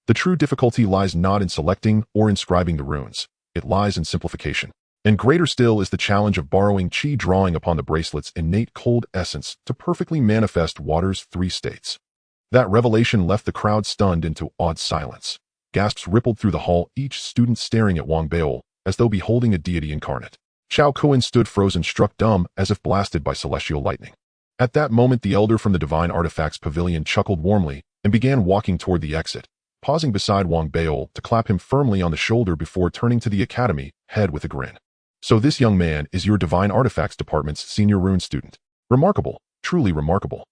The true difficulty lies not in selecting or inscribing the runes. It lies in simplification. And greater still is the challenge of borrowing qi, drawing upon the bracelet's innate cold essence to perfectly manifest water's three states. That revelation left the crowd stunned into awed silence. Gasps rippled through the hall, each student staring at Wang Beol as though beholding a deity incarnate. Chao Cohen stood frozen, struck dumb, as if blasted by celestial lightning. At that moment, the elder from the Divine Artifacts Pavilion chuckled warmly and began walking toward the exit, pausing beside Wang Beol to clap him firmly on the shoulder before turning to the academy head with a grin. "So this young man is your Divine Artifacts Department's senior rune student. Remarkable, truly remarkable."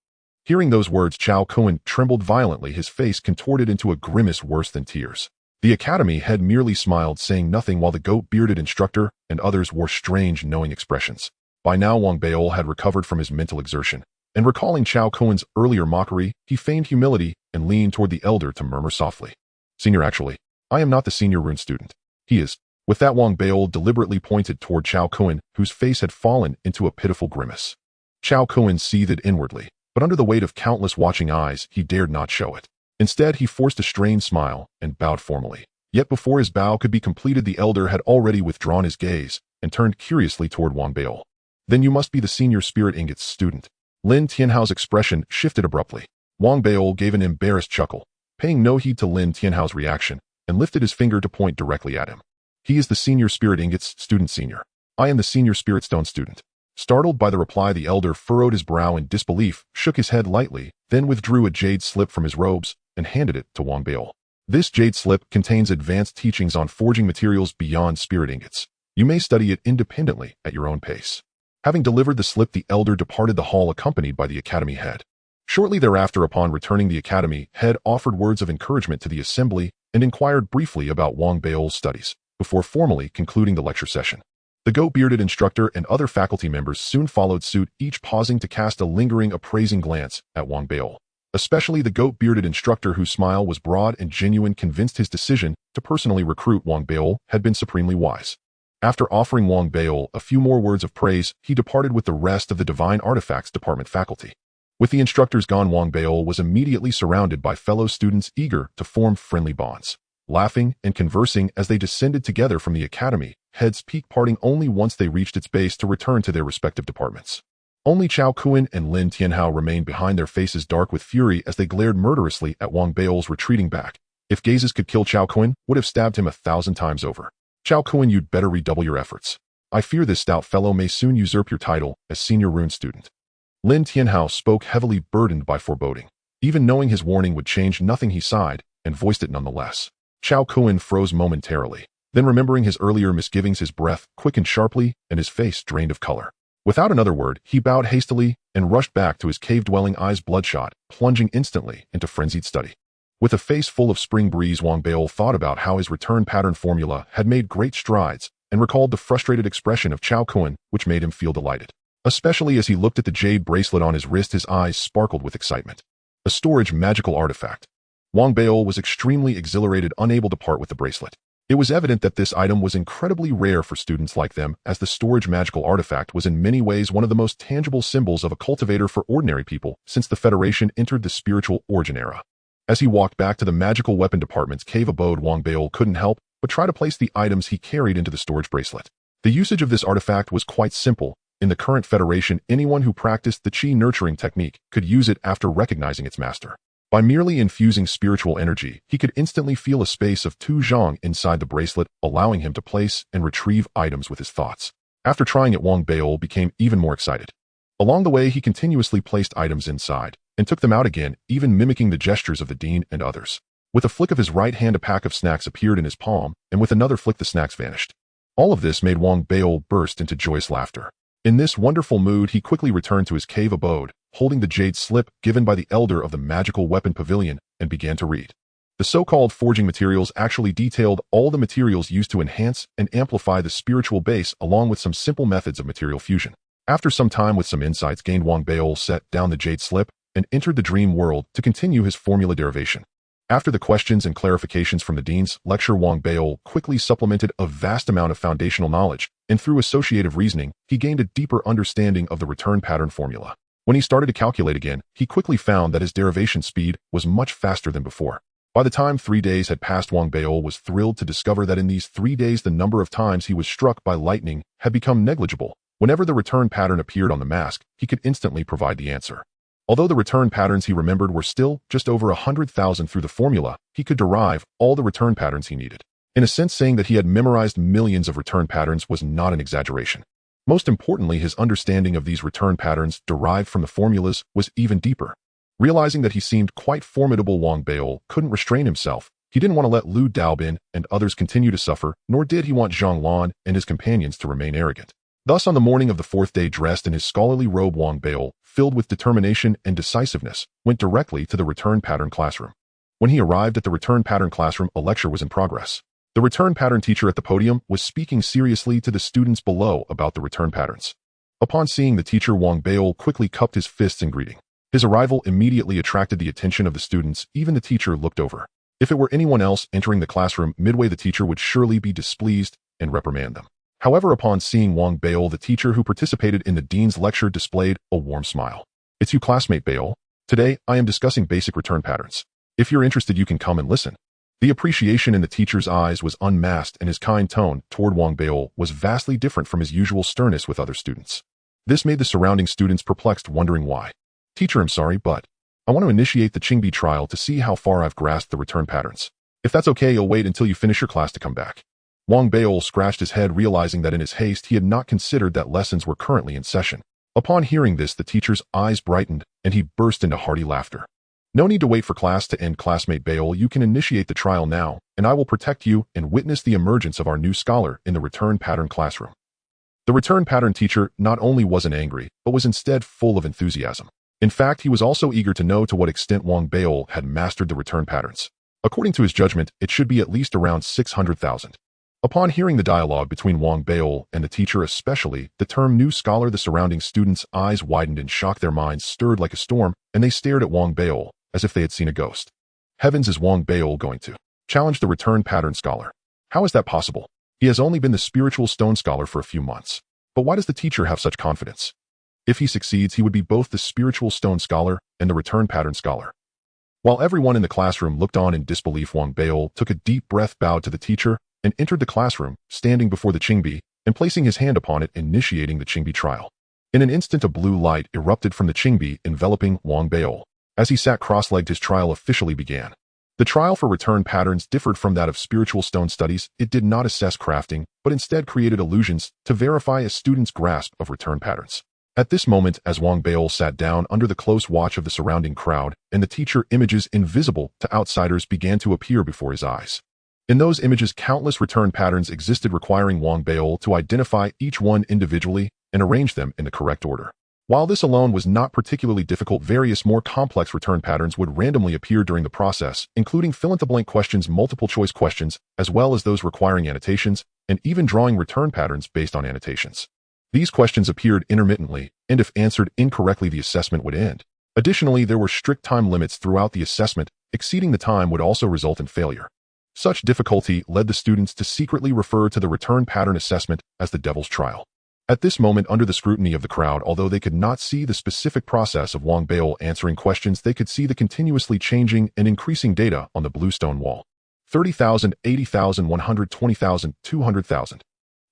Hearing those words, Chao Cohen trembled violently, his face contorted into a grimace worse than tears. The academy head merely smiled, saying nothing, while the goat-bearded instructor and others wore strange, knowing expressions. By now, Wang Beol had recovered from his mental exertion, and recalling Chao Cohen's earlier mockery, he feigned humility and leaned toward the elder to murmur softly, "Senior, actually, I am not the senior rune student. He is." With that, Wang Beol deliberately pointed toward Chao Cohen, whose face had fallen into a pitiful grimace. Chao Cohen seethed inwardly, but under the weight of countless watching eyes, he dared not show it. Instead, he forced a strained smile and bowed formally. Yet before his bow could be completed, the elder had already withdrawn his gaze and turned curiously toward Wang Beol. "Then you must be the senior spirit ingots student." Lin Tianhao's expression shifted abruptly. Wang Beol gave an embarrassed chuckle, paying no heed to Lin Tianhao's reaction, and lifted his finger to point directly at him. "He is the senior spirit ingots student, senior. I am the senior spirit stone student." Startled by the reply, the elder furrowed his brow in disbelief, shook his head lightly, then withdrew a jade slip from his robes and handed it to Wang Beol. "This jade slip contains advanced teachings on forging materials beyond spirit ingots. You may study it independently at your own pace." Having delivered the slip, the elder departed the hall accompanied by the academy head. Shortly thereafter, upon returning, the academy head offered words of encouragement to the assembly and inquired briefly about Wang Beol's studies, before formally concluding the lecture session. The goat-bearded instructor and other faculty members soon followed suit, each pausing to cast a lingering, appraising glance at Wang Beol. Especially the goat-bearded instructor, whose smile was broad and genuine, convinced his decision to personally recruit Wang Beol had been supremely wise. After offering Wang Beol a few more words of praise, he departed with the rest of the Divine Artifacts Department faculty. With the instructors gone, Wang Beol was immediately surrounded by fellow students eager to form friendly bonds. Laughing and conversing as they descended together from the academy head's peak, parting only once they reached its base to return to their respective departments. Only Chao Cohen and Lin Tianhao remained behind, their faces dark with fury as they glared murderously at Wang Beol's retreating back. If gazes could kill, Chao Cohen would have stabbed him 1,000 times over. "Chao Cohen, you'd better redouble your efforts. I fear this stout fellow may soon usurp your title as senior rune student." Lin Tianhao spoke heavily, burdened by foreboding. Even knowing his warning would change nothing, he sighed and voiced it nonetheless. Chao Cohen froze momentarily. Then, remembering his earlier misgivings, his breath quickened sharply and his face drained of color. Without another word, he bowed hastily and rushed back to his cave-dwelling, eyes bloodshot, plunging instantly into frenzied study. With a face full of spring breeze, Wang Beol thought about how his return pattern formula had made great strides and recalled the frustrated expression of Chao Cohen, which made him feel delighted. Especially as he looked at the jade bracelet on his wrist, his eyes sparkled with excitement. A storage magical artifact. Wang Beol was extremely exhilarated, unable to part with the bracelet. It was evident that this item was incredibly rare for students like them, as the storage magical artifact was in many ways one of the most tangible symbols of a cultivator for ordinary people since the Federation entered the spiritual origin era. As he walked back to the magical weapon department's cave abode, Wang Beol couldn't help but try to place the items he carried into the storage bracelet. The usage of this artifact was quite simple. In the current Federation, anyone who practiced the Qi nurturing technique could use it after recognizing its master. By merely infusing spiritual energy, he could instantly feel a space of 2 zhang inside the bracelet, allowing him to place and retrieve items with his thoughts. After trying it, Wang Beol became even more excited. Along the way, he continuously placed items inside and took them out again, even mimicking the gestures of the dean and others. With a flick of his right hand, a pack of snacks appeared in his palm, and with another flick, the snacks vanished. All of this made Wang Beol burst into joyous laughter. In this wonderful mood, he quickly returned to his cave abode, holding the jade slip given by the elder of the magical weapon pavilion, and began to read. The so-called forging materials actually detailed all the materials used to enhance and amplify the spiritual base, along with some simple methods of material fusion. After some time with some insights gained, Wang Beol set down the jade slip and entered the dream world to continue his formula derivation. After the questions and clarifications from the dean's lecture, Wang Beol quickly supplemented a vast amount of foundational knowledge, and through associative reasoning, he gained a deeper understanding of the return pattern formula. When he started to calculate again, he quickly found that his derivation speed was much faster than before. By the time 3 days had passed, Wang Beol was thrilled to discover that in these 3 days the number of times he was struck by lightning had become negligible. Whenever the return pattern appeared on the mask, he could instantly provide the answer. Although the return patterns he remembered were still just over 100,000 through the formula, he could derive all the return patterns he needed. In a sense, saying that he had memorized millions of return patterns was not an exaggeration. Most importantly, his understanding of these return patterns derived from the formulas was even deeper. Realizing that he seemed quite formidable, Wang Beol couldn't restrain himself. He didn't want to let Lu Daobin and others continue to suffer, nor did he want Zhang Lan and his companions to remain arrogant. Thus, on the morning of the 4th day, dressed in his scholarly robe, Wang Beol, filled with determination and decisiveness, went directly to the return pattern classroom. When he arrived at the return pattern classroom, a lecture was in progress. The return pattern teacher at the podium was speaking seriously to the students below about the return patterns. Upon seeing the teacher, Wang Beol quickly cupped his fists in greeting. His arrival immediately attracted the attention of the students. Even the teacher looked over. If it were anyone else entering the classroom midway, the teacher would surely be displeased and reprimand them. However, upon seeing Wang Beol, the teacher who participated in the dean's lecture displayed a warm smile. "It's you, classmate Beol. Today, I am discussing basic return patterns. If you're interested, you can come and listen." The appreciation in the teacher's eyes was unmasked, and his kind tone toward Wang Beol was vastly different from his usual sternness with other students. This made the surrounding students perplexed, wondering why. "Teacher, I'm sorry, but I want to initiate the Qingbi trial to see how far I've grasped the return patterns. If that's okay, you'll wait until you finish your class to come back." Wang Beol scratched his head, realizing that in his haste he had not considered that lessons were currently in session. Upon hearing this, the teacher's eyes brightened, and he burst into hearty laughter. "No need to wait for class to end, classmate Beol. You can initiate the trial now, and I will protect you and witness the emergence of our new scholar in the return pattern classroom." The return pattern teacher not only wasn't angry, but was instead full of enthusiasm. In fact, he was also eager to know to what extent Wang Beol had mastered the return patterns. According to his judgment, it should be at least around 600,000. Upon hearing the dialogue between Wang Beol and the teacher, especially the term new scholar, the surrounding students' eyes widened in shock, their minds stirred like a storm, and they stared at Wang Beol as if they had seen a ghost. Heavens, is Wang Beol going to challenge the return pattern scholar? How is that possible? He has only been the spiritual stone scholar for a few months. But why does the teacher have such confidence? If he succeeds, he would be both the spiritual stone scholar and the return pattern scholar. While everyone in the classroom looked on in disbelief, Wang Beol took a deep breath, bowed to the teacher, and entered the classroom, standing before the Qingbi and placing his hand upon it, initiating the Qingbi trial. In an instant, a blue light erupted from the Qingbi, enveloping Wang Beol. As he sat cross-legged, his trial officially began. The trial for return patterns differed from that of spiritual stone studies. It did not assess crafting, but instead created illusions to verify a student's grasp of return patterns. At this moment, as Wang Beol sat down under the close watch of the surrounding crowd, and the teacher, images invisible to outsiders began to appear before his eyes. In those images, countless return patterns existed, requiring Wang Beol to identify each one individually and arrange them in the correct order. While this alone was not particularly difficult, various more complex return patterns would randomly appear during the process, including fill-in-the-blank questions, multiple-choice questions, as well as those requiring annotations, and even drawing return patterns based on annotations. These questions appeared intermittently, and if answered incorrectly, the assessment would end. Additionally, there were strict time limits throughout the assessment. Exceeding the time would also result in failure. Such difficulty led the students to secretly refer to the return pattern assessment as the devil's trial. At this moment, under the scrutiny of the crowd, although they could not see the specific process of Wang Beol answering questions, they could see the continuously changing and increasing data on the blue stone wall. 30,000, 80,000, 120,000, 200,000.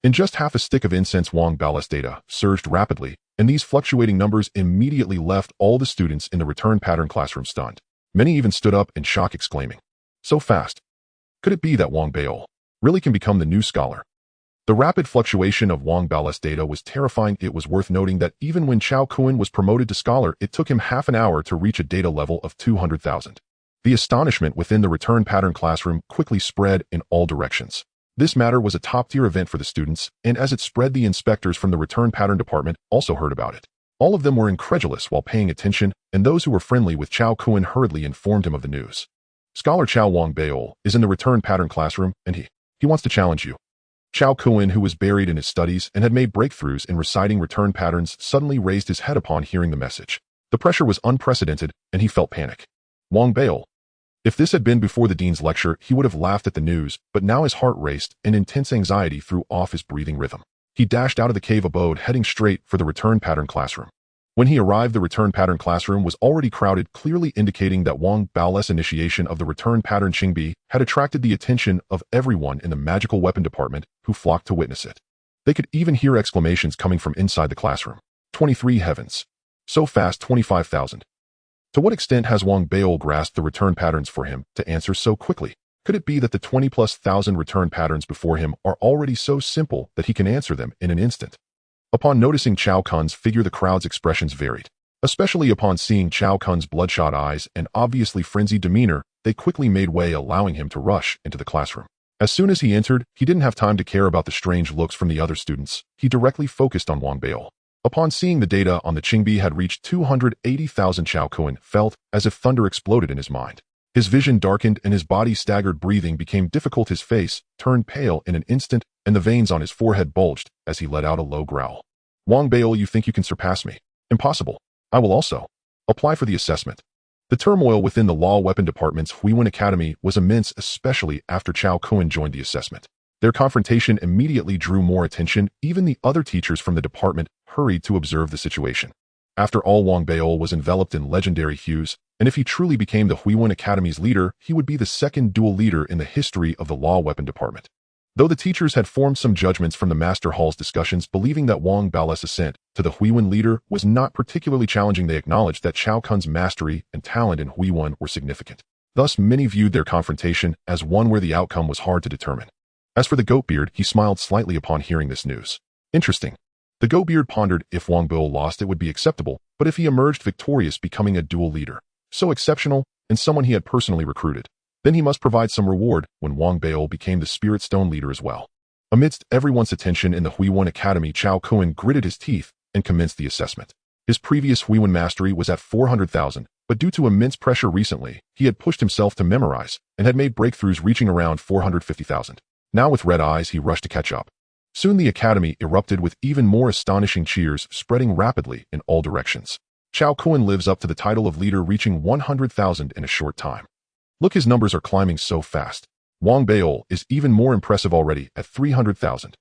In just half a stick of incense, Wang Beol's data surged rapidly, and these fluctuating numbers immediately left all the students in the return pattern classroom stunned. Many even stood up in shock, exclaiming, "So fast! Could it be that Wang Beol really can become the new scholar?" The rapid fluctuation of Wang Bao's data was terrifying. It was worth noting that even when Chao Kuan was promoted to scholar, it took him half an hour to reach a data level of 200,000. The astonishment within the return pattern classroom quickly spread in all directions. This matter was a top-tier event for the students, and as it spread, the inspectors from the return pattern department also heard about it. All of them were incredulous while paying attention, and those who were friendly with Chao Kuan hurriedly informed him of the news. Scholar Chao Wang Bao is in the return pattern classroom, and he wants to challenge you. Chao Kuan, who was buried in his studies and had made breakthroughs in reciting return patterns, suddenly raised his head upon hearing the message. The pressure was unprecedented, and he felt panic. Wang Bao. If this had been before the dean's lecture, he would have laughed at the news, but now his heart raced, and intense anxiety threw off his breathing rhythm. He dashed out of the cave abode, heading straight for the return pattern classroom. When he arrived, the return pattern classroom was already crowded, clearly indicating that Wang Bao's initiation of the return pattern Qingbi had attracted the attention of everyone in the magical weapon department who flocked to witness it. They could even hear exclamations coming from inside the classroom. 23 heavens. So fast, 25,000. To what extent has Wang Bao grasped the return patterns for him to answer so quickly? Could it be that the 20,000+ return patterns before him are already so simple that he can answer them in an instant? Upon noticing Chao Kun's figure, the crowd's expressions varied. Especially upon seeing Chao Kun's bloodshot eyes and obviously frenzied demeanor, they quickly made way, allowing him to rush into the classroom. As soon as he entered, he didn't have time to care about the strange looks from the other students. He directly focused on Wang Bao. Upon seeing the data on the Qingbi had reached 280,000, Chao Kun felt as if thunder exploded in his mind. His vision darkened and his body staggered. Breathing became difficult. His face turned pale in an instant, and the veins on his forehead bulged as he let out a low growl. Wang Bao, you think you can surpass me? Impossible. I will also apply for the assessment. The turmoil within the Law Weapon Department's Huiwen Academy was immense, especially after Chao Kun joined the assessment. Their confrontation immediately drew more attention. Even the other teachers from the department hurried to observe the situation. After all, Wang Bao was enveloped in legendary hues, and if he truly became the Huiwen Academy's leader, he would be the second dual leader in the history of the Law Weapon Department. Though the teachers had formed some judgments from the Master Hall's discussions, believing that Wang Bao's ascent to the Huiwen leader was not particularly challenging, they acknowledged that Chao Kun's mastery and talent in Huiwen were significant. Thus, many viewed their confrontation as one where the outcome was hard to determine. As for the Goatbeard, he smiled slightly upon hearing this news. Interesting. The Goatbeard pondered. If Wang Bao lost, it would be acceptable, but if he emerged victorious, becoming a dual leader, so exceptional, and someone he had personally recruited, then he must provide some reward. When Wang Bao became the Spirit Stone leader as well. Amidst everyone's attention in the Huiwen Academy, Chao Kun gritted his teeth and commenced the assessment. His previous Huiwen mastery was at 400,000, but due to immense pressure recently, he had pushed himself to memorize and had made breakthroughs reaching around 450,000. Now with red eyes, he rushed to catch up. Soon the academy erupted with even more astonishing cheers, spreading rapidly in all directions. Chao Kun lives up to the title of leader, reaching 100,000 in a short time. Look, his numbers are climbing so fast. Wang Bao is even more impressive already at 300,000.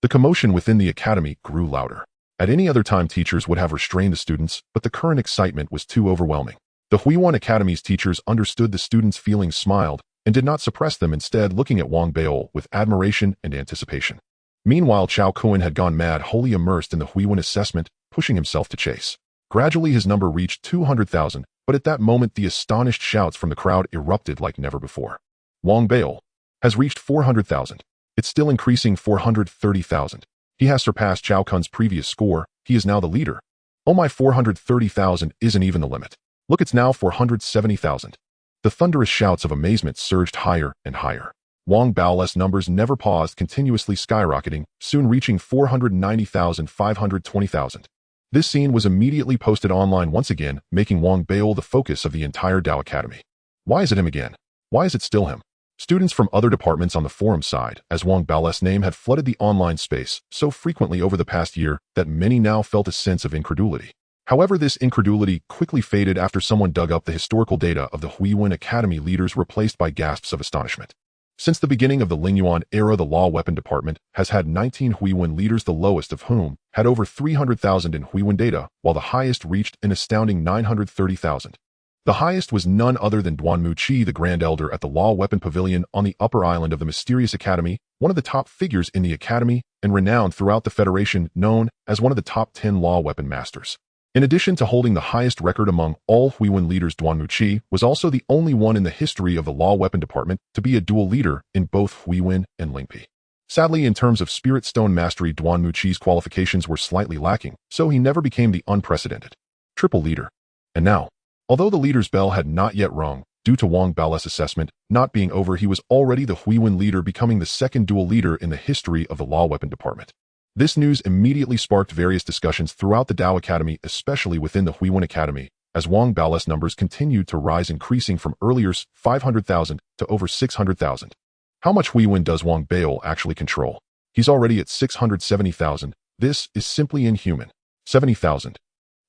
The commotion within the academy grew louder. At any other time, teachers would have restrained the students, but the current excitement was too overwhelming. The Huiwen Academy's teachers understood the students' feelings, smiled, and did not suppress them, instead looking at Wang Bao with admiration and anticipation. Meanwhile, Chao Kun had gone mad, wholly immersed in the Huiwen assessment, pushing himself to chase. Gradually his number reached 200,000, but at that moment the astonished shouts from the crowd erupted like never before. Wang Bao has reached 400,000. It's still increasing. 430,000. He has surpassed Chao Kun's previous score. He is now the leader. Oh my, 430,000 isn't even the limit. Look, it's now 470,000. The thunderous shouts of amazement surged higher and higher. Wang Bao's numbers never paused, continuously skyrocketing, soon reaching 490,000, 520,000. This scene was immediately posted online once again, making Wang Bao the focus of the entire Dao Academy. Why is it him again? Why is it still him? Students from other departments on the forum side, as Wang Bao's name had flooded the online space so frequently over the past year that many now felt a sense of incredulity. However, this incredulity quickly faded after someone dug up the historical data of the Huiwen Academy leaders, replaced by gasps of astonishment. Since the beginning of the Lingyuan era, the Law Weapon Department has had 19 Huiwen leaders, the lowest of whom had over 300,000 in Huiwen data, while the highest reached an astounding 930,000. The highest was none other than Duanmu Qi, the Grand Elder at the Law Weapon Pavilion on the upper island of the Mysterious Academy, one of the top figures in the academy and renowned throughout the Federation, known as one of the top 10 Law Weapon Masters. In addition to holding the highest record among all Huiwen leaders, Duanmu Qi was also the only one in the history of the Law Weapon Department to be a dual leader in both Huiwen and Lingpi. Sadly, in terms of Spirit Stone Mastery, Duan Muqi's qualifications were slightly lacking, so he never became the unprecedented triple leader. And now, although the leader's bell had not yet rung, due to Wang Bao's assessment not being over, he was already the Huiwen leader, becoming the second dual leader in the history of the Law Weapon Department. This news immediately sparked various discussions throughout the Dao Academy, especially within the Huiwen Academy, as Wang Bao's numbers continued to rise, increasing from earlier's 500,000 to over 600,000. How much Huiwen does Wang Bao actually control? He's already at 670,000. This is simply inhuman. 70,000.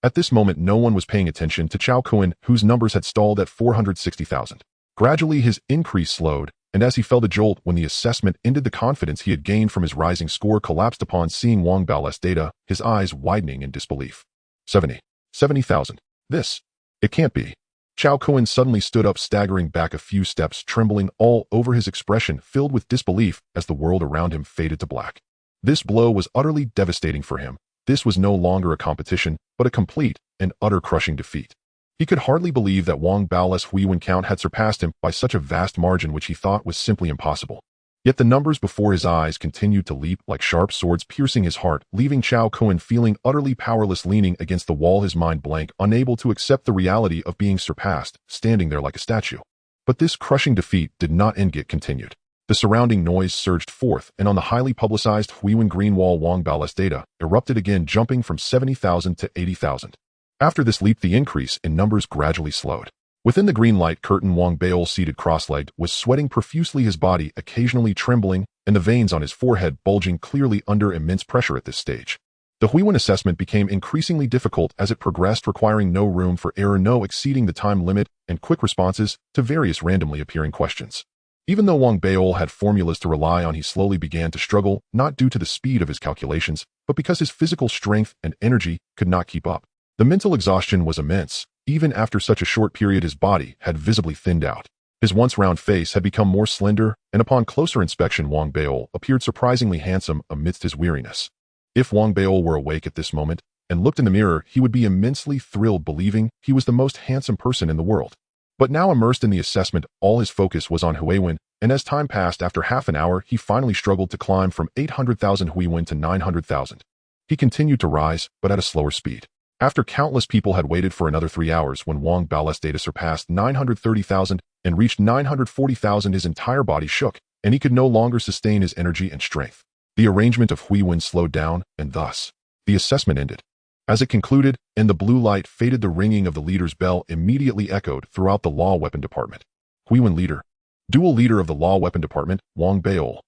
At this moment, no one was paying attention to Chao Kuan, whose numbers had stalled at 460,000. Gradually, his increase slowed, and as he felt a jolt when the assessment ended, the confidence he had gained from his rising score collapsed upon seeing Wang Bao's data, his eyes widening in disbelief. 70,000. It can't be. Chao Kuan suddenly stood up, staggering back a few steps, trembling all over, his expression filled with disbelief as the world around him faded to black. This blow was utterly devastating for him. This was no longer a competition, but a complete and utter crushing defeat. He could hardly believe that Wang Bao's Huiwen count had surpassed him by such a vast margin, which he thought was simply impossible. Yet the numbers before his eyes continued to leap like sharp swords, piercing his heart, leaving Chao Kuan feeling utterly powerless, leaning against the wall, his mind blank, unable to accept the reality of being surpassed, standing there like a statue. But this crushing defeat did not end yet continued. The surrounding noise surged forth, and on the highly publicized Huiwen Green Wall, Wang Bao's data erupted again, jumping from 70,000 to 80,000. After this leap, the increase in numbers gradually slowed. Within the green light curtain, Wang Bao, seated cross-legged, was sweating profusely, his body occasionally trembling, and the veins on his forehead bulging clearly under immense pressure at this stage. The Huiwen assessment became increasingly difficult as it progressed, requiring no room for error, no exceeding the time limit, and quick responses to various randomly appearing questions. Even though Wang Bao had formulas to rely on, he slowly began to struggle, not due to the speed of his calculations, but because his physical strength and energy could not keep up. The mental exhaustion was immense. Even after such a short period, his body had visibly thinned out. His once round face had become more slender, and upon closer inspection, Wang Bao appeared surprisingly handsome amidst his weariness. If Wang Bao were awake at this moment and looked in the mirror, he would be immensely thrilled, believing he was the most handsome person in the world. But now, immersed in the assessment, all his focus was on Huiwen, and as time passed, after half an hour, he finally struggled to climb from 800,000 Huiwen to 900,000. He continued to rise, but at a slower speed. After countless people had waited for another 3 hours, when Wang Bao's data surpassed 930,000 and reached 940,000, his entire body shook, and he could no longer sustain his energy and strength. The arrangement of Huiwen slowed down, and thus, the assessment ended. As it concluded, and the blue light faded, the ringing of the leader's bell immediately echoed throughout the Law Weapon Department. Huiwen leader. Dual leader of the Law Weapon Department, Wang Bao.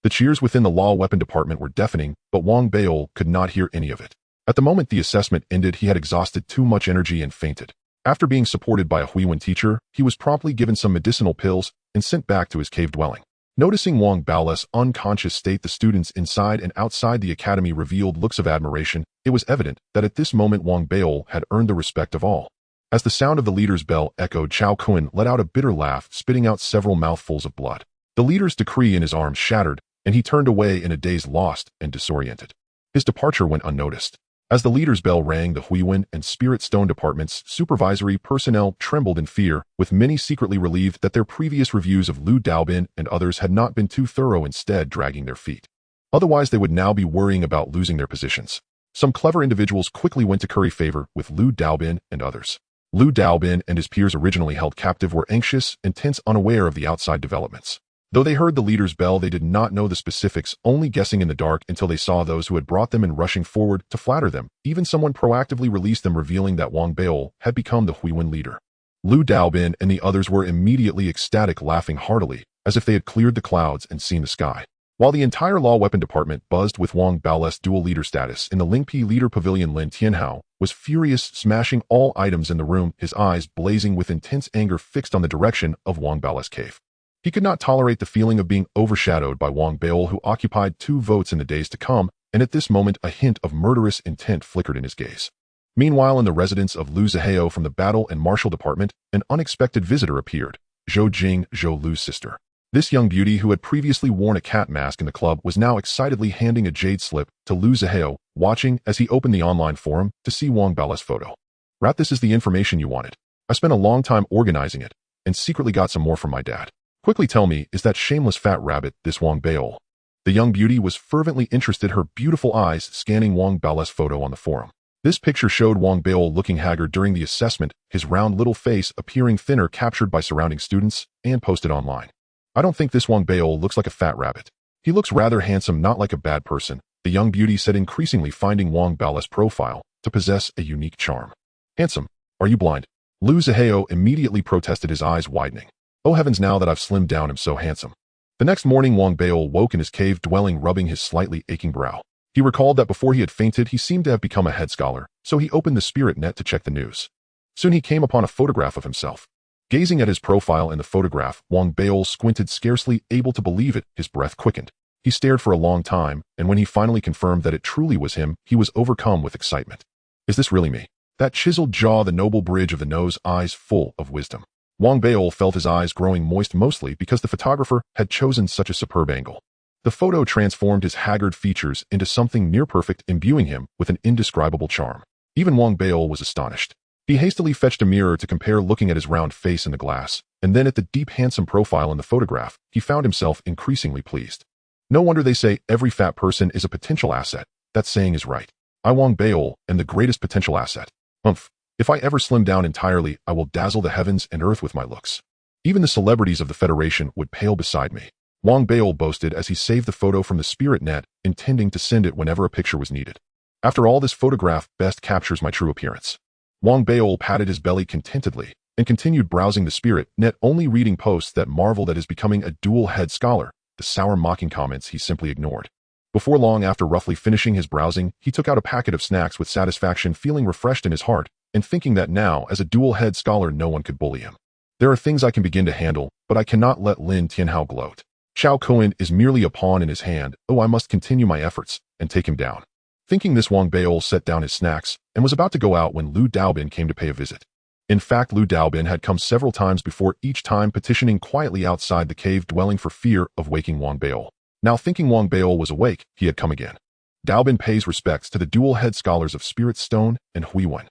The cheers within the Law Weapon Department were deafening, but Wang Bao could not hear any of it. At the moment the assessment ended, he had exhausted too much energy and fainted. After being supported by a Huiwen teacher, he was promptly given some medicinal pills and sent back to his cave dwelling. Noticing Wang Bao's unconscious state, the students inside and outside the academy revealed looks of admiration. It was evident that at this moment Wang Bao had earned the respect of all. As the sound of the leader's bell echoed, Chao Kuan let out a bitter laugh, spitting out several mouthfuls of blood. The leader's decree in his arms shattered, and he turned away in a daze, lost and disoriented. His departure went unnoticed. As the leader's bell rang, the Huiwen and Spirit Stone Department's supervisory personnel trembled in fear, with many secretly relieved that their previous reviews of Lu Daobin and others had not been too thorough, instead dragging their feet. Otherwise, they would now be worrying about losing their positions. Some clever individuals quickly went to curry favor with Lu Daobin and others. Lu Daobin and his peers, originally held captive, were anxious and tense, unaware of the outside developments. Though they heard the leader's bell, they did not know the specifics, only guessing in the dark until they saw those who had brought them in rushing forward to flatter them. Even someone proactively released them, revealing that Wang Bao had become the Huiwen leader. Lu Daobin and the others were immediately ecstatic, laughing heartily, as if they had cleared the clouds and seen the sky. While the entire Law Weapon Department buzzed with Wang Bao's dual leader status, in the Lingpi leader pavilion, Lin Tianhao was furious, smashing all items in the room, his eyes blazing with intense anger fixed on the direction of Wang Bao's cave. He could not tolerate the feeling of being overshadowed by Wang Bao, who occupied 2 votes in the days to come, and at this moment a hint of murderous intent flickered in his gaze. Meanwhile, in the residence of Lu Zihao from the Battle and Martial Department, an unexpected visitor appeared, Zhou Jing, Zhou Lu's sister. This young beauty, who had previously worn a cat mask in the club, was now excitedly handing a jade slip to Lu Zihao, watching as he opened the online forum to see Wang Bao's photo. "Rat, this is the information you wanted. I spent a long time organizing it, and secretly got some more from my dad. Quickly tell me, is that shameless fat rabbit this Wang Bao?" The young beauty was fervently interested, her beautiful eyes scanning Wang Bao's photo on the forum. This picture showed Wang Bao looking haggard during the assessment, his round little face appearing thinner, captured by surrounding students and posted online. I don't think this Wang Bao looks like a fat rabbit. He looks rather handsome, not like a bad person, the young beauty said, increasingly finding Wang Bao's profile to possess a unique charm. Handsome? Are you blind? Lu Zihao immediately protested, his eyes widening. Oh heavens, now that I've slimmed down I'm so handsome. The next morning Wang Bao woke in his cave dwelling, rubbing his slightly aching brow. He recalled that before he had fainted he seemed to have become a head scholar, so he opened the spirit net to check the news. Soon he came upon a photograph of himself. Gazing at his profile in the photograph, Wang Bao squinted, scarcely able to believe it, his breath quickened. He stared for a long time, and when he finally confirmed that it truly was him, he was overcome with excitement. Is this really me? That chiseled jaw, the noble bridge of the nose, eyes full of wisdom. Wang Bao felt his eyes growing moist, mostly because the photographer had chosen such a superb angle. The photo transformed his haggard features into something near perfect, imbuing him with an indescribable charm. Even Wang Bao was astonished. He hastily fetched a mirror to compare, looking at his round face in the glass, and then at the deep, handsome profile in the photograph. He found himself increasingly pleased. No wonder they say every fat person is a potential asset. That saying is right. I, Wang Bao, am the greatest potential asset. Humph. If I ever slim down entirely, I will dazzle the heavens and earth with my looks. Even the celebrities of the Federation would pale beside me. Wang Bao boasted as he saved the photo from the spirit net, intending to send it whenever a picture was needed. After all, this photograph best captures my true appearance. Wang Bao patted his belly contentedly and continued browsing the spirit net, only reading posts that marveled at his becoming a dual-head scholar. The sour, mocking comments he simply ignored. Before long, after roughly finishing his browsing, he took out a packet of snacks with satisfaction, feeling refreshed in his heart, and thinking that now, as a dual-head scholar, no one could bully him. There are things I can begin to handle, but I cannot let Lin Tianhao gloat. Chao Cohen is merely a pawn in his hand. Oh, I must continue my efforts and take him down. Thinking this, Wang Bao set down his snacks and was about to go out when Lu Daobin came to pay a visit. In fact, Lu Daobin had come several times before, each time petitioning quietly outside the cave dwelling for fear of waking Wang Bao. Now, thinking Wang Bao was awake, he had come again. Daobin pays respects to the dual-head scholars of Spirit Stone and Huiwen.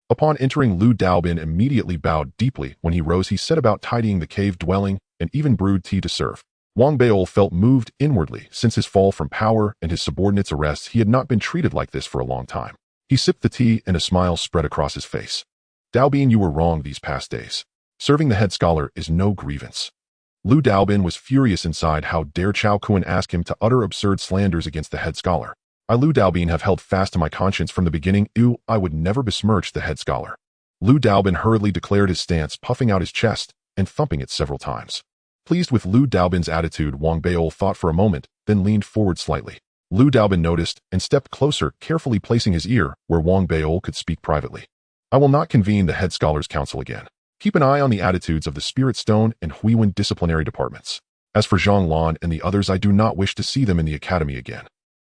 Upon entering, Lu Daobin immediately bowed deeply. When he rose, he set about tidying the cave dwelling and even brewed tea to serve. Wang Bao felt moved inwardly. Since his fall from power and his subordinates' arrests, he had not been treated like this for a long time. He sipped the tea and a smile spread across his face. Daobin, you were wrong these past days. Serving the head scholar is no grievance. Lu Daobin was furious inside. How dare Chao Kuan ask him to utter absurd slanders against the head scholar? I, Lu Daobin, have held fast to my conscience from the beginning. I would never besmirch the head scholar. Lu Daobin hurriedly declared his stance, puffing out his chest and thumping it several times. Pleased with Lu Daobin's attitude, Wang Bao thought for a moment, then leaned forward slightly. Lu Daobin noticed and stepped closer, carefully placing his ear where Wang Bao could speak privately. I will not convene the head scholars' council again. Keep an eye on the attitudes of the Spirit Stone and Huiwen disciplinary departments. As for Zhang Lan and the others, I do not wish to see them in the academy again.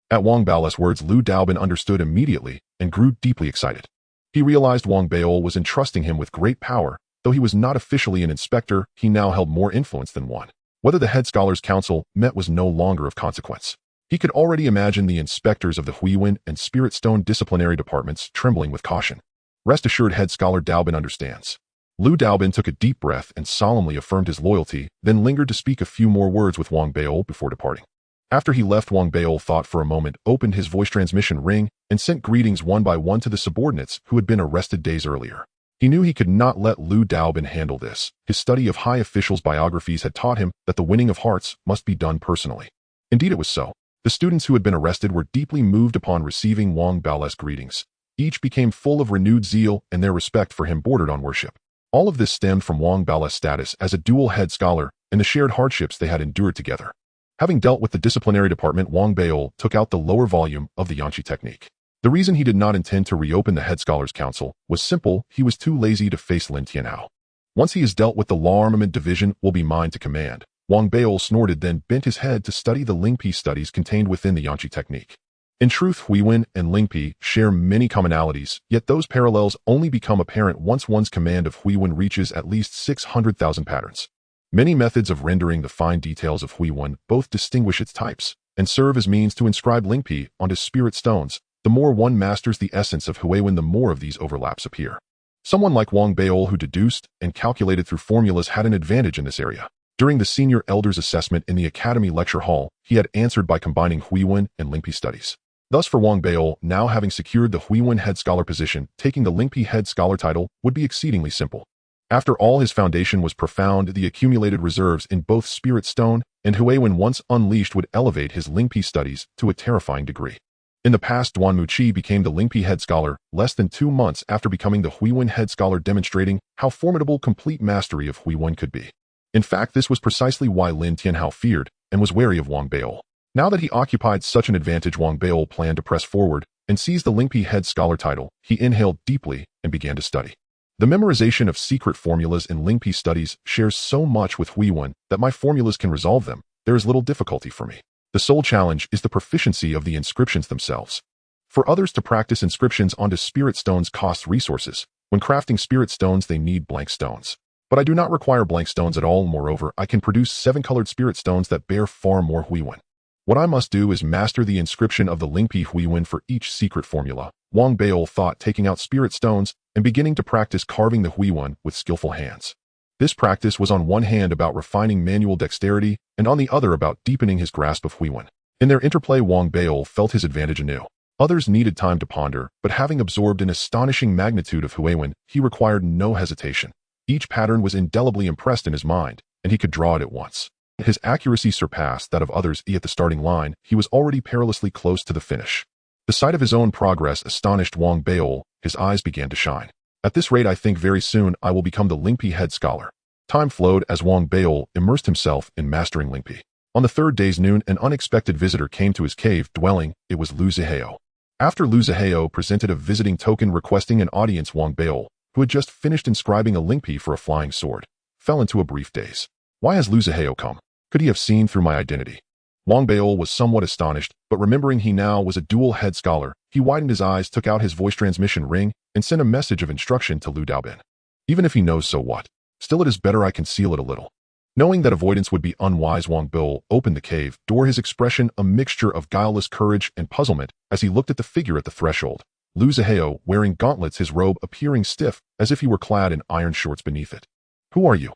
At Wang Bao's words, Lu Daobin understood immediately and grew deeply excited. He realized Wang Bao was entrusting him with great power. Though he was not officially an inspector, he now held more influence than one. Whether the head scholars' council met was no longer of consequence. He could already imagine the inspectors of the Huiwen and Spirit Stone disciplinary departments trembling with caution. Rest assured, head scholar Daobin understands. Lu Daobin took a deep breath and solemnly affirmed his loyalty, then lingered to speak a few more words with Wang Bao before departing. After he left, Wang Bao thought for a moment, opened his voice transmission ring, and sent greetings one by one to the subordinates who had been arrested days earlier. He knew he could not let Lu Daobin handle this. His study of high officials' biographies had taught him that the winning of hearts must be done personally. Indeed, it was so. The students who had been arrested were deeply moved upon receiving Wang Bao's greetings. Each became full of renewed zeal, and their respect for him bordered on worship. All of this stemmed from Wang Bao's status as a dual-head scholar and the shared hardships they had endured together. Having dealt with the disciplinary department, Wang Bao took out the lower volume of the Yanqi technique. The reason he did not intend to reopen the head scholars' council was simple: he was too lazy to face Lin Tianhao. Once he is dealt with, the law armament division will be mine to command. Wang Bao snorted, then bent his head to study the Lingpi studies contained within the Yanqi technique. In truth, Huiwen and Lingpi share many commonalities, yet those parallels only become apparent once one's command of Huiwen reaches at least 600,000 patterns. Many methods of rendering the fine details of Huiwen both distinguish its types and serve as means to inscribe Lingpi onto spirit stones. The more one masters the essence of Huiwen, the more of these overlaps appear. Someone like Wang Bao, who deduced and calculated through formulas, had an advantage in this area. During the senior elder's assessment in the academy lecture hall, he had answered by combining Huiwen and Lingpi studies. Thus for Wang Beil, now having secured the Huiwen head scholar position, taking the Lingpi head scholar title would be exceedingly simple. After all, his foundation was profound, the accumulated reserves in both Spirit Stone and Huiwen once unleashed would elevate his Lingpi studies to a terrifying degree. In the past, Duan Muqi became the Lingpi head scholar less than 2 months after becoming the Huiwen head scholar, demonstrating how formidable complete mastery of Huiwen could be. In fact, this was precisely why Lin Tianhao feared and was wary of Wang Beil. Now that he occupied such an advantage, Wang Beil planned to press forward and seize the Lingpi head scholar title. He inhaled deeply and began to study. The memorization of secret formulas in Lingpi studies shares so much with Huiwen that my formulas can resolve them. There is little difficulty for me. The sole challenge is the proficiency of the inscriptions themselves. For others to practice inscriptions onto spirit stones costs resources. When crafting spirit stones, they need blank stones. But I do not require blank stones at all. Moreover, I can produce 7-colored spirit stones that bear far more Huiwen. What I must do is master the inscription of the Lingpi Huiwen for each secret formula. Wang Beil thought, taking out spirit stones and beginning to practice carving the Huiwen with skillful hands. This practice was on one hand about refining manual dexterity and on the other about deepening his grasp of Huiwen. In their interplay, Wang Beil felt his advantage anew. Others needed time to ponder, but having absorbed an astonishing magnitude of Huiwen, he required no hesitation. Each pattern was indelibly impressed in his mind, and he could draw it at once. His accuracy surpassed that of others. At the starting line, he was already perilously close to the finish. The sight of his own progress astonished Wang Beil. His eyes began to shine. At this rate, I think very soon I will become the Lingpi head scholar. Time flowed as Wang Beil immersed himself in mastering Lingpi. On the 3rd day's noon, an unexpected visitor came to his cave dwelling. It was Lu Zihao. After Lu Zihao presented a visiting token requesting an audience, Wang Beil, who had just finished inscribing a Lingpi for a flying sword, fell into a brief daze. Why has Lu Zihao come? Could he have seen through my identity? Wang Beil was somewhat astonished, but remembering he now was a dual head scholar, he widened his eyes, took out his voice transmission ring, and sent a message of instruction to Lu Daobin. Even if he knows, so what? Still, it is better I conceal it a little. Knowing that avoidance would be unwise, Wang Beil opened the cave door, his expression a mixture of guileless courage and puzzlement as he looked at the figure at the threshold. Lu Zihao, wearing gauntlets, his robe appearing stiff as if he were clad in iron shorts beneath it. Who are you?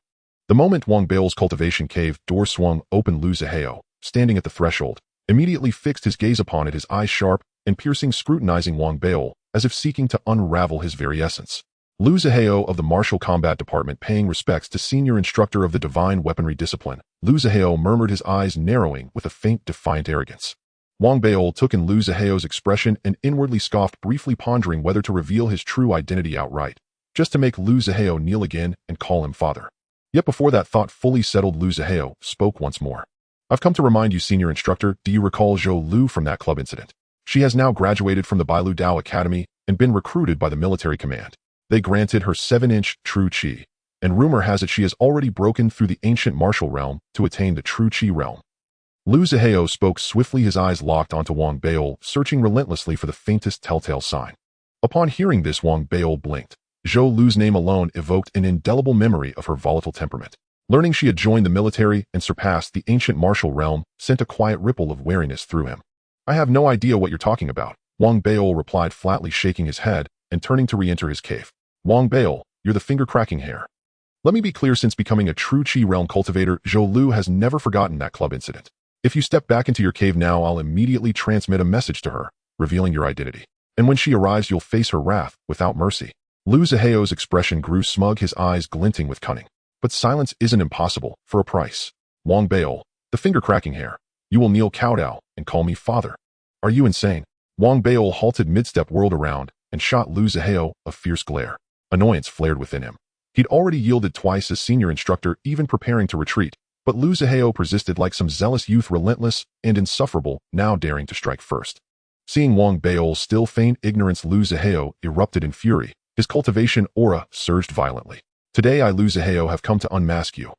The moment Wang Beil's cultivation cave door swung open, Lu Zihao, standing at the threshold, immediately fixed his gaze upon it, his eyes sharp and piercing, scrutinizing Wang Beil as if seeking to unravel his very essence. Lu Zihao of the Martial Combat Department, paying respects to senior instructor of the Divine Weaponry Discipline. Lu Zihao murmured, his eyes narrowing with a faint defiant arrogance. Wang Beil took in Lu Zihao's expression and inwardly scoffed, briefly pondering whether to reveal his true identity outright, just to make Lu Zihao kneel again and call him father. Yet before that thought fully settled, Lu Zihao spoke once more. I've come to remind you, senior instructor, do you recall Zhou Lu from that club incident? She has now graduated from the Bailu Dao Academy and been recruited by the military command. They granted her 7-inch true qi, and rumor has it she has already broken through the ancient martial realm to attain the true qi realm. Lu Zihao spoke swiftly, his eyes locked onto Wang Beil, searching relentlessly for the faintest telltale sign. Upon hearing this, Wang Beil blinked. Zhou Lu's name alone evoked an indelible memory of her volatile temperament. Learning she had joined the military and surpassed the ancient martial realm sent a quiet ripple of wariness through him. I have no idea what you're talking about, Wang Beil replied flatly, shaking his head and turning to re-enter his cave. Wang Beil, you're the finger-cracking hare. Let me be clear, since becoming a true Qi realm cultivator, Zhou Lu has never forgotten that club incident. If you step back into your cave now, I'll immediately transmit a message to her, revealing your identity. And when she arrives, you'll face her wrath without mercy. Lu Zihao's expression grew smug, his eyes glinting with cunning. But silence isn't impossible, for a price. Wang Beil, the finger-cracking hare. You will kneel kowtow and call me father. Are you insane? Wang Beil halted mid-step, whirled around, and shot Lu Zihao a fierce glare. Annoyance flared within him. He'd already yielded twice as senior instructor, even preparing to retreat, but Lu Zihao persisted like some zealous youth, relentless and insufferable, now daring to strike first. Seeing Wang Beil still feign ignorance, Lu Zihao erupted in fury. His cultivation aura surged violently. Today I, Lu Zihao, have come to unmask you.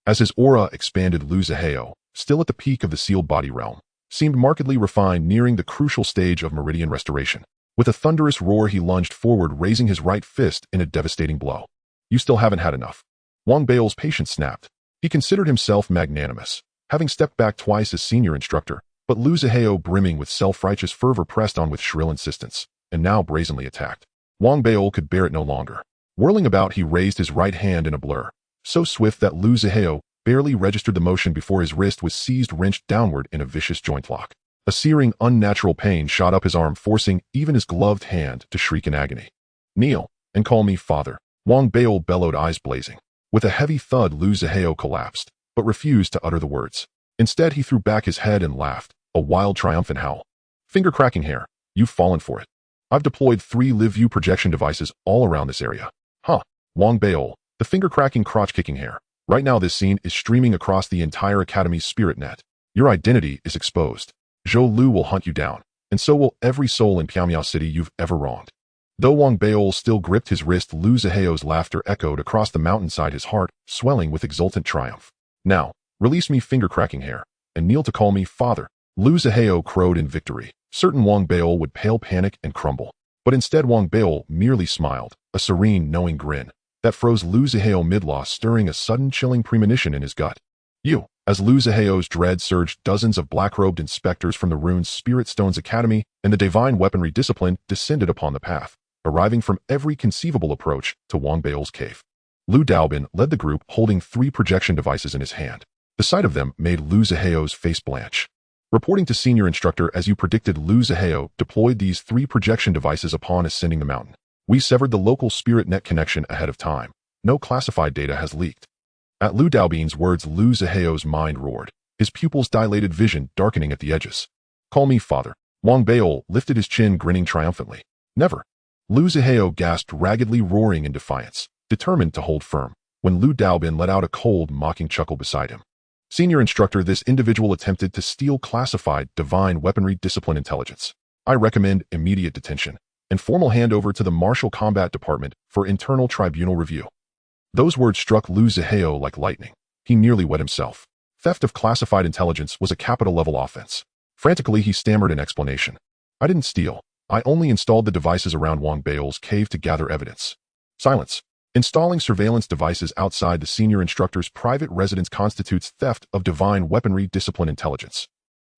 As his aura expanded, Lu Zihao, still at the peak of the sealed body realm, seemed markedly refined, nearing the crucial stage of meridian restoration. With a thunderous roar, he lunged forward, raising his right fist in a devastating blow. You still haven't had enough. Wang Beil's patience snapped. He considered himself magnanimous, having stepped back twice as senior instructor, but Lu Zihao, brimming with self-righteous fervor, pressed on with shrill insistence, and now brazenly attacked. Wang Beil could bear it no longer. Whirling about, he raised his right hand in a blur, so swift that Lu Zihao barely registered the motion before his wrist was seized, wrenched downward in a vicious joint lock. A searing, unnatural pain shot up his arm, forcing even his gloved hand to shriek in agony. "Kneel and call me father," Wang Baol bellowed, eyes blazing. With a heavy thud, Lu Zihao collapsed, but refused to utter the words. Instead, he threw back his head and laughed, a wild, triumphant howl. "Finger-cracking hair, you've fallen for it. I've deployed 3 live-view projection devices all around this area." "Huh, Wang Baol, the finger-cracking, crotch-kicking hair. Right now this scene is streaming across the entire Academy's spirit net. Your identity is exposed. Zhou Lu will hunt you down, and so will every soul in Piamiao City you've ever wronged." Though Wang Baol still gripped his wrist, Lu Zihao's laughter echoed across the mountainside, his heart swelling with exultant triumph. "Now, release me, finger-cracking hair, and kneel to call me father." Lu Zihao crowed in victory, certain Wang Baol would pale, panic, and crumble. But instead Wang Baol merely smiled, a serene, knowing grin that froze Lu Zihao mid-loss, stirring a sudden, chilling premonition in his gut. "You." As Lu Zihao's dread surged, dozens of black-robed inspectors from the Rune's Spirit Stones Academy and the Divine Weaponry Discipline descended upon the path, arriving from every conceivable approach to Wang Baol's cave. Lu Daobin led the group, holding 3 projection devices in his hand. The sight of them made Lu Zihao's face blanch. Reporting to senior instructor, as you predicted, Lu Zihao deployed these 3 projection devices upon ascending the mountain. We severed the local spirit net connection ahead of time. No classified data has leaked. At Lu Daobin's words, Lu Zihao's mind roared, his pupils dilated, vision darkening at the edges. "Call me father." Wang Baol lifted his chin, grinning triumphantly. "Never." Lu Zihao gasped, raggedly roaring in defiance, determined to hold firm, when Lu Daobin let out a cold, mocking chuckle beside him. "Senior instructor, this individual attempted to steal classified Divine Weaponry Discipline intelligence. I recommend immediate detention and formal handover to the Martial Combat Department for internal tribunal review." Those words struck Lu Zihao like lightning. He nearly wet himself. Theft of classified intelligence was a capital-level offense. Frantically, he stammered an explanation. "I didn't steal. I only installed the devices around Wang Baol's cave to gather evidence." Silence. Installing surveillance devices outside the senior instructor's private residence constitutes theft of Divine Weaponry Discipline intelligence.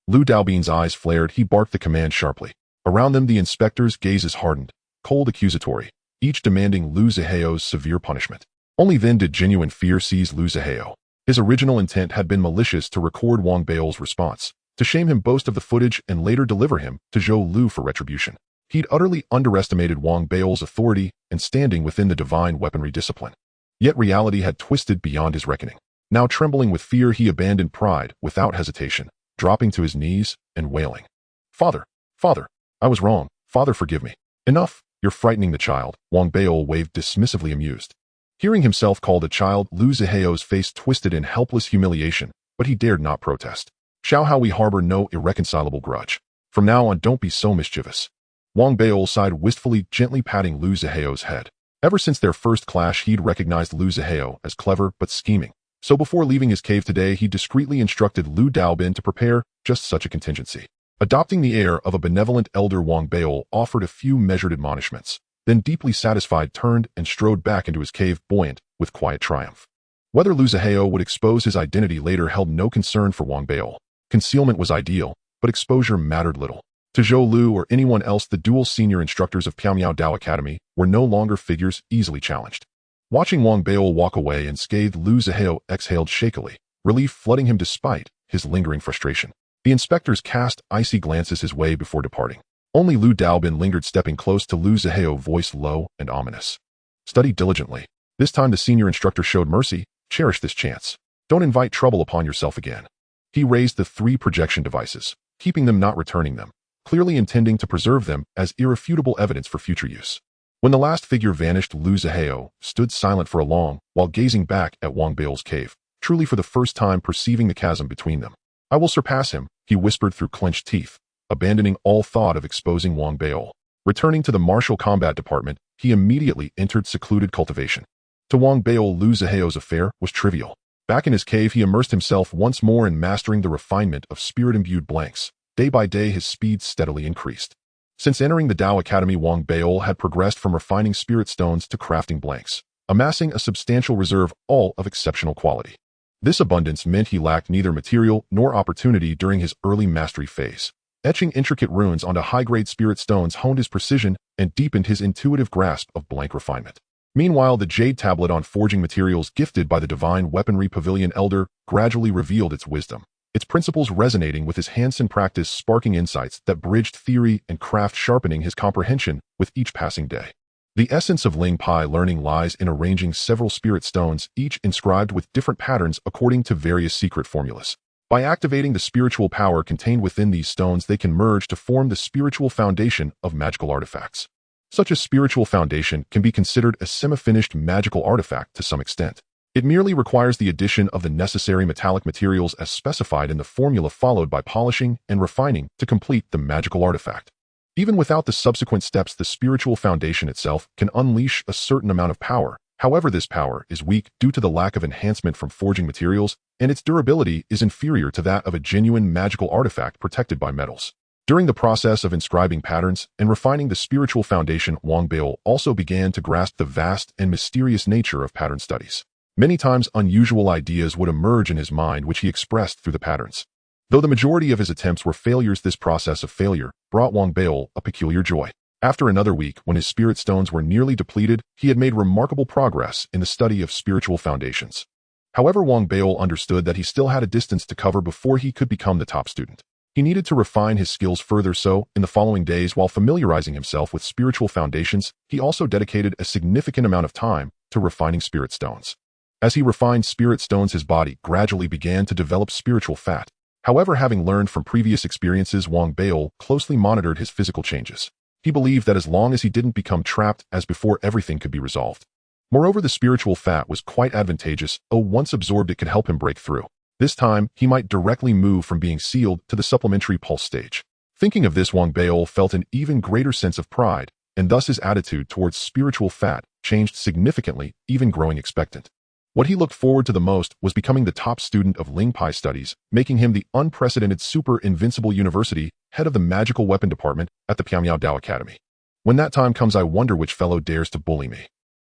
Lu Daobin's eyes flared. He barked the command sharply. Around them, the inspectors' gazes hardened, cold, accusatory, each demanding Lu Zihao's severe punishment. Only then did genuine fear seize Lu Zihao. His original intent had been malicious, to record Wang Baol's response, to shame him, boast of the footage, and later deliver him to Zhou Lu for retribution. He'd utterly underestimated Wang Baol's authority and standing within the Divine Weaponry Discipline. Yet reality had twisted beyond his reckoning. Now, trembling with fear, he abandoned pride without hesitation, dropping to his knees and wailing. "Father, father, I was wrong. Father, forgive me." "Enough, you're frightening the child," Wang Baol waved, dismissively amused. Hearing himself called a child, Lu Zihao's face twisted in helpless humiliation, but he dared not protest. "Xiao Hao, we harbor no irreconcilable grudge. From now on, don't be so mischievous." Wang Baol sighed wistfully, gently patting Lu Zihao's head. Ever since their first clash, he'd recognized Lu Zihao as clever but scheming. So before leaving his cave today, he discreetly instructed Lu Daobin to prepare just such a contingency. Adopting the air of a benevolent elder, Wang Baol offered a few measured admonishments, then, deeply satisfied, turned and strode back into his cave, buoyant with quiet triumph. Whether Lu Zihao would expose his identity later held no concern for Wang Baol. Concealment was ideal, but exposure mattered little. To Zhou Lu or anyone else, the dual senior instructors of Piamiao Dao Academy were no longer figures easily challenged. Watching Wang Baol walk away unscathed, Lu Zihao exhaled shakily, relief flooding him despite his lingering frustration. The inspectors cast icy glances his way before departing. Only Lu Daobin lingered, stepping close to Lu Zihao, voice low and ominous. "Study diligently. This time the senior instructor showed mercy. Cherish this chance. Don't invite trouble upon yourself again." He raised the 3 projection devices, keeping them, not returning them, clearly intending to preserve them as irrefutable evidence for future use. When the last figure vanished, Lu Zihao stood silent for a long while, gazing back at Wang Baol's cave, truly for the first time perceiving the chasm between them. "I will surpass him," he whispered through clenched teeth, abandoning all thought of exposing Wang Baol. Returning to the Martial Combat Department, he immediately entered secluded cultivation. To Wang Baol, Lu Zihao's affair was trivial. Back in his cave, he immersed himself once more in mastering the refinement of spirit-imbued blanks. Day by day, his speed steadily increased. Since entering the Dao Academy, Wang Baol had progressed from refining spirit stones to crafting blanks, amassing a substantial reserve, all of exceptional quality. This abundance meant he lacked neither material nor opportunity during his early mastery phase. Etching intricate runes onto high-grade spirit stones honed his precision and deepened his intuitive grasp of blank refinement. Meanwhile, the jade tablet on forging materials gifted by the divine weaponry pavilion elder gradually revealed its wisdom, its principles resonating with his Hansen practice, sparking insights that bridged theory and craft, sharpening his comprehension with each passing day. The essence of Ling Pai learning lies in arranging several spirit stones, each inscribed with different patterns according to various secret formulas. By activating the spiritual power contained within these stones, they can merge to form the spiritual foundation of magical artifacts. Such a spiritual foundation can be considered a semi-finished magical artifact to some extent. It merely requires the addition of the necessary metallic materials as specified in the formula, followed by polishing and refining to complete the magical artifact. Even without the subsequent steps, the spiritual foundation itself can unleash a certain amount of power. However, this power is weak due to the lack of enhancement from forging materials, and its durability is inferior to that of a genuine magical artifact protected by metals. During the process of inscribing patterns and refining the spiritual foundation, Wang Beil also began to grasp the vast and mysterious nature of pattern studies. Many times, unusual ideas would emerge in his mind, which he expressed through the patterns. Though the majority of his attempts were failures, this process of failure brought Wang Beil a peculiar joy. After another week, when his spirit stones were nearly depleted, he had made remarkable progress in the study of spiritual foundations. However, Wang Beil understood that he still had a distance to cover before he could become the top student. He needed to refine his skills further, so, in the following days, while familiarizing himself with spiritual foundations, he also dedicated a significant amount of time to refining spirit stones. As he refined spirit stones, his body gradually began to develop spiritual fat. However, having learned from previous experiences, Wang Beil closely monitored his physical changes. He believed that as long as he didn't become trapped as before, everything could be resolved. Moreover, the spiritual fat was quite advantageous. Once absorbed, it could help him break through. This time, he might directly move from being sealed to the supplementary pulse stage. Thinking of this, Wang Beil felt an even greater sense of pride, and thus his attitude towards spiritual fat changed significantly, even growing expectant. What he looked forward to the most was becoming the top student of Ling Pai studies, making him the unprecedented super invincible university head of the magical weapon department at the Pyongyang Dao Academy. When that time comes, I wonder which fellow dares to bully me.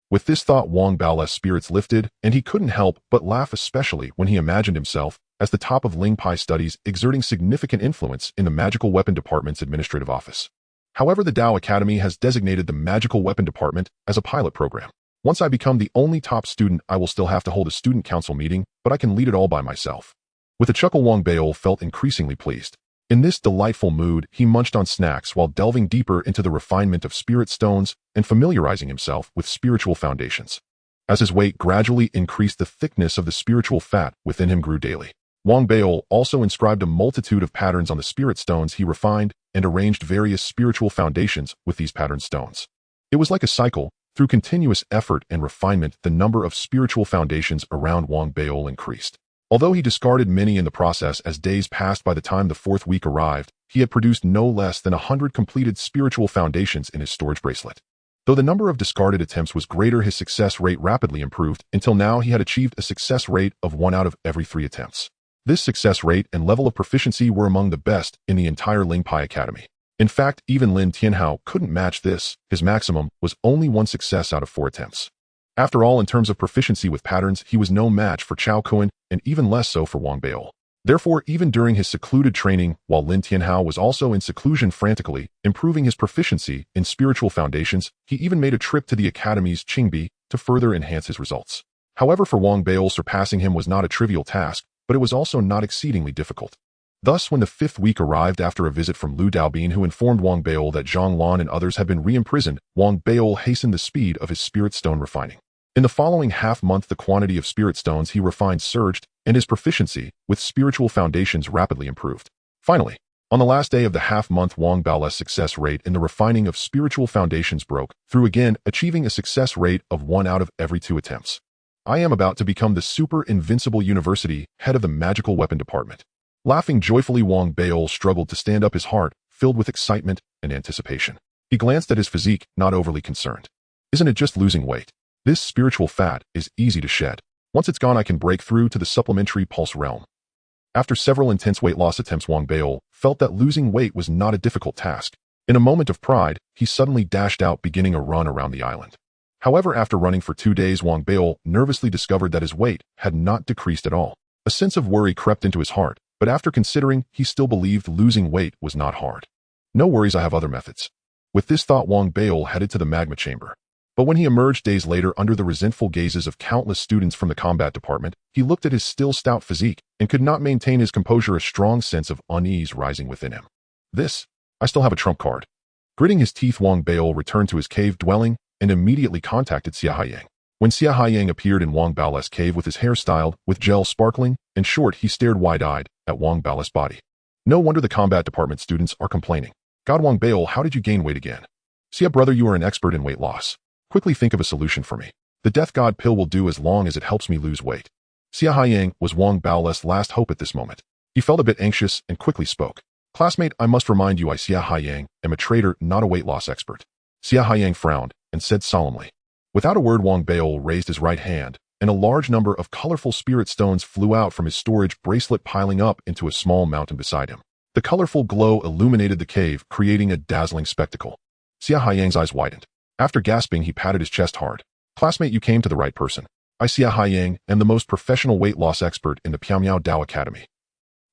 With this thought, Wang Bao's spirits lifted, and he couldn't help but laugh, especially when he imagined himself as the top of Ling Pai studies, exerting significant influence in the magical weapon department's administrative office. However, the Dao Academy has designated the magical weapon department as a pilot program. Once I become the only top student, I will still have to hold a student council meeting, but I can lead it all by myself. With a chuckle, Wang Beil felt increasingly pleased. In this delightful mood, he munched on snacks while delving deeper into the refinement of spirit stones and familiarizing himself with spiritual foundations. As his weight gradually increased, the thickness of the spiritual fat within him grew daily. Wang Beil also inscribed a multitude of patterns on the spirit stones. He refined and arranged various spiritual foundations with these pattern stones. It was like a cycle. Through continuous effort and refinement, the number of spiritual foundations around Wang Beil increased. Although he discarded many in the process, as days passed, by the time the fourth week arrived, he had produced no less than 100 completed spiritual foundations in his storage bracelet. Though the number of discarded attempts was greater, his success rate rapidly improved. Until now, he had achieved a success rate of 1 out of every 3 attempts. This success rate and level of proficiency were among the best in the entire Ling Pai Academy. In fact, even Lin Tianhao couldn't match this. His maximum was only 1 success out of 4 attempts. After all, in terms of proficiency with patterns, he was no match for Chao Kuan, and even less so for Wang Beil. Therefore, even during his secluded training, while Lin Tianhao was also in seclusion frantically improving his proficiency in spiritual foundations, he even made a trip to the academy's Qingbi to further enhance his results. However, for Wang Beil, surpassing him was not a trivial task, but it was also not exceedingly difficult. Thus, when the 5th week arrived after a visit from Lu Daobin, who informed Wang Beil that Zhang Lan and others had been re-imprisoned, Wang Beil hastened the speed of his spirit stone refining. In the following half-month, the quantity of spirit stones he refined surged, and his proficiency with spiritual foundations rapidly improved. Finally, on the last day of the half-month, Wang Bao's success rate in the refining of spiritual foundations broke through again, achieving a success rate of 1 out of every 2 attempts. I am about to become the super invincible university head of the magical weapon department. Laughing joyfully, Wang Beil struggled to stand up, his heart filled with excitement and anticipation. He glanced at his physique, not overly concerned. Isn't it just losing weight? This spiritual fat is easy to shed. Once it's gone, I can break through to the supplementary pulse realm. After several intense weight loss attempts, Wang Beil felt that losing weight was not a difficult task. In a moment of pride, he suddenly dashed out, beginning a run around the island. However, after running for 2 days, Wang Beil nervously discovered that his weight had not decreased at all. A sense of worry crept into his heart, but after considering, he still believed losing weight was not hard. No worries, I have other methods. With this thought, Wang Beil headed to the magma chamber. But when he emerged days later under the resentful gazes of countless students from the combat department, he looked at his still stout physique and could not maintain his composure, a strong sense of unease rising within him. I still have a trump card. Gritting his teeth, Wang Baol returned to his cave dwelling and immediately contacted Xia Haiyang. When Xia Haiyang appeared in Wang Bao's cave with his hair styled, with gel sparkling, and short, he stared wide-eyed at Wang Bao's body. No wonder the combat department students are complaining. God, Wang Baol, how did you gain weight again? Xia, brother, you are an expert in weight loss. Quickly think of a solution for me. The Death God pill will do as long as it helps me lose weight. Xia Haiyang was Wang Bao's last hope at this moment. He felt a bit anxious and quickly spoke. Classmate, I must remind you, I, Xia Haiyang, am a trader, not a weight loss expert. Xia Haiyang frowned and said solemnly. Without a word, Wang Baol raised his right hand, and a large number of colorful spirit stones flew out from his storage bracelet, piling up into a small mountain beside him. The colorful glow illuminated the cave, creating a dazzling spectacle. Xia Haiyang's eyes widened. After gasping, he patted his chest hard. Classmate, you came to the right person. I, Xia Haiyang, am the most professional weight loss expert in the Piaomiao Dao Academy.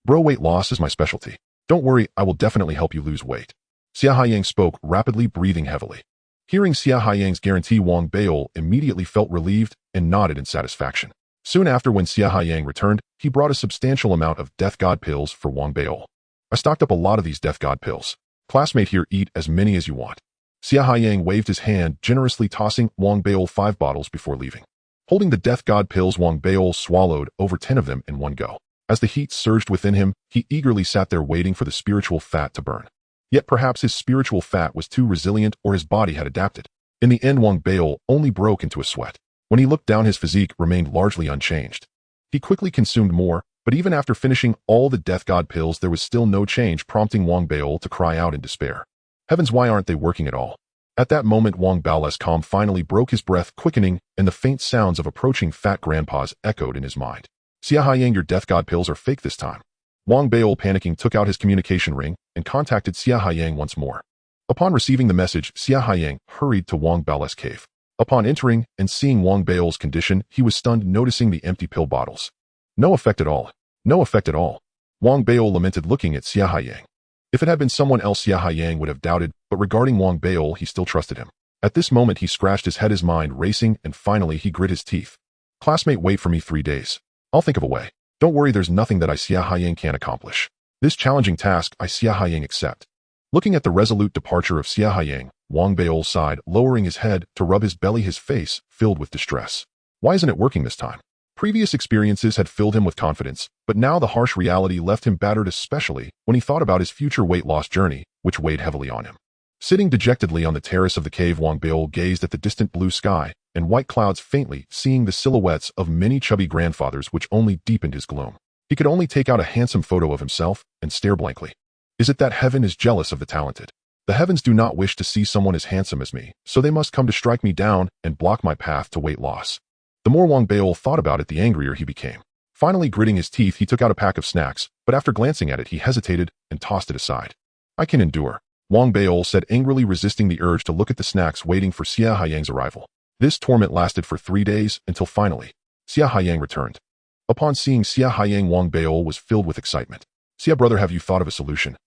Bro, weight loss is my specialty. Don't worry, I will definitely help you lose weight. Xia Haiyang spoke, rapidly breathing heavily. Hearing Xia Haiyang's guarantee, Wang Baol immediately felt relieved and nodded in satisfaction. Soon after, when Xia Haiyang returned, he brought a substantial amount of Death God pills for Wang Baol. I stocked up a lot of these Death God pills. Classmate, here, eat as many as you want. Xia Haiyang waved his hand, generously tossing Wang Baol 5 bottles before leaving. Holding the Death God pills, Wang Baol swallowed over 10 of them in one go. As the heat surged within him, he eagerly sat there waiting for the spiritual fat to burn. Yet perhaps his spiritual fat was too resilient, or his body had adapted. In the end, Wang Baol only broke into a sweat. When he looked down, his physique remained largely unchanged. He quickly consumed more, but even after finishing all the Death God pills, there was still no change, prompting Wang Baol to cry out in despair. Heavens, why aren't they working at all? At that moment, Wang Bao's calm finally broke, his breath quickening, and the faint sounds of approaching fat grandpas echoed in his mind. Xia Haiyang, your Death God pills are fake this time. Wang Baol, panicking, took out his communication ring and contacted Xia Haiyang once more. Upon receiving the message, Xia Haiyang hurried to Wang Bao's cave. Upon entering and seeing Wang Baol's condition, he was stunned, noticing the empty pill bottles. No effect at all. No effect at all. Wang Baol lamented, looking at Xia Haiyang. If it had been someone else, Xia Haiyang would have doubted, but regarding Wang Baol, he still trusted him. At this moment, he scratched his head, his mind racing, and finally he grit his teeth. Classmate, wait for me 3 days. I'll think of a way. Don't worry, there's nothing that I, Xia Haiyang, can't accomplish. This challenging task, I, Xia Haiyang, accept. Looking at the resolute departure of Xia Haiyang, Wang Baol sighed, lowering his head to rub his belly, his face filled with distress. Why isn't it working this time? Previous experiences had filled him with confidence, but now the harsh reality left him battered, especially when he thought about his future weight loss journey, which weighed heavily on him. Sitting dejectedly on the terrace of the cave, Wang Baol gazed at the distant blue sky and white clouds, faintly seeing the silhouettes of many chubby grandfathers, which only deepened his gloom. He could only take out a handsome photo of himself and stare blankly. Is it that heaven is jealous of the talented? The heavens do not wish to see someone as handsome as me, so they must come to strike me down and block my path to weight loss. The more Wang Baol thought about it, the angrier he became. Finally, gritting his teeth, he took out a pack of snacks, but after glancing at it, he hesitated and tossed it aside. I can endure, Wang Baol said, angrily resisting the urge to look at the snacks, waiting for Xia Haiyang's arrival. This torment lasted for 3 days, until finally, Xia Haiyang returned. Upon seeing Xia Haiyang, Wang Baol was filled with excitement. Xia, brother, have you thought of a solution?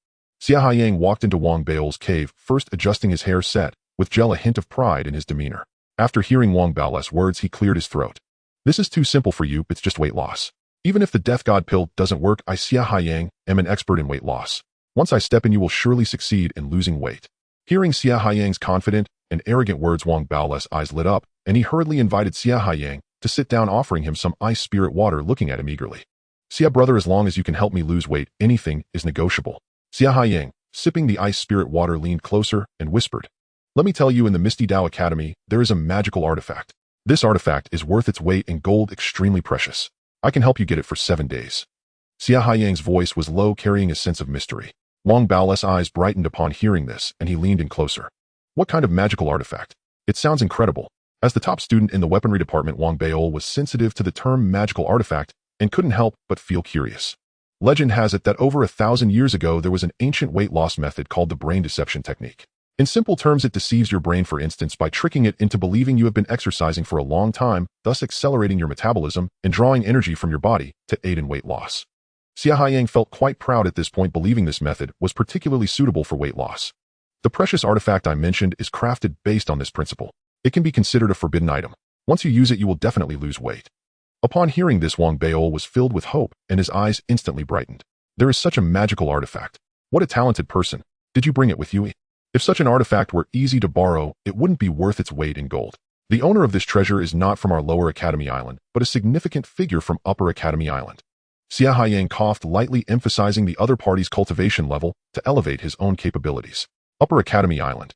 Xia Haiyang walked into Wang Baol's cave, first adjusting his hair set, with gel, a hint of pride in his demeanor. After hearing Wang Bao's words, he cleared his throat. This is too simple for you, it's just weight loss. Even if the Death God pill doesn't work, I, Xia Haiyang, am an expert in weight loss. Once I step in, you will surely succeed in losing weight. Hearing Xia Haiyang's confident and arrogant words, Wang Bao's eyes lit up, and he hurriedly invited Xia Haiyang to sit down, offering him some ice spirit water, looking at him eagerly. Xia, brother, as long as you can help me lose weight, anything is negotiable. Xia Haiyang, sipping the ice spirit water, leaned closer and whispered. Let me tell you, in the Misty Dao Academy, there is a magical artifact. This artifact is worth its weight in gold, extremely precious. I can help you get it for 7 days. Xia Haiyang's voice was low, carrying a sense of mystery. Wang Bao's eyes brightened upon hearing this, and he leaned in closer. What kind of magical artifact? It sounds incredible. As the top student in the weaponry department, Wang Baol was sensitive to the term magical artifact and couldn't help but feel curious. Legend has it that over 1,000 years ago, there was an ancient weight loss method called the brain deception technique. In simple terms, it deceives your brain, for instance, by tricking it into believing you have been exercising for a long time, thus accelerating your metabolism and drawing energy from your body to aid in weight loss. Xia Haiyang felt quite proud at this point, believing this method was particularly suitable for weight loss. The precious artifact I mentioned is crafted based on this principle. It can be considered a forbidden item. Once you use it, you will definitely lose weight. Upon hearing this, Wang Beol was filled with hope, and his eyes instantly brightened. There is such a magical artifact. What a talented person. Did you bring it with you? If such an artifact were easy to borrow, it wouldn't be worth its weight in gold. The owner of this treasure is not from our Lower Academy Island, but a significant figure from Upper Academy Island. Xia Haiyang coughed lightly, emphasizing the other party's cultivation level to elevate his own capabilities. Upper Academy Island.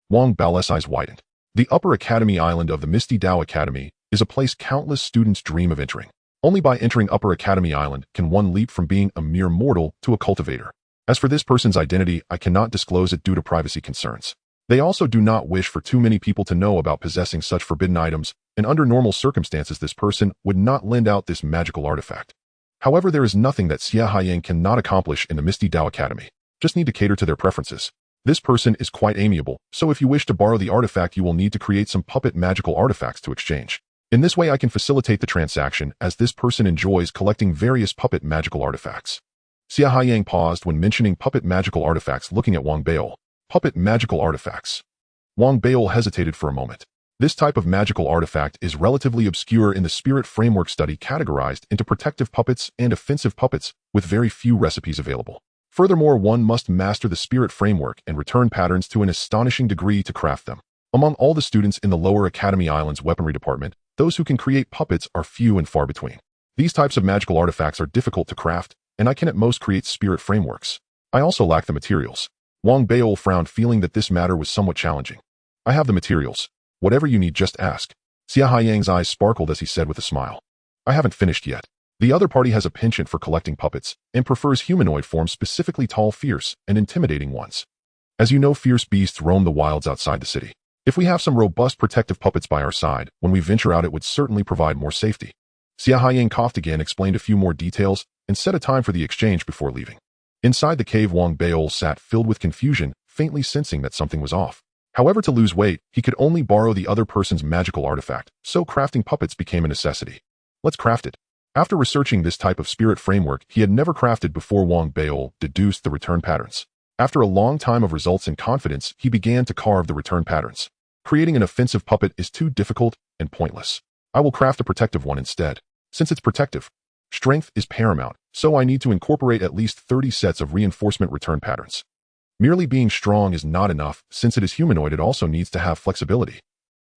Wang Bao's eyes widened. The Upper Academy Island of the Misty Dao Academy is a place countless students dream of entering. Only by entering Upper Academy Island can one leap from being a mere mortal to a cultivator. As for this person's identity, I cannot disclose it due to privacy concerns. They also do not wish for too many people to know about possessing such forbidden items, and under normal circumstances this person would not lend out this magical artifact. However, there is nothing that Xia Haiyang cannot accomplish in the Misty Dao Academy. Just need to cater to their preferences. This person is quite amiable, so if you wish to borrow the artifact, you will need to create some puppet magical artifacts to exchange. In this way, I can facilitate the transaction, as this person enjoys collecting various puppet magical artifacts. Xia Haiyang paused when mentioning puppet magical artifacts, looking at Wang Beol. Puppet magical artifacts. Wang Beol hesitated for a moment. This type of magical artifact is relatively obscure in the spirit framework study, categorized into protective puppets and offensive puppets, with very few recipes available. Furthermore, one must master the spirit framework and return patterns to an astonishing degree to craft them. Among all the students in the Lower Academy Island's weaponry department, those who can create puppets are few and far between. These types of magical artifacts are difficult to craft, and I can at most create spirit frameworks. I also lack the materials. Wang Beol frowned, feeling that this matter was somewhat challenging. I have the materials. Whatever you need, just ask. Xia Haiyang's eyes sparkled as he said with a smile. I haven't finished yet. The other party has a penchant for collecting puppets and prefers humanoid forms, specifically tall, fierce, and intimidating ones. As you know, fierce beasts roam the wilds outside the city. If we have some robust protective puppets by our side, when we venture out, it would certainly provide more safety. Xia Haiyang coughed again, explained a few more details, and set a time for the exchange before leaving. Inside the cave, Wang Beol sat filled with confusion, faintly sensing that something was off. However, to lose weight, he could only borrow the other person's magical artifact, so crafting puppets became a necessity. Let's craft it. After researching this type of spirit framework he had never crafted before, Wang Beol deduced the return patterns. After a long time of results and confidence, he began to carve the return patterns. Creating an offensive puppet is too difficult and pointless. I will craft a protective one instead. Since it's protective, strength is paramount, so I need to incorporate at least 30 sets of reinforcement return patterns. Merely being strong is not enough. Since it is humanoid, it also needs to have flexibility.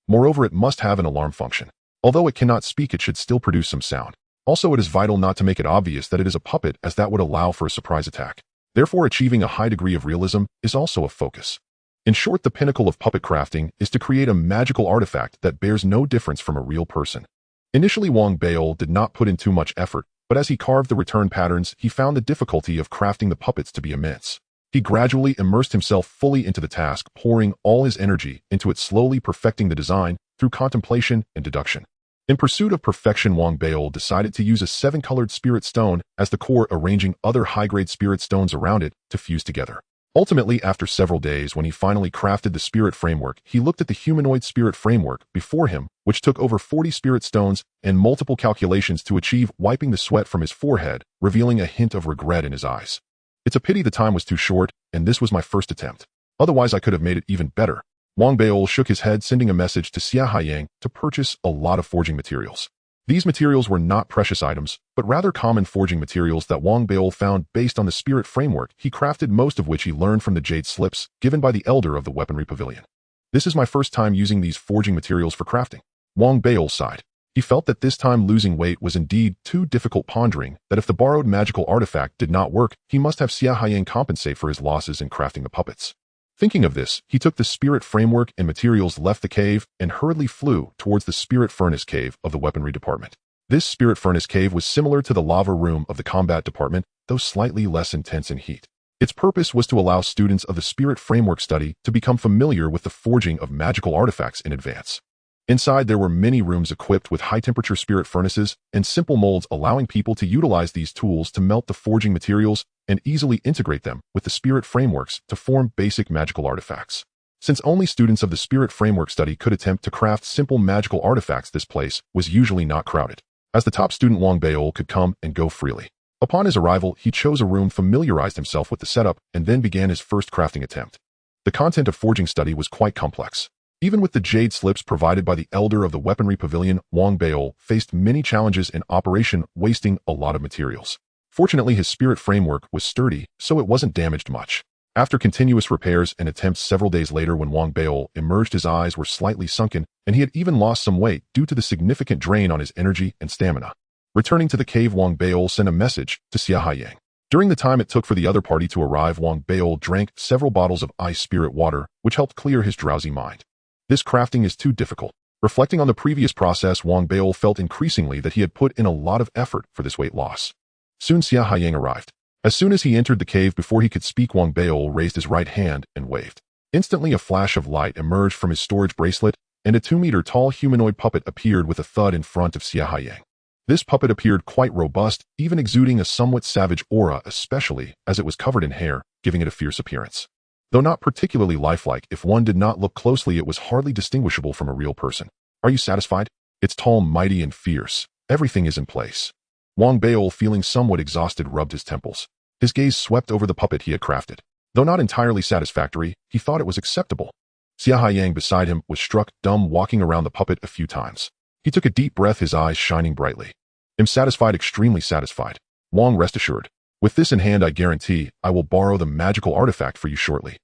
Moreover, it must have an alarm function. Although it cannot speak, it should still produce some sound. Also, it is vital not to make it obvious that it is a puppet, as that would allow for a surprise attack. Therefore, achieving a high degree of realism is also a focus. In short, the pinnacle of puppet crafting is to create a magical artifact that bears no difference from a real person. Initially, Wang Beol did not put in too much effort, but as he carved the return patterns, he found the difficulty of crafting the puppets to be immense. He gradually immersed himself fully into the task, pouring all his energy into it, slowly perfecting the design through contemplation and deduction. In pursuit of perfection, Wang Beol decided to use a 7-colored spirit stone as the core, arranging other high-grade spirit stones around it to fuse together. Ultimately, after several days, when he finally crafted the spirit framework, he looked at the humanoid spirit framework before him, which took over 40 spirit stones and multiple calculations to achieve, wiping the sweat from his forehead, revealing a hint of regret in his eyes. It's a pity the time was too short, and this was my first attempt. Otherwise, I could have made it even better. Wang Beol shook his head, sending a message to Xia Haiyang to purchase a lot of forging materials. These materials were not precious items, but rather common forging materials that Wang Beol found based on the spirit framework he crafted, most of which he learned from the jade slips given by the elder of the weaponry pavilion. This is my first time using these forging materials for crafting. Wang Beol sighed. He felt that this time losing weight was indeed too difficult, pondering that if the borrowed magical artifact did not work, he must have Xia Haiyang compensate for his losses in crafting the puppets. Thinking of this, he took the spirit framework and materials, left the cave, and hurriedly flew towards the spirit furnace cave of the weaponry department. This spirit furnace cave was similar to the lava room of the combat department, though slightly less intense in heat. Its purpose was to allow students of the spirit framework study to become familiar with the forging of magical artifacts in advance. Inside, there were many rooms equipped with high-temperature spirit furnaces and simple molds, allowing people to utilize these tools to melt the forging materials and easily integrate them with the spirit frameworks to form basic magical artifacts. Since only students of the spirit framework study could attempt to craft simple magical artifacts, this place was usually not crowded. As the top student, Wang Beol could come and go freely. Upon his arrival, he chose a room, familiarized himself with the setup, and then began his first crafting attempt. The content of forging study was quite complex. Even with the jade slips provided by the elder of the weaponry pavilion, Wang Baol faced many challenges in operation, wasting a lot of materials. Fortunately, his spirit framework was sturdy, so it wasn't damaged much. After continuous repairs and attempts several days later when Wang Baol emerged, his eyes were slightly sunken, and he had even lost some weight due to the significant drain on his energy and stamina. Returning to the cave, Wang Baol sent a message to Xia Haiyang. During the time it took for the other party to arrive, Wang Baol drank several bottles of ice spirit water, which helped clear his drowsy mind. This crafting is too difficult. Reflecting on the previous process, Wang Baol felt increasingly that he had put in a lot of effort for this weight loss. Soon Xia Haiyang arrived. As soon as he entered the cave, before he could speak, Wang Baol raised his right hand and waved. Instantly, a flash of light emerged from his storage bracelet, and a 2-meter-tall humanoid puppet appeared with a thud in front of Xia Haiyang. This puppet appeared quite robust, even exuding a somewhat savage aura, especially as it was covered in hair, giving it a fierce appearance. Though not particularly lifelike, if one did not look closely, it was hardly distinguishable from a real person. Are you satisfied? It's tall, mighty, and fierce. Everything is in place. Wang Baol, feeling somewhat exhausted, rubbed his temples. His gaze swept over the puppet he had crafted. Though not entirely satisfactory, he thought it was acceptable. Xia Haiyang beside him was struck dumb, walking around the puppet a few times. He took a deep breath, his eyes shining brightly. I'm satisfied, extremely satisfied. Wang, rest assured. With this in hand, I guarantee I will borrow the magical artifact for you shortly.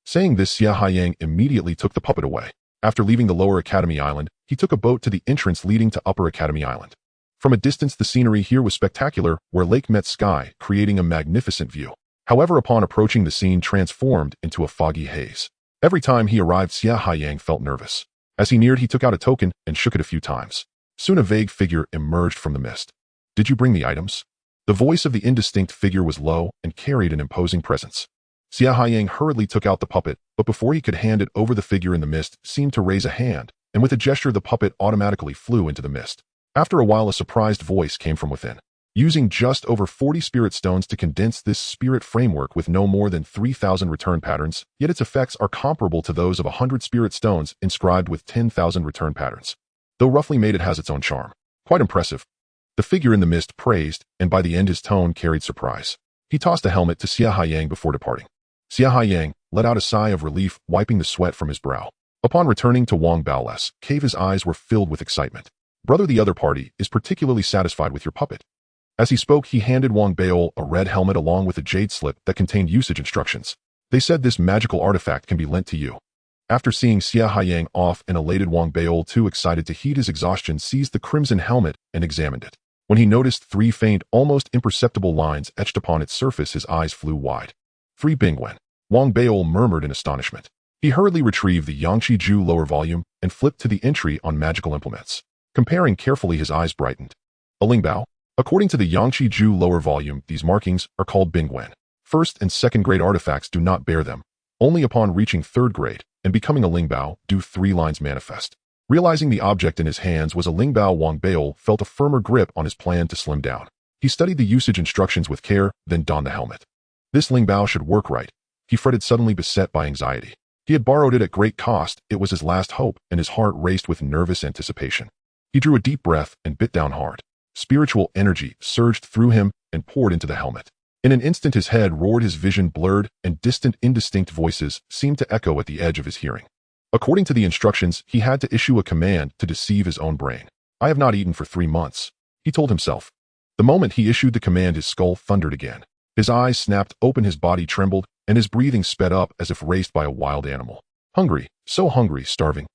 Saying this, Xia Haiyang immediately took the puppet away. After leaving the Lower Academy Island, he took a boat to the entrance leading to Upper Academy Island. From a distance, the scenery here was spectacular, where lake met sky, creating a magnificent view. However, upon approaching, the scene transformed into a foggy haze. Every time he arrived, Xia Haiyang felt nervous. As he neared, he took out a token and shook it a few times. Soon a vague figure emerged from the mist. Did you bring the items? The voice of the indistinct figure was low and carried an imposing presence. Xia Haiyang hurriedly took out the puppet, but before he could hand it over, the figure in the mist seemed to raise a hand, and with a gesture the puppet automatically flew into the mist. After a while, a surprised voice came from within. Using just over 40 spirit stones to condense this spirit framework with no more than 3,000 return patterns, yet its effects are comparable to those of 100 spirit stones inscribed with 10,000 return patterns. Though roughly made, it has its own charm. Quite impressive. The figure in the mist praised, and by the end his tone carried surprise. He tossed a helmet to Xia Haiyang before departing. Xia Haiyang let out a sigh of relief, wiping the sweat from his brow. Upon returning to Wang Baol's cave, his eyes were filled with excitement. Brother, the other party is particularly satisfied with your puppet. As he spoke, he handed Wang Baol a red helmet along with a jade slip that contained usage instructions. They said this magical artifact can be lent to you. After seeing Xia Haiyang off, an elated Wang Baol, too excited to heed his exhaustion, seized the crimson helmet and examined it. When he noticed 3 faint, almost imperceptible lines etched upon its surface, his eyes flew wide. 3 Bingwen. Wang Baol murmured in astonishment. He hurriedly retrieved the Yangqi Ju lower volume and flipped to the entry on magical implements. Comparing carefully, his eyes brightened. A Lingbao? According to the Yangqi Ju lower volume, these markings are called Bingwen. First and second grade artifacts do not bear them. Only upon reaching 3rd grade and becoming a Lingbao do 3 lines manifest. Realizing the object in his hands was a Lingbao, Wang Baol felt a firmer grip on his plan to slim down. He studied the usage instructions with care, then donned the helmet. This Lingbao should work right. He fretted, suddenly beset by anxiety. He had borrowed it at great cost. It was his last hope, and his heart raced with nervous anticipation. He drew a deep breath and bit down hard. Spiritual energy surged through him and poured into the helmet. In an instant, his head roared, his vision blurred, and distant, indistinct voices seemed to echo at the edge of his hearing. According to the instructions, he had to issue a command to deceive his own brain. I have not eaten for 3 months, he told himself. The moment he issued the command, his skull thundered again. His eyes snapped open, his body trembled, and his breathing sped up as if raced by a wild animal. Hungry, so hungry, starving.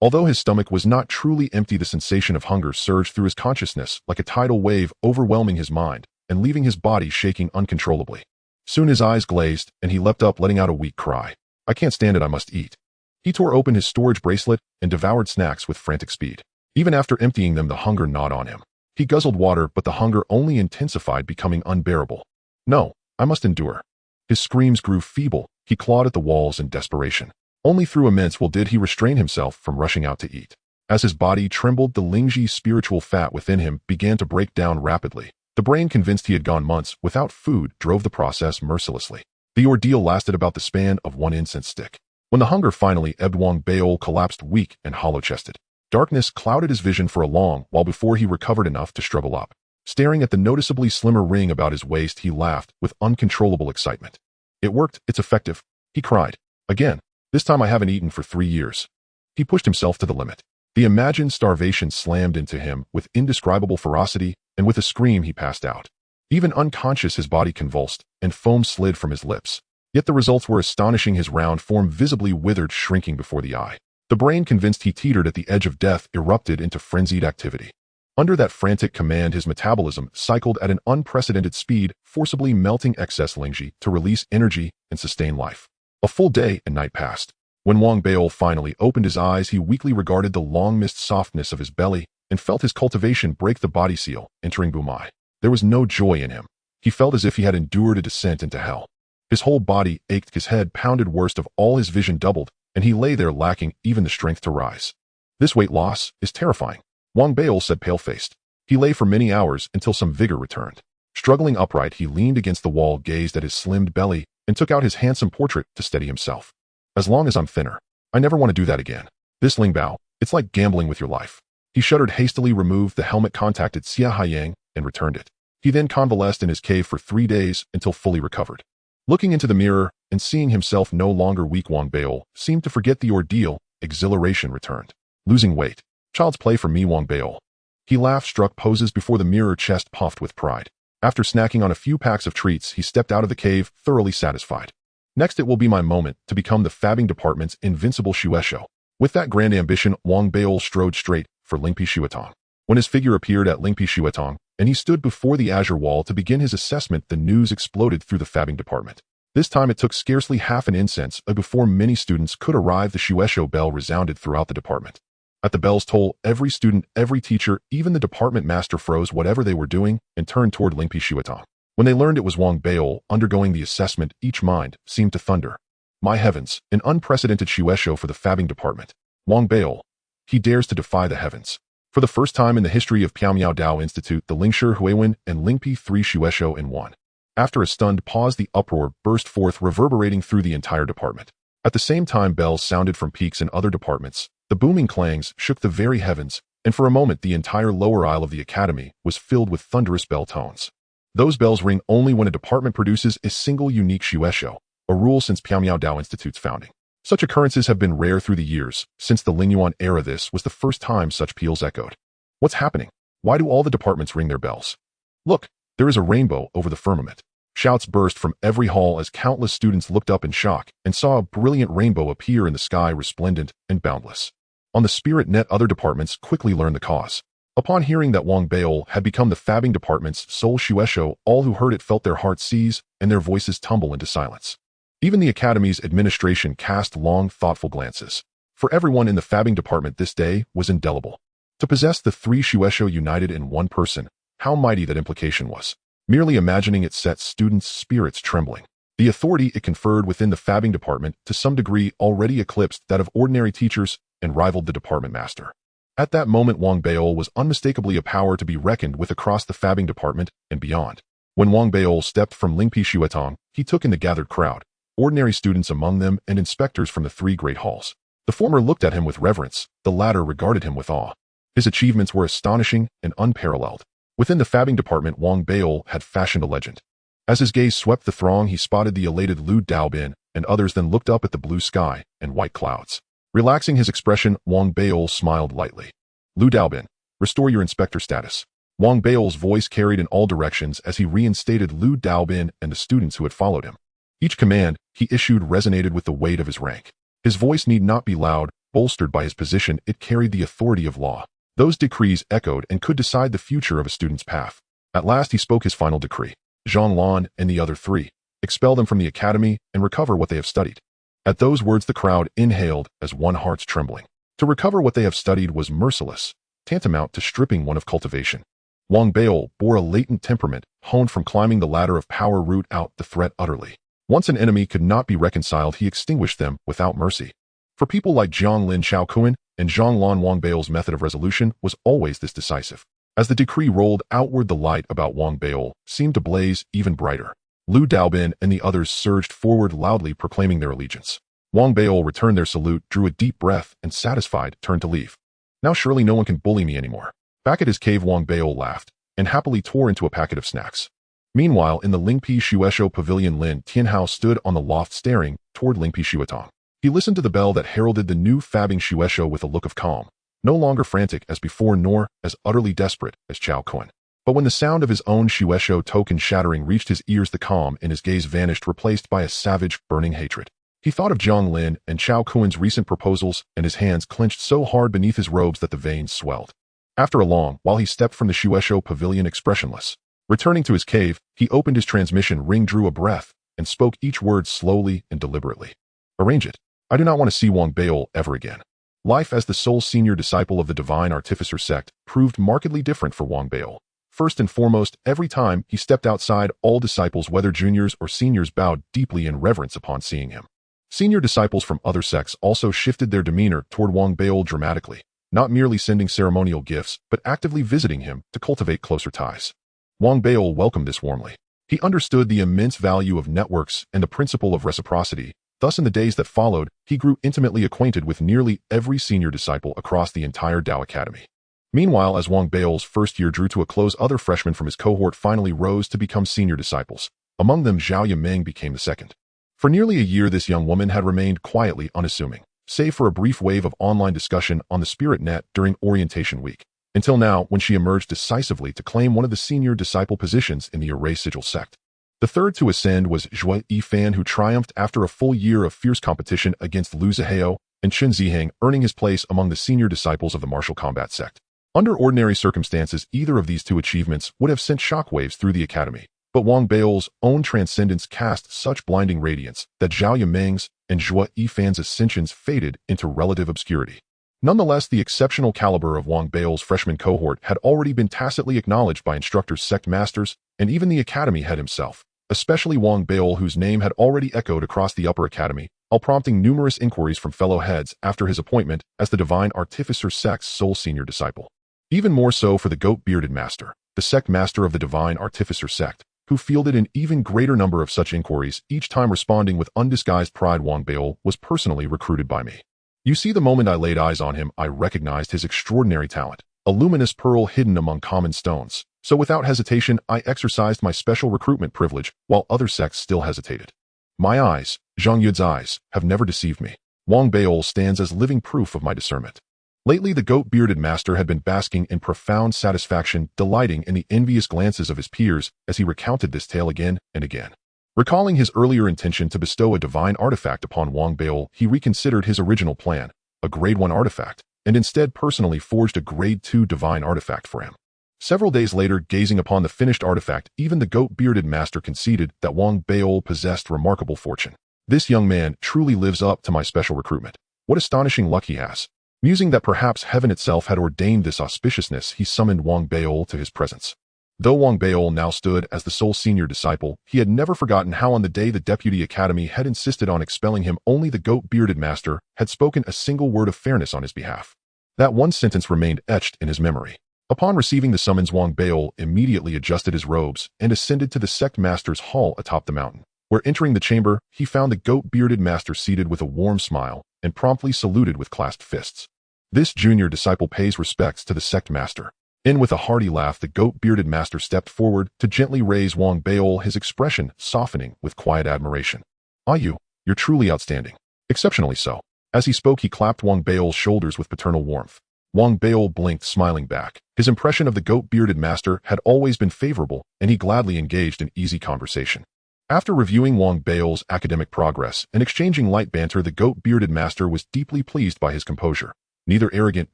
Although his stomach was not truly empty, the sensation of hunger surged through his consciousness like a tidal wave, overwhelming his mind and leaving his body shaking uncontrollably. Soon his eyes glazed, and he leapt up, letting out a weak cry. I can't stand it, I must eat. He tore open his storage bracelet and devoured snacks with frantic speed. Even after emptying them, the hunger gnawed on him. He guzzled water, but the hunger only intensified, becoming unbearable. No, I must endure. His screams grew feeble. He clawed at the walls in desperation. Only through immense will did he restrain himself from rushing out to eat. As his body trembled, the Lingji spiritual fat within him began to break down rapidly. The brain, convinced he had gone months without food, drove the process mercilessly. The ordeal lasted about the span of 1 incense stick. When the hunger finally ebbed, Wang Baol collapsed weak and hollow-chested. Darkness clouded his vision for a long while before he recovered enough to struggle up. Staring at the noticeably slimmer ring about his waist, he laughed with uncontrollable excitement. It worked, it's effective, he cried. Again, this time I haven't eaten for 3 years. He pushed himself to the limit. The imagined starvation slammed into him with indescribable ferocity, and with a scream he passed out. Even unconscious, his body convulsed, and foam slid from his lips. Yet the results were astonishing. His round form visibly withered, shrinking before the eye. The brain, convinced he teetered at the edge of death, erupted into frenzied activity. Under that frantic command, his metabolism cycled at an unprecedented speed, forcibly melting excess Lingji to release energy and sustain life. A full day and night passed. When Wang Baol finally opened his eyes, he weakly regarded the long-missed softness of his belly and felt his cultivation break the body seal, entering Bumai. There was no joy in him. He felt as if he had endured a descent into hell. His whole body ached, his head pounded, worst of all, his vision doubled, and he lay there lacking even the strength to rise. This weight loss is terrifying, Wang Baol said, pale-faced. He lay for many hours until some vigor returned. Struggling upright, he leaned against the wall, gazed at his slimmed belly, and took out his handsome portrait to steady himself. As long as I'm thinner, I never want to do that again. This Ling Bao, it's like gambling with your life. He shuddered, hastily removed the helmet, contacted Xia Haiyang, and returned it. He then convalesced in his cave for 3 days until fully recovered. Looking into the mirror and seeing himself no longer weak, Wang Baol seemed to forget the ordeal. Exhilaration returned. Losing weight. Child's play for me, Wang Baol. He laughed, struck poses before the mirror, chest puffed with pride. After snacking on a few packs of treats, he stepped out of the cave, thoroughly satisfied. Next, it will be my moment to become the fabbing department's invincible Shueisho. With that grand ambition, Wang Baol strode straight for Lingpi Shuetong. When his figure appeared at Lingpi Shuetong, and he stood before the azure wall to begin his assessment, the news exploded through the fabbing department. This time it took scarcely half an incense before many students could arrive. The Shueisho bell resounded throughout the department. At the bell's toll, every student, every teacher, even the department master froze whatever they were doing and turned toward Lingpi Shuetong. When they learned it was Wang Baol undergoing the assessment, each mind seemed to thunder. My heavens, an unprecedented Shueisho for the fabbing department. Wang Baol. He dares to defy the heavens. For the first time in the history of Piaomiao Dao Institute, the Lingshi Huiwen and Lingpi 3 Shueisho in one. After a stunned pause, the uproar burst forth, reverberating through the entire department. At the same time, bells sounded from peaks in other departments. The booming clangs shook the very heavens, and for a moment the entire lower aisle of the academy was filled with thunderous bell tones. Those bells ring only when a department produces a single unique Shueisho, a rule since Piaomiao Dao Institute's founding. Such occurrences have been rare through the years. Since the Lingyuan era, this was the first time such peals echoed. What's happening? Why do all the departments ring their bells? Look, there is a rainbow over the firmament. Shouts burst from every hall as countless students looked up in shock and saw a brilliant rainbow appear in the sky, resplendent and boundless. On the spirit net, other departments quickly learned the cause. Upon hearing that Wang Baol had become the fabbing department's sole Shueisho, all who heard it felt their hearts seize and their voices tumble into silence. Even the academy's administration cast long, thoughtful glances. For everyone in the fabbing department, this day was indelible. To possess the 3 Shueisho united in one person, how mighty that implication was. Merely imagining it set students' spirits trembling. The authority it conferred within the fabbing department to some degree already eclipsed that of ordinary teachers and rivaled the department master. At that moment, Wang Baol was unmistakably a power to be reckoned with across the fabbing department and beyond. When Wang Baol stepped from Lingpi Shuetong, he took in the gathered crowd, ordinary students among them and inspectors from the 3 great halls. The former looked at him with reverence, the latter regarded him with awe. His achievements were astonishing and unparalleled. Within the fabbing department, Wang Baol had fashioned a legend. As his gaze swept the throng, he spotted the elated Lu Daobin and others, then looked up at the blue sky and white clouds. Relaxing his expression, Wang Baol smiled lightly. Lu Daobin, restore your inspector status. Wang Baol's voice carried in all directions as he reinstated Lu Daobin and the students who had followed him. Each command he issued resonated with the weight of his rank. His voice need not be loud, bolstered by his position, it carried the authority of law. Those decrees echoed and could decide the future of a student's path. At last he spoke his final decree. Zhang Lan and the other 3, expel them from the academy and recover what they have studied. At those words the crowd inhaled as one, hearts trembling. To recover what they have studied was merciless, tantamount to stripping one of cultivation. Wang Baol bore a latent temperament, honed from climbing the ladder of power, root out the threat utterly. Once an enemy could not be reconciled, he extinguished them without mercy. For people like Jiang Lin Shaokuan and Zhang Lan, Wang Baol's method of resolution was always this decisive. As the decree rolled outward, the light about Wang Baol seemed to blaze even brighter. Lu Daobin and the others surged forward, loudly proclaiming their allegiance. Wang Baol returned their salute, drew a deep breath, and satisfied, turned to leave. Now surely no one can bully me anymore. Back at his cave, Wang Baol laughed and happily tore into a packet of snacks. Meanwhile, in the Lingpi Shueisho pavilion, Lin Tianhao stood on the loft staring toward Lingpi Shuetong. He listened to the bell that heralded the new fabbing Shueisho with a look of calm, no longer frantic as before nor as utterly desperate as Chao Kun. But when the sound of his own Shueisho token shattering reached his ears, the calm in his gaze vanished, replaced by a savage, burning hatred. He thought of Jiang Lin and Chao Kun's recent proposals, and his hands clenched so hard beneath his robes that the veins swelled. After a long while, he stepped from the Shueisho pavilion expressionless. Returning to his cave, he opened his transmission ring, drew a breath, and spoke each word slowly and deliberately. Arrange it. I do not want to see Wang Beil ever again. Life as the sole senior disciple of the Divine Artificer sect proved markedly different for Wang Beil. First and foremost, every time he stepped outside, all disciples, whether juniors or seniors, bowed deeply in reverence upon seeing him. Senior disciples from other sects also shifted their demeanor toward Wang Beil dramatically, not merely sending ceremonial gifts, but actively visiting him to cultivate closer ties. Wang Beil welcomed this warmly. He understood the immense value of networks and the principle of reciprocity. Thus, in the days that followed, he grew intimately acquainted with nearly every senior disciple across the entire Dao Academy. Meanwhile, as Wang Beil's first year drew to a close, other freshmen from his cohort finally rose to become senior disciples. Among them, Zhao Yimeng became the second. For nearly a year, this young woman had remained quietly unassuming, save for a brief wave of online discussion on the Spirit Net during orientation week, until now when she emerged decisively to claim one of the senior disciple positions in the Array Sigil sect. The third to ascend was Zhuo Yifan, who triumphed after a full year of fierce competition against Lu Zihao and Chen Ziheng, earning his place among the senior disciples of the martial combat sect. Under ordinary circumstances, either of these two achievements would have sent shockwaves through the academy, but Wang Beil's own transcendence cast such blinding radiance that Zhao Yimeng's and Zhuo Yifan's ascensions faded into relative obscurity. Nonetheless, the exceptional caliber of Wang Beil's freshman cohort had already been tacitly acknowledged by instructors, sect masters, and even the academy head himself, especially Wang Beil, whose name had already echoed across the upper academy, all prompting numerous inquiries from fellow heads after his appointment as the Divine Artificer sect's sole senior disciple. Even more so for the goat-bearded master, the sect master of the Divine Artificer sect, who fielded an even greater number of such inquiries, each time responding with undisguised pride. Wang Beil was personally recruited by me. You see, the moment I laid eyes on him, I recognized his extraordinary talent, a luminous pearl hidden among common stones. So without hesitation, I exercised my special recruitment privilege, while other sects still hesitated. My eyes, Zhang Yud's eyes, have never deceived me. Wang Beil stands as living proof of my discernment. Lately, the goat-bearded master had been basking in profound satisfaction, delighting in the envious glances of his peers as he recounted this tale again and again. Recalling his earlier intention to bestow a divine artifact upon Wang Beil, he reconsidered his original plan, a Grade 1 artifact, and instead personally forged a Grade 2 divine artifact for him. Several days later, gazing upon the finished artifact, even the goat-bearded master conceded that Wang Beil possessed remarkable fortune. This young man truly lives up to my special recruitment. What astonishing luck he has. Musing that perhaps heaven itself had ordained this auspiciousness, he summoned Wang Beil to his presence. Though Wang Beil now stood as the sole senior disciple, he had never forgotten how on the day the Deputy Academy had insisted on expelling him, only the goat-bearded master had spoken a single word of fairness on his behalf. That one sentence remained etched in his memory. Upon receiving the summons, Wang Beil immediately adjusted his robes and ascended to the sect master's hall atop the mountain, where, entering the chamber, he found the goat-bearded master seated with a warm smile and promptly saluted with clasped fists. This junior disciple pays respects to the sect master. In with a hearty laugh, the goat-bearded master stepped forward to gently raise Wang Beil, his expression softening with quiet admiration. "Ah, you're truly outstanding. Exceptionally so." As he spoke, he clapped Wang Beil's shoulders with paternal warmth. Wang Beil blinked, smiling back. His impression of the goat-bearded master had always been favorable, and he gladly engaged in easy conversation. After reviewing Wang Beil's academic progress and exchanging light banter, the goat-bearded master was deeply pleased by his composure, neither arrogant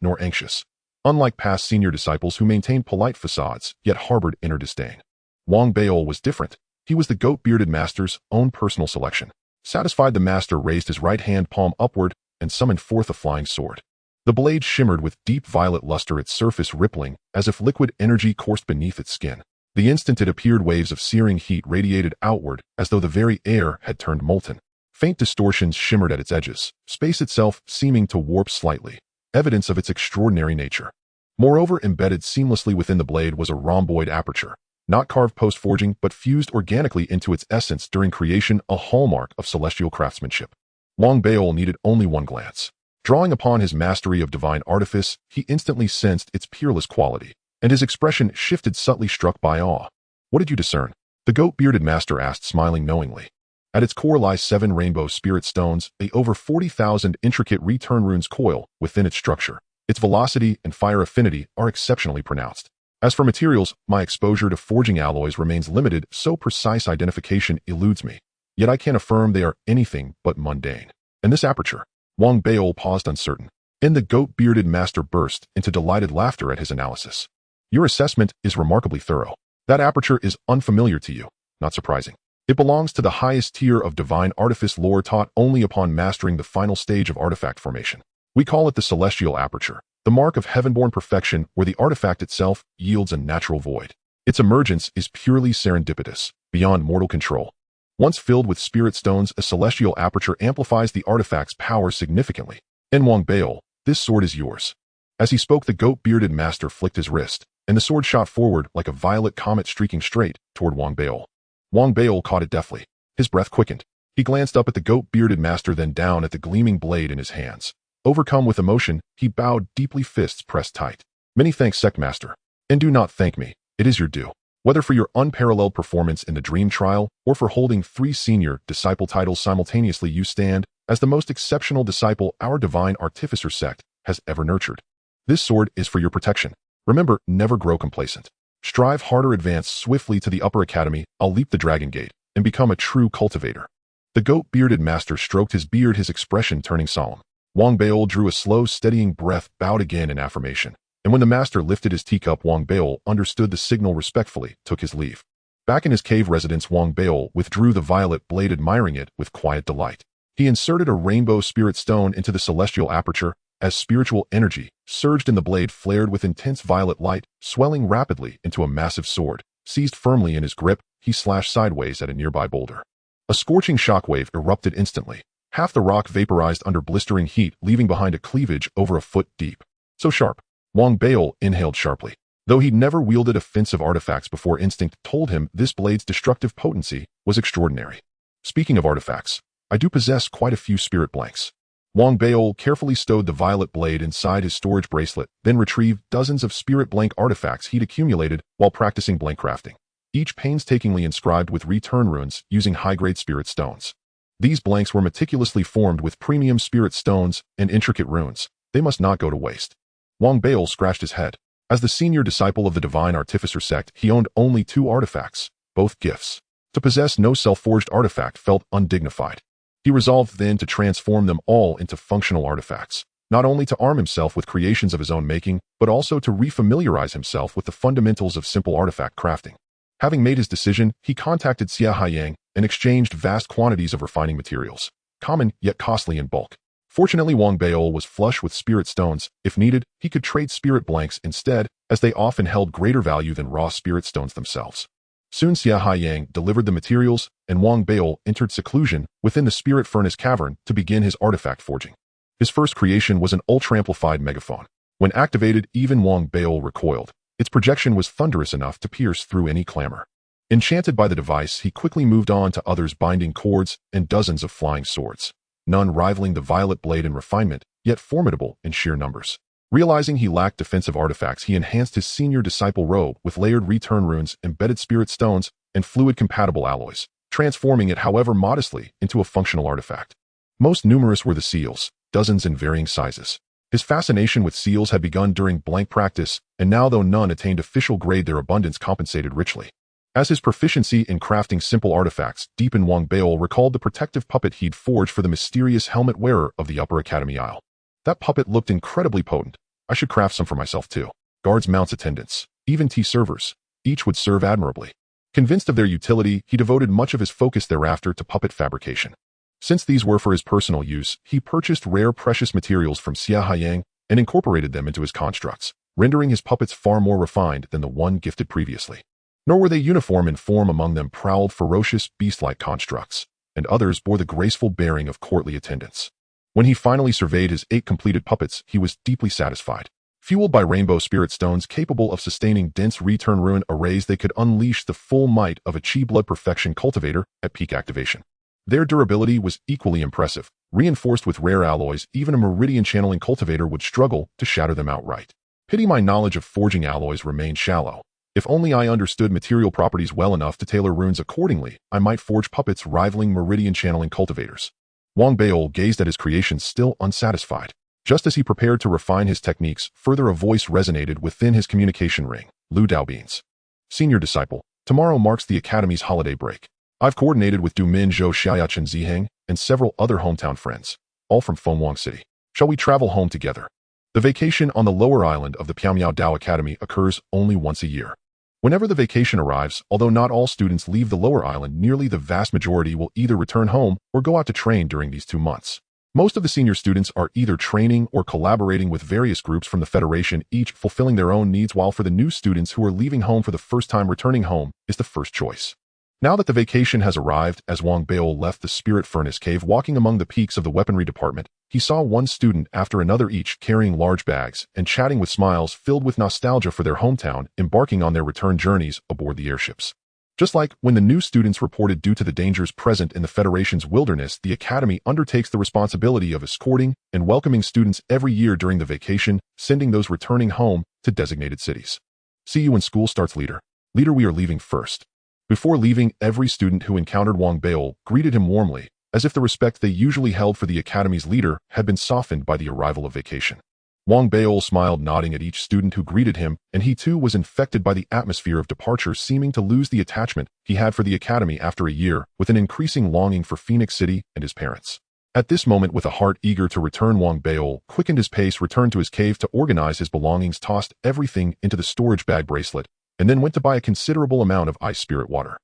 nor anxious. Unlike past senior disciples who maintained polite facades, yet harbored inner disdain, Wang Beil was different. He was the goat-bearded master's own personal selection. Satisfied, the master raised his right hand palm upward and summoned forth a flying sword. The blade shimmered with deep violet luster, its surface rippling as if liquid energy coursed beneath its skin. The instant it appeared, waves of searing heat radiated outward as though the very air had turned molten. Faint distortions shimmered at its edges, space itself seeming to warp slightly, evidence of its extraordinary nature. Moreover, embedded seamlessly within the blade was a rhomboid aperture, not carved post-forging but fused organically into its essence during creation, a hallmark of celestial craftsmanship. Wang Beil needed only one glance. Drawing upon his mastery of divine artifice, he instantly sensed its peerless quality, and his expression shifted, subtly struck by awe. "What did you discern?" the goat-bearded master asked, smiling knowingly. At its core lie 7 rainbow spirit stones, a over 40,000 intricate return runes coil within its structure. Its velocity and fire affinity are exceptionally pronounced. As for materials, my exposure to forging alloys remains limited, so precise identification eludes me. Yet I can affirm they are anything but mundane. And this aperture? Wang Beol paused uncertain. And the goat-bearded master burst into delighted laughter at his analysis. Your assessment is remarkably thorough. That aperture is unfamiliar to you. Not surprising. It belongs to the highest tier of divine artifice lore taught only upon mastering the final stage of artifact formation. We call it the celestial aperture, the mark of heaven-born perfection where the artifact itself yields a natural void. Its emergence is purely serendipitous, beyond mortal control. Once filled with spirit stones, a celestial aperture amplifies the artifact's power significantly. In Wang Beol, this sword is yours. As he spoke, the goat-bearded master flicked his wrist, and the sword shot forward like a violet comet streaking straight toward Wang Beol. Wang Beol caught it deftly. His breath quickened. He glanced up at the goat-bearded master, then down at the gleaming blade in his hands. Overcome with emotion, he bowed deeply, fists pressed tight. Many thanks, Sect Master. And do not thank me. It is your due. Whether for your unparalleled performance in the dream trial or for holding 3 senior disciple titles simultaneously, you stand as the most exceptional disciple our divine artificer sect has ever nurtured. This sword is for your protection. Remember, never grow complacent. Strive harder, advance swiftly to the upper academy. I'll leap the dragon gate and become a true cultivator. The goat-bearded master stroked his beard, his expression turning solemn. Wang Beol drew a slow, steadying breath, bowed again in affirmation. And when the master lifted his teacup, Wang Beol understood the signal, respectfully took his leave. Back in his cave residence, Wang Beol withdrew the violet blade, admiring it with quiet delight. He inserted a rainbow spirit stone into the celestial aperture. As spiritual energy surged in the blade, flared with intense violet light, swelling rapidly into a massive sword. Seized firmly in his grip, he slashed sideways at a nearby boulder. A scorching shockwave erupted instantly. Half the rock vaporized under blistering heat, leaving behind a cleavage over a foot deep. So sharp. Wang Beol inhaled sharply. Though he'd never wielded offensive artifacts before, instinct told him this blade's destructive potency was extraordinary. Speaking of artifacts, I do possess quite a few spirit blanks. Wang Beol carefully stowed the violet blade inside his storage bracelet, then retrieved dozens of spirit blank artifacts he'd accumulated while practicing blank crafting, each painstakingly inscribed with return runes using high-grade spirit stones. These blanks were meticulously formed with premium spirit stones and intricate runes. They must not go to waste. Wang Beol scratched his head. As the senior disciple of the Divine Artificer sect, he owned only 2 artifacts, both gifts. To possess no self-forged artifact felt undignified. He resolved then to transform them all into functional artifacts, not only to arm himself with creations of his own making, but also to refamiliarize himself with the fundamentals of simple artifact crafting. Having made his decision, he contacted Xia Haiyang and exchanged vast quantities of refining materials, common yet costly in bulk. Fortunately, Wang Beol was flush with spirit stones. If needed, he could trade spirit blanks instead, as they often held greater value than raw spirit stones themselves. Soon Xia Haiyang delivered the materials, and Wang Beol entered seclusion within the spirit furnace cavern to begin his artifact forging. His first creation was an ultra-amplified megaphone. When activated, even Wang Beol recoiled. Its projection was thunderous enough to pierce through any clamor. Enchanted by the device, he quickly moved on to others, binding cords and dozens of flying swords, none rivaling the violet blade in refinement, yet formidable in sheer numbers. Realizing he lacked defensive artifacts, he enhanced his senior disciple robe with layered return runes, embedded spirit stones, and fluid-compatible alloys, transforming it, however modestly, into a functional artifact. Most numerous were the seals, dozens in varying sizes. His fascination with seals had begun during blank practice, and now, though none attained official grade, their abundance compensated richly. As his proficiency in crafting simple artifacts deepened, Wang Beol recalled the protective puppet he'd forged for the mysterious helmet wearer of the Upper Academy Isle. That puppet looked incredibly potent. I should craft some for myself too. Guards, mounts, attendants, even tea servers, each would serve admirably. Convinced of their utility, he devoted much of his focus thereafter to puppet fabrication. Since these were for his personal use, he purchased rare precious materials from Xia Haiyang and incorporated them into his constructs, rendering his puppets far more refined than the one gifted previously. Nor were they uniform in form. Among them prowled ferocious, beast-like constructs, and others bore the graceful bearing of courtly attendants. When he finally surveyed his 8 completed puppets, he was deeply satisfied. Fueled by rainbow spirit stones capable of sustaining dense return rune arrays, they could unleash the full might of a Chi Blood Perfection cultivator at peak activation. Their durability was equally impressive. Reinforced with rare alloys, even a meridian channeling cultivator would struggle to shatter them outright. Pity my knowledge of forging alloys remained shallow. If only I understood material properties well enough to tailor runes accordingly, I might forge puppets rivaling meridian channeling cultivators. Wang Beol gazed at his creations still unsatisfied. Just as he prepared to refine his techniques, further a voice resonated within his communication ring. Lu Daobeans. Senior disciple, tomorrow marks the Academy's holiday break. I've coordinated with Du Min Zhou Xiaoyachen Ziheng and several other hometown friends, all from Fengwang City. Shall we travel home together? The vacation on the lower island of the Piaomiao Dao Academy occurs only once a year. Whenever the vacation arrives, although not all students leave the lower island, nearly the vast majority will either return home or go out to train during these 2 months. Most of the senior students are either training or collaborating with various groups from the Federation, each fulfilling their own needs, while for the new students who are leaving home for the first time, returning home is the first choice. Now that the vacation has arrived, as Wang Beol left the Spirit Furnace Cave walking among the peaks of the weaponry department, he saw one student after another, each carrying large bags and chatting with smiles filled with nostalgia for their hometown, embarking on their return journeys aboard the airships. Just like when the new students reported due to the dangers present in the Federation's wilderness, the Academy undertakes the responsibility of escorting and welcoming students every year during the vacation, sending those returning home to designated cities. See you when school starts, leader. Leader, we are leaving first. Before leaving, every student who encountered Wang Beol greeted him warmly, as if the respect they usually held for the Academy's leader had been softened by the arrival of vacation. Wang Beol smiled, nodding at each student who greeted him, and he too was infected by the atmosphere of departure, seeming to lose the attachment he had for the Academy after a year, with an increasing longing for Phoenix City and his parents. At this moment, with a heart eager to return, Wang Beol quickened his pace, returned to his cave to organize his belongings, tossed everything into the storage bag bracelet, and then went to buy a considerable amount of ice spirit water.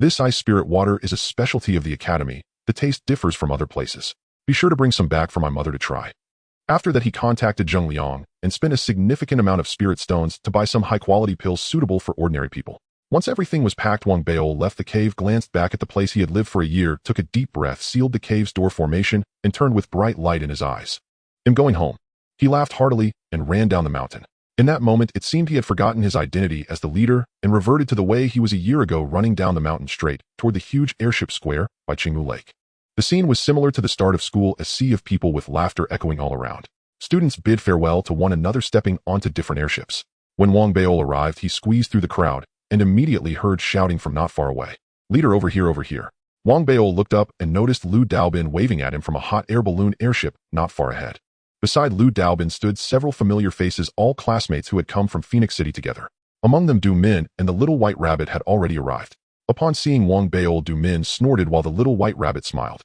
This ice spirit water is a specialty of the Academy. The taste differs from other places. Be sure to bring some back for my mother to try. After that, he contacted Zheng Liang and spent a significant amount of spirit stones to buy some high-quality pills suitable for ordinary people. Once everything was packed, Wang Beol left the cave, glanced back at the place he had lived for a year, took a deep breath, sealed the cave's door formation, and turned with bright light in his eyes. I'm going home. He laughed heartily and ran down the mountain. In that moment, it seemed he had forgotten his identity as the leader and reverted to the way he was a year ago, running down the mountain straight toward the huge airship square by Qingwu Lake. The scene was similar to the start of school, a sea of people with laughter echoing all around. Students bid farewell to one another, stepping onto different airships. When Wang Beol arrived, he squeezed through the crowd and immediately heard shouting from not far away. Leader, over here, over here. Wang Beol looked up and noticed Lu Daobin waving at him from a hot air balloon airship not far ahead. Beside Lu Daobin stood several familiar faces, all classmates who had come from Phoenix City together. Among them, Du Min and the little white rabbit had already arrived. Upon seeing Wang Beol, Du Min snorted while the little white rabbit smiled.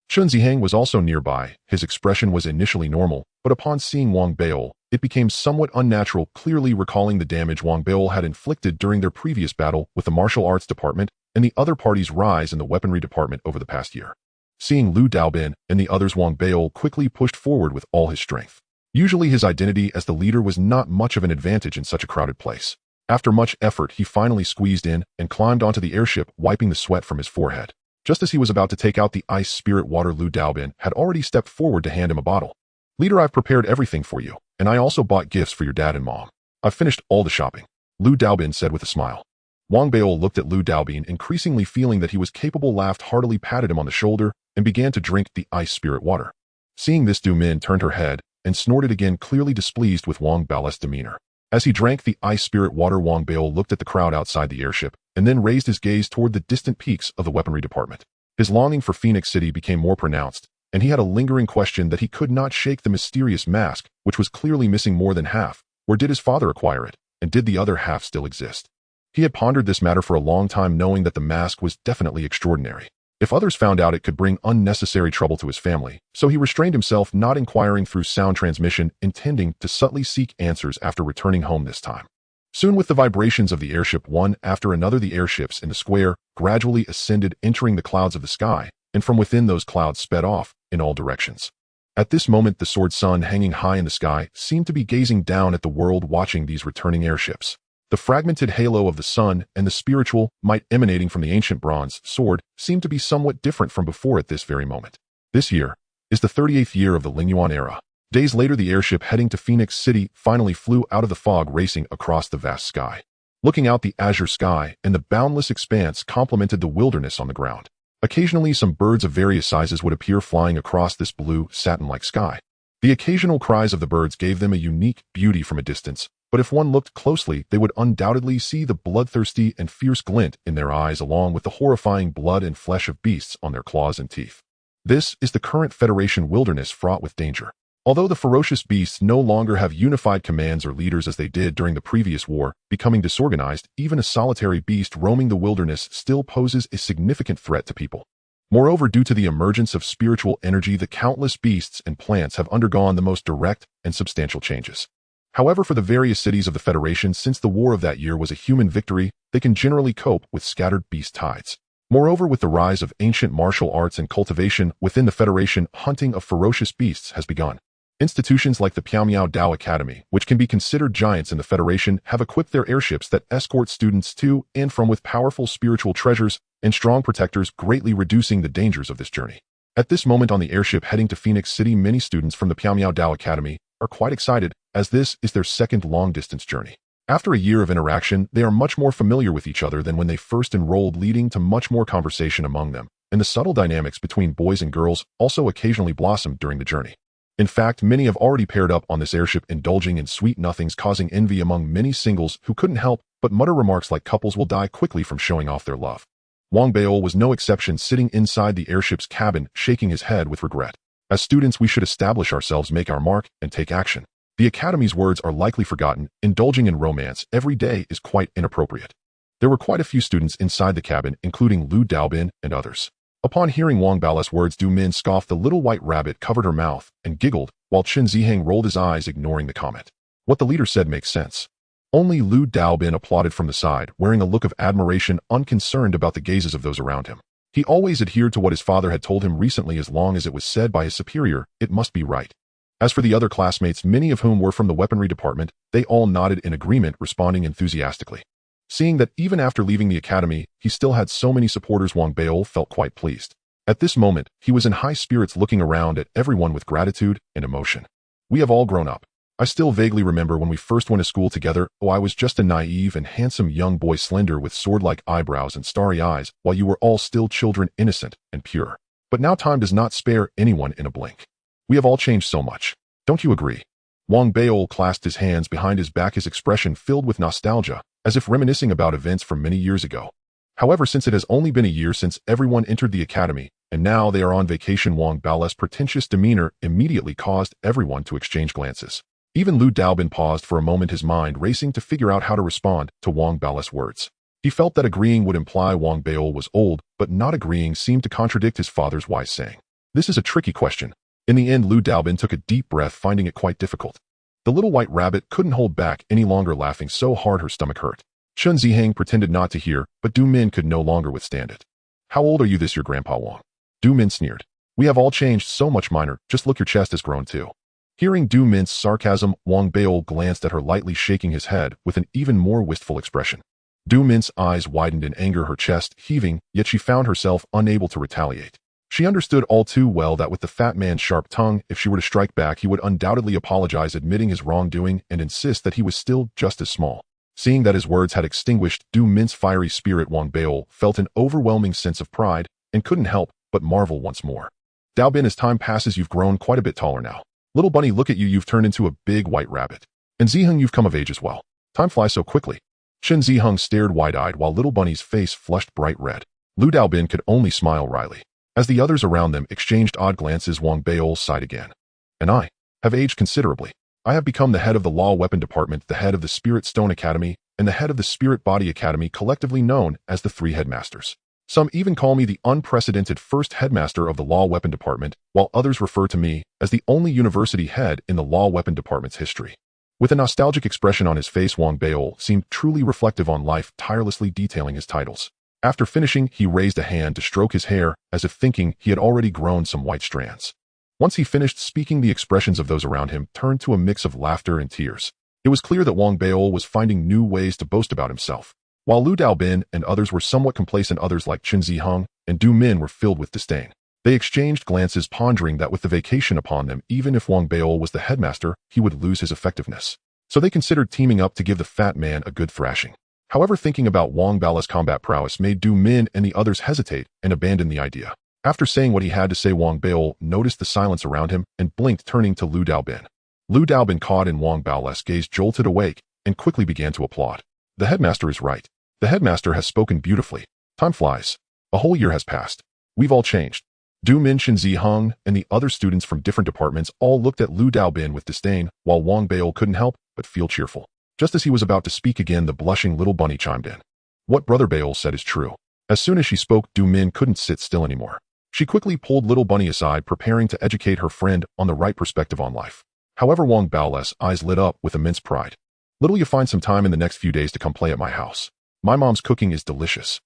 Shun Ziheng was also nearby. His expression was initially normal, but upon seeing Wang Beol, it became somewhat unnatural, clearly recalling the damage Wang Beol had inflicted during their previous battle with the martial arts department and the other party's rise in the weaponry department over the past year. Seeing Lu Daobin and the others, Wang Beol quickly pushed forward with all his strength. Usually his identity as the leader was not much of an advantage in such a crowded place. After much effort, he finally squeezed in and climbed onto the airship, wiping the sweat from his forehead. Just as he was about to take out the ice spirit water, Lu Daobin had already stepped forward to hand him a bottle. Leader, I've prepared everything for you, and I also bought gifts for your dad and mom. I've finished all the shopping, Lu Daobin said with a smile. Wang Beol looked at Lu Daobin, increasingly feeling that he was capable, laughed heartily, patted him on the shoulder, and began to drink the ice spirit water. Seeing this, Du Min turned her head and snorted again, clearly displeased with Wang Beol's demeanor. As he drank the ice spirit water, Wang Beol looked at the crowd outside the airship and then raised his gaze toward the distant peaks of the weaponry department. His longing for Phoenix City became more pronounced, and he had a lingering question that he could not shake: the mysterious mask, which was clearly missing more than half. Where did his father acquire it, and did the other half still exist? He had pondered this matter for a long time, knowing that the mask was definitely extraordinary. If others found out, it could bring unnecessary trouble to his family, so he restrained himself, not inquiring through sound transmission, intending to subtly seek answers after returning home this time. Soon, with the vibrations of the airship, one after another, the airships in the square gradually ascended, entering the clouds of the sky, and from within those clouds sped off in all directions. At this moment, the sword sun hanging high in the sky seemed to be gazing down at the world, watching these returning airships. The fragmented halo of the sun and the spiritual might emanating from the ancient bronze sword seemed to be somewhat different from before at this very moment. This year is the 38th year of the Lingyuan era. Days later, the airship heading to Phoenix City finally flew out of the fog, racing across the vast sky. Looking out, the azure sky and the boundless expanse complemented the wilderness on the ground. Occasionally, some birds of various sizes would appear flying across this blue, satin-like sky. The occasional cries of the birds gave them a unique beauty from a distance, but if one looked closely, they would undoubtedly see the bloodthirsty and fierce glint in their eyes along with the horrifying blood and flesh of beasts on their claws and teeth. This is the current Federation wilderness fraught with danger. Although the ferocious beasts no longer have unified commands or leaders as they did during the previous war, becoming disorganized, even a solitary beast roaming the wilderness still poses a significant threat to people. Moreover, due to the emergence of spiritual energy, the countless beasts and plants have undergone the most direct and substantial changes. However, for the various cities of the Federation, since the war of that year was a human victory, they can generally cope with scattered beast tides. Moreover, with the rise of ancient martial arts and cultivation within the Federation, hunting of ferocious beasts has begun. Institutions like the Piao Dao Academy, which can be considered giants in the Federation, have equipped their airships that escort students to and from with powerful spiritual treasures and strong protectors, greatly reducing the dangers of this journey. At this moment on the airship heading to Phoenix City, many students from the Piao Dao Academy are quite excited, as this is their second long-distance journey. After a year of interaction, they are much more familiar with each other than when they first enrolled, leading to much more conversation among them, and the subtle dynamics between boys and girls also occasionally blossomed during the journey. In fact, many have already paired up on this airship, indulging in sweet nothings, causing envy among many singles who couldn't help but mutter remarks like couples will die quickly from showing off their love. Wang Beol was no exception, sitting inside the airship's cabin, shaking his head with regret. As students, we should establish ourselves, make our mark, and take action. The Academy's words are likely forgotten. Indulging in romance every day is quite inappropriate. There were quite a few students inside the cabin, including Lu Daobin and others. Upon hearing Wang Bao's words, Du Min scoffed. The little white rabbit covered her mouth and giggled, while Chen Zihang rolled his eyes, ignoring the comment. What the leader said makes sense. Only Lu Daobin applauded from the side, wearing a look of admiration, unconcerned about the gazes of those around him. He always adhered to what his father had told him recently. As long as it was said by his superior, it must be right. As for the other classmates, many of whom were from the weaponry department, they all nodded in agreement, responding enthusiastically. Seeing that even after leaving the academy, he still had so many supporters, Wang Beol felt quite pleased. At this moment, he was in high spirits, looking around at everyone with gratitude and emotion. We have all grown up. I still vaguely remember when we first went to school together. Oh, I was just a naive and handsome young boy, slender with sword-like eyebrows and starry eyes, while you were all still children, innocent and pure. But now time does not spare anyone in a blink. We have all changed so much. Don't you agree? Wang Beol clasped his hands behind his back, his expression filled with nostalgia, as if reminiscing about events from many years ago. However, since it has only been a year since everyone entered the academy, and now they are on vacation, Wang Bao's pretentious demeanor immediately caused everyone to exchange glances. Even Lu Daobin paused for a moment, his mind racing to figure out how to respond to Wang Bao's words. He felt that agreeing would imply Wang Beol was old, but not agreeing seemed to contradict his father's wise saying. This is a tricky question. In the end, Lu Daobin took a deep breath, finding it quite difficult. The little white rabbit couldn't hold back any longer, laughing so hard her stomach hurt. Chen Zihang pretended not to hear, but Du Min could no longer withstand it. How old are you? This your grandpa Wang? Du Min sneered. We have all changed so much, minor. Just look, your chest has grown too. Hearing Du Min's sarcasm, Wang Beol glanced at her, lightly shaking his head with an even more wistful expression. Du Min's eyes widened in anger, her chest heaving, yet she found herself unable to retaliate. She understood all too well that with the fat man's sharp tongue, if she were to strike back, he would undoubtedly apologize, admitting his wrongdoing and insist that he was still just as small. Seeing that his words had extinguished Du Min's fiery spirit, Wang Beol felt an overwhelming sense of pride and couldn't help but marvel once more. Daobin, as time passes, you've grown quite a bit taller now. Little bunny, look at you, you've turned into a big white rabbit. And Ziheng, you've come of age as well. Time flies so quickly. Chen Ziheng stared wide-eyed while little bunny's face flushed bright red. Lu Daobin could only smile wryly. As the others around them exchanged odd glances, Wang Beol sighed again. And I have aged considerably. I have become the head of the Law Weapon Department, the head of the Spirit Stone Academy, and the head of the Spirit Body Academy, collectively known as the Three Headmasters. Some even call me the unprecedented first headmaster of the Law Weapon Department, while others refer to me as the only university head in the Law Weapon Department's history. With a nostalgic expression on his face, Wang Beol seemed truly reflective on life, tirelessly detailing his titles. After finishing, he raised a hand to stroke his hair, as if thinking he had already grown some white strands. Once he finished speaking, the expressions of those around him turned to a mix of laughter and tears. It was clear that Wang Beol was finding new ways to boast about himself. While Lu Daobin and others were somewhat complacent, others like Chen Ziheng and Du Min were filled with disdain. They exchanged glances, pondering that with the vacation upon them, even if Wang Beol was the headmaster, he would lose his effectiveness. So they considered teaming up to give the fat man a good thrashing. However, thinking about Wang Bao's combat prowess made Du Min and the others hesitate and abandon the idea. After saying what he had to say, Wang Beol noticed the silence around him and blinked, turning to Lu Daobin. Lu Daobin, caught in Wang Bao's gaze, jolted awake, and quickly began to applaud. The headmaster is right. The headmaster has spoken beautifully. Time flies. A whole year has passed. We've all changed. Du Min, Shin Hung, and the other students from different departments all looked at Lu Daobin with disdain, while Wang Beil couldn't help but feel cheerful. Just as he was about to speak again, the blushing little bunny chimed in. What Brother Beil said is true. As soon as she spoke, Du Min couldn't sit still anymore. She quickly pulled little bunny aside, preparing to educate her friend on the right perspective on life. However, Wang Bao's eyes lit up with immense pride. Little, you find some time in the next few days to come play at my house. My mom's cooking is delicious.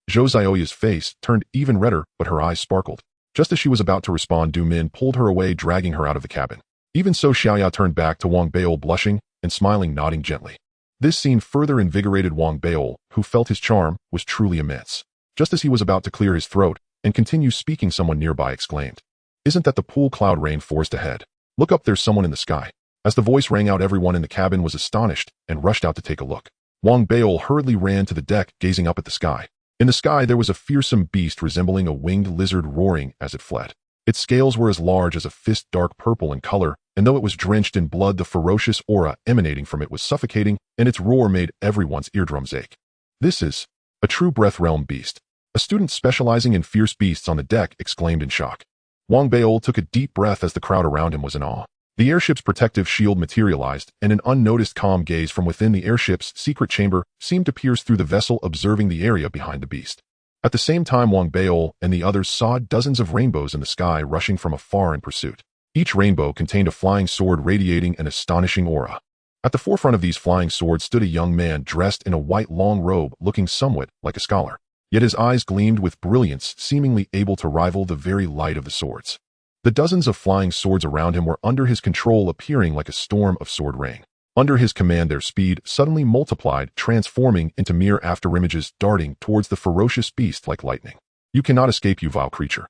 Zhou Zioya's face turned even redder, but her eyes sparkled. Just as she was about to respond, Du Min pulled her away, dragging her out of the cabin. Even so, Xiaoya turned back to Wang Beil, blushing and smiling, nodding gently. This scene further invigorated Wang Beil, who felt his charm was truly immense. Just as he was about to clear his throat and continue speaking, someone nearby exclaimed, "Isn't that the pool cloud rainforest ahead? Look up, there's someone in the sky." As the voice rang out, everyone in the cabin was astonished and rushed out to take a look. Wang Beil hurriedly ran to the deck, gazing up at the sky. In the sky, there was a fearsome beast resembling a winged lizard roaring as it fled. Its scales were as large as a fist, dark purple in color, and though it was drenched in blood, the ferocious aura emanating from it was suffocating, and its roar made everyone's eardrums ache. This is a true breath realm beast. A student specializing in fierce beasts on the deck exclaimed in shock. Wang Beil took a deep breath as the crowd around him was in awe. The airship's protective shield materialized, and an unnoticed calm gaze from within the airship's secret chamber seemed to pierce through the vessel, observing the area behind the beast. At the same time, Wang Beil and the others saw dozens of rainbows in the sky rushing from afar in pursuit. Each rainbow contained a flying sword radiating an astonishing aura. At the forefront of these flying swords stood a young man dressed in a white long robe, looking somewhat like a scholar. Yet his eyes gleamed with brilliance, seemingly able to rival the very light of the swords. The dozens of flying swords around him were under his control, appearing like a storm of sword rain. Under his command, their speed suddenly multiplied, transforming into mere afterimages, darting towards the ferocious beast like lightning. "You cannot escape, you vile creature."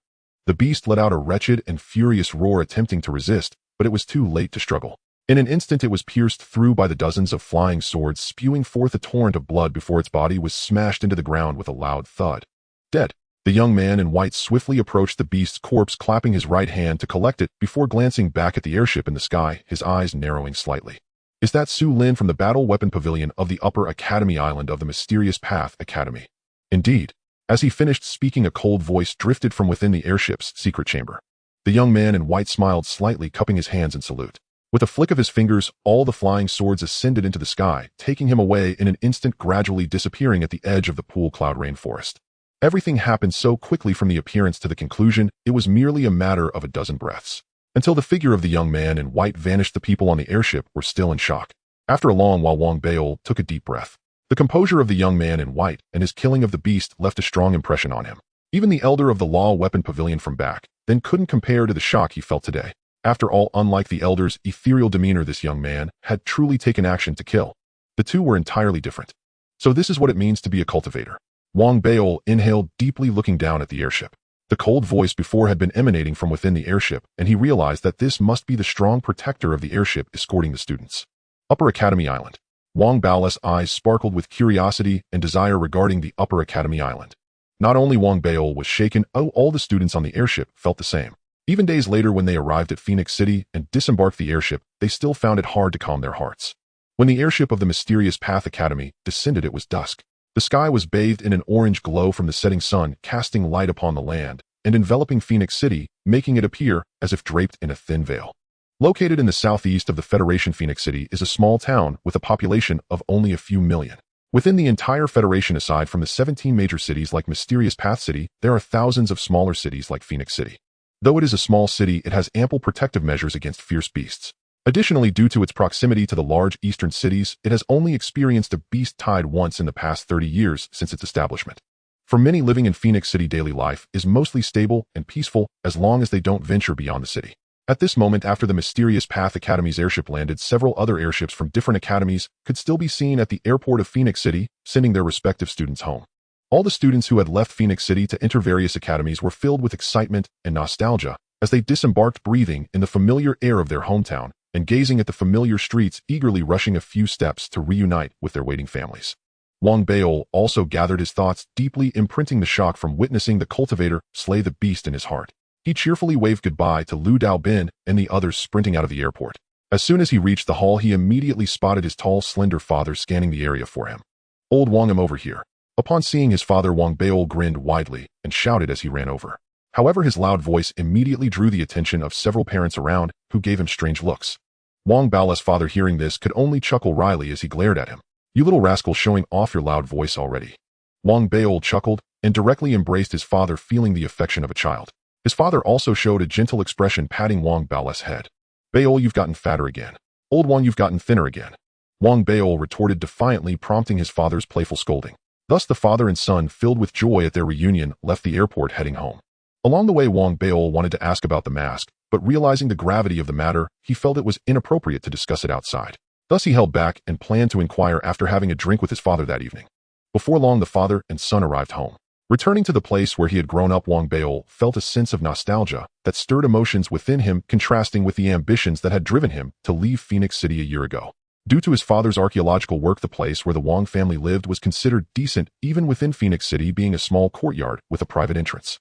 The beast let out a wretched and furious roar, attempting to resist, but it was too late to struggle. In an instant, it was pierced through by the dozens of flying swords, spewing forth a torrent of blood before its body was smashed into the ground with a loud thud. Dead. The young man in white swiftly approached the beast's corpse, clapping his right hand to collect it before glancing back at the airship in the sky, his eyes narrowing slightly. "Is that Su Lin from the Battle Weapon Pavilion of the Upper Academy Island of the Mysterious Path Academy?" Indeed. As he finished speaking, a cold voice drifted from within the airship's secret chamber. The young man in white smiled slightly, cupping his hands in salute. With a flick of his fingers, all the flying swords ascended into the sky, taking him away in an instant, gradually disappearing at the edge of the pool cloud rainforest. Everything happened so quickly, from the appearance to the conclusion, it was merely a matter of a dozen breaths. Until the figure of the young man in white vanished, the people on the airship were still in shock. After a long while, Wang Beil took a deep breath. The composure of the young man in white and his killing of the beast left a strong impression on him. Even the elder of the Law Weapon Pavilion from back then couldn't compare to the shock he felt today. After all, unlike the elder's ethereal demeanor, this young man had truly taken action to kill. The two were entirely different. So this is what it means to be a cultivator. Wang Beil inhaled deeply, looking down at the airship. The cold voice before had been emanating from within the airship, and he realized that this must be the strong protector of the airship escorting the students. Upper Academy Island. Wang Bao's eyes sparkled with curiosity and desire regarding the Upper Academy Island. Not only Wang Beil was shaken, all the students on the airship felt the same. Even days later, when they arrived at Phoenix City and disembarked the airship, they still found it hard to calm their hearts. When the airship of the Mysterious Path Academy descended, it was dusk. The sky was bathed in an orange glow from the setting sun, casting light upon the land and enveloping Phoenix City, making it appear as if draped in a thin veil. Located in the southeast of the Federation, Phoenix City is a small town with a population of only a few million. Within the entire Federation, aside from the 17 major cities like Mysterious Path City, there are thousands of smaller cities like Phoenix City. Though it is a small city, it has ample protective measures against fierce beasts. Additionally, due to its proximity to the large eastern cities, it has only experienced a beast tide once in the past 30 years since its establishment. For many living in Phoenix City, daily life is mostly stable and peaceful as long as they don't venture beyond the city. At this moment, after the Mysterious Path Academy's airship landed, several other airships from different academies could still be seen at the airport of Phoenix City, sending their respective students home. All the students who had left Phoenix City to enter various academies were filled with excitement and nostalgia as they disembarked, breathing in the familiar air of their hometown and gazing at the familiar streets, eagerly rushing a few steps to reunite with their waiting families. Wang Beil also gathered his thoughts, deeply imprinting the shock from witnessing the cultivator slay the beast in his heart. He cheerfully waved goodbye to Lu Daobin and the others, sprinting out of the airport. As soon as he reached the hall, he immediately spotted his tall, slender father scanning the area for him. "Old Wang, I'm over here." Upon seeing his father, Wang Beol grinned widely and shouted as he ran over. However, his loud voice immediately drew the attention of several parents around, who gave him strange looks. Wang Bao's father, hearing this, could only chuckle wryly as he glared at him. "You little rascal, showing off your loud voice already." Wang Beol chuckled and directly embraced his father, feeling the affection of a child. His father also showed a gentle expression, patting Wang Bao's head. "Beol, you've gotten fatter again. Old Wang, you've gotten thinner again." Wang Beol retorted defiantly, prompting his father's playful scolding. Thus the father and son, filled with joy at their reunion, left the airport heading home. Along the way, Wang Beol wanted to ask about the mask, but realizing the gravity of the matter, he felt it was inappropriate to discuss it outside. Thus he held back and planned to inquire after having a drink with his father that evening. Before long, the father and son arrived home. Returning to the place where he had grown up, Wang Beol felt a sense of nostalgia that stirred emotions within him, contrasting with the ambitions that had driven him to leave Phoenix City a year ago. Due to his father's archaeological work, the place where the Wang family lived was considered decent, even within Phoenix City being a small courtyard with a private entrance.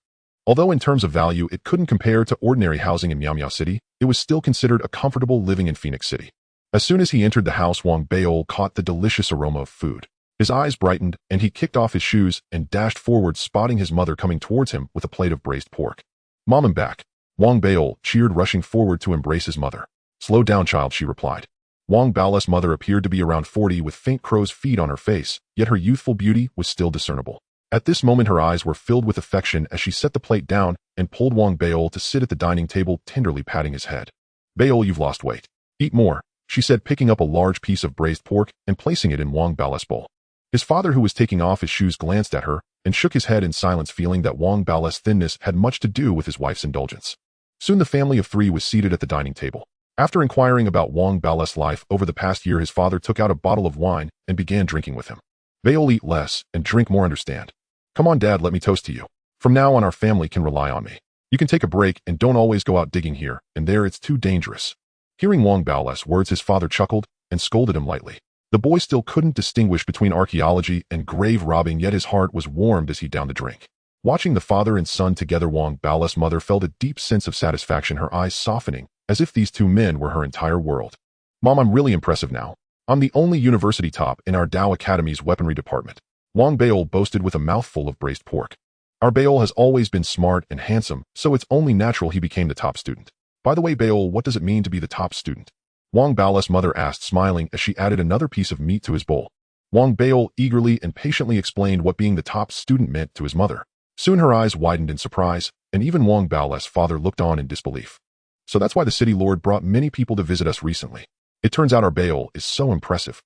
Although in terms of value it couldn't compare to ordinary housing in Miao Miao City, it was still considered a comfortable living in Phoenix City. As soon as he entered the house, Wang Beol caught the delicious aroma of food. His eyes brightened, and he kicked off his shoes and dashed forward, spotting his mother coming towards him with a plate of braised pork. "Mom, I'm back." Wang Beol cheered, rushing forward to embrace his mother. "Slow down, child," she replied. Wang Bao's mother appeared to be around 40 with faint crow's feet on her face, yet her youthful beauty was still discernible. At this moment her eyes were filled with affection as she set the plate down and pulled Wang Beol to sit at the dining table, tenderly patting his head. "Beol, you've lost weight. Eat more," she said, picking up a large piece of braised pork and placing it in Wang Bao's bowl. His father, who was taking off his shoes, glanced at her and shook his head in silence, feeling that Wang Bao's thinness had much to do with his wife's indulgence. Soon the family of 3 was seated at the dining table. After inquiring about Wang Bao's life over the past year, his father took out a bottle of wine and began drinking with him. "Beol, eat less and drink more, understand? Come on, Dad, let me toast to you. From now on, our family can rely on me. You can take a break and don't always go out digging here and there, it's too dangerous." Hearing Wang Bao's words, his father chuckled and scolded him lightly. The boy still couldn't distinguish between archaeology and grave robbing, yet his heart was warmed as he downed the drink. Watching the father and son together, Wang Bao's mother felt a deep sense of satisfaction, her eyes softening, as if these 2 men were her entire world. "Mom, I'm really impressive now. I'm the only university top in our Dao Academy's weaponry department," Wang Beol boasted with a mouthful of braised pork. "Our Beol has always been smart and handsome, so it's only natural he became the top student. By the way, Beol, what does it mean to be the top student?" Wang Bao's mother asked, smiling as she added another piece of meat to his bowl. Wang Beol eagerly and patiently explained what being the top student meant to his mother. Soon her eyes widened in surprise, and even Wang Bao's father looked on in disbelief. "So that's why the city lord brought many people to visit us recently. It turns out our Beol is so impressive."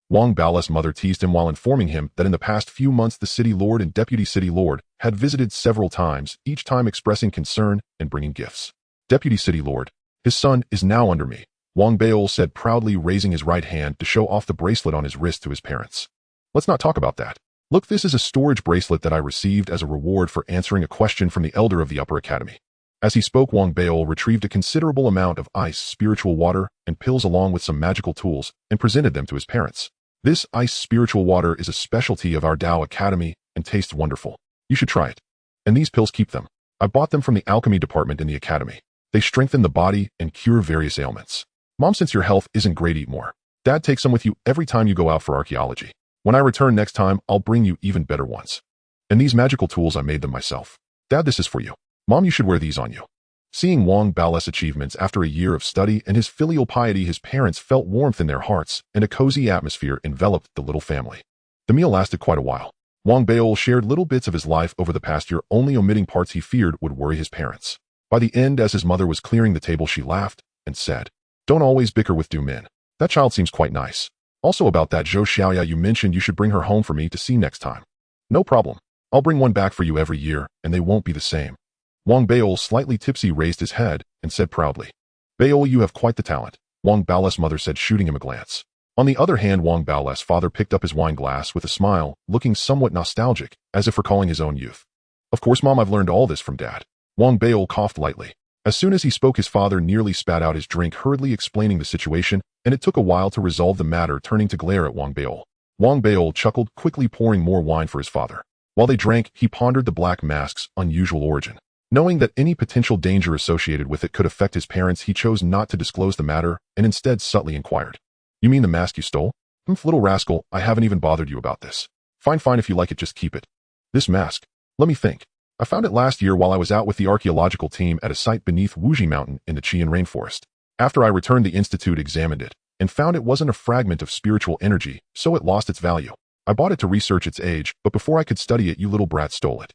Wang Bao's mother teased him while informing him that in the past few months the city lord and deputy city lord had visited several times, each time expressing concern and bringing gifts. "Deputy city lord, his son is now under me," Wang Beol said proudly, raising his right hand to show off the bracelet on his wrist to his parents. "Let's not talk about that. Look, this is a storage bracelet that I received as a reward for answering a question from the elder of the upper academy." As he spoke, Wang Beol retrieved a considerable amount of ice, spiritual water, and pills along with some magical tools and presented them to his parents. "This ice spiritual water is a specialty of our Dao Academy and tastes wonderful. You should try it. And these pills, keep them. I bought them from the alchemy department in the academy. They strengthen the body and cure various ailments. Mom, since your health isn't great, eat more. Dad, take some with you every time you go out for archaeology. When I return next time, I'll bring you even better ones. And these magical tools, I made them myself. Dad, this is for you. Mom, you should wear these on you." Seeing Wang Bao's achievements after a year of study and his filial piety, his parents felt warmth in their hearts, and a cozy atmosphere enveloped the little family. The meal lasted quite a while. Wang Beol shared little bits of his life over the past year, only omitting parts he feared would worry his parents. By the end, as his mother was clearing the table, she laughed and said, "Don't always bicker with Du Min. That child seems quite nice. Also about that Zhou Xiaoya you mentioned, you should bring her home for me to see next time." "No problem. I'll bring one back for you every year, and they won't be the same." Wang Beol, slightly tipsy, raised his head and said proudly, "Beol, you have quite the talent," Wang Bao's mother said, shooting him a glance. On the other hand, Wang Bao's father picked up his wine glass with a smile, looking somewhat nostalgic, as if recalling his own youth. "Of course, Mom, I've learned all this from Dad." Wang Beol coughed lightly. As soon as he spoke, his father nearly spat out his drink, hurriedly explaining the situation, and it took a while to resolve the matter, turning to glare at Wang Beol. Wang Beol chuckled, quickly pouring more wine for his father. While they drank, he pondered the black mask's unusual origin. Knowing that any potential danger associated with it could affect his parents, he chose not to disclose the matter and instead subtly inquired. You mean the mask you stole? Little rascal, I haven't even bothered you about this. Fine, if you like it, just keep it. This mask? Let me think. I found it last year while I was out with the archaeological team at a site beneath Wuji Mountain in the Chian rainforest. After I returned, the institute examined it and found it wasn't a fragment of spiritual energy, so it lost its value. I bought it to research its age, but before I could study it, you little brat stole it.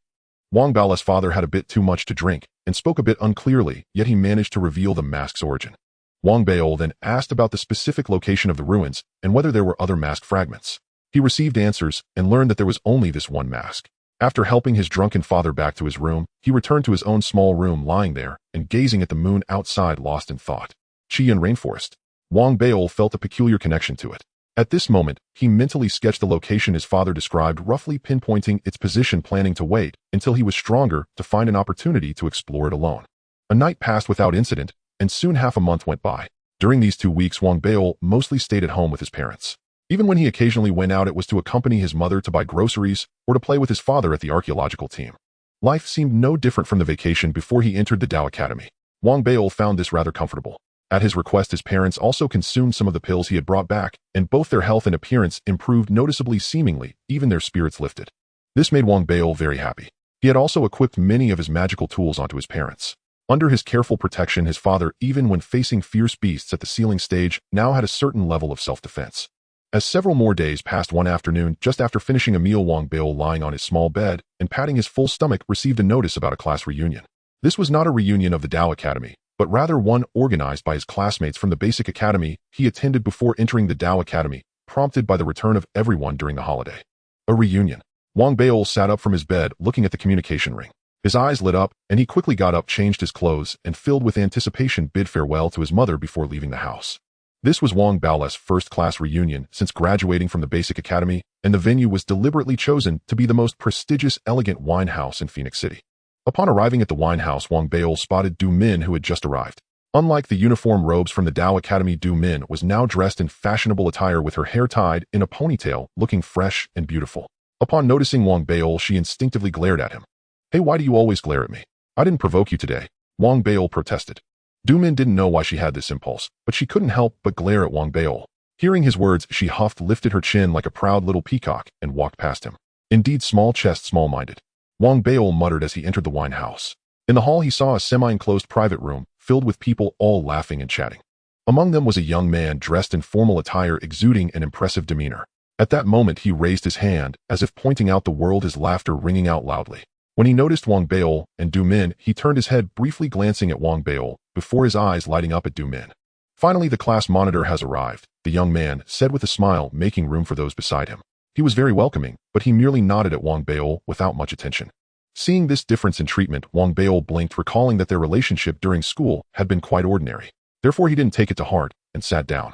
Wang Bao's father had a bit too much to drink and spoke a bit unclearly, yet he managed to reveal the mask's origin. Wang Bao then asked about the specific location of the ruins and whether there were other mask fragments. He received answers and learned that there was only this one mask. After helping his drunken father back to his room, he returned to his own small room, lying there and gazing at the moon outside, lost in thought. Chian rainforest. Wang Bao felt a peculiar connection to it. At this moment, he mentally sketched the location his father described, roughly pinpointing its position, planning to wait until he was stronger to find an opportunity to explore it alone. A night passed without incident, and soon half a month went by. During these 2 weeks, Wang Bao mostly stayed at home with his parents. Even when he occasionally went out, it was to accompany his mother to buy groceries or to play with his father at the archaeological team. Life seemed no different from the vacation before he entered the Dao Academy. Wang Bao found this rather comfortable. At his request, his parents also consumed some of the pills he had brought back, and both their health and appearance improved noticeably, seemingly even their spirits lifted. This made Wang Bao very happy. He had also equipped many of his magical tools onto his parents. Under his careful protection, his father, even when facing fierce beasts at the ceiling stage, now had a certain level of self-defense. As several more days passed, one afternoon, just after finishing a meal, Wang Bao, lying on his small bed and patting his full stomach, received a notice about a class reunion. This was not a reunion of the Dao Academy, but rather one organized by his classmates from the basic academy he attended before entering the Dao Academy, prompted by the return of everyone during the holiday. A reunion. Wang Bao sat up from his bed, looking at the communication ring. His eyes lit up, and he quickly got up, changed his clothes, and filled with anticipation bid farewell to his mother before leaving the house. This was Wang Bao's first class reunion since graduating from the basic academy, and the venue was deliberately chosen to be the most prestigious, elegant wine house in Phoenix City. Upon arriving at the wine house, Wang Bao spotted Du Min, who had just arrived. Unlike the uniform robes from the Dao Academy, Du Min was now dressed in fashionable attire with her hair tied in a ponytail, looking fresh and beautiful. Upon noticing Wang Bao, she instinctively glared at him. Hey, why do you always glare at me? I didn't provoke you today, Wang Bao protested. Du Min didn't know why she had this impulse, but she couldn't help but glare at Wang Bao. Hearing his words, she huffed, lifted her chin like a proud little peacock, and walked past him. Indeed, small chest, small-minded, Wang Bao muttered as he entered the wine house. In the hall, he saw a semi-enclosed private room filled with people, all laughing and chatting. Among them was a young man dressed in formal attire, exuding an impressive demeanor. At that moment, he raised his hand, as if pointing out the world, his laughter ringing out loudly. When he noticed Wang Bao and Du Min, he turned his head, briefly glancing at Wang Bao, before his eyes lighting up at Du Min. Finally, the class monitor has arrived, the young man said with a smile, making room for those beside him. He was very welcoming, but he merely nodded at Wang Bao without much attention. Seeing this difference in treatment, Wang Bao blinked, recalling that their relationship during school had been quite ordinary. Therefore, he didn't take it to heart and sat down.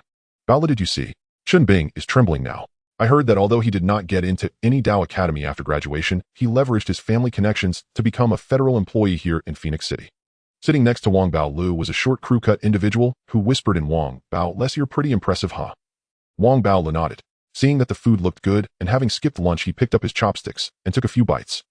Bao, did you see? Chun Bing is trembling now. I heard that although he did not get into any Dao Academy after graduation, he leveraged his family connections to become a federal employee here in Phoenix City. Sitting next to Wang Bao Lu was a short crew-cut individual who whispered in Wang Bao, "Les, you're pretty impressive, huh?" Wang Bao Lu nodded. Seeing that the food looked good and having skipped lunch, he picked up his chopsticks and took a few bites.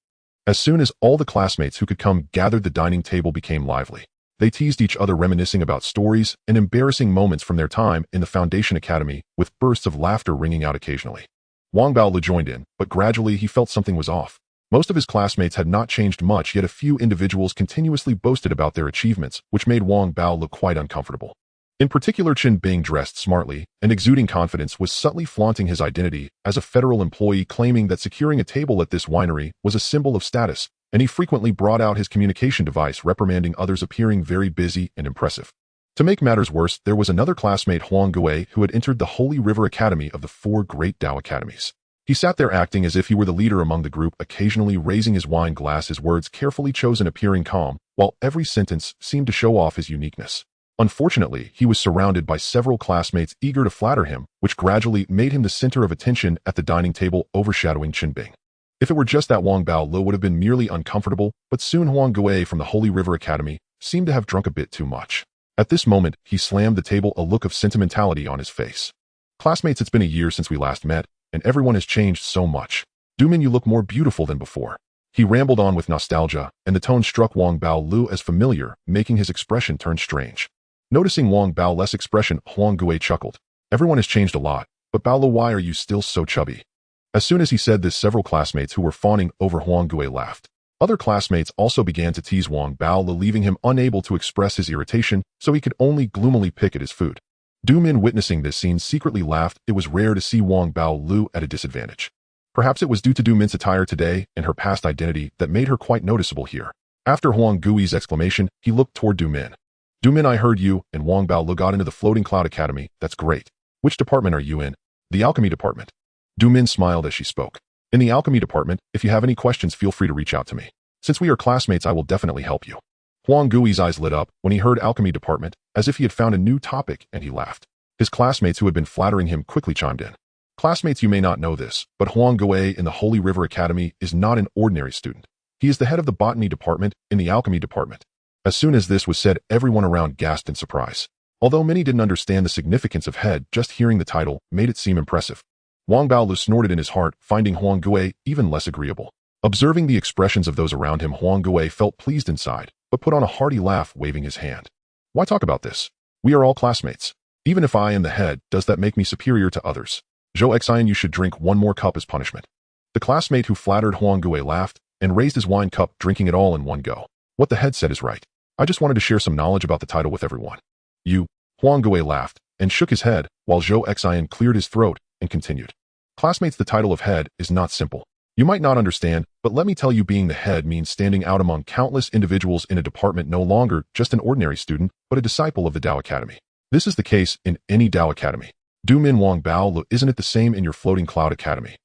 As soon as all the classmates who could come gathered, the dining table became lively. They teased each other, reminiscing about stories and embarrassing moments from their time in the Foundation Academy, with bursts of laughter ringing out occasionally. Wang Bao Lu joined in, but gradually he felt something was off. Most of his classmates had not changed much, yet a few individuals continuously boasted about their achievements, which made Wang Bao look quite uncomfortable. In particular, Chen Bing, dressed smartly and exuding confidence, was subtly flaunting his identity as a federal employee, claiming that securing a table at this winery was a symbol of status, and he frequently brought out his communication device, reprimanding others, appearing very busy and impressive. To make matters worse, there was another classmate, Huang Gui, who had entered the Holy River Academy of the 4 great Dao Academies. He sat there acting as if he were the leader among the group, occasionally raising his wine glass, his words carefully chosen, appearing calm, while every sentence seemed to show off his uniqueness. Unfortunately, he was surrounded by several classmates eager to flatter him, which gradually made him the center of attention at the dining table, overshadowing Chen Bing. If it were just that, Wang Bao Lu would have been merely uncomfortable, but soon Huang Gui from the Holy River Academy seemed to have drunk a bit too much. At this moment, he slammed the table, a look of sentimentality on his face. "Classmates, it's been a year since we last met, and everyone has changed so much. Du Min, you look more beautiful than before." He rambled on with nostalgia, and the tone struck Wang Baolu as familiar, making his expression turn strange. Noticing Wang Baolu's expression, Huang Gui chuckled. Everyone has changed a lot, but Baolu, why are you still so chubby? As soon as he said this, several classmates who were fawning over Huang Gui laughed. Other classmates also began to tease Wang Baolu, leaving him unable to express his irritation, so he could only gloomily pick at his food. Du Min, witnessing this scene, secretly laughed. It was rare to see Wang Baolu at a disadvantage. Perhaps it was due to Du Min's attire today and her past identity that made her quite noticeable here. After Huang Gui's exclamation, he looked toward Du Min. Du Min, I heard you and Wang Baolu got into the Floating Cloud Academy. That's great. Which department are you in? The alchemy department. Du Min smiled as she spoke. In the alchemy department, if you have any questions, feel free to reach out to me. Since we are classmates, I will definitely help you. Huang Gui's eyes lit up when he heard alchemy department, as if he had found a new topic, and he laughed. His classmates who had been flattering him quickly chimed in. Classmates, you may not know this, but Huang Gui in the Holy River Academy is not an ordinary student. He is the head of the botany department in the alchemy department. As soon as this was said, everyone around gasped in surprise. Although many didn't understand the significance of head, just hearing the title made it seem impressive. Wang Baolu snorted in his heart, finding Huang Gui even less agreeable. Observing the expressions of those around him, Huang Gui felt pleased inside, but put on a hearty laugh, waving his hand. Why talk about this? We are all classmates. Even if I am the head, does that make me superior to others? Zhou Xian, you should drink one more cup as punishment. The classmate who flattered Huang Gui laughed and raised his wine cup, drinking it all in one go. What the head said is right. I just wanted to share some knowledge about the title with everyone. You, Huang Gui laughed and shook his head, while Zhou Xian cleared his throat and continued. Classmates, the title of head is not simple. You might not understand, but let me tell you, being the head means standing out among countless individuals in a department, no longer just an ordinary student, but a disciple of the Dao Academy. This is the case in any Dao Academy. Du Min, Wang Baolu, isn't it the same in your Floating Cloud Academy?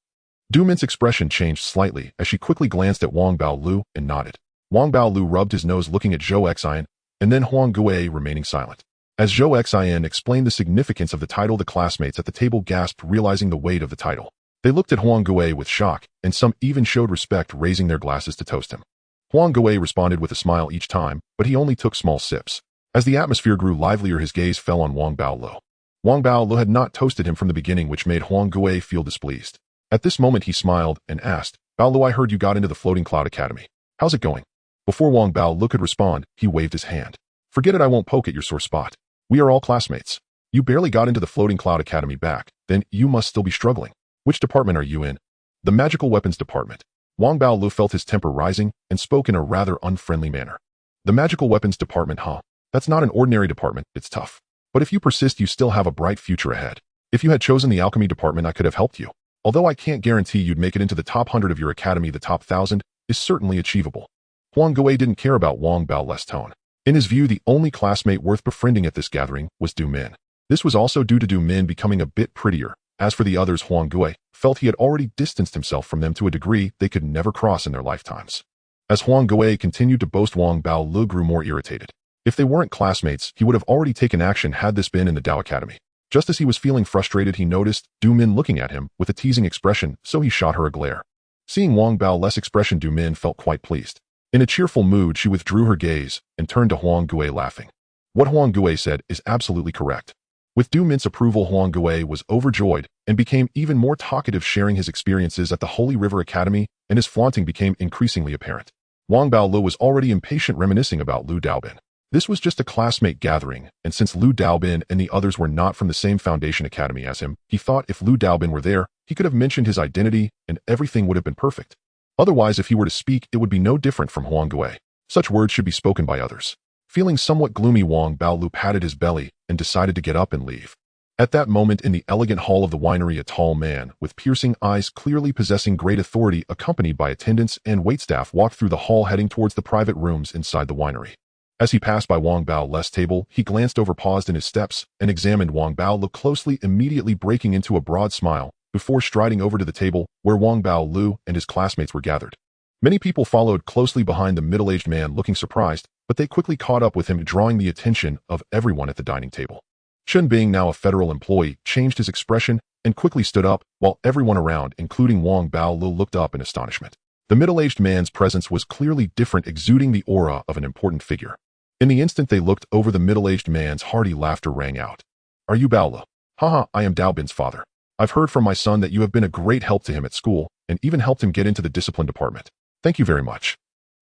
Du Min's expression changed slightly as she quickly glanced at Wang Baolu and nodded. Wang Baolu rubbed his nose, looking at Zhou Xian, and then Huang Gui, remaining silent. As Zhou Xian explained the significance of the title, the classmates at the table gasped, realizing the weight of the title. They looked at Huang Gui with shock, and some even showed respect, raising their glasses to toast him. Huang Gui responded with a smile each time, but he only took small sips. As the atmosphere grew livelier, his gaze fell on Wang Baolu. Wang Baolu had not toasted him from the beginning, which made Huang Gui feel displeased. At this moment he smiled and asked, Baolu, I heard you got into the Floating Cloud Academy. How's it going? Before Wang Baolu could respond, he waved his hand. Forget it, I won't poke at your sore spot. We are all classmates. You barely got into the Floating Cloud Academy back, then you must still be struggling. Which department are you in? The Magical Weapons Department. Wang Baolu felt his temper rising and spoke in a rather unfriendly manner. The Magical Weapons Department, huh? That's not an ordinary department, it's tough. But if you persist, you still have a bright future ahead. If you had chosen the Alchemy Department, I could have helped you. Although I can't guarantee you'd make it into the top 100 of your academy, the top 1,000 is certainly achievable. Huang Gui didn't care about Wang Baolu's tone. In his view, the only classmate worth befriending at this gathering was Du Min. This was also due to Du Min becoming a bit prettier. As for the others, Huang Gui felt he had already distanced himself from them to a degree they could never cross in their lifetimes. As Huang Gui continued to boast, Wang Baolu grew more irritated. If they weren't classmates, he would have already taken action had this been in the Dao Academy. Just as he was feeling frustrated, he noticed Du Min looking at him with a teasing expression, so he shot her a glare. Seeing Wang Baolu's expression, Du Min felt quite pleased. In a cheerful mood, she withdrew her gaze and turned to Huang Gui, laughing. What Huang Gui said is absolutely correct. With Du Min's approval, Huang Gui was overjoyed and became even more talkative, sharing his experiences at the Holy River Academy, and his flaunting became increasingly apparent. Wang Baolu was already impatient, reminiscing about Lu Daobin. This was just a classmate gathering, and since Lu Daobin and the others were not from the same foundation academy as him, he thought if Lu Daobin were there, he could have mentioned his identity and everything would have been perfect. Otherwise, if he were to speak, it would be no different from Huang Gui. Such words should be spoken by others. Feeling somewhat gloomy, Wang Baolu patted his belly and decided to get up and leave. At that moment, in the elegant hall of the winery, a tall man with piercing eyes, clearly possessing great authority, accompanied by attendants and waitstaff, walked through the hall, heading towards the private rooms inside the winery. As he passed by Wang Baolu's table, he glanced over, paused in his steps, and examined Wang Baolu closely, immediately breaking into a broad smile, before striding over to the table where Wang Baolu and his classmates were gathered. Many people followed closely behind the middle-aged man, looking surprised, but they quickly caught up with him, drawing the attention of everyone at the dining table. Chen, being now a federal employee, changed his expression and quickly stood up, while everyone around, including Wang Baolu, looked up in astonishment. The middle-aged man's presence was clearly different, exuding the aura of an important figure. In the instant they looked over, the middle-aged man's hearty laughter rang out. Are you Baolu? Haha, I am Daobin's father. I've heard from my son that you have been a great help to him at school, and even helped him get into the discipline department. Thank you very much.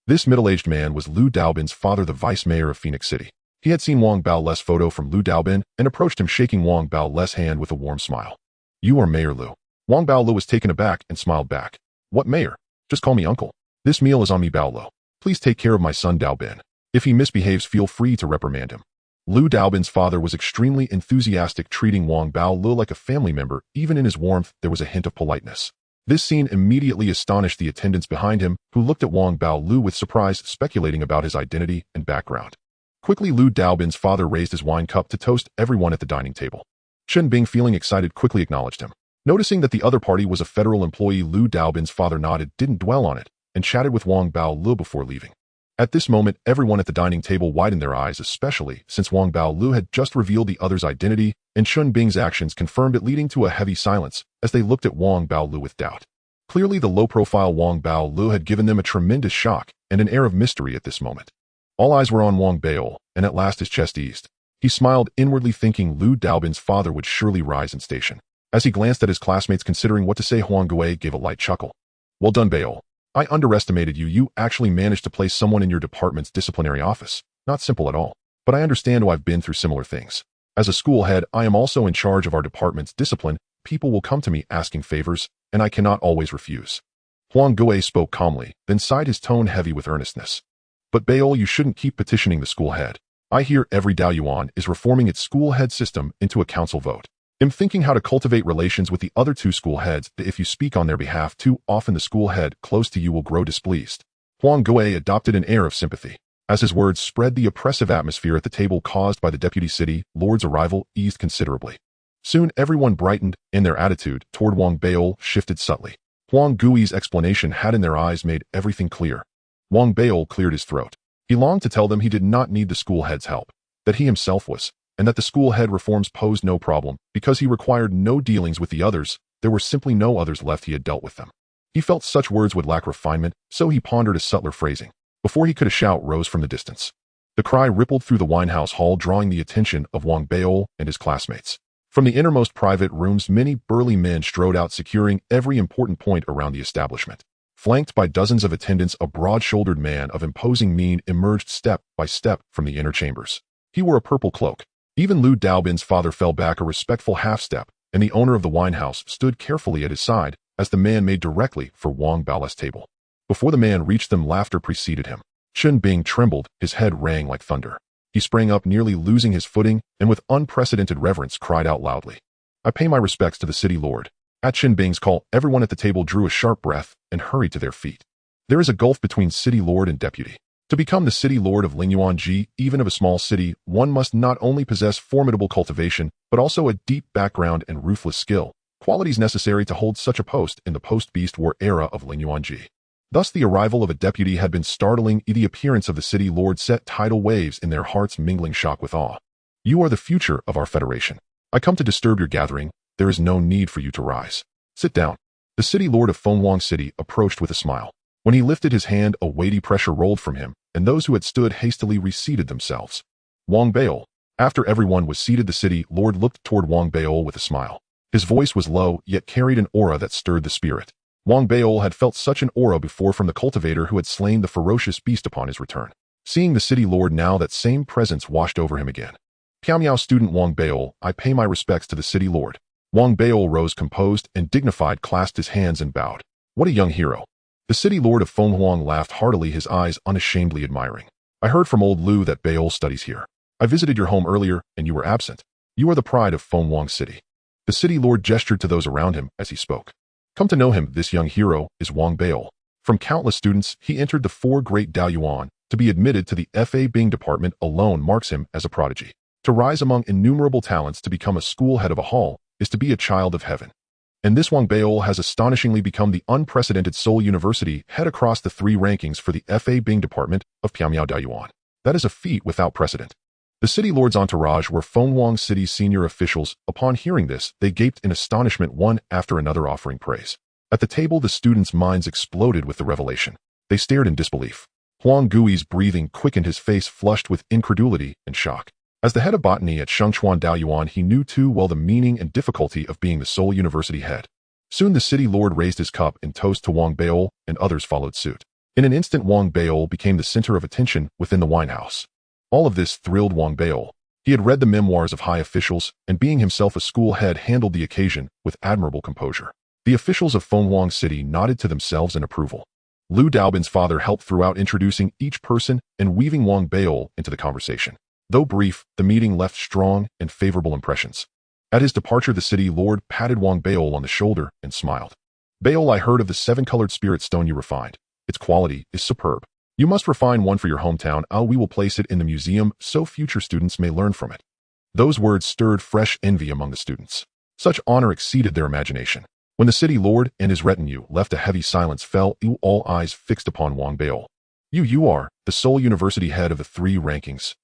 This middle-aged man was Liu Daobin's father, the vice mayor of Phoenix City. He had seen Wang Bao's photo from Liu Daobin and approached him, shaking Wang Bao's hand with a warm smile. You are Mayor Liu. Wang Bao was taken aback and smiled back. What mayor? Just call me uncle. This meal is on me, Bao. Please take care of my son Daobin. If he misbehaves, feel free to reprimand him. Liu Daobin's father was extremely enthusiastic, treating Wang Bao like a family member. Even in his warmth, there was a hint of politeness. This scene immediately astonished the attendants behind him, who looked at Wang Bao with surprise, speculating about his identity and background. Quickly, Liu Daobin's father raised his wine cup to toast everyone at the dining table. Chen Bing, feeling excited, quickly acknowledged him. Noticing that the other party was a federal employee, Liu Daobin's father nodded, didn't dwell on it, and chatted with Wang Bao before leaving. At this moment, everyone at the dining table widened their eyes, especially since Wang Bao had just revealed the other's identity, and Chen Bing's actions confirmed it, leading to a heavy silence as they looked at Wang Bao with doubt. Clearly, the low-profile Wang Bao had given them a tremendous shock and an air of mystery at this moment. All eyes were on Wang Bao, and at last his chest eased. He smiled inwardly, thinking Liu Daobin's father would surely rise in station. As he glanced at his classmates, considering what to say, Huang Gui gave a light chuckle. Well done, Bao. I underestimated you. You actually managed to place someone in your department's disciplinary office. Not simple at all. But I understand why. I've been through similar things. As a school head, I am also in charge of our department's discipline. People will come to me asking favors, and I cannot always refuse. Huang Gui spoke calmly, then sighed, his tone heavy with earnestness. But Bao, you shouldn't keep petitioning the school head. I hear every Daoyuan is reforming its school head system into a council vote. I'm thinking how to cultivate relations with the other two school heads. If you speak on their behalf too often, the school head close to you will grow displeased. Huang Gui adopted an air of sympathy. As his words spread, the oppressive atmosphere at the table caused by the deputy city lord's arrival eased considerably. Soon everyone brightened, and their attitude toward Wang Bao shifted subtly. Huang Gui's explanation had in their eyes made everything clear. Wang Bao cleared his throat. He longed to tell them he did not need the school head's help, that he himself was, and that the school head reforms posed no problem, because he required no dealings with the others. There were simply no others left. He had dealt with them. He felt such words would lack refinement, so he pondered a subtler phrasing. Before he could, a shout rose from the distance. The cry rippled through the winehouse hall, drawing the attention of Wang Bao and his classmates. From the innermost private rooms, many burly men strode out, securing every important point around the establishment. Flanked by dozens of attendants, a broad-shouldered man of imposing mien emerged step by step from the inner chambers. He wore a purple cloak. Even Liu Daobin's father fell back a respectful half-step, and the owner of the winehouse stood carefully at his side as the man made directly for Wang Bao's table. Before the man reached them, laughter preceded him. Chen Bing trembled, his head rang like thunder. He sprang up, nearly losing his footing, and with unprecedented reverence cried out loudly, I pay my respects to the city lord. At Chen Bing's call, everyone at the table drew a sharp breath and hurried to their feet. There is a gulf between city lord and deputy. To become the city lord of Lingyuanji, even of a small city, one must not only possess formidable cultivation, but also a deep background and ruthless skill, qualities necessary to hold such a post in the post-Beast War era of Lingyuanji. Thus, the arrival of a deputy had been startling. The appearance of the city lord set tidal waves in their hearts, mingling shock with awe. You are the future of our federation. I come to disturb your gathering. There is no need for you to rise. Sit down. The city lord of Fenghuang City approached with a smile. When he lifted his hand, a weighty pressure rolled from him, and those who had stood hastily reseated themselves. Wang Bao. After everyone was seated, the city lord looked toward Wang Bao with a smile. His voice was low, yet carried an aura that stirred the spirit. Wang Bao had felt such an aura before from the cultivator who had slain the ferocious beast upon his return. Seeing the city lord now, that same presence washed over him again. Piaomiao student Wang Bao, I pay my respects to the city lord. Wang Bao rose composed and dignified, clasped his hands and bowed. What a young hero. The city lord of Fenghuang laughed heartily, his eyes unashamedly admiring. I heard from old Liu that Bao studies here. I visited your home earlier, and you were absent. You are the pride of Fenghuang City. The city lord gestured to those around him as he spoke. Come to know him, this young hero is Wang Bao. From countless students, he entered the 4 great Daoyuan. To be admitted to the Fa Bing department alone marks him as a prodigy. To rise among innumerable talents to become a school head of a hall is to be a child of heaven. And this Wang Bao has astonishingly become the unprecedented Seoul University head across the 3 rankings for the Fa Bing department of Piaomiao Daoyuan. That is a feat without precedent. The city lord's entourage were Fenghuang City's senior officials. Upon hearing this, they gaped in astonishment, one after another offering praise. At the table, the students' minds exploded with the revelation. They stared in disbelief. Huang Gui's breathing quickened, his face flushed with incredulity and shock. As the head of botany at Shengchuan Daoyuan, he knew too well the meaning and difficulty of being the Seoul University head. Soon the city lord raised his cup in toast to Wang Bao, and others followed suit. In an instant, Wang Baol became the center of attention within the wine house. All of this thrilled Wang Baol. He had read the memoirs of high officials, and being himself a school head handled the occasion with admirable composure. The officials of Fenghuang City nodded to themselves in approval. Lu Daobin's father helped throughout introducing each person and weaving Wang Baol into the conversation. Though brief, the meeting left strong and favorable impressions. At his departure, the city lord patted Wang Baol on the shoulder and smiled. "Baol, I heard of the 7-colored spirit stone you refined. Its quality is superb. You must refine one for your hometown. We will place it in the museum so future students may learn from it." Those words stirred fresh envy among the students. Such honor exceeded their imagination. When the city lord and his retinue left, a heavy silence fell, all eyes fixed upon Wang Baol. You are the sole university head of the 3 rankings."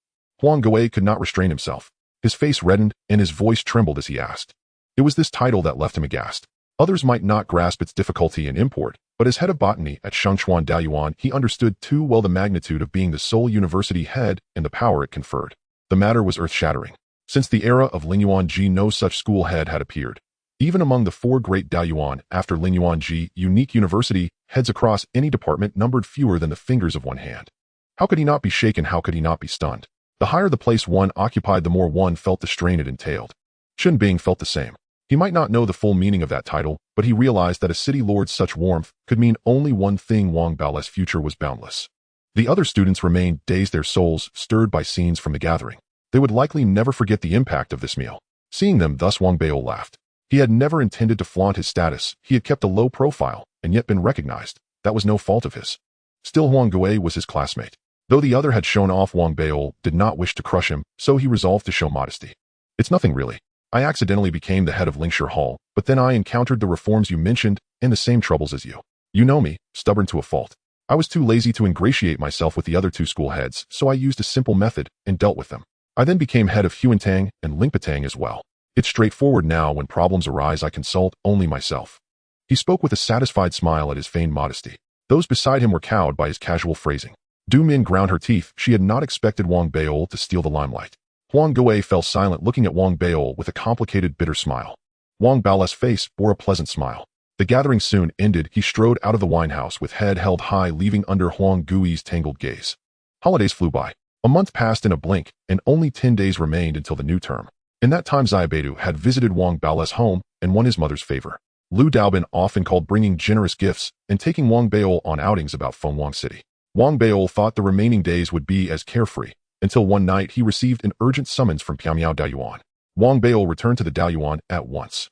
Huang Gui could not restrain himself. His face reddened and his voice trembled as he asked. It was this title that left him aghast. Others might not grasp its difficulty and import, but as head of botany at Shangchuan Daoyuan, he understood too well the magnitude of being the sole university head and the power it conferred. The matter was earth-shattering. Since the era of Lingyuan Ji, no such school head had appeared. Even among the 4 great Daoyuan, after Lingyuan Ji, unique university heads across any department numbered fewer than the fingers of one hand. How could he not be shaken? How could he not be stunned? The higher the place one occupied, the more one felt the strain it entailed. Chen Bing felt the same. He might not know the full meaning of that title, but he realized that a city lord's such warmth could mean only one thing: Wang Baol's future was boundless. The other students remained dazed, their souls stirred by scenes from the gathering. They would likely never forget the impact of this meal. Seeing them thus, Wang Baol laughed. He had never intended to flaunt his status. He had kept a low profile and yet been recognized. That was no fault of his. Still, Huang Gui was his classmate. Though the other had shown off, Wang Baol did not wish to crush him, so he resolved to show modesty. "It's nothing really. I accidentally became the head of Lingshire Hall, but then I encountered the reforms you mentioned and the same troubles as you. You know me, stubborn to a fault. I was too lazy to ingratiate myself with the other 2 school heads, so I used a simple method and dealt with them. I then became head of Huantang and Lingpatang as well. It's straightforward now. When problems arise, I consult only myself." He spoke with a satisfied smile at his feigned modesty. Those beside him were cowed by his casual phrasing. Du Min ground her teeth. She had not expected Wang Baol to steal the limelight. Huang Gui fell silent, looking at Wang Baol with a complicated, bitter smile. Wang Baol's face bore a pleasant smile. The gathering soon ended. He strode out of the winehouse with head held high, leaving under Huang Gui's tangled gaze. Holidays flew by. A month passed in a blink, and only 10 days remained until the new term. In that time, Xiaobedu had visited Wang Baol's home and won his mother's favor. Lu Daobin often called, bringing generous gifts and taking Wang Baol on outings about Fenghuang City. Wang Baol thought the remaining days would be as carefree, until one night he received an urgent summons from Pyamiao Daoyuan. Wang Baol returned to the Daoyuan at once.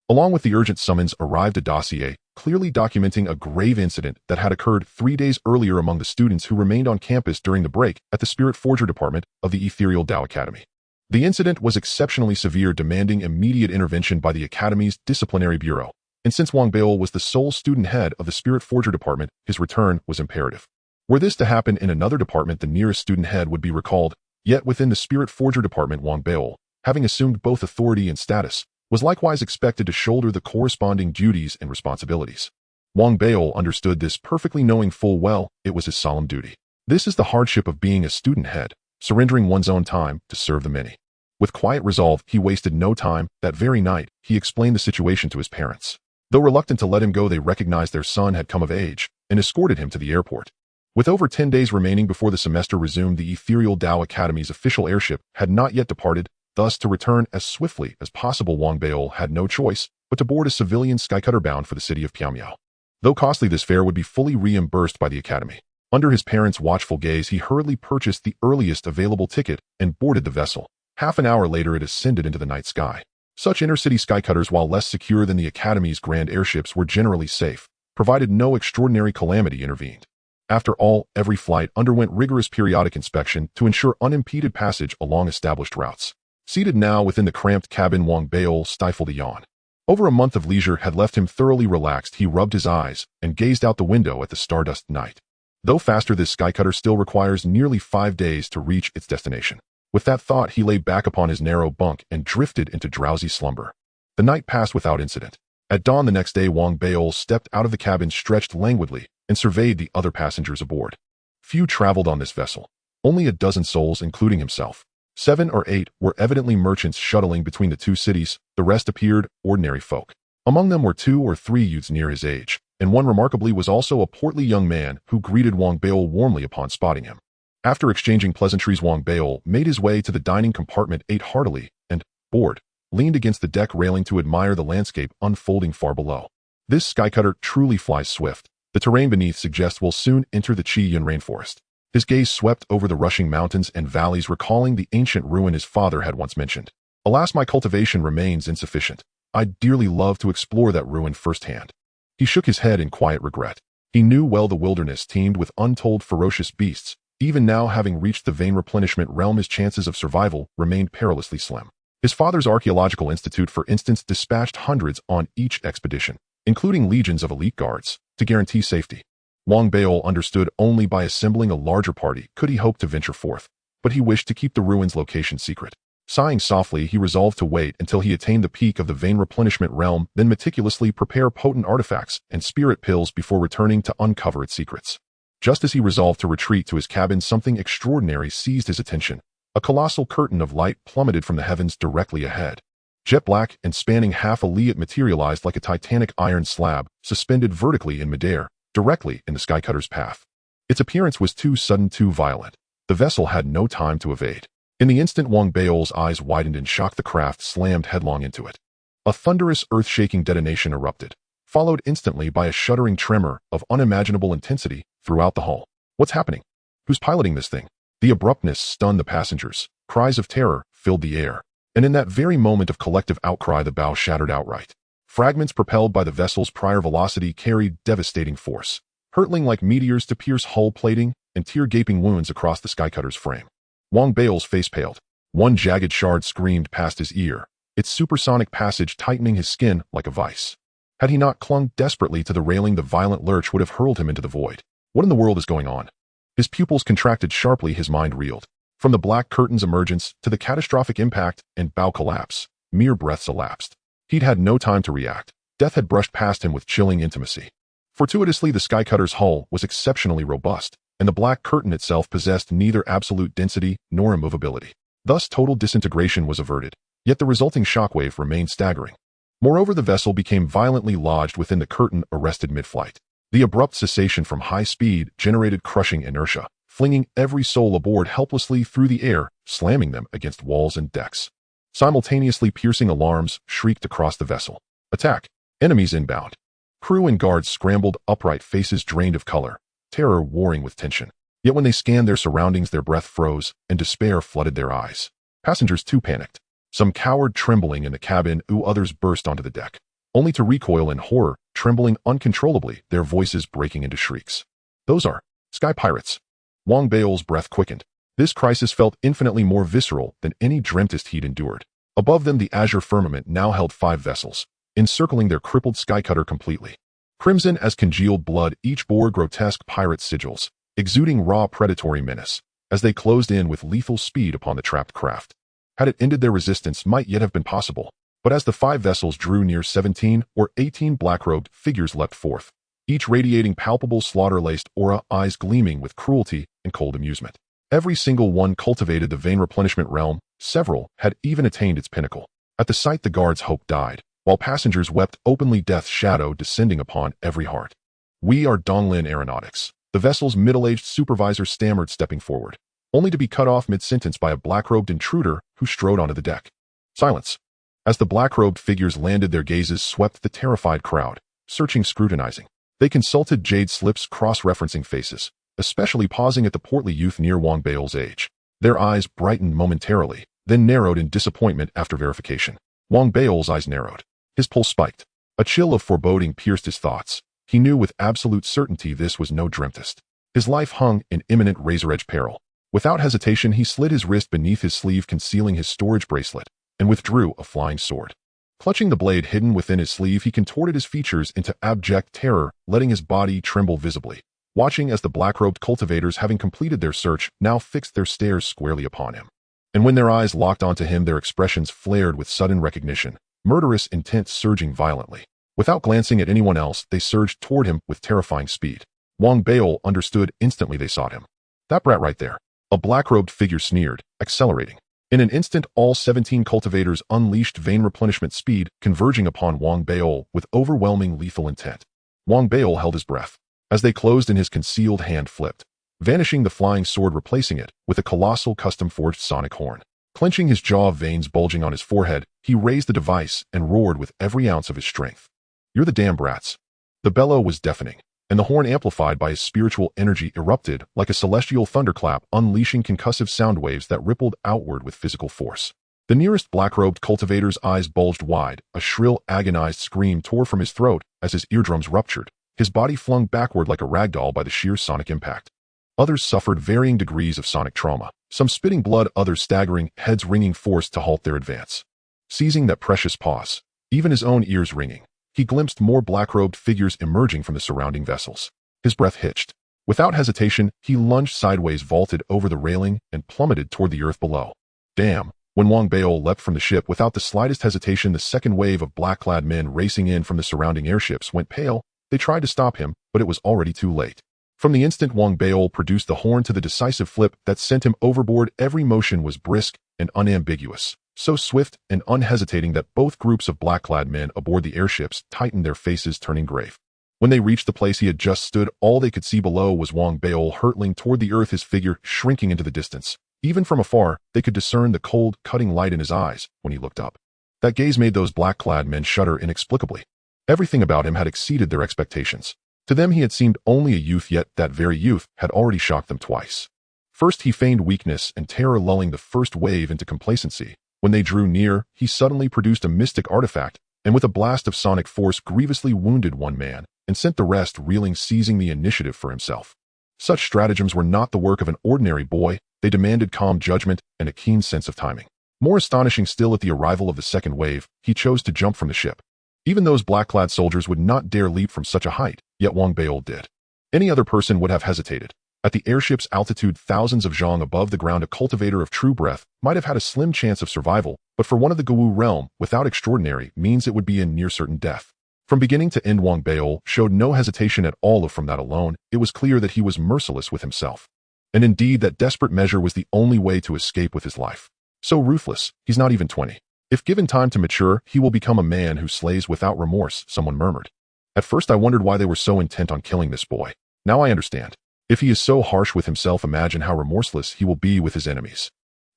Along with the urgent summons arrived a dossier, clearly documenting a grave incident that had occurred 3 days earlier among the students who remained on campus during the break at the Spirit Forger Department of the Ethereal Dao Academy. The incident was exceptionally severe, demanding immediate intervention by the Academy's disciplinary bureau, and since Wang Baol was the sole student head of the Spirit Forger Department, his return was imperative. Were this to happen in another department, the nearest student head would be recalled, yet within the Spirit Forger Department, Wang Baol, having assumed both authority and status, was likewise expected to shoulder the corresponding duties and responsibilities. Wang Baol understood this perfectly, knowing full well it was his solemn duty. This is the hardship of being a student head, surrendering one's own time to serve the many. With quiet resolve, he wasted no time. That very night, he explained the situation to his parents. Though reluctant to let him go, they recognized their son had come of age and escorted him to the airport. With over 10 days remaining before the semester resumed, the Ethereal Dao Academy's official airship had not yet departed. Thus, to return as swiftly as possible, Wang Baol had no choice but to board a civilian skycutter bound for the city of Pyamiao. Though costly, this fare would be fully reimbursed by the Academy. Under his parents' watchful gaze, he hurriedly purchased the earliest available ticket and boarded the vessel. Half an hour later, it ascended into the night sky. Such intercity skycutters, while less secure than the Academy's grand airships, were generally safe, provided no extraordinary calamity intervened. After all, every flight underwent rigorous periodic inspection to ensure unimpeded passage along established routes. Seated now within the cramped cabin, Wang Baol stifled a yawn. Over a month of leisure had left him thoroughly relaxed. He rubbed his eyes and gazed out the window at the stardust night. Though faster, this skycutter still requires nearly 5 days to reach its destination. With that thought, he lay back upon his narrow bunk and drifted into drowsy slumber. The night passed without incident. At dawn the next day, Wang Baol stepped out of the cabin, stretched languidly, and surveyed the other passengers aboard. Few traveled on this vessel. Only a dozen souls, including himself. 7 or 8 were evidently merchants shuttling between the two cities. The rest appeared ordinary folk. Among them were 2 or 3 youths near his age, and one remarkably was also a portly young man who greeted Wang Baol warmly upon spotting him. After exchanging pleasantries, Wang Baol made his way to the dining compartment, ate heartily, and, bored, leaned against the deck railing to admire the landscape unfolding far below. This skycutter truly flies swift. The terrain beneath suggests we'll soon enter the Qiyun rainforest. His gaze swept over the rushing mountains and valleys, recalling the ancient ruin his father had once mentioned. Alas, my cultivation remains insufficient. I'd dearly love to explore that ruin firsthand. He shook his head in quiet regret. He knew well the wilderness teemed with untold ferocious beasts. Even now, having reached the vein replenishment realm, his chances of survival remained perilously slim. His father's archaeological institute, for instance, dispatched hundreds on each expedition, including legions of elite guards, to guarantee safety. Wang Baol understood only by assembling a larger party could he hope to venture forth, but he wished to keep the ruin's location secret. Sighing softly, he resolved to wait until he attained the peak of the vein replenishment realm, then meticulously prepare potent artifacts and spirit pills before returning to uncover its secrets. Just as he resolved to retreat to his cabin, something extraordinary seized his attention. A colossal curtain of light plummeted from the heavens directly ahead. Jet black and spanning half a li, it materialized like a titanic iron slab, suspended vertically in midair, directly in the skycutter's path. Its appearance was too sudden, too violent. The vessel had no time to evade. In the instant, Wang Baol's eyes widened in shock. The craft slammed headlong into it. A thunderous, earth-shaking detonation erupted, followed instantly by a shuddering tremor of unimaginable intensity throughout the hull. What's happening? Who's piloting this thing? The abruptness stunned the passengers. Cries of terror filled the air. And in that very moment of collective outcry, the bow shattered outright. Fragments propelled by the vessel's prior velocity carried devastating force, hurtling like meteors to pierce hull plating and tear gaping wounds across the skycutter's frame. Wang Baol's face paled. One jagged shard screamed past his ear, its supersonic passage tightening his skin like a vice. Had he not clung desperately to the railing, the violent lurch would have hurled him into the void. What in the world is going on? His pupils contracted sharply, his mind reeled. From the black curtain's emergence to the catastrophic impact and bow collapse, mere breaths elapsed. He'd had no time to react. Death had brushed past him with chilling intimacy. Fortuitously, the skycutter's hull was exceptionally robust, and the black curtain itself possessed neither absolute density nor immovability. Thus, total disintegration was averted, yet the resulting shockwave remained staggering. Moreover, the vessel became violently lodged within the curtain, arrested mid-flight. The abrupt cessation from high speed generated crushing inertia, flinging every soul aboard helplessly through the air, slamming them against walls and decks. Simultaneously, piercing alarms shrieked across the vessel. Attack! Enemies inbound! Crew and guards scrambled upright, faces drained of color, terror warring with tension. Yet when they scanned their surroundings, their breath froze, and despair flooded their eyes. Passengers too panicked. Some cowered, trembling in the cabin, others burst onto the deck, only to recoil in horror, trembling uncontrollably, their voices breaking into shrieks. Those are sky pirates. Wang Baol's breath quickened. This crisis felt infinitely more visceral than any dreamtist he'd endured. Above them, the azure firmament now held 5 vessels, encircling their crippled skycutter completely. Crimson as congealed blood, each bore grotesque pirate sigils, exuding raw predatory menace, as they closed in with lethal speed upon the trapped craft. Had it ended, their resistance might yet have been possible, but as the 5 vessels drew near, 17 or 18 black-robed figures leapt forth, each radiating palpable slaughter-laced aura, eyes gleaming with cruelty and cold amusement. Every single one cultivated the vein replenishment realm. Several had even attained its pinnacle. At the sight, the guards' hope died, while passengers wept openly, death's shadow descending upon every heart. "We are Donglin Aeronautics," the vessel's middle-aged supervisor stammered, stepping forward, only to be cut off mid-sentence by a black-robed intruder who strode onto the deck. Silence. As the black-robed figures landed, their gazes swept the terrified crowd, searching, scrutinizing. They consulted jade slips, cross-referencing faces, especially pausing at the portly youth near Wang Baol's age. Their eyes brightened momentarily, then narrowed in disappointment after verification. Wang Baol's eyes narrowed. His pulse spiked. A chill of foreboding pierced his thoughts. He knew with absolute certainty this was no dreamtist. His life hung in imminent razor-edge peril. Without hesitation, he slid his wrist beneath his sleeve, concealing his storage bracelet, and withdrew a flying sword. Clutching the blade hidden within his sleeve, he contorted his features into abject terror, letting his body tremble visibly, watching as the black-robed cultivators, having completed their search, now fixed their stares squarely upon him. And when their eyes locked onto him, their expressions flared with sudden recognition, murderous intent surging violently. Without glancing at anyone else, they surged toward him with terrifying speed. Wang Baol understood instantly they sought him. "That brat right there." A black-robed figure sneered, accelerating. In an instant, all 17 cultivators unleashed vein replenishment speed, converging upon Wang Baol with overwhelming lethal intent. Wang Baol held his breath. As they closed in, his concealed hand flipped, vanishing, the flying sword replacing it with a colossal custom-forged sonic horn. Clenching his jaw, veins bulging on his forehead, he raised the device and roared with every ounce of his strength. "You're the damn brats." The bellow was deafening, and the horn, amplified by his spiritual energy, erupted like a celestial thunderclap, unleashing concussive sound waves that rippled outward with physical force. The nearest black-robed cultivator's eyes bulged wide. A shrill, agonized scream tore from his throat as his eardrums ruptured, his body flung backward like a ragdoll by the sheer sonic impact. Others suffered varying degrees of sonic trauma, some spitting blood, others staggering, heads ringing, forced to halt their advance. Seizing that precious pause, even his own ears ringing, he glimpsed more black-robed figures emerging from the surrounding vessels. His breath hitched. Without hesitation, he lunged sideways, vaulted over the railing, and plummeted toward the earth below. Damn! When Wang Baol leapt from the ship without the slightest hesitation, the second wave of black-clad men racing in from the surrounding airships went pale. They tried to stop him, but it was already too late. From the instant Wang Baol produced the horn to the decisive flip that sent him overboard, every motion was brisk and unambiguous, so swift and unhesitating that both groups of black-clad men aboard the airships tightened, their faces turning grave. When they reached the place he had just stood, all they could see below was Wang Baol hurtling toward the earth, his figure shrinking into the distance. Even from afar, they could discern the cold, cutting light in his eyes when he looked up. That gaze made those black-clad men shudder inexplicably. Everything about him had exceeded their expectations. To them he had seemed only a youth, yet that very youth had already shocked them twice. First he feigned weakness and terror, lulling the first wave into complacency. When they drew near, he suddenly produced a mystic artifact, and with a blast of sonic force grievously wounded one man, and sent the rest reeling, seizing the initiative for himself. Such stratagems were not the work of an ordinary boy. They demanded calm judgment and a keen sense of timing. More astonishing still, at the arrival of the second wave, he chose to jump from the ship. Even those black-clad soldiers would not dare leap from such a height, yet Wang Baol did. Any other person would have hesitated. At the airship's altitude, thousands of zhang above the ground, a cultivator of true breath might have had a slim chance of survival, but for one of the Gu realm, without extraordinary means, it would be in near certain death. From beginning to end, Wang Baol showed no hesitation at all. From that alone, it was clear that he was merciless with himself. And indeed, that desperate measure was the only way to escape with his life. So ruthless, he's not even 20. If given time to mature, he will become a man who slays without remorse, someone murmured. At first I wondered why they were so intent on killing this boy. Now I understand. If he is so harsh with himself, imagine how remorseless he will be with his enemies.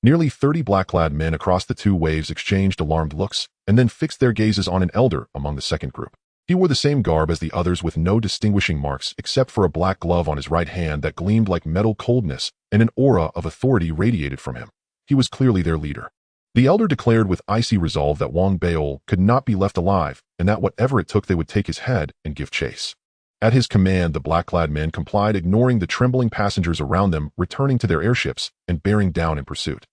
Nearly 30 black-clad men across the two waves exchanged alarmed looks, and then fixed their gazes on an elder among the second group. He wore the same garb as the others, with no distinguishing marks except for a black glove on his right hand that gleamed like metal coldness, and an aura of authority radiated from him. He was clearly their leader. The elder declared with icy resolve that Wang Baol could not be left alive, and that whatever it took, they would take his head and give chase. At his command, the black-clad men complied, ignoring the trembling passengers around them, returning to their airships and bearing down in pursuit.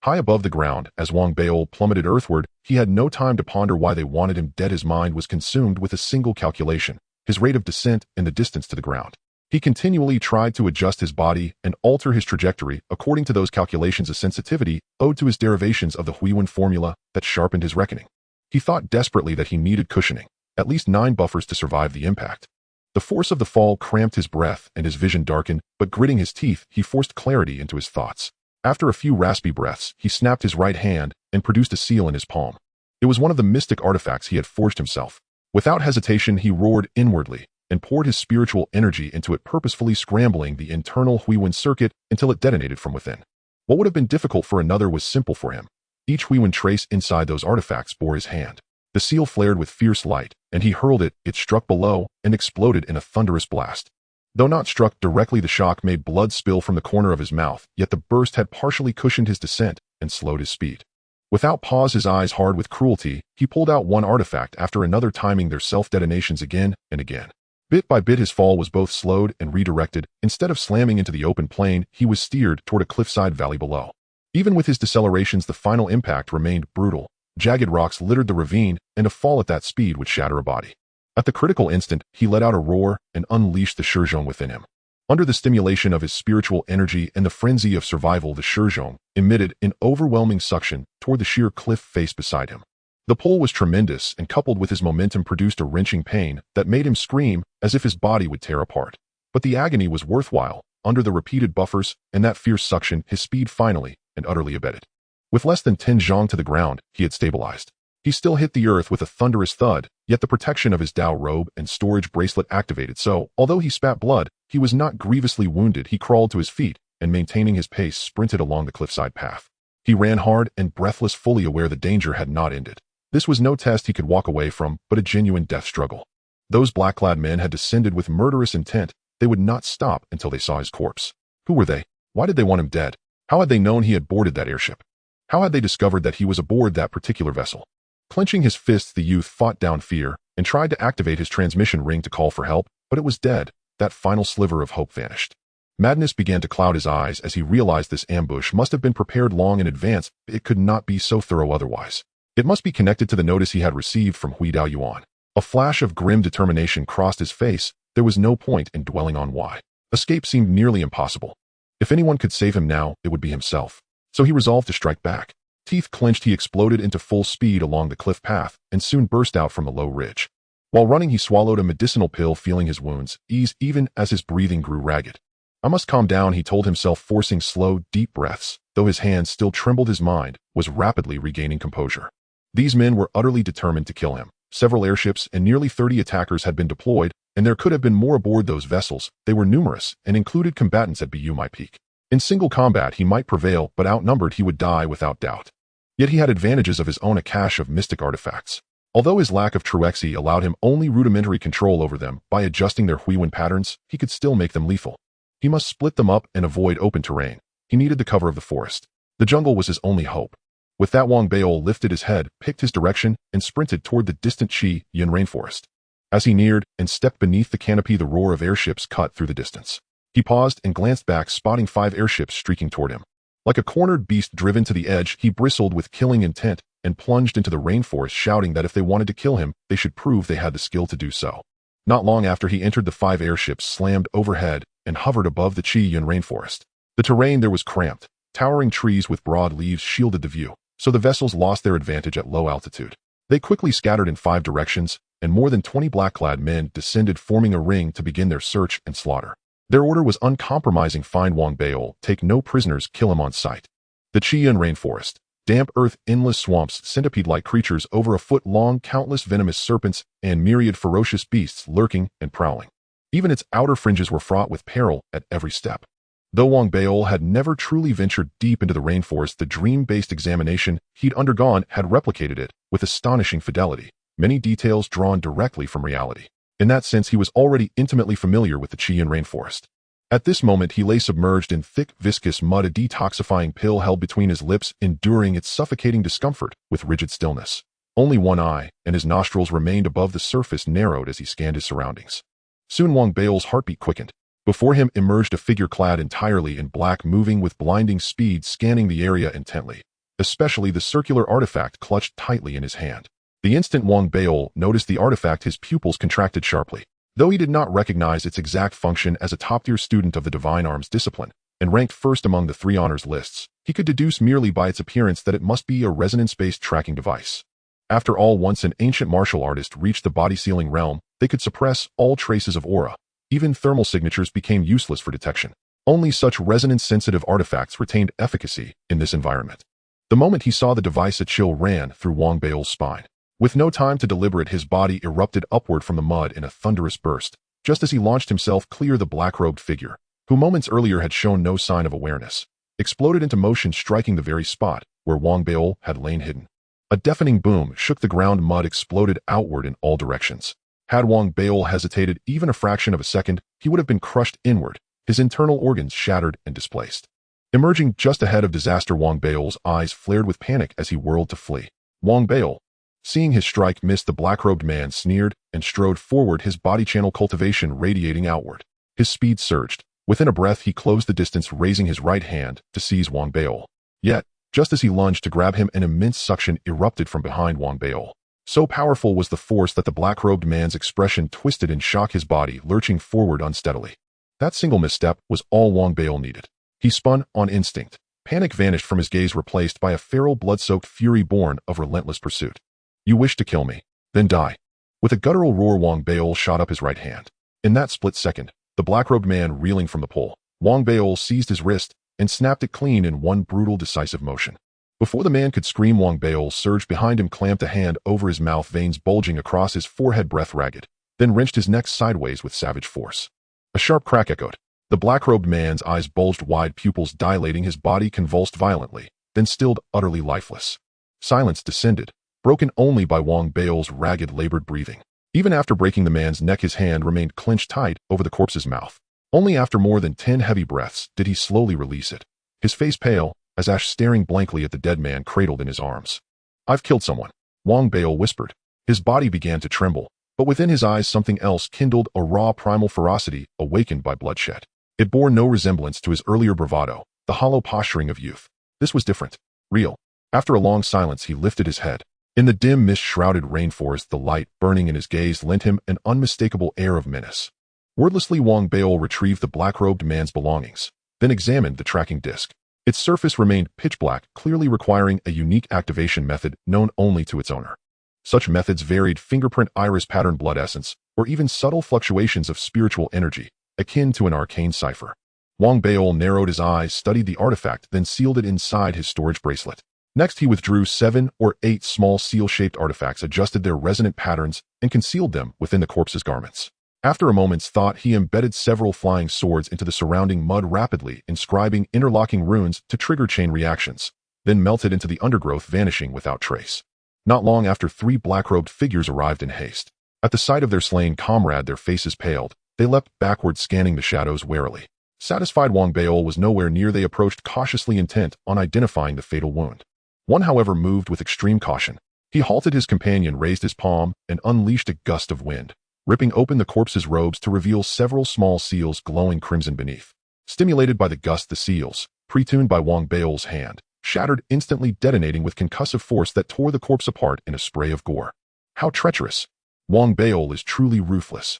High above the ground, as Wang Baol plummeted earthward, he had no time to ponder why they wanted him dead. His mind was consumed with a single calculation: his rate of descent and the distance to the ground. He continually tried to adjust his body and alter his trajectory according to those calculations, a sensitivity owed to his derivations of the Huiwen formula that sharpened his reckoning. He thought desperately that he needed cushioning, at least 9 buffers to survive the impact. The force of the fall cramped his breath and his vision darkened, but gritting his teeth, he forced clarity into his thoughts. After a few raspy breaths, he snapped his right hand and produced a seal in his palm. It was one of the mystic artifacts he had forged himself. Without hesitation, he roared inwardly and poured his spiritual energy into it, purposefully scrambling the internal Huiwen circuit until it detonated from within. What would have been difficult for another was simple for him. Each Huiwen trace inside those artifacts bore his hand. The seal flared with fierce light, and he hurled it. It struck below and exploded in a thunderous blast. Though not struck directly, the shock made blood spill from the corner of his mouth, yet the burst had partially cushioned his descent and slowed his speed. Without pause, his eyes hard with cruelty, he pulled out one artifact after another, timing their self-detonations again and again. Bit by bit, his fall was both slowed and redirected. Instead of slamming into the open plain, he was steered toward a cliffside valley below. Even with his decelerations, the final impact remained brutal. Jagged rocks littered the ravine, and a fall at that speed would shatter a body. At the critical instant, he let out a roar and unleashed the Shizhong within him. Under the stimulation of his spiritual energy and the frenzy of survival, the Shizhong emitted an overwhelming suction toward the sheer cliff face beside him. The pull was tremendous, and coupled with his momentum produced a wrenching pain that made him scream as if his body would tear apart. But the agony was worthwhile. Under the repeated buffers and that fierce suction, his speed finally and utterly abated. With less than 10 zhang to the ground, he had stabilized. He still hit the earth with a thunderous thud, yet the protection of his Dao robe and storage bracelet activated, so, although he spat blood, he was not grievously wounded. He crawled to his feet, and maintaining his pace sprinted along the cliffside path. He ran hard and breathless, fully aware the danger had not ended. This was no test he could walk away from, but a genuine death struggle. Those black-clad men had descended with murderous intent. They would not stop until they saw his corpse. Who were they? Why did they want him dead? How had they known he had boarded that airship? How had they discovered that he was aboard that particular vessel? Clenching his fists, the youth fought down fear and tried to activate his transmission ring to call for help, but it was dead. That final sliver of hope vanished. Madness began to cloud his eyes as he realized this ambush must have been prepared long in advance. It could not be so thorough otherwise. It must be connected to the notice he had received from Hui Dao Yuan. A flash of grim determination crossed his face. There was no point in dwelling on why. Escape seemed nearly impossible. If anyone could save him now, it would be himself. So he resolved to strike back. Teeth clenched, he exploded into full speed along the cliff path and soon burst out from the low ridge. While running, he swallowed a medicinal pill, feeling his wounds ease even as his breathing grew ragged. I must calm down, he told himself, forcing slow, deep breaths. Though his hands still trembled, his mind was rapidly regaining composure. These men were utterly determined to kill him. Several airships and nearly 30 attackers had been deployed, and there could have been more aboard those vessels. They were numerous and included combatants at my peak. In single combat he might prevail, but outnumbered he would die without doubt. Yet he had advantages of his own, a cache of mystic artifacts. Although his lack of truexy allowed him only rudimentary control over them, by adjusting their Huiwen patterns, he could still make them lethal. He must split them up and avoid open terrain. He needed the cover of the forest. The jungle was his only hope. With that, Wang Beol lifted his head, picked his direction, and sprinted toward the distant Qi Yin rainforest. As he neared and stepped beneath the canopy, the roar of airships cut through the distance. He paused and glanced back, spotting 5 airships streaking toward him. Like a cornered beast driven to the edge, he bristled with killing intent and plunged into the rainforest, shouting that if they wanted to kill him, they should prove they had the skill to do so. Not long after he entered, the 5 airships slammed overhead and hovered above the Qi Yin rainforest. The terrain there was cramped. Towering trees with broad leaves shielded the view, so the vessels lost their advantage at low altitude. They quickly scattered in 5 directions, and more than 20 black-clad men descended, forming a ring to begin their search and slaughter. Their order was uncompromising: find Wang Beol, take no prisoners, kill him on sight. The Qi Yin rainforest. Damp earth, endless swamps, centipede-like creatures over a foot long, countless venomous serpents, and myriad ferocious beasts lurking and prowling. Even its outer fringes were fraught with peril at every step. Though Wang Beol had never truly ventured deep into the rainforest, the dream-based examination he'd undergone had replicated it with astonishing fidelity, many details drawn directly from reality. In that sense, he was already intimately familiar with the Qi Yin rainforest. At this moment, he lay submerged in thick, viscous mud, a detoxifying pill held between his lips, enduring its suffocating discomfort with rigid stillness. Only one eye and his nostrils remained above the surface, narrowed as he scanned his surroundings. Soon Wang Beol's heartbeat quickened. Before him emerged a figure clad entirely in black, moving with blinding speed, scanning the area intently, especially the circular artifact clutched tightly in his hand. The instant Wang Beol noticed the artifact, his pupils contracted sharply. Though he did not recognize its exact function, as a top-tier student of the Divine Arms discipline, and ranked first among the 3 honors lists, he could deduce merely by its appearance that it must be a resonance-based tracking device. After all, once an ancient martial artist reached the body-sealing realm, they could suppress all traces of aura. Even thermal signatures became useless for detection. Only such resonance-sensitive artifacts retained efficacy in this environment. The moment he saw the device, a chill ran through Wang Beol's spine. With no time to deliberate, his body erupted upward from the mud in a thunderous burst, just as he launched himself clear. The black-robed figure, who moments earlier had shown no sign of awareness, exploded into motion, striking the very spot where Wang Beol had lain hidden. A deafening boom shook the ground. Mud exploded outward in all directions. Had Wang Beol hesitated even a fraction of a second, he would have been crushed inward, his internal organs shattered and displaced. Emerging just ahead of disaster, Wang Beol's eyes flared with panic as he whirled to flee. Wang Beol, seeing his strike miss, the black-robed man sneered and strode forward, his body channel cultivation radiating outward. His speed surged. Within a breath, he closed the distance, raising his right hand to seize Wang Beol. Yet, just as he lunged to grab him, an immense suction erupted from behind Wang Beol. So powerful was the force that the black-robed man's expression twisted in shock, his body lurching forward unsteadily. That single misstep was all Wang Beol needed. He spun on instinct. Panic vanished from his gaze, replaced by a feral, blood-soaked fury born of relentless pursuit. You wish to kill me? Then die. With a guttural roar, Wang Beol shot up his right hand. In that split second, the black-robed man reeling from the pole, Wang Beol seized his wrist and snapped it clean in one brutal, decisive motion. Before the man could scream, Wang Baol surged behind him, clamped a hand over his mouth, veins bulging across his forehead, breath ragged, then wrenched his neck sideways with savage force. A sharp crack echoed. The black-robed man's eyes bulged wide, pupils dilating, his body convulsed violently, then stilled, utterly lifeless. Silence descended, broken only by Wang Baol's ragged, labored breathing. Even after breaking the man's neck, his hand remained clenched tight over the corpse's mouth. Only after more than 10 heavy breaths did he slowly release it, his face pale, as ash, staring blankly at the dead man cradled in his arms. "I've killed someone," Wang Baol whispered. His body began to tremble, but within his eyes something else kindled, a raw, primal ferocity awakened by bloodshed. It bore no resemblance to his earlier bravado, the hollow posturing of youth. This was different, real. After a long silence, he lifted his head. In the dim, mist-shrouded rainforest, the light burning in his gaze lent him an unmistakable air of menace. Wordlessly, Wang Baol retrieved the black-robed man's belongings, then examined the tracking disc. Its surface remained pitch black, clearly requiring a unique activation method known only to its owner. Such methods varied: fingerprint, iris pattern, blood essence, or even subtle fluctuations of spiritual energy, akin to an arcane cipher. Wang Baol narrowed his eyes, studied the artifact, then sealed it inside his storage bracelet. Next, he withdrew 7 or 8 small seal-shaped artifacts, adjusted their resonant patterns, and concealed them within the corpse's garments. After a moment's thought, he embedded several flying swords into the surrounding mud, rapidly inscribing interlocking runes to trigger chain reactions, then melted into the undergrowth, vanishing without trace. Not long after, 3 black-robed figures arrived in haste. At the sight of their slain comrade, their faces paled. They leapt backward, scanning the shadows warily. Satisfied Wang Baol was nowhere near, they approached cautiously, intent on identifying the fatal wound. One, however, moved with extreme caution. He halted his companion, raised his palm, and unleashed a gust of wind, ripping open the corpse's robes to reveal several small seals glowing crimson beneath. Stimulated by the gust, the seals, pre-tuned by Wang Baol's hand, shattered, instantly detonating with concussive force that tore the corpse apart in a spray of gore. How treacherous! Wang Baol is truly ruthless.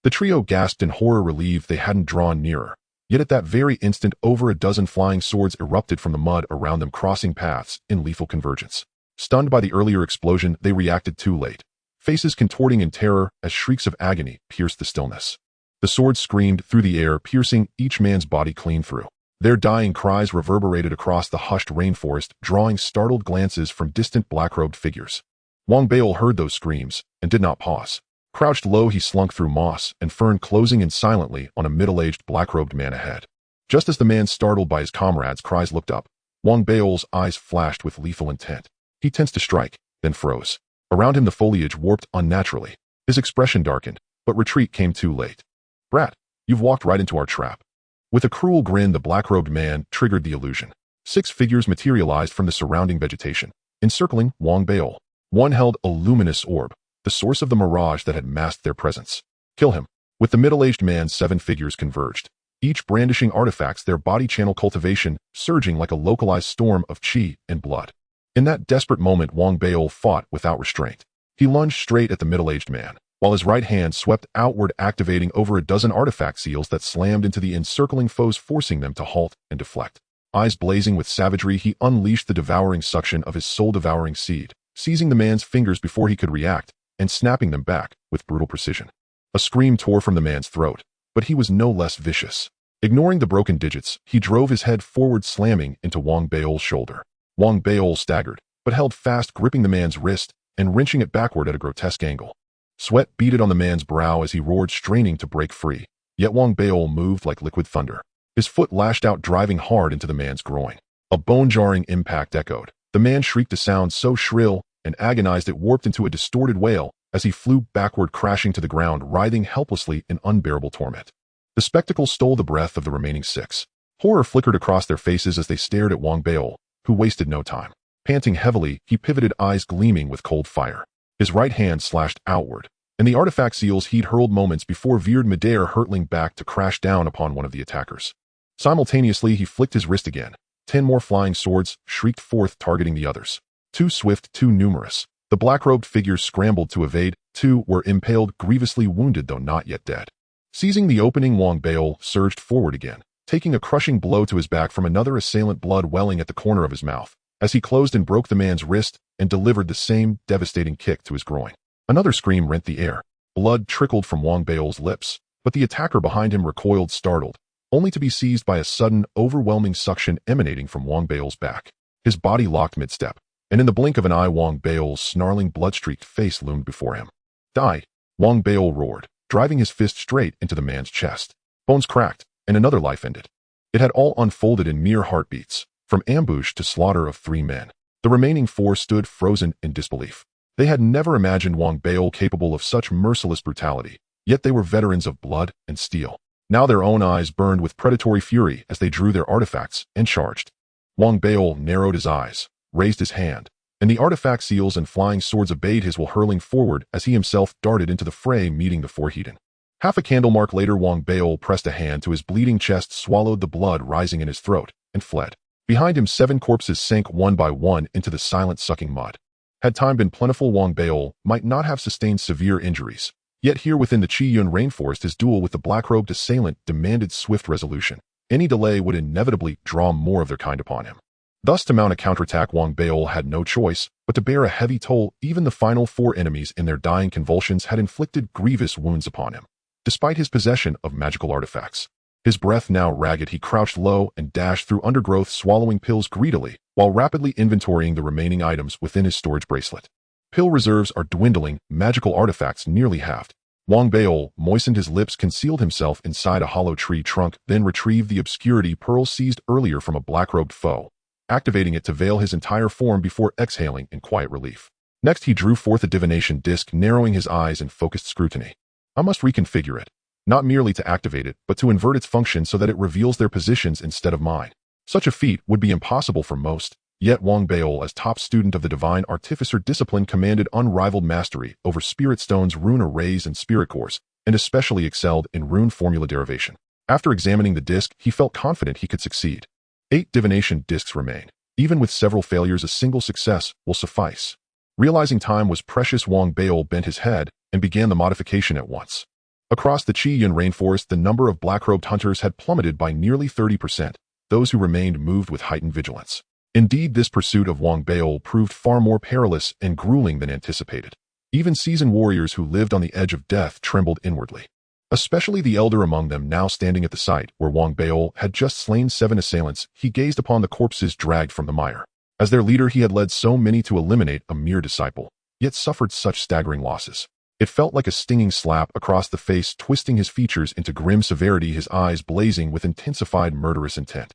The trio gasped in horror, relieved they hadn't drawn nearer. Yet at that very instant, over a dozen flying swords erupted from the mud around them, crossing paths in lethal convergence. Stunned by the earlier explosion, they reacted too late, faces contorting in terror as shrieks of agony pierced the stillness. The swords screamed through the air, piercing each man's body clean through. Their dying cries reverberated across the hushed rainforest, drawing startled glances from distant black-robed figures. Wang Baol heard those screams and did not pause. Crouched low, he slunk through moss and fern, closing in silently on a middle-aged black-robed man ahead. Just as the man, startled by his comrades' cries, looked up, Wang Baol's eyes flashed with lethal intent. He tensed to strike, then froze. Around him the foliage warped unnaturally. His expression darkened, but retreat came too late. "Brat, you've walked right into our trap." With a cruel grin, the black-robed man triggered the illusion. 6 figures materialized from the surrounding vegetation, encircling Wang Baol. One held a luminous orb, the source of the mirage that had masked their presence. "Kill him." With the middle-aged man, 7 figures converged, each brandishing artifacts, their body channel cultivation surging like a localized storm of chi and blood. In that desperate moment, Wang Baol fought without restraint. He lunged straight at the middle-aged man, while his right hand swept outward, activating over a dozen artifact seals that slammed into the encircling foes, forcing them to halt and deflect. Eyes blazing with savagery, he unleashed the devouring suction of his soul-devouring seed, seizing the man's fingers before he could react, and snapping them back with brutal precision. A scream tore from the man's throat, but he was no less vicious. Ignoring the broken digits, he drove his head forward, slamming into Wang Baol's shoulder. Wang Baol staggered, but held fast, gripping the man's wrist and wrenching it backward at a grotesque angle. Sweat beaded on the man's brow as he roared, straining to break free. Yet Wang Baol moved like liquid thunder. His foot lashed out, driving hard into the man's groin. A bone-jarring impact echoed. The man shrieked a sound so shrill and agonized it warped into a distorted wail as he flew backward, crashing to the ground, writhing helplessly in unbearable torment. The spectacle stole the breath of the remaining 6. Horror flickered across their faces as they stared at Wang Baol, who wasted no time. Panting heavily, he pivoted, eyes gleaming with cold fire. His right hand slashed outward, and the artifact seals he'd hurled moments before veered midair, hurtling back to crash down upon one of the attackers. Simultaneously, he flicked his wrist again. 10 more flying swords shrieked forth, targeting the others. Too swift, too numerous. The black-robed figures scrambled to evade. 2 were impaled, grievously wounded though not yet dead. Seizing the opening, Wang Baol surged forward again, taking a crushing blow to his back from another assailant, blood welling at the corner of his mouth, as he closed and broke the man's wrist and delivered the same devastating kick to his groin. Another scream rent the air. Blood trickled from Wang Baol's lips, but the attacker behind him recoiled, startled, only to be seized by a sudden, overwhelming suction emanating from Wang Baol's back. His body locked mid-step, and in the blink of an eye Wang Bao's snarling blood-streaked face loomed before him. Die! Wang Bao roared, driving his fist straight into the man's chest. Bones cracked, and another life ended. It had all unfolded in mere heartbeats, from ambush to slaughter of 3 men. The remaining 4 stood frozen in disbelief. They had never imagined Wang Bao capable of such merciless brutality, yet they were veterans of blood and steel. Now their own eyes burned with predatory fury as they drew their artifacts and charged. Wang Bao narrowed his eyes, raised his hand, and the artifact seals and flying swords obeyed his will, hurling forward as he himself darted into the fray, meeting the 4 heathen. Half a candle mark later, Wang Bao pressed a hand to his bleeding chest, swallowed the blood rising in his throat, and fled. Behind him 7 corpses sank one by one into the silent sucking mud. Had time been plentiful, Wang Bao might not have sustained severe injuries. Yet here within the Qiyun rainforest, his duel with the black-robed assailant demanded swift resolution. Any delay would inevitably draw more of their kind upon him. Thus, to mount a counterattack, Wang Bao had no choice but to bear a heavy toll. Even the final 4 enemies in their dying convulsions had inflicted grievous wounds upon him. Despite his possession of magical artifacts, his breath now ragged, he crouched low and dashed through undergrowth, swallowing pills greedily, while rapidly inventorying the remaining items within his storage bracelet. Pill reserves are dwindling, magical artifacts nearly halved. Wang Bao moistened his lips, concealed himself inside a hollow tree trunk, then retrieved the obscurity pearl seized earlier from a black-robed foe, activating it to veil his entire form before exhaling in quiet relief. Next, he drew forth a divination disc, narrowing his eyes in focused scrutiny. I must reconfigure it, not merely to activate it, but to invert its function so that it reveals their positions instead of mine. Such a feat would be impossible for most, yet Wang Bao, as top student of the divine artificer discipline, commanded unrivaled mastery over spirit stones, rune arrays, and spirit cores, and especially excelled in rune formula derivation. After examining the disc, he felt confident he could succeed. 8 divination discs remain. Even with several failures, a single success will suffice. Realizing time was precious, Wang Bao bent his head and began the modification at once. Across the Qiyun rainforest, the number of black-robed hunters had plummeted by nearly 30%. Those who remained moved with heightened vigilance. Indeed, this pursuit of Wang Bao proved far more perilous and grueling than anticipated. Even seasoned warriors who lived on the edge of death trembled inwardly. Especially the elder among them, now standing at the site where Wang Bao had just slain 7 assailants. He gazed upon the corpses dragged from the mire. As their leader, he had led so many to eliminate a mere disciple, yet suffered such staggering losses. It felt like a stinging slap across the face, twisting his features into grim severity, his eyes blazing with intensified murderous intent.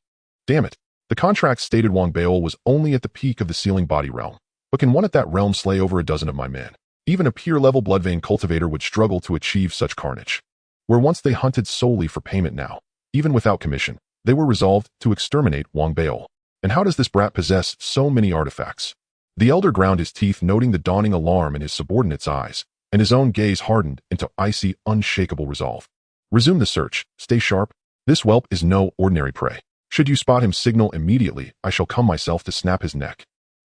Damn it. The contract stated Wang Bao was only at the peak of the sealing body realm. But can one at that realm slay over a dozen of my men? Even a peer-level bloodvein cultivator would struggle to achieve such carnage. Where once they hunted solely for payment, now, even without commission, they were resolved to exterminate Wang Bao. And how does this brat possess so many artifacts? The elder ground his teeth, noting the dawning alarm in his subordinate's eyes, and his own gaze hardened into icy, unshakable resolve. Resume the search. Stay sharp. This whelp is no ordinary prey. Should you spot him, signal immediately. I shall come myself to snap his neck.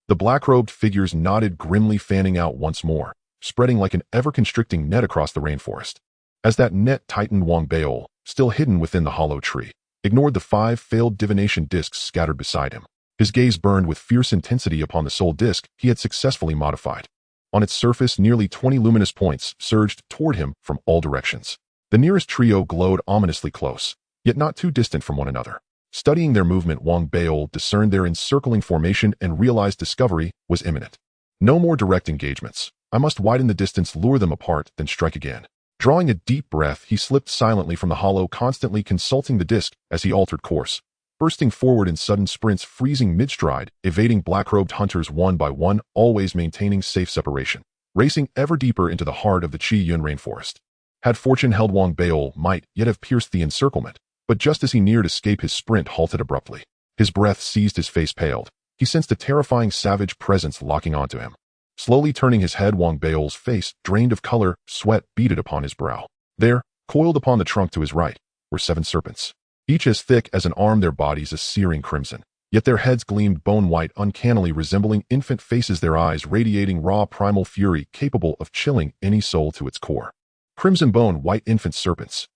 The black-robed figures nodded grimly, fanning out once more, spreading like an ever-constricting net across the rainforest. As that net tightened, Wang Bao, still hidden within the hollow tree, ignored the 5 failed divination discs scattered beside him. His gaze burned with fierce intensity upon the sole disc he had successfully modified. On its surface, nearly 20 luminous points surged toward him from all directions. The nearest trio glowed ominously close, yet not too distant from one another. Studying their movement, Wang Bao discerned their encircling formation and realized discovery was imminent. No more direct engagements. I must widen the distance, lure them apart, then strike again. Drawing a deep breath, he slipped silently from the hollow, constantly consulting the disc as he altered course, bursting forward in sudden sprints, freezing mid-stride, evading black-robed hunters one by one, always maintaining safe separation, racing ever deeper into the heart of the Qiyun rainforest. Had fortune held, Wang Bao might yet have pierced the encirclement, but just as he neared escape, his sprint halted abruptly. His breath seized, his face paled. He sensed a terrifying savage presence locking onto him. Slowly turning his head, Wang Bao's face, drained of color, sweat beaded upon his brow. There, coiled upon the trunk to his right, were 7 serpents, each as thick as an arm, their bodies a searing crimson. Yet their heads gleamed bone-white, uncannily resembling infant faces, their eyes radiating raw primal fury capable of chilling any soul to its core. Crimson bone, white infant serpents.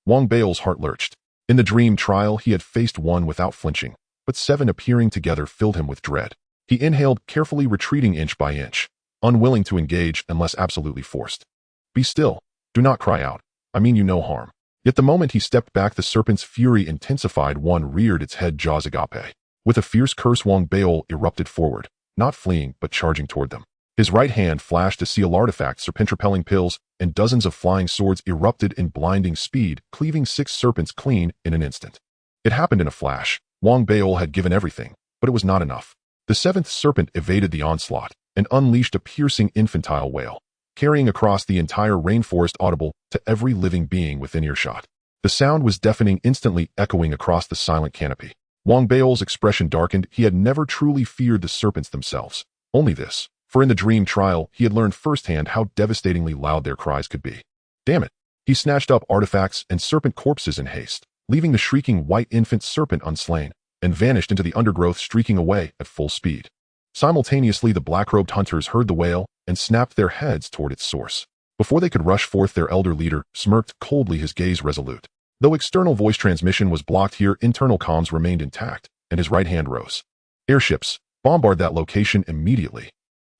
Wang Bao's heart lurched. In the dream trial, he had faced one without flinching, but 7 appearing together filled him with dread. He inhaled, carefully retreating inch by inch, unwilling to engage unless absolutely forced. Be still. Do not cry out. I mean you no harm. Yet the moment he stepped back, the serpent's fury intensified. One reared its head, jaws agape. With a fierce curse, Wang Baol erupted forward, not fleeing but charging toward them. His right hand flashed to seal artifacts, serpent-repelling pills, and dozens of flying swords erupted in blinding speed, cleaving 6 serpents clean in an instant. It happened in a flash. Wang Baol had given everything, but it was not enough. The 7th serpent evaded the onslaught and unleashed a piercing infantile wail, carrying across the entire rainforest, audible to every living being within earshot. The sound was deafening, instantly echoing across the silent canopy. Wang Baol's expression darkened. He had never truly feared the serpents themselves, only this. For in the dream trial, he had learned firsthand how devastatingly loud their cries could be. Damn it! He snatched up artifacts and serpent corpses in haste, leaving the shrieking white infant serpent unslain, and vanished into the undergrowth, streaking away at full speed. Simultaneously, the black-robed hunters heard the wail and snapped their heads toward its source. Before they could rush forth, their elder leader smirked coldly, his gaze resolute. Though external voice transmission was blocked here, internal comms remained intact, and his right hand rose. Airships, bombard that location immediately.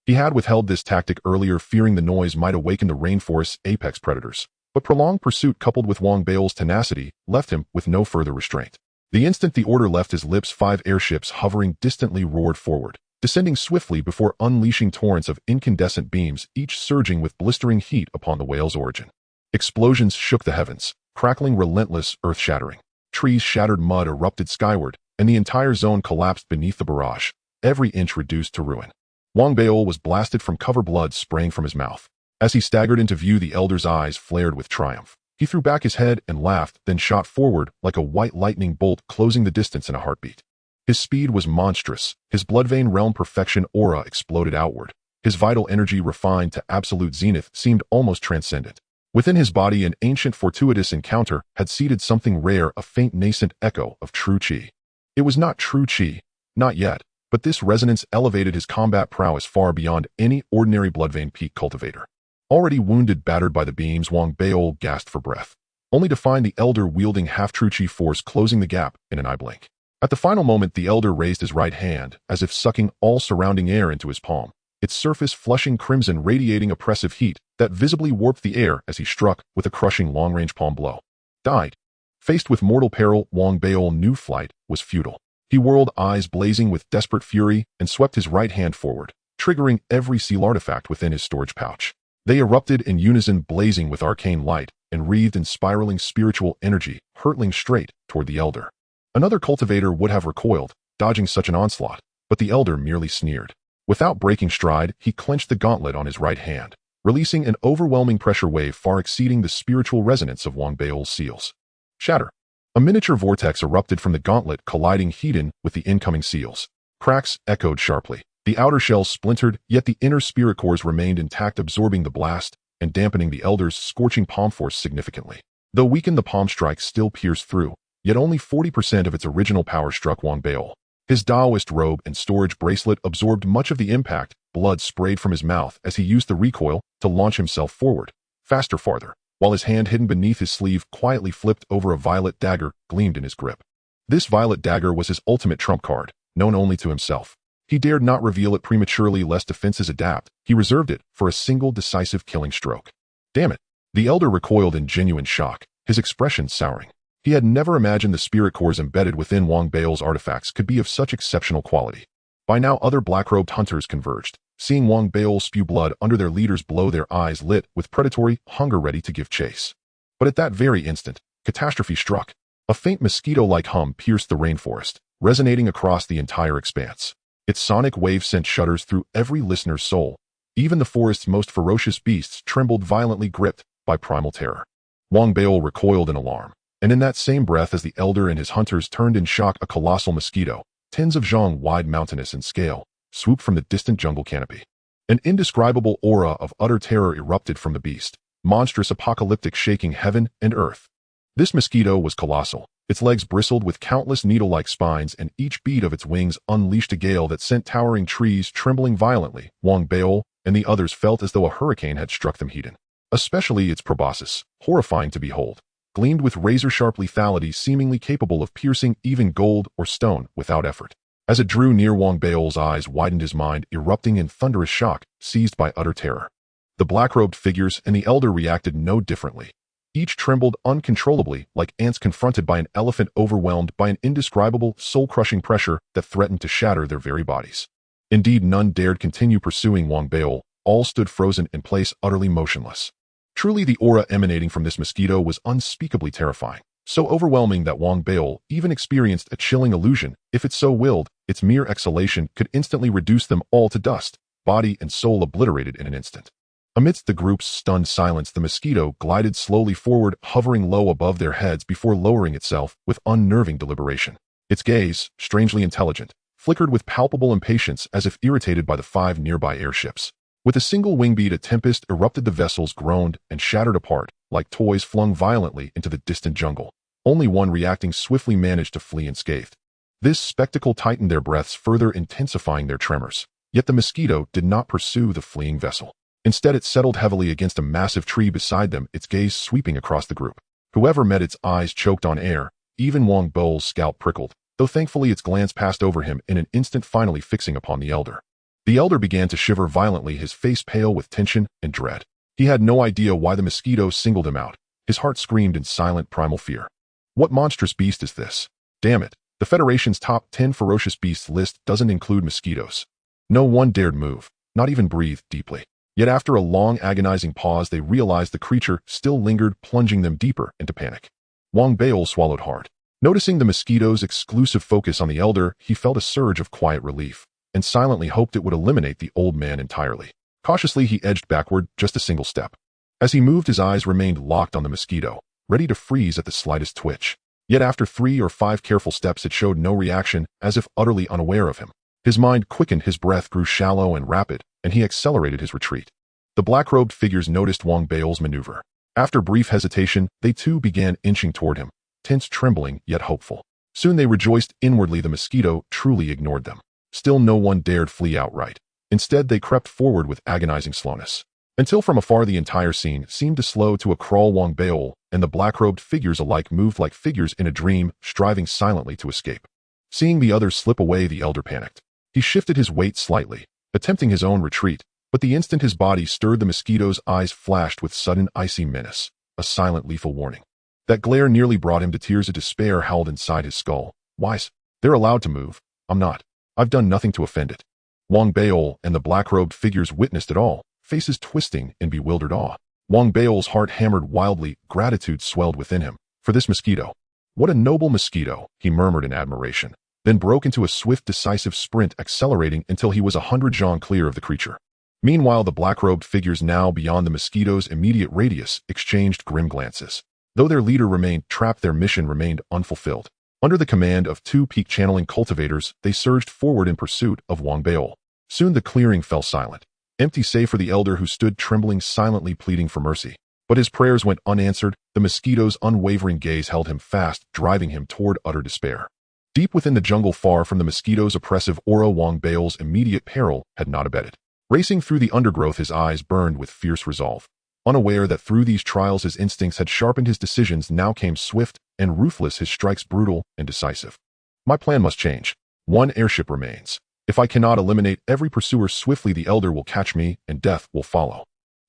He had withheld this tactic earlier, fearing the noise might awaken the rainforest's apex predators, but prolonged pursuit coupled with Wang Baol's tenacity left him with no further restraint. The instant the order left his lips, 5 airships hovering distantly roared forward, descending swiftly before unleashing torrents of incandescent beams, each surging with blistering heat upon the whale's origin. Explosions shook the heavens, crackling relentless, earth-shattering. Trees shattered, mud erupted skyward, and the entire zone collapsed beneath the barrage, every inch reduced to ruin. Wang Baol was blasted from cover, blood spraying from his mouth. As he staggered into view, the elder's eyes flared with triumph. He threw back his head and laughed, then shot forward like a white lightning bolt, closing the distance in a heartbeat. His speed was monstrous. His blood-vein realm perfection aura exploded outward. His vital energy, refined to absolute zenith, seemed almost transcendent. Within his body, an ancient fortuitous encounter had seeded something rare, a faint nascent echo of true chi. It was not true chi, not yet, but this resonance elevated his combat prowess far beyond any ordinary bloodvein peak cultivator. Already wounded, battered by the beams, Wang Baol gasped for breath, only to find the elder wielding half-true chi force closing the gap in an eye blink. At the final moment, the elder raised his right hand, as if sucking all surrounding air into his palm, its surface flushing crimson, radiating oppressive heat that visibly warped the air as he struck with a crushing long-range palm blow. Died. Faced with mortal peril, Wang Baol knew flight was futile. He whirled, eyes blazing with desperate fury, and swept his right hand forward, triggering every seal artifact within his storage pouch. They erupted in unison, blazing with arcane light and wreathed in spiraling spiritual energy, hurtling straight toward the elder. Another cultivator would have recoiled, dodging such an onslaught, but the elder merely sneered. Without breaking stride, he clenched the gauntlet on his right hand, releasing an overwhelming pressure wave far exceeding the spiritual resonance of Wang Baol's seals. Shatter. A miniature vortex erupted from the gauntlet, colliding heat-in with the incoming seals. Cracks echoed sharply. The outer shell splintered, yet the inner spirit cores remained intact, absorbing the blast and dampening the elder's scorching palm force significantly. Though weakened, the palm strike still pierced through, yet only 40% of its original power struck Wang Baol. His Taoist robe and storage bracelet absorbed much of the impact. Blood sprayed from his mouth as he used the recoil to launch himself forward, faster, farther, while his hand hidden beneath his sleeve quietly flipped over. A violet dagger gleamed in his grip. This violet dagger was his ultimate trump card, known only to himself. He dared not reveal it prematurely lest defenses adapt. He reserved it for a single decisive killing stroke. Damn it! The elder recoiled in genuine shock, his expression souring. He had never imagined the spirit cores embedded within Wang Baol's artifacts could be of such exceptional quality. By now, other black-robed hunters converged, seeing Wang Baol spew blood under their leader's blow, their eyes lit with predatory hunger, ready to give chase. But at that very instant, catastrophe struck. A faint mosquito-like hum pierced the rainforest, resonating across the entire expanse. Its sonic wave sent shudders through every listener's soul. Even the forest's most ferocious beasts trembled, violently gripped by primal terror. Wang Baol recoiled in alarm, and in that same breath, as the elder and his hunters turned in shock, a colossal mosquito, tens of zhang wide, mountainous in scale, swooped from the distant jungle canopy. An indescribable aura of utter terror erupted from the beast, monstrous, apocalyptic, shaking heaven and earth. This mosquito was colossal. Its legs bristled with countless needle-like spines, and each beat of its wings unleashed a gale that sent towering trees trembling violently. Wang Baol and the others felt as though a hurricane had struck them heat-in. Especially its proboscis, horrifying to behold, gleamed with razor-sharp lethality, seemingly capable of piercing even gold or stone without effort. As it drew near, Wang Baol's eyes widened, his mind erupting in thunderous shock, seized by utter terror. The black-robed figures and the elder reacted no differently. Each trembled uncontrollably, like ants confronted by an elephant overwhelmed by an indescribable, soul-crushing pressure that threatened to shatter their very bodies. Indeed, none dared continue pursuing Wang Beol. All stood frozen in place, utterly motionless. Truly, the aura emanating from this mosquito was unspeakably terrifying, so overwhelming that Wang Beol even experienced a chilling illusion. If it so willed, its mere exhalation could instantly reduce them all to dust, body and soul obliterated in an instant. Amidst the group's stunned silence, the mosquito glided slowly forward, hovering low above their heads before lowering itself with unnerving deliberation. Its gaze, strangely intelligent, flickered with palpable impatience as if irritated by the 5 nearby airships. With a single wing beat, a tempest erupted. The vessels groaned and shattered apart, like toys flung violently into the distant jungle. Only one, reacting swiftly, managed to flee unscathed. This spectacle tightened their breaths, further intensifying their tremors. Yet the mosquito did not pursue the fleeing vessel. Instead, it settled heavily against a massive tree beside them, its gaze sweeping across the group. Whoever met its eyes choked on air. Even Wang Beol's scalp prickled, though thankfully its glance passed over him in an instant, finally fixing upon the elder. The elder began to shiver violently, his face pale with tension and dread. He had no idea why the mosquito singled him out. His heart screamed in silent primal fear. What monstrous beast is this? Damn it, the Federation's top 10 ferocious beasts list doesn't include mosquitoes. No one dared move, not even breathe deeply. Yet after a long agonizing pause, they realized the creature still lingered, plunging them deeper into panic. Wang Beol swallowed hard. Noticing the mosquito's exclusive focus on the elder, he felt a surge of quiet relief, and silently hoped it would eliminate the old man entirely. Cautiously, he edged backward just a single step. As he moved, his eyes remained locked on the mosquito, ready to freeze at the slightest twitch. Yet after 3 or 5 careful steps, it showed no reaction, as if utterly unaware of him. His mind quickened, his breath grew shallow and rapid, and he accelerated his retreat. The black-robed figures noticed Wang Beol's maneuver. After brief hesitation, they too began inching toward him, tense, trembling, yet hopeful. Soon they rejoiced inwardly. The mosquito truly ignored them. Still, no one dared flee outright. Instead, they crept forward with agonizing slowness, until from afar the entire scene seemed to slow to a crawl. Wang Beol and the black-robed figures alike moved like figures in a dream, striving silently to escape. Seeing the others slip away, the elder panicked. He shifted his weight slightly, attempting his own retreat, but the instant his body stirred, the mosquito's eyes flashed with sudden icy menace, a silent lethal warning. That glare nearly brought him to tears. A despair howled inside his skull. Wise, they're allowed to move. I'm not. I've done nothing to offend it. Wang Beol and the black-robed figures witnessed it all, faces twisting in bewildered awe. Wang Beol's heart hammered wildly, gratitude swelled within him. For this mosquito. What a noble mosquito, he murmured in admiration, then broke into a swift, decisive sprint, accelerating until he was 100 jauns clear of the creature. Meanwhile, the black-robed figures, now beyond the mosquito's immediate radius, exchanged grim glances. Though their leader remained trapped, their mission remained unfulfilled. Under the command of 2 peak-channeling cultivators, they surged forward in pursuit of Wang Beol. Soon the clearing fell silent, empty save for the elder, who stood trembling, silently pleading for mercy. But his prayers went unanswered. The mosquito's unwavering gaze held him fast, driving him toward utter despair. Deep within the jungle, far from the mosquito's oppressive aura, Wang Beol's immediate peril had not abated. Racing through the undergrowth, his eyes burned with fierce resolve. Unaware that through these trials his instincts had sharpened, his decisions now came swift and ruthless, his strikes brutal and decisive. My plan must change. 1 airship remains. If I cannot eliminate every pursuer swiftly, the elder will catch me and death will follow.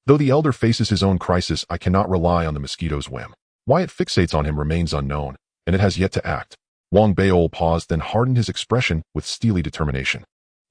Though the elder faces his own crisis, I cannot rely on the mosquito's whim. Why it fixates on him remains unknown, and it has yet to act. Wang Beol paused, then hardened his expression with steely determination.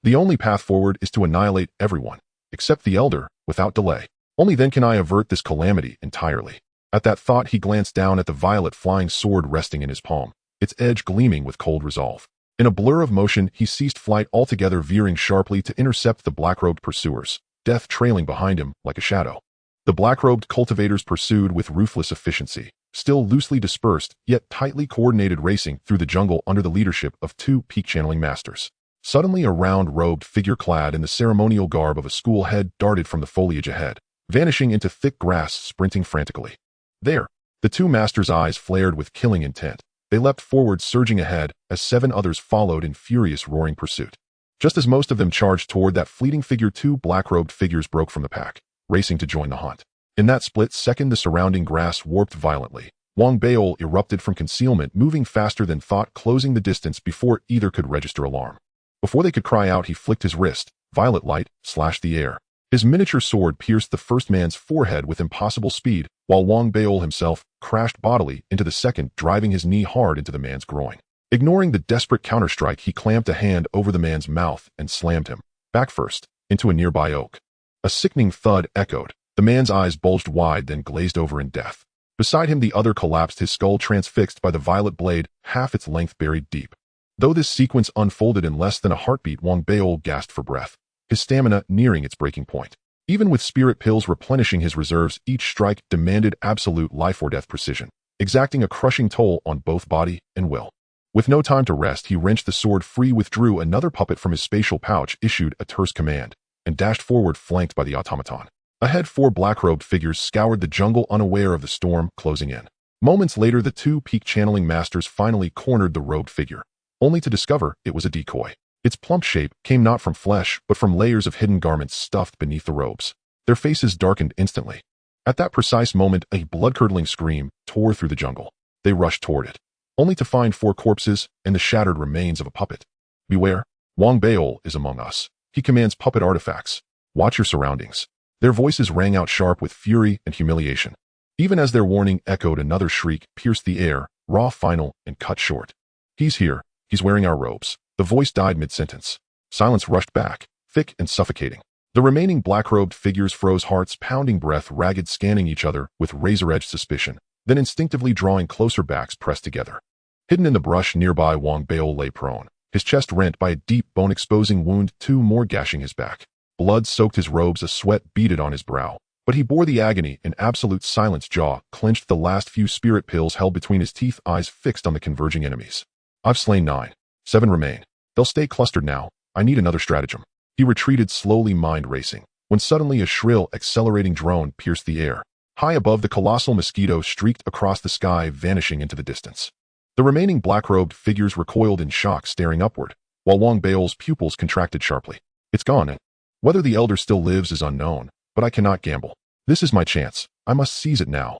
The only path forward is to annihilate everyone, except the elder, without delay. Only then can I avert this calamity entirely. At that thought, he glanced down at the violet flying sword resting in his palm, its edge gleaming with cold resolve. In a blur of motion, he ceased flight altogether, veering sharply to intercept the black-robed pursuers, death trailing behind him like a shadow. The black-robed cultivators pursued with ruthless efficiency, still loosely dispersed, yet tightly coordinated, racing through the jungle under the leadership of 2 peak-channeling masters. Suddenly, a round-robed figure clad in the ceremonial garb of a school head darted from the foliage ahead, vanishing into thick grass, sprinting frantically. There, the 2 masters' eyes flared with killing intent. They leapt forward, surging ahead, as 7 others followed in furious, roaring pursuit. Just as most of them charged toward that fleeting figure, 2 black-robed figures broke from the pack, racing to join the hunt. In that split second, the surrounding grass warped violently. Wang Beol erupted from concealment, moving faster than thought, closing the distance before either could register alarm. Before they could cry out, he flicked his wrist. Violet light slashed the air. His miniature sword pierced the first man's forehead with impossible speed, while Wang Beol himself crashed bodily into the second, driving his knee hard into the man's groin. Ignoring the desperate counterstrike, he clamped a hand over the man's mouth and slammed him, back first, into a nearby oak. A sickening thud echoed. The man's eyes bulged wide, then glazed over in death. Beside him, the other collapsed, his skull transfixed by the violet blade, half its length buried deep. Though this sequence unfolded in less than a heartbeat, Wang Beol gasped for breath, his stamina nearing its breaking point. Even with spirit pills replenishing his reserves, each strike demanded absolute life-or-death precision, exacting a crushing toll on both body and will. With no time to rest, he wrenched the sword free, withdrew another puppet from his spatial pouch, issued a terse command, and dashed forward, flanked by the automaton. Ahead, 4 black-robed figures scoured the jungle, unaware of the storm closing in. Moments later, the 2 peak channeling masters finally cornered the robed figure, only to discover it was a decoy. Its plump shape came not from flesh, but from layers of hidden garments stuffed beneath the robes. Their faces darkened instantly. At that precise moment, a blood-curdling scream tore through the jungle. They rushed toward it, only to find 4 corpses and the shattered remains of a puppet. Beware, Wang Beol is among us. He commands puppet artifacts. Watch your surroundings. Their voices rang out sharp with fury and humiliation. Even as their warning echoed, another shriek pierced the air, raw, final, and cut short. He's here. He's wearing our robes. The voice died mid-sentence. Silence rushed back, thick and suffocating. The remaining black-robed figures froze, hearts pounding, breath ragged, scanning each other with razor-edged suspicion, then instinctively drawing closer, backs pressed together. Hidden in the brush nearby, Wang Beol lay prone, his chest rent by a deep bone-exposing wound, 2 more gashing his back. Blood soaked his robes, a sweat beaded on his brow. But he bore the agony in absolute silence, jaw clenched, the last few spirit pills held between his teeth, eyes fixed on the converging enemies. I've slain 9. 7 remain. They'll stay clustered now. I need another stratagem. He retreated slowly, mind racing, when suddenly a shrill, accelerating drone pierced the air. High above, the colossal mosquito streaked across the sky, vanishing into the distance. The remaining black-robed figures recoiled in shock, staring upward, while Wang Beol's pupils contracted sharply. It's gone, and whether the elder still lives is unknown, but I cannot gamble. This is my chance. I must seize it now.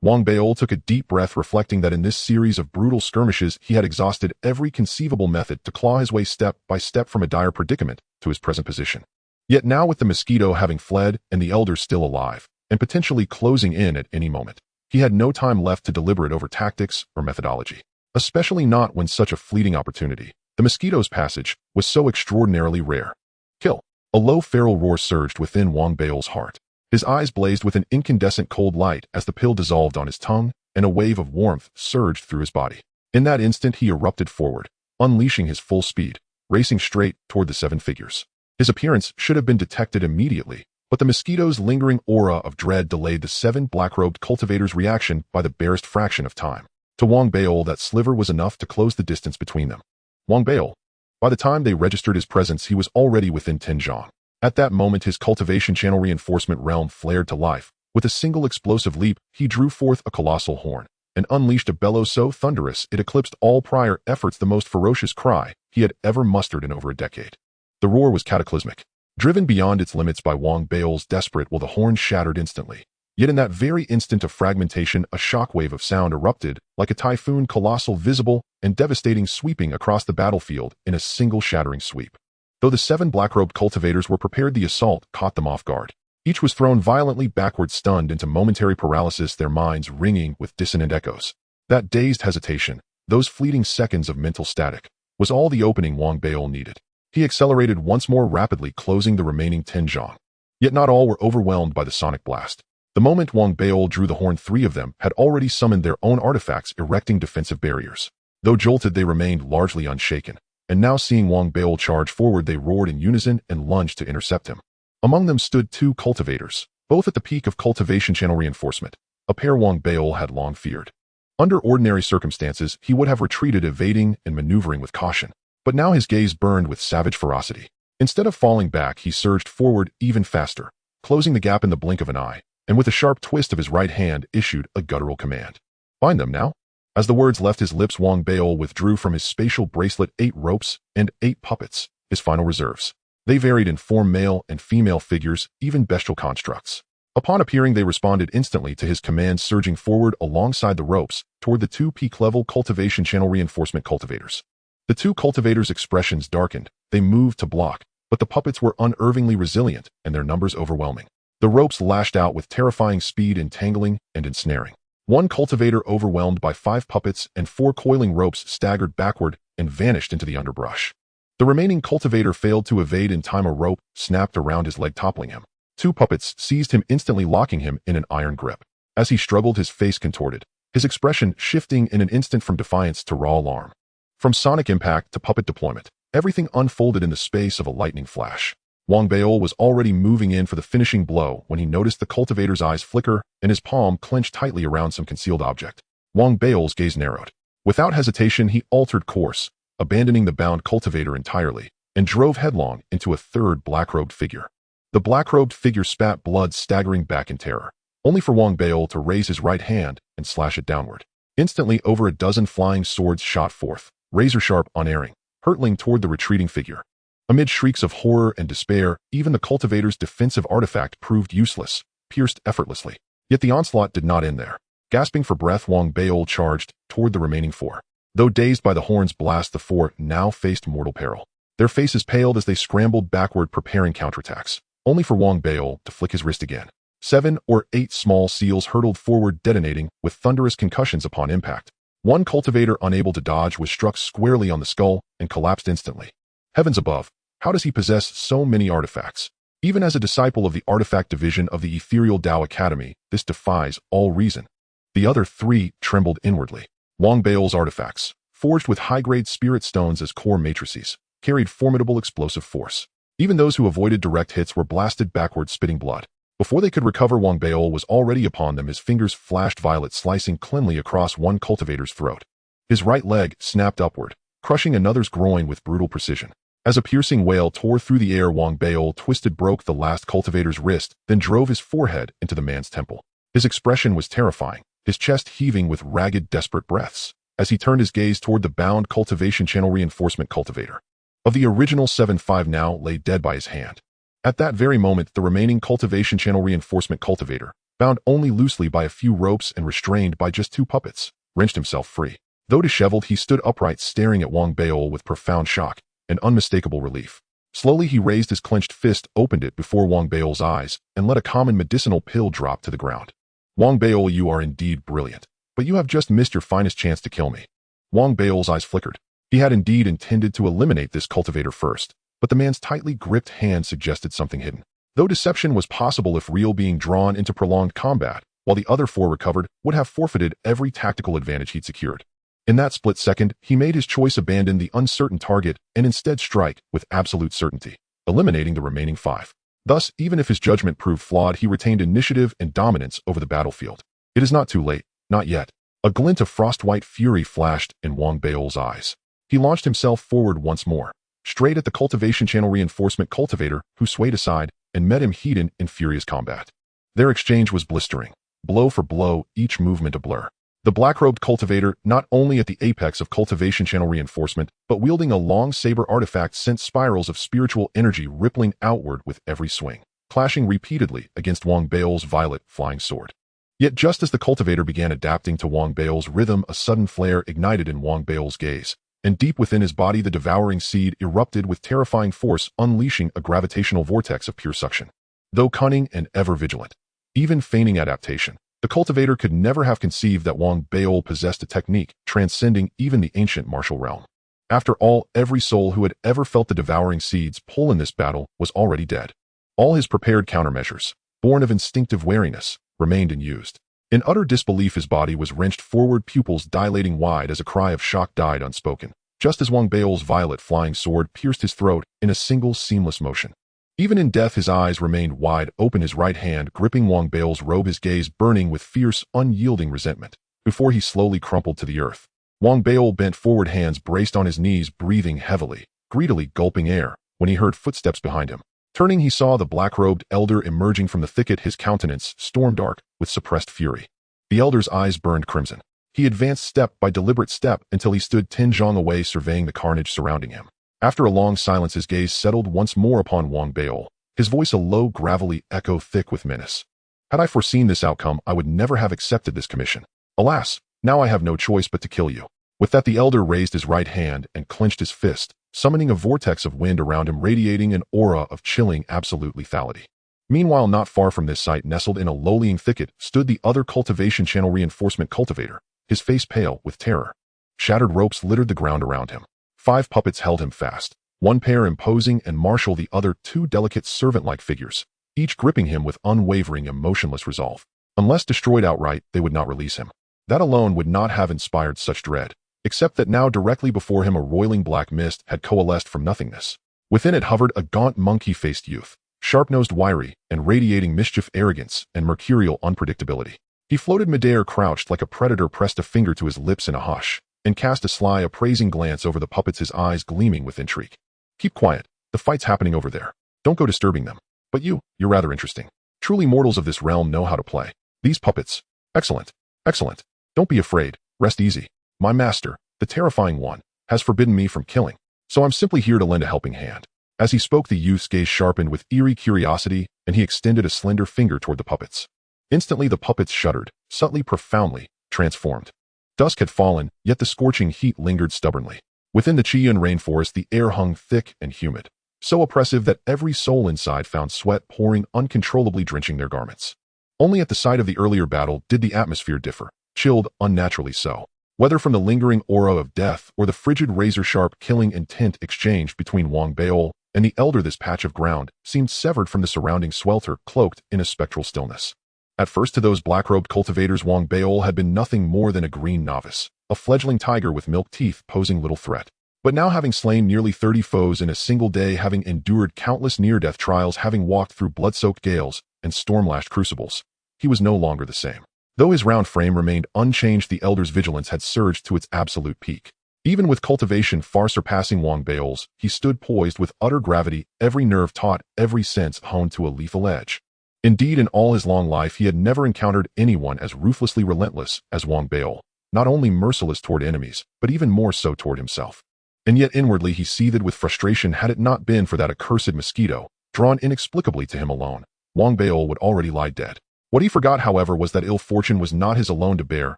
Wang Beol took a deep breath, reflecting that in this series of brutal skirmishes he had exhausted every conceivable method to claw his way step by step from a dire predicament to his present position. Yet now, with the mosquito having fled and the elder still alive, and potentially closing in at any moment, he had no time left to deliberate over tactics or methodology. Especially not when such a fleeting opportunity, the mosquito's passage, was so extraordinarily rare. Kill. A low feral roar surged within Wang Beol's heart. His eyes blazed with an incandescent cold light as the pill dissolved on his tongue, and a wave of warmth surged through his body. In that instant, he erupted forward, unleashing his full speed, racing straight toward the 7 figures. His appearance should have been detected immediately, but the mosquito's lingering aura of dread delayed the 7 black-robed cultivators' reaction by the barest fraction of time. To Wang Beol, that sliver was enough to close the distance between them. Wang Beol. By the time they registered his presence, he was already within 10 zhang. At that moment, his cultivation channel reinforcement realm flared to life. With a single explosive leap, he drew forth a colossal horn and unleashed a bellow so thunderous it eclipsed all prior efforts, the most ferocious cry he had ever mustered in over a decade. The roar was cataclysmic. Driven beyond its limits by Wang Beol's desperate will, the horn shattered instantly. Yet in that very instant of fragmentation, a shockwave of sound erupted, like a typhoon, colossal, visible, and devastating, sweeping across the battlefield in a single shattering sweep. Though the 7 black-robed cultivators were prepared, the assault caught them off guard. Each was thrown violently backward, stunned into momentary paralysis, their minds ringing with dissonant echoes. That dazed hesitation, those fleeting seconds of mental static, was all the opening Wang Beol needed. He accelerated once more, rapidly closing the remaining 10 zhang. Yet not all were overwhelmed by the sonic blast. The moment Wang Beol drew the horn, 3 of them had already summoned their own artifacts, erecting defensive barriers. Though jolted, they remained largely unshaken. And now, seeing Wang Beol charge forward, they roared in unison and lunged to intercept him. Among them stood 2 cultivators, both at the peak of cultivation channel reinforcement, a pair Wang Beol had long feared. Under ordinary circumstances, he would have retreated, evading and maneuvering with caution. But now his gaze burned with savage ferocity. Instead of falling back, he surged forward even faster, closing the gap in the blink of an eye, and with a sharp twist of his right hand issued a guttural command. Bind them now. As the words left his lips, Wang Beol withdrew from his spatial bracelet 8 ropes and 8 puppets, his final reserves. They varied in form, male and female figures, even bestial constructs. Upon appearing, they responded instantly to his command, surging forward alongside the ropes toward the 2 peak-level cultivation channel reinforcement cultivators. The 2 cultivators' expressions darkened. They moved to block, but the puppets were unervingly resilient and their numbers overwhelming. The ropes lashed out with terrifying speed, entangling and ensnaring. One cultivator, overwhelmed by 5 puppets and 4 coiling ropes, staggered backward and vanished into the underbrush. The remaining cultivator failed to evade in time. A rope snapped around his leg, toppling him. 2 puppets seized him, instantly locking him in an iron grip. As he struggled, his face contorted, his expression shifting in an instant from defiance to raw alarm. From sonic impact to puppet deployment, everything unfolded in the space of a lightning flash. Wang Beol was already moving in for the finishing blow when he noticed the cultivator's eyes flicker and his palm clenched tightly around some concealed object. Wang Beol's gaze narrowed. Without hesitation, he altered course, abandoning the bound cultivator entirely, and drove headlong into a third black-robed figure. The black-robed figure spat blood, staggering back in terror, only for Wang Beol to raise his right hand and slash it downward. Instantly, over a dozen flying swords shot forth, razor-sharp, unerring, hurtling toward the retreating figure. Amid shrieks of horror and despair, even the cultivator's defensive artifact proved useless, pierced effortlessly. Yet the onslaught did not end there. Gasping for breath, Wang Beol charged toward the remaining 4. Though dazed by the horn's blast, the 4 now faced mortal peril. Their faces paled as they scrambled backward, preparing counterattacks, only for Wang Beol to flick his wrist again. 7 or 8 small seals hurtled forward, detonating with thunderous concussions upon impact. One cultivator, unable to dodge, was struck squarely on the skull and collapsed instantly. Heavens above, how does he possess so many artifacts? Even as a disciple of the artifact division of the Ethereal Tao Academy, this defies all reason. The other 3 trembled inwardly. Wang Beol's artifacts, forged with high-grade spirit stones as core matrices, carried formidable explosive force. Even those who avoided direct hits were blasted backward, spitting blood. Before they could recover, Wang Beol was already upon them. His fingers flashed violet, slicing cleanly across one cultivator's throat. His right leg snapped upward, crushing another's groin with brutal precision. As a piercing wail tore through the air, Wang Beol twisted, broke the last cultivator's wrist, then drove his forehead into the man's temple. His expression was terrifying, his chest heaving with ragged, desperate breaths, as he turned his gaze toward the bound cultivation channel reinforcement cultivator. Of the original 7, 5 now lay dead by his hand. At that very moment, the remaining cultivation channel reinforcement cultivator, bound only loosely by a few ropes and restrained by just 2 puppets, wrenched himself free. Though disheveled, he stood upright, staring at Wang Beol with profound shock and unmistakable relief. Slowly, he raised his clenched fist, opened it before Wang Beol's eyes, and let a common medicinal pill drop to the ground. Wang Beol, you are indeed brilliant, but you have just missed your finest chance to kill me. Wang Beol's eyes flickered. He had indeed intended to eliminate this cultivator first, but the man's tightly gripped hand suggested something hidden. Though deception was possible if real, being drawn into prolonged combat, while the other 4 recovered, would have forfeited every tactical advantage he'd secured. In that split second, he made his choice, abandon the uncertain target and instead strike with absolute certainty, eliminating the remaining 5. Thus, even if his judgment proved flawed, he retained initiative and dominance over the battlefield. It is not too late, not yet. A glint of frost-white fury flashed in Wang Beol's eyes. He launched himself forward once more, straight at the cultivation channel reinforcement cultivator, who swayed aside and met him heated in furious combat. Their exchange was blistering, blow for blow, each movement a blur. The black-robed cultivator, not only at the apex of cultivation channel reinforcement, but wielding a long saber artifact, sent spirals of spiritual energy rippling outward with every swing, clashing repeatedly against Wang Beol's violet flying sword. Yet just as the cultivator began adapting to Wang Beol's rhythm, a sudden flare ignited in Wang Beol's gaze, and deep within his body the devouring seed erupted with terrifying force, unleashing a gravitational vortex of pure suction. Though cunning and ever vigilant, even feigning adaptation, the cultivator could never have conceived that Wang Beol possessed a technique transcending even the ancient martial realm. After all, every soul who had ever felt the devouring seed's pull in this battle was already dead. All his prepared countermeasures, born of instinctive wariness, remained unused. In utter disbelief, his body was wrenched forward, pupils dilating wide as a cry of shock died unspoken, just as Wang Beol's violet flying sword pierced his throat in a single seamless motion. Even in death, his eyes remained wide open, his right hand gripping Wang Beol's robe, his gaze burning with fierce, unyielding resentment, before he slowly crumpled to the earth. Wang Beol bent forward, hands braced on his knees, breathing heavily, greedily gulping air, when he heard footsteps behind him. Turning, he saw the black-robed elder emerging from the thicket, his countenance storm-dark with suppressed fury. The elder's eyes burned crimson. He advanced step by deliberate step until he stood 10 zhang away, surveying the carnage surrounding him. After a long silence, his gaze settled once more upon Wang Beol, his voice a low, gravelly echo thick with menace. Had I foreseen this outcome, I would never have accepted this commission. Alas, now I have no choice but to kill you. With that, the elder raised his right hand and clenched his fist, summoning a vortex of wind around him, radiating an aura of chilling absolute lethality. Meanwhile, not far from this site, nestled in a low-lying thicket, stood the other cultivation channel reinforcement cultivator, his face pale with terror. Shattered ropes littered the ground around him. 5 puppets held him fast, one pair imposing and martial, the other 2 delicate servant-like figures, each gripping him with unwavering, emotionless resolve. Unless destroyed outright, they would not release him. That alone would not have inspired such dread, except that now directly before him a roiling black mist had coalesced from nothingness. Within it hovered a gaunt, monkey-faced youth, sharp-nosed, wiry, and radiating mischief, arrogance, and mercurial unpredictability. He floated midair, crouched like a predator, pressed a finger to his lips in a hush, and cast a sly, appraising glance over the puppets, his eyes gleaming with intrigue. "Keep quiet. The fight's happening over there. Don't go disturbing them. But you're rather interesting. Truly mortals of this realm know how to play. These puppets. Excellent. Excellent. Don't be afraid. Rest easy. My master, the terrifying one, has forbidden me from killing, so I'm simply here to lend a helping hand." As he spoke, the youth's gaze sharpened with eerie curiosity, and he extended a slender finger toward the puppets. Instantly, the puppets shuddered, subtly, profoundly transformed. Dusk had fallen, yet the scorching heat lingered stubbornly. Within the Chiyan rainforest, the air hung thick and humid, so oppressive that every soul inside found sweat pouring uncontrollably, drenching their garments. Only at the site of the earlier battle did the atmosphere differ, chilled unnaturally so. Whether from the lingering aura of death or the frigid, razor-sharp killing intent exchanged between Wang Beol and the elder, this patch of ground seemed severed from the surrounding swelter, cloaked in a spectral stillness. At first, to those black-robed cultivators, Wang Beol had been nothing more than a green novice, a fledgling tiger with milk teeth posing little threat. But now, having slain nearly 30 foes in a single day, having endured countless near-death trials, having walked through blood-soaked gales and storm-lashed crucibles, he was no longer the same. Though his round frame remained unchanged, the elder's vigilance had surged to its absolute peak. Even with cultivation far surpassing Wang Beol's, he stood poised with utter gravity, every nerve taut, every sense honed to a lethal edge. Indeed, in all his long life, he had never encountered anyone as ruthlessly relentless as Wang Beol, not only merciless toward enemies, but even more so toward himself. And yet inwardly he seethed with frustration. Had it not been for that accursed mosquito, drawn inexplicably to him alone, Wang Beol would already lie dead. What he forgot, however, was that ill fortune was not his alone to bear.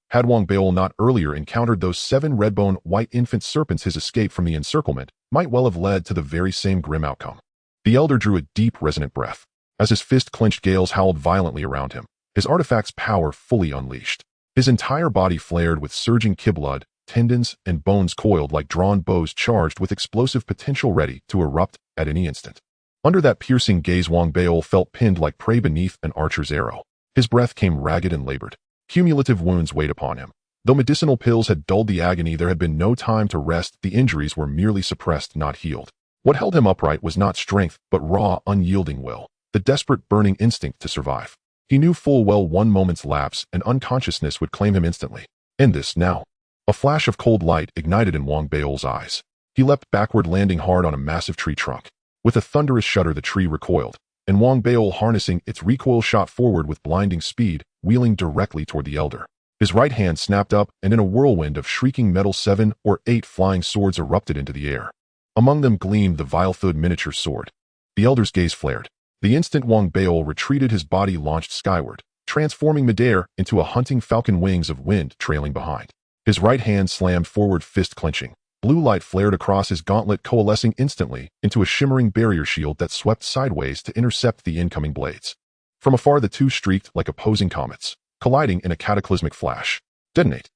Had Wang Beol not earlier encountered those 7 red-bone white infant serpents, his escape from the encirclement might well have led to the very same grim outcome. The elder drew a deep, resonant breath. As his fist-clenched gales howled violently around him, his artifact's power fully unleashed. His entire body flared with surging ki blood, tendons and bones coiled like drawn bows charged with explosive potential, ready to erupt at any instant. Under that piercing gaze, Wang Beol felt pinned like prey beneath an archer's arrow. His breath came ragged and labored. Cumulative wounds weighed upon him. Though medicinal pills had dulled the agony, there had been no time to rest. The injuries were merely suppressed, not healed. What held him upright was not strength, but raw, unyielding will. The desperate, burning instinct to survive. He knew full well one moment's lapse and unconsciousness would claim him instantly. End this now. A flash of cold light ignited in Wang Beol's eyes. He leapt backward, landing hard on a massive tree trunk. With a thunderous shudder, the tree recoiled, and Wang Beol, harnessing its recoil, shot forward with blinding speed, wheeling directly toward the elder. His right hand snapped up, and in a whirlwind of shrieking metal, 7 or 8 flying swords erupted into the air. Among them gleamed the vile-thud miniature sword. The elder's gaze flared. The instant Wang Beol retreated, his body launched skyward, transforming midair into a hunting falcon, wings of wind trailing behind. His right hand slammed forward, fist clenching. Blue light flared across his gauntlet, coalescing instantly into a shimmering barrier shield that swept sideways to intercept the incoming blades. From afar, the two streaked like opposing comets, colliding in a cataclysmic flash. "Detonate!"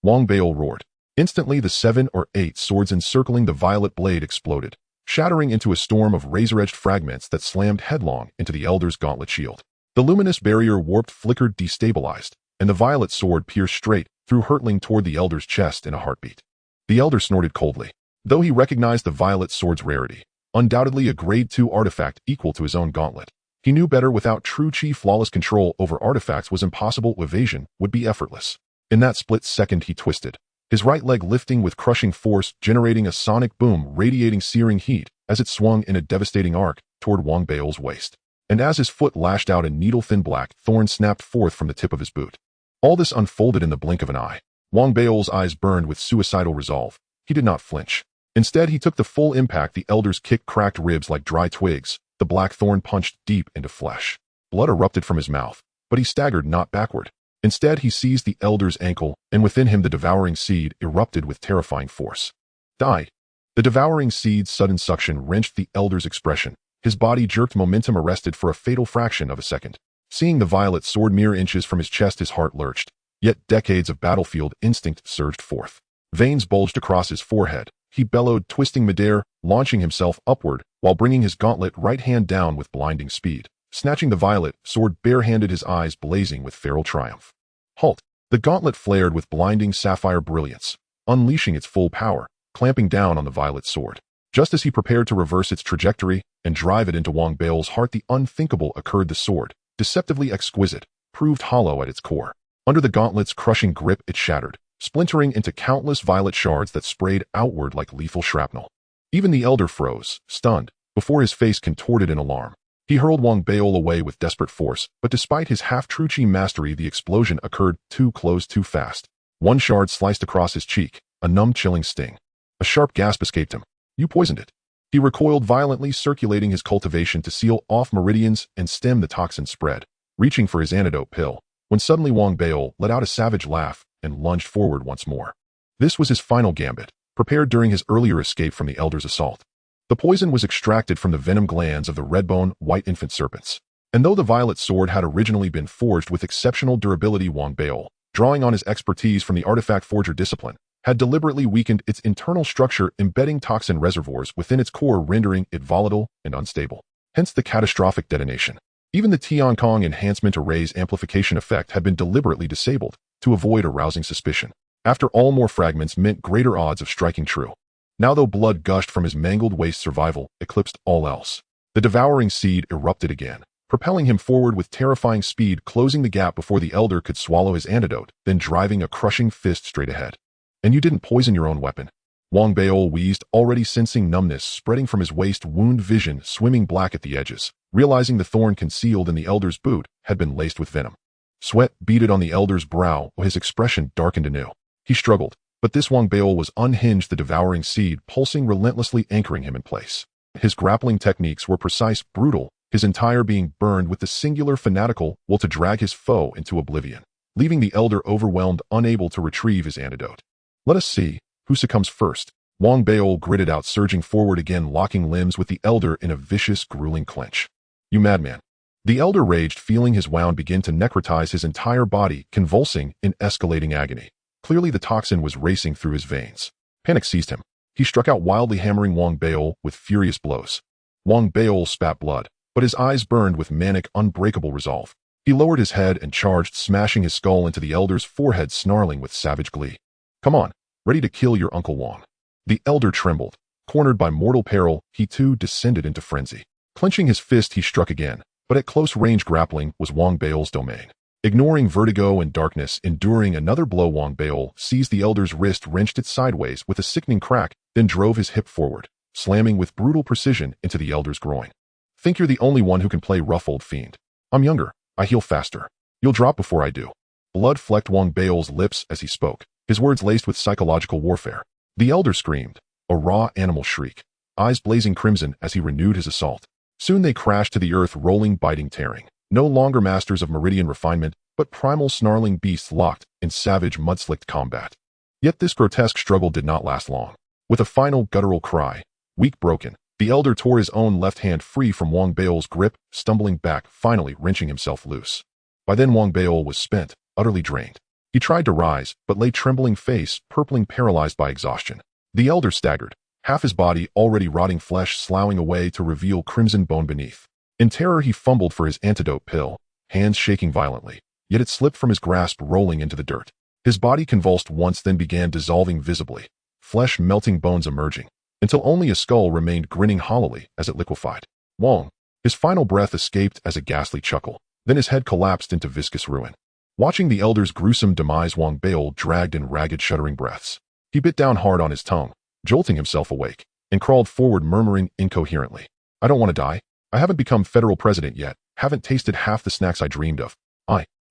Wang Beol roared. Instantly, the 7 or 8 swords encircling the violet blade exploded, shattering into a storm of razor-edged fragments that slammed headlong into the elder's gauntlet shield. The luminous barrier warped, flickered, destabilized, and the violet sword pierced straight through, hurtling toward the elder's chest in a heartbeat. The elder snorted coldly. Though he recognized the violet sword's rarity, undoubtedly a grade 2 artifact equal to his own gauntlet, he knew better. Without true chi, flawless control over artifacts was impossible. Evasion would be effortless. In that split second, he twisted, his right leg lifting with crushing force, generating a sonic boom, radiating searing heat as it swung in a devastating arc toward Wang Beol's waist. And as his foot lashed out, a needle-thin black thorn snapped forth from the tip of his boot. All this unfolded in the blink of an eye. Wang Beol's eyes burned with suicidal resolve. He did not flinch. Instead, he took the full impact. The elder's kick cracked ribs like dry twigs. The black thorn punched deep into flesh. Blood erupted from his mouth, but he staggered not backward. Instead, he seized the elder's ankle, and within him the devouring seed erupted with terrifying force. Die! The devouring seed's sudden suction wrenched the elder's expression. His body jerked, momentum arrested for a fatal fraction of a second. Seeing the violet sword mere inches from his chest, his heart lurched. Yet decades of battlefield instinct surged forth. Veins bulged across his forehead. He bellowed, twisting midair, launching himself upward, while bringing his gauntlet right hand down with blinding speed. Snatching the violet sword barehanded, his eyes blazing with feral triumph. Halt! The gauntlet flared with blinding sapphire brilliance, unleashing its full power, clamping down on the violet sword. Just as he prepared to reverse its trajectory and drive it into Wang Bao's heart, the unthinkable occurred. The sword, deceptively exquisite, proved hollow at its core. Under the gauntlet's crushing grip, it shattered, splintering into countless violet shards that sprayed outward like lethal shrapnel. Even the elder froze, stunned, before his face contorted in alarm. He hurled Wang Bao away with desperate force, but despite his half-true chi mastery, the explosion occurred too close, too fast. One shard sliced across his cheek, a numb, chilling sting. A sharp gasp escaped him. You poisoned it. He recoiled violently, circulating his cultivation to seal off meridians and stem the toxin spread, reaching for his antidote pill, when suddenly Wang Bao let out a savage laugh and lunged forward once more. This was his final gambit, prepared during his earlier escape from the Elder's assault. The poison was extracted from the venom glands of the redbone white infant serpents. And though the violet sword had originally been forged with exceptional durability, Wang Bao, drawing on his expertise from the artifact forger discipline, had deliberately weakened its internal structure, embedding toxin reservoirs within its core, rendering it volatile and unstable. Hence the catastrophic detonation. Even the Tiankong enhancement array's amplification effect had been deliberately disabled to avoid arousing suspicion. After all, more fragments meant greater odds of striking true. Now, though blood gushed from his mangled waist, survival eclipsed all else. The devouring seed erupted again, propelling him forward with terrifying speed, closing the gap before the Elder could swallow his antidote, then driving a crushing fist straight ahead. And you didn't poison your own weapon. Wang Bao wheezed, already sensing numbness spreading from his waist, wound vision swimming black at the edges, realizing the thorn concealed in the Elder's boot had been laced with venom. Sweat beaded on the Elder's brow, while his expression darkened anew. He struggled, but this Wang Bao was unhinged, the devouring seed pulsing relentlessly, anchoring him in place. His grappling techniques were precise, brutal, his entire being burned with the singular fanatical will to drag his foe into oblivion, leaving the Elder overwhelmed, unable to retrieve his antidote. Let us see who succumbs first. Wang Bao gritted out, surging forward again, locking limbs with the Elder in a vicious, grueling clinch. You madman! The Elder raged, feeling his wound begin to necrotize his entire body, convulsing in escalating agony. Clearly the toxin was racing through his veins. Panic seized him. He struck out wildly, hammering Wang Bao with furious blows. Wang Bao spat blood, but his eyes burned with manic, unbreakable resolve. He lowered his head and charged, smashing his skull into the Elder's forehead, snarling with savage glee. Come on, ready to kill your Uncle Wang. The Elder trembled. Cornered by mortal peril, he too descended into frenzy. Clenching his fist, he struck again, but at close range grappling was Wang Bao's domain. Ignoring vertigo and darkness, enduring another blow, Wang Bao seized the Elder's wrist, wrenched it sideways with a sickening crack, then drove his hip forward, slamming with brutal precision into the Elder's groin. Think you're the only one who can play rough, old fiend. I'm younger. I heal faster. You'll drop before I do. Blood flecked Wang Bao's lips as he spoke, his words laced with psychological warfare. The Elder screamed, a raw animal shriek, eyes blazing crimson as he renewed his assault. Soon they crashed to the earth, rolling, biting, tearing. No longer masters of meridian refinement, but primal snarling beasts locked in savage, mud-slicked combat. Yet this grotesque struggle did not last long. With a final guttural cry, weak, broken, the Elder tore his own left hand free from Wang Bao's grip, stumbling back, finally wrenching himself loose. By then Wang Bao was spent, utterly drained. He tried to rise, but lay trembling face, purpling, paralyzed by exhaustion. The Elder staggered, half his body already rotting flesh sloughing away to reveal crimson bone beneath. In terror he fumbled for his antidote pill, hands shaking violently, yet it slipped from his grasp, rolling into the dirt. His body convulsed once, then began dissolving visibly, flesh melting, bones emerging, until only a skull remained, grinning hollowly as it liquefied. Wang. His final breath escaped as a ghastly chuckle, then his head collapsed into viscous ruin. Watching the Elder's gruesome demise, Wang Bao dragged in ragged, shuddering breaths. He bit down hard on his tongue, jolting himself awake, and crawled forward, murmuring incoherently, I don't want to die. I haven't become federal president yet, haven't tasted half the snacks I dreamed of.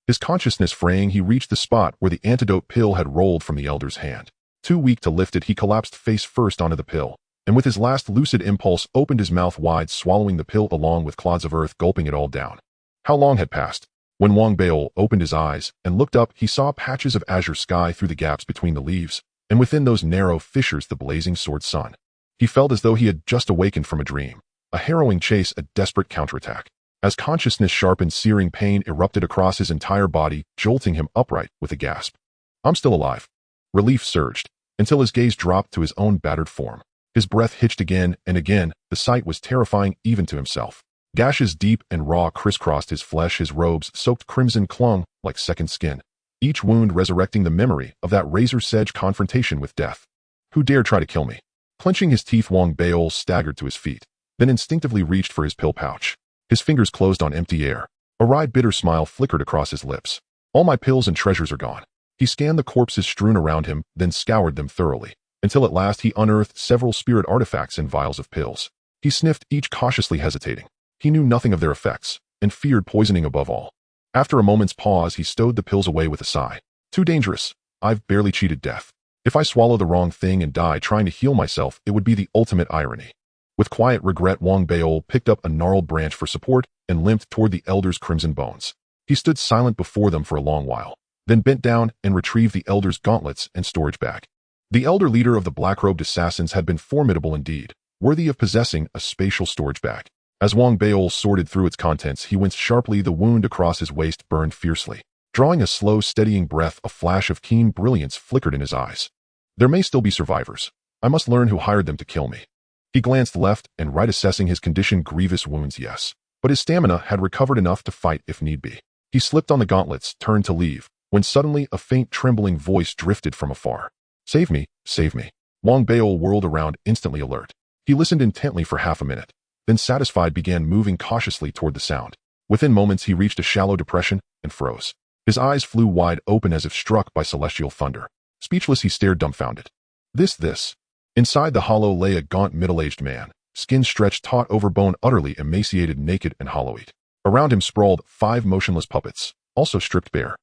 His consciousness fraying, he reached the spot where the antidote pill had rolled from the Elder's hand. Too weak to lift it, he collapsed face first onto the pill, and with his last lucid impulse opened his mouth wide, swallowing the pill along with clods of earth, gulping it all down. How long had passed? When Wang Bao opened his eyes and looked up, he saw patches of azure sky through the gaps between the leaves, and within those narrow fissures the blazing sword sun. He felt as though he had just awakened from a dream. A harrowing chase, a desperate counterattack. As consciousness sharpened, searing pain erupted across his entire body, jolting him upright with a gasp. I'm still alive. Relief surged, until his gaze dropped to his own battered form. His breath hitched again and again. The sight was terrifying even to himself. Gashes deep and raw crisscrossed his flesh. His robes, soaked crimson, clung like second skin, each wound resurrecting the memory of that razor's-edge confrontation with death. Who dared try to kill me? Clenching his teeth, Wang Beol staggered to his feet, then instinctively reached for his pill pouch. His fingers closed on empty air. A wry, bitter smile flickered across his lips. All my pills and treasures are gone. He scanned the corpses strewn around him, then scoured them thoroughly, until at last he unearthed several spirit artifacts and vials of pills. He sniffed each, cautiously hesitating. He knew nothing of their effects, and feared poisoning above all. After a moment's pause, he stowed the pills away with a sigh. Too dangerous. I've barely cheated death. If I swallow the wrong thing and die trying to heal myself, it would be the ultimate irony. With quiet regret, Wang Beol picked up a gnarled branch for support and limped toward the elder's crimson bones. He stood silent before them for a long while, then bent down and retrieved the elder's gauntlets and storage bag. The elder leader of the black-robed assassins had been formidable indeed, worthy of possessing a spatial storage bag. As Wang Beol sorted through its contents, he winced sharply. The wound across his waist burned fiercely. Drawing a slow, steadying breath, a flash of keen brilliance flickered in his eyes. There may still be survivors. I must learn who hired them to kill me. He glanced left and right, assessing his condition. Grievous wounds, yes, but his stamina had recovered enough to fight if need be. He slipped on the gauntlets, turned to leave, when suddenly a faint, trembling voice drifted from afar. Save me, save me. Wang Beol whirled around, instantly alert. He listened intently for half a minute, then satisfied began moving cautiously toward the sound. Within moments he reached a shallow depression and froze. His eyes flew wide open as if struck by celestial thunder. Speechless, he stared dumbfounded. This. Inside the hollow lay a gaunt, middle-aged man, skin stretched taut over bone, utterly emaciated, naked and hollow-eyed. Around him sprawled 5 motionless puppets, also stripped bare.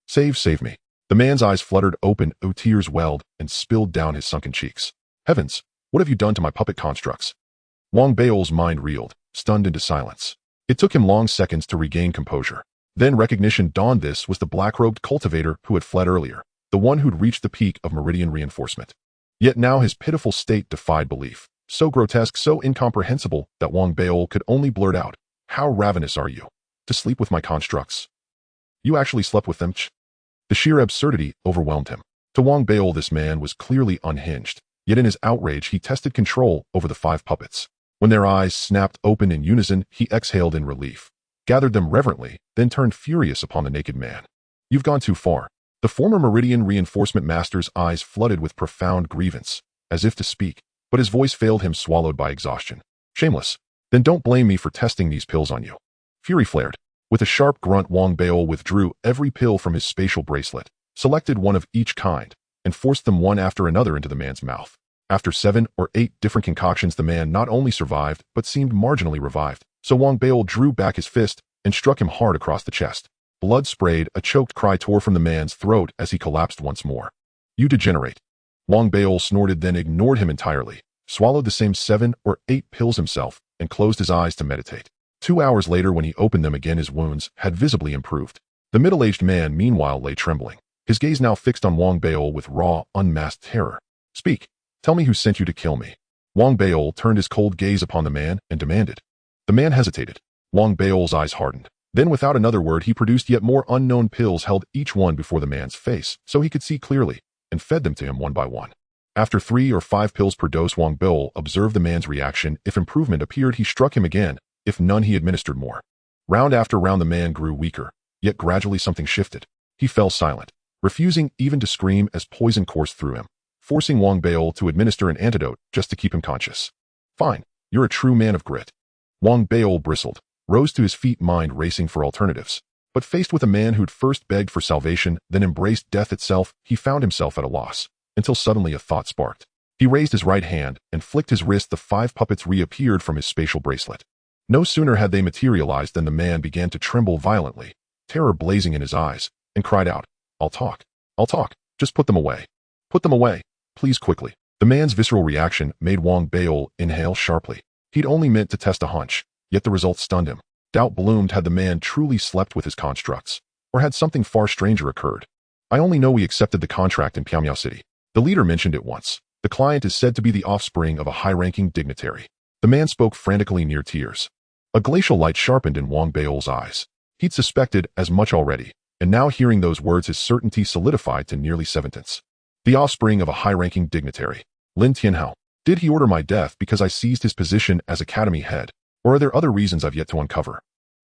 Save me. The man's eyes fluttered open, tears welled and spilled down his sunken cheeks. Heavens, what have you done to my puppet constructs? Wang Beol's mind reeled, stunned into silence. It took him long seconds to regain composure. Then recognition dawned. This was the black-robed cultivator who had fled earlier, the one who'd reached the peak of meridian reinforcement. Yet now his pitiful state defied belief, so grotesque, so incomprehensible that Wang Beol could only blurt out, "How ravenous are you? To sleep with my constructs? You actually slept with them?" The sheer absurdity overwhelmed him. To Wang Beol this man was clearly unhinged, yet in his outrage he tested control over the 5 puppets. When their eyes snapped open in unison, he exhaled in relief, gathered them reverently, then turned furious upon the naked man. You've gone too far. The former Meridian Reinforcement Master's eyes flooded with profound grievance, as if to speak, but his voice failed him, swallowed by exhaustion. Shameless. Then don't blame me for testing these pills on you. Fury flared. With a sharp grunt, Wang Beol withdrew every pill from his spatial bracelet, selected one of each kind, and forced them one after another into the man's mouth. After 7 or 8 different concoctions, the man not only survived, but seemed marginally revived. So Wang Beol drew back his fist and struck him hard across the chest. Blood sprayed, a choked cry tore from the man's throat as he collapsed once more. You degenerate. Wang Beol snorted, then ignored him entirely, swallowed the same 7 or 8 pills himself, and closed his eyes to meditate. 2 hours later, when he opened them again, his wounds had visibly improved. The middle-aged man, meanwhile, lay trembling, his gaze now fixed on Wang Beol with raw, unmasked terror. Speak. Tell me who sent you to kill me. Wang Beol turned his cold gaze upon the man and demanded. The man hesitated. Wang Beol's eyes hardened. Then, without another word, he produced yet more unknown pills, held each one before the man's face so he could see clearly, and fed them to him one by one. After 3 or 5 pills per dose, Wang Beol observed the man's reaction. If improvement appeared, he struck him again. If none, he administered more. Round after round, the man grew weaker, yet gradually something shifted. He fell silent, refusing even to scream as poison coursed through him, forcing Wang Beol to administer an antidote just to keep him conscious. Fine, you're a true man of grit. Wang Beol bristled, rose to his feet, mind racing for alternatives. But faced with a man who'd first begged for salvation, then embraced death itself, he found himself at a loss, until suddenly a thought sparked. He raised his right hand and flicked his wrist. The 5 puppets reappeared from his spatial bracelet. No sooner had they materialized than the man began to tremble violently, terror blazing in his eyes, and cried out, I'll talk. Just put them away. Put them away, please, quickly. The man's visceral reaction made Wang Beol inhale sharply. He'd only meant to test a hunch, yet the result stunned him. Doubt bloomed. Had the man truly slept with his constructs, or had something far stranger occurred? I only know we accepted the contract in Pyongyang City. The leader mentioned it once. The client is said to be the offspring of a high-ranking dignitary. The man spoke frantically near tears. A glacial light sharpened in Wang Baiol's eyes. He'd suspected as much already, and now hearing those words his certainty solidified to nearly 7/10. The offspring of a high-ranking dignitary. Lin Tianhao. Did he order my death because I seized his position as academy head, or are there other reasons I've yet to uncover?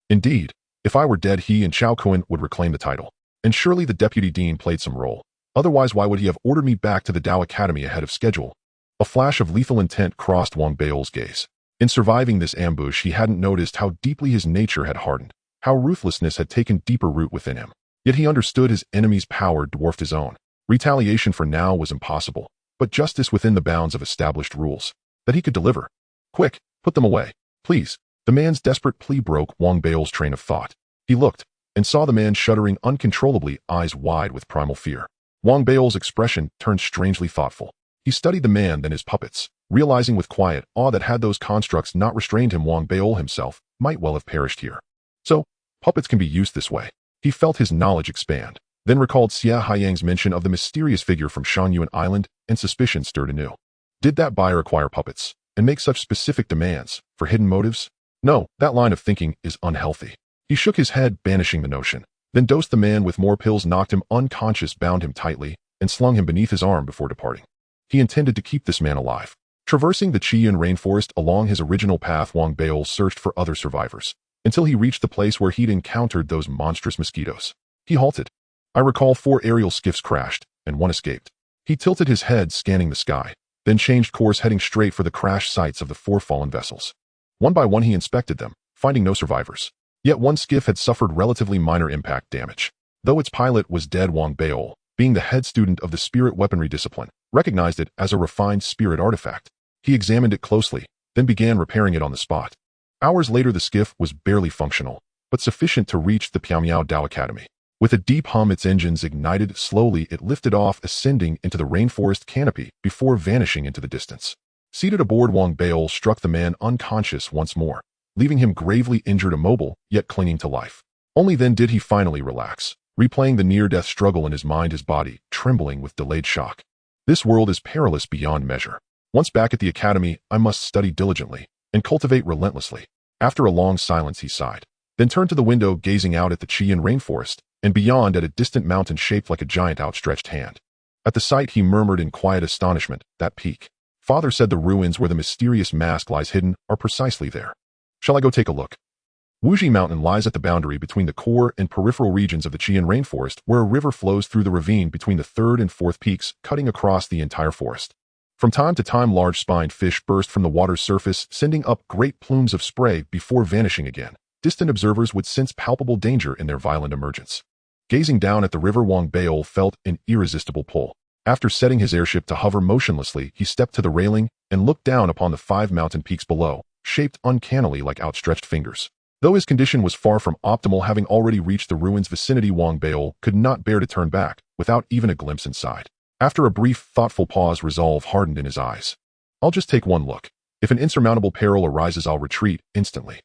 Indeed, if I were dead he and Chao Kuan would reclaim the title, and surely the deputy dean played some role. Otherwise why would he have ordered me back to the Dao Academy ahead of schedule? A flash of lethal intent crossed Wang Baiol's gaze. In surviving this ambush he hadn't noticed how deeply his nature had hardened, how ruthlessness had taken deeper root within him. Yet he understood his enemy's power dwarfed his own. Retaliation for now was impossible, but justice within the bounds of established rules. That he could deliver. Quick, put them away, please. The man's desperate plea broke Wang Baiol's train of thought. He looked, and saw the man shuddering uncontrollably, eyes wide with primal fear. Wang Baiol's expression turned strangely thoughtful. He studied the man, then his puppets, realizing with quiet awe that had those constructs not restrained him, Wang Baiol himself might well have perished here. So, puppets can be used this way. He felt his knowledge expand, then recalled Xia Haiyang's mention of the mysterious figure from Shangyuan Island, and suspicion stirred anew. Did that buyer acquire puppets, and make such specific demands, for hidden motives? No, that line of thinking is unhealthy. He shook his head, banishing the notion, then dosed the man with more pills, knocked him unconscious, bound him tightly, and slung him beneath his arm before departing. He intended to keep this man alive. Traversing the Qian rainforest along his original path, Wang Baiol searched for other survivors, until he reached the place where he'd encountered those monstrous mosquitoes. He halted. I recall 4 aerial skiffs crashed, and 1 escaped. He tilted his head, scanning the sky, then changed course, heading straight for the crash sites of the 4 fallen vessels. One by one he inspected them, finding no survivors. Yet 1 skiff had suffered relatively minor impact damage. Though its pilot was dead, Wang Baiol, being the head student of the spirit weaponry discipline, recognized it as a refined spirit artifact. He examined it closely, then began repairing it on the spot. Hours later the skiff was barely functional, but sufficient to reach the Piaomiao Dao Academy. With a deep hum its engines ignited. Slowly it lifted off, ascending into the rainforest canopy before vanishing into the distance. Seated aboard, Wang Baiol struck the man unconscious once more, leaving him gravely injured, immobile, yet clinging to life. Only then did he finally relax, replaying the near-death struggle in his mind, his body trembling with delayed shock. This world is perilous beyond measure. Once back at the academy, I must study diligently and cultivate relentlessly. After a long silence he sighed, then turned to the window, gazing out at the Qian rainforest, and beyond at a distant mountain shaped like a giant outstretched hand. At the sight he murmured in quiet astonishment, that peak. Father said the ruins where the mysterious mask lies hidden are precisely there. Shall I go take a look? Wuji Mountain lies at the boundary between the core and peripheral regions of the Qian rainforest, where a river flows through the ravine between the 3rd and 4th peaks, cutting across the entire forest. From time to time large spined fish burst from the water's surface, sending up great plumes of spray before vanishing again. Distant observers would sense palpable danger in their violent emergence. Gazing down at the river, Wang Baiol felt an irresistible pull. After setting his airship to hover motionlessly, he stepped to the railing and looked down upon the 5 mountain peaks below, shaped uncannily like outstretched fingers. Though his condition was far from optimal, having already reached the ruins' vicinity, Wang Baiol could not bear to turn back without even a glimpse inside. After a brief, thoughtful pause, resolve hardened in his eyes. I'll just take one look. If an insurmountable peril arises, I'll retreat instantly.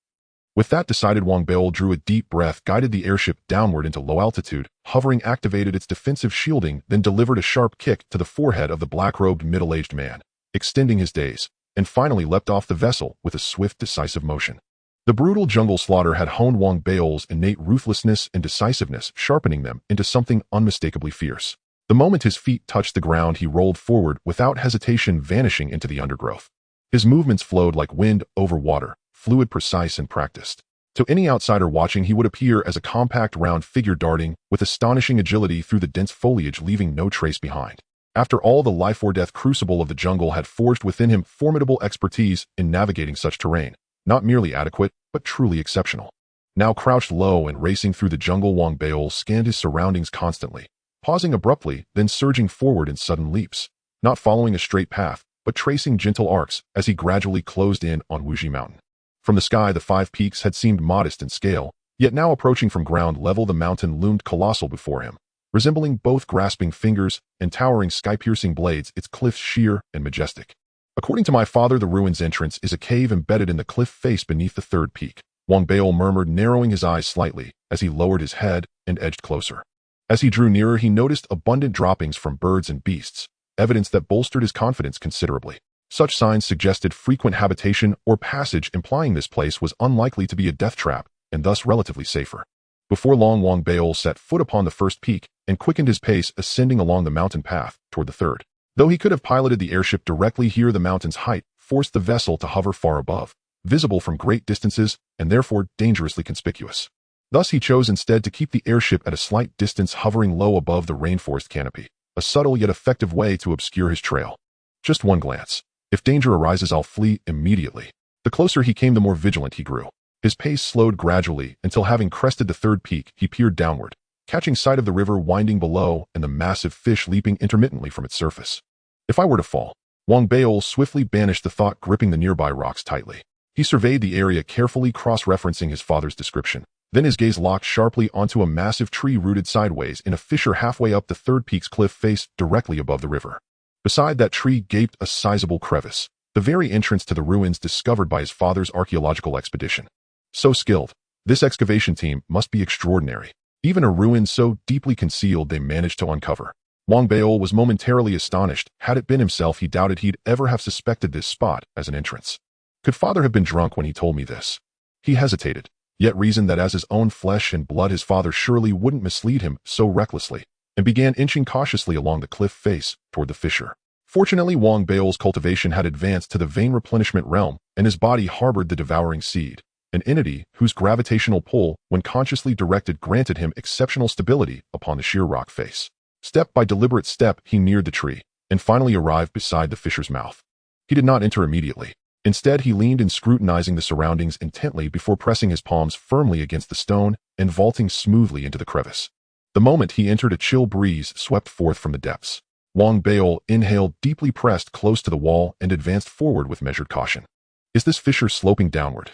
With that decided, Wang Baiol drew a deep breath, guided the airship downward into low altitude, hovering, activated its defensive shielding, then delivered a sharp kick to the forehead of the black-robed middle-aged man, extending his days, and finally leapt off the vessel with a swift, decisive motion. The brutal jungle slaughter had honed Wang Baiol's innate ruthlessness and decisiveness, sharpening them into something unmistakably fierce. The moment his feet touched the ground, he rolled forward without hesitation, vanishing into the undergrowth. His movements flowed like wind over water, fluid, precise, and practiced. To any outsider watching, he would appear as a compact, round figure darting with astonishing agility through the dense foliage, leaving no trace behind. After all, the life-or-death crucible of the jungle had forged within him formidable expertise in navigating such terrain, not merely adequate, but truly exceptional. Now crouched low and racing through the jungle, Wang Baiol scanned his surroundings constantly, pausing abruptly, then surging forward in sudden leaps, not following a straight path, but tracing gentle arcs as he gradually closed in on Wuji Mountain. From the sky, the 5 peaks had seemed modest in scale, yet now approaching from ground level, the mountain loomed colossal before him, resembling both grasping fingers and towering sky-piercing blades, its cliffs sheer and majestic. According to my father, the ruin's entrance is a cave embedded in the cliff face beneath the 3rd peak, Wang Baiol murmured, narrowing his eyes slightly as he lowered his head and edged closer. As he drew nearer, he noticed abundant droppings from birds and beasts, evidence that bolstered his confidence considerably. Such signs suggested frequent habitation or passage, implying this place was unlikely to be a death trap and thus relatively safer. Before long, Wang Beil set foot upon the first peak and quickened his pace, ascending along the mountain path toward the third. Though he could have piloted the airship directly here, the mountain's height forced the vessel to hover far above, visible from great distances and therefore dangerously conspicuous. Thus he chose instead to keep the airship at a slight distance, hovering low above the rainforest canopy, a subtle yet effective way to obscure his trail. Just one glance. If danger arises, I'll flee immediately. The closer he came, the more vigilant he grew. His pace slowed gradually until, having crested the third peak, he peered downward, catching sight of the river winding below and the massive fish leaping intermittently from its surface. If I were to fall, Wang Beil swiftly banished the thought, gripping the nearby rocks tightly. He surveyed the area carefully, cross-referencing his father's description. Then his gaze locked sharply onto a massive tree rooted sideways in a fissure halfway up the third peak's cliff face, directly above the river. Beside that tree gaped a sizable crevice, the very entrance to the ruins discovered by his father's archaeological expedition. So skilled, this excavation team must be extraordinary. Even a ruin so deeply concealed they managed to uncover. Wang Beil was momentarily astonished. Had it been himself, he doubted he'd ever have suspected this spot as an entrance. Could father have been drunk when he told me this? He hesitated, yet reasoned that as his own flesh and blood, his father surely wouldn't mislead him so recklessly, and began inching cautiously along the cliff face toward the fissure. Fortunately, Wang Beil's cultivation had advanced to the vein replenishment realm, and his body harbored the devouring seed, an entity whose gravitational pull, when consciously directed, granted him exceptional stability upon the sheer rock face. Step by deliberate step, he neared the tree, and finally arrived beside the fissure's mouth. He did not enter immediately. Instead, he leaned in, scrutinizing the surroundings intently before pressing his palms firmly against the stone and vaulting smoothly into the crevice. The moment he entered, a chill breeze swept forth from the depths. Wang Beil inhaled deeply, pressed close to the wall, and advanced forward with measured caution. Is this fissure sloping downward?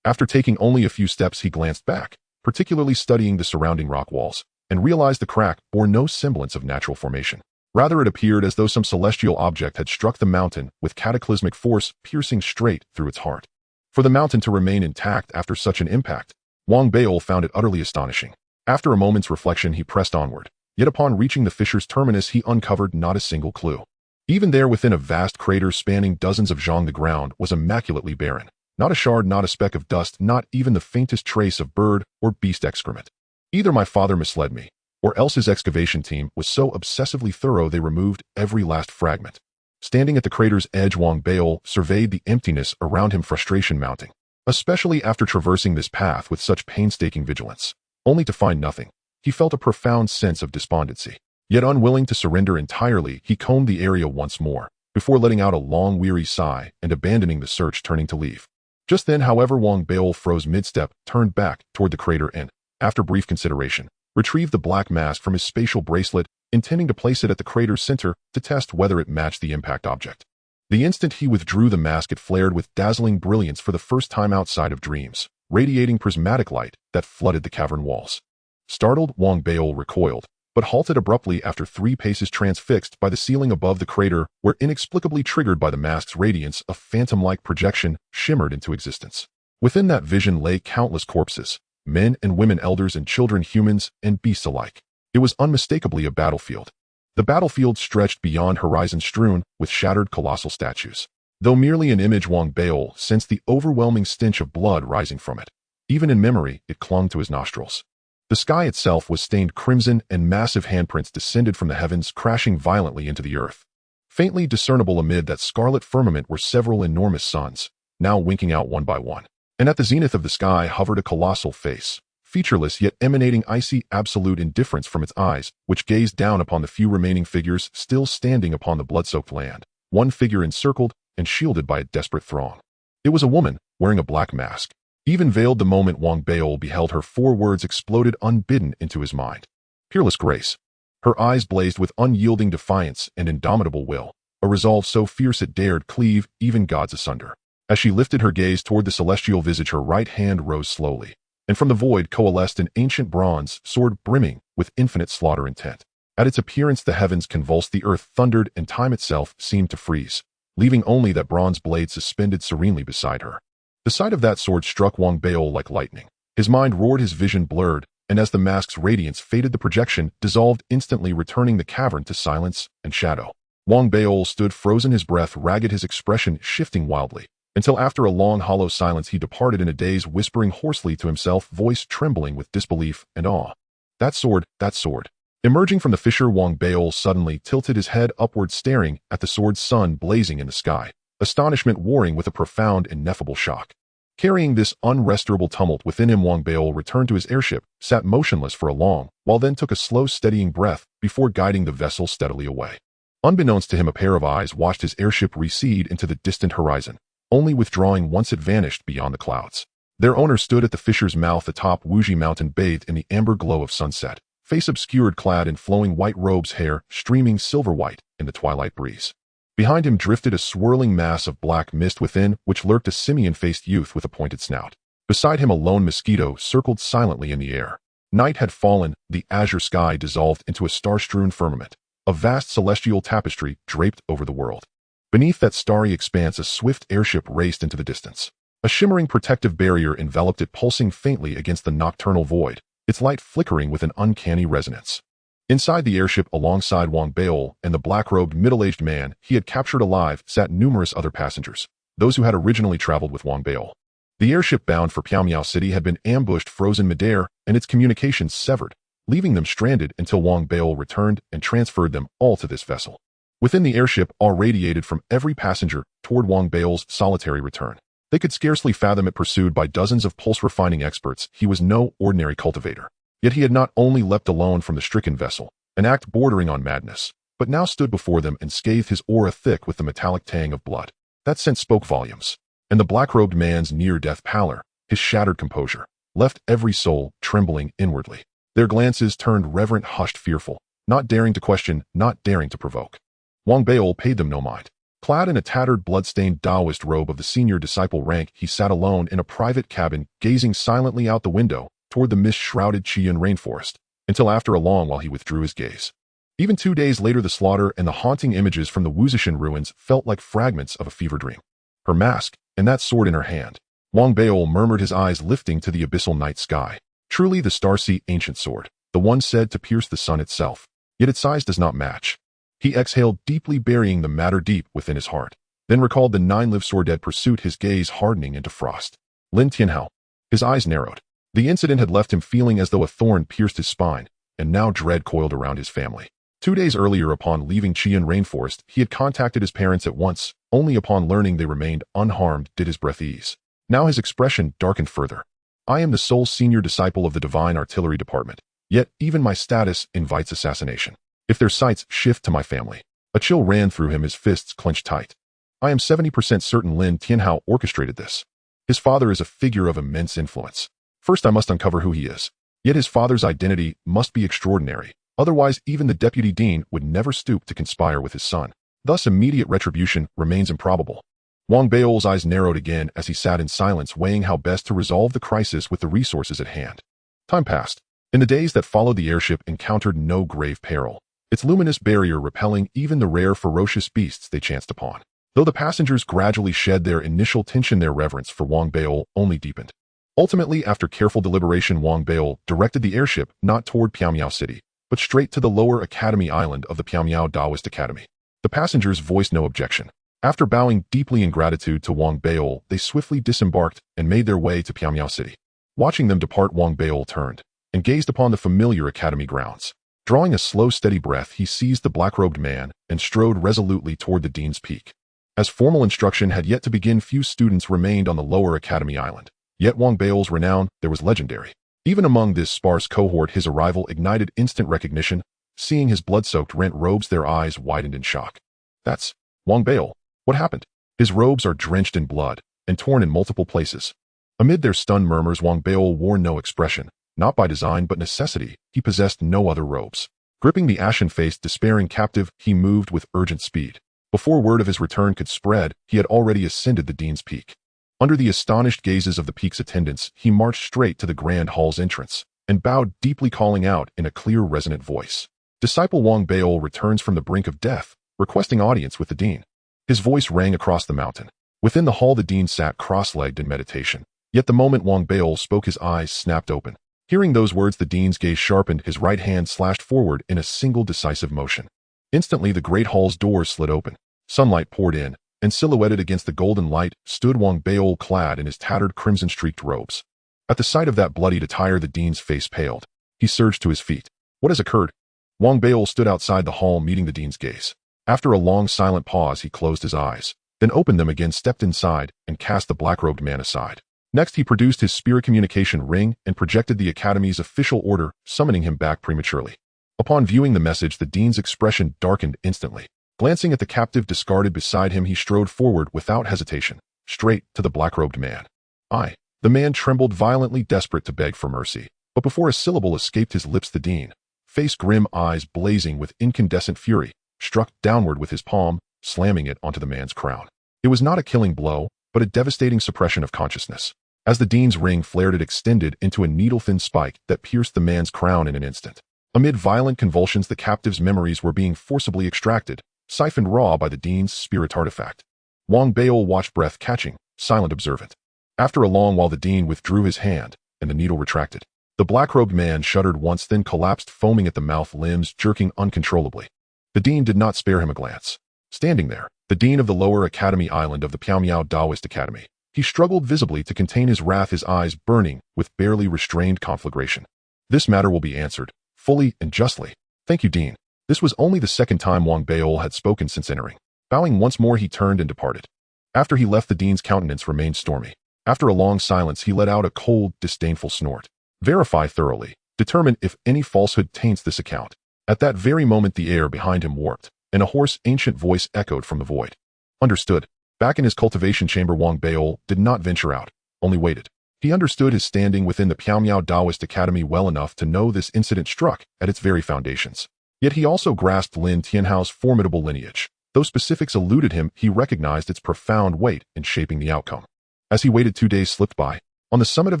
After taking only a few steps, he glanced back, particularly studying the surrounding rock walls, and realized the crack bore no semblance of natural formation. Rather, it appeared as though some celestial object had struck the mountain with cataclysmic force, piercing straight through its heart. For the mountain to remain intact after such an impact, Wang Beil found it utterly astonishing. After a moment's reflection, he pressed onward. Yet upon reaching the fissure's terminus, he uncovered not a single clue. Even there, within a vast crater spanning dozens of zhang, the ground was immaculately barren. Not a shard, not a speck of dust, not even the faintest trace of bird or beast excrement. Either my father misled me, or else his excavation team was so obsessively thorough they removed every last fragment. Standing at the crater's edge, Wang Beil surveyed the emptiness around him, frustration mounting, especially after traversing this path with such painstaking vigilance, only to find nothing. He felt a profound sense of despondency. Yet unwilling to surrender entirely, he combed the area once more, before letting out a long, weary sigh and abandoning the search, turning to leave. Just then, however, Wang Beil froze mid-step, turned back toward the crater and, after brief consideration, retrieved the black mask from his spatial bracelet, intending to place it at the crater's center to test whether it matched the impact object. The instant he withdrew the mask, it flared with dazzling brilliance for the first time outside of dreams, radiating prismatic light that flooded the cavern walls. Startled, Wang Beil recoiled, but halted abruptly after 3 paces, transfixed by the ceiling above the crater, where, inexplicably triggered by the mask's radiance, a phantom-like projection shimmered into existence. Within that vision lay countless corpses, men and women, elders and children, humans and beasts alike. It was unmistakably a battlefield. The battlefield stretched beyond horizon, strewn with shattered colossal statues. Though merely an image, Wang Beil sensed the overwhelming stench of blood rising from it. Even in memory, it clung to his nostrils. The sky itself was stained crimson, and massive handprints descended from the heavens, crashing violently into the earth. Faintly discernible amid that scarlet firmament were several enormous suns, now winking out one by one. And at the zenith of the sky hovered a colossal face, featureless yet emanating icy absolute indifference from its eyes, which gazed down upon the few remaining figures still standing upon the blood-soaked land, one figure encircled and shielded by a desperate throng. It was a woman, wearing a black mask. Even veiled, the moment Wang Beil beheld her, 4 words exploded unbidden into his mind. Peerless grace. Her eyes blazed with unyielding defiance and indomitable will, a resolve so fierce it dared cleave even gods asunder. As she lifted her gaze toward the celestial visage, her right hand rose slowly, and from the void coalesced an ancient bronze sword brimming with infinite slaughter intent. At its appearance, the heavens convulsed, the earth thundered, and time itself seemed to freeze, leaving only that bronze blade suspended serenely beside her. The sight of that sword struck Wang Beil like lightning. His mind roared, his vision blurred, and as the mask's radiance faded, the projection dissolved instantly, returning the cavern to silence and shadow. Wang Beol stood frozen, his breath ragged, his expression shifting wildly, until after a long hollow silence he departed in a daze, whispering hoarsely to himself, voice trembling with disbelief and awe. That sword, that sword. Emerging from the fissure, Wang Beol suddenly tilted his head upward, staring at the sword's sun blazing in the sky, astonishment warring with a profound, ineffable shock. Carrying this unrestrainable tumult within him, Wang Beol returned to his airship, sat motionless for a long while, then took a slow, steadying breath before guiding the vessel steadily away. Unbeknownst to him, a pair of eyes watched his airship recede into the distant horizon, only withdrawing once it vanished beyond the clouds. Their owner stood at the fissure's mouth atop Wuji Mountain, bathed in the amber glow of sunset, face obscured, clad in flowing white robes, hair streaming silver white in the twilight breeze. Behind him drifted a swirling mass of black mist, within which lurked a simian-faced youth with a pointed snout. Beside him a lone mosquito circled silently in the air. Night had fallen, the azure sky dissolved into a star-strewn firmament, a vast celestial tapestry draped over the world. Beneath that starry expanse a swift airship raced into the distance. A shimmering protective barrier enveloped it, pulsing faintly against the nocturnal void, its light flickering with an uncanny resonance. Inside the airship, alongside Wang Beol and the black-robed middle-aged man he had captured alive, sat numerous other passengers, those who had originally traveled with Wang Beol. The airship bound for Pyongyang City had been ambushed, frozen midair, and its communications severed, leaving them stranded until Wang Beol returned and transferred them all to this vessel. Within the airship, awe radiated from every passenger toward Wang Beol's solitary return. They could scarcely fathom it. Pursued by dozens of pulse-refining experts, he was no ordinary cultivator. Yet he had not only leapt alone from the stricken vessel, an act bordering on madness, but now stood before them and scathed, his aura thick with the metallic tang of blood. That scent spoke volumes, and the black-robed man's near-death pallor, his shattered composure, left every soul trembling inwardly. Their glances turned reverent, hushed, fearful, not daring to question, not daring to provoke. Wang Beol paid them no mind. Clad in a tattered, blood-stained Taoist robe of the senior disciple rank, he sat alone in a private cabin, gazing silently out the window toward the mist-shrouded Qian rainforest, until after a long while he withdrew his gaze. Even 2 days later, the slaughter and the haunting images from the Wuzishan ruins felt like fragments of a fever dream. Her mask, and that sword in her hand. Wang Beol murmured, his eyes lifting to the abyssal night sky. Truly the Starseed ancient sword, the one said to pierce the sun itself. Yet its size does not match. He exhaled deeply, burying the matter deep within his heart, then recalled the 9-live sword-dead pursuit, his gaze hardening into frost. Lin Tianhao. His eyes narrowed. The incident had left him feeling as though a thorn pierced his spine, and now dread coiled around his family. 2 days earlier, upon leaving Qian rainforest, he had contacted his parents at once. Only upon learning they remained unharmed did his breath ease. Now his expression darkened further. I am the sole senior disciple of the Divine Artillery Department, yet even my status invites assassination. If their sights shift to my family. A chill ran through him, his fists clenched tight. I am 70% certain Lin Tianhao orchestrated this. His father is a figure of immense influence. First I must uncover who he is. Yet his father's identity must be extraordinary. Otherwise, even the deputy dean would never stoop to conspire with his son. Thus immediate retribution remains improbable. Wang Beol's eyes narrowed again as he sat in silence, weighing how best to resolve the crisis with the resources at hand. Time passed. In the days that followed, the airship encountered no grave peril, its luminous barrier repelling even the rare ferocious beasts they chanced upon. Though the passengers gradually shed their initial tension, their reverence for Wang Beol only deepened. Ultimately, after careful deliberation, Wang Beol directed the airship not toward Pyongyang City, but straight to the lower Academy Island of the Pyongyang Taoist Academy. The passengers voiced no objection. After bowing deeply in gratitude to Wang Beol, they swiftly disembarked and made their way to Pyongyang City. Watching them depart, Wang Beol turned and gazed upon the familiar academy grounds. Drawing a slow, steady breath, he seized the black-robed man and strode resolutely toward the Dean's Peak. As formal instruction had yet to begin, few students remained on the lower Academy Island. Yet Wang Beol's renown there was legendary. Even among this sparse cohort, his arrival ignited instant recognition. Seeing his blood-soaked rent robes, their eyes widened in shock. That's Wang Beol. What happened? His robes are drenched in blood and torn in multiple places. Amid their stunned murmurs, Wang Beol wore no expression. Not by design but necessity, he possessed no other robes. Gripping the ashen-faced, despairing captive, he moved with urgent speed. Before word of his return could spread, he had already ascended the Dean's Peak. Under the astonished gazes of the peak's attendants, he marched straight to the grand hall's entrance and bowed deeply, calling out in a clear, resonant voice. Disciple Wang Beol returns from the brink of death, requesting audience with the dean. His voice rang across the mountain. Within the hall, the dean sat cross-legged in meditation. Yet the moment Wang Beol spoke, his eyes snapped open. Hearing those words, the dean's gaze sharpened, his right hand slashed forward in a single decisive motion. Instantly, the great hall's doors slid open. Sunlight poured in, and silhouetted against the golden light stood Wang Beol clad in his tattered crimson-streaked robes. At the sight of that bloodied attire, the dean's face paled. He surged to his feet. What has occurred? Wang Beol stood outside the hall, meeting the dean's gaze. After a long, silent pause, he closed his eyes, then opened them again, stepped inside, and cast the black-robed man aside. Next, he produced his spirit communication ring and projected the Academy's official order, summoning him back prematurely. Upon viewing the message, the dean's expression darkened instantly. Glancing at the captive discarded beside him, he strode forward without hesitation, straight to the black-robed man. The man trembled violently, desperate to beg for mercy. But before a syllable escaped his lips, the dean, face grim, eyes blazing with incandescent fury, struck downward with his palm, slamming it onto the man's crown. It was not a killing blow, but a devastating suppression of consciousness. As the dean's ring flared, it extended into a needle-thin spike that pierced the man's crown in an instant. Amid violent convulsions, the captive's memories were being forcibly extracted, siphoned raw by the dean's spirit artifact. Wang Beol watched, breath catching, silent, observant. After a long while, the dean withdrew his hand, and the needle retracted. The black-robed man shuddered once, then collapsed, foaming at the mouth, limbs jerking uncontrollably. The dean did not spare him a glance. Standing there, the dean of the lower academy island of the Piaomiao Daoist Academy, he struggled visibly to contain his wrath, his eyes burning with barely restrained conflagration. This matter will be answered, fully and justly. Thank you, Dean. This was only the second time Wang Beol had spoken since entering. Bowing once more, he turned and departed. After he left, the dean's countenance remained stormy. After a long silence, he let out a cold, disdainful snort. Verify thoroughly. Determine if any falsehood taints this account. At that very moment, the air behind him warped, and a hoarse, ancient voice echoed from the void. Understood. Back in his cultivation chamber, Wang Beol did not venture out, only waited. He understood his standing within the Piaomiao Daoist Academy well enough to know this incident struck at its very foundations. Yet he also grasped Lin Tianhao's formidable lineage. Though specifics eluded him, he recognized its profound weight in shaping the outcome. As he waited, 2 days slipped by. On the summit of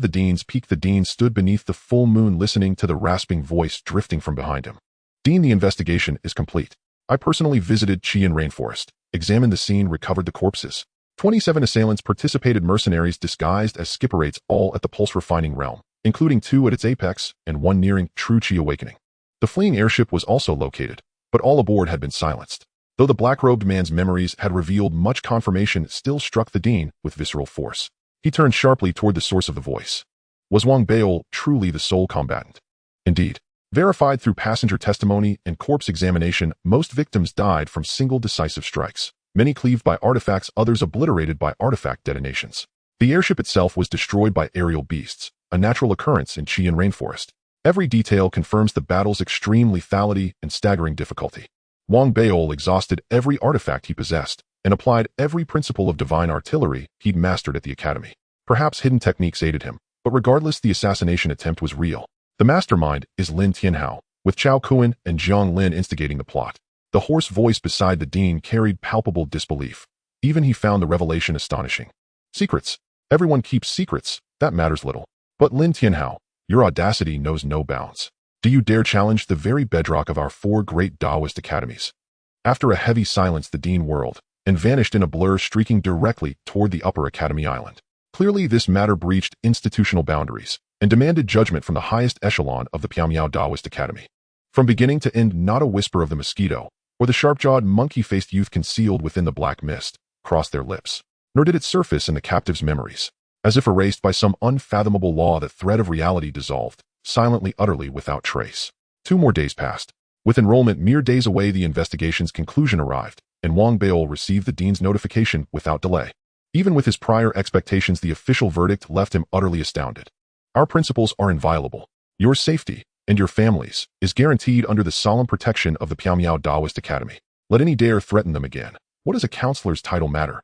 the Dean's Peak, the Dean stood beneath the full moon, listening to the rasping voice drifting from behind him. Dean, the investigation is complete. I personally visited Qian Rainforest, examined the scene, recovered the corpses. 27 assailants participated, mercenaries disguised as skipperates, all at the pulse refining realm, including 2 at its apex and 1 nearing true Qi awakening. The fleeing airship was also located, but all aboard had been silenced. Though the black-robed man's memories had revealed much, confirmation still struck the Dean with visceral force. He turned sharply toward the source of the voice. Was Wang Beol truly the sole combatant? Indeed. Verified through passenger testimony and corpse examination, most victims died from single decisive strikes. Many cleaved by artifacts, others obliterated by artifact detonations. The airship itself was destroyed by aerial beasts, a natural occurrence in Qian Rainforest. Every detail confirms the battle's extreme lethality and staggering difficulty. Wang Beol exhausted every artifact he possessed and applied every principle of divine artillery he'd mastered at the academy. Perhaps hidden techniques aided him, but regardless, the assassination attempt was real. The mastermind is Lin Tianhao, with Chao Kuan and Jiang Lin instigating the plot. The hoarse voice beside the Dean carried palpable disbelief. Even he found the revelation astonishing. Secrets. Everyone keeps secrets. That matters little. But Lin Tianhao, your audacity knows no bounds. Do you dare challenge the very bedrock of our 4 great Daoist academies? After a heavy silence, the Dean whirled and vanished in a blur, streaking directly toward the upper academy island. Clearly, this matter breached institutional boundaries and demanded judgment from the highest echelon of the Piaomiao Daoist Academy. From beginning to end, not a whisper of the mosquito or the sharp-jawed, monkey-faced youth concealed within the black mist crossed their lips, nor did it surface in the captive's memories. As if erased by some unfathomable law, the thread of reality dissolved, silently, utterly without trace. 2 more days passed. With enrollment mere days away, the investigation's conclusion arrived, and Wang Beol received the Dean's notification without delay. Even with his prior expectations, the official verdict left him utterly astounded. Our principles are inviolable. Your safety, and your families, is guaranteed under the solemn protection of the Piaomiao Daoist Academy. Let any dare threaten them again. What does a counselor's title matter?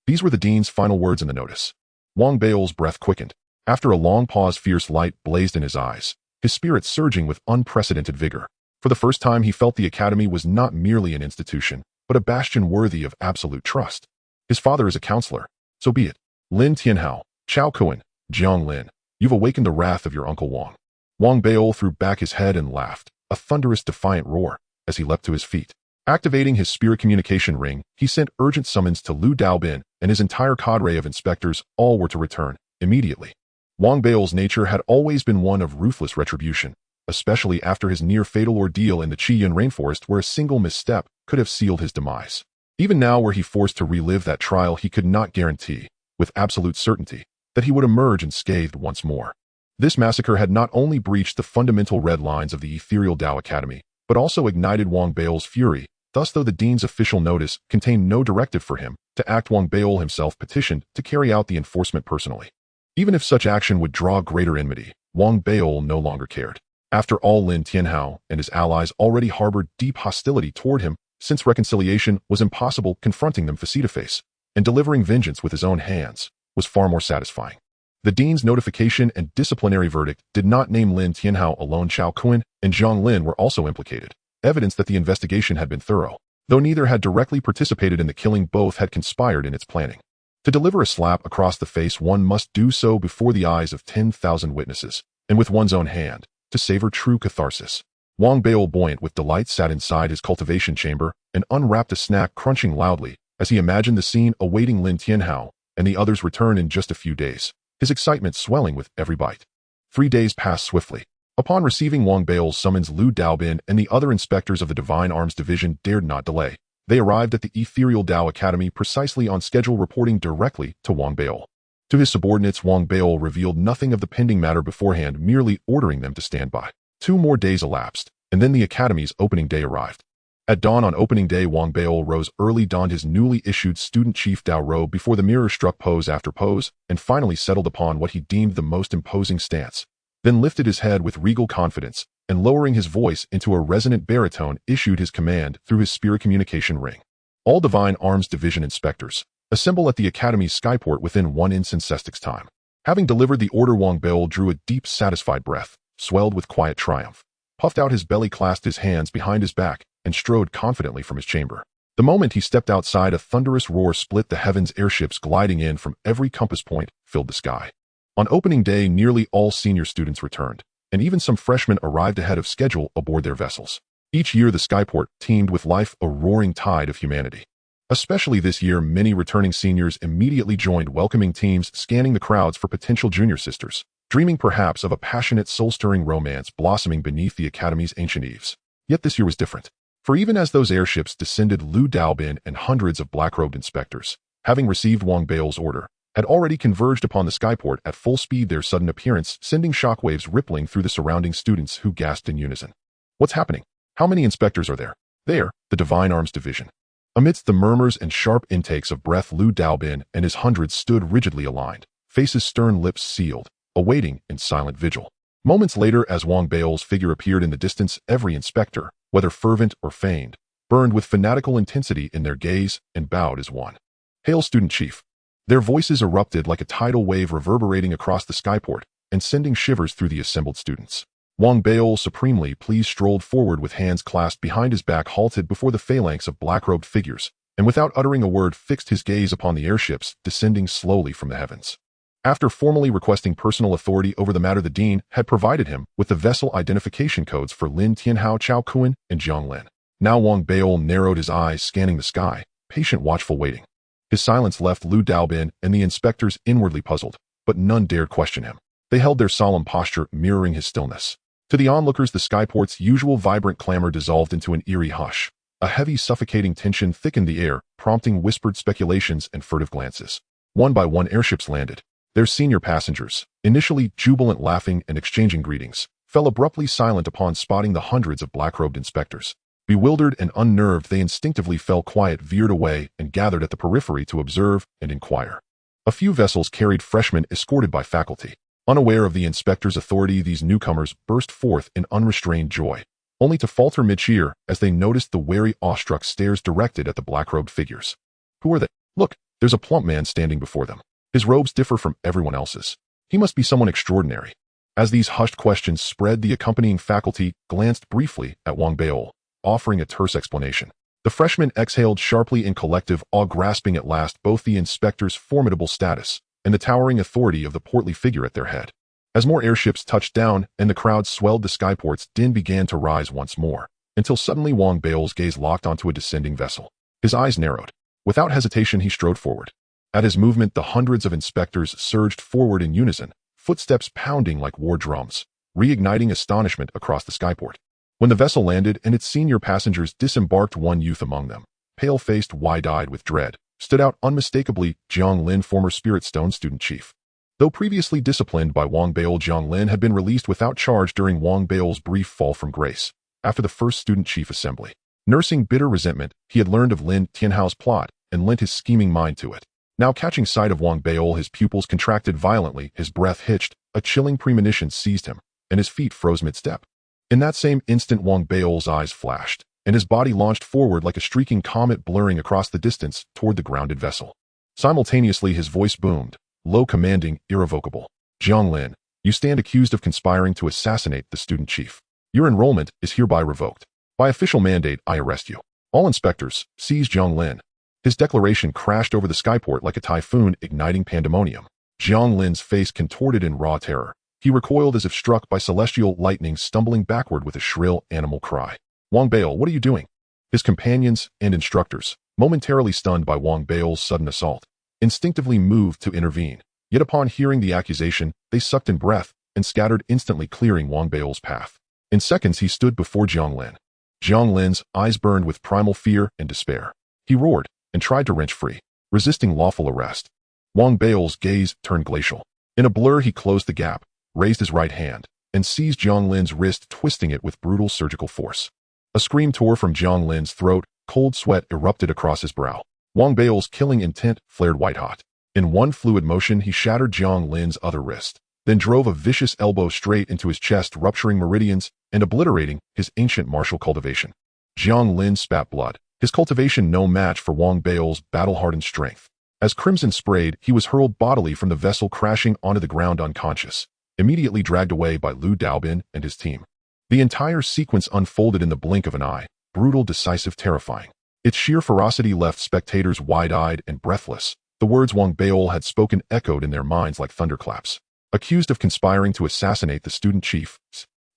These were the Dean's final words in the notice. Wang Beol's breath quickened. After a long pause, fierce light blazed in his eyes, his spirit surging with unprecedented vigor. For the first time, he felt the academy was not merely an institution, but a bastion worthy of absolute trust. His father is a counselor. So be it. Lin Tianhao, Chao Kuan, Jiang Lin, you've awakened the wrath of your uncle Wang. Wang Beol threw back his head and laughed, a thunderous, defiant roar, as he leapt to his feet. Activating his spirit communication ring, he sent urgent summons to Lu Daobin and his entire cadre of inspectors. All were to return immediately. Wang Beol's nature had always been one of ruthless retribution, especially after his near-fatal ordeal in the Qian Rainforest, where a single misstep could have sealed his demise. Even now, were he forced to relive that trial, he could not guarantee, with absolute certainty, that he would emerge unscathed once more. This massacre had not only breached the fundamental red lines of the ethereal Tao Academy, but also ignited Wang Bao's fury. Thus, though the dean's official notice contained no directive for him to act, Wang Bao himself petitioned to carry out the enforcement personally. Even if such action would draw greater enmity, Wang Bao no longer cared. After all, Lin Tianhao and his allies already harbored deep hostility toward him. Since reconciliation was impossible, confronting them face-to-face and delivering vengeance with his own hands was far more satisfying. The dean's notification and disciplinary verdict did not name Lin Tianhao alone. Chao Kuan and Zhang Lin were also implicated, evidence that the investigation had been thorough. Though neither had directly participated in the killing, both had conspired in its planning. To deliver a slap across the face, one must do so before the eyes of 10,000 witnesses, and with one's own hand, to savor true catharsis. Wang Bao, buoyant with delight, sat inside his cultivation chamber and unwrapped a snack, crunching loudly as he imagined the scene awaiting Lin Tianhao and the others' return in just a few days, his excitement swelling with every bite. 3 days passed swiftly. Upon receiving Wang Bao's summons, Lu Daobin and the other inspectors of the Divine Arms Division dared not delay. They arrived at the Ethereal Tao Academy precisely on schedule, reporting directly to Wang Bao. To his subordinates, Wang Bao revealed nothing of the pending matter beforehand, merely ordering them to stand by. 2 more days elapsed, and then the Academy's opening day arrived. At dawn on opening day, Wang Bao rose early, donned his newly issued student chief Dao robe before the mirror, struck pose after pose, and finally settled upon what he deemed the most imposing stance. Then lifted his head with regal confidence, and lowering his voice into a resonant baritone, issued his command through his spirit communication ring. All Divine Arms Division inspectors, assemble at the Academy's skyport within 1 incensestic's time. Having delivered the order, Wang Bao drew a deep, satisfied breath, swelled with quiet triumph, puffed out his belly, clasped his hands behind his back, and strode confidently from his chamber. The moment he stepped outside, a thunderous roar split the heavens. Airships gliding in from every compass point filled the sky. On opening day, nearly all senior students returned, and even some freshmen arrived ahead of schedule aboard their vessels. Each year, the skyport teemed with life, a roaring tide of humanity. Especially this year, many returning seniors immediately joined welcoming teams, scanning the crowds for potential junior sisters, dreaming perhaps of a passionate, soul-stirring romance blossoming beneath the Academy's ancient eaves. Yet this year was different. For even as those airships descended, Lu Daobin and hundreds of black-robed inspectors, having received Wang Bao's order, had already converged upon the skyport at full speed, their sudden appearance sending shockwaves rippling through the surrounding students, who gasped in unison. What's happening? How many inspectors are there? There, the Divine Arms Division. Amidst the murmurs and sharp intakes of breath, Lu Daobin and his hundreds stood rigidly aligned, faces stern, lips sealed, awaiting in silent vigil. Moments later, as Wang Bao's figure appeared in the distance, every inspector, whether fervent or feigned, burned with fanatical intensity in their gaze and bowed as one. "Hail, Student Chief!" Their voices erupted like a tidal wave, reverberating across the skyport and sending shivers through the assembled students. Wang Bao, supremely pleased, strolled forward with hands clasped behind his back, halted before the phalanx of black-robed figures, and without uttering a word, fixed his gaze upon the airships descending slowly from the heavens. After formally requesting personal authority over the matter, the dean had provided him with the vessel identification codes for Lin Tianhao, Chao Kuan, and Zhang Lin. Now Wang Bao narrowed his eyes, scanning the sky, patient, watchful, waiting. His silence left Lu Daobin and the inspectors inwardly puzzled, but none dared question him. They held their solemn posture, mirroring his stillness. To the onlookers, the skyport's usual vibrant clamor dissolved into an eerie hush. A heavy, suffocating tension thickened the air, prompting whispered speculations and furtive glances. One by one, airships landed. Their senior passengers, initially jubilant, laughing and exchanging greetings, fell abruptly silent upon spotting the hundreds of black-robed inspectors. Bewildered and unnerved, they instinctively fell quiet, veered away, and gathered at the periphery to observe and inquire. A few vessels carried freshmen escorted by faculty. Unaware of the inspector's authority, these newcomers burst forth in unrestrained joy, only to falter mid-cheer as they noticed the wary, awestruck stares directed at the black-robed figures. Who are they? Look, there's a plump man standing before them. His robes differ from everyone else's. He must be someone extraordinary. As these hushed questions spread, the accompanying faculty glanced briefly at Wang Bao, offering a terse explanation. The freshmen exhaled sharply in collective awe, grasping at last both the inspector's formidable status and the towering authority of the portly figure at their head. As more airships touched down and the crowd swelled, the skyport's din began to rise once more, until suddenly Wang Bao's gaze locked onto a descending vessel. His eyes narrowed. Without hesitation, he strode forward. At his movement, the hundreds of inspectors surged forward in unison, footsteps pounding like war drums, reigniting astonishment across the skyport. When the vessel landed and its senior passengers disembarked, one youth among them, pale-faced, wide-eyed with dread, stood out unmistakably: Jiang Lin, former Spirit Stone student chief. Though previously disciplined by Wang Baiol, Jiang Lin had been released without charge during Wang Baiol's brief fall from grace, after the first student chief assembly. Nursing bitter resentment, he had learned of Lin Tianhao's plot and lent his scheming mind to it. Now catching sight of Wang Baiol, his pupils contracted violently, his breath hitched, a chilling premonition seized him, and his feet froze mid-step. In that same instant, Wang Baiol's eyes flashed, and his body launched forward like a streaking comet, blurring across the distance toward the grounded vessel. Simultaneously, his voice boomed, low, commanding, irrevocable. Jiang Lin, you stand accused of conspiring to assassinate the student chief. Your enrollment is hereby revoked. By official mandate, I arrest you. All inspectors, seize Jiang Lin. His declaration crashed over the skyport like a typhoon, igniting pandemonium. Jiang Lin's face contorted in raw terror. He recoiled as if struck by celestial lightning, stumbling backward with a shrill animal cry. Wang Baiol, what are you doing? His companions and instructors, momentarily stunned by Wang Baiol's sudden assault, instinctively moved to intervene. Yet upon hearing the accusation, they sucked in breath and scattered, instantly clearing Wang Baiol's path. In seconds, he stood before Jiang Lin. Jiang Lin's eyes burned with primal fear and despair. He roared and tried to wrench free, resisting lawful arrest. Wang Baiol's gaze turned glacial. In a blur, he closed the gap, raised his right hand, and seized Jiang Lin's wrist, twisting it with brutal surgical force. A scream tore from Jiang Lin's throat, cold sweat erupted across his brow. Wang Baiol's killing intent flared white-hot. In one fluid motion, he shattered Jiang Lin's other wrist, then drove a vicious elbow straight into his chest, rupturing meridians and obliterating his ancient martial cultivation. Jiang Lin spat blood, his cultivation no match for Wang Baiol's battle-hardened strength. As crimson sprayed, he was hurled bodily from the vessel, crashing onto the ground unconscious, immediately dragged away by Lu Daobin and his team. The entire sequence unfolded in the blink of an eye, brutal, decisive, terrifying. Its sheer ferocity left spectators wide-eyed and breathless. The words Wang Baiol had spoken echoed in their minds like thunderclaps. Accused of conspiring to assassinate the student chief.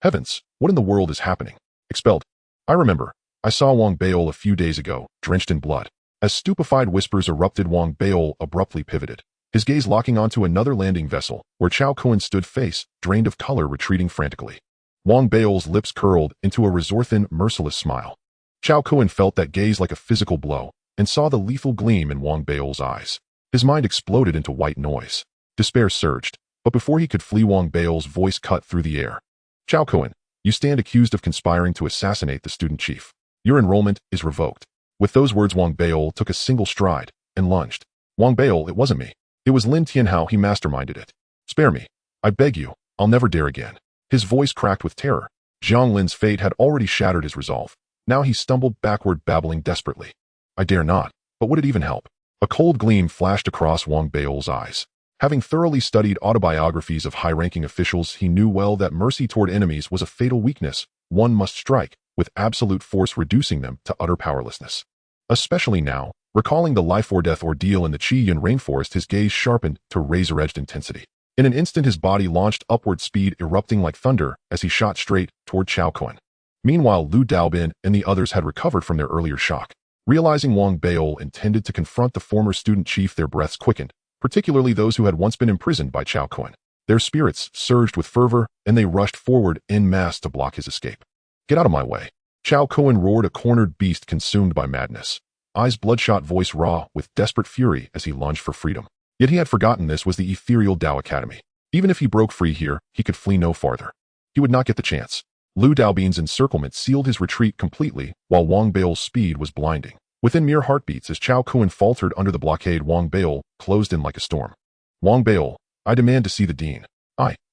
Heavens, what in the world is happening? Expelled. I remember. I saw Wang Baiol a few days ago, drenched in blood. As stupefied whispers erupted, Wang Baiol abruptly pivoted, his gaze locking onto another landing vessel, where Chao Kuan stood, face drained of color, retreating frantically. Wang Baiol's lips curled into a resorthin, merciless smile. Chao Kuan felt that gaze like a physical blow, and saw the lethal gleam in Wang Baiol's eyes. His mind exploded into white noise. Despair surged, but before he could flee, Wang Baiol's voice cut through the air. Chao Kuan, you stand accused of conspiring to assassinate the student chief. Your enrollment is revoked. With those words, Wang Baiol took a single stride and lunged. Wang Baiol, it wasn't me. It was Lin Tianhao. He masterminded it. Spare me. I beg you. I'll never dare again. His voice cracked with terror. Jiang Lin's fate had already shattered his resolve. Now he stumbled backward, babbling desperately. I dare not. But would it even help? A cold gleam flashed across Wang Baiol's eyes. Having thoroughly studied autobiographies of high-ranking officials, he knew well that mercy toward enemies was a fatal weakness. One must strike with absolute force, reducing them to utter powerlessness. Especially now, recalling the life-or-death ordeal in the Qiyin rainforest, his gaze sharpened to razor-edged intensity. In an instant, his body launched upward, speed erupting like thunder as he shot straight toward Chao Kuan. Meanwhile, Lu Daobin and the others had recovered from their earlier shock. Realizing Wang Baiol intended to confront the former student chief, their breaths quickened, particularly those who had once been imprisoned by Chao Kuan. Their spirits surged with fervor, and they rushed forward en masse to block his escape. Get out of my way. Chao Kuan roared, a cornered beast consumed by madness. Eyes bloodshot, voice raw with desperate fury as he lunged for freedom. Yet he had forgotten this was the ethereal Dao Academy. Even if he broke free here, he could flee no farther. He would not get the chance. Lu Daobin's encirclement sealed his retreat completely, while Wang Baiol's speed was blinding. Within mere heartbeats, as Chao Kuan faltered under the blockade, Wang Baiol closed in like a storm. Wang Baiol, I demand to see the dean.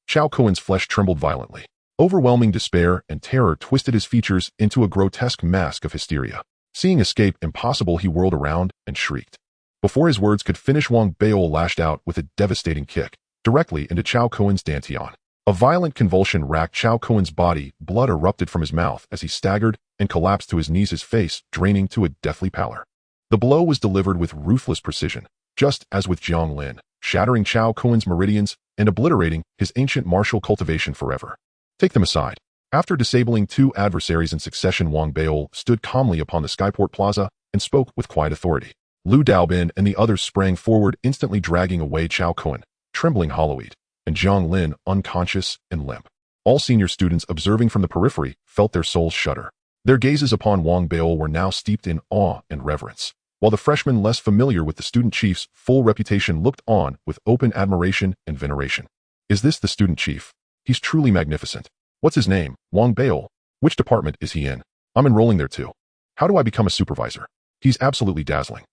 Chao Kuan's flesh trembled violently. Overwhelming despair and terror twisted his features into a grotesque mask of hysteria. Seeing escape impossible, he whirled around and shrieked. Before his words could finish, Wang Baiol lashed out with a devastating kick, directly into Chao Kuan's dantian. A violent convulsion racked Chao Kuan's body, blood erupted from his mouth as he staggered and collapsed to his knees, his face draining to a deathly pallor. The blow was delivered with ruthless precision, just as with Jiang Lin, shattering Chao Kuan's meridians and obliterating his ancient martial cultivation forever. Take them aside. After disabling two adversaries in succession, Wang Baiol stood calmly upon the skyport plaza and spoke with quiet authority. Lu Daobin and the others sprang forward, instantly dragging away Chao Kuan, trembling hollow-eyed, and Jiang Lin unconscious and limp. All senior students observing from the periphery felt their souls shudder. Their gazes upon Wang Beil were now steeped in awe and reverence, while the freshmen less familiar with the student chief's full reputation looked on with open admiration and veneration. Is this the student chief? He's truly magnificent. What's his name? Wang Beil. Which department is he in? I'm enrolling there too. How do I become a supervisor? He's absolutely dazzling.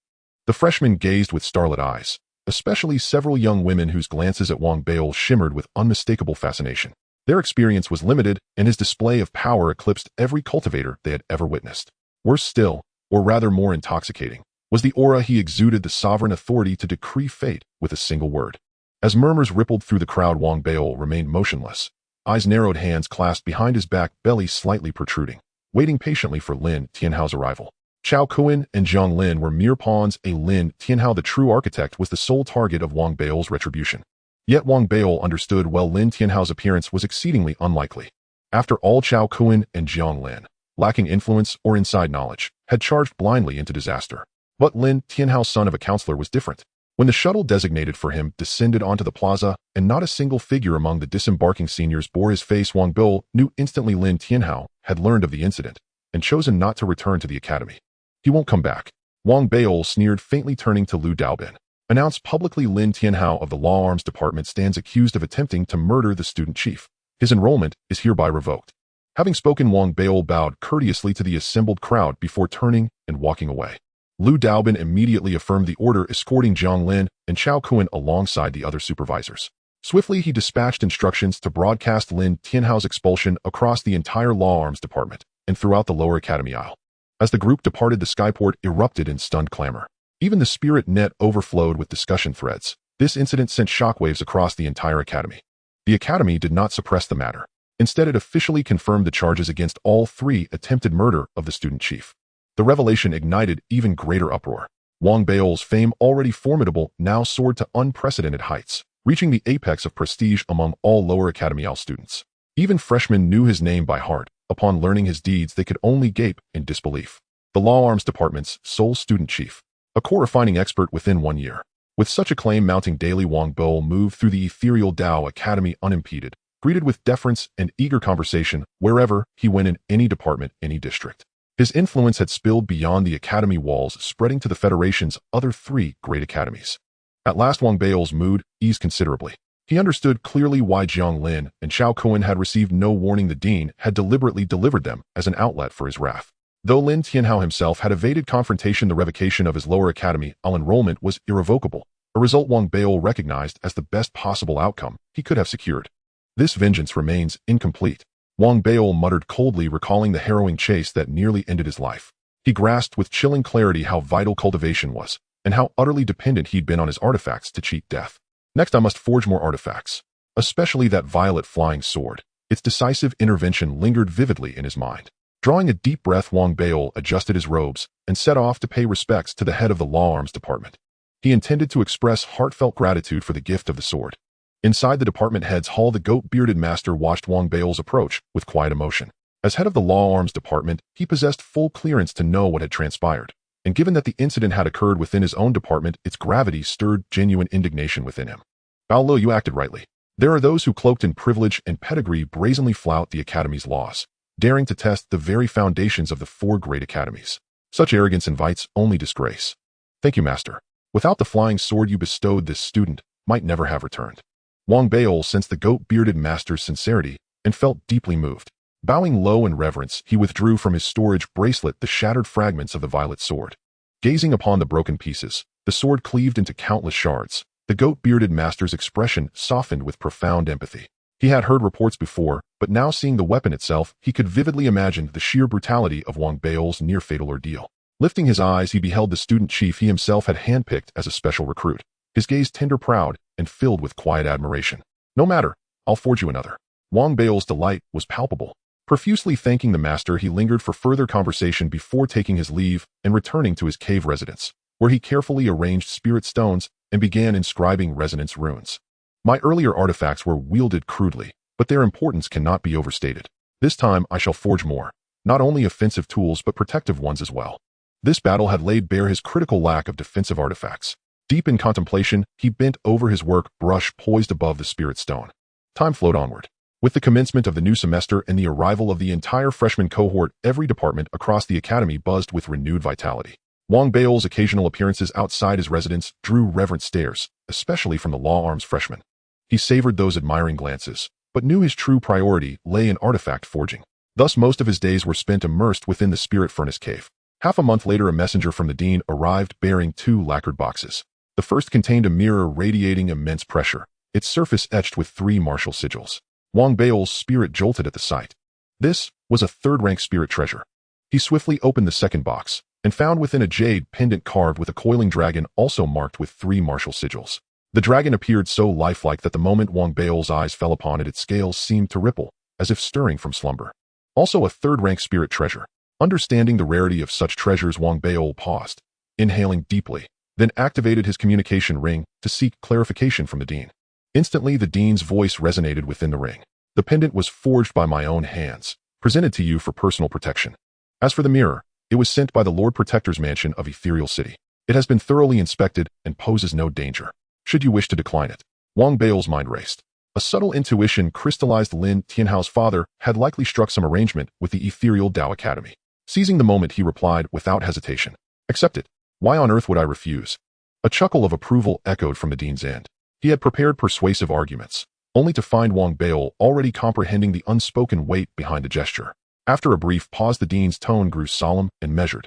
The freshmen gazed with starlit eyes, especially several young women whose glances at Wang Beil shimmered with unmistakable fascination. Their experience was limited, and his display of power eclipsed every cultivator they had ever witnessed. Worse still, or rather more intoxicating, was the aura he exuded, the sovereign authority to decree fate with a single word. As murmurs rippled through the crowd, Wang Beil remained motionless, eyes narrowed, hands clasped behind his back, belly slightly protruding, waiting patiently for Lin Tianhao's arrival. Chao Kuan and Jiang Lin were mere pawns. Lin Tianhao, the true architect, was the sole target of Wang Beil's retribution. Yet Wang Beil understood well Lin Tianhao's appearance was exceedingly unlikely. After all, Chao Kuan and Jiang Lin, lacking influence or inside knowledge, had charged blindly into disaster. But Lin Tianhao, son of a counselor, was different. When the shuttle designated for him descended onto the plaza, and not a single figure among the disembarking seniors bore his face, Wang Beil knew instantly Lin Tianhao had learned of the incident and chosen not to return to the academy. He won't come back. Wang Beil sneered faintly, turning to Lu Daobin. Announced publicly, Lin Tianhao of the Law Arms Department stands accused of attempting to murder the student chief. His enrollment is hereby revoked. Having spoken, Wang Beil bowed courteously to the assembled crowd before turning and walking away. Lu Daobin immediately affirmed the order, escorting Jiang Lin and Chao Kuan alongside the other supervisors. Swiftly, he dispatched instructions to broadcast Lin Tianhao's expulsion across the entire Law Arms Department and throughout the lower academy aisle. As the group departed, the skyport erupted in stunned clamor. Even the spirit net overflowed with discussion threads. This incident sent shockwaves across the entire academy. The academy did not suppress the matter. Instead, it officially confirmed the charges against all three: attempted murder of the student chief. The revelation ignited even greater uproar. Wang Beil's fame, already formidable, now soared to unprecedented heights, reaching the apex of prestige among all lower academy students. Even freshmen knew his name by heart. Upon learning his deeds, they could only gape in disbelief. The Law Arms Department's sole student chief, a core refining expert within 1 year. With such acclaim mounting daily, Wang Beil moved through the ethereal Dao Academy unimpeded, greeted with deference and eager conversation wherever he went, in any department, any district. His influence had spilled beyond the academy walls, spreading to the Federation's other 3 great academies. At last, Wang Beil's mood eased considerably. He understood clearly why Jiang Lin and Chao Kuan had received no warning. The dean had deliberately delivered them as an outlet for his wrath. Though Lin Tianhao himself had evaded confrontation, the revocation of his lower academy enrollment was irrevocable, a result Wang Beil recognized as the best possible outcome he could have secured. This vengeance remains incomplete. Wang Beil muttered coldly, recalling the harrowing chase that nearly ended his life. He grasped with chilling clarity how vital cultivation was, and how utterly dependent he'd been on his artifacts to cheat death. Next, I must forge more artifacts, especially that violet flying sword. Its decisive intervention lingered vividly in his mind. Drawing a deep breath, Wang Beil adjusted his robes and set off to pay respects to the head of the Law Arms Department. He intended to express heartfelt gratitude for the gift of the sword. Inside the department head's hall, the goat-bearded master watched Wang Beil's approach with quiet emotion. As head of the Law Arms Department, he possessed full clearance to know what had transpired, and given that the incident had occurred within his own department, its gravity stirred genuine indignation within him. Bao Lo, you acted rightly. There are those who, cloaked in privilege and pedigree, brazenly flout the Academy's laws, daring to test the very foundations of the 4 great academies. Such arrogance invites only disgrace. Thank you, Master. Without the flying sword you bestowed, this student might never have returned. Wang Beil sensed the goat-bearded master's sincerity and felt deeply moved. Bowing low in reverence, he withdrew from his storage bracelet the shattered fragments of the violet sword. Gazing upon the broken pieces, the sword cleaved into countless shards, the goat-bearded master's expression softened with profound empathy. He had heard reports before, but now seeing the weapon itself, he could vividly imagine the sheer brutality of Wang Beil's near-fatal ordeal. Lifting his eyes, he beheld the student chief he himself had handpicked as a special recruit, his gaze tender, proud, and filled with quiet admiration. No matter, I'll forge you another. Wang Beil's delight was palpable. Profusely thanking the master, he lingered for further conversation before taking his leave and returning to his cave residence, where he carefully arranged spirit stones and began inscribing resonance runes. My earlier artifacts were wielded crudely, but their importance cannot be overstated. This time I shall forge more, not only offensive tools but protective ones as well. This battle had laid bare his critical lack of defensive artifacts. Deep in contemplation, he bent over his work brush poised above the spirit stone. Time flowed onward. With the commencement of the new semester and the arrival of the entire freshman cohort, every department across the academy buzzed with renewed vitality. Wang Bao's occasional appearances outside his residence drew reverent stares, especially from the law arms freshmen. He savored those admiring glances, but knew his true priority lay in artifact forging. Thus, most of his days were spent immersed within the spirit furnace cave. Half a month later, a messenger from the dean arrived bearing 2 lacquered boxes. The first contained a mirror radiating immense pressure, its surface etched with 3 martial sigils. Wang Bao's spirit jolted at the sight. This was a third-rank spirit treasure. He swiftly opened the second box and found within a jade pendant carved with a coiling dragon also marked with 3 martial sigils. The dragon appeared so lifelike that the moment Wang Bao's eyes fell upon it, its scales seemed to ripple, as if stirring from slumber. Also a third-rank spirit treasure. Understanding the rarity of such treasures, Wang Bao paused, inhaling deeply, then activated his communication ring to seek clarification from the dean. Instantly, the dean's voice resonated within the ring. The pendant was forged by my own hands, presented to you for personal protection. As for the mirror, it was sent by the Lord Protector's mansion of Ethereal City. It has been thoroughly inspected and poses no danger, should you wish to decline it. Wang Bao's mind raced. A subtle intuition crystallized Lin Tianhao's father had likely struck some arrangement with the Ethereal Dao Academy. Seizing the moment, he replied without hesitation, "Accept it. Why on earth would I refuse?" A chuckle of approval echoed from the dean's end. He had prepared persuasive arguments, only to find Wang Bao already comprehending the unspoken weight behind the gesture. After a brief pause, the dean's tone grew solemn and measured.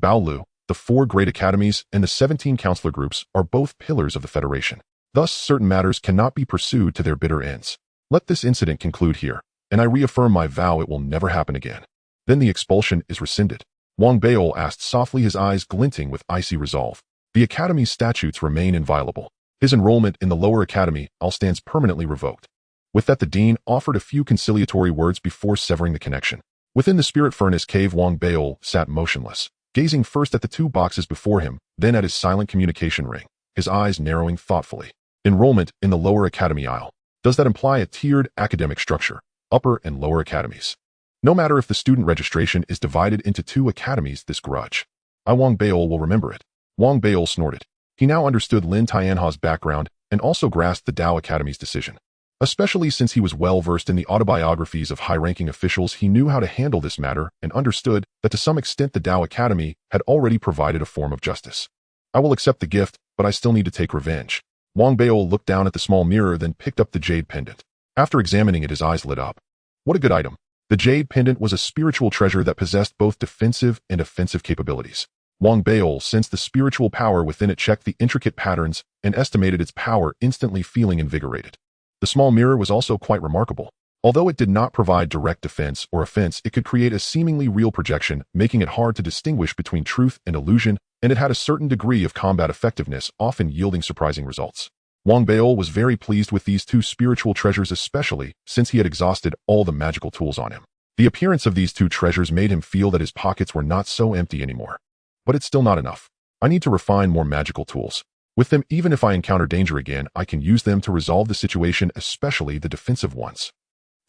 Baolu, the 4 great academies, and the 17 counselor groups are both pillars of the Federation. Thus, certain matters cannot be pursued to their bitter ends. Let this incident conclude here, and I reaffirm my vow it will never happen again. Then the expulsion is rescinded. Wang Bao asked softly, his eyes glinting with icy resolve. The Academy's statutes remain inviolable. His enrollment in the lower academy all stands permanently revoked. With that, the dean offered a few conciliatory words before severing the connection. Within the spirit furnace cave, Wang Bao sat motionless, gazing first at the 2 boxes before him, then at his silent communication ring, his eyes narrowing thoughtfully. Enrollment in the lower academy aisle. Does that imply a tiered academic structure, upper and lower academies? No matter if the student registration is divided into 2 academies, this grudge. Wang Bao will remember it. Wang Bao snorted. He now understood Lin Tianhao's background and also grasped the Dao Academy's decision. Especially since he was well-versed in the autobiographies of high-ranking officials, he knew how to handle this matter and understood that to some extent the Dao Academy had already provided a form of justice. I will accept the gift, but I still need to take revenge. Wang Bao looked down at the small mirror, then picked up the jade pendant. After examining it, his eyes lit up. What a good item. The jade pendant was a spiritual treasure that possessed both defensive and offensive capabilities. Wang Bao sensed the spiritual power within it, checked the intricate patterns, and estimated its power, instantly feeling invigorated. The small mirror was also quite remarkable. Although it did not provide direct defense or offense, it could create a seemingly real projection, making it hard to distinguish between truth and illusion, and it had a certain degree of combat effectiveness, often yielding surprising results. Wang Bao was very pleased with these 2 spiritual treasures, especially since he had exhausted all the magical tools on him. The appearance of these 2 treasures made him feel that his pockets were not so empty anymore. But it's still not enough. I need to refine more magical tools. With them, even if I encounter danger again, I can use them to resolve the situation, especially the defensive ones.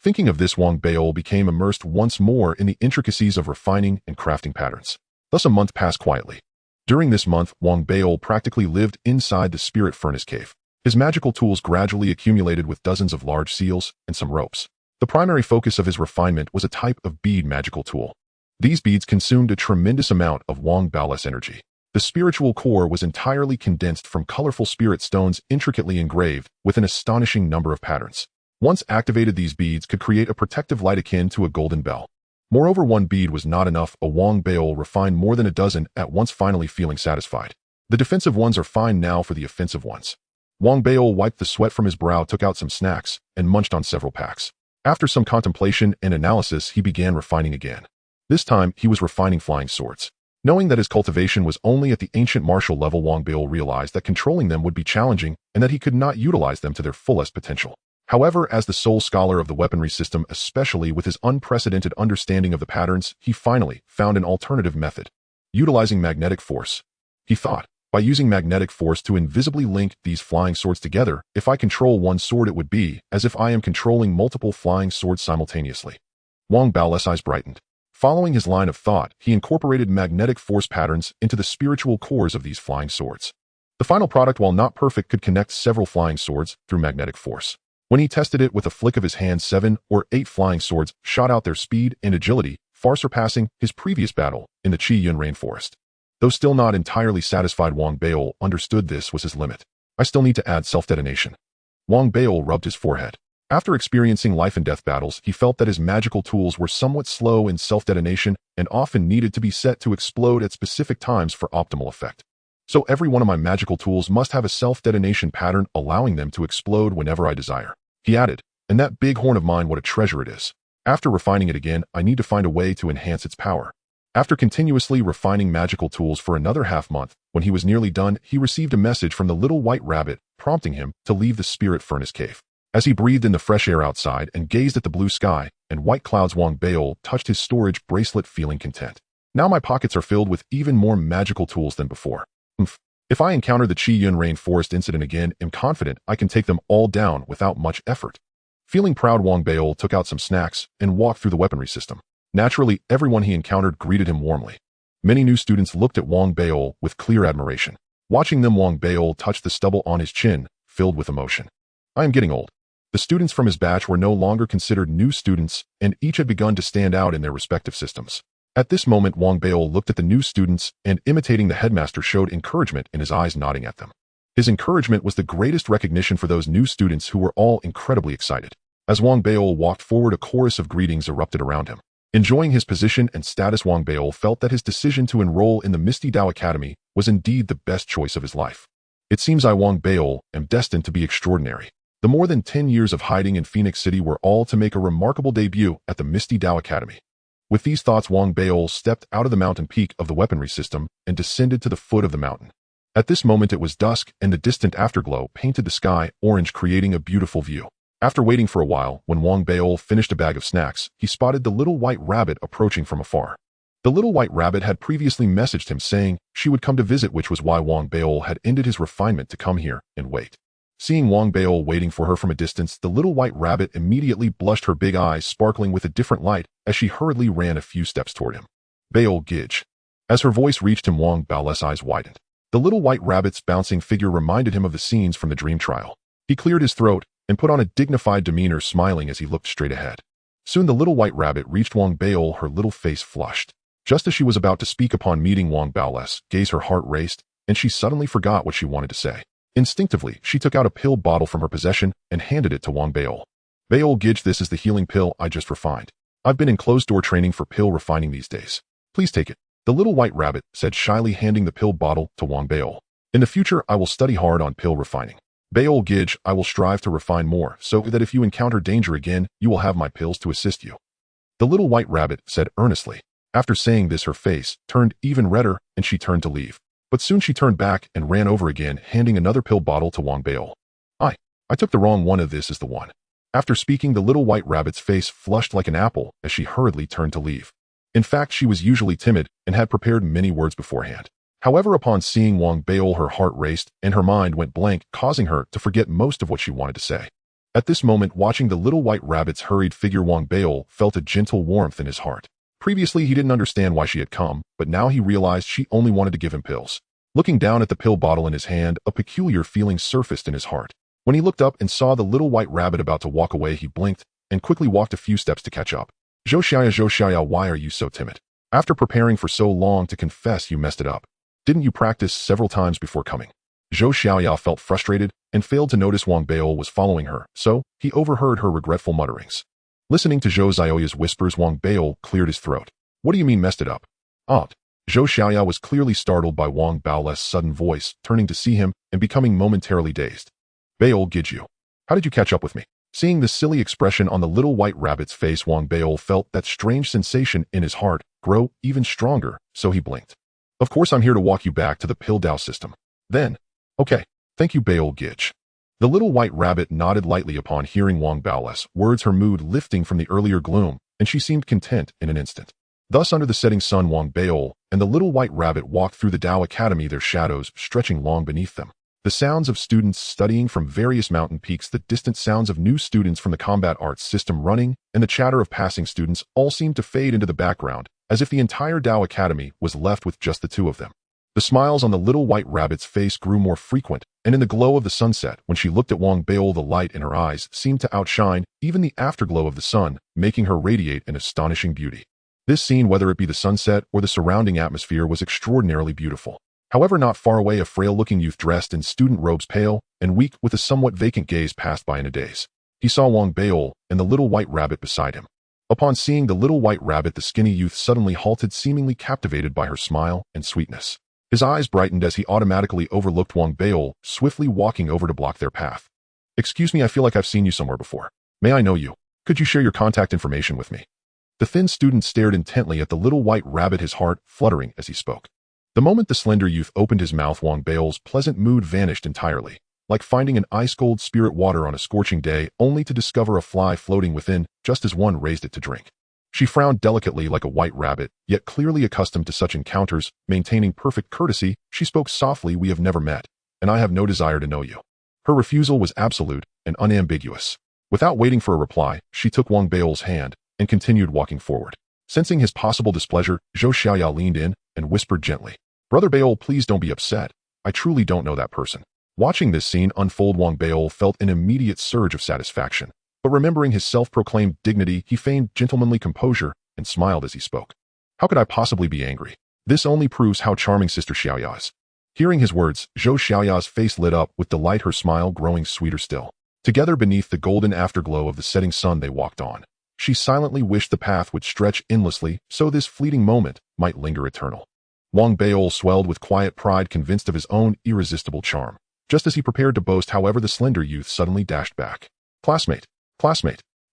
Thinking of this, Wang Bao became immersed once more in the intricacies of refining and crafting patterns. Thus a month passed quietly. During this month, Wang Bao practically lived inside the spirit furnace cave. His magical tools gradually accumulated with dozens of large seals and some ropes. The primary focus of his refinement was a type of bead magical tool. These beads consumed a tremendous amount of Wang Bao's energy. The spiritual core was entirely condensed from colorful spirit stones intricately engraved with an astonishing number of patterns. Once activated, these beads could create a protective light akin to a golden bell. Moreover, 1 bead was not enough. Wang Bao refined more than a dozen at once, finally feeling satisfied. The defensive ones are fine, now for the offensive ones. Wang Bao wiped the sweat from his brow, took out some snacks, and munched on several packs. After some contemplation and analysis, he began refining again. This time, he was refining flying swords. Knowing that his cultivation was only at the ancient martial level, Wang Bao realized that controlling them would be challenging and that he could not utilize them to their fullest potential. However, as the sole scholar of the weaponry system, especially with his unprecedented understanding of the patterns, he finally found an alternative method. Utilizing magnetic force. He thought, by using magnetic force to invisibly link these flying swords together, if I control 1 sword, it would be as if I am controlling multiple flying swords simultaneously. Wang Bao's eyes brightened. Following his line of thought, he incorporated magnetic force patterns into the spiritual cores of these flying swords. The final product, while not perfect, could connect several flying swords through magnetic force. When he tested it with a flick of his hand, 7 or 8 flying swords shot out, their speed and agility far surpassing his previous battle in the Qiyun rainforest. Though still not entirely satisfied, Wang Beil understood this was his limit. I still need to add self-detonation. Wang Beil rubbed his forehead. After experiencing life-and-death battles, he felt that his magical tools were somewhat slow in self-detonation and often needed to be set to explode at specific times for optimal effect. So every one of my magical tools must have a self-detonation pattern, allowing them to explode whenever I desire. He added, and that big horn of mine, what a treasure it is. After refining it again, I need to find a way to enhance its power. After continuously refining magical tools for another half-month, when he was nearly done, he received a message from the little white rabbit, prompting him to leave the spirit furnace cave. As he breathed in the fresh air outside and gazed at the blue sky and white clouds, Wang Beil touched his storage bracelet, feeling content. Now my pockets are filled with even more magical tools than before. If I encounter the Qiyun rainforest incident again, I'm confident I can take them all down without much effort. Feeling proud, Wang Beil took out some snacks and walked through the weaponry system. Naturally, everyone he encountered greeted him warmly. Many new students looked at Wang Beil with clear admiration. Watching them, Wang Beil touched the stubble on his chin, filled with emotion. I am getting old. The students from his batch were no longer considered new students, and each had begun to stand out in their respective systems. At this moment, Wang Beil looked at the new students and, imitating the headmaster, showed encouragement in his eyes, nodding at them. His encouragement was the greatest recognition for those new students, who were all incredibly excited. As Wang Beil walked forward, a chorus of greetings erupted around him. Enjoying his position and status, Wang Beil felt that his decision to enroll in the Misty Dao Academy was indeed the best choice of his life. It seems I, Wang Beil, am destined to be extraordinary. The more than 10 years of hiding in Phoenix City were all to make a remarkable debut at the Misty Dao Academy. With these thoughts, Wang Beil stepped out of the mountain peak of the weaponry system and descended to the foot of the mountain. At this moment it was dusk, and the distant afterglow painted the sky orange, creating a beautiful view. After waiting for a while, when Wang Beil finished a bag of snacks, he spotted the little white rabbit approaching from afar. The little white rabbit had previously messaged him saying she would come to visit, which was why Wang Beil had ended his refinement to come here and wait. Seeing Wang Beil waiting for her from a distance, the little white rabbit immediately blushed, her big eyes sparkling with a different light as she hurriedly ran a few steps toward him. Beil Gidge. As her voice reached him, Wang Beil's eyes widened. The little white rabbit's bouncing figure reminded him of the scenes from the dream trial. He cleared his throat and put on a dignified demeanor, smiling as he looked straight ahead. Soon the little white rabbit reached Wang Beil, her little face flushed. Just as she was about to speak, upon meeting Wang Beil's gaze, her heart raced, and she suddenly forgot what she wanted to say. Instinctively, she took out a pill bottle from her possession and handed it to Wang Beil. Beil Gidge, this is the healing pill I just refined. I've been in closed-door training for pill refining these days. Please take it. The little white rabbit said shyly, handing the pill bottle to Wang Beil. In the future, I will study hard on pill refining. Beil Gidge, I will strive to refine more, so that if you encounter danger again, you will have my pills to assist you. The little white rabbit said earnestly. After saying this, her face turned even redder, and she turned to leave. But soon she turned back and ran over again, handing another pill bottle to Wang Beil. I took the wrong one. Of this is the one. After speaking, the little white rabbit's face flushed like an apple as she hurriedly turned to leave. In fact, she was usually timid and had prepared many words beforehand. However, upon seeing Wang Beil, her heart raced and her mind went blank, causing her to forget most of what she wanted to say. At this moment, watching the little white rabbit's hurried figure, Wang Beil felt a gentle warmth in his heart. Previously, he didn't understand why she had come, but now he realized she only wanted to give him pills. Looking down at the pill bottle in his hand, a peculiar feeling surfaced in his heart. When he looked up and saw the little white rabbit about to walk away, he blinked and quickly walked a few steps to catch up. Zhou Xiaya, why are you so timid? After preparing for so long to confess you messed it up. Didn't you practice several times before coming? Zhou Xiaya felt frustrated and failed to notice Wang Beil was following her, so he overheard her regretful mutterings. Listening to Zhou Xiaoya's whispers, Wang Beil cleared his throat. What do you mean messed it up? Aunt. Zhou Xiaoya was clearly startled by Wang Beil's sudden voice, turning to see him and becoming momentarily dazed. Beil Gidju. How did you catch up with me? Seeing the silly expression on the little white rabbit's face, Wang Beil felt that strange sensation in his heart grow even stronger, so he blinked. Of course, I'm here to walk you back to the Pill Dao system. Then, okay, thank you, Beil Gidge. The little white rabbit nodded lightly upon hearing Wang Beil's words, her mood lifting from the earlier gloom, and she seemed content in an instant. Thus, under the setting sun, Wang Beil and the little white rabbit walked through the Dao Academy, their shadows stretching long beneath them. The sounds of students studying from various mountain peaks, the distant sounds of new students from the combat arts system running, and the chatter of passing students all seemed to fade into the background, as if the entire Dao Academy was left with just the two of them. The smiles on the little white rabbit's face grew more frequent, and in the glow of the sunset, when she looked at Wang Beol, the light in her eyes seemed to outshine even the afterglow of the sun, making her radiate in astonishing beauty. This scene, whether it be the sunset or the surrounding atmosphere, was extraordinarily beautiful. However, not far away, a frail-looking youth dressed in student robes, pale and weak, with a somewhat vacant gaze, passed by in a daze. He saw Wang Beol and the little white rabbit beside him. Upon seeing the little white rabbit, the skinny youth suddenly halted, seemingly captivated by her smile and sweetness. His eyes brightened as he automatically overlooked Wang Beol, swiftly walking over to block their path. "Excuse me, I feel like I've seen you somewhere before. May I know you? Could you share your contact information with me?" The thin student stared intently at the little white rabbit, his heart fluttering as he spoke. The moment the slender youth opened his mouth, Wang Beol's pleasant mood vanished entirely, like finding an ice-cold spirit water on a scorching day, only to discover a fly floating within just as one raised it to drink. She frowned delicately like a white rabbit, yet clearly accustomed to such encounters. Maintaining perfect courtesy, she spoke softly, "We have never met, and I have no desire to know you." Her refusal was absolute and unambiguous. Without waiting for a reply, she took Wang Beol's hand and continued walking forward. Sensing his possible displeasure, Zhou Xiaoya leaned in and whispered gently, "Brother Beol, please don't be upset. I truly don't know that person." Watching this scene unfold, Wang Beol felt an immediate surge of satisfaction. But remembering his self-proclaimed dignity, he feigned gentlemanly composure and smiled as he spoke. "How could I possibly be angry? This only proves how charming Sister Xiaoya is." Hearing his words, Zhou Xiaoya's face lit up with delight, her smile growing sweeter still. Together beneath the golden afterglow of the setting sun, they walked on. She silently wished the path would stretch endlessly, so this fleeting moment might linger eternal. Wang Beol swelled with quiet pride, convinced of his own irresistible charm. Just as he prepared to boast, however, the slender youth suddenly dashed back. Classmate,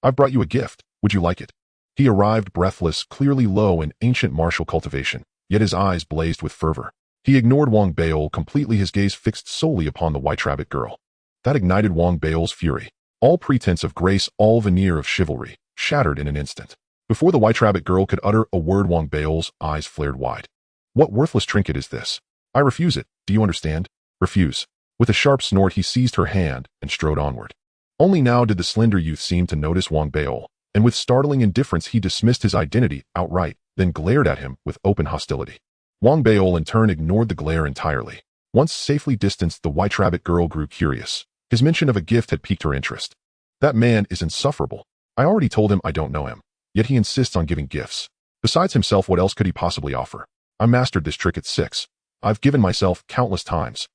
I've brought you a gift. Would you like it?" He arrived breathless, clearly low in ancient martial cultivation, yet his eyes blazed with fervor. He ignored Wang Beol completely, his gaze fixed solely upon the white rabbit girl. That ignited Wang Beol's fury. All pretense of grace, all veneer of chivalry, shattered in an instant. Before the white rabbit girl could utter a word, Wang Beol's eyes flared wide. "What worthless trinket is this? I refuse it, do you understand? Refuse." With a sharp snort, he seized her hand and strode onward. Only now did the slender youth seem to notice Wang Beol, and with startling indifference he dismissed his identity outright, then glared at him with open hostility. Wang Beol in turn ignored the glare entirely. Once safely distanced, the white rabbit girl grew curious. His mention of a gift had piqued her interest. "That man is insufferable. I already told him I don't know him, yet he insists on giving gifts. Besides himself, what else could he possibly offer? I mastered this trick at 6. I've given myself countless times.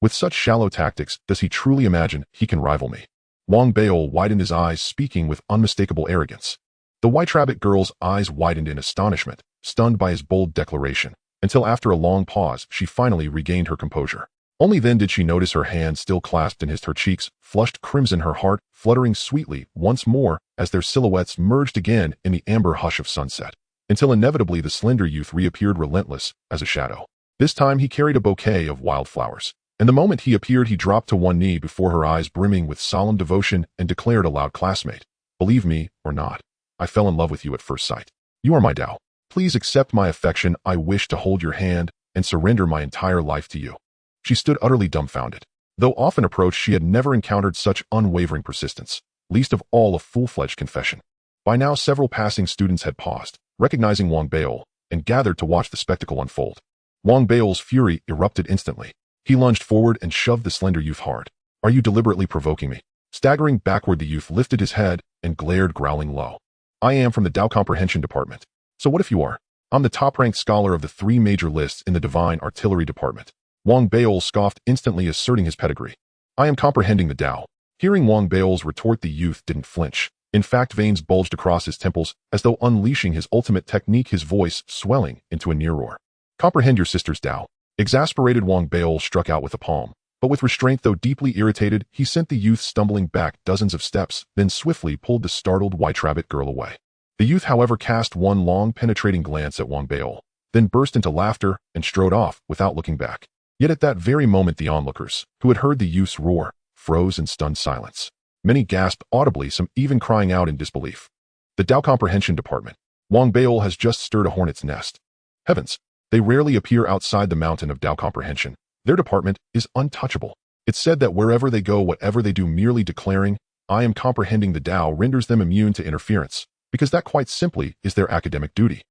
With such shallow tactics, does he truly imagine he can rival me?" Wang Beol widened his eyes, speaking with unmistakable arrogance. The white rabbit girl's eyes widened in astonishment, stunned by his bold declaration, until after a long pause, she finally regained her composure. Only then did she notice her hand still clasped in his, her cheeks flushed crimson, her heart fluttering sweetly once more as their silhouettes merged again in the amber hush of sunset, until inevitably the slender youth reappeared, relentless as a shadow. This time he carried a bouquet of wildflowers. And the moment he appeared, he dropped to one knee before her, eyes brimming with solemn devotion, and declared aloud, "Classmate, believe me or not, I fell in love with you at first sight. You are my Tao. Please accept my affection. I wish to hold your hand and surrender my entire life to you." She stood utterly dumbfounded. Though often approached, she had never encountered such unwavering persistence, least of all a full-fledged confession. By now, several passing students had paused, recognizing Wang Beol, and gathered to watch the spectacle unfold. Wang Beol's fury erupted instantly. He lunged forward and shoved the slender youth hard. "Are you deliberately provoking me?" Staggering backward, the youth lifted his head and glared, growling low. "I am from the Tao Comprehension Department. So what if you are? I'm the top-ranked scholar of the 3 major lists in the Divine Artillery Department." Wang Beol scoffed, instantly asserting his pedigree. "I am comprehending the Tao." Hearing Wang Beol's retort, the youth didn't flinch. In fact, veins bulged across his temples, as though unleashing his ultimate technique, his voice swelling into a near roar. "Comprehend your sister's Tao." Exasperated, Wang Beol struck out with a palm. But with restraint, though deeply irritated, he sent the youth stumbling back dozens of steps, then swiftly pulled the startled white rabbit girl away. The youth, however, cast one long, penetrating glance at Wang Beol, then burst into laughter and strode off without looking back. Yet at that very moment, the onlookers, who had heard the youth's roar, froze in stunned silence. Many gasped audibly, some even crying out in disbelief. The Tao Comprehension Department. Wang Beol has just stirred a hornet's nest. Heavens! They rarely appear outside the mountain of Tao Comprehension. Their department is untouchable. It's said that wherever they go, whatever they do, merely declaring, "I am comprehending the Tao," renders them immune to interference, because that quite simply is their academic duty.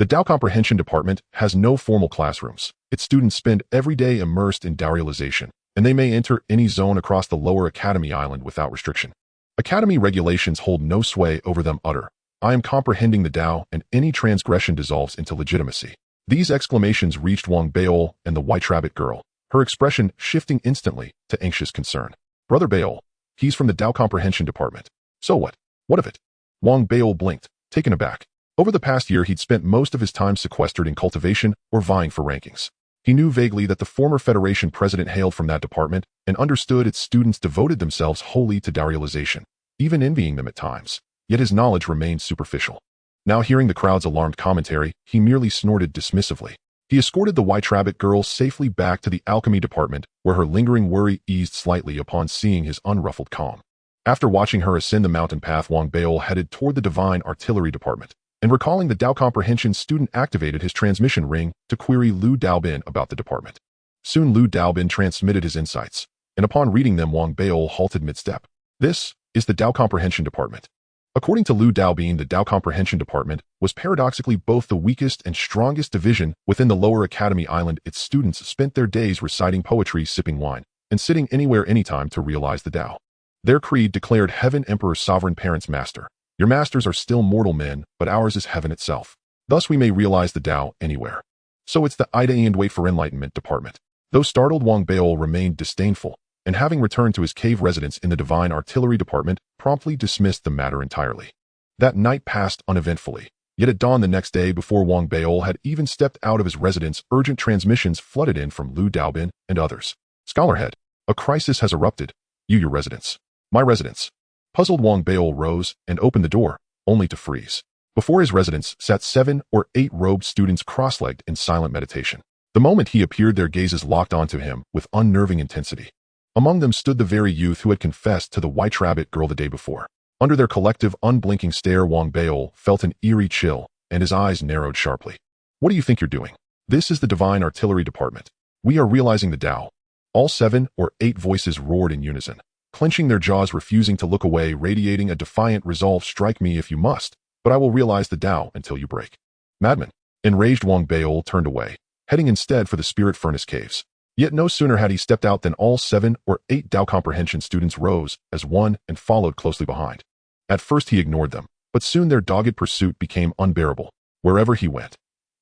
The Tao Comprehension Department has no formal classrooms. Its students spend every day immersed in Tao realization, and they may enter any zone across the lower Academy Island without restriction. Academy regulations hold no sway over them. I am comprehending the Tao, and any transgression dissolves into legitimacy. These exclamations reached Wang Baol and the white rabbit girl, her expression shifting instantly to anxious concern. Brother Baol, he's from the Tao Comprehension Department. So what? What of it? Wang Baol blinked, taken aback. Over the past year, he'd spent most of his time sequestered in cultivation or vying for rankings. He knew vaguely that the former Federation president hailed from that department and understood its students devoted themselves wholly to Tao realization, even envying them at times. Yet his knowledge remained superficial. Now hearing the crowd's alarmed commentary, he merely snorted dismissively. He escorted the white rabbit girl safely back to the alchemy department, where her lingering worry eased slightly upon seeing his unruffled calm. After watching her ascend the mountain path, Wang Baol headed toward the divine artillery department, and recalling the Tao Comprehension student activated his transmission ring to query Lu Daobin about the department. Soon Lu Daobin transmitted his insights, and upon reading them, Wang Baol halted mid-step. This is the Tao Comprehension Department. According to Lu Daobin, the Tao Comprehension Department was paradoxically both the weakest and strongest division within the lower Academy Island. Its students spent their days reciting poetry, sipping wine, and sitting anywhere anytime to realize the Tao. Their creed declared heaven, emperor, sovereign, parents, master. Your masters are still mortal men, but ours is heaven itself. Thus we may realize the Tao anywhere. So it's the Ida and Wait for Enlightenment Department. Though startled, Wang Baol remained disdainful, and having returned to his cave residence in the Divine Artillery Department, promptly dismissed the matter entirely. That night passed uneventfully, yet at dawn the next day, before Wang Baol had even stepped out of his residence, urgent transmissions flooded in from Lu Daobin and others. Scholarhead, a crisis has erupted. Your residence. My residence. Puzzled, Wang Baol rose and opened the door, only to freeze. Before his residence sat 7 or 8 robed students cross-legged in silent meditation. The moment he appeared, their gazes locked onto him with unnerving intensity. Among them stood the very youth who had confessed to the white rabbit girl the day before. Under their collective, unblinking stare, Wang Baol felt an eerie chill, and his eyes narrowed sharply. What do you think you're doing? This is the Divine Artillery Department. We are realizing the Tao. All 7 or 8 voices roared in unison, clenching their jaws, refusing to look away, radiating a defiant resolve. Strike me if you must, but I will realize the Tao until you break. Madman. Enraged, Wang Baol turned away, heading instead for the Spirit Furnace Caves. Yet no sooner had he stepped out than all 7 or 8 Tao Comprehension students rose as one and followed closely behind. At first he ignored them, but soon their dogged pursuit became unbearable. Wherever he went,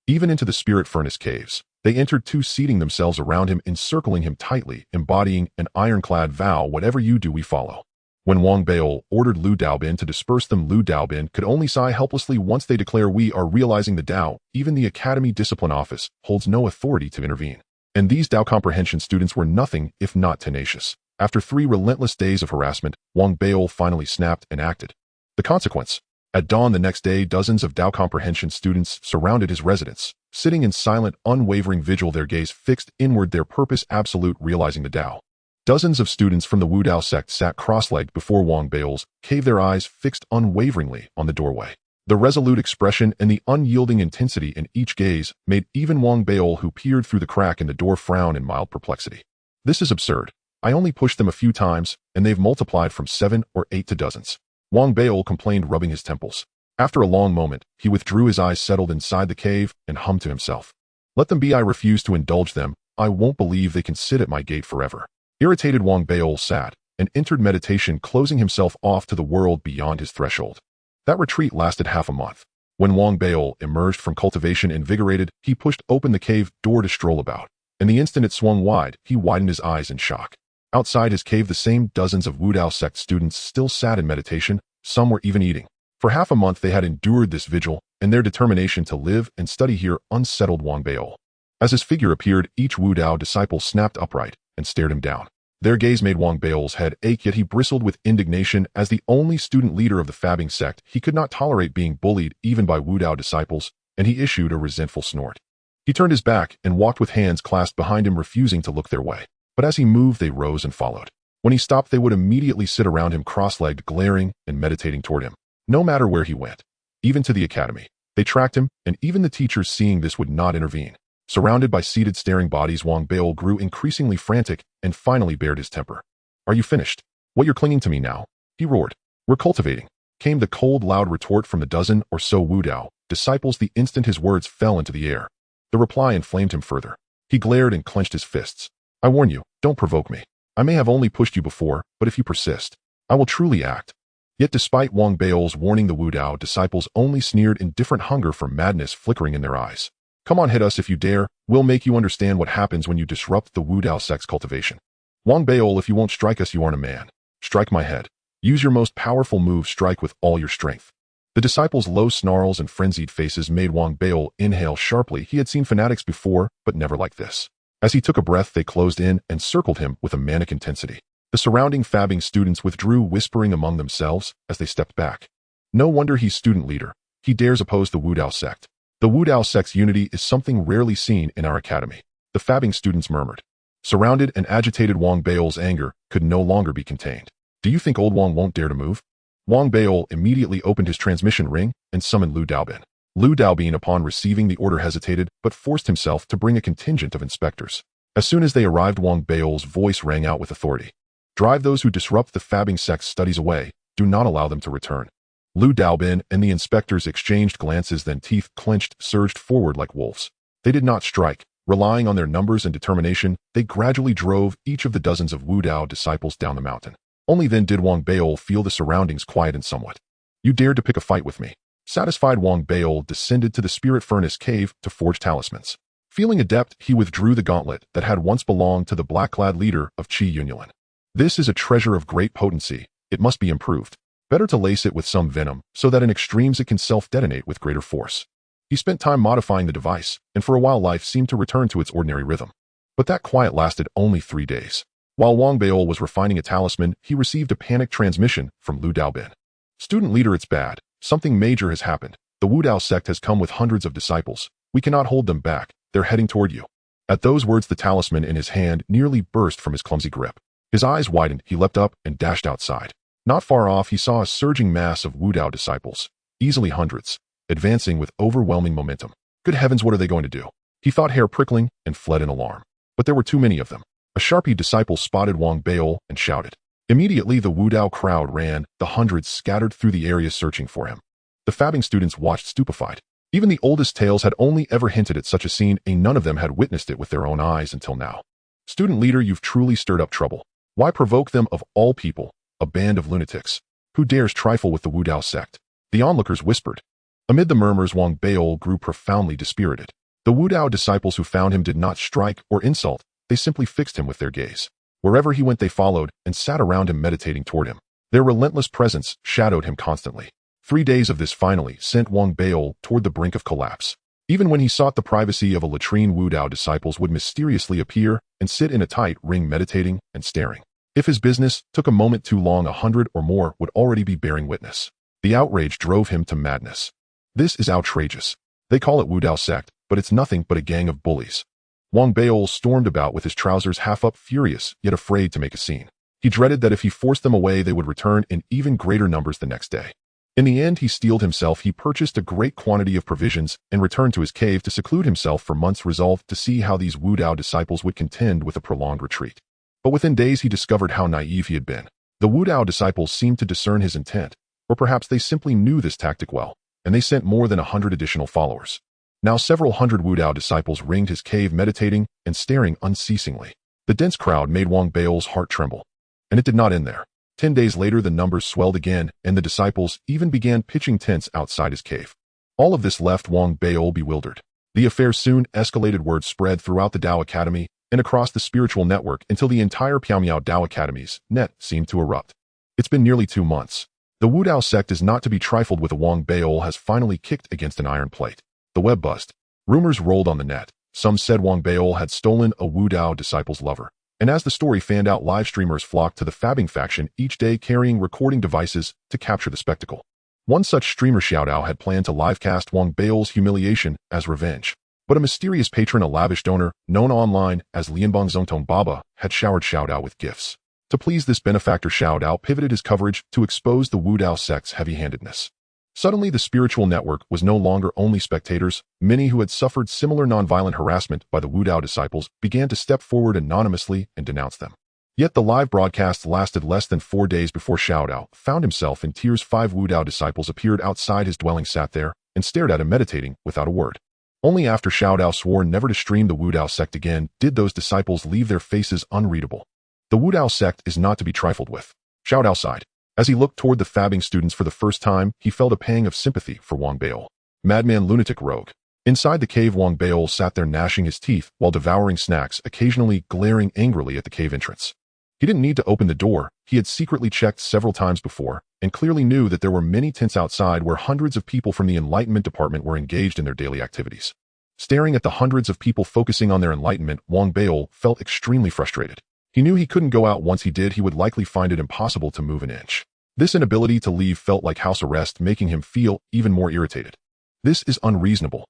even into the Spirit Furnace Caves, they entered too, seating themselves around him, encircling him tightly, embodying an ironclad vow: whatever you do, we follow. When Wang Baol ordered Lu Daobin to disperse them, Lu Daobin could only sigh helplessly. Once they declare we are realizing the Tao, even the Academy Discipline Office holds no authority to intervene. And these Tao Comprehension students were nothing if not tenacious. After 3 relentless days of harassment, Wang Baol finally snapped and acted. The consequence: at dawn the next day, dozens of Tao Comprehension students surrounded his residence, sitting in silent, unwavering vigil, their gaze fixed inward, their purpose absolute, realizing the Tao. Dozens of students from the Wu Dao sect sat cross-legged before Wang Baol's cave, their eyes fixed unwaveringly on the doorway. The resolute expression and the unyielding intensity in each gaze made even Wang Baol, who peered through the crack in the door, frown in mild perplexity. This is absurd. I only pushed them a few times, and they've multiplied from 7 or 8 to dozens. Wang Baol complained, rubbing his temples. After a long moment, he withdrew, his eyes settled inside the cave, and hummed to himself. Let them be, I refuse to indulge them. I won't believe they can sit at my gate forever. Irritated, Wang Baol sat and entered meditation, closing himself off to the world beyond his threshold. That retreat lasted half a month. When Wang Baol emerged from cultivation invigorated, he pushed open the cave door to stroll about, and the instant it swung wide, he widened his eyes in shock. Outside his cave, the same dozens of Wu Dao sect students still sat in meditation. Some were even eating. For half a month they had endured this vigil, and their determination to live and study here unsettled Wang Baol. As his figure appeared, each Wu Dao disciple snapped upright and stared him down. Their gaze made Wang Baol's head ache, yet he bristled with indignation. As the only student leader of the fabbing sect, he could not tolerate being bullied even by Wu Dao disciples, and he issued a resentful snort. He turned his back and walked with hands clasped behind him, refusing to look their way. But as he moved, they rose and followed. When he stopped, they would immediately sit around him, cross-legged, glaring and meditating toward him. No matter where he went, even to the academy, they tracked him, and even the teachers, seeing this, would not intervene. Surrounded by seated, staring bodies, Wang Baol grew increasingly frantic and finally bared his temper. Are you finished? What, you're clinging to me now? He roared. We're cultivating, came the cold, loud retort from the dozen or so Wu Dao, disciples the instant his words fell into the air. The reply inflamed him further. He glared and clenched his fists. I warn you, don't provoke me. I may have only pushed you before, but if you persist, I will truly act. Yet despite Wang Bao's warning, the Wu Dao disciples only sneered, indifferent hunger for madness flickering in their eyes. Come on, hit us if you dare. We'll make you understand what happens when you disrupt the Wu Dao sect's cultivation. Wang Bao, if you won't strike us, you aren't a man. Strike my head. Use your most powerful move, strike with all your strength. The disciples' low snarls and frenzied faces made Wang Bao inhale sharply. He had seen fanatics before, but never like this. As he took a breath, they closed in and circled him with a manic intensity. The surrounding fabbing students withdrew, whispering among themselves as they stepped back. No wonder he's student leader. He dares oppose the Wu Dao sect. The Wu Dao sect's unity is something rarely seen in our academy. The fabbing students murmured. Surrounded and agitated, Wang Bao's anger could no longer be contained. Do you think old Wang won't dare to move? Wang Bao immediately opened his transmission ring and summoned Lu Daobin. Lu Daobin, upon receiving the order, hesitated but forced himself to bring a contingent of inspectors. As soon as they arrived, Wang Bao's voice rang out with authority. Drive those who disrupt the fabbing sect's studies away. Do not allow them to return. Lu Daobin and the inspectors exchanged glances, then teeth clenched, surged forward like wolves. They did not strike. Relying on their numbers and determination, they gradually drove each of the dozens of Wu Dao disciples down the mountain. Only then did Wang Bao feel the surroundings quieten somewhat. You dared to pick a fight with me. Satisfied, Wang Bao descended to the spirit furnace cave to forge talismans. Feeling adept, he withdrew the gauntlet that had once belonged to the black-clad leader of Qi Yunyuan. This is a treasure of great potency. It must be improved. Better to lace it with some venom, so that in extremes it can self-detonate with greater force. He spent time modifying the device, and for a while life seemed to return to its ordinary rhythm. But that quiet lasted only 3 days. While Wang Bao was refining a talisman, he received a panic transmission from Lu Daobin. Student leader, it's bad. Something major has happened. The Wu Dao sect has come with hundreds of disciples. We cannot hold them back. They're heading toward you. At those words, the talisman in his hand nearly burst from his clumsy grip. His eyes widened, he leapt up and dashed outside. Not far off, he saw a surging mass of Wu Dao disciples, easily hundreds, advancing with overwhelming momentum. Good heavens, what are they going to do? He thought, hair prickling, and fled in alarm. But there were too many of them. A Sharpie disciple spotted Wang Bao and shouted. Immediately, the Wu Dao crowd ran, the hundreds scattered through the area searching for him. The fabbing students watched stupefied. Even the oldest tales had only ever hinted at such a scene, and none of them had witnessed it with their own eyes until now. Student leader, you've truly stirred up trouble. Why provoke them of all people? A band of lunatics. Who dares trifle with the Wu Dao sect? The onlookers whispered. Amid the murmurs, Wang Bao grew profoundly dispirited. The Wu Dao disciples who found him did not strike or insult. They simply fixed him with their gaze. Wherever he went, they followed and sat around him, meditating toward him. Their relentless presence shadowed him constantly. 3 days of this finally sent Wang Bao toward the brink of collapse. Even when he sought the privacy of a latrine, Wu Dao disciples would mysteriously appear and sit in a tight ring, meditating and staring. If his business took a moment too long, 100 or more would already be bearing witness. The outrage drove him to madness. This is outrageous. They call it Wu Dao sect, but it's nothing but a gang of bullies. Wang Bao stormed about with his trousers half up, furious, yet afraid to make a scene. He dreaded that if he forced them away, they would return in even greater numbers the next day. In the end, he steeled himself. He purchased a great quantity of provisions and returned to his cave to seclude himself for months, resolved to see how these Wu Dao disciples would contend with a prolonged retreat. But within days, he discovered how naive he had been. The Wu Dao disciples seemed to discern his intent, or perhaps they simply knew this tactic well, and they sent more than 100 additional followers. Now several hundred Wu Dao disciples ringed his cave, meditating and staring unceasingly. The dense crowd made Wang Bao's heart tremble. And it did not end there. 10 days later, the numbers swelled again, and the disciples even began pitching tents outside his cave. All of this left Wang Bao bewildered. The affair soon escalated. Word spread throughout the Dao Academy and across the spiritual network until the entire Piaomiao Dao Academy's net seemed to erupt. It's been nearly 2 months. The Wu Dao sect is not to be trifled with. Wang Bao has finally kicked against an iron plate. The web buzzed. Rumors rolled on the net. Some said Wang Bao had stolen a Wu Dao disciple's lover. And as the story fanned out, live streamers flocked to the fabbing faction each day, carrying recording devices to capture the spectacle. One such streamer, Xiaodao, had planned to livecast Wang Bao's humiliation as revenge. But a mysterious patron, a lavish donor, known online as Lianbang Zongtong Baba, had showered Xiaodao with gifts. To please this benefactor, Xiaodao pivoted his coverage to expose the Wu Dao sect's heavy-handedness. Suddenly, the spiritual network was no longer only spectators. Many who had suffered similar nonviolent harassment by the Wu Dao disciples began to step forward anonymously and denounce them. Yet the live broadcast lasted less than 4 days before Xiaodao found himself in tears. 5 Wu Dao disciples appeared outside his dwelling, sat there, and stared at him meditating without a word. Only after Xiao Dao swore never to stream the Wu Dao sect again did those disciples leave their faces unreadable. The Wu Dao sect is not to be trifled with. Xiao Dao sighed. As he looked toward the fabbing students for the first time, he felt a pang of sympathy for Wang Beol. Madman lunatic rogue. Inside the cave, Wang Beol sat there gnashing his teeth while devouring snacks, occasionally glaring angrily at the cave entrance. He didn't need to open the door. He had secretly checked several times before, and clearly knew that there were many tents outside where hundreds of people from the Enlightenment Department were engaged in their daily activities. Staring at the hundreds of people focusing on their enlightenment, Wang Beol felt extremely frustrated. He knew he couldn't go out. Once he did, he would likely find it impossible to move an inch. This inability to leave felt like house arrest, making him feel even more irritated. This is unreasonable.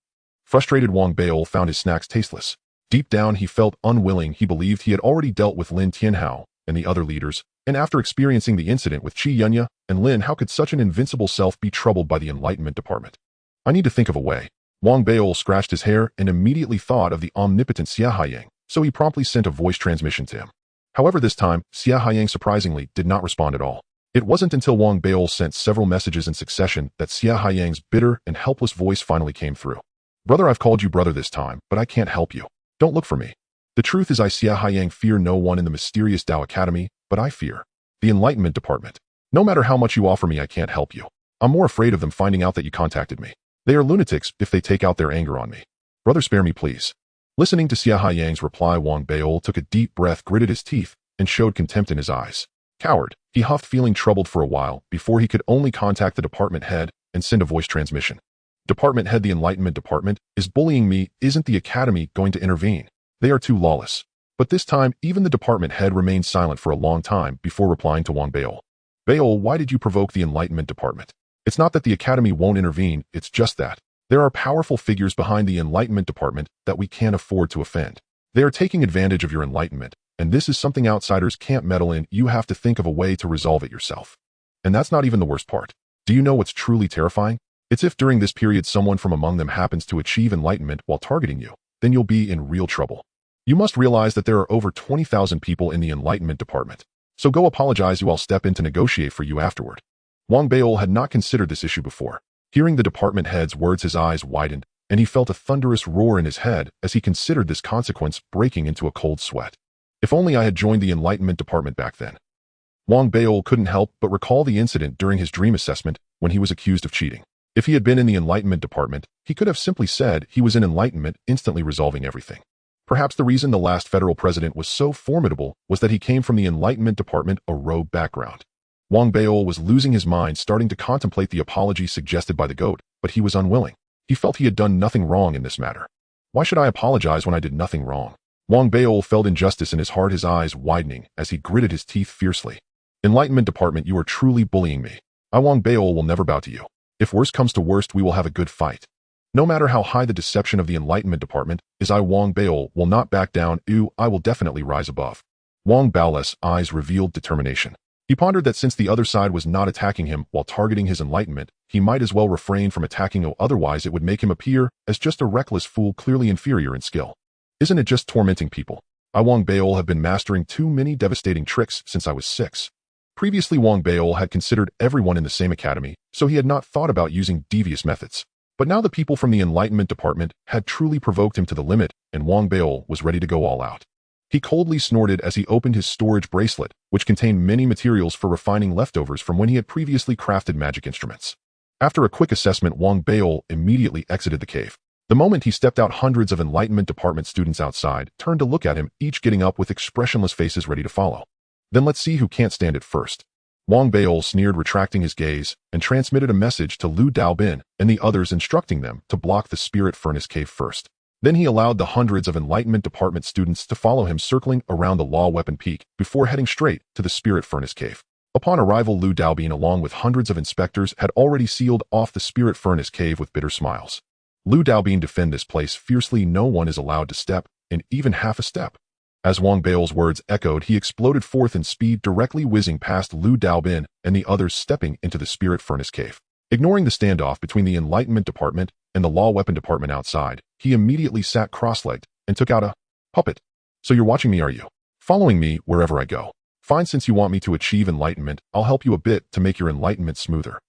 Frustrated, Wang Beol found his snacks tasteless. Deep down, he felt unwilling. He believed he had already dealt with Lin Tianhao and the other leaders, and after experiencing the incident with Qi Yunya and Lin, how could such an invincible self be troubled by the Enlightenment Department? I need to think of a way. Wang Beol scratched his hair and immediately thought of the omnipotent Xia Haiyang, so he promptly sent a voice transmission to him. However, this time, Xia Haiyang surprisingly did not respond at all. It wasn't until Wang Beol sent several messages in succession that Xia Haiyang's bitter and helpless voice finally came through. Brother, I've called you brother this time, but I can't help you. Don't look for me. The truth is, I, Xia Haiyang, fear no one in the mysterious Dao Academy, but I fear the Enlightenment Department. No matter how much you offer me, I can't help you. I'm more afraid of them finding out that you contacted me. They are lunatics if they take out their anger on me. Brother, spare me, please. Listening to Xia Haiyang's reply, Wang Beol took a deep breath, gritted his teeth, and showed contempt in his eyes. Coward, he huffed, feeling troubled for a while before he could only contact the department head and send a voice transmission. Department head, the Enlightenment Department is bullying me. Isn't the Academy going to intervene? They are too lawless. But this time, even the department head remained silent for a long time before replying to Wang Beol. Beol, why did you provoke the Enlightenment Department? It's not that the Academy won't intervene, it's just that there are powerful figures behind the Enlightenment Department that we can't afford to offend. They are taking advantage of your enlightenment, and this is something outsiders can't meddle in. You have to think of a way to resolve it yourself. And that's not even the worst part. Do you know what's truly terrifying? It's if during this period someone from among them happens to achieve enlightenment while targeting you, then you'll be in real trouble. You must realize that there are over 20,000 people in the Enlightenment Department. So go apologize, I'll step in to negotiate for you afterward. Wang Beol had not considered this issue before. Hearing the department head's words, his eyes widened, and he felt a thunderous roar in his head as he considered this consequence, breaking into a cold sweat. If only I had joined the Enlightenment Department back then. Wang Beol couldn't help but recall the incident during his dream assessment when he was accused of cheating. If he had been in the Enlightenment Department, he could have simply said he was in enlightenment, instantly resolving everything. Perhaps the reason the last federal president was so formidable was that he came from the Enlightenment Department, a rogue background. Wang Beol was losing his mind, starting to contemplate the apology suggested by the goat, but he was unwilling. He felt he had done nothing wrong in this matter. Why should I apologize when I did nothing wrong? Wang Beol felt injustice in his heart, his eyes widening as he gritted his teeth fiercely. Enlightenment Department, you are truly bullying me. I, Wang Beol, will never bow to you. If worst comes to worst, we will have a good fight. No matter how high the deception of the Enlightenment Department is, I, Wang Beol, will not back down. I will definitely rise above. Wang Beol's eyes revealed determination. He pondered that since the other side was not attacking him while targeting his enlightenment, he might as well refrain from attacking, otherwise it would make him appear as just a reckless fool, clearly inferior in skill. Isn't it just tormenting people? I, Wang Beol, have been mastering too many devastating tricks since I was 6. Previously, Wang Beol had considered everyone in the same academy, so he had not thought about using devious methods. But now the people from the Enlightenment Department had truly provoked him to the limit, and Wang Beol was ready to go all out. He coldly snorted as he opened his storage bracelet, which contained many materials for refining leftovers from when he had previously crafted magic instruments. After a quick assessment, Wang Beol immediately exited the cave. The moment he stepped out, hundreds of Enlightenment Department students outside turned to look at him, each getting up with expressionless faces ready to follow. Then let's see who can't stand it first. Wang Beol sneered, retracting his gaze, and transmitted a message to Lu Daobin and the others, instructing them to block the spirit furnace cave first. Then he allowed the hundreds of Enlightenment Department students to follow him, circling around the Law Weapon Peak before heading straight to the spirit furnace cave. Upon arrival, Lu Daobin, along with hundreds of inspectors, had already sealed off the spirit furnace cave with bitter smiles. Lu Daobin, defend this place fiercely. No one is allowed to step, and even half a step. As Wang Beol's words echoed, he exploded forth in speed, directly whizzing past Lu Daobin and the others, stepping into the spirit furnace cave. Ignoring the standoff between the Enlightenment Department and the Law Weapon Department outside, he immediately sat cross-legged and took out a puppet. So you're watching me, are you? Following me wherever I go. Fine, since you want me to achieve enlightenment, I'll help you a bit to make your enlightenment smoother.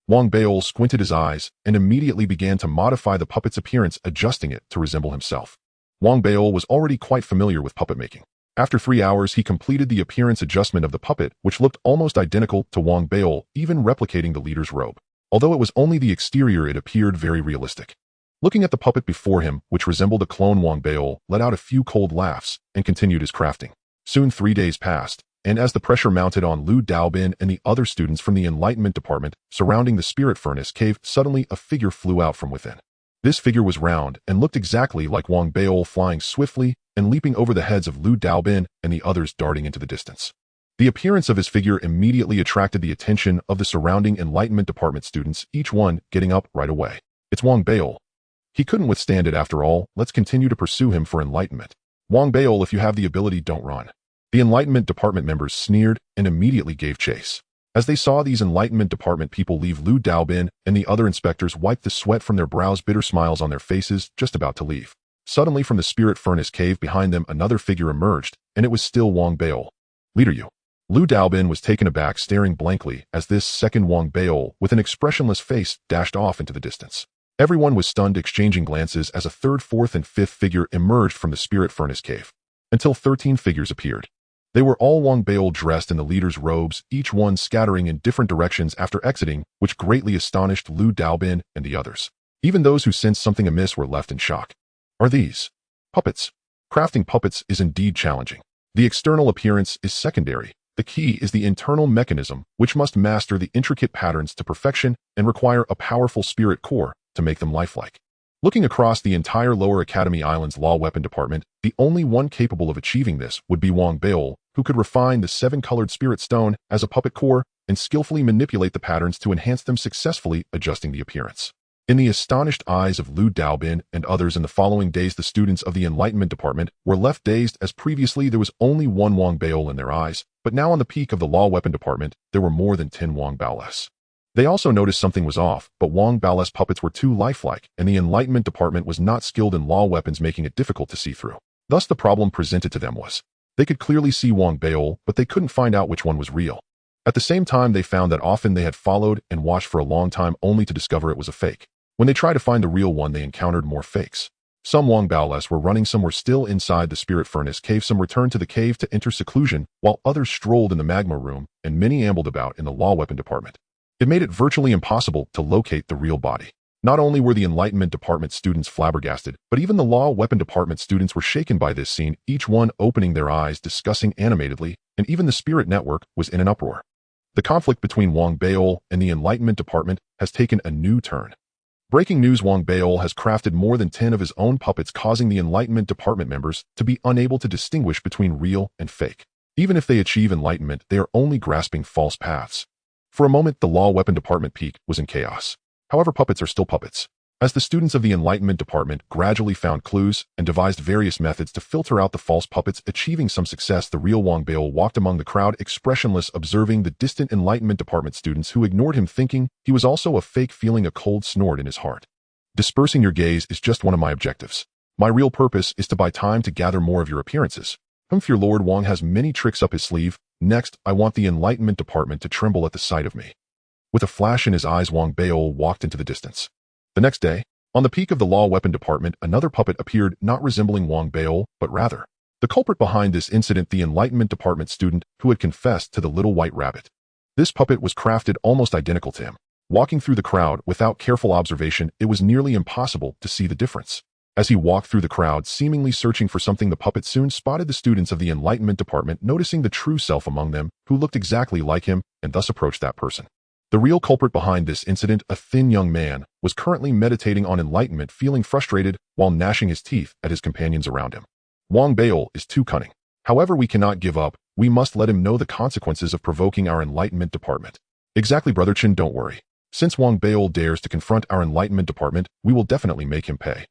Wang Baol squinted his eyes and immediately began to modify the puppet's appearance, adjusting it to resemble himself. Wang Baol was already quite familiar with puppet making. After 3 hours, he completed the appearance adjustment of the puppet, which looked almost identical to Wang Baol, even replicating the leader's robe. Although it was only the exterior, it appeared very realistic. Looking at the puppet before him, which resembled a clone, Wang Baol let out a few cold laughs and continued his crafting. Soon 3 days passed, and as the pressure mounted on Lu Daobin and the other students from the Enlightenment Department surrounding the Spirit Furnace cave, suddenly a figure flew out from within. This figure was round and looked exactly like Wang Baol, flying swiftly and leaping over the heads of Lu Daobin and the others, darting into the distance. The appearance of his figure immediately attracted the attention of the surrounding Enlightenment Department students, each one getting up right away. It's Wang Baol. He couldn't withstand it after all. Let's continue to pursue him for enlightenment. Wang Baol, if you have the ability, don't run. The Enlightenment Department members sneered and immediately gave chase. As they saw these Enlightenment Department people leave, Lu Daobin and the other inspectors wiped the sweat from their brows, bitter smiles on their faces, just about to leave. Suddenly from the Spirit Furnace cave behind them, another figure emerged, and it was still Wang Baol. Leader, you. Lu Daobin was taken aback, staring blankly as this second Wang Baol, with an expressionless face, dashed off into the distance. Everyone was stunned, exchanging glances as a third, fourth, and fifth figure emerged from the Spirit Furnace cave, until 13 figures appeared. They were all Wang Baol, dressed in the leader's robes, each one scattering in different directions after exiting, which greatly astonished Lu Daobin and the others. Even those who sensed something amiss were left in shock. Are these puppets? Crafting puppets is indeed challenging. The external appearance is secondary. The key is the internal mechanism, which must master the intricate patterns to perfection and require a powerful spirit core to make them lifelike. Looking across the entire Lower Academy Island's Law Weapon Department, the only one capable of achieving this would be Wang Baol, who could refine the 7-colored spirit stone as a puppet core and skillfully manipulate the patterns to enhance them, successfully adjusting the appearance. In the astonished eyes of Lu Daobin and others in the following days, the students of the Enlightenment Department were left dazed, as previously there was only one Wang Baol in their eyes, but now on the peak of the Law Weapon Department, there were more than 10 Wang Baoles. They also noticed something was off, but Wang Baoles puppets were too lifelike, and the Enlightenment Department was not skilled in law weapons, making it difficult to see through. Thus the problem presented to them was, they could clearly see Wang Baol, but they couldn't find out which one was real. At the same time, they found that often they had followed and watched for a long time only to discover it was a fake. When they tried to find the real one, they encountered more fakes. Some Wang Baoles were running, some were still inside the Spirit Furnace cave, some returned to the cave to enter seclusion, while others strolled in the magma room, and many ambled about in the Law Weapon Department. It made it virtually impossible to locate the real body. Not only were the Enlightenment Department students flabbergasted, but even the Law Weapon Department students were shaken by this scene, each one opening their eyes, discussing animatedly, and even the Spirit Network was in an uproar. The conflict between Wang Baol and the Enlightenment Department has taken a new turn. Breaking news: Wang Baol has crafted more than 10 of his own puppets, causing the Enlightenment Department members to be unable to distinguish between real and fake. Even if they achieve enlightenment, they are only grasping false paths. For a moment, the Law Weapon Department peak was in chaos. However, puppets are still puppets. As the students of the Enlightenment Department gradually found clues and devised various methods to filter out the false puppets, achieving some success, the real Wang Baol walked among the crowd, expressionless, observing the distant Enlightenment Department students who ignored him, thinking he was also a fake, feeling a cold snort in his heart. Dispersing your gaze is just one of my objectives. My real purpose is to buy time to gather more of your appearances. Your Lord Wang has many tricks up his sleeve. Next, I want the Enlightenment Department to tremble at the sight of me. With a flash in his eyes, Wang Baol walked into the distance. The next day, on the peak of the Law Weapon Department, another puppet appeared, not resembling Wang Baol, but rather the culprit behind this incident, the Enlightenment Department student who had confessed to the little white rabbit. This puppet was crafted almost identical to him. Walking through the crowd without careful observation, it was nearly impossible to see the difference. As he walked through the crowd, seemingly searching for something, the puppet soon spotted the students of the Enlightenment Department, noticing the true self among them, who looked exactly like him, and thus approached that person. The real culprit behind this incident, a thin young man, was currently meditating on enlightenment, feeling frustrated while gnashing his teeth at his companions around him. Wang Baol is too cunning. However, we cannot give up. We must let him know the consequences of provoking our Enlightenment Department. Exactly, Brother Chin, don't worry. Since Wang Baol dares to confront our Enlightenment Department, we will definitely make him pay.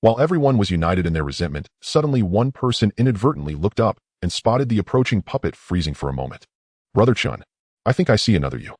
While everyone was united in their resentment, suddenly one person inadvertently looked up and spotted the approaching puppet, freezing for a moment. Brother Chun, I think I see another you.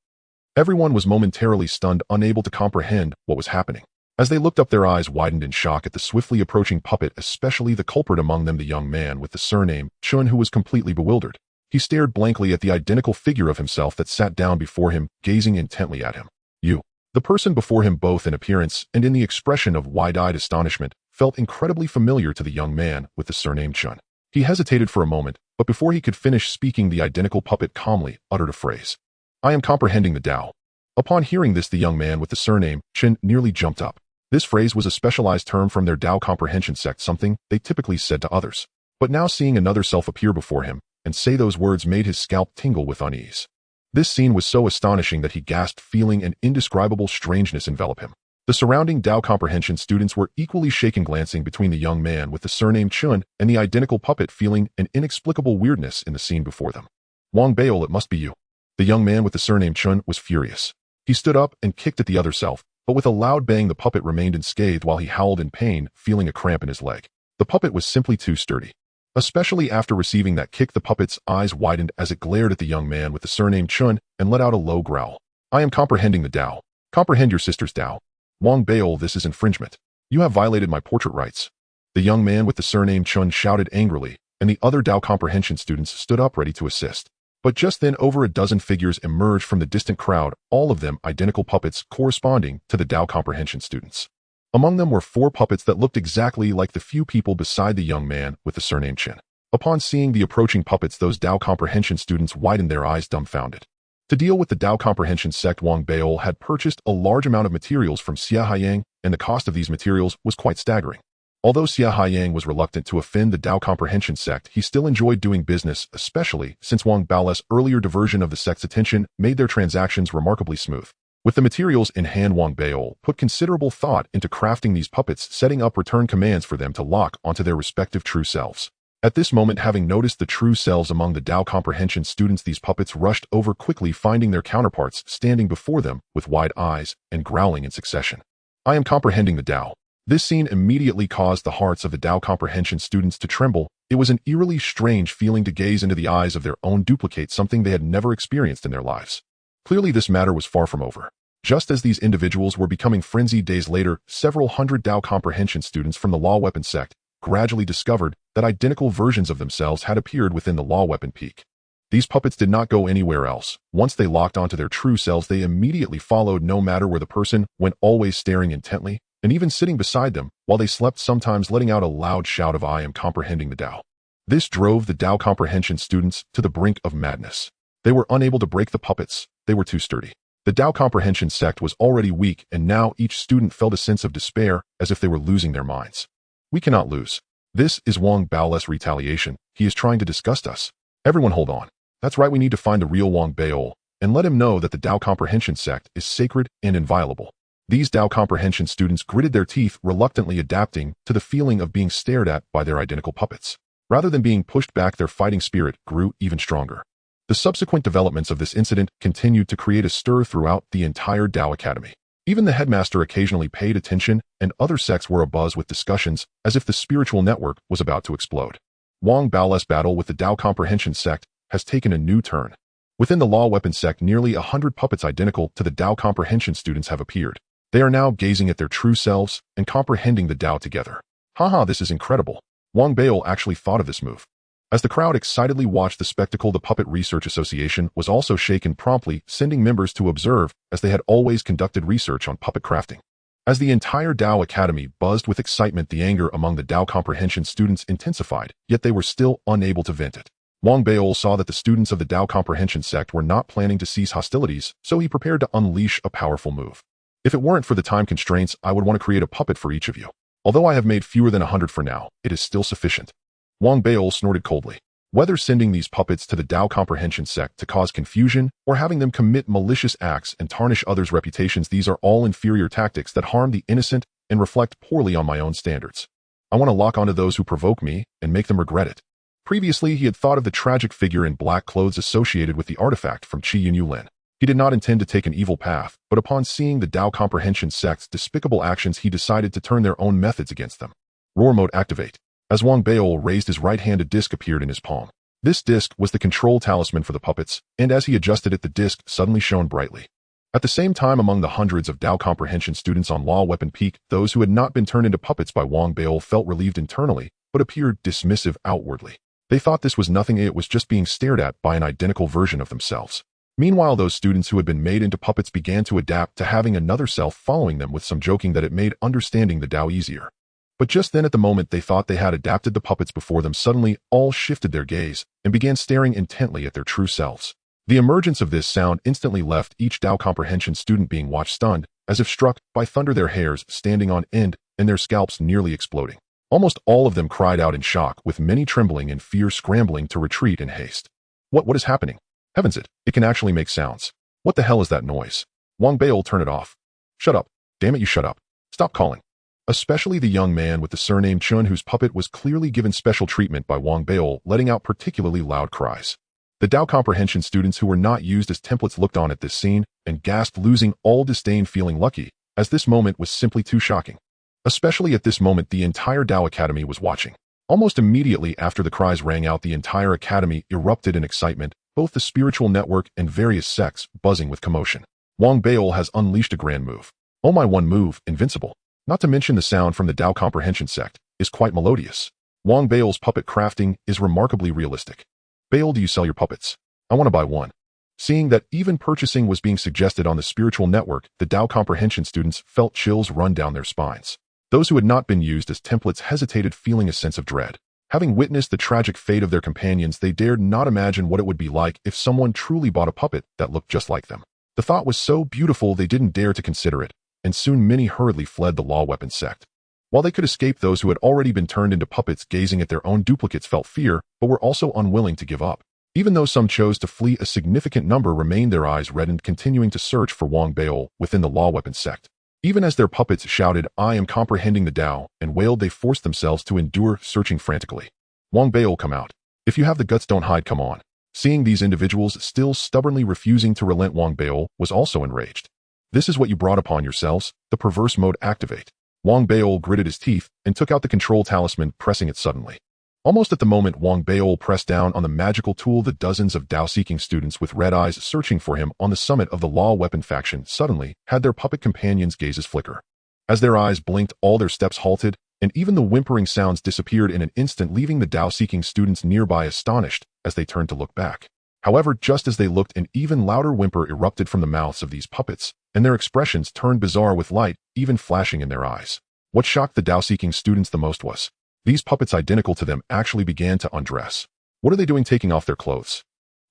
Everyone was momentarily stunned, unable to comprehend what was happening. As they looked up, their eyes widened in shock at the swiftly approaching puppet, especially the culprit among them, the young man with the surname Chun, who was completely bewildered. He stared blankly at the identical figure of himself that sat down before him, gazing intently at him. You. The person before him, both in appearance and in the expression of wide-eyed astonishment, felt incredibly familiar to the young man with the surname Chun. He hesitated for a moment, but before he could finish speaking, the identical puppet calmly uttered a phrase. I am comprehending the Tao. Upon hearing this, the young man with the surname Chun nearly jumped up. This phrase was a specialized term from their Tao comprehension sect, something they typically said to others. But now seeing another self appear before him and say those words made his scalp tingle with unease. This scene was so astonishing that he gasped, feeling an indescribable strangeness envelop him. The surrounding Tao comprehension students were equally shaken, glancing between the young man with the surname Chun and the identical puppet, feeling an inexplicable weirdness in the scene before them. Wang Baol, it must be you. The young man with the surname Chun was furious. He stood up and kicked at the other self, but with a loud bang the puppet remained unscathed while he howled in pain, feeling a cramp in his leg. The puppet was simply too sturdy. Especially after receiving that kick, the puppet's eyes widened as it glared at the young man with the surname Chun and let out a low growl. I am comprehending the Tao. Comprehend your sister's Tao. Wang Baol, this is infringement. You have violated my portrait rights. The young man with the surname Chun shouted angrily, and the other Tao comprehension students stood up ready to assist. But just then over a dozen figures emerged from the distant crowd, all of them identical puppets corresponding to the Tao comprehension students. Among them were 4 puppets that looked exactly like the few people beside the young man with the surname Chin. Upon seeing the approaching puppets, those Tao comprehension students widened their eyes, dumbfounded. To deal with the Tao comprehension sect, Wang Baol had purchased a large amount of materials from Xia Haiyang, and the cost of these materials was quite staggering. Although Xia Haiyang was reluctant to offend the Tao comprehension sect, he still enjoyed doing business, especially since Wang Baol's earlier diversion of the sect's attention made their transactions remarkably smooth. With the materials in hand, Wang Baol put considerable thought into crafting these puppets, setting up return commands for them to lock onto their respective true selves. At this moment, having noticed the true selves among the Tao comprehension students, these puppets rushed over quickly, finding their counterparts standing before them with wide eyes and growling in succession. I am comprehending the Tao. This scene immediately caused the hearts of the Tao comprehension students to tremble. It was an eerily strange feeling to gaze into the eyes of their own duplicate, something they had never experienced in their lives. Clearly, this matter was far from over. Just as these individuals were becoming frenzied, days later, several hundred Tao comprehension students from the law weapon sect gradually discovered that identical versions of themselves had appeared within the law weapon peak. These puppets did not go anywhere else. Once they locked onto their true selves, they immediately followed no matter where the person went, always staring intently, and even sitting beside them while they slept, sometimes letting out a loud shout of I am comprehending the Tao. This drove the Tao comprehension students to the brink of madness. They were unable to break the puppets. They were too sturdy. The Tao comprehension sect was already weak, and now each student felt a sense of despair, as if they were losing their minds. We cannot lose. This is Wang Baol's retaliation. He is trying to disgust us. Everyone hold on. That's right, we need to find the real Wang Baol and let him know that the Tao comprehension sect is sacred and inviolable. These Tao comprehension students gritted their teeth, reluctantly adapting to the feeling of being stared at by their identical puppets. Rather than being pushed back, their fighting spirit grew even stronger. The subsequent developments of this incident continued to create a stir throughout the entire Tao Academy. Even the headmaster occasionally paid attention, and other sects were abuzz with discussions, as if the spiritual network was about to explode. Wang Baol's battle with the Tao comprehension sect has taken a new turn. Within the law weapon sect, nearly 100 puppets identical to the Tao comprehension students have appeared. They are now gazing at their true selves and comprehending the Tao together. Haha, this is incredible. Wang Baol actually thought of this move. As the crowd excitedly watched the spectacle, the Puppet Research Association was also shaken, promptly sending members to observe, as they had always conducted research on puppet crafting. As the entire Tao Academy buzzed with excitement, the anger among the Tao comprehension students intensified, yet they were still unable to vent it. Wang Baol saw that the students of the Tao comprehension sect were not planning to cease hostilities, so he prepared to unleash a powerful move. If it weren't for the time constraints, I would want to create a puppet for each of you. Although I have made fewer than 100 for now, it is still sufficient. Wang Baol snorted coldly. Whether sending these puppets to the Tao comprehension sect to cause confusion or having them commit malicious acts and tarnish others' reputations, these are all inferior tactics that harm the innocent and reflect poorly on my own standards. I want to lock onto those who provoke me and make them regret it. Previously, he had thought of the tragic figure in black clothes associated with the artifact from Qi Yunyulin. He did not intend to take an evil path, but upon seeing the Tao comprehension sect's despicable actions, he decided to turn their own methods against them. Roar mode activate. As Wang Baol raised his right hand, a disc appeared in his palm. This disc was the control talisman for the puppets, and as he adjusted it, the disc suddenly shone brightly. At the same time, among the hundreds of Tao comprehension students on Law Weapon Peak, those who had not been turned into puppets by Wang Baol felt relieved internally, but appeared dismissive outwardly. They thought this was nothing, it was just being stared at by an identical version of themselves. Meanwhile, those students who had been made into puppets began to adapt to having another self following them, with some joking that it made understanding the Tao easier. But just then, at the moment they thought they had adapted the puppets before them, suddenly all shifted their gaze and began staring intently at their true selves. The emergence of this sound instantly left each Tao comprehension student being watched stunned, as if struck by thunder, their hairs standing on end and their scalps nearly exploding. Almost all of them cried out in shock, with many trembling in fear, scrambling to retreat in haste. What is happening? Heavens, it can actually make sounds. What the hell is that noise? Wang Bail, turn it off. Shut up. Damn it, you shut up. Stop calling. Especially the young man with the surname Chun, whose puppet was clearly given special treatment by Wang Bail, letting out particularly loud cries. The Tao comprehension students who were not used as templates looked on at this scene and gasped, losing all disdain, feeling lucky, as this moment was simply too shocking. Especially at this moment, the entire Tao Academy was watching. Almost immediately after the cries rang out, the entire academy erupted in excitement, both the spiritual network and various sects buzzing with commotion. Wang Bail has unleashed a grand move. Oh my, one move, invincible. Not to mention the sound from the Tao comprehension sect is quite melodious. Wang Bail's puppet crafting is remarkably realistic. Bail, do you sell your puppets? I want to buy one. Seeing that even purchasing was being suggested on the spiritual network, the Tao comprehension students felt chills run down their spines. Those who had not been used as templates hesitated, feeling a sense of dread. Having witnessed the tragic fate of their companions, they dared not imagine what it would be like if someone truly bought a puppet that looked just like them. The thought was so beautiful they didn't dare to consider it, and soon many hurriedly fled the law weapon sect. While they could escape, those who had already been turned into puppets gazing at their own duplicates felt fear, but were also unwilling to give up. Even though some chose to flee, a significant number remained, their eyes reddened, continuing to search for Wang Bail within the law weapon sect. Even as their puppets shouted, "I am comprehending the Tao," and wailed, they forced themselves to endure, searching frantically. Wang Bail, come out. If you have the guts, don't hide, come on. Seeing these individuals still stubbornly refusing to relent, Wang Bail was also enraged. This is what you brought upon yourselves? The perverse mode, activate. Wang Bail gritted his teeth and took out the control talisman, pressing it suddenly. Almost at the moment Wang Bail pressed down on the magical tool, the dozens of Tao-seeking students with red eyes searching for him on the summit of the law weapon faction suddenly had their puppet companions' gazes flicker. As their eyes blinked, all their steps halted, and even the whimpering sounds disappeared in an instant, leaving the Tao-seeking students nearby astonished as they turned to look back. However, just as they looked, an even louder whimper erupted from the mouths of these puppets, and their expressions turned bizarre, with light even flashing in their eyes. What shocked the Tao-seeking students the most was these puppets, identical to them, actually began to undress. What are they doing, taking off their clothes?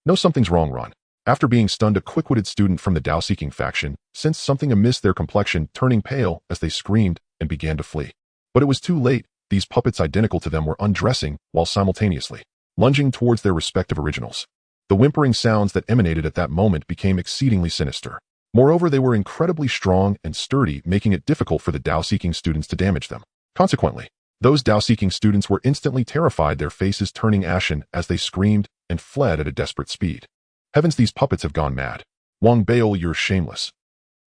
No, something's wrong, run. After being stunned, a quick-witted student from the Tao-seeking faction sensed something amiss, their complexion turning pale as they screamed and began to flee. But it was too late. These puppets identical to them were undressing while simultaneously lunging towards their respective originals. The whimpering sounds that emanated at that moment became exceedingly sinister. Moreover, they were incredibly strong and sturdy, making it difficult for the Tao-seeking students to damage them. Consequently, those Tao-seeking students were instantly terrified, their faces turning ashen as they screamed and fled at a desperate speed. Heavens, these puppets have gone mad. Wang Bail, you're shameless.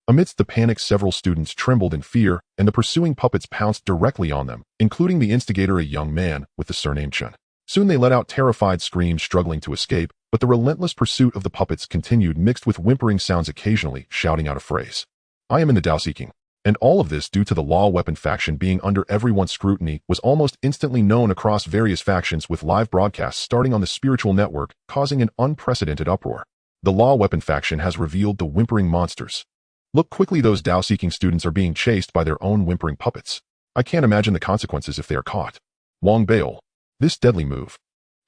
Amidst the panic, several students trembled in fear, and the pursuing puppets pounced directly on them, including the instigator, a young man with the surname Chun. Soon they let out terrified screams, struggling to escape, but the relentless pursuit of the puppets continued, mixed with whimpering sounds, occasionally shouting out a phrase. I am in the Tao-seeking. And all of this, due to the law weapon faction being under everyone's scrutiny, was almost instantly known across various factions, with live broadcasts starting on the spiritual network, causing an unprecedented uproar. The law weapon faction has revealed the whimpering monsters. Look quickly, those Tao-seeking students are being chased by their own whimpering puppets. I can't imagine the consequences if they are caught. Wang Bail. This deadly move.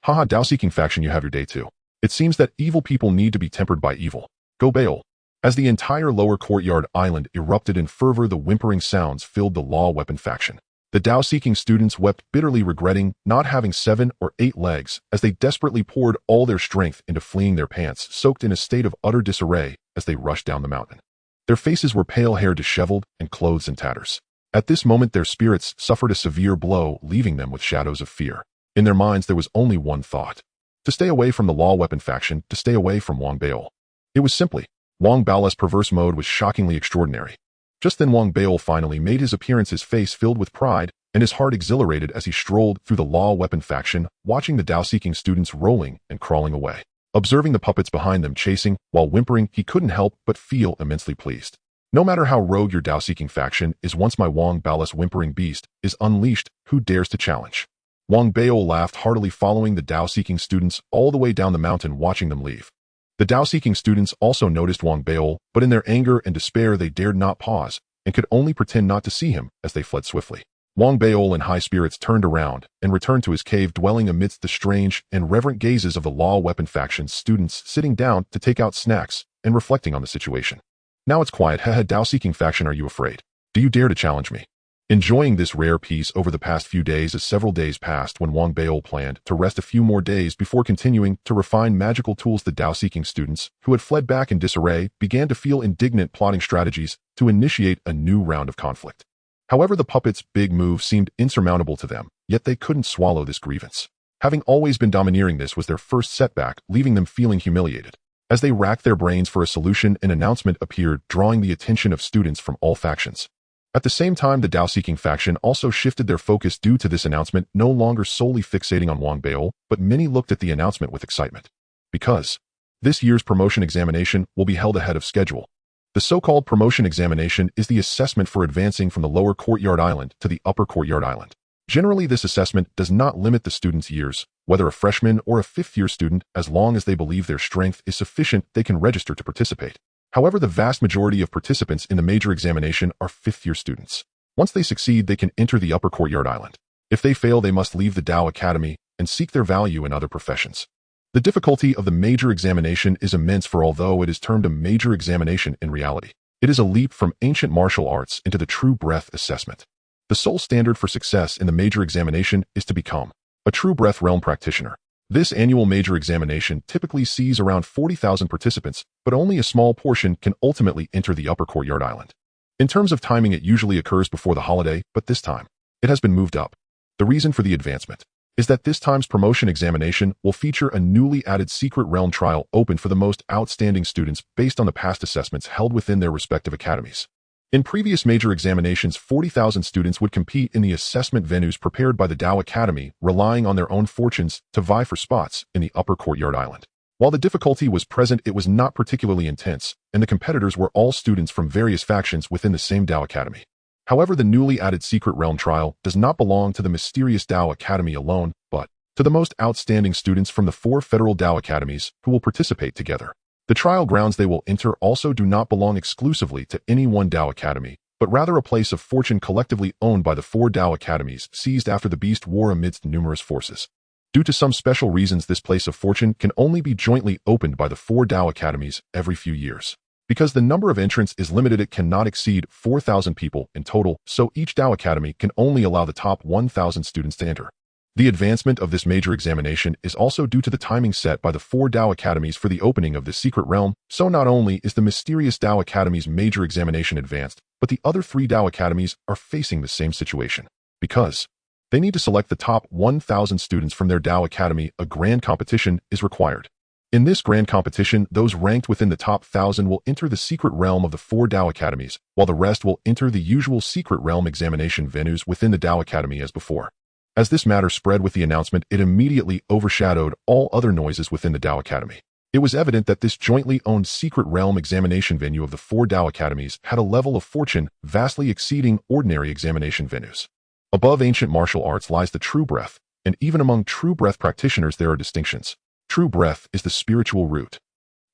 Haha, Tao-seeking faction, you have your day too. It seems that evil people need to be tempered by evil. Go Bail. As the entire lower courtyard island erupted in fervor, the whimpering sounds filled the law weapon faction. The Tao-seeking students wept bitterly, regretting not having 7 or 8 legs, as they desperately poured all their strength into fleeing, their pants soaked, in a state of utter disarray as they rushed down the mountain. Their faces were pale, hair disheveled, and clothes in tatters. At this moment their spirits suffered a severe blow, leaving them with shadows of fear. In their minds there was only one thought: to stay away from the law weapon faction, to stay away from Wang Bail. It was simply Wang Bail's perverse mode was shockingly extraordinary. Just then Wang Bail finally made his appearance, his face filled with pride and his heart exhilarated as he strolled through the law weapon faction, watching the Tao-seeking students rolling and crawling away. Observing the puppets behind them chasing while whimpering, he couldn't help but feel immensely pleased. No matter how rogue your Tao-seeking faction is, once my Wang Bail's whimpering beast is unleashed, who dares to challenge? Wang Bail laughed heartily, following the Tao-seeking students all the way down the mountain, watching them leave. The Tao-seeking students also noticed Wang Baol, but in their anger and despair they dared not pause, and could only pretend not to see him as they fled swiftly. Wang Baol in high spirits turned around and returned to his cave, dwelling amidst the strange and reverent gazes of the law weapon faction's students sitting down to take out snacks and reflecting on the situation. Now it's quiet. Haha, Tao-seeking faction, are you afraid? Do you dare to challenge me? Enjoying this rare peace over the past few days, as several days passed when Wang Baol planned to rest a few more days before continuing to refine magical tools, the Tao-seeking students, who had fled back in disarray, began to feel indignant, plotting strategies to initiate a new round of conflict. However, the puppets' big move seemed insurmountable to them, yet they couldn't swallow this grievance. Having always been domineering, this was their first setback, leaving them feeling humiliated. As they racked their brains for a solution, an announcement appeared, drawing the attention of students from all factions. At the same time, the Tao-seeking faction also shifted their focus due to this announcement, no longer solely fixating on Wang Baol, but many looked at the announcement with excitement. Because this year's promotion examination will be held ahead of schedule. The so-called promotion examination is the assessment for advancing from the lower courtyard island to the upper courtyard island. Generally, this assessment does not limit the student's years, whether a freshman or a fifth-year student. As long as they believe their strength is sufficient, they can register to participate. However, the vast majority of participants in the major examination are fifth-year students. Once they succeed, they can enter the upper courtyard island. If they fail, they must leave the Tao Academy and seek their value in other professions. The difficulty of the major examination is immense, for although it is termed a major examination, in reality, it is a leap from ancient martial arts into the true breath assessment. The sole standard for success in the major examination is to become a true breath realm practitioner. This annual major examination typically sees around 40,000 participants, but only a small portion can ultimately enter the upper courtyard island. In terms of timing, it usually occurs before the holiday, but this time, it has been moved up. The reason for the advancement is that this time's promotion examination will feature a newly added secret realm trial open for the most outstanding students based on the past assessments held within their respective academies. In previous major examinations, 40,000 students would compete in the assessment venues prepared by the Tao Academy, relying on their own fortunes to vie for spots in the upper courtyard island. While the difficulty was present, it was not particularly intense, and the competitors were all students from various factions within the same Tao Academy. However, the newly added secret realm trial does not belong to the mysterious Tao Academy alone, but to the most outstanding students from the 4 federal Tao Academies who will participate together. The trial grounds they will enter also do not belong exclusively to any one Tao Academy, but rather a place of fortune collectively owned by the 4 Tao Academies seized after the Beast War amidst numerous forces. Due to some special reasons, this place of fortune can only be jointly opened by the 4 Tao Academies every few years. Because the number of entrants is limited, it cannot exceed 4,000 people in total, so each Tao Academy can only allow the top 1,000 students to enter. The advancement of this major examination is also due to the timing set by the 4 Tao Academies for the opening of this secret realm, so not only is the mysterious Tao Academy's major examination advanced, but the other 3 Tao Academies are facing the same situation. Because they need to select the top 1,000 students from their Tao Academy, a grand competition is required. In this grand competition, those ranked within the top 1,000 will enter the secret realm of the 4 Tao Academies, while the rest will enter the usual secret realm examination venues within the Tao Academy as before. As this matter spread with the announcement, it immediately overshadowed all other noises within the Tao Academy. It was evident that this jointly owned secret realm examination venue of the 4 Tao Academies had a level of fortune vastly exceeding ordinary examination venues. Above ancient martial arts lies the true breath, and even among true breath practitioners there are distinctions. True breath is the spiritual root.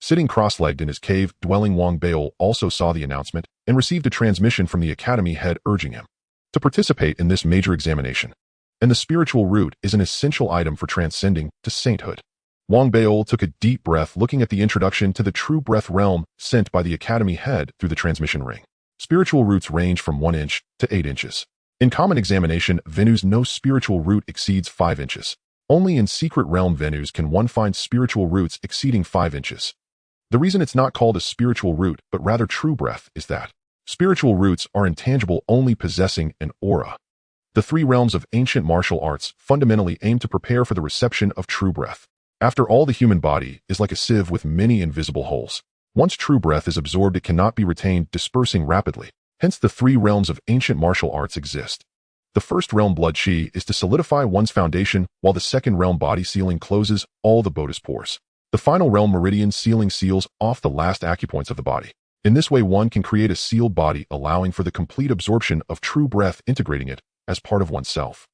Sitting cross-legged in his cave, dwelling, Wang Baol also saw the announcement and received a transmission from the academy head urging him to participate in this major examination. And the spiritual root is an essential item for transcending to sainthood. Wang Baol took a deep breath, looking at the introduction to the true breath realm sent by the academy head through the transmission ring. Spiritual roots range from 1 inch to 8 inches. In common examination venues, no spiritual root exceeds 5 inches. Only in secret realm venues can one find spiritual roots exceeding 5 inches. The reason it's not called a spiritual root, but rather true breath, is that spiritual roots are intangible, only possessing an aura. The 3 realms of ancient martial arts fundamentally aim to prepare for the reception of true breath. After all, the human body is like a sieve with many invisible holes. Once true breath is absorbed, it cannot be retained, dispersing rapidly. Hence, the 3 realms of ancient martial arts exist. The first realm, blood chi, is to solidify one's foundation, while the second realm, body sealing, closes all the bodhis pores. The final realm, meridian sealing, seals off the last acupoints of the body. In this way, one can create a sealed body, allowing for the complete absorption of true breath, integrating it as part of oneself.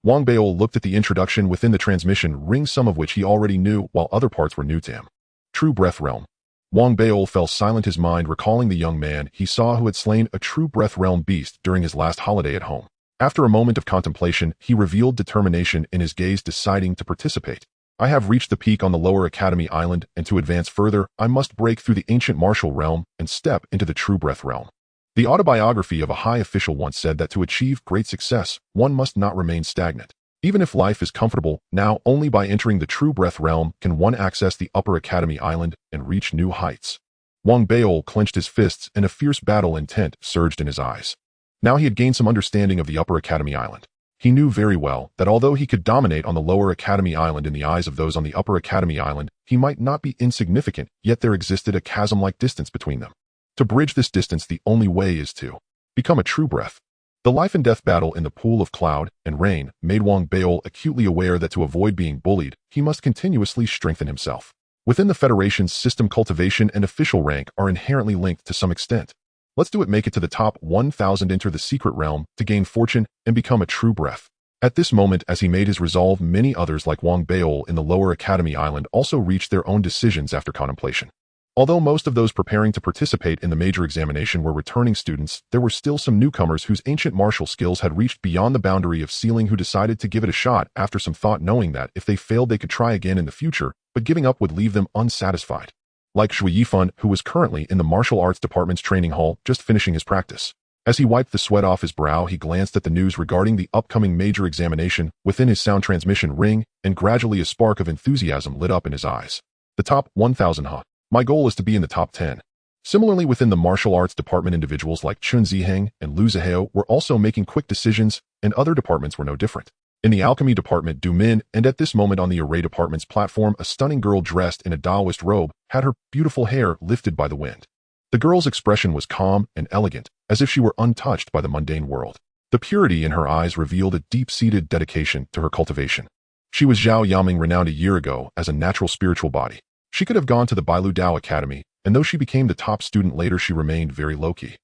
Wang Baol looked at the introduction within the transmission ring, some of which he already knew, while other parts were new to him. True Breath Realm. Wang Baol fell silent, his mind recalling the young man he saw who had slain a True Breath Realm beast during his last holiday at home. After a moment of contemplation, he revealed determination in his gaze, deciding to participate. I have reached the peak on the Lower Academy Island, and to advance further, I must break through the ancient martial realm and step into the True Breath Realm. The autobiography of a high official once said that to achieve great success, one must not remain stagnant. Even if life is comfortable, now only by entering the True Breath Realm can one access the Upper Academy Island and reach new heights. Wang Baol clenched his fists, and a fierce battle intent surged in his eyes. Now he had gained some understanding of the Upper Academy Island. He knew very well that although he could dominate on the Lower Academy Island in the eyes of those on the Upper Academy Island, he might not be insignificant, yet there existed a chasm-like distance between them. To bridge this distance, the only way is to become a true breath. The life and death battle in the pool of cloud and rain made Wang Baol acutely aware that to avoid being bullied, he must continuously strengthen himself. Within the Federation's system, cultivation and official rank are inherently linked to some extent. Let's do it. Make it to the top 1,000, enter the secret realm to gain fortune and become a true breath. At this moment, as he made his resolve, many others like Wang Baol in the Lower Academy Island also reached their own decisions after contemplation. Although most of those preparing to participate in the major examination were returning students, there were still some newcomers whose ancient martial skills had reached beyond the boundary of ceiling, who decided to give it a shot after some thought, knowing that if they failed they could try again in the future, but giving up would leave them unsatisfied. Like Shui Yifan, who was currently in the martial arts department's training hall, just finishing his practice. As he wiped the sweat off his brow, he glanced at the news regarding the upcoming major examination within his sound transmission ring, and gradually a spark of enthusiasm lit up in his eyes. The top 1,000, huh? My goal is to be in the top 10. Similarly, within the martial arts department, individuals like Chun Ziheng and Lu Zihao were also making quick decisions, and other departments were no different. In the alchemy department, Du Min, and at this moment on the array department's platform, a stunning girl dressed in a Taoist robe had her beautiful hair lifted by the wind. The girl's expression was calm and elegant, as if she were untouched by the mundane world. The purity in her eyes revealed a deep-seated dedication to her cultivation. She was Zhao Yaming, renowned a year ago as a natural spiritual body. She could have gone to the Bailu Dao Academy, and though she became the top student later, she remained very low-key.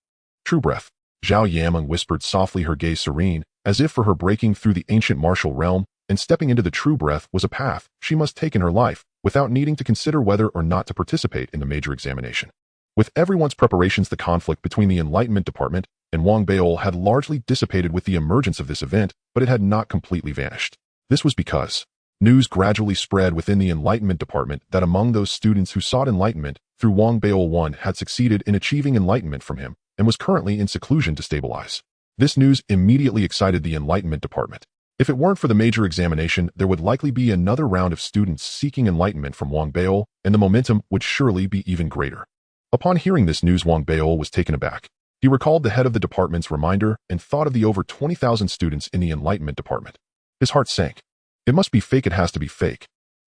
True breath. Zhao Yaming whispered softly, her gaze serene, as if for her breaking through the ancient martial realm and stepping into the true breath was a path she must take in her life, without needing to consider whether or not to participate in the major examination. With everyone's preparations, the conflict between the Enlightenment Department and Wang Baol had largely dissipated with the emergence of this event, but it had not completely vanished. This was because news gradually spread within the Enlightenment Department that among those students who sought enlightenment through Wang Baol, one had succeeded in achieving enlightenment from him and was currently in seclusion to stabilize. This news immediately excited the Enlightenment Department. If it weren't for the major examination, there would likely be another round of students seeking enlightenment from Wang Baol, and the momentum would surely be even greater. Upon hearing this news, Wang Baol was taken aback. He recalled the head of the department's reminder and thought of the over 20,000 students in the Enlightenment Department. His heart sank. It must be fake, it has to be fake.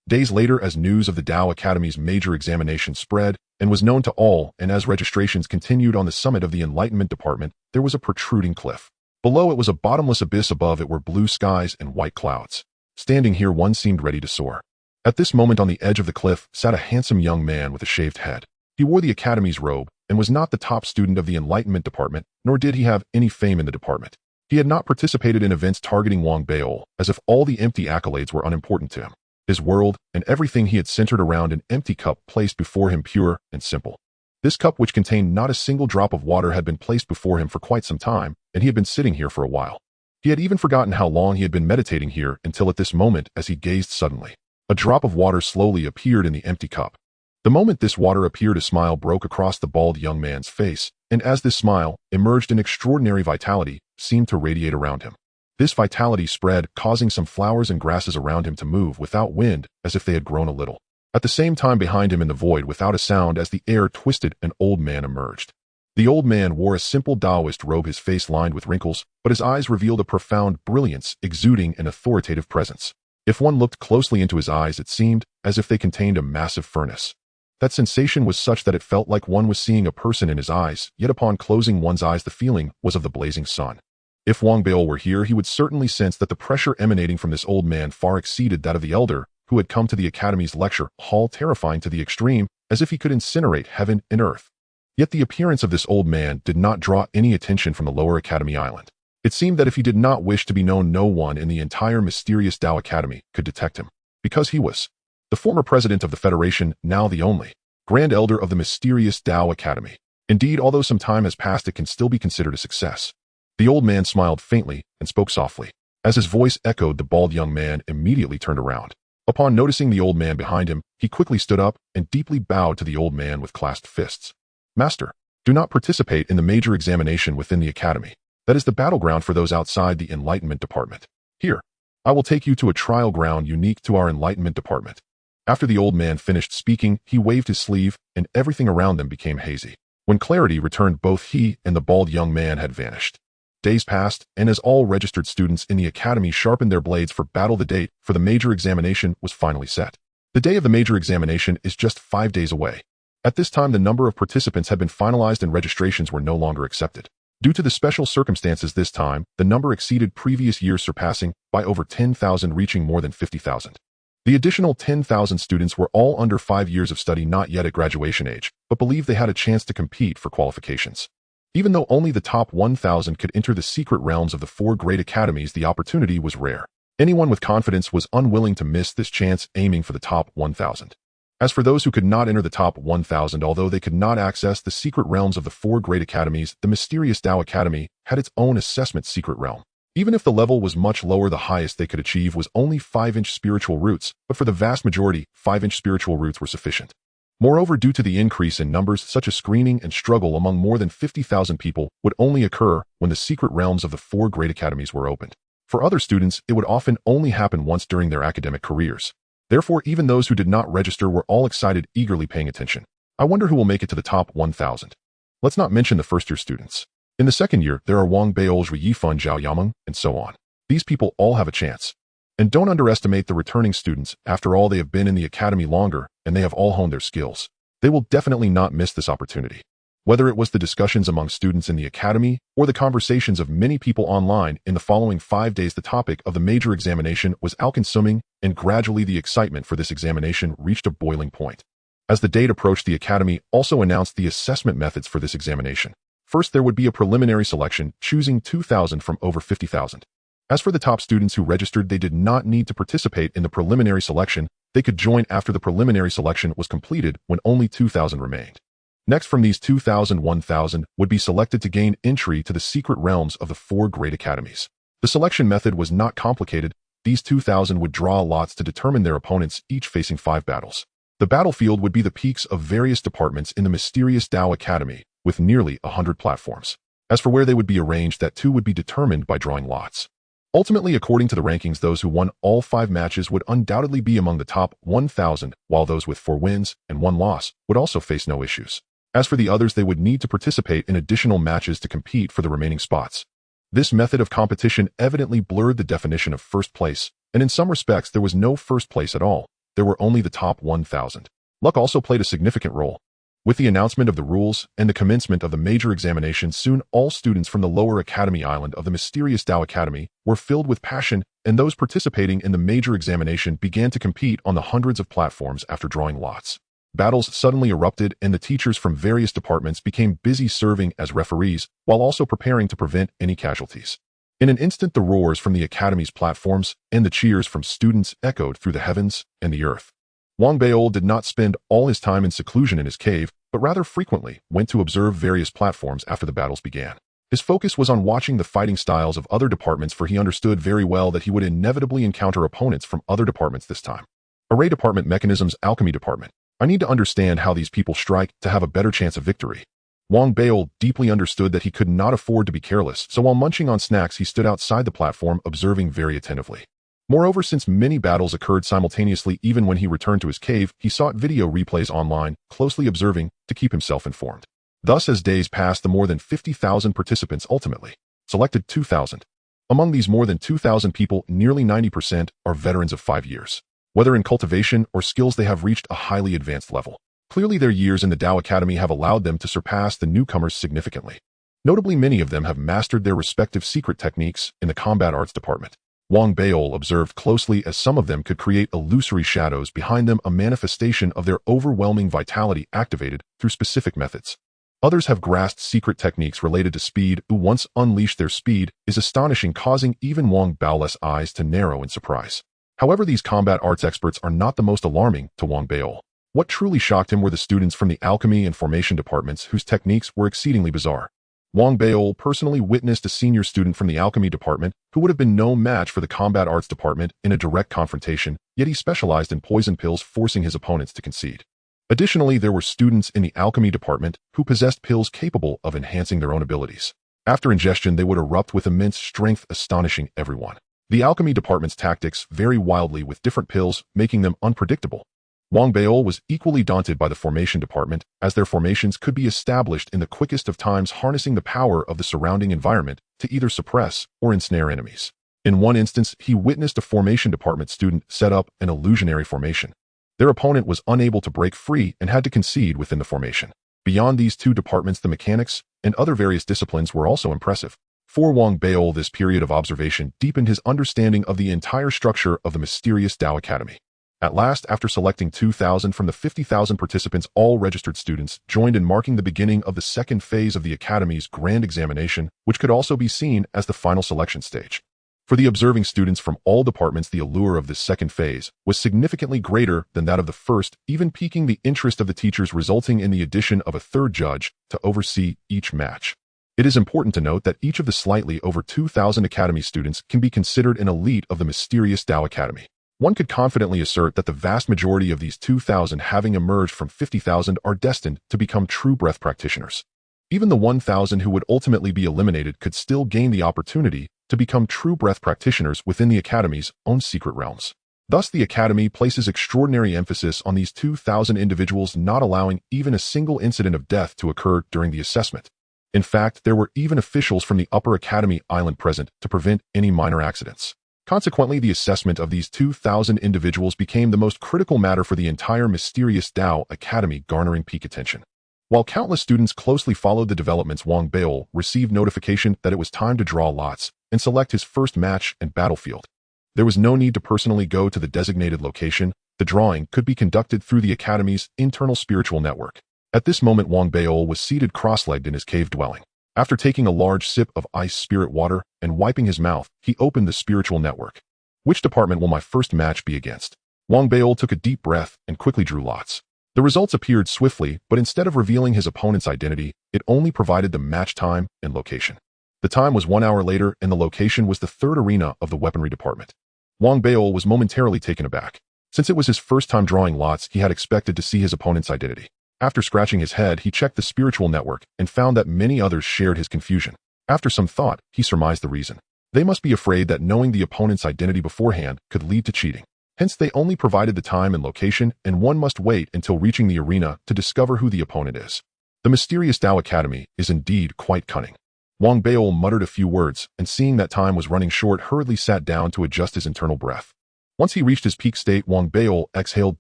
Days later, as news of the Dao Academy's major examination spread and was known to all, and as registrations continued on the summit of the Enlightenment Department, there was a protruding cliff. Below it was a bottomless abyss, above it were blue skies and white clouds. Standing here, one seemed ready to soar. At this moment, on the edge of the cliff sat a handsome young man with a shaved head. He wore the Academy's robe and was not the top student of the Enlightenment Department, nor did he have any fame in the department. He had not participated in events targeting Wang Baol, as if all the empty accolades were unimportant to him. His world and everything he had centered around an empty cup placed before him, pure and simple. This cup, which contained not a single drop of water, had been placed before him for quite some time, and he had been sitting here for a while. He had even forgotten how long he had been meditating here until at this moment, as he gazed, suddenly a drop of water slowly appeared in the empty cup. The moment this water appeared, a smile broke across the bald young man's face, and as this smile emerged, an extraordinary vitality seemed to radiate around him. This vitality spread, causing some flowers and grasses around him to move without wind, as if they had grown a little. At the same time, behind him in the void, without a sound, as the air twisted, an old man emerged. The old man wore a simple Taoist robe, his face lined with wrinkles, but his eyes revealed a profound brilliance, exuding an authoritative presence. If one looked closely into his eyes, it seemed as if they contained a massive furnace. That sensation was such that it felt like one was seeing a person in his eyes, yet upon closing one's eyes the feeling was of the blazing sun. If Wang Baol were here, he would certainly sense that the pressure emanating from this old man far exceeded that of the elder who had come to the Academy's lecture hall, terrifying to the extreme, as if he could incinerate heaven and earth. Yet the appearance of this old man did not draw any attention from the Lower Academy Island. It seemed that if he did not wish to be known, no one in the entire mysterious Dao Academy could detect him, because he was the former president of the Federation, now the only Grand Elder of the mysterious Tao Academy. Indeed, although some time has passed, it can still be considered a success. The old man smiled faintly and spoke softly. As his voice echoed, the bald young man immediately turned around. Upon noticing the old man behind him, he quickly stood up and deeply bowed to the old man with clasped fists. Master, do not participate in the major examination within the academy. That is the battleground for those outside the Enlightenment Department. Here, I will take you to a trial ground unique to our Enlightenment Department. After the old man finished speaking, he waved his sleeve, and everything around them became hazy. When clarity returned, both he and the bald young man had vanished. Days passed, and as all registered students in the academy sharpened their blades for battle, the date for the major examination was finally set. The day of the major examination is just 5 days away. At this time, the number of participants had been finalized and registrations were no longer accepted. Due to the special circumstances this time, the number exceeded previous years, surpassing by over 10,000, reaching more than 50,000. The additional 10,000 students were all under 5 years of study, not yet at graduation age, but believed they had a chance to compete for qualifications. Even though only the top 1,000 could enter the secret realms of the 4 great academies, the opportunity was rare. Anyone with confidence was unwilling to miss this chance, aiming for the top 1,000. As for those who could not enter the top 1,000, although they could not access the secret realms of the 4 great academies, the mysterious Tao Academy had its own assessment secret realm. Even if the level was much lower, the highest they could achieve was only 5-inch spiritual roots, but for the vast majority, 5-inch spiritual roots were sufficient. Moreover, due to the increase in numbers, such a screening and struggle among more than 50,000 people would only occur when the secret realms of the 4 great academies were opened. For other students, it would often only happen once during their academic careers. Therefore, even those who did not register were all excited, eagerly paying attention. I wonder who will make it to the top 1,000. Let's not mention the first-year students. In the second year, there are Wang Beol, Zhui Yifan, Zhao Yameng, and so on. These people all have a chance. And don't underestimate the returning students. After all, they have been in the academy longer, and they have all honed their skills. They will definitely not miss this opportunity. Whether it was the discussions among students in the academy or the conversations of many people online, in the following 5 days, the topic of the major examination was all-consuming, and gradually the excitement for this examination reached a boiling point. As the date approached, the academy also announced the assessment methods for this examination. First, there would be a preliminary selection, choosing 2,000 from over 50,000. As for the top students who registered, they did not need to participate in the preliminary selection. They could join after the preliminary selection was completed, when only 2,000 remained. Next, from these 2,000, 1,000 would be selected to gain entry to the secret realms of the 4 great academies. The selection method was not complicated. These 2,000 would draw lots to determine their opponents, each facing 5 battles. The battlefield would be the peaks of various departments in the mysterious Tao Academy, with nearly 100 platforms. As for where they would be arranged, that too would be determined by drawing lots. Ultimately, according to the rankings, those who won all 5 matches would undoubtedly be among the top 1,000, while those with 4 wins and 1 loss would also face no issues. As for the others, they would need to participate in additional matches to compete for the remaining spots. This method of competition evidently blurred the definition of first place, and in some respects there was no first place at all. There were only the top 1,000. Luck also played a significant role. With the announcement of the rules and the commencement of the major examination, soon all students from the lower academy island of the mysterious Tao Academy were filled with passion, and those participating in the major examination began to compete on the hundreds of platforms after drawing lots. Battles suddenly erupted, and the teachers from various departments became busy serving as referees, while also preparing to prevent any casualties. In an instant, the roars from the academy's platforms and the cheers from students echoed through the heavens and the earth. Wang Beol did not spend all his time in seclusion in his cave, but rather frequently went to observe various platforms after the battles began. His focus was on watching the fighting styles of other departments, for he understood very well that he would inevitably encounter opponents from other departments this time. Array department, mechanisms, alchemy department. I need to understand how these people strike to have a better chance of victory. Wang Beol deeply understood that he could not afford to be careless, so while munching on snacks, he stood outside the platform, observing very attentively. Moreover, since many battles occurred simultaneously, even when he returned to his cave, he sought video replays online, closely observing to keep himself informed. Thus, as days passed, the more than 50,000 participants ultimately selected 2,000. Among these more than 2,000 people, nearly 90% are veterans of 5 years. Whether in cultivation or skills, they have reached a highly advanced level. Clearly, their years in the Tao Academy have allowed them to surpass the newcomers significantly. Notably, many of them have mastered their respective secret techniques in the combat arts department. Wang Beol observed closely as some of them could create illusory shadows behind them, a manifestation of their overwhelming vitality activated through specific methods. Others have grasped secret techniques related to speed, who once unleashed their speed is astonishing, causing even Wang Beol's eyes to narrow in surprise. However, these combat arts experts are not the most alarming to Wang Beol. What truly shocked him were the students from the alchemy and formation departments whose techniques were exceedingly bizarre. Wang Beol personally witnessed a senior student from the alchemy department who would have been no match for the combat arts department in a direct confrontation, yet he specialized in poison pills, forcing his opponents to concede. Additionally, there were students in the alchemy department who possessed pills capable of enhancing their own abilities. After ingestion, they would erupt with immense strength, astonishing everyone. The alchemy department's tactics vary wildly with different pills, making them unpredictable. Wang Beol was equally daunted by the formation department, as their formations could be established in the quickest of times, harnessing the power of the surrounding environment to either suppress or ensnare enemies. In one instance, he witnessed a formation department student set up an illusionary formation. Their opponent was unable to break free and had to concede within the formation. Beyond these two departments, the mechanics and other various disciplines were also impressive. For Wang Beol, this period of observation deepened his understanding of the entire structure of the mysterious Tao Academy. At last, after selecting 2,000 from the 50,000 participants, all registered students joined in marking the beginning of the second phase of the Academy's grand examination, which could also be seen as the final selection stage. For the observing students from all departments, the allure of this second phase was significantly greater than that of the first, even piquing the interest of the teachers, resulting in the addition of a third judge to oversee each match. It is important to note that each of the slightly over 2,000 Academy students can be considered an elite of the mysterious Tao Academy. One could confidently assert that the vast majority of these 2,000, having emerged from 50,000, are destined to become true breath practitioners. Even the 1,000 who would ultimately be eliminated could still gain the opportunity to become true breath practitioners within the Academy's own secret realms. Thus, the Academy places extraordinary emphasis on these 2,000 individuals, not allowing even a single incident of death to occur during the assessment. In fact, there were even officials from the Upper Academy Island present to prevent any minor accidents. Consequently, the assessment of these 2,000 individuals became the most critical matter for the entire mysterious Tao Academy, garnering peak attention. While countless students closely followed the developments, Wang Beol received notification that it was time to draw lots and select his first match and battlefield. There was no need to personally go to the designated location. The drawing could be conducted through the Academy's internal spiritual network. At this moment, Wang Beol was seated cross-legged in his cave dwelling. After taking a large sip of ice spirit water and wiping his mouth, he opened the spiritual network. Which department will my first match be against? Wang Beol took a deep breath and quickly drew lots. The results appeared swiftly, but instead of revealing his opponent's identity, it only provided the match time and location. The time was 1 hour later, and the location was the third arena of the weaponry department. Wang Beol was momentarily taken aback. Since it was his first time drawing lots, he had expected to see his opponent's identity. After scratching his head, he checked the spiritual network and found that many others shared his confusion. After some thought, he surmised the reason. They must be afraid that knowing the opponent's identity beforehand could lead to cheating. Hence, they only provided the time and location, and one must wait until reaching the arena to discover who the opponent is. The mysterious Tao Academy is indeed quite cunning. Wang Beol muttered a few words, and seeing that time was running short, hurriedly sat down to adjust his internal breath. Once he reached his peak state, Wang Beol exhaled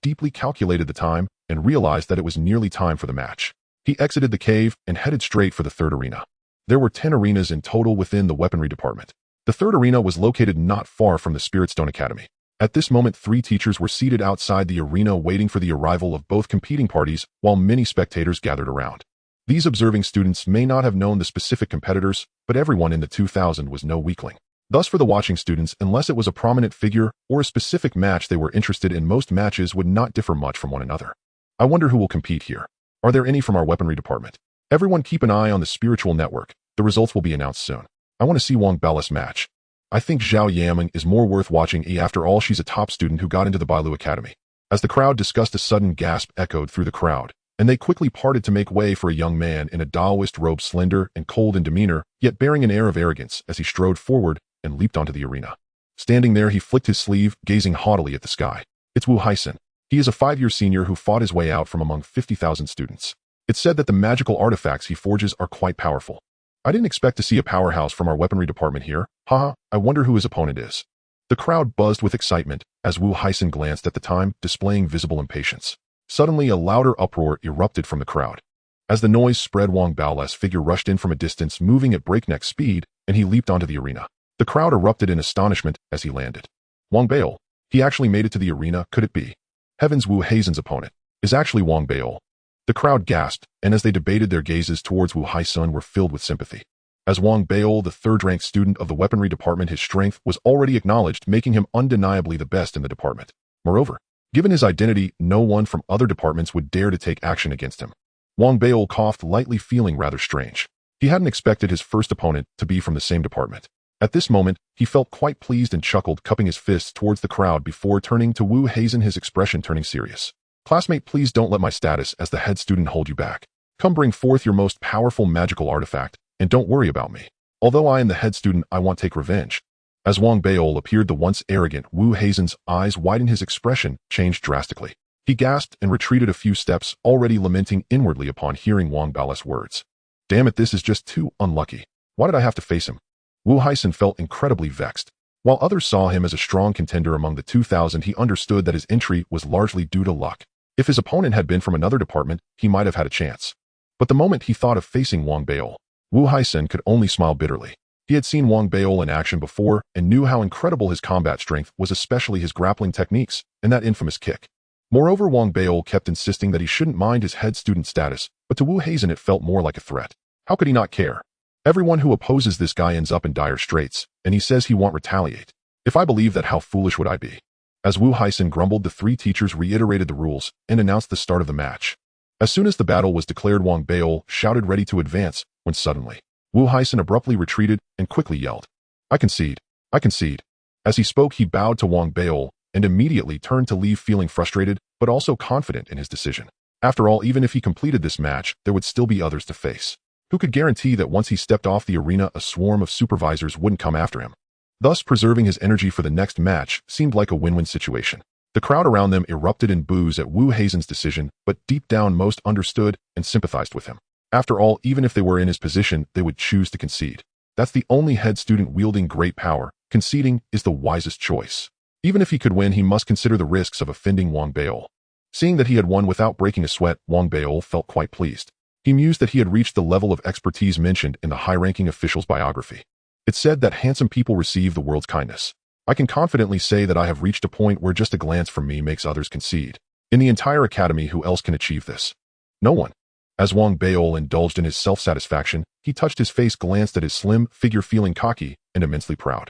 deeply, calculated the time, and realized that it was nearly time for the match. He exited the cave and headed straight for the third arena. There were 10 arenas in total within the weaponry department. The third arena was located not far from the Spirit Stone Academy. At this moment, 3 teachers were seated outside the arena waiting for the arrival of both competing parties, while many spectators gathered around. These observing students may not have known the specific competitors, but everyone in the 2,000 was no weakling. Thus, for the watching students, unless it was a prominent figure or a specific match they were interested in, most matches would not differ much from one another. I wonder who will compete here. Are there any from our weaponry department? Everyone keep an eye on the spiritual network. The results will be announced soon. I want to see Wang Beol's match. I think Zhao Yaming is more worth watching. After all, she's a top student who got into the Bailu Academy. As the crowd discussed, a sudden gasp echoed through the crowd, and they quickly parted to make way for a young man in a Taoist robe, slender and cold in demeanor, yet bearing an air of arrogance as he strode forward and leaped onto the arena. Standing there, he flicked his sleeve, gazing haughtily at the sky. It's Wu Haisen. He is a 5-year senior who fought his way out from among 50,000 students. It's said that the magical artifacts he forges are quite powerful. I didn't expect to see a powerhouse from our weaponry department here. Haha, I wonder who his opponent is. The crowd buzzed with excitement as Wu Haisen glanced at the time, displaying visible impatience. Suddenly, a louder uproar erupted from the crowd. As the noise spread, Wang Beol's figure rushed in from a distance, moving at breakneck speed, and he leaped onto the arena. The crowd erupted in astonishment as he landed. Wang Beol. He actually made it to the arena. Could it be? Heavens, Wu Haisen's opponent is actually Wang Beol. The crowd gasped, and as they debated, their gazes towards Wu Haisen were filled with sympathy. As Wang Baol, the third-ranked student of the weaponry department, his strength was already acknowledged, making him undeniably the best in the department. Moreover, given his identity, no one from other departments would dare to take action against him. Wang Baol coughed lightly, feeling rather strange. He hadn't expected his first opponent to be from the same department. At this moment, he felt quite pleased and chuckled, cupping his fists towards the crowd before turning to Wu Hazen, his expression turning serious. Classmate, please don't let my status as the head student hold you back. Come, bring forth your most powerful magical artifact, and don't worry about me. Although I am the head student, I won't take revenge. As Wang Baol appeared, the once arrogant Wu Hazen's eyes widened, his expression changed drastically. He gasped and retreated a few steps, already lamenting inwardly upon hearing Wang Baol's words. Damn it, this is just too unlucky. Why did I have to face him? Wu Haisen felt incredibly vexed. While others saw him as a strong contender among the 2,000, he understood that his entry was largely due to luck. If his opponent had been from another department, he might have had a chance. But the moment he thought of facing Wang Baol, Wu Haisen could only smile bitterly. He had seen Wang Baol in action before and knew how incredible his combat strength was, especially his grappling techniques and that infamous kick. Moreover, Wang Baol kept insisting that he shouldn't mind his head student status, but to Wu Hazen it felt more like a threat. How could he not care? Everyone who opposes this guy ends up in dire straits, and he says he won't retaliate. If I believe that, how foolish would I be? As Wu Haisen grumbled, the three teachers reiterated the rules and announced the start of the match. As soon as the battle was declared, Wang Baol shouted ready to advance, when suddenly, Wu Haisen abruptly retreated and quickly yelled, I concede. I concede. As he spoke, he bowed to Wang Baol and immediately turned to leave, feeling frustrated, but also confident in his decision. After all, even if he completed this match, there would still be others to face. Who could guarantee that once he stepped off the arena, a swarm of supervisors wouldn't come after him? Thus, preserving his energy for the next match seemed like a win-win situation. The crowd around them erupted in boos at Wu Hazen's decision, but deep down most understood and sympathized with him. After all, even if they were in his position, they would choose to concede. That's the only head student wielding great power. Conceding is the wisest choice. Even if he could win, he must consider the risks of offending Wang Baol. Seeing that he had won without breaking a sweat, Wang Baol felt quite pleased. He mused that he had reached the level of expertise mentioned in the high-ranking official's biography. It said that handsome people receive the world's kindness. I can confidently say that I have reached a point where just a glance from me makes others concede. In the entire academy, who else can achieve this? No one. As Wang Baol indulged in his self-satisfaction, he touched his face, glanced at his slim figure, feeling cocky and immensely proud.